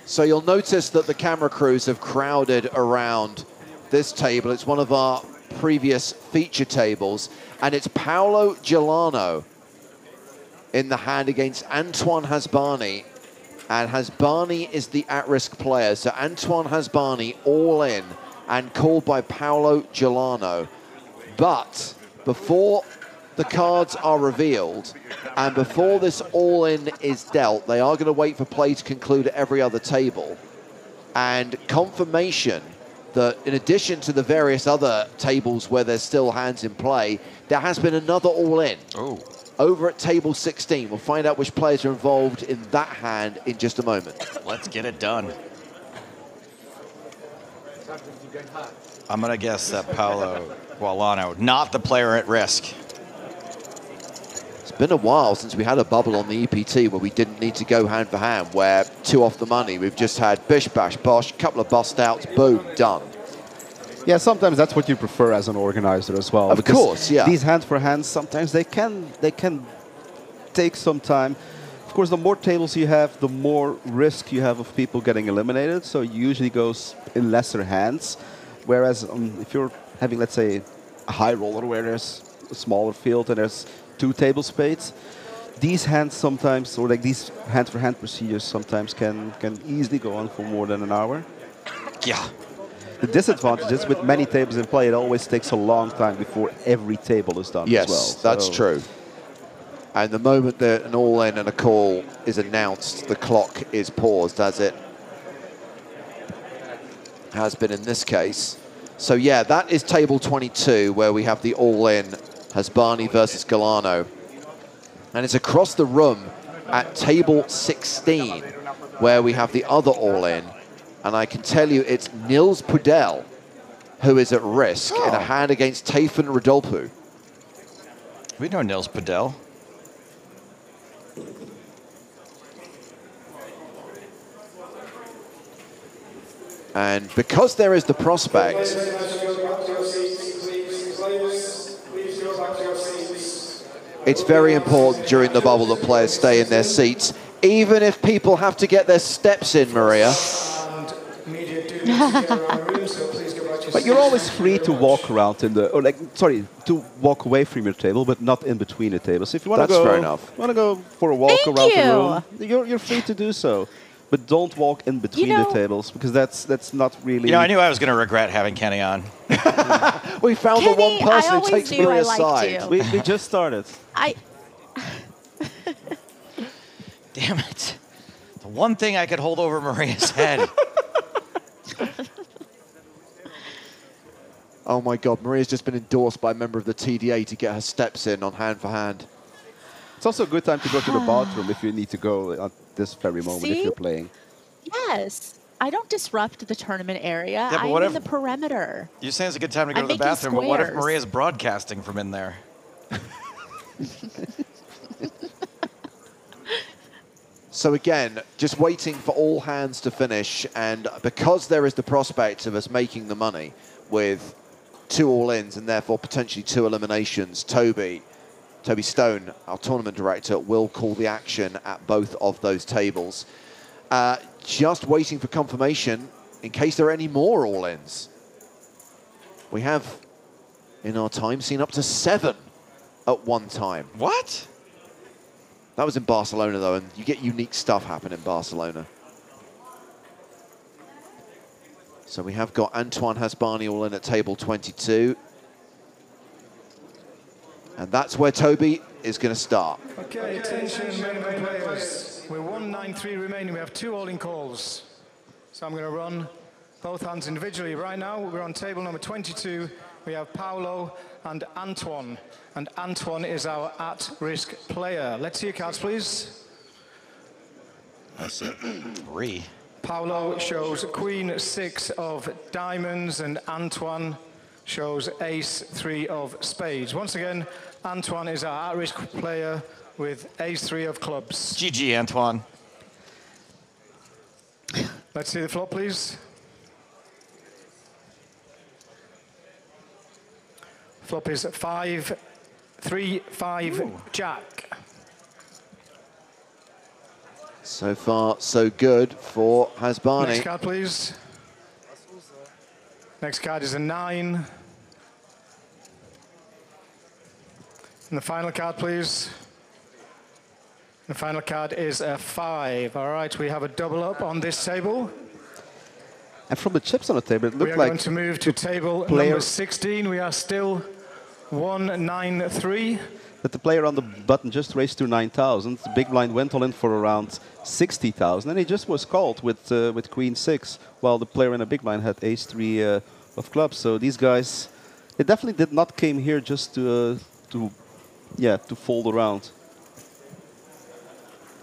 Speaker 5: So you'll notice that the camera crews have crowded around this table. It's one of our previous feature tables, and it's Paolo Gelano in the hand against Antoine Hasbani, and Hasbani is the at-risk player. So Antoine Hasbani all in and called by Paolo Gelano. But before the cards are revealed and before this all-in is dealt, they are going to wait for play to conclude at every other table. And confirmation that in addition to the various other tables where there's still hands in play, there has been another all-in. Over at table 16. We'll find out which players are involved in that hand in just a moment.
Speaker 13: Let's get it done. I'm going to guess that Paolo Gualano, not the player at risk.
Speaker 5: It's been a while since we had a bubble on the EPT where we didn't need to go hand for hand, where 2 off the money. We've just had bish, bash, bosh, couple of bust outs, boom, done.
Speaker 14: Yeah, sometimes that's what you prefer as an organizer as well.
Speaker 5: Of course, yeah.
Speaker 14: These hand for hands, sometimes they can take some time. Of course, the more tables you have, the more risk you have of people getting eliminated. So it usually goes in lesser hands. Whereas if you're having, let's say, a high roller where there's a smaller field and there's 2 table spades, these hands sometimes, or like these hand for hand procedures sometimes can easily go on for more than an hour.
Speaker 13: Yeah.
Speaker 14: The disadvantage is with many tables in play, it always takes a long time before every table is done
Speaker 5: Yes,
Speaker 14: as well.
Speaker 5: that's true. And the moment that an all-in and a call is announced, the clock is paused, as it has been in this case. So yeah, that is table 22, where we have the all-in Hasbani versus Galano. And it's across the room at table 16, where we have the other all-in. And I can tell you it's Nils Pudel who is at risk in a hand against Tayfun Rodolpu.
Speaker 13: We know Nils Pudel.
Speaker 5: And because there is the prospect, it's very important during the bubble that players stay in their seats, even if people have to get their steps in, Maria.
Speaker 14: But you're always free to walk around in the, or like, sorry, to walk away from your table, but not in between the tables. So if you want to go,
Speaker 5: fair enough.
Speaker 14: Want to go for a walk around the room, you're free to do so. But don't walk in between the tables, because that's not really...
Speaker 13: You know, I knew I was going to regret having Kenny on.
Speaker 5: We found the one person who takes Maria's side.
Speaker 14: We just started.
Speaker 13: Damn it. The one thing I could hold over Maria's head.
Speaker 5: Oh my God, Maria's just been endorsed by a member of the TDA to get her steps in on hand for hand.
Speaker 14: It's also a good time to go to the bathroom if you need to go at this very moment if you're playing.
Speaker 19: Yes. I don't disrupt the tournament area.
Speaker 13: Yeah,
Speaker 19: I'm in the perimeter.
Speaker 13: You're saying it's a good time to go
Speaker 19: I'm
Speaker 13: to the
Speaker 19: making
Speaker 13: bathroom, but what if
Speaker 19: squares.
Speaker 13: Maria's broadcasting from in there?
Speaker 5: So again, just waiting for all hands to finish, and because there is the prospect of us making the money with 2 all-ins and therefore potentially 2 eliminations, Toby Stone, our tournament director, will call the action at both of those tables. Just waiting for confirmation in case there are any more all-ins. We have, in our time, seen up to 7 at one time.
Speaker 13: What?
Speaker 5: That was in Barcelona, though, and you get unique stuff happen in Barcelona. So we have got Antoine Hasbani all in at table 22. And that's where Toby is going to start.
Speaker 9: Okay, attention, men and players. We're 193 remaining. We have 2 all-in calls. So I'm going to run both hands individually. Right now, we're on table number 22. We have Paolo and Antoine. And Antoine is our at-risk player. Let's see your cards, please.
Speaker 13: That's it. 3.
Speaker 9: Paolo shows Queen 6 of diamonds, and Antoine shows Ace 3 of spades. Once again, Antoine is our at-risk player with Ace 3 of clubs.
Speaker 13: GG, Antoine.
Speaker 9: Let's see the flop, please. Flop is 5, 3, 5, Jack.
Speaker 5: So far, so good for Hasbani.
Speaker 9: Next card, please. Next card is a 9. And the final card, please. The final card is a 5. All right, we have a double up on this table.
Speaker 14: And from the chips on the table, it
Speaker 9: We
Speaker 14: looked
Speaker 9: are
Speaker 14: like
Speaker 9: going to move to table number 16. We are still 193.
Speaker 14: that the player on the button just raised to 9,000. The big blind went all in for around 60,000, and he just was called with Queen 6, while the player in the big blind had Ace 3 of clubs. So these guys, they definitely did not came here just to fold around.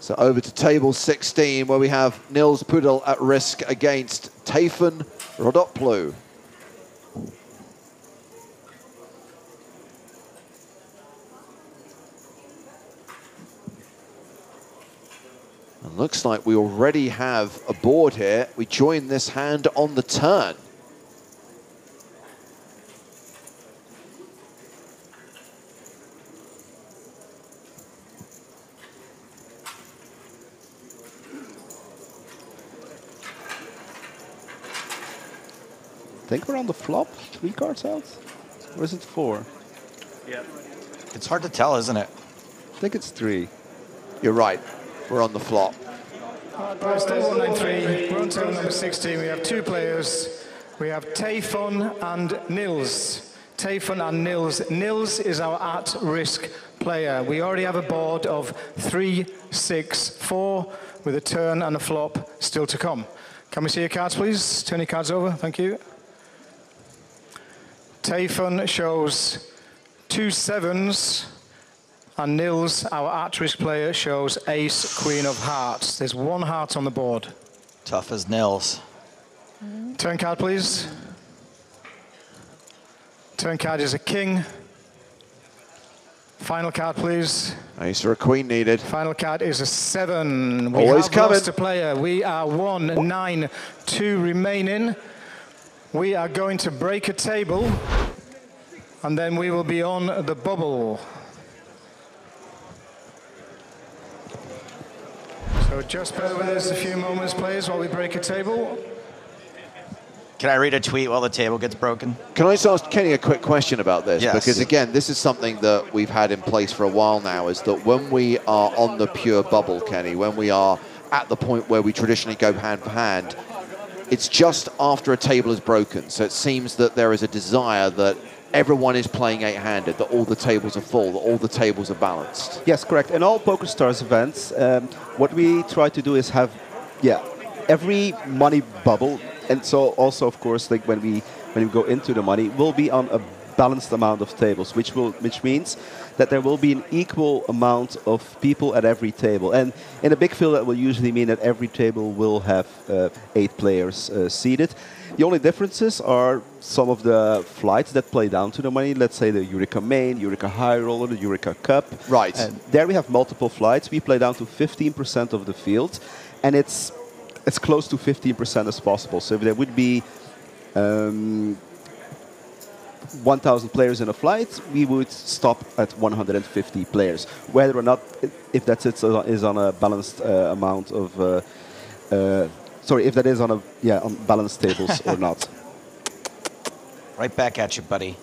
Speaker 5: So over to table 16, where we have Nils Pudel at risk against Tayfun Rodoplu. And looks like we already have a board here. We join this hand on the turn.
Speaker 14: I think we're on the flop, 3 cards out? Or is it 4?
Speaker 13: Yeah. It's hard to tell, isn't it?
Speaker 14: I think it's 3.
Speaker 5: You're right. We're on the flop.
Speaker 9: Still 193. We're on table number 16. We have 2 players. We have Tayfun and Nils. Tayfun and Nils. Nils is our at-risk player. We already have a board of 3, 6, 4, with a turn and a flop still to come. Can we see your cards, please? Turn your cards over. Thank you. Tayfun shows 2 7s, and Nils, our at-risk player, shows Ace, Queen of Hearts. There's 1 heart on the board.
Speaker 13: Tough as Nils.
Speaker 9: Turn card, please. Turn card is a king. Final card, please.
Speaker 5: Ace or a queen needed.
Speaker 9: Final card is a 7. We
Speaker 5: Always
Speaker 9: have
Speaker 5: coming.
Speaker 9: lost a player. We are 1, 9, 2 remaining. We are going to break a table, and then we will be on the bubble. So just bear with us a few moments, players, while we break a table.
Speaker 13: Can I read a tweet while the table gets broken?
Speaker 5: Can I just ask Kenny a quick question about this?
Speaker 13: Yes.
Speaker 5: Because again, this is something that we've had in place for a while now, is that when we are on the pure bubble, Kenny, when we are at the point where we traditionally go hand for hand, it's just after a table is broken. So it seems that there is a desire that everyone is playing 8-handed, that all the tables are full, that all the tables are balanced.
Speaker 14: Yes, correct. In all PokerStars events, what we try to do is have, every money bubble, and so also, of course, like when we go into the money, will be on a balanced amount of tables, which means that there will be an equal amount of people at every table. And in a big field, that will usually mean that every table will have 8 players seated. The only differences are some of the flights that play down to the money. Let's say the Eureka Main, Eureka High Roller, the Eureka Cup.
Speaker 5: Right.
Speaker 14: And there we have multiple flights. We play down to 15% of the field, and it's as close to 15% as possible. So if there would be 1,000 players in a flight, we would stop at 150 players. Whether or not, if that is on a balanced amount of, if that is on on balanced tables or not.
Speaker 13: Right back at you, buddy.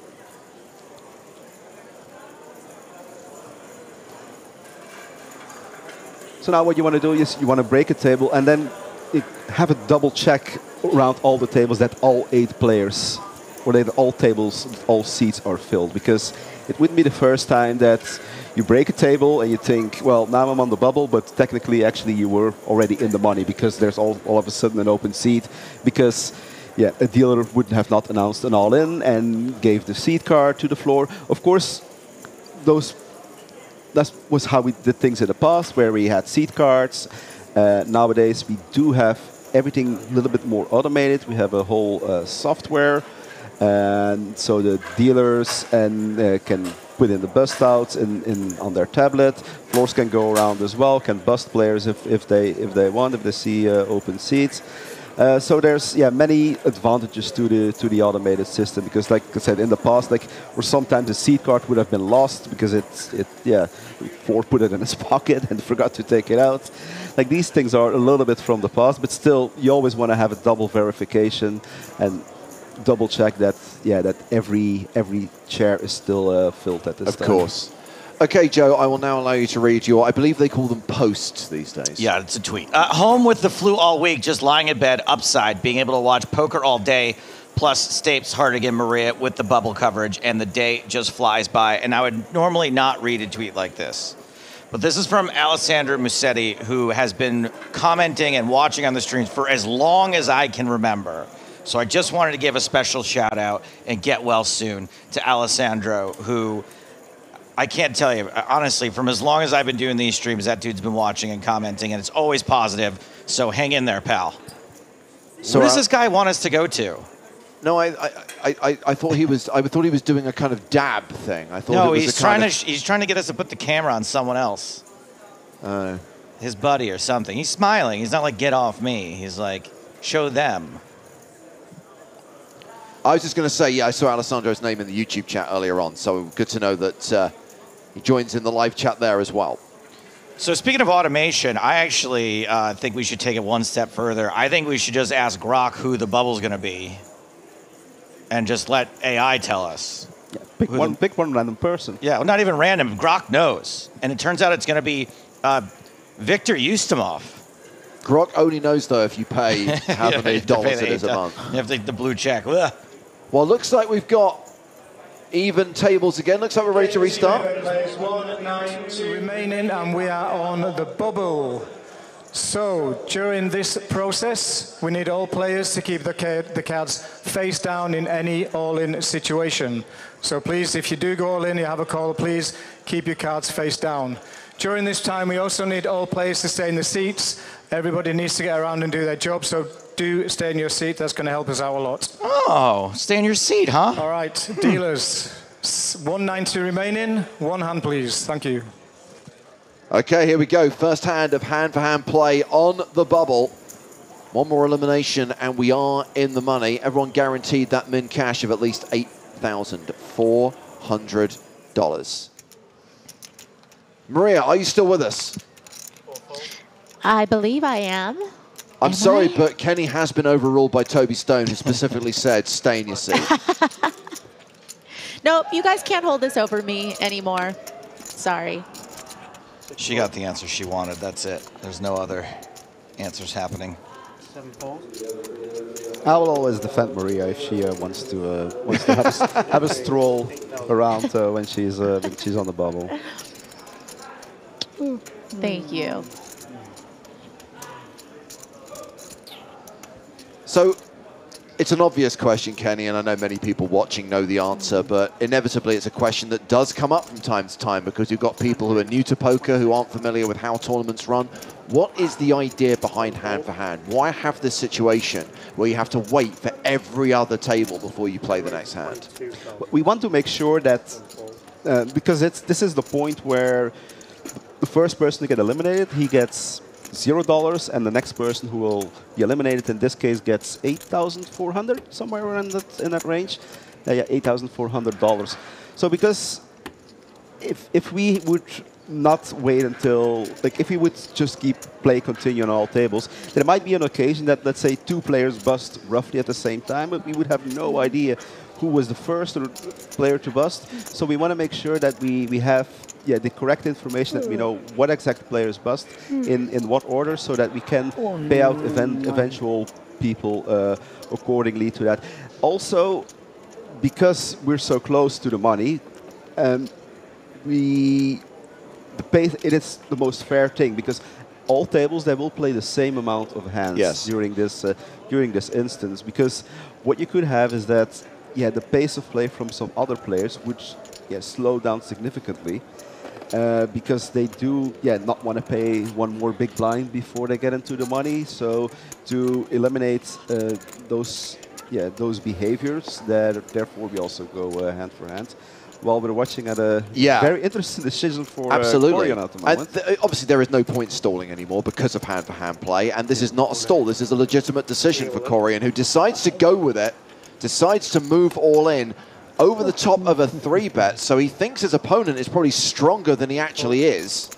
Speaker 14: So now what you want to do is you want to break a table and then have a double check around all the tables that all 8 players, or that all tables, all seats are filled, because it wouldn't be the first time that you break a table and you think, well, now I'm on the bubble, but technically, actually, you were already in the money because there's all of a sudden an open seat, because a dealer would have not announced an all-in and gave the seat card to the floor. Of course, that was how we did things in the past, where we had seat cards. Nowadays, we do have everything a little bit more automated. We have a whole software, and so the dealers can put in the bust outs on their tablet. Floors can go around as well, can bust players if they want, if they see open seats. So there's many advantages to the automated system, because like I said in the past, where sometimes the seat card would have been lost because Ford put it in his pocket and forgot to take it out. Like, these things are a little bit from the past, but still you always want to have a double verification and double check that that every chair is still filled at this time.
Speaker 5: Of course. Okay, Joe, I will now allow you to read I believe they call them posts these days.
Speaker 13: Yeah, it's a tweet. Home with the flu all week, just lying in bed, upside, being able to watch poker all day, plus Stapes, Hardigan, Maria with the bubble coverage, and the day just flies by. And I would normally not read a tweet like this. But this is from Alessandro Musetti, who has been commenting and watching on the streams for as long as I can remember. So I just wanted to give a special shout out and get well soon to Alessandro, who I can't tell you, honestly, from as long as I've been doing these streams, that dude's been watching and commenting, and it's always positive. So hang in there, pal. So where does this guy want us to go to?
Speaker 5: No, I thought he was. I thought he was doing a kind of dab thing. I thought.
Speaker 13: No,
Speaker 5: it was
Speaker 13: he's trying to get us to put the camera on someone else. His buddy or something. He's smiling. He's not like, get off me. He's like, show them.
Speaker 5: I was just going to say, yeah, I saw Alessandro's name in the YouTube chat earlier on, so good to know that he joins in the live chat there as well.
Speaker 13: So speaking of automation, I actually think we should take it one step further. I think we should just ask Grok who the bubble's going to be and just let AI tell us.
Speaker 14: Yeah, pick one random person.
Speaker 13: Yeah, well, not even random. Grok knows. And it turns out it's going to be Victor Ustimov.
Speaker 5: Grok only knows, though, if you pay how many dollars it is a month.
Speaker 13: You have to take the blue check. Ugh.
Speaker 5: Well, looks like we've got even tables again. Looks like we're ready to restart.
Speaker 9: 1-9 remaining, and we are on the bubble. So during this process, we need all players to keep the cards face down in any all-in situation. So please, if you do go all in, you have a call, please keep your cards face down. During this time, we also need all players to stay in the seats. Everybody needs to get around and do their job, so do stay in your seat. That's going to help us out a lot.
Speaker 13: Oh, stay in your seat, huh?
Speaker 9: All right, dealers. 190 remaining. One hand, please. Thank you.
Speaker 5: Okay, here we go. First hand of hand-for-hand play on the bubble. One more elimination, and we are in the money. Everyone guaranteed that min cash of at least $8,400. Maria, are you still with us?
Speaker 19: I believe I am.
Speaker 5: I'm sorry, but Kenny has been overruled by Toby Stone, who specifically said, stay in your seat.
Speaker 19: Nope, you guys can't hold this over me anymore. Sorry.
Speaker 13: She got the answer she wanted. That's it. There's no other answers happening.
Speaker 14: I will always defend Maria if she wants to have a stroll around when she's on the bubble.
Speaker 19: Thank you.
Speaker 5: So, it's an obvious question, Kenny, and I know many people watching know the answer, but inevitably it's a question that does come up from time to time because you've got people who are new to poker, who aren't familiar with how tournaments run. What is the idea behind hand-for-hand? Why have this situation where you have to wait for every other table before you play the next hand?
Speaker 14: We want to make sure that, because this is the point where the first person to get eliminated, he gets $0, and the next person who will be eliminated in this case gets $8,400, somewhere around in that range. Yeah, $8,400. So because if we would not wait until, like, if we would just continue on all tables, there might be an occasion that, let's say, 2 players bust roughly at the same time, but we would have no idea who was the first player to bust. So we want to make sure that we have the correct information, that we know what exact players bust in what order, so that we can pay out eventual people accordingly to that. Also, because we're so close to the money, it is the most fair thing, because all tables, they will play the same amount of hands during this instance, because what you could have is that the pace of play from some other players would slow down significantly, because they do not want to pay one more big blind before they get into the money. So to eliminate those behaviors, therefore we also go hand for hand. While we're watching at a very interesting decision for Corian at the moment.
Speaker 5: Obviously, there is no point stalling anymore because of hand-for-hand play, and this is not a stall. This is a legitimate decision for Corian, who decides to go with it, decides to move all in over the top of a 3-bet, so he thinks his opponent is probably stronger than he actually is.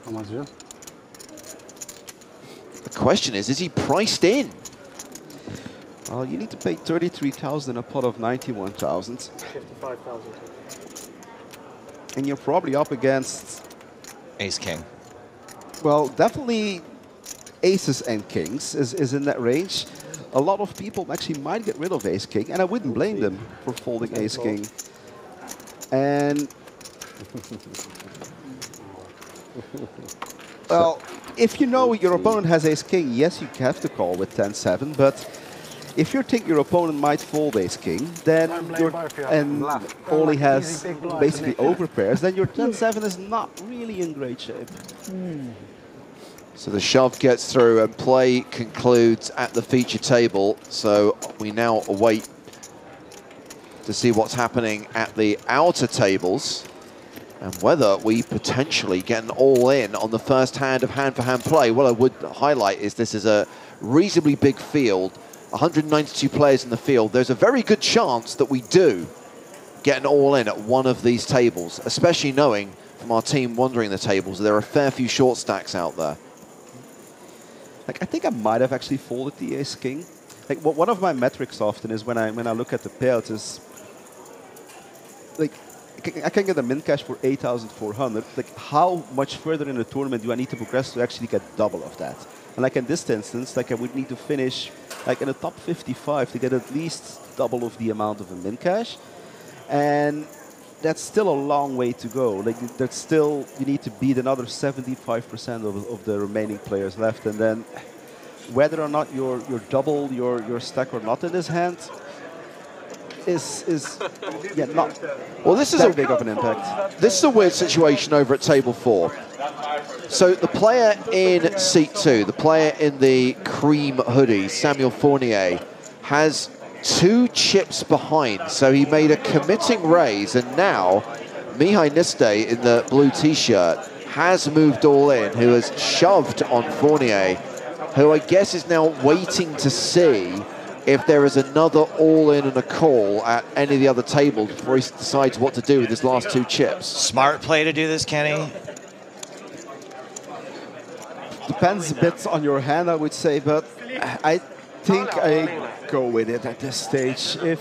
Speaker 23: How much is it?
Speaker 5: The question is he priced in?
Speaker 14: Well, you need to pay 33,000 in a pot of 91,000.
Speaker 3: 55,000.
Speaker 14: And you're probably up against
Speaker 13: Ace-King.
Speaker 14: Well, definitely aces and kings is in that range. a lot of people actually might get rid of ace-king, and I wouldn't blame them for folding ace-king. And well, if you know your opponent has ace-king, yes, you have to call with 10-7, but if you think your opponent might fold ace-king, then and only has basically overpairs, then your 10-7 is not really in great shape.
Speaker 5: So the shove gets through and play concludes at the feature table. So we now await to see what's happening at the outer tables and whether we potentially get an all-in on the first hand of hand-for-hand play. What I would highlight is this is a reasonably big field, 192 players in the field. There's a very good chance that we do get an all-in at one of these tables, especially knowing from our team wandering the tables, there are a fair few short stacks out there.
Speaker 14: Like, I think I might have actually folded the ace-king. Like, one of my metrics often is when I look at the payouts is, like, I can get a min cash for 8,400. Like, how much further in the tournament do I need to progress to actually get double of that? And like in this instance, like I would need to finish like in the top 55 to get at least double of the amount of a min cash. And that's still a long way to go. Like, that's still, you need to beat another 75% of the remaining players left. And then whether or not you're double your stack or not in this hand is yeah, not
Speaker 5: well, this is
Speaker 14: that big of an impact.
Speaker 5: This is a weird situation over at table 4. So the player in seat 2, the player in the cream hoodie, Samuel Fournier, has 2 chips behind, so he made a committing raise, and now Mihai Niste in the blue t-shirt has moved all in, who has shoved on Fournier, who I guess is now waiting to see if there is another all-in and a call at any of the other tables before he decides what to do with his last 2 chips.
Speaker 13: Smart play to do this, Kenny.
Speaker 14: Depends a bit on your hand, I would say, but I think I go with it at this stage. If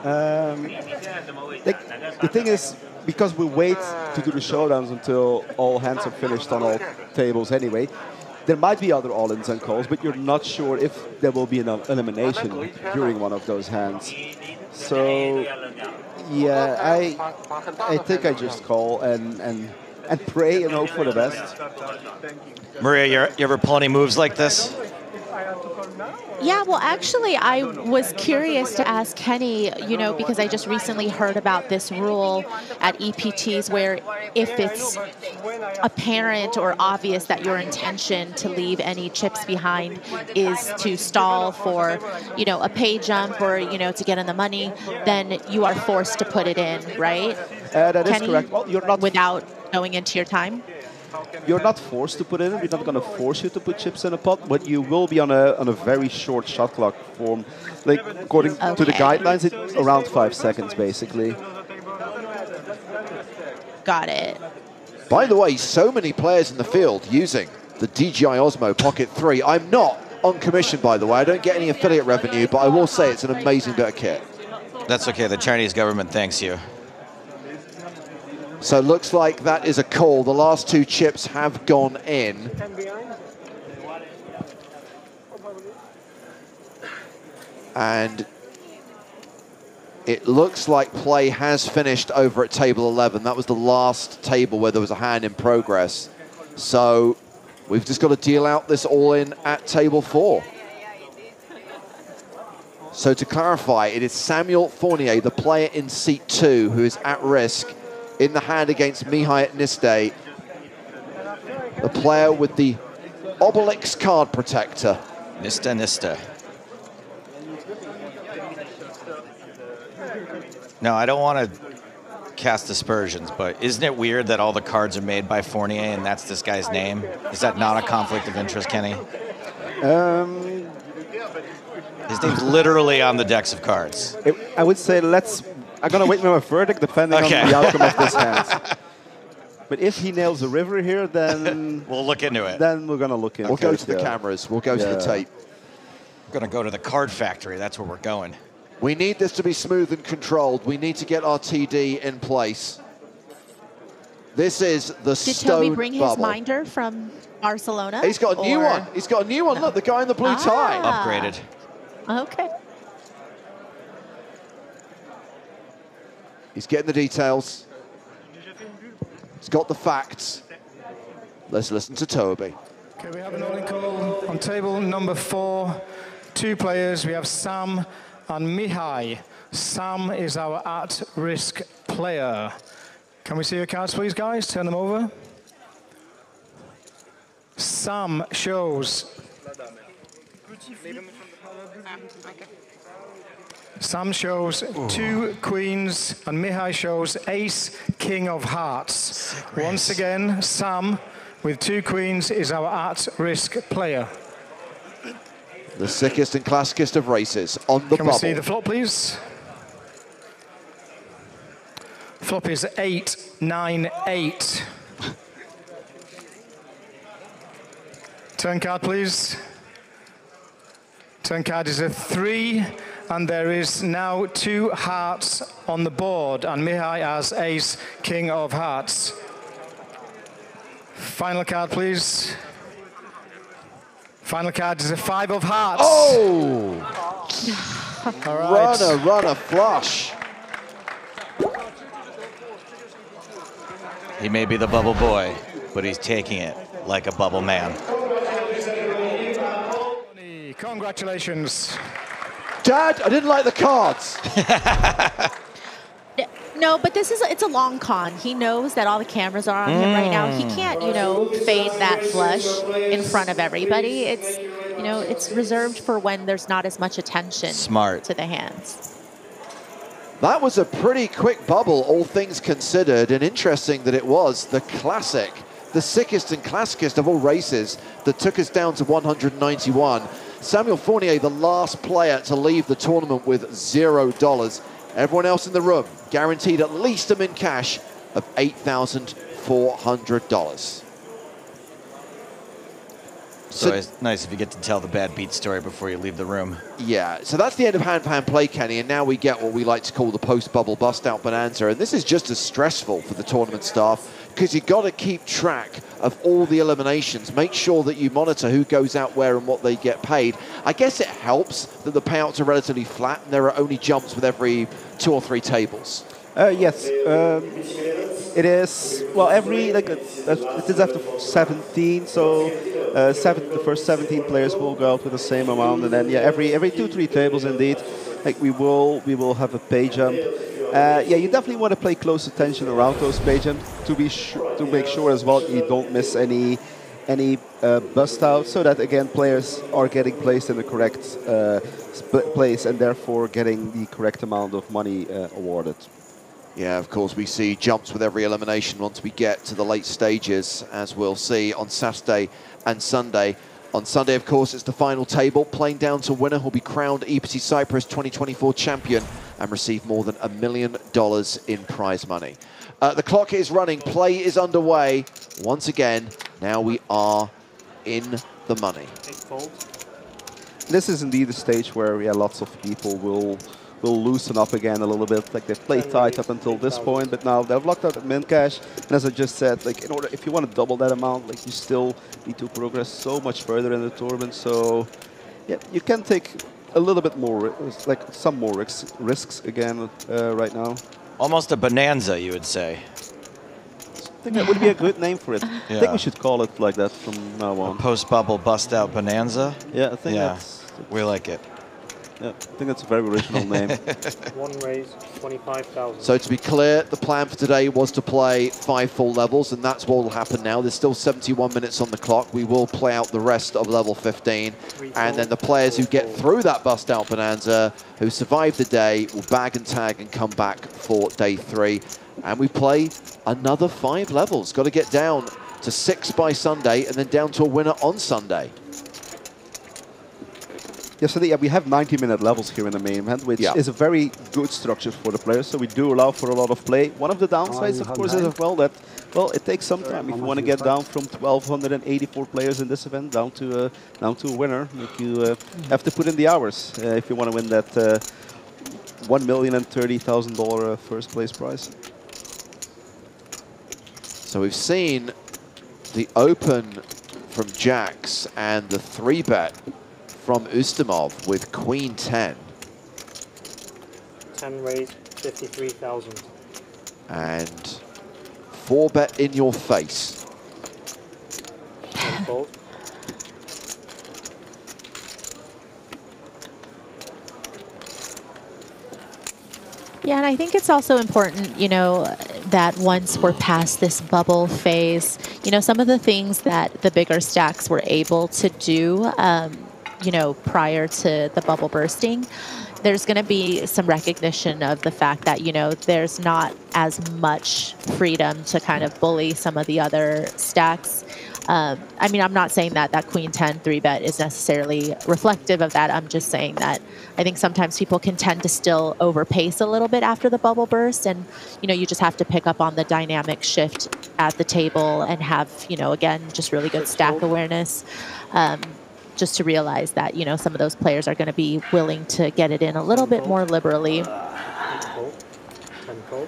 Speaker 14: like, the thing is, because we wait to do the showdowns until all hands are finished on all tables anyway, there might be other all-ins and calls, but you're not sure if there will be an elimination during one of those hands. So yeah, I think I just call and pray and hope for the best.
Speaker 13: Maria, you ever pull any moves like this?
Speaker 19: Yeah, well, actually, I was curious to ask Kenny, you know, because I just recently heard about this rule at EPTs where if it's apparent or obvious that your intention to leave any chips behind is to stall for, you know, a pay jump or, you know, to get in the money, then you are forced to put it in, right?
Speaker 14: That is
Speaker 19: Kenny,
Speaker 14: correct. Well, you're not
Speaker 19: without going into your time?
Speaker 14: You're not forced to put it in. We're not going to force you to put chips in a pot, but you will be on a very short shot clock form. Like, according to the guidelines, it's around 5 seconds, basically.
Speaker 19: Got it.
Speaker 5: By the way, so many players in the field using the DJI Osmo Pocket 3. I'm not on commission, by the way. I don't get any affiliate revenue, but I will say it's an amazing bit of kit.
Speaker 13: That's okay. The Chinese government thanks you.
Speaker 5: So it looks like that is a call. The last 2 chips have gone in. And it looks like play has finished over at table 11. That was the last table where there was a hand in progress. So we've just got to deal out this all-in at table 4. So to clarify, it is Samuel Fournier, the player in seat 2, who is at risk in the hand against Mihai Niste, the player with the Obelix card protector.
Speaker 13: Niste. No, I don't want to cast aspersions, but isn't it weird that all the cards are made by Fournier and that's this guy's name? Is that not a conflict of interest, Kenny? His name's literally on the decks of cards.
Speaker 14: I would say I'm going to wait for my verdict depending on the outcome of this hand. But if he nails a river here, then
Speaker 13: we'll look into it.
Speaker 14: Then we're going to look into it.
Speaker 5: We'll go to the cameras. We'll go to the tape.
Speaker 13: We're going to go to the card factory. That's where we're going.
Speaker 5: We need this to be smooth and controlled. We need to get our TD in place. This is the
Speaker 19: Did
Speaker 5: stone
Speaker 19: Toby bring his
Speaker 5: bubble.
Speaker 19: minder from Barcelona?
Speaker 5: He's got a new one. He's got a new one. Look, the guy in the blue tie.
Speaker 13: Upgraded.
Speaker 19: Okay.
Speaker 5: He's getting the details. He's got the facts. Let's listen to Toby.
Speaker 9: Okay, we have an all-in call on table number 4. 2 players. We have Sam and Mihai. Sam is our at-risk player. Can we see your cards, please, guys? Turn them over. Sam shows. Sam shows 2 queens, and Mihai shows ace, king of hearts. Once again, Sam with 2 queens is our at-risk player.
Speaker 5: The sickest and classicest of races on the bubble.
Speaker 9: Can we see the flop, please? Flop is 8-9-8. Turn card, please. Turn card is a 3, and there is now 2 hearts on the board, and Mihai has ace, king of hearts. Final card, please. Final card is a 5 of hearts.
Speaker 5: Oh!
Speaker 9: All right.
Speaker 5: Runner, flush.
Speaker 13: He may be the bubble boy, but he's taking it like a bubble man.
Speaker 9: Congratulations.
Speaker 5: Dad, I didn't like the cards.
Speaker 19: No, but it's a long con. He knows that all the cameras are on him right now. He can't, fade that flush in front of everybody. It's, it's reserved for when there's not as much attention to the hands.
Speaker 5: That was a pretty quick bubble, all things considered, and interesting that it was the classic, the sickest and classicest of all races that took us down to 191. Samuel Fournier, the last player to leave the tournament with $0. Everyone else in the room guaranteed at least a min cash of $8,400.
Speaker 13: So it's nice if you get to tell the bad beat story before you leave the room.
Speaker 5: Yeah, so that's the end of hand-pan play, Kenny, and now we get what we like to call the post-bubble bust-out bonanza, and this is just as stressful for the tournament staff because you've got to keep track of all the eliminations, make sure that you monitor who goes out where and what they get paid. I guess it helps that the payouts are relatively flat and there are only jumps with every 2 or 3 tables.
Speaker 14: Yes, it is. Well, it is after 17, so the first 17 players will go out with the same amount, and then every 2-3 tables indeed, we will have a pay jump. You definitely want to pay close attention around those pay jumps to make sure as well you don't miss any bust out, so that again players are getting placed in the correct place and therefore getting the correct amount of money awarded.
Speaker 5: Yeah, of course, we see jumps with every elimination once we get to the late stages, as we'll see on Saturday and Sunday. On Sunday, of course, it's the final table. Playing down to winner who'll be crowned Eest Ept Cyprus 2024 champion and receive more than $1 million in prize money. The clock is running. Play is underway. Once again, now we are in the money.
Speaker 14: This is indeed a stage where lots of people will loosen up again a little bit. They've played tight up until this point, but now they've locked out at min cash. And as I just said, if you want to double that amount, you still need to progress so much further in the tournament. So, yeah, you can take a little bit more, some more risks again right now.
Speaker 13: Almost a bonanza, you would say.
Speaker 14: I think that would be a good name for it. Yeah. I think we should call it like that from now on.
Speaker 13: Post-bubble bust-out bonanza?
Speaker 14: Yeah, I think
Speaker 13: we like it.
Speaker 14: Yeah, I think that's a very original name.
Speaker 3: One raise, 25,000.
Speaker 5: So to be clear, the plan for today was to play 5 full levels, and that's what will happen now. There's still 71 minutes on the clock. We will play out the rest of level 15, and then the players who get through that bust-out bonanza, who survive the day, will bag and tag and come back for day 3. And we play another 5 levels. Got to get down to 6 by Sunday, and then down to a winner on Sunday.
Speaker 14: Yes, so we have 90-minute levels here in the main event, which is a very good structure for the players, so we do allow for a lot of play. One of the downsides, of course, is as well that, it takes some time. If you want to get down from 1,284 players in this event down to a winner, you have to put in the hours if you want to win that $1,030,000 first place prize.
Speaker 5: So we've seen the open from Jacks and the 3-bet from Ustamov with Queen 10.
Speaker 6: 10 raised, 53,000.
Speaker 5: And 4-bet in your face.
Speaker 6: 10 fold.
Speaker 19: Yeah, and I think it's also important, you know, that once we're past this bubble phase, you know, some of the things that the bigger stacks were able to do, you know, prior to the bubble bursting, there's going to be some recognition of the fact that, you know, there's not as much freedom to kind of bully some of the other stacks. I mean, I'm not saying that that Queen 10 3-bet is necessarily reflective of that. I'm just saying that I think sometimes people can tend to still overpace a little bit after the bubble burst. And, you know, you just have to pick up on the dynamic shift at the table and have, you know, again, just really good stack awareness. Just to realize that, you know, some of those players are going to be willing to get it in a little bit more liberally.
Speaker 6: 10 fold.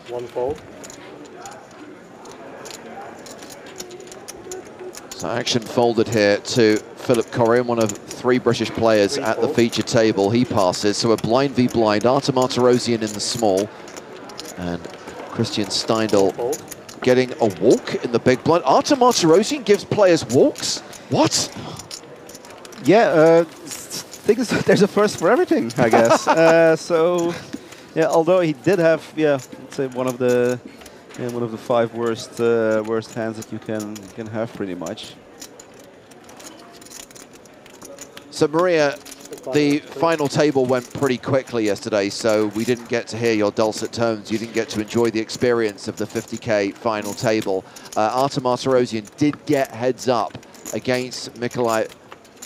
Speaker 6: 1 fold.
Speaker 5: So action folded here to Philip Corrian, one of 3 British players at the feature table. He passes, so a blind v blind. Artem Martirosyan in the small. And Christian Steindl getting a walk in the big blind. Artem Martirosyan gives players walks? What?
Speaker 14: Yeah, there's a first for everything, I guess. So, yeah, although he did have, yeah, let's say one of the 5 worst hands that you can have, pretty much.
Speaker 5: So Maria, the final table went pretty quickly yesterday, so we didn't get to hear your dulcet tones. You didn't get to enjoy the experience of the 50K final table. Artem Martirosyan did get heads up against Mikolai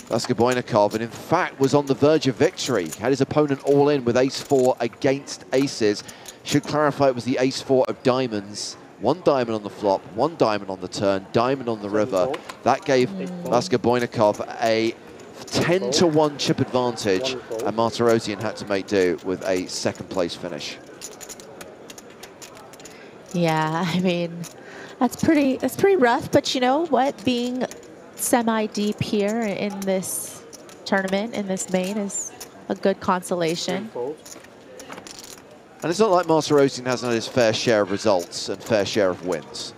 Speaker 5: Vaskoboynikov, and in fact was on the verge of victory. Had his opponent all in with ace-4 against aces. Should clarify it was the ace-4 of diamonds. 1 diamond on the flop, 1 diamond on the turn, diamond on the river. That gave Vaskoboynikov a 10-to-1 chip advantage, and Martirosyan had to make do with a 2nd place finish.
Speaker 19: Yeah, I mean, that's pretty rough, but you know what? Being semi-deep here in this tournament, in this main, is a good consolation.
Speaker 5: And it's not like Martirosyan hasn't had his fair share of results and fair share of wins.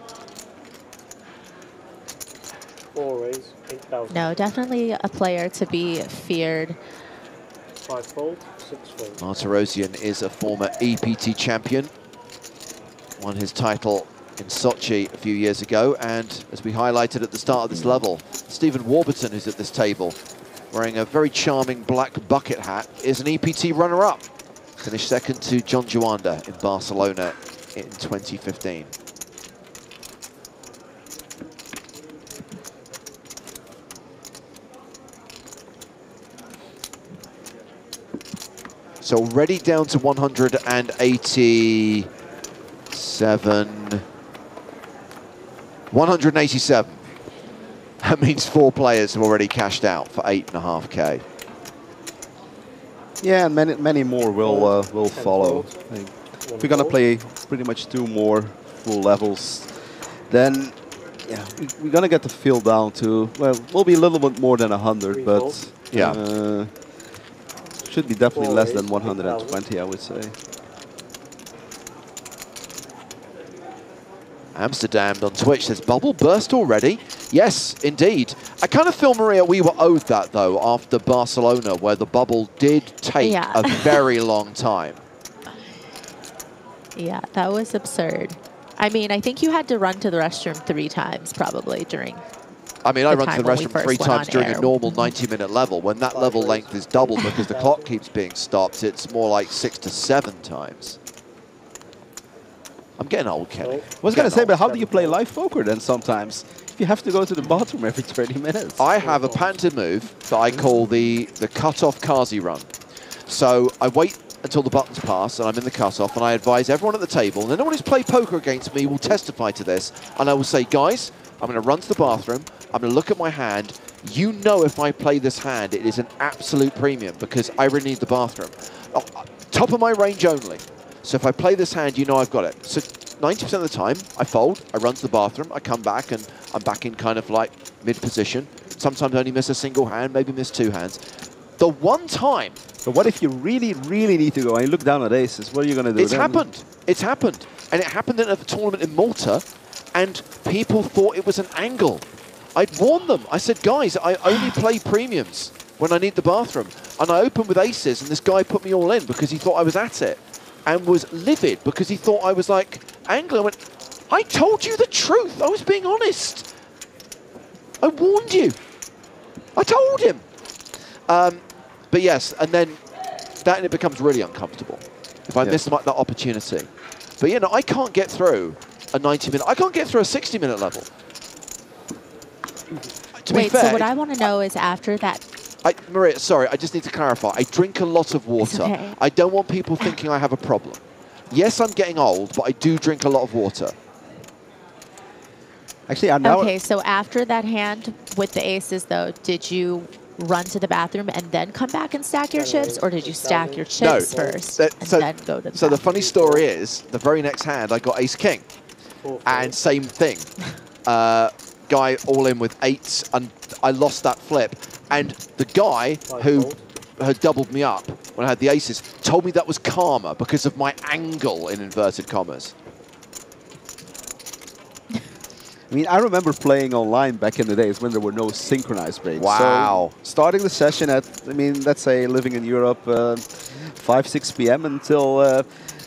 Speaker 6: 4 raise, 8,000.
Speaker 19: No, definitely a player to be feared.
Speaker 6: 5 fold, 6 fold.
Speaker 5: Martirosyan is a former EPT champion. Won his title in Sochi a few years ago, and as we highlighted at the start of this level, Stephen Warburton, who's at this table, wearing a very charming black bucket hat, is an EPT runner-up. Finished 2nd to John Juanda in Barcelona in 2015. So already down to 187. 187. That means 4 players have already cashed out for 8.5K.
Speaker 14: Yeah, and many more will follow. If we're gonna play pretty much 2 more full levels, then yeah, we're gonna get the field down to, well, we'll be a little bit more than 100, but yeah, should be definitely less than 120, I would say.
Speaker 5: Amsterdam on Twitch says, bubble burst already? Yes, indeed. I kind of feel, Maria, we were owed that, though, after Barcelona, where the bubble did take a very long time.
Speaker 19: Yeah, that was absurd. I mean, I think you had to run to the restroom 3 times, probably, during
Speaker 5: I mean, I run to the restroom 3 times during a normal 90-minute level. When that level length is doubled because the clock keeps being stopped, it's more like 6 to 7 times. I'm getting old, Kenny.
Speaker 14: I was going to say, but how do you play live poker then sometimes? If you have to go to the bathroom every 20 minutes.
Speaker 5: I have a patented move that I call the cut-off Kazi run. So I wait until the buttons pass and I'm in the cut-off, and I advise everyone at the table, and anyone who's played poker against me will testify to this, and I will say, guys, I'm going to run to the bathroom, I'm going to look at my hand. You know if I play this hand, it is an absolute premium because I really need the bathroom. Top of my range only. So if I play this hand, you know I've got it. So 90% of the time, I fold, I run to the bathroom, I come back, and I'm back in kind of like mid-position. Sometimes I only miss a single hand, maybe miss 2 hands. The one time...
Speaker 14: But what if you really, really need to go and you look down at aces? What are you going to do
Speaker 5: It's
Speaker 14: then?
Speaker 5: happened. It's happened. And it happened at a tournament in Malta, and people thought it was an angle. I'd warned them. I said, guys, I only play premiums when I need the bathroom. And I opened with aces, and this guy put me all in because he thought I was at it, and was livid because he thought I was like angling. I went, I told you the truth. I was being honest. I warned you. I told him. But yes, and then it becomes really uncomfortable if I miss that opportunity. But you know, I can't get through a 90-minute. I can't get through a 60-minute level.
Speaker 19: Wait, so what I want to know is after that.
Speaker 5: Maria, sorry, I just need to clarify. I drink a lot of water.
Speaker 19: Okay.
Speaker 5: I don't want people thinking I have a problem. Yes, I'm getting old, but I do drink a lot of water.
Speaker 14: Actually, I'm now...
Speaker 19: Okay, so after that hand with the aces, though, did you run to the bathroom and then come back and stack your chips, or did you stack your chips first and then go to the
Speaker 5: So the funny story is, the very next hand, I got ace-king. And same thing. Guy all in with 8s, and I lost that flip. And the guy who had doubled me up when I had the aces told me that was karma because of my angle, in inverted commas.
Speaker 14: I mean, I remember playing online back in the days when there were no synchronized breaks.
Speaker 5: Wow.
Speaker 14: So starting the session at, I mean, let's say living in Europe, 5, 6 p.m. until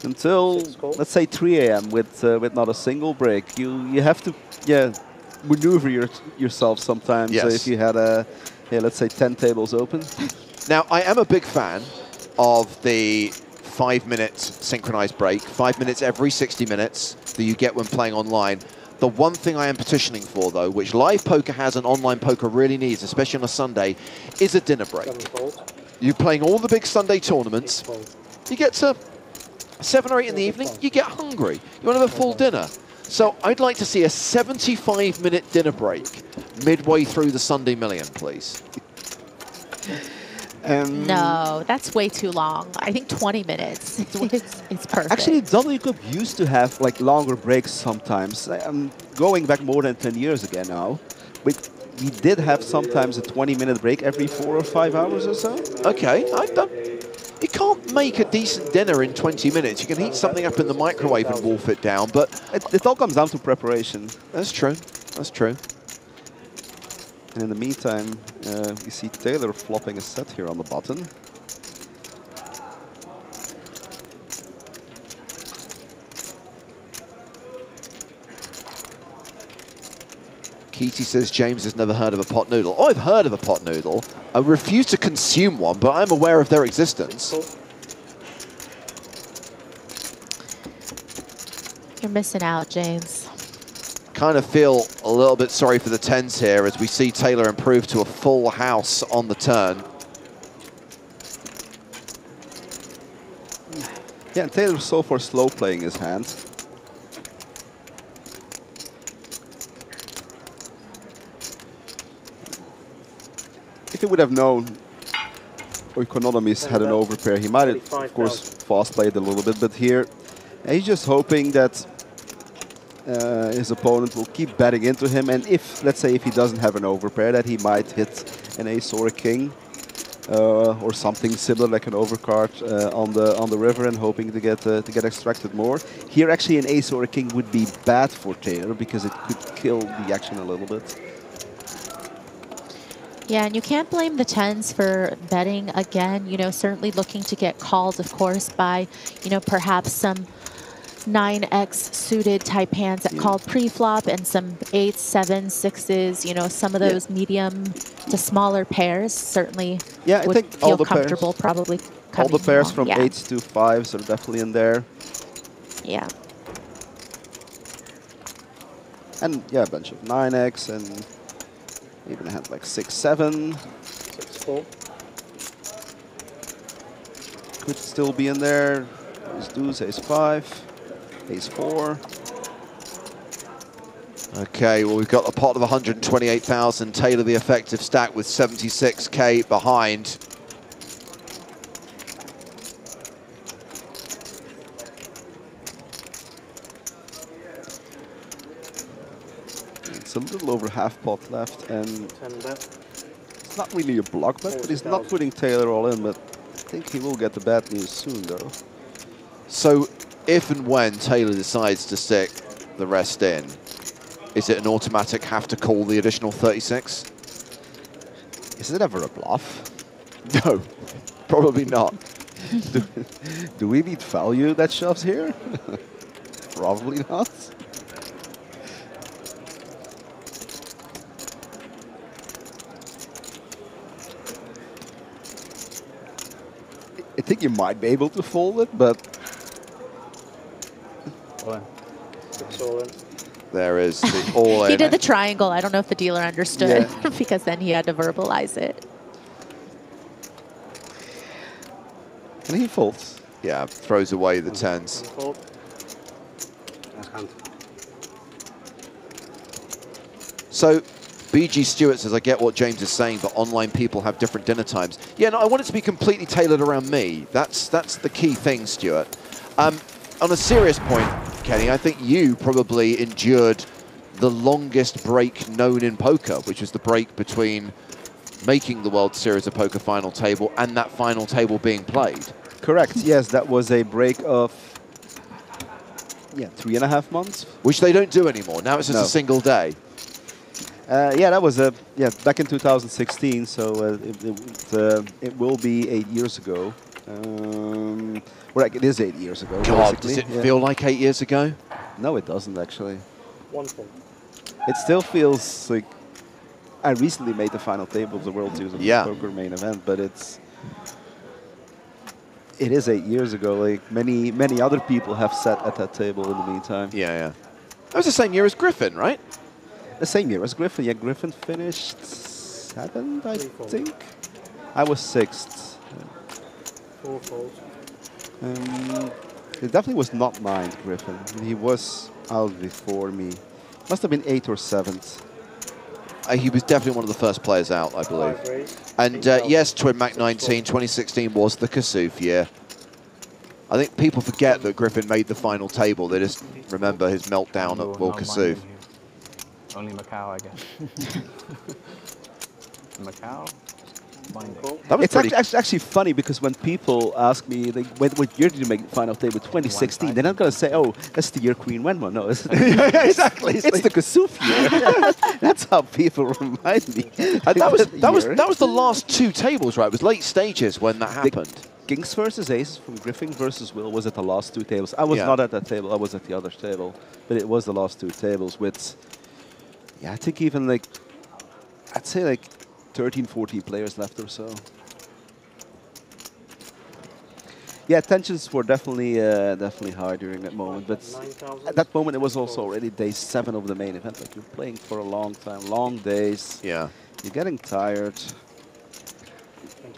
Speaker 14: let's say 3 a.m. with not a single break. You have to, maneuver yourself sometimes.
Speaker 5: Yes.
Speaker 14: If you had let's say 10 tables open.
Speaker 5: Now, I am a big fan of the 5-minute synchronized break, 5 minutes every 60 minutes that you get when playing online. The one thing I am petitioning for, though, which live poker has and online poker really needs, especially on a Sunday, is a dinner break. You're playing all the big Sunday tournaments. You get to 7 or 8 in the evening, you get hungry. You want to have a full dinner. So I'd like to see a 75-minute dinner break midway through the Sunday Million, please.
Speaker 19: No, that's way too long. I think 20 minutes. It's perfect.
Speaker 14: Actually, W Cup used to have like longer breaks sometimes. I'm going back more than 10 years ago now. We did have sometimes a 20-minute break every 4 or 5 hours or so.
Speaker 5: Okay, you can't make a decent dinner in 20 minutes. You can heat something up in the microwave and wolf it down, but
Speaker 14: it all comes down to preparation.
Speaker 5: That's true. That's true.
Speaker 14: And in the meantime, we see Taylor flopping a set here on the button.
Speaker 5: Keaty says James has never heard of a pot noodle. Oh, I've heard of a pot noodle. I refuse to consume one, but I'm aware of their existence.
Speaker 19: You're missing out, James.
Speaker 5: Kind of feel a little bit sorry for the 10s here as we see Taylor improve to a full house on the turn.
Speaker 14: Yeah, and Taylor's so far slow playing his hand. If he would have known Oikonomies had an overpair, he might have, of course, fast played a little bit, but here he's just hoping that his opponent will keep betting into him, and if, let's say, if he doesn't have an overpair, that he might hit an ace or a king, or something similar like an overcard on the river, and hoping to get extracted more. Here, actually, an ace or a king would be bad for Taylor because it could kill the action a little bit.
Speaker 19: Yeah, and you can't blame the 10s for betting again. You know, certainly looking to get called, of course, by, you know, perhaps some 9x suited type hands that called pre-flop and some 8s, 7s, 6s, you know, some of those medium to smaller pairs certainly
Speaker 14: I
Speaker 19: would
Speaker 14: think
Speaker 19: feel
Speaker 14: all the
Speaker 19: comfortable
Speaker 14: pairs,
Speaker 19: probably
Speaker 14: all the pairs
Speaker 19: along.
Speaker 14: from 8s to 5s are definitely in there.
Speaker 19: Yeah.
Speaker 14: And yeah, a bunch of 9x and even a hand like 6-7.
Speaker 6: 6-4.
Speaker 14: Could still be in there. Ace deuce, ace 5, ace 4.
Speaker 5: Okay, well, we've got a pot of 128,000. Taylor, the effective stack, with 76K behind.
Speaker 14: It's a little over half pot left, and
Speaker 6: 10 bet.
Speaker 14: it's not really a block bet, but he's not putting Taylor all in, but I think he will get the bad news soon, though.
Speaker 5: So if and when Taylor decides to stick the rest in, is it an automatic have to call the additional 36?
Speaker 14: Is it ever a bluff?
Speaker 5: No, probably not.
Speaker 14: Do we need value that shoves here? Probably not. I think you might be able to fold it, but...
Speaker 6: Six all in.
Speaker 5: There is the all in.
Speaker 19: He did the triangle. I don't know if the dealer understood because then he had to verbalize it.
Speaker 14: And he folds.
Speaker 5: Yeah, throws away the tens. So, BG Stewart says, I get what James is saying, but online people have different dinner times. Yeah, no, I want it to be completely tailored around me. That's the key thing, Stuart. On a serious point, Kenny, I think you probably endured the longest break known in poker, which was the break between making the World Series of Poker final table and that final table being played.
Speaker 14: Correct, yes, that was a break of 3.5 months.
Speaker 5: Which they don't do anymore. Now it's just a single day.
Speaker 14: Yeah, that was back in 2016, so it will be 8 years ago. Well, it is 8 years ago.
Speaker 5: God, does it feel like 8 years ago?
Speaker 14: No, it doesn't actually.
Speaker 6: One fold.
Speaker 14: It still feels like I recently made the final table of the World Series of Poker main event, but it is 8 years ago. Like many other people have sat at that table in the meantime.
Speaker 5: Yeah. That was the same year as Griffin, right?
Speaker 14: The same year as Griffin. Yeah, Griffin finished 7th, I think. I was 6th.
Speaker 6: 4 folds.
Speaker 14: It definitely was not 9th, Griffin. He was out before me. Must have been 8th or 7th.
Speaker 5: He was definitely one of the first players out, I believe. And yes, Twin Mac 19, 2016 was the Kasuf year. I think people forget that Griffin made the final table. They just remember his meltdown at World Kasuf.
Speaker 2: Only Macau, I guess. Macau?
Speaker 14: It's actually funny because when people ask me, like, what year did you make the final table? 2016. They're not going to say, oh, that's the year Queen went one. No,
Speaker 5: exactly.
Speaker 14: It's the Kasuf year. That's how people remind me.
Speaker 5: That was the last 2 tables, right? It was late stages when that happened.
Speaker 14: Kings versus Ace from Griffin versus Will was at the last 2 tables. I was not at that table. I was at the other table. But it was the last 2 tables with, I think even I'd say 13, 14 players left or so. Yeah, tensions were definitely high during that moment. But at that moment, it was also already day 7 of the main event. Like, you're playing for a long time, long days.
Speaker 5: Yeah.
Speaker 14: You're getting tired.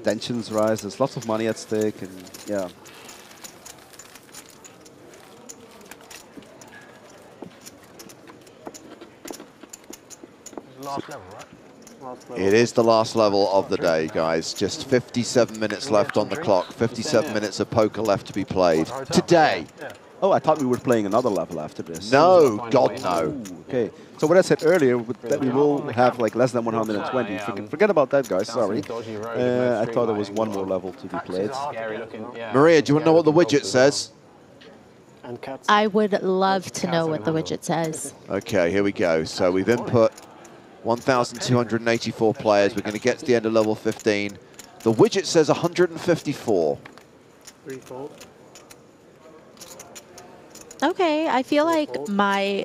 Speaker 14: Tensions rise. There's lots of money at stake, and yeah.
Speaker 6: Last level, right?
Speaker 5: It is the last level of the day, guys. Just 57 minutes left on the clock. 57 minutes of poker left to be played today.
Speaker 14: Oh, I thought we were playing another level after this.
Speaker 5: No, God, no.
Speaker 14: Ooh, okay. So what I said earlier, that we will have less than 120. Forget about that, guys. Sorry. I thought there was one more level to be played.
Speaker 5: Maria, do you want to know what the widget says?
Speaker 19: I would love to know what the widget says.
Speaker 5: Okay, here we go. So we've input 1,284 players. We're going to get to the end of level 15. The widget says 154.
Speaker 6: 3 fold.
Speaker 19: Okay, I feel like in my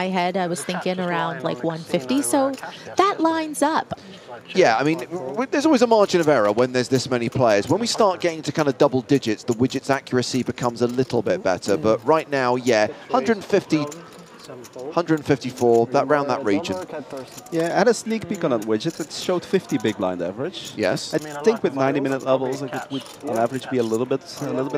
Speaker 19: head I was thinking around 150, so that lines up.
Speaker 5: Yeah, I mean, there's always a margin of error when there's this many players. When we start getting to kind of double digits, the widget's accuracy becomes a little bit better. But right now, 150, 154, around that region.
Speaker 14: Yeah, I had a sneak peek on that widget. It showed 50 big blind average.
Speaker 5: Yes.
Speaker 14: I think with 90-minute levels, it would on average be a little bit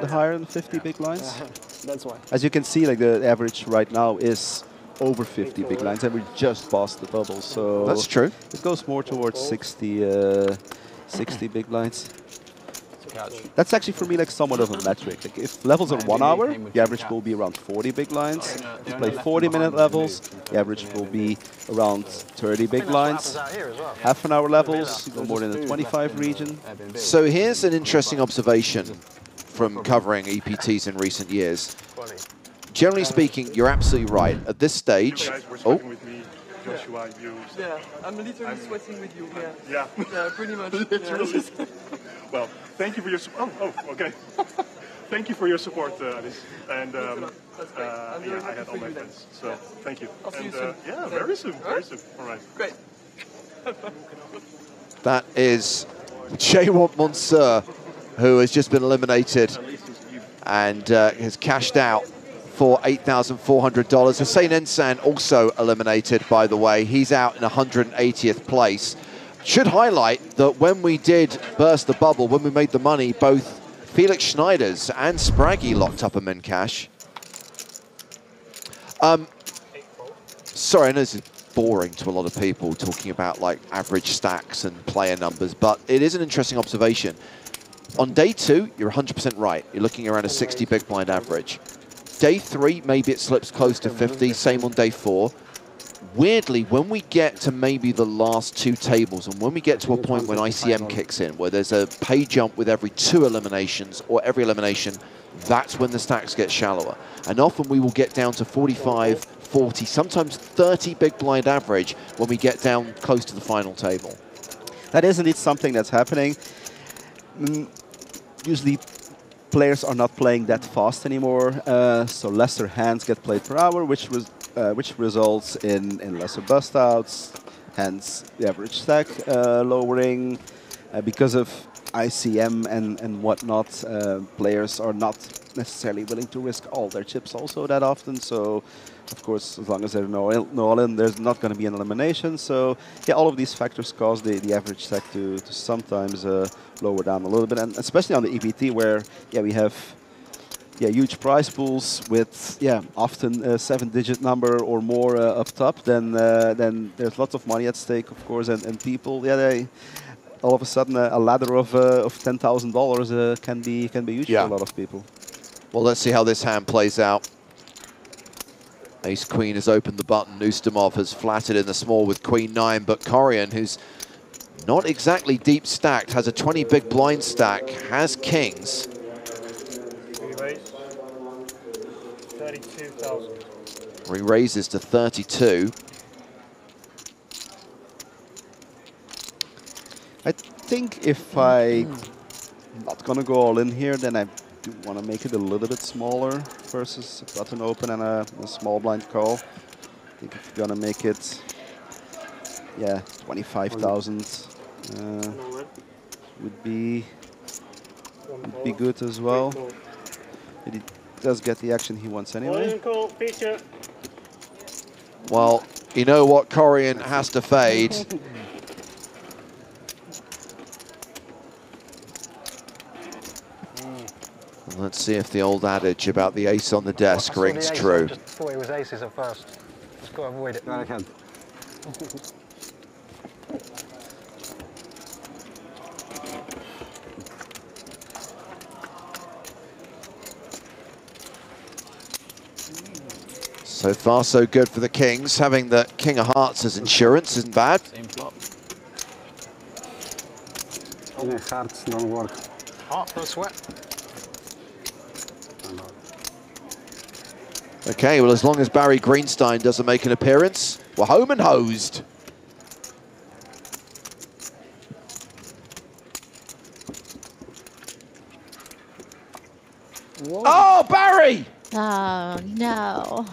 Speaker 14: higher than 50 big blinds.
Speaker 6: That's why.
Speaker 14: As you can see, the average right now is over 50 big blinds, and we just passed the bubble. So
Speaker 5: that's true.
Speaker 14: It goes more towards 60 big blinds. That's actually for me like somewhat of a metric. Like if levels are 1 hour, the average will be around 40 big blinds. If you play 40-minute levels, the average will be around 30 big blinds. Half an hour levels, go more in the 25 region.
Speaker 5: So here's an interesting observation from covering EPTs in recent years. Generally speaking, you're absolutely right. At this stage,
Speaker 2: Joshua,
Speaker 15: yeah, I'm literally sweating with you.
Speaker 2: Yeah.
Speaker 15: Yeah, pretty much.
Speaker 2: Literally. Well, thank you for your support. Okay. Thank you for your support, Alice. And yeah, I had all my friends. So thank you.
Speaker 15: I'll see you soon.
Speaker 2: Yeah, very soon. Very soon. All right.
Speaker 15: Great.
Speaker 5: that is Jawant Monsieur, who has just been eliminated and has cashed out for $8,400. Hussein Ensan also eliminated, by the way. He's out in 180th place. Should highlight that when we did burst the bubble, when we made the money, both Felix Schneiders and Spraggy locked up a min cash. Sorry, I know this is boring to a lot of people talking about like average stacks and player numbers, but it is an interesting observation. On day 2, you're 100% right. You're looking around a 60 big blind average. Day 3, maybe it slips close to 50, same on day 4. Weirdly, when we get to maybe the last 2 tables, and when we get to a point when ICM kicks in, where there's a pay jump with every 2 eliminations, or every elimination, that's when the stacks get shallower. And often we will get down to 45, 40, sometimes 30 big blind average when we get down close to the final table.
Speaker 14: That is indeed something that's happening. Usually players are not playing that fast anymore, so lesser hands get played per hour, which results in lesser bust outs, hence the average stack lowering. Because of ICM and whatnot, players are not necessarily willing to risk all their chips also that often. So, of course, as long as there's no all-in, there's not going to be an elimination. So, yeah, all of these factors cause the average stack to sometimes lower down a little bit, and especially on the EPT where, yeah, we have huge prize pools with often a 7-digit number or more up top. Then there's lots of money at stake, of course, and people, they all of a sudden a ladder of $10,000 can be huge for a lot of people.
Speaker 5: Well, let's see how this hand plays out. Ace Queen has opened the button. Ustamov has flattered in the small with Queen 9, but Korian, who's not exactly deep stacked, has a 20 big blind stack, has kings.
Speaker 6: 32,000.
Speaker 5: He raises to 32.
Speaker 14: I think if I'm not going to go all in here, then I do want to make it a little bit smaller versus a button open and a small blind call. I think if you're going to make it, 25,000 would be good as well. But he does get the action he wants anyway.
Speaker 5: Well, you know what Korian has to fade. Let's see if the old adage about the ace on the desk rings true.
Speaker 6: I just thought it was aces at first. Just got to avoid it.
Speaker 23: No, I can't.
Speaker 5: So far, so good for the Kings. Having the King of Hearts as insurance isn't bad.
Speaker 23: Same flop. Yeah, hearts don't work.
Speaker 6: Heart for a sweat.
Speaker 5: Okay, well, as long as Barry Greenstein doesn't make an appearance, we're home and hosed. Whoa. Oh, Barry!
Speaker 19: Oh, no.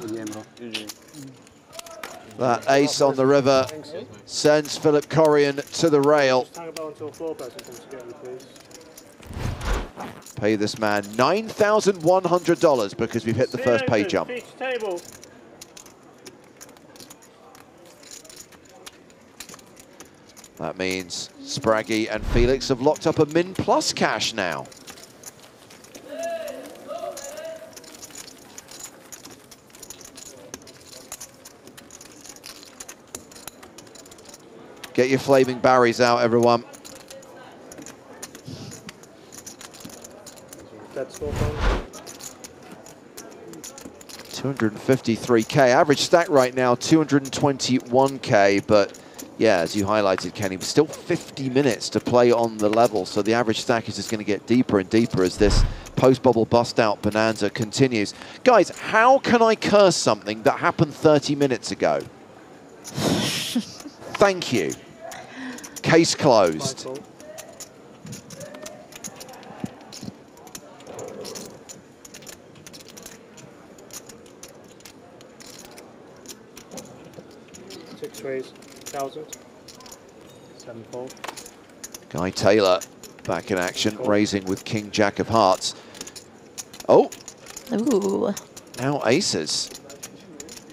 Speaker 5: That ace on the river sends Philip Korian to the rail. Pay this man $9,100 because we've hit the first pay jump. That means Spraggy and Felix have locked up a min plus cash now. Get your flaming Barrys out, everyone. 253k. Average stack right now, 221k, but yeah, as you highlighted, Kenny, still 50 minutes to play on the level, so the average stack is just going to get deeper and deeper as this post-bubble bust-out bonanza continues. Guys, how can I curse something that happened 30 minutes ago? Thank you. Case closed.
Speaker 6: Six raise, 1,000. 7-fold.
Speaker 5: Guy Taylor back in action, raising with King Jack of Hearts. Oh.
Speaker 19: Ooh.
Speaker 5: Now aces.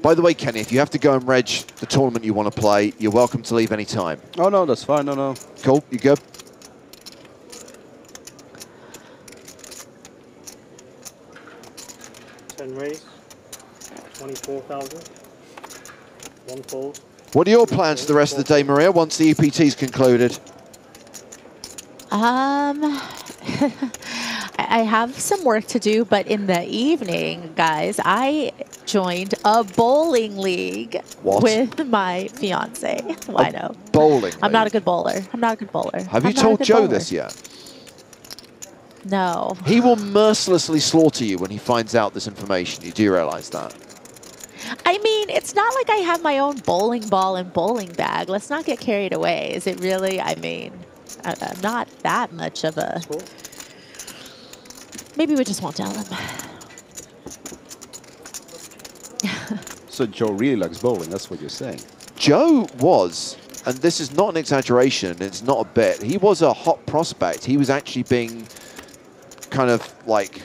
Speaker 5: By the way, Kenny, if you have to go and reg the tournament you want to play, you're welcome to leave any time.
Speaker 14: Oh, no, that's fine. No, no.
Speaker 5: Cool. You good?
Speaker 6: Raise, 24,000. 1 fold.
Speaker 5: What are your plans for the rest of the day, Maria, once the EPT's concluded?
Speaker 19: I have some work to do, but in the evening, guys, I joined a bowling league with my fiance. Why no?
Speaker 5: Bowling.
Speaker 19: I'm not a good bowler. I'm not a good bowler.
Speaker 5: Have you told Joe this yet?
Speaker 19: No.
Speaker 5: He will mercilessly slaughter you when he finds out this information. You do realize that?
Speaker 19: I mean, it's not like I have my own bowling ball and bowling bag. Let's not get carried away. Is it really? I mean, I'm not that much of a... Maybe we just won't tell him.
Speaker 14: So Joe really likes bowling, that's what you're saying.
Speaker 5: Joe was, and this is not an exaggeration, it's not a bit, he was a hot prospect. He was actually being kind of like,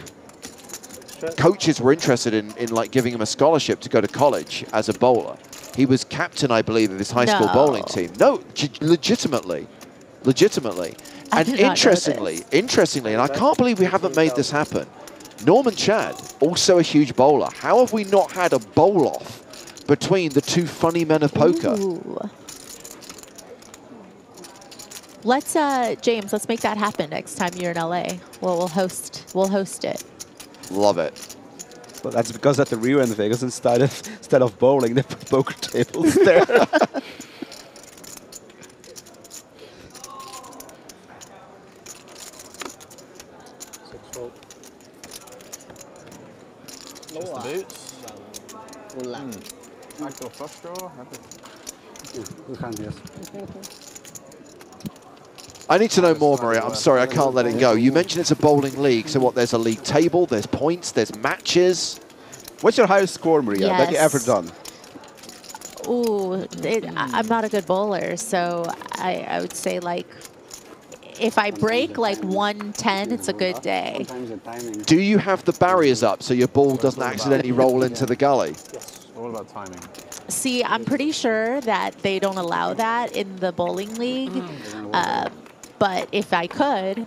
Speaker 5: coaches were interested in like giving him a scholarship to go to college as a bowler. He was captain, I believe, of his high school bowling team. No, legitimately. And interestingly, and I can't believe we haven't made this happen, Norman Chad, also a huge bowler. How have we not had a bowl-off between the two funny men of poker?
Speaker 19: Ooh. Let's, James, let's make that happen next time you're in LA. We'll host it.
Speaker 5: Love it.
Speaker 14: Well, that's because at the Rio in Vegas, instead of bowling, they put poker tables there.
Speaker 10: Just the boots. Backdoor flush draw.
Speaker 5: I need to know more, Maria. I'm sorry, I can't let it go. You mentioned it's a bowling league, so what, there's a league table, there's points, there's matches.
Speaker 14: What's your highest score, Maria, that you ever done?
Speaker 19: Ooh, I'm not a good bowler, so I would say, like, if I break like 110, it's a good day.
Speaker 5: Do you have the barriers up so your ball doesn't accidentally roll into the gully?
Speaker 10: Yes, all about timing.
Speaker 19: See, I'm pretty sure that they don't allow that in the bowling league, but if I could,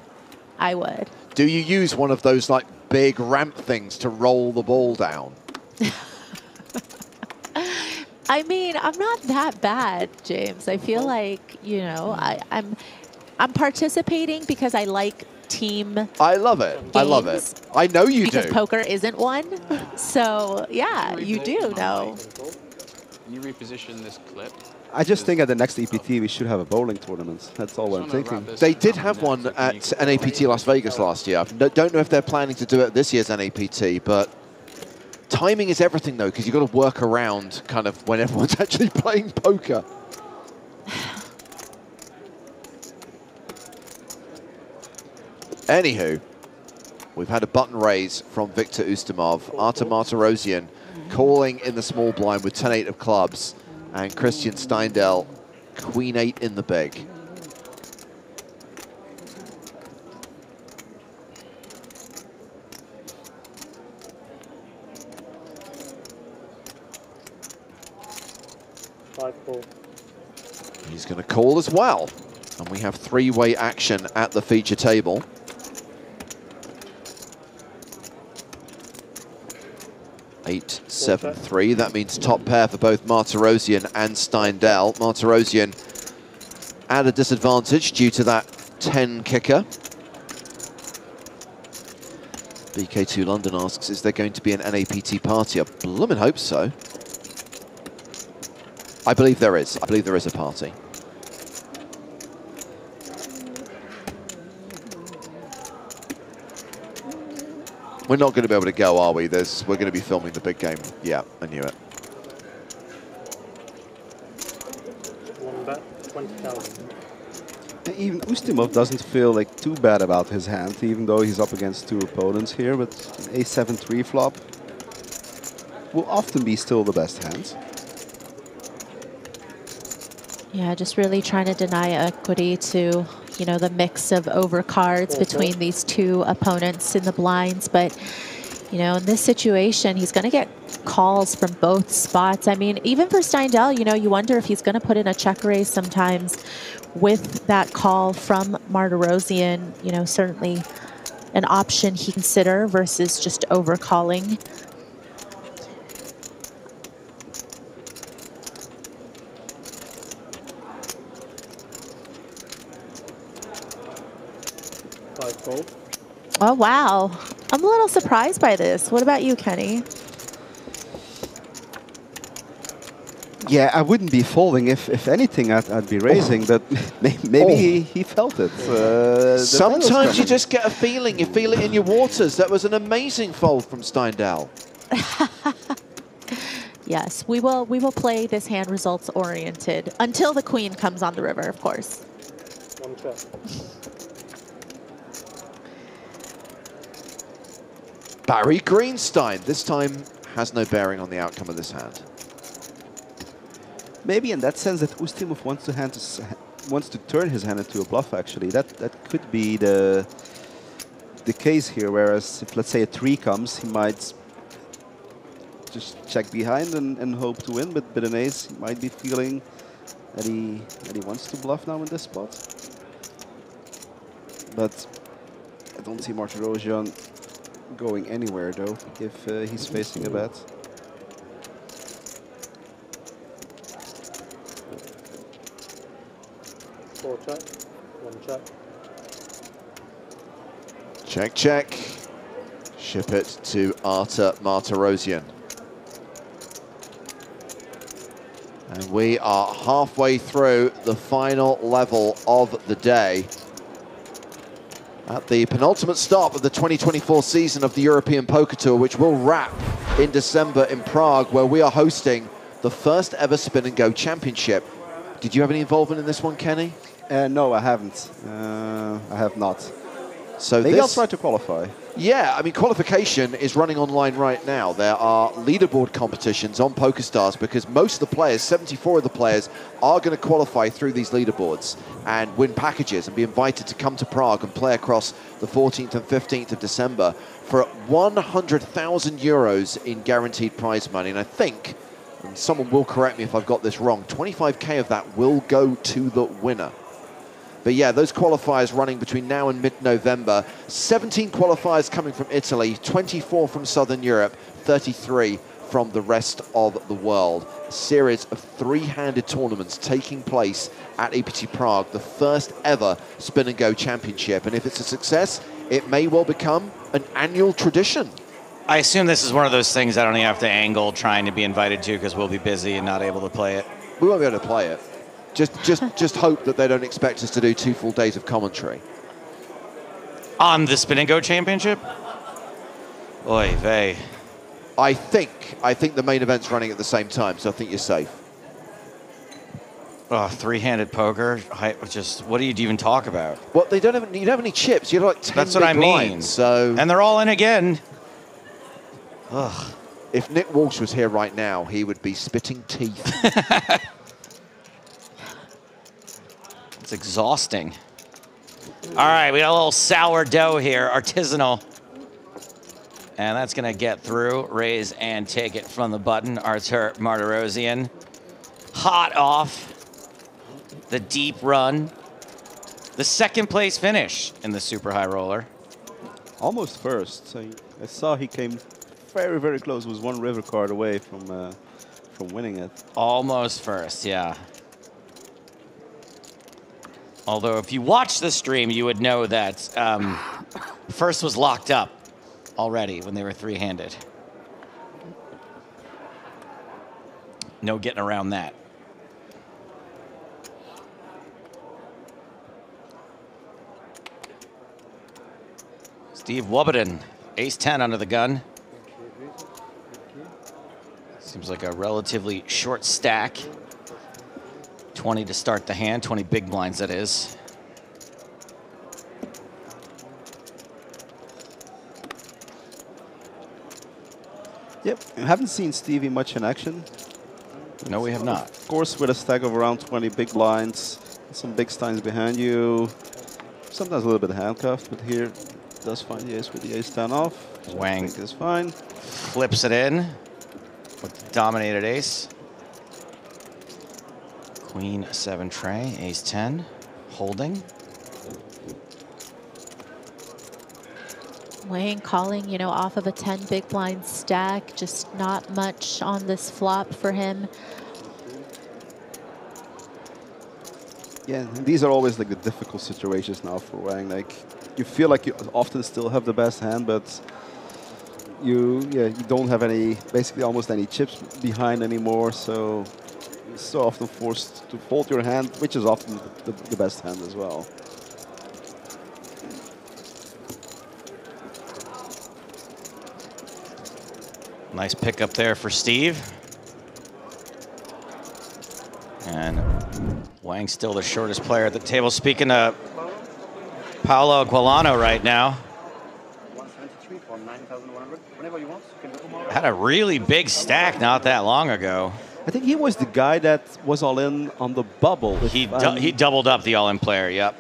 Speaker 19: I would.
Speaker 5: Do you use one of those like big ramp things to roll the ball down?
Speaker 19: I mean, I'm not that bad, James. I feel like, you know, I'm participating because I like team.
Speaker 5: I love it. I love it. I know you do.
Speaker 19: Because poker isn't one. So, yeah, you do know.
Speaker 4: Can you reposition this clip?
Speaker 14: I just think at the next EPT we should have a bowling tournament. That's all I'm thinking.
Speaker 5: They did have one at NAPT Las Vegas last year. I don't know if they're planning to do it this year's NAPT, but timing is everything, though, because you've got to work around kind of when everyone's actually playing poker. Anywho, we've had a button raise from Viktor Ustimov. Artem Martirosyan calling in the small blind with 10-8 of clubs, and Christian Steindl, Queen-8 in the big. He's going to call as well, and we have three-way action at the feature table. Eight, 7-3. That means top pair for both Martirosyan and Steindl. Martirosyan at a disadvantage due to that 10 kicker. BK2 London asks, is there going to be an NAPT party? I bloomin' hope so. I believe there is. I believe there is a party. We're not going to be able to go, are we? We're going to be filming the big game. Yeah, I knew it.
Speaker 6: One bet, 20,000.
Speaker 14: Even Ustimov doesn't feel like too bad about his hand, even though he's up against 2 opponents here. But an A7-3 flop will often be still the best hands.
Speaker 19: Yeah, just really trying to deny equity to, you know, the mix of overcards between these 2 opponents in the blinds. But, you know, in this situation, he's going to get calls from both spots. I mean, even for Steindl, you know, you wonder if he's going to put in a check raise sometimes with that call from Martirosyan. You know, certainly an option he consider versus just overcalling. Oh, wow. I'm a little surprised by this. What about you, Kenny?
Speaker 14: Yeah, I wouldn't be folding. If anything, I'd be raising, but maybe he felt it.
Speaker 5: Sometimes you just get a feeling. You feel it in your waters. That was an amazing fold from Steindl.
Speaker 19: Yes, we will play this hand results oriented until the queen comes on the river, of course.
Speaker 6: One check.
Speaker 5: Barry Greenstein, this time has no bearing on the outcome of this hand.
Speaker 14: Maybe in that sense that Ustimov wants to turn his hand into a bluff, actually. That could be the case here, whereas if, let's say, a 3 comes, he might just check behind and hope to win, but an ace, he might be feeling that he wants to bluff now in this spot. But I don't see Martirosyan going anywhere, though, if he's facing a bet.
Speaker 6: Four check, one check.
Speaker 5: Check, check. Ship it to Artur Martirosyan. And we are halfway through the final level of the day. At the penultimate stop of the 2024 season of the European Poker Tour, which will wrap in December in Prague, where we are hosting the first ever Spin and Go Championship. Did you have any involvement in this one, Kenny?
Speaker 14: No, I haven't. I have not.
Speaker 5: So
Speaker 14: maybe I'll try to qualify.
Speaker 5: Yeah, I mean, qualification is running online right now. There are leaderboard competitions on PokerStars because most of the players, 74 of the players, are going to qualify through these leaderboards and win packages and be invited to come to Prague and play across the 14th and 15th of December for 100,000 euros in guaranteed prize money. And I think, and someone will correct me if I've got this wrong, 25k of that will go to the winner. But yeah, those qualifiers running between now and mid-November. 17 qualifiers coming from Italy, 24 from Southern Europe, 33 from the rest of the world. A series of 3-handed tournaments taking place at EPT Prague, the first ever Spin and Go Championship. And if it's a success, it may well become an annual tradition.
Speaker 13: I assume this is one of those things I don't even have to angle trying to be invited to because we'll be busy and not able to play it.
Speaker 5: We won't be able to play it. Just hope that they don't expect us to do 2 full days of commentary.
Speaker 13: On the Spin and Go Championship? Oy vey.
Speaker 5: I think the main event's running at the same time, so I think you're safe.
Speaker 13: Oh, 3-handed poker? What do you even talk about?
Speaker 5: Well, you don't have any chips. You're like 10
Speaker 13: That's what I mean.
Speaker 5: lines, so.
Speaker 13: And they're all in again.
Speaker 5: Ugh. If Nick Walsh was here right now, he would be spitting teeth.
Speaker 13: It's exhausting. All right, we got a little sourdough here, artisanal. And that's going to get through, raise and take it from the button. Artur Martirosyan, hot off the deep run. The 2nd place finish in the super high roller.
Speaker 14: Almost first. I saw he came very, very close. Was 1 river card away from winning it.
Speaker 13: Almost first, yeah. Although if you watch the stream, you would know that first was locked up. already when they were three-handed. No getting around that. Steve Wobbeton, ace-10 under the gun. Seems like a relatively short stack. 20 to start the hand, 20 big blinds that is.
Speaker 14: Yep, I haven't seen Stevie much in action.
Speaker 13: No, we have not.
Speaker 14: Of course, with a stack of around 20 big blinds, some big steins behind you. Sometimes a little bit handcuffed, but here does find the ace with the ace-10 off.
Speaker 13: Wang
Speaker 14: is fine.
Speaker 13: Flips it in with the dominated ace. Queen 7 tray, ace-10, holding.
Speaker 19: Wang calling, you know, off of a 10 big blind stack. Just not much on this flop for him.
Speaker 14: Yeah, and these are always like the difficult situations now for Wang. Like, you feel like you often still have the best hand, but you don't have any, basically almost any chips behind anymore. So you're so often forced to fold your hand, which is often the best hand as well.
Speaker 13: Nice pick up there for Steve. And Wang's still the shortest player at the table. Speaking to Paolo Gualano right now. Had a really big stack not that long ago.
Speaker 14: I think he was the guy that was all in on the bubble.
Speaker 13: He doubled up the all-in player, yep.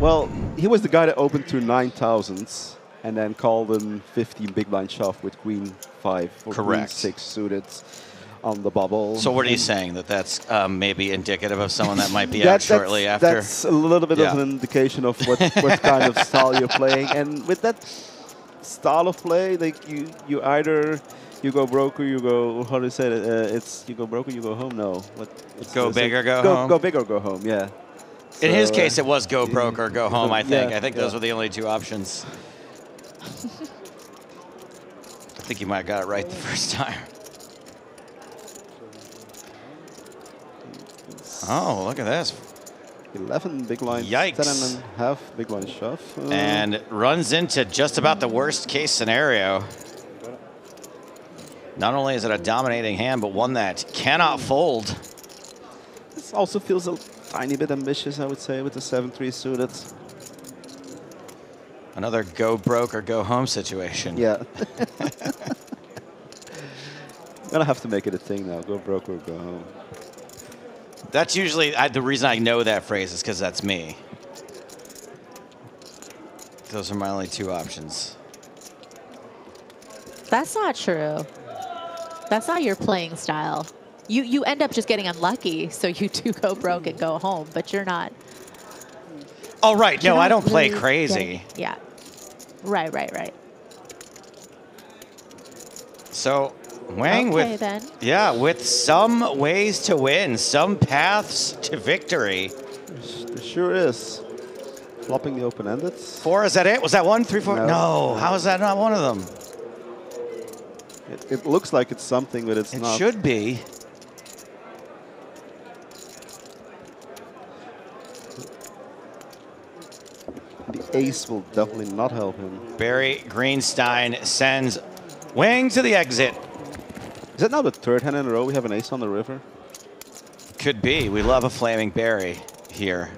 Speaker 14: Well, he was the guy that opened to 9,000s and then called in 15 big blind shove with queen 5 or
Speaker 13: Correct.
Speaker 14: queen 6 suited on the bubble.
Speaker 13: So what are you saying? That that's maybe indicative of someone that might be out shortly after?
Speaker 14: That's a little bit of an indication of what kind of style you're playing. And with that style of play, like you either you go broke or you go, how do you say it? It's you go broke or you go home. No,
Speaker 13: go big or go home.
Speaker 14: Go big or go home. Yeah.
Speaker 13: In his case, it was go broke or go home. I think. I think those were the only two options. I think you might have got it right the first time. Oh, look at this.
Speaker 14: 11 big lines.
Speaker 13: Yikes.
Speaker 14: 10.5 big line shove.
Speaker 13: And runs into just about the worst case scenario. Not only is it a dominating hand, but one that cannot fold.
Speaker 14: This also feels a tiny bit ambitious, I would say, with the 7-3 suited.
Speaker 13: Another go broke or go home situation.
Speaker 14: Yeah. Gonna have to make it a thing now. Go broke or go home.
Speaker 13: That's usually the reason I know that phrase is because that's me. Those are my only two options.
Speaker 19: That's not true. That's not your playing style. You end up just getting unlucky, so you do go broke and go home, but you're not.
Speaker 13: Oh, right. No, I don't play crazy.
Speaker 19: Yeah. Right.
Speaker 13: So Wang with,
Speaker 19: then.
Speaker 13: yeah, with some ways to win, some paths to victory.
Speaker 14: There sure is. Flopping the open-ended.
Speaker 13: 4, is that it? Was that 1, 3, 4? No. How is that not one of them?
Speaker 14: It looks like it's something, but it's not.
Speaker 13: It should be.
Speaker 14: The ace will definitely not help him.
Speaker 13: Barry Greenstein sends Wang to the exit.
Speaker 14: Is that now the third hand in a row we have an ace on the river?
Speaker 13: Could be. We love a flaming Barry here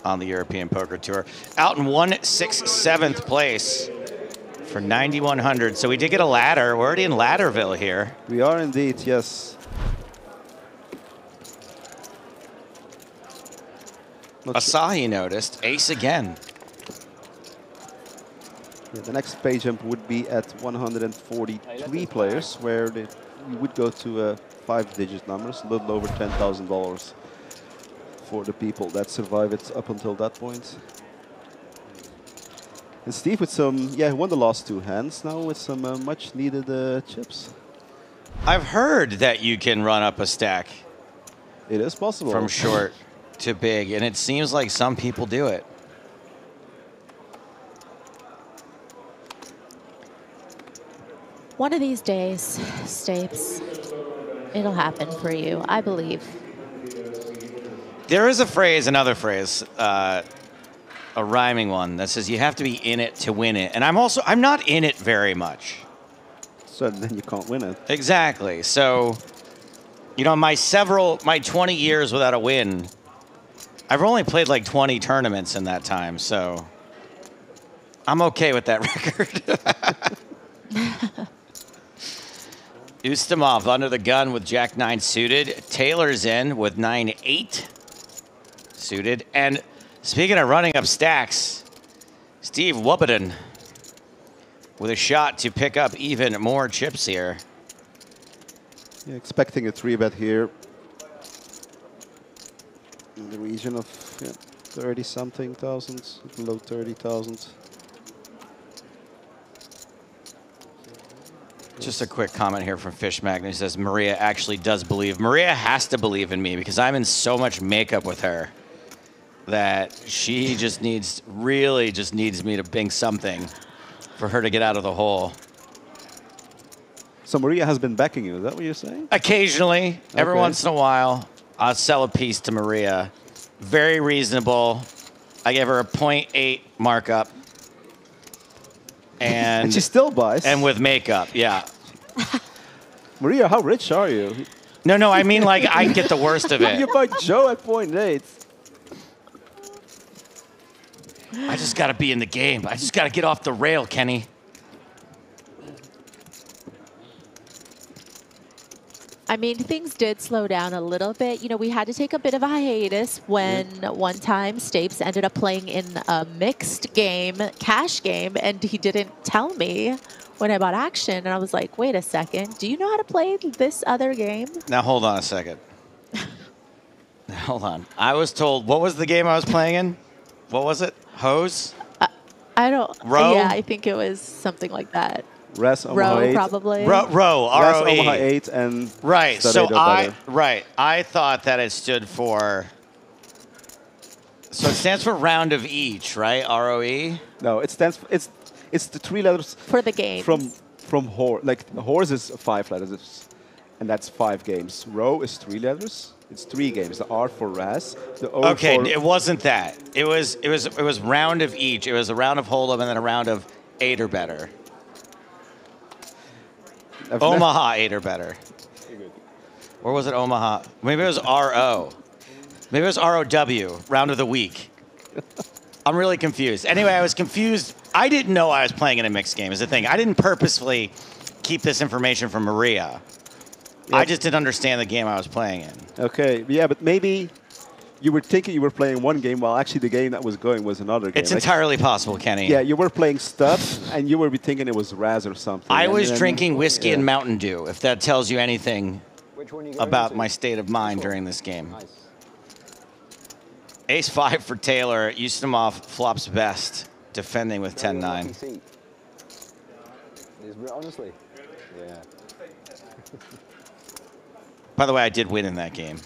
Speaker 13: on the European Poker Tour. Out in 167th place for 9,100. So we did get a ladder. We're already in Ladderville here.
Speaker 14: We are indeed, yes.
Speaker 13: Asahi noticed. Ace again.
Speaker 14: Yeah, the next pay jump would be at 143 players, where you would go to 5-digit numbers, a little over $10,000 for the people that survive it up until that point. And Steve with some, he won the last 2 hands now with some much needed chips.
Speaker 13: I've heard that you can run up a stack.
Speaker 14: It is possible.
Speaker 13: From short to big, and it seems like some people do it.
Speaker 19: One of these days, Stapes, it'll happen for you, I believe.
Speaker 13: There is a phrase, another phrase, a rhyming one that says you have to be in it to win it. And I'm not in it very much.
Speaker 14: So then you can't win it.
Speaker 13: Exactly. So, you know, my 20 years without a win, I've only played like 20 tournaments in that time, so I'm okay with that record. Ustamov under the gun with Jack-9 suited. Taylor's in with 9-8 suited. And speaking of running up stacks, Steve Wubbeton with a shot to pick up even more chips here.
Speaker 14: Yeah, expecting a 3-bet here in the region of 30-something thousand, below 30,000.
Speaker 13: Just a quick comment here from Fish Magnet who says Maria actually does believe. Maria has to believe in me because I'm in so much makeup with her that she really just needs me to bing something for her to get out of the hole.
Speaker 14: So Maria has been backing you, is that what you're saying?
Speaker 13: Occasionally, every once in a while, I'll sell a piece to Maria. Very reasonable. I gave her a 0.8 markup. And
Speaker 14: she still buys.
Speaker 13: And with makeup, yeah.
Speaker 14: Maria, how rich are you?
Speaker 13: No, I mean like I get the worst of it.
Speaker 14: You buy Joe at 0.8.
Speaker 13: I just got to be in the game. I just got to get off the rail, Kenny.
Speaker 19: I mean, things did slow down a little bit. You know, we had to take a bit of a hiatus when one time Stapes ended up playing in a mixed game, cash game, and he didn't tell me when I bought action. And I was like, wait a second, do you know how to play this other game?
Speaker 13: Now, hold on a second. Hold on. I was told, what was the game I was playing in? What was it? Hose?
Speaker 19: I don't.
Speaker 13: Row?
Speaker 19: Yeah, I think it was something like that.
Speaker 14: Res Omaha
Speaker 19: Row,
Speaker 14: 8.
Speaker 19: probably.
Speaker 13: Row,
Speaker 14: Res
Speaker 13: R-O-E.
Speaker 14: Omaha 8 and
Speaker 13: Right,
Speaker 14: so
Speaker 13: I thought that it stood for, so it stands for round of each, right? R-O-E?
Speaker 14: No, it stands for, it's the 3 letters
Speaker 19: for the game.
Speaker 14: From horse, like horse is 5 letters, and that's 5 games. Row is 3 letters. It's 3 games. The R for Ras, the O
Speaker 13: Okay,
Speaker 14: for...
Speaker 13: it wasn't that. It was round of each. It was a round of Hold'em and then a round of 8 or better. Omaha 8 or better. Or was it Omaha? Maybe it was R-O. Maybe it was R-O-W, round of the week. I'm really confused. Anyway, I was confused. I didn't know I was playing in a mixed game is the thing. I didn't purposefully keep this information from Maria.
Speaker 14: Yeah.
Speaker 13: I just didn't understand the game I was playing in.
Speaker 14: Okay, yeah, but maybe you were thinking you were playing one game while actually the game that was going was another game.
Speaker 13: It's entirely possible, Kenny.
Speaker 14: Yeah, you were playing stud and you were thinking it was Raz or something.
Speaker 13: I was drinking whiskey and Mountain Dew, if that tells you anything about my state of mind during this game. Ace-5 for Taylor. Ustamov flops best, defending with 10-9.
Speaker 3: Honestly, yeah.
Speaker 13: By the way, I did win in that game.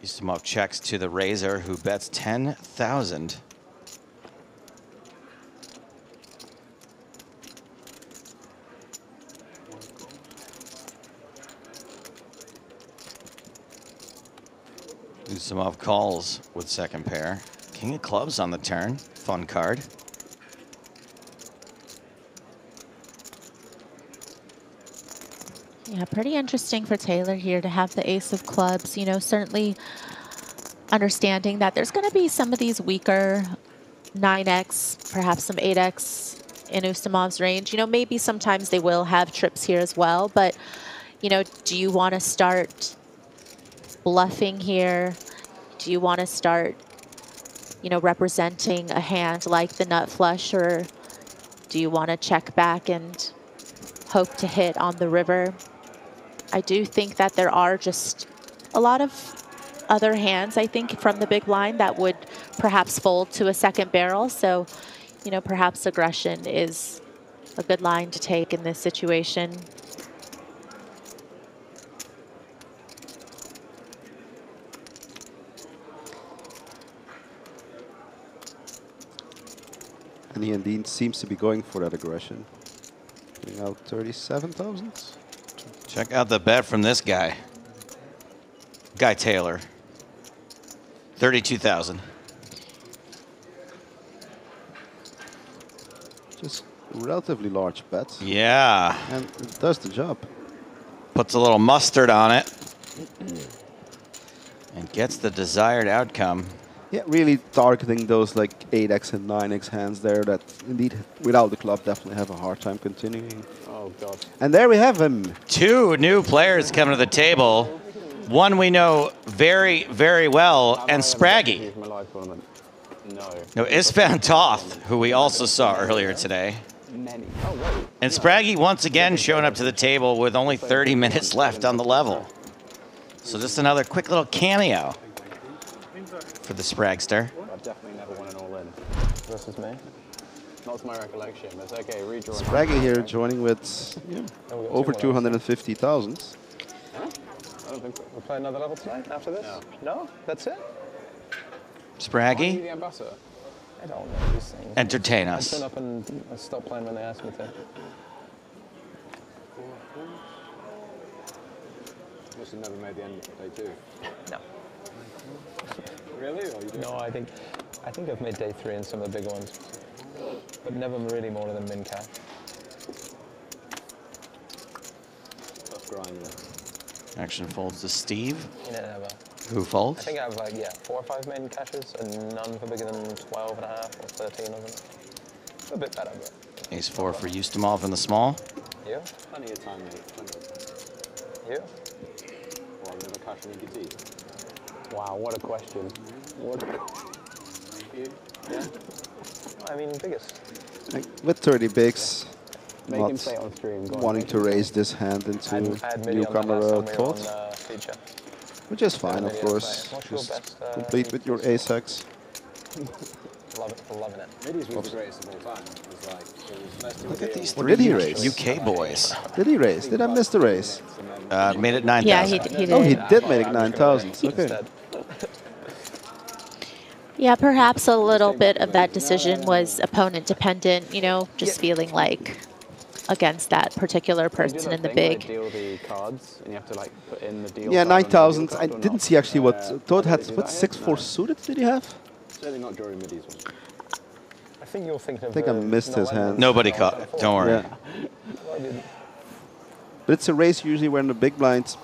Speaker 13: Ustamov checks to the Razor, who bets 10,000. Ustamov calls with second pair. King of clubs on the turn. Fun card.
Speaker 19: Yeah, pretty interesting for Taylor here to have the ace of clubs. You know, certainly understanding that there's going to be some of these weaker 9x, perhaps some 8x in Ustamov's range. You know, maybe sometimes they will have trips here as well. But, you know, do you want to start bluffing here? Do you want to start, you know, representing a hand like the nut flush? Or do you want to check back and hope to hit on the river? I do think that there are just a lot of other hands, I think, from the big blind that would perhaps fold to a second barrel. So, you know, perhaps aggression is a good line to take in this situation.
Speaker 14: And he indeed seems to be going for that aggression. Putting out 37,000.
Speaker 13: Check out the bet from this guy. Guy Taylor. 32,000.
Speaker 14: Just relatively large bet.
Speaker 13: Yeah.
Speaker 14: And it does the job.
Speaker 13: Puts a little mustard on it. And gets the desired outcome.
Speaker 14: Yeah, really targeting those like 8x and 9x hands there that indeed, without the club, definitely have a hard time continuing.
Speaker 10: Oh, God.
Speaker 14: And there we have him.
Speaker 13: 2 new players coming to the table. One we know very, very well, and Spraggy. No, Isfan Toth, who we also saw earlier today. And Spraggy once again showing up to the table with only 30 minutes left on the level. So just another quick little cameo for the Spragster.
Speaker 10: I've definitely never won an all-in versus me. Not to my recollection, but it's okay. Redraw.
Speaker 14: Spraggy here joining with over 250,000.
Speaker 10: I don't think we'll play another level tonight after this. No, that's it.
Speaker 13: Spraggy,
Speaker 10: The ambassador. I don't know these things.
Speaker 13: entertain
Speaker 10: I
Speaker 13: us.
Speaker 10: turn up and stop playing when they ask me to. Must have never made the end of day 2. No. Really? Or you
Speaker 12: No, I think I've made day 3 in some of the bigger ones, but never really more than min cash.
Speaker 10: Tough grind.
Speaker 13: Action folds to Steve.
Speaker 12: Never.
Speaker 13: Who folds?
Speaker 12: I think I have like 4 or 5 main caches and none for bigger than 12 and a half or 13 of them. A bit better, but.
Speaker 13: Ace 4 for Ustamov in the small.
Speaker 12: You?
Speaker 10: Plenty of time, mate. Plenty of time.
Speaker 12: You?
Speaker 10: Well, I've never cashed an EPT. Wow, what a question. What a Thank you. Yeah?
Speaker 12: I mean, biggest.
Speaker 14: Like, with 30 bigs,
Speaker 10: Make him
Speaker 14: not
Speaker 10: stay on stream. Go on,
Speaker 14: wanting
Speaker 10: make
Speaker 14: to
Speaker 10: him
Speaker 14: raise
Speaker 10: stay.
Speaker 14: this hand into
Speaker 12: Add MIDI on that
Speaker 14: newcomer
Speaker 12: last time we were
Speaker 14: thought.
Speaker 12: on, feature.
Speaker 14: Which is fine, of
Speaker 12: MIDI
Speaker 14: course.
Speaker 12: What's your
Speaker 14: Just
Speaker 12: best,
Speaker 14: complete with your ace-x.
Speaker 12: Loving it.
Speaker 10: Midis was the greatest of all time. It was like, it was first
Speaker 13: Look at these
Speaker 14: What
Speaker 13: 3
Speaker 14: did he raise?
Speaker 13: UK boys.
Speaker 14: Did he raise? Did I miss the raise?
Speaker 13: Made it 9,000.
Speaker 19: Yeah, he did.
Speaker 14: Oh, he did make it 9,000. Okay.
Speaker 19: Yeah, perhaps a little bit of that decision was opponent dependent, you know, just feeling like against that particular person in the big.
Speaker 10: Deal the cards, and you have to like put in the deal.
Speaker 14: Yeah,
Speaker 10: card on the
Speaker 14: 9,000.
Speaker 10: deal
Speaker 14: I
Speaker 10: card or
Speaker 14: didn't
Speaker 10: not.
Speaker 14: see actually what Todd had.
Speaker 10: do
Speaker 14: What
Speaker 10: that
Speaker 14: 6-4 suited did he have?
Speaker 10: Certainly not during Midis one.
Speaker 12: I think you're thinking of
Speaker 14: I think I missed his hand.
Speaker 13: Nobody caught. Don't worry.
Speaker 14: Yeah. But it's a race usually where in the big blind,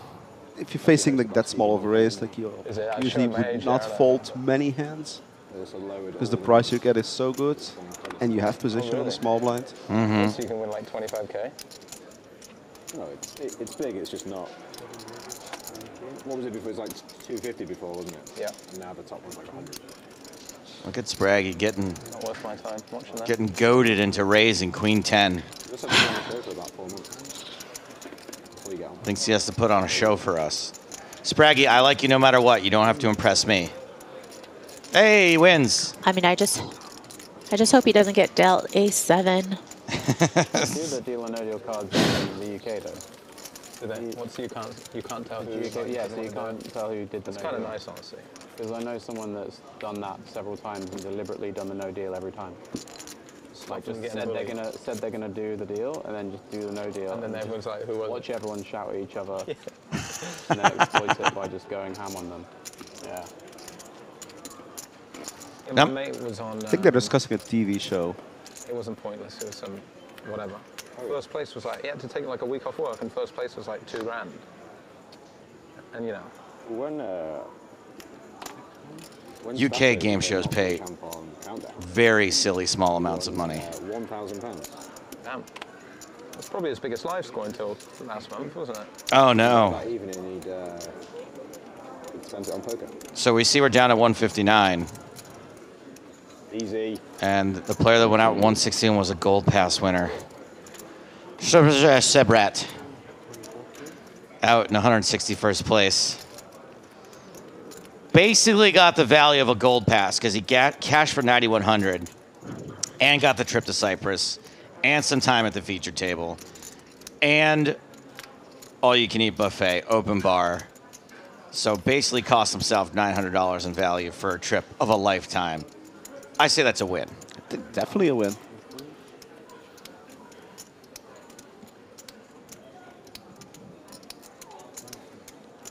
Speaker 14: if you're facing like that small of a race, like you
Speaker 12: Is it
Speaker 14: usually
Speaker 12: actually
Speaker 14: would
Speaker 12: mage
Speaker 14: not
Speaker 12: or-
Speaker 14: fold many hands because the price you get is so good, and you have position on the small blind.
Speaker 13: Mm-hmm.
Speaker 12: So you can win like 25k.
Speaker 10: No, it's big. It's just not. What was it before? It was like 250 before, wasn't it?
Speaker 12: Yeah.
Speaker 10: And now the top one's like 100.
Speaker 13: Look at Spraggy getting
Speaker 12: Not worth my time watching that.
Speaker 13: getting goaded into raising Queen 10.
Speaker 10: Just have to be on the show for about 4 months before you get on.
Speaker 13: Thinks he has to put on a show for us. Spraggy, I like you no matter what. You don't have to impress me. Hey, he wins.
Speaker 19: I mean, I just hope he doesn't get dealt ace-7.
Speaker 10: Do the deal or no deal cards in the UK though.
Speaker 12: Do they? What's you can't tell who?
Speaker 10: Yeah, so you can't tell who did the
Speaker 12: It's
Speaker 10: no
Speaker 12: kind of
Speaker 10: deal.
Speaker 12: nice, honestly.
Speaker 10: Because I know someone that's done that several times and deliberately done the no deal every time. Like just said they're gonna do the deal and then just do the no deal.
Speaker 12: And then everyone's like, who was it?
Speaker 10: Watch everyone shout at each other and then exploit it by just going ham on them. Yeah.
Speaker 12: Yeah, my mate was on.
Speaker 14: I think they're discussing a TV show.
Speaker 12: It wasn't pointless. It was some whatever. First place was like he had to take like a week off work, and first place was like $2,000. And you know.
Speaker 10: When
Speaker 13: UK game shows pay very silly small amounts of money.
Speaker 10: £1,000.
Speaker 12: Damn. That's probably his biggest live score until last month, wasn't it?
Speaker 13: Oh no.
Speaker 10: Even he'd spend it on poker.
Speaker 13: So we see we're down at 159.
Speaker 10: Easy.
Speaker 13: And the player that went out 116 was a gold pass winner. Sebrat. Out in 161st place. Basically got the value of a gold pass because he got cash for 9,100 and got the trip to Cyprus and some time at the feature table and all-you-can-eat buffet, open bar. So basically cost himself $900 in value for a trip of a lifetime. I say that's a win.
Speaker 14: Definitely a win.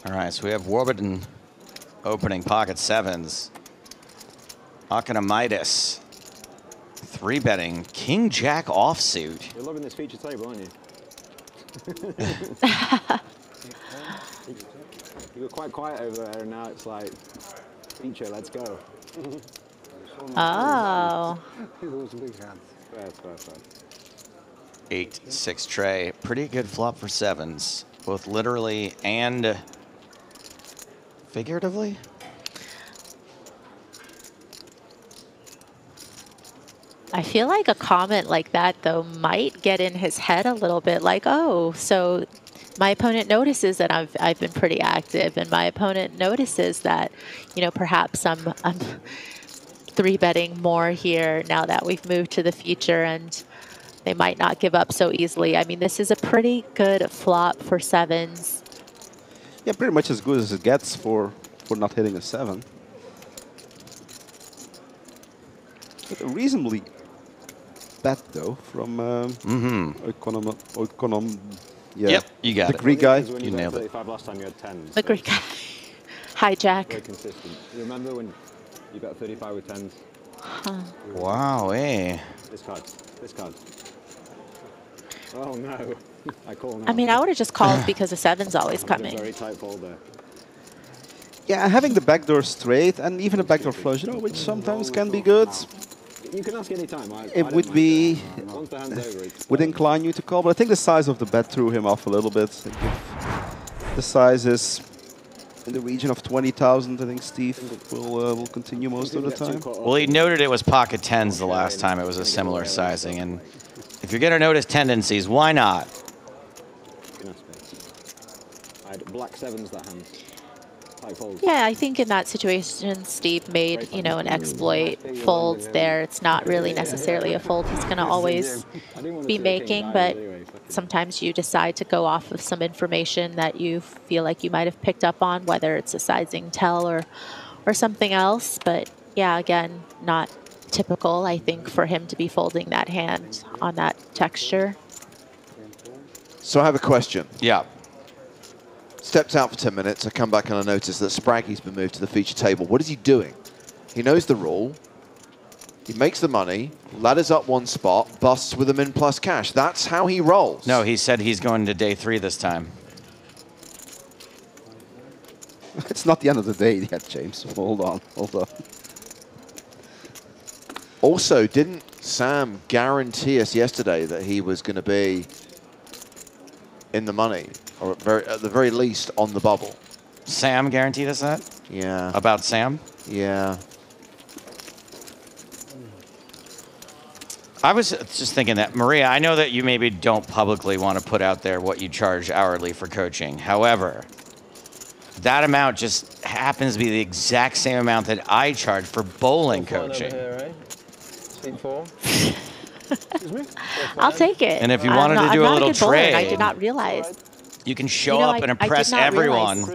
Speaker 13: All right, so we have Warburton opening pocket sevens. Akinamitis 3-betting King Jack offsuit.
Speaker 10: You're loving this feature table, aren't you? You were quite quiet over there, and now it's like, feature, let's go.
Speaker 19: Oh.
Speaker 13: 8-6 tray. Pretty good flop for sevens, both literally and figuratively.
Speaker 19: I feel like a comment like that, though, might get in his head a little bit, like, oh, so my opponent notices that I've been pretty active, and my opponent notices that, you know, perhaps I'm 3-betting more here now that we've moved to the feature, and they might not give up so easily. I mean, this is a pretty good flop for sevens.
Speaker 14: Yeah, pretty much as good as it gets for not hitting a 7. But a reasonably bet though from yeah.
Speaker 13: Yep, you got
Speaker 14: the
Speaker 13: it.
Speaker 14: Greek guy.
Speaker 10: You
Speaker 13: nailed it.
Speaker 10: Last time you had 10s.
Speaker 19: The Greek guy. Hijack.
Speaker 10: Very consistent. You remember when you got 35 with 10s?
Speaker 19: Huh.
Speaker 13: Wow, eh?
Speaker 10: This card. This card. Oh no. I call now.
Speaker 19: I mean, I would have just called because the 7's always coming.
Speaker 10: Very tight fold there.
Speaker 14: Yeah, having the backdoor straight and even a backdoor flush, you know, which sometimes can be good.
Speaker 10: You can ask any time.
Speaker 14: It would be
Speaker 10: Once the hand's over,
Speaker 14: would incline you to call, but I think the size of the bet threw him off a little bit. The size is in the region of 20,000. I think Steve will continue most of the time.
Speaker 13: Well, he noted it was pocket 10s the last time it was a similar sizing, and if you're going to notice tendencies, why not?
Speaker 10: I had black 7s that hand.
Speaker 19: Yeah, I think in that situation, Steve made, you know, an exploit fold there. It's not really necessarily a fold he's going to always be making, but sometimes you decide to go off of some information that you feel like you might have picked up on, whether it's a sizing tell or something else. But yeah, again, not typical, I think, for him to be folding that hand on that texture.
Speaker 5: So I have a question.
Speaker 13: Yeah.
Speaker 5: Stepped out for 10 minutes. I come back and I notice that Spraggy's been moved to the feature table. What is he doing? He knows the rule. He makes the money, ladders up one spot, busts with a min plus cash. That's how he rolls.
Speaker 13: No, he said he's going to day 3 this time.
Speaker 14: It's not the end of the day yet, James. Hold on, hold on.
Speaker 5: Also, didn't Sam guarantee us yesterday that he was going to be in the money? Or at the very least, on the bubble.
Speaker 13: Sam guaranteed us that?
Speaker 5: Yeah.
Speaker 13: About Sam?
Speaker 5: Yeah.
Speaker 13: I was just thinking that, Maria, I know that you maybe don't publicly want to put out there what you charge hourly for coaching. However, that amount just happens to be the exact same amount that I charge for bowling coaching.
Speaker 15: Sweet form.
Speaker 19: I'll take it.
Speaker 13: And if you wanted to do a little trade,
Speaker 19: I did not realize.
Speaker 13: You can show up and impress everyone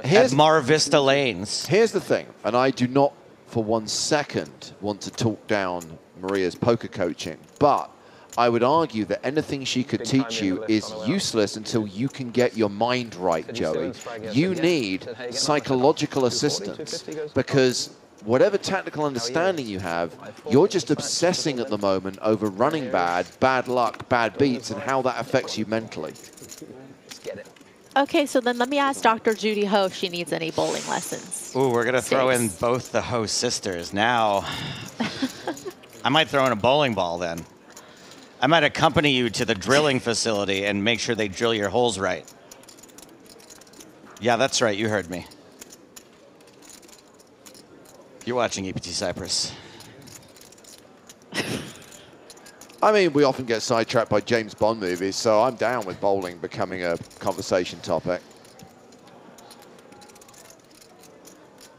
Speaker 13: at Mar Vista Lanes.
Speaker 5: Here's the thing, and I do not for 1 second want to talk down Maria's poker coaching, but I would argue that anything she could teach you is useless until you can get your mind right, Joey. You need psychological assistance because whatever tactical understanding you have, you're just obsessing at the moment over running bad, bad luck, bad beats, and how that affects you mentally.
Speaker 19: Okay, so then let me ask Dr. Judy Ho if she needs any bowling lessons.
Speaker 13: Ooh, we're going to throw in both the Ho sisters. Now, I might throw in a bowling ball then. I might accompany you to the drilling facility and make sure they drill your holes right. Yeah, that's right. You heard me. You're watching Eest Ept Cyprus.
Speaker 5: I mean, we often get sidetracked by James Bond movies, so I'm down with bowling becoming a conversation topic.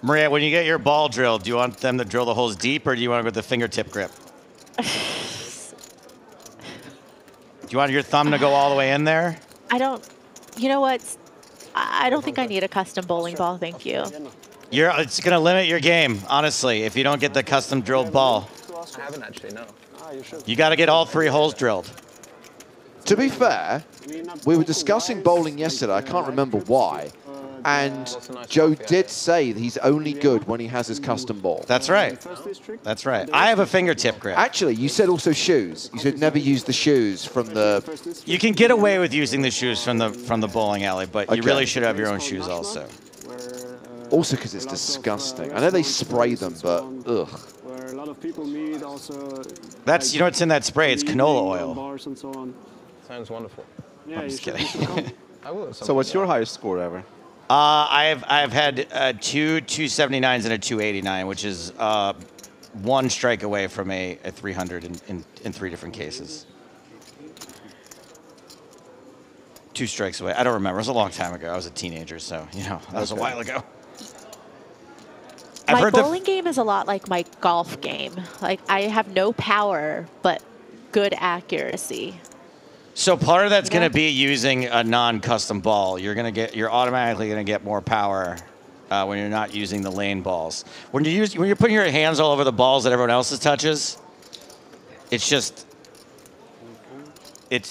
Speaker 13: Maria, when you get your ball drilled, do you want them to drill the holes deep or do you want to go with the fingertip grip? Do you want your thumb to go all the way in there?
Speaker 19: I don't, you know what? I don't think I need a custom bowling ball, thank you.
Speaker 13: It's going to limit your game, honestly, if you don't get the custom drilled ball.
Speaker 15: I haven't actually, no.
Speaker 13: You got to get all 3 holes drilled.
Speaker 5: To be fair, we were discussing bowling yesterday. I can't remember why. And Joe did say that he's only good when he has his custom ball.
Speaker 13: That's right. That's right. I have a fingertip grip.
Speaker 5: Actually, you said also shoes. You said never use the shoes from the...
Speaker 13: You can get away with using the shoes from the bowling alley, but you really should have your own shoes also.
Speaker 5: Also because it's disgusting. I know they spray them, but ugh.
Speaker 13: That's, you know what's in that spray? It's canola oil.
Speaker 15: Sounds wonderful.
Speaker 13: I'm just kidding.
Speaker 14: So what's your highest score ever?
Speaker 13: I've had 2 279s and a 289, which is 1 strike away from a 300 in 3 different cases. 2 strikes away. I don't remember. It was a long time ago. I was a teenager, so, you know, that was a while ago.
Speaker 19: My bowling game is a lot like my golf game. Like, I have no power, but good accuracy.
Speaker 13: So part of that's going to be using a non-custom ball. You're automatically going to get more power when you're not using the lane balls. When you're putting your hands all over the balls that everyone else touches, it's just it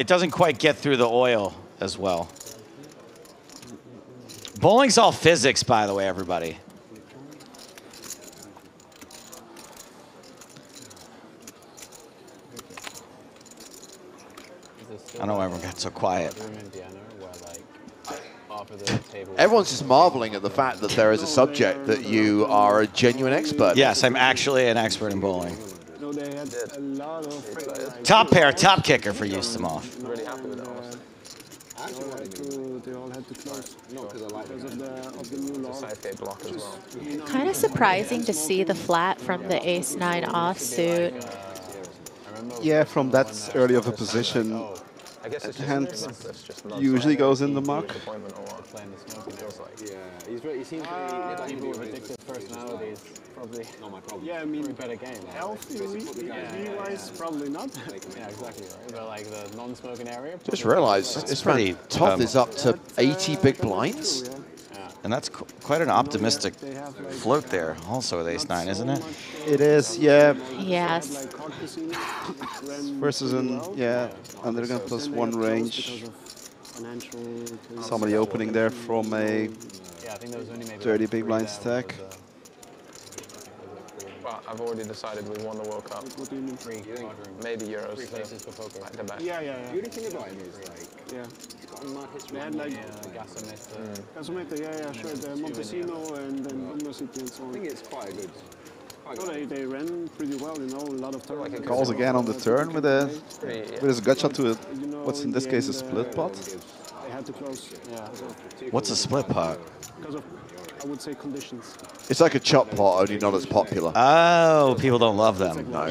Speaker 13: doesn't quite get through the oil as well. Bowling's all physics, by the way, everybody. I don't know why everyone got so quiet.
Speaker 5: Everyone's just marveling at the fact that there is a subject that you are a genuine expert.
Speaker 13: Yes, I'm actually an expert in bowling. Top pair, top kicker for Eest Ept.
Speaker 15: I'm really happy with that.
Speaker 19: Kind of surprising to see the flat from the ace-9 offsuit.
Speaker 14: Yeah, from that early of a position, the hand usually goes in the muck.
Speaker 10: He seems people with addictive personalities probably
Speaker 6: Yeah, I mean,
Speaker 10: better game.
Speaker 6: Healthy-wise, probably not.
Speaker 10: Yeah, exactly right. But like the non-smoking area.
Speaker 5: Just realized it's pretty Toth is up to 80 big blinds.
Speaker 13: And that's quite an optimistic float there, also with ace-9, isn't it?
Speaker 14: It is, yeah.
Speaker 19: Yes.
Speaker 14: Versus an, undergun +1 range. Somebody opening there from a 30 big blind stack.
Speaker 15: Well, I've already decided we won the World Cup. Maybe Euros.
Speaker 10: 3 places for poker.
Speaker 15: Back to back.
Speaker 6: Yeah.
Speaker 10: The beauty thing about him is like, he's got a mad history.
Speaker 6: They had like
Speaker 10: Gasometer.
Speaker 6: yeah, sure. The Montesino and then University and so on.
Speaker 10: I think it's quite a good.
Speaker 6: They ran pretty well, you know, a lot of tournaments.
Speaker 14: Calls again on the turn with his gut shot to what's in this case a split pot.
Speaker 6: They had to close. Yeah.
Speaker 13: What's a split pot?
Speaker 6: Because of, I would say, conditions.
Speaker 5: It's like a chop pot, only not as popular.
Speaker 13: Oh, people don't love them.
Speaker 5: No.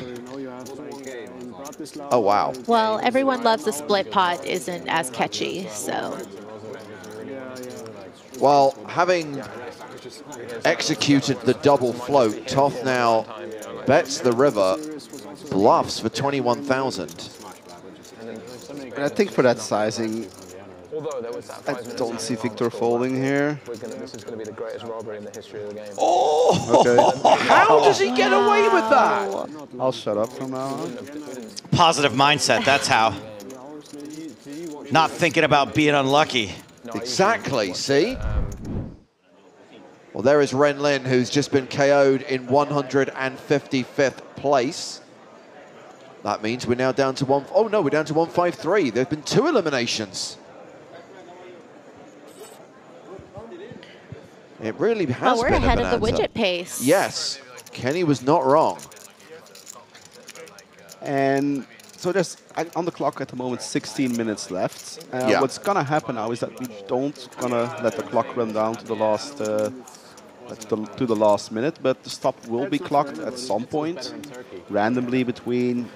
Speaker 6: Oh,
Speaker 5: wow.
Speaker 19: Well, everyone loves a split pot isn't as catchy, so.
Speaker 5: Well, having executed the double float, Toth now bets the river, bluffs for 21,000.
Speaker 14: And I think for that sizing, I don't see Victor folding here.
Speaker 15: This is going to be the greatest robbery in the history of the game.
Speaker 5: Oh!
Speaker 14: Okay.
Speaker 5: How does he get away with that?
Speaker 14: I'll shut up from now on.
Speaker 13: Positive mindset, that's how. Not thinking about being unlucky.
Speaker 5: Exactly, see? Well, there is Ren Lin, who's just been KO'd in 155th place. That means we're now down to we're down to 153. There have been 2 eliminations. It really has
Speaker 19: we're
Speaker 5: been
Speaker 19: ahead
Speaker 5: a
Speaker 19: of the
Speaker 5: bonanza.
Speaker 19: widget pace.
Speaker 5: Yes, Kenny was not wrong.
Speaker 14: And so there's, on the clock at the moment, 16 minutes left. What's going to happen now is that we don't going to let the clock run down to the last to the last minute, but the stop will be clocked at some point, randomly between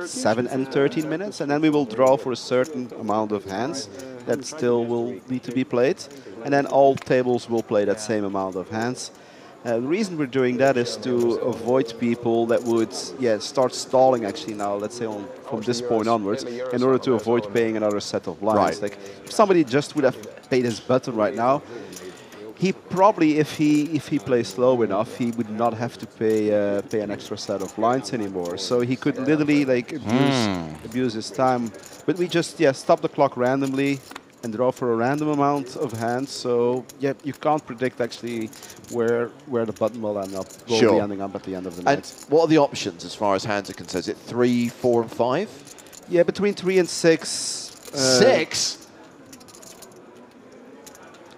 Speaker 14: 7 and 13 minutes, and then we will draw for a certain amount of hands that still will need to be played, and then all tables will play that same amount of hands. The reason we're doing that is to avoid people that would start stalling actually now, let's say from this point onwards, in order to avoid paying another set of blinds.
Speaker 5: Right.
Speaker 14: Like if somebody just would have paid his button right now, he probably, if he plays slow enough, he would not have to pay an extra set of lines anymore. So he could literally like abuse his time. But we just stop the clock randomly and draw for a random amount of hands. So yeah, you can't predict actually where the button will end up. Will be ending up at the end of the night.
Speaker 5: And what are the options as far as hands are concerned? Is it 3, 4, and 5?
Speaker 14: Yeah, between 3 and 6.
Speaker 5: 6?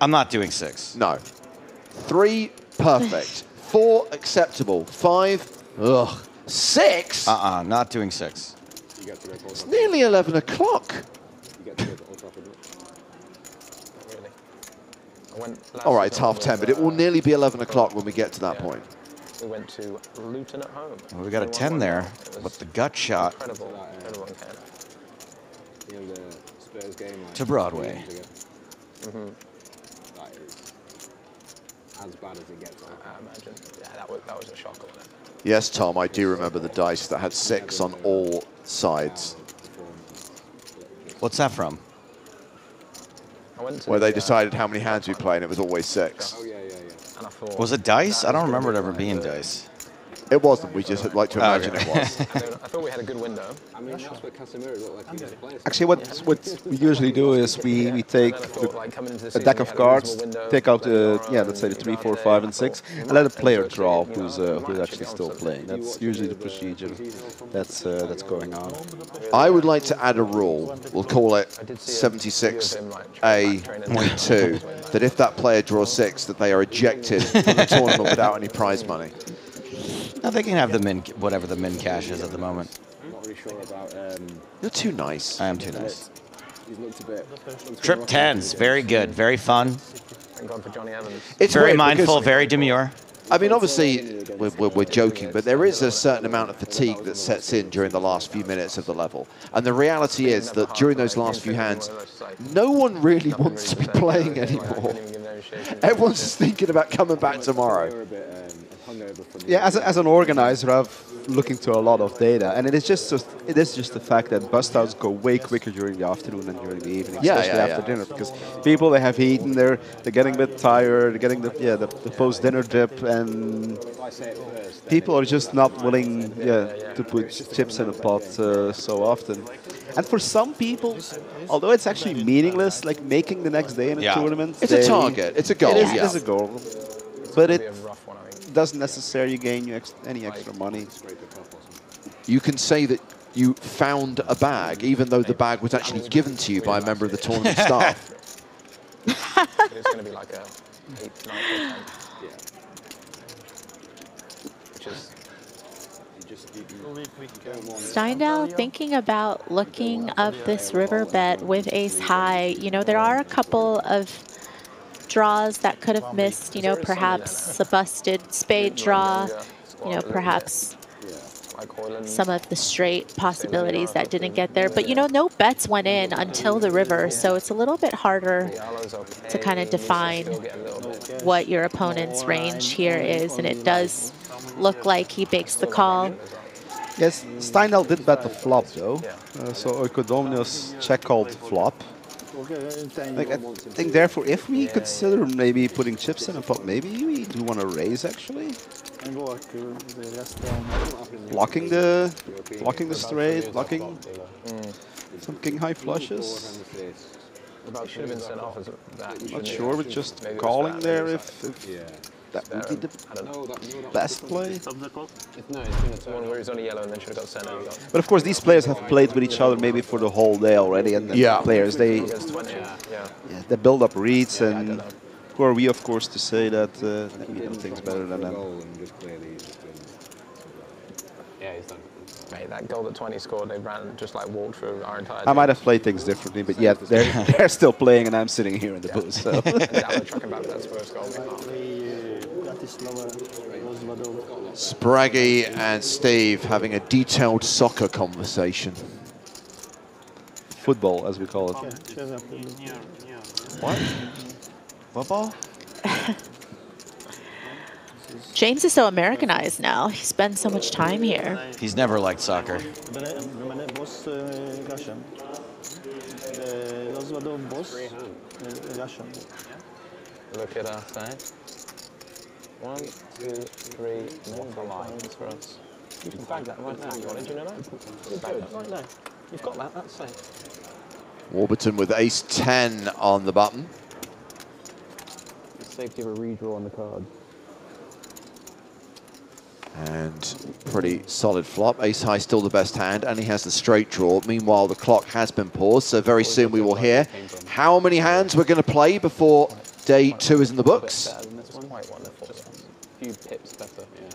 Speaker 13: I'm not doing 6.
Speaker 5: No. 3, perfect. 4, acceptable. 5, ugh. 6?
Speaker 13: Not doing 6.
Speaker 5: It's nearly 11 o'clock. All right, it's 10:30, but it will nearly be 11 o'clock when we get to that point.
Speaker 15: We went to Luton at home.
Speaker 13: Well, we got a 10 there with the gut shot to Broadway.
Speaker 23: As bad as it gets, I imagine.
Speaker 15: Yeah, that was a shocker, wasn't it?
Speaker 5: Yes, Tom, I do remember the dice that had 6 on all sides.
Speaker 13: What's that from?
Speaker 5: Where they decided how many hands we play, and it was always 6.
Speaker 23: Oh, yeah.
Speaker 15: And I thought,
Speaker 13: Was it dice? I don't remember it ever being dice.
Speaker 5: It wasn't. We just like to imagine it was.
Speaker 15: I thought we had a good window.
Speaker 23: I mean, that's what Casemiro looked like he was playing.
Speaker 14: Actually, what we usually do is we take a deck of cards, take out the let's say the 3, 4, 5, and 6, and let a player draw who's actually still playing. That's usually the procedure that's going on.
Speaker 5: I would like to add a rule. We'll call it 76A.2, that if that player draws 6, that they are ejected from the tournament without any prize money.
Speaker 13: No, they can have the min, whatever the min cash is at the moment.
Speaker 23: Not really sure about.
Speaker 5: You're too nice.
Speaker 13: I am too nice.
Speaker 23: He's looked a bit.
Speaker 13: Trip 10s, very good, very fun.
Speaker 15: Thank God for Johnny Evans.
Speaker 5: It's
Speaker 13: very
Speaker 5: weird
Speaker 13: mindful,
Speaker 5: because,
Speaker 13: very demure.
Speaker 5: I mean, obviously, we're joking, but there is a certain amount of fatigue that sets in during the last few minutes of the level. And the reality is that during those last few hands, no one really wants to be playing anymore. Everyone's just thinking about coming back tomorrow.
Speaker 14: Yeah, as an organizer, I've looked into a lot of data, and it is just the fact that bust outs go way quicker during the afternoon than during the evening, especially after dinner, because people, they have eaten, they're getting a bit tired, they're getting the post dinner dip, and people are just not willing to put chips in a pot so often. And for some people, although it's actually meaningless, like making the next day in a tournament,
Speaker 5: it's a target, it's a goal.
Speaker 14: It is a goal, but it doesn't necessarily gain you any extra money.
Speaker 5: You can say that you found a bag, even though the bag was actually given to you by a member of the tournament staff.
Speaker 15: It's going to be like a 8, 9, 10. Which is...
Speaker 19: Steindl thinking about looking up this river bet with ace high. You know, there are a couple of draws that could have missed, you know, perhaps a busted spade draw, you know, perhaps some of the straight possibilities that didn't get there. But, you know, no bets went in until the river, so it's a little bit harder to kind of define what your opponent's range here is, and it does look like he makes the call.
Speaker 14: Yes, Steindl did bet the flop, though, so Oikodomnios check-called flop. Like, I think, therefore, if we consider maybe putting chips in a pot, maybe we do want to raise, actually. Blocking the straight, blocking some king-high flushes.
Speaker 15: Should have been sent off as that.
Speaker 14: Not sure, but just calling there if that would be the best play.
Speaker 15: No, it's one where he's on a yellow and then should have got sent out.
Speaker 14: But of course, these players have played with each other maybe for the whole day already, and the players they build up reads, and who are we, of course, to say that we know things better than them.
Speaker 15: Yeah, he's done. Mate, that goal that 20 scored, they ran just like walked through our entire
Speaker 14: I might have played things differently, but yeah, they're still playing, and I'm sitting here in the booth. So.
Speaker 5: Spraggy and Steve having a detailed soccer conversation.
Speaker 14: Football, as we call it.
Speaker 5: What? Football?
Speaker 19: James is so Americanized now. He spends so much time here.
Speaker 13: He's never liked soccer.
Speaker 15: Look at our side. 1, 2, 3, no lines for us. You can bag that right now. You want it? Do you know that? You bag that right now. You've got that. That's safe.
Speaker 5: Warburton with ace 10 on the button.
Speaker 10: It's safe to have a redraw on the card.
Speaker 5: And pretty solid flop. Ace high still the best hand, and he has the straight draw. Meanwhile, the clock has been paused, so very soon we will hear how many hands we're going to play before day 2 is in the books.
Speaker 10: Quite wonderful. A few pips better, yeah.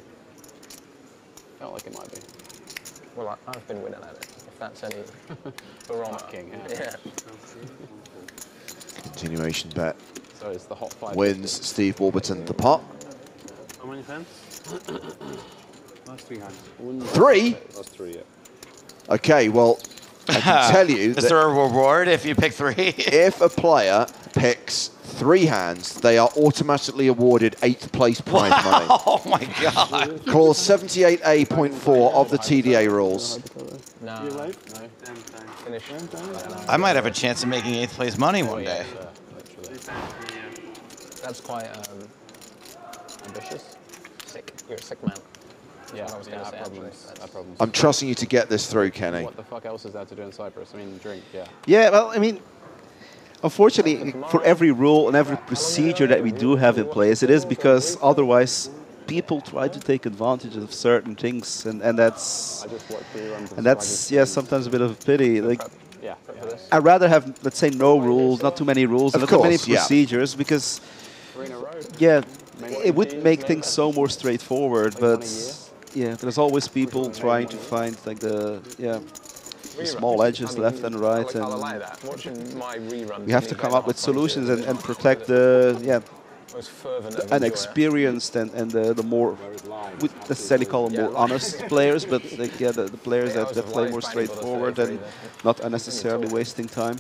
Speaker 10: Felt like it might be.
Speaker 15: Well, I've been winning at it. If that's any
Speaker 10: King,
Speaker 15: yeah.
Speaker 5: Continuation bet.
Speaker 10: So it's the hot 5.
Speaker 5: Wins Steve Warburton the pot.
Speaker 6: How many hands? Last 3 hands.
Speaker 5: 3?
Speaker 6: Last 3, yeah.
Speaker 5: Okay, well, I can tell you
Speaker 13: Is there a reward if you pick 3?
Speaker 5: If a player picks 3 hands, they are automatically awarded 8th place prize money.
Speaker 13: Oh my God.
Speaker 5: Clause 78A.4 of the TDA rules.
Speaker 15: No.
Speaker 6: You right?
Speaker 15: No. Finish.
Speaker 13: I might have a chance of making 8th place money one day.
Speaker 15: That's quite ambitious. Sick. You're a sick man.
Speaker 10: Yeah,
Speaker 15: I was going to say.
Speaker 10: problems.
Speaker 5: I'm trusting you to get this through, Kenny.
Speaker 10: What the fuck else is there to do in Cyprus? I mean, drink, yeah.
Speaker 14: Yeah, well, I mean, unfortunately, for every rule and every procedure that we do have in place, it is because otherwise people try to take advantage of certain things, and that's yeah, sometimes a bit of a pity. Like, I'd rather have, let's say, no rules, not too many rules, and not too many procedures, because yeah, it would make things so more straightforward. But yeah, there's always people trying to find like the small edges left and right, and we have to come up with solutions and protect the inexperienced and the more, wouldn't necessarily call them more honest players, but like, the players that play more straightforward and not unnecessarily wasting time.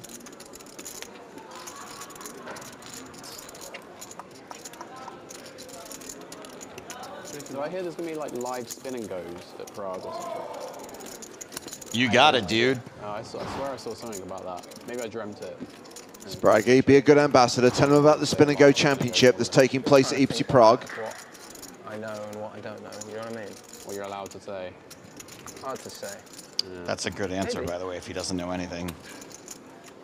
Speaker 10: So I hear there's going to be like live spin and goes at Prague or something.
Speaker 13: You got it, dude.
Speaker 10: I swear I saw something about that. Maybe I dreamt it.
Speaker 5: Spraggy, be a good ambassador. Tell them about the Spin and Go Championship that's taking place at Eest Ept Prague.
Speaker 15: What I know and what I don't know. You know what I mean?
Speaker 10: What you're allowed to say.
Speaker 15: Hard to say.
Speaker 10: Yeah.
Speaker 13: That's a good answer, by the way, if he doesn't know anything.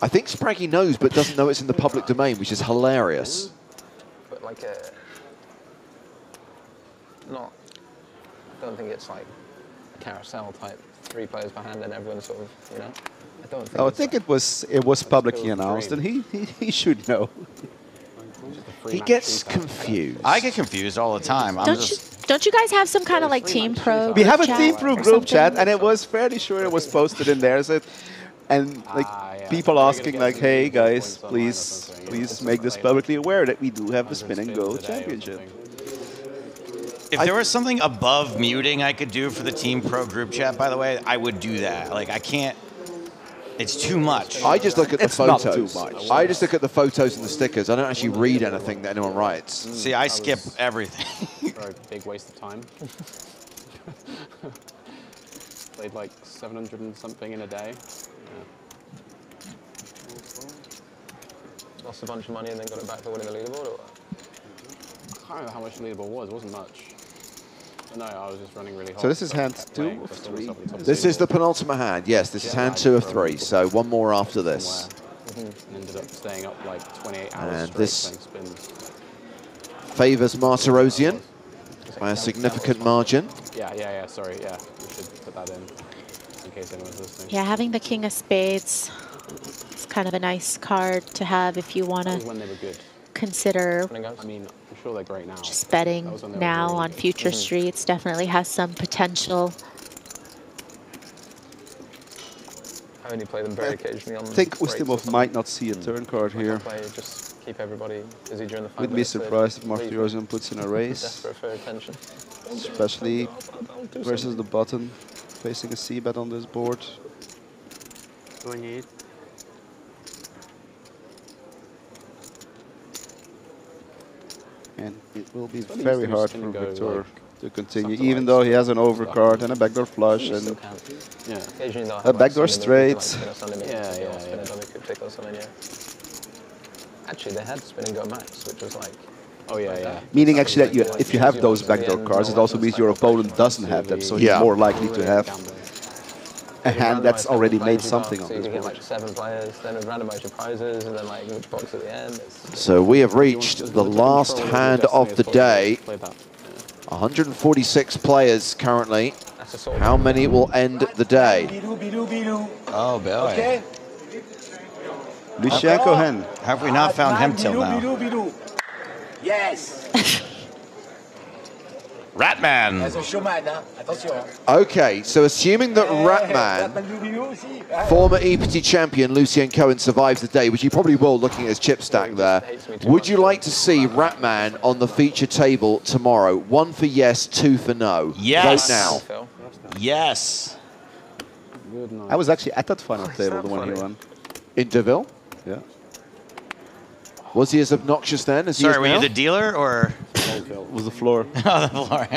Speaker 5: I think Spraggy knows, but doesn't know it's in the public domain, which is hilarious.
Speaker 15: But like I don't think it's like a carousel type, 3 players per hand and everyone sort of, you know.
Speaker 14: I think it was publicly announced, and he should know.
Speaker 5: He gets confused.
Speaker 13: I get confused all the time.
Speaker 19: Don't you guys have some kind of like Team Pro?
Speaker 14: We have a
Speaker 19: chat
Speaker 14: Team Pro
Speaker 19: or
Speaker 14: group chat,
Speaker 19: something?
Speaker 14: and it was fairly sure it was posted in there. So, and like people asking like, "Hey guys, please make this publicly aware that we do have the Spin and Go Championship."
Speaker 13: If there was something above muting I could do for the Team Pro group chat, by the way, I would do that. Like, I can't. It's too much.
Speaker 5: I just look at the photos.
Speaker 14: Not too much.
Speaker 5: I just look at the photos and the stickers. I don't actually read anything that anyone writes.
Speaker 13: See, I skip everything.
Speaker 10: For a big waste of time. Played like 700 and something in a day. Yeah.
Speaker 15: Lost a bunch of money and then got it back for winning the leaderboard, or what?
Speaker 10: I can't remember how much the leaderboard was. It wasn't much. But no, I was just running really hard.
Speaker 14: So this is hand 2 of 3.
Speaker 5: This is the penultimate hand. Yes, this is hand 2 of 3. So one more after this.
Speaker 10: Ended up staying up like 28 hours
Speaker 5: And
Speaker 10: straight
Speaker 5: this
Speaker 10: playing spins.
Speaker 5: favours Martirosian by a significant margin.
Speaker 10: Yeah, sorry, yeah. We should put that in case anyone's listening.
Speaker 19: Yeah, having the King of Spades is kind of a nice card to have if you want to
Speaker 10: when they were good.
Speaker 19: consider
Speaker 10: I mean, I'm sure they're great now.
Speaker 19: just betting now on future streets. Definitely has some potential.
Speaker 15: I only play them very occasionally on.
Speaker 14: I think Ustimov might not see a turn card here.
Speaker 15: Just keep everybody busy during the 5
Speaker 14: Wouldn't be
Speaker 15: minutes.
Speaker 14: surprised if Martirosian puts in a race,
Speaker 15: Desperate for attention.
Speaker 14: especially versus the button, facing a c-bet on this board. And it will be very hard for Victor to continue, even though he has an overcard and a backdoor flush and a backdoor straight.
Speaker 15: Yeah. Could pick or something, yeah. Actually, they had spin and go max, which was like...
Speaker 10: Oh, yeah.
Speaker 14: Meaning actually that if you have those backdoor cards, it also means your opponent doesn't have them, so he's more likely to have a hand that's already made something on
Speaker 15: this board. So you get like 7 players, then randomize your prizes, and then like which box at the end.
Speaker 5: So we have reached the last hand of the day. 146 players currently. How many will end the day?
Speaker 13: Oh, boy.
Speaker 14: Okay. Lucien Cohen.
Speaker 13: Have we not found him till now?
Speaker 20: Yes.
Speaker 13: Ratman.
Speaker 5: Okay, so assuming that Ratman, former EPT champion Lucien Cohen, survives the day, which he probably will looking at his chip stack there, would you like to see Ratman on the feature table tomorrow? 1 for yes, 2 for no.
Speaker 13: Yes.
Speaker 5: Vote now.
Speaker 13: Yes.
Speaker 14: I was actually at that final table, the one he won.
Speaker 5: In Deauville?
Speaker 14: Yeah.
Speaker 5: Was he as obnoxious then as he is
Speaker 13: Sorry, were
Speaker 5: now?
Speaker 13: you the dealer or?
Speaker 14: It was the floor.
Speaker 13: Oh, the floor.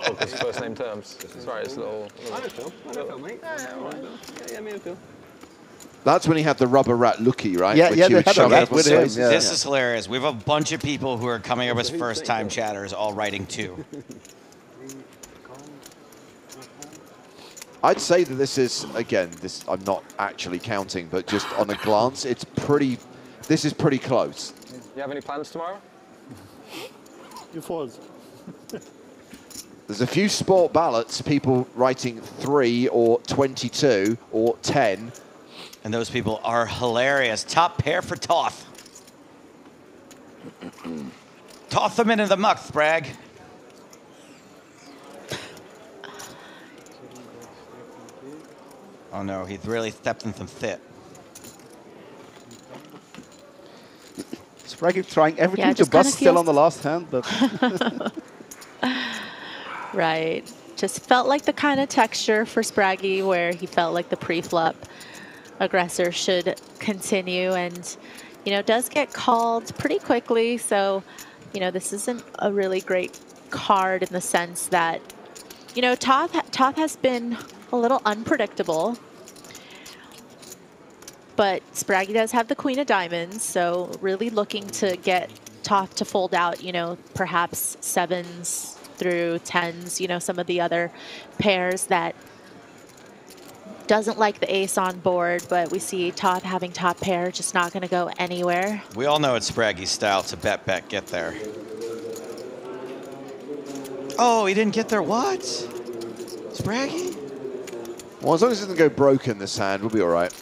Speaker 15: Oh, because first name terms. Sorry, it's a little...
Speaker 10: I know Phil, mate. Yeah, me and Phil.
Speaker 5: That's when he had the rubber rat looky, right?
Speaker 14: Yeah,
Speaker 5: Which
Speaker 14: yeah,
Speaker 5: he
Speaker 14: they
Speaker 5: would
Speaker 14: had
Speaker 5: shove
Speaker 14: a rat
Speaker 5: up
Speaker 14: with
Speaker 5: on
Speaker 14: him.
Speaker 5: stage.
Speaker 14: Yeah.
Speaker 13: This is hilarious. We have a bunch of people who are coming up as first-time chatters, all writing too.
Speaker 5: I'd say that this is, again, this I'm not actually counting, but just on a glance, it's pretty, this is pretty close.
Speaker 15: You have any plans tomorrow?
Speaker 6: You fold.
Speaker 5: There's a few sport ballots, people writing 3 or 22 or 10.
Speaker 13: And those people are hilarious. Top pair for Toth. Toth them into the muck, Bragg. Oh no, he's really stepped in some fit.
Speaker 14: Spraggy trying everything to
Speaker 19: just
Speaker 14: bust
Speaker 19: kinda
Speaker 14: still
Speaker 19: feels-
Speaker 14: on the last hand, but...
Speaker 19: Right. Just felt like the kind of texture for Spraggy where he felt like the pre-flop aggressor should continue and, you know, does get called pretty quickly. So, you know, this isn't a really great card in the sense that, you know, Toth has been a little unpredictable. But Spraggy does have the Queen of Diamonds, so really looking to get Toth to fold out, you know, perhaps 7s through 10s, you know, some of the other pairs that doesn't like the ace on board, but we see Toth having top pair, just not going to go anywhere.
Speaker 13: We all know it's Spraggy's style to bet, get there. Oh, he didn't get there. What? Spraggy?
Speaker 5: Well, as long as it doesn't go broken this hand, we'll be all right.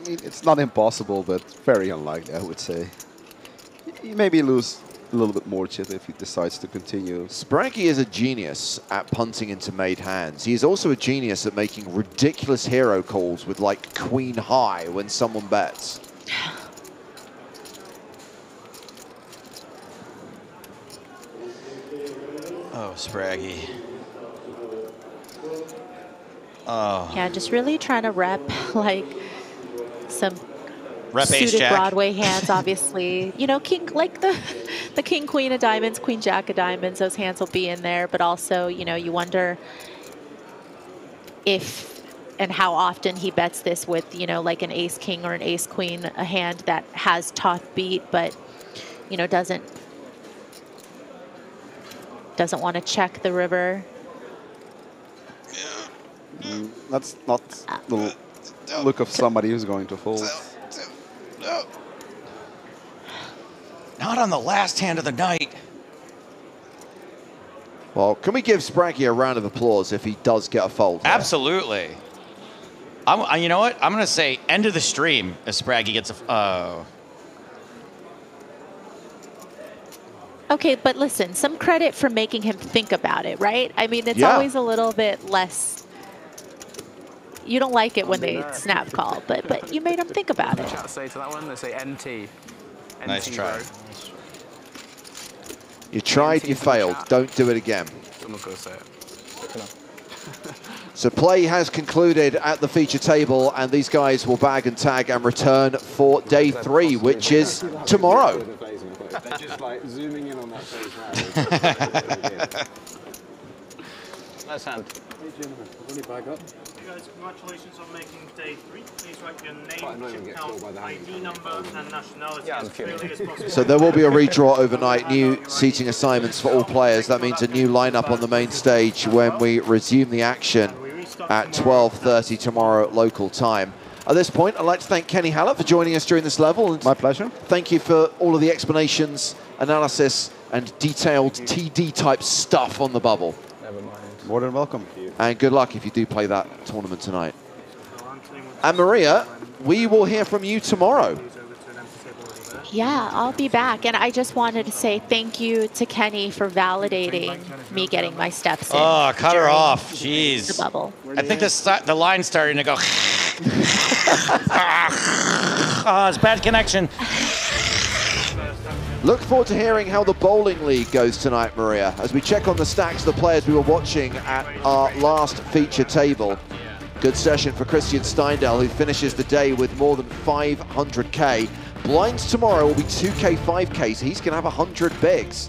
Speaker 14: I mean, it's not impossible, but very unlikely, I would say. He maybe lose a little bit more chip if he decides to continue.
Speaker 5: Spraggy is a genius at punting into made hands. He is also a genius at making ridiculous hero calls with like queen high when someone bets.
Speaker 13: Oh, Spraggy. Oh.
Speaker 19: Yeah, just really trying to rep like some
Speaker 13: Rep ace
Speaker 19: suited
Speaker 13: jack.
Speaker 19: Broadway hands, obviously. You know, king, like the king, queen of diamonds, queen, jack of diamonds, those hands will be in there. But also, you know, you wonder if and how often he bets this with, you know, like an ace king or an ace queen, a hand that has Toth beat, but, you know, doesn't want to check the river.
Speaker 14: That's not the look of somebody who's going to fold.
Speaker 13: Not on the last hand of the night.
Speaker 5: Well, can we give Spraggy a round of applause if he does get a fold?
Speaker 13: Absolutely. You know what? I'm going to say end of the stream if Spraggy gets a...
Speaker 19: Okay, but listen, some credit for making him think about it, right? I mean, it's
Speaker 13: Yeah.
Speaker 19: always a little bit less. You don't like it when they snap call, but you made him think about it.
Speaker 10: Chat say to that one, they say NT.
Speaker 13: Nice try.
Speaker 10: bro.
Speaker 5: You tried, you failed. Don't do it again.
Speaker 10: I'm not going to say it.
Speaker 5: So play has concluded at the feature table, and these guys will bag and tag and return for day 3, which is tomorrow.
Speaker 3: They're just like zooming in on that face now.
Speaker 10: Nice hand.
Speaker 6: Hey, gentlemen, will you back up?
Speaker 1: guys, congratulations on making day 3. Please write your name, chip count, ID number, and nationality as clearly as possible.
Speaker 5: So there will be a redraw overnight, new seating assignments for all players. That means a new lineup on the main stage when we resume the action at 12:30 tomorrow local time. At this point, I'd like to thank Kenny Hallett for joining us during this level. And
Speaker 14: my pleasure.
Speaker 5: Thank you for all of the explanations, analysis, and detailed TD-type stuff on the bubble.
Speaker 15: Never mind.
Speaker 14: More than welcome.
Speaker 5: And good luck if you do play that tournament tonight. And Maria, we will hear from you tomorrow.
Speaker 19: Yeah, I'll be back. And I just wanted to say thank you to Kenny for validating me getting my steps in.
Speaker 13: Oh, cut her off. Jeez.
Speaker 19: The bubble.
Speaker 13: I think the line's starting to go. Oh, it's bad connection.
Speaker 5: Look forward to hearing how the bowling league goes tonight, Maria, as we check on the stacks of the players we were watching at our last feature table. Good session for Christian Steindl, who finishes the day with more than 500k. Blinds tomorrow will be 2k, 5k, so he's going to have 100 bigs.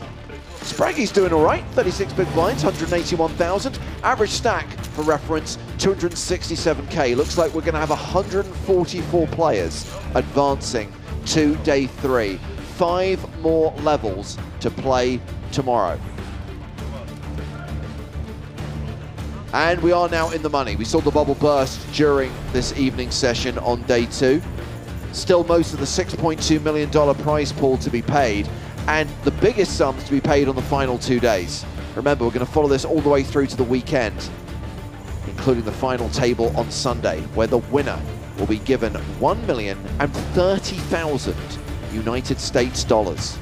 Speaker 5: Spraggy's doing all right, 36 big blinds, 181,000. Average stack, for reference, 267k. Looks like we're going to have 144 players advancing to day 3. 5 more levels to play tomorrow. And we are now in the money. We saw the bubble burst during this evening session on day 2. Still most of the $6.2 million prize pool to be paid, and the biggest sums to be paid on the final 2 days. Remember, we're going to follow this all the way through to the weekend, including the final table on Sunday, where the winner will be given $1,030,000 United States dollars.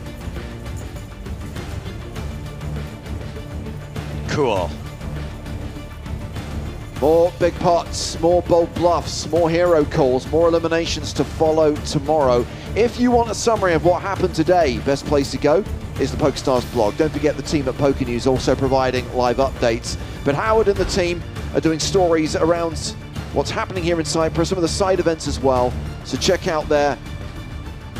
Speaker 13: Cool.
Speaker 5: More big pots, more bold bluffs, more hero calls, more eliminations to follow tomorrow. If you want a summary of what happened today, best place to go is the PokerStars blog. Don't forget the team at Poker News also providing live updates. But Howard and the team are doing stories around what's happening here in Cyprus, some of the side events as well. So check out their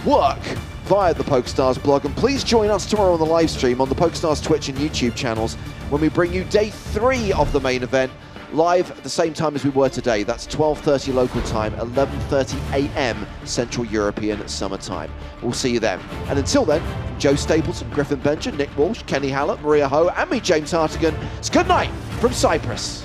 Speaker 5: work via the PokerStars blog. And please join us tomorrow on the live stream on the PokerStars Twitch and YouTube channels when we bring you day 3 of the main event, live at the same time as we were today. That's 12:30 local time, 11:30 a.m. Central European Summer Time. We'll see you then. And until then, Joe Stapleton, Griffin Bencher, Nick Walsh, Kenny Hallett, Maria Ho, and me, James Hartigan, it's good night from Cyprus.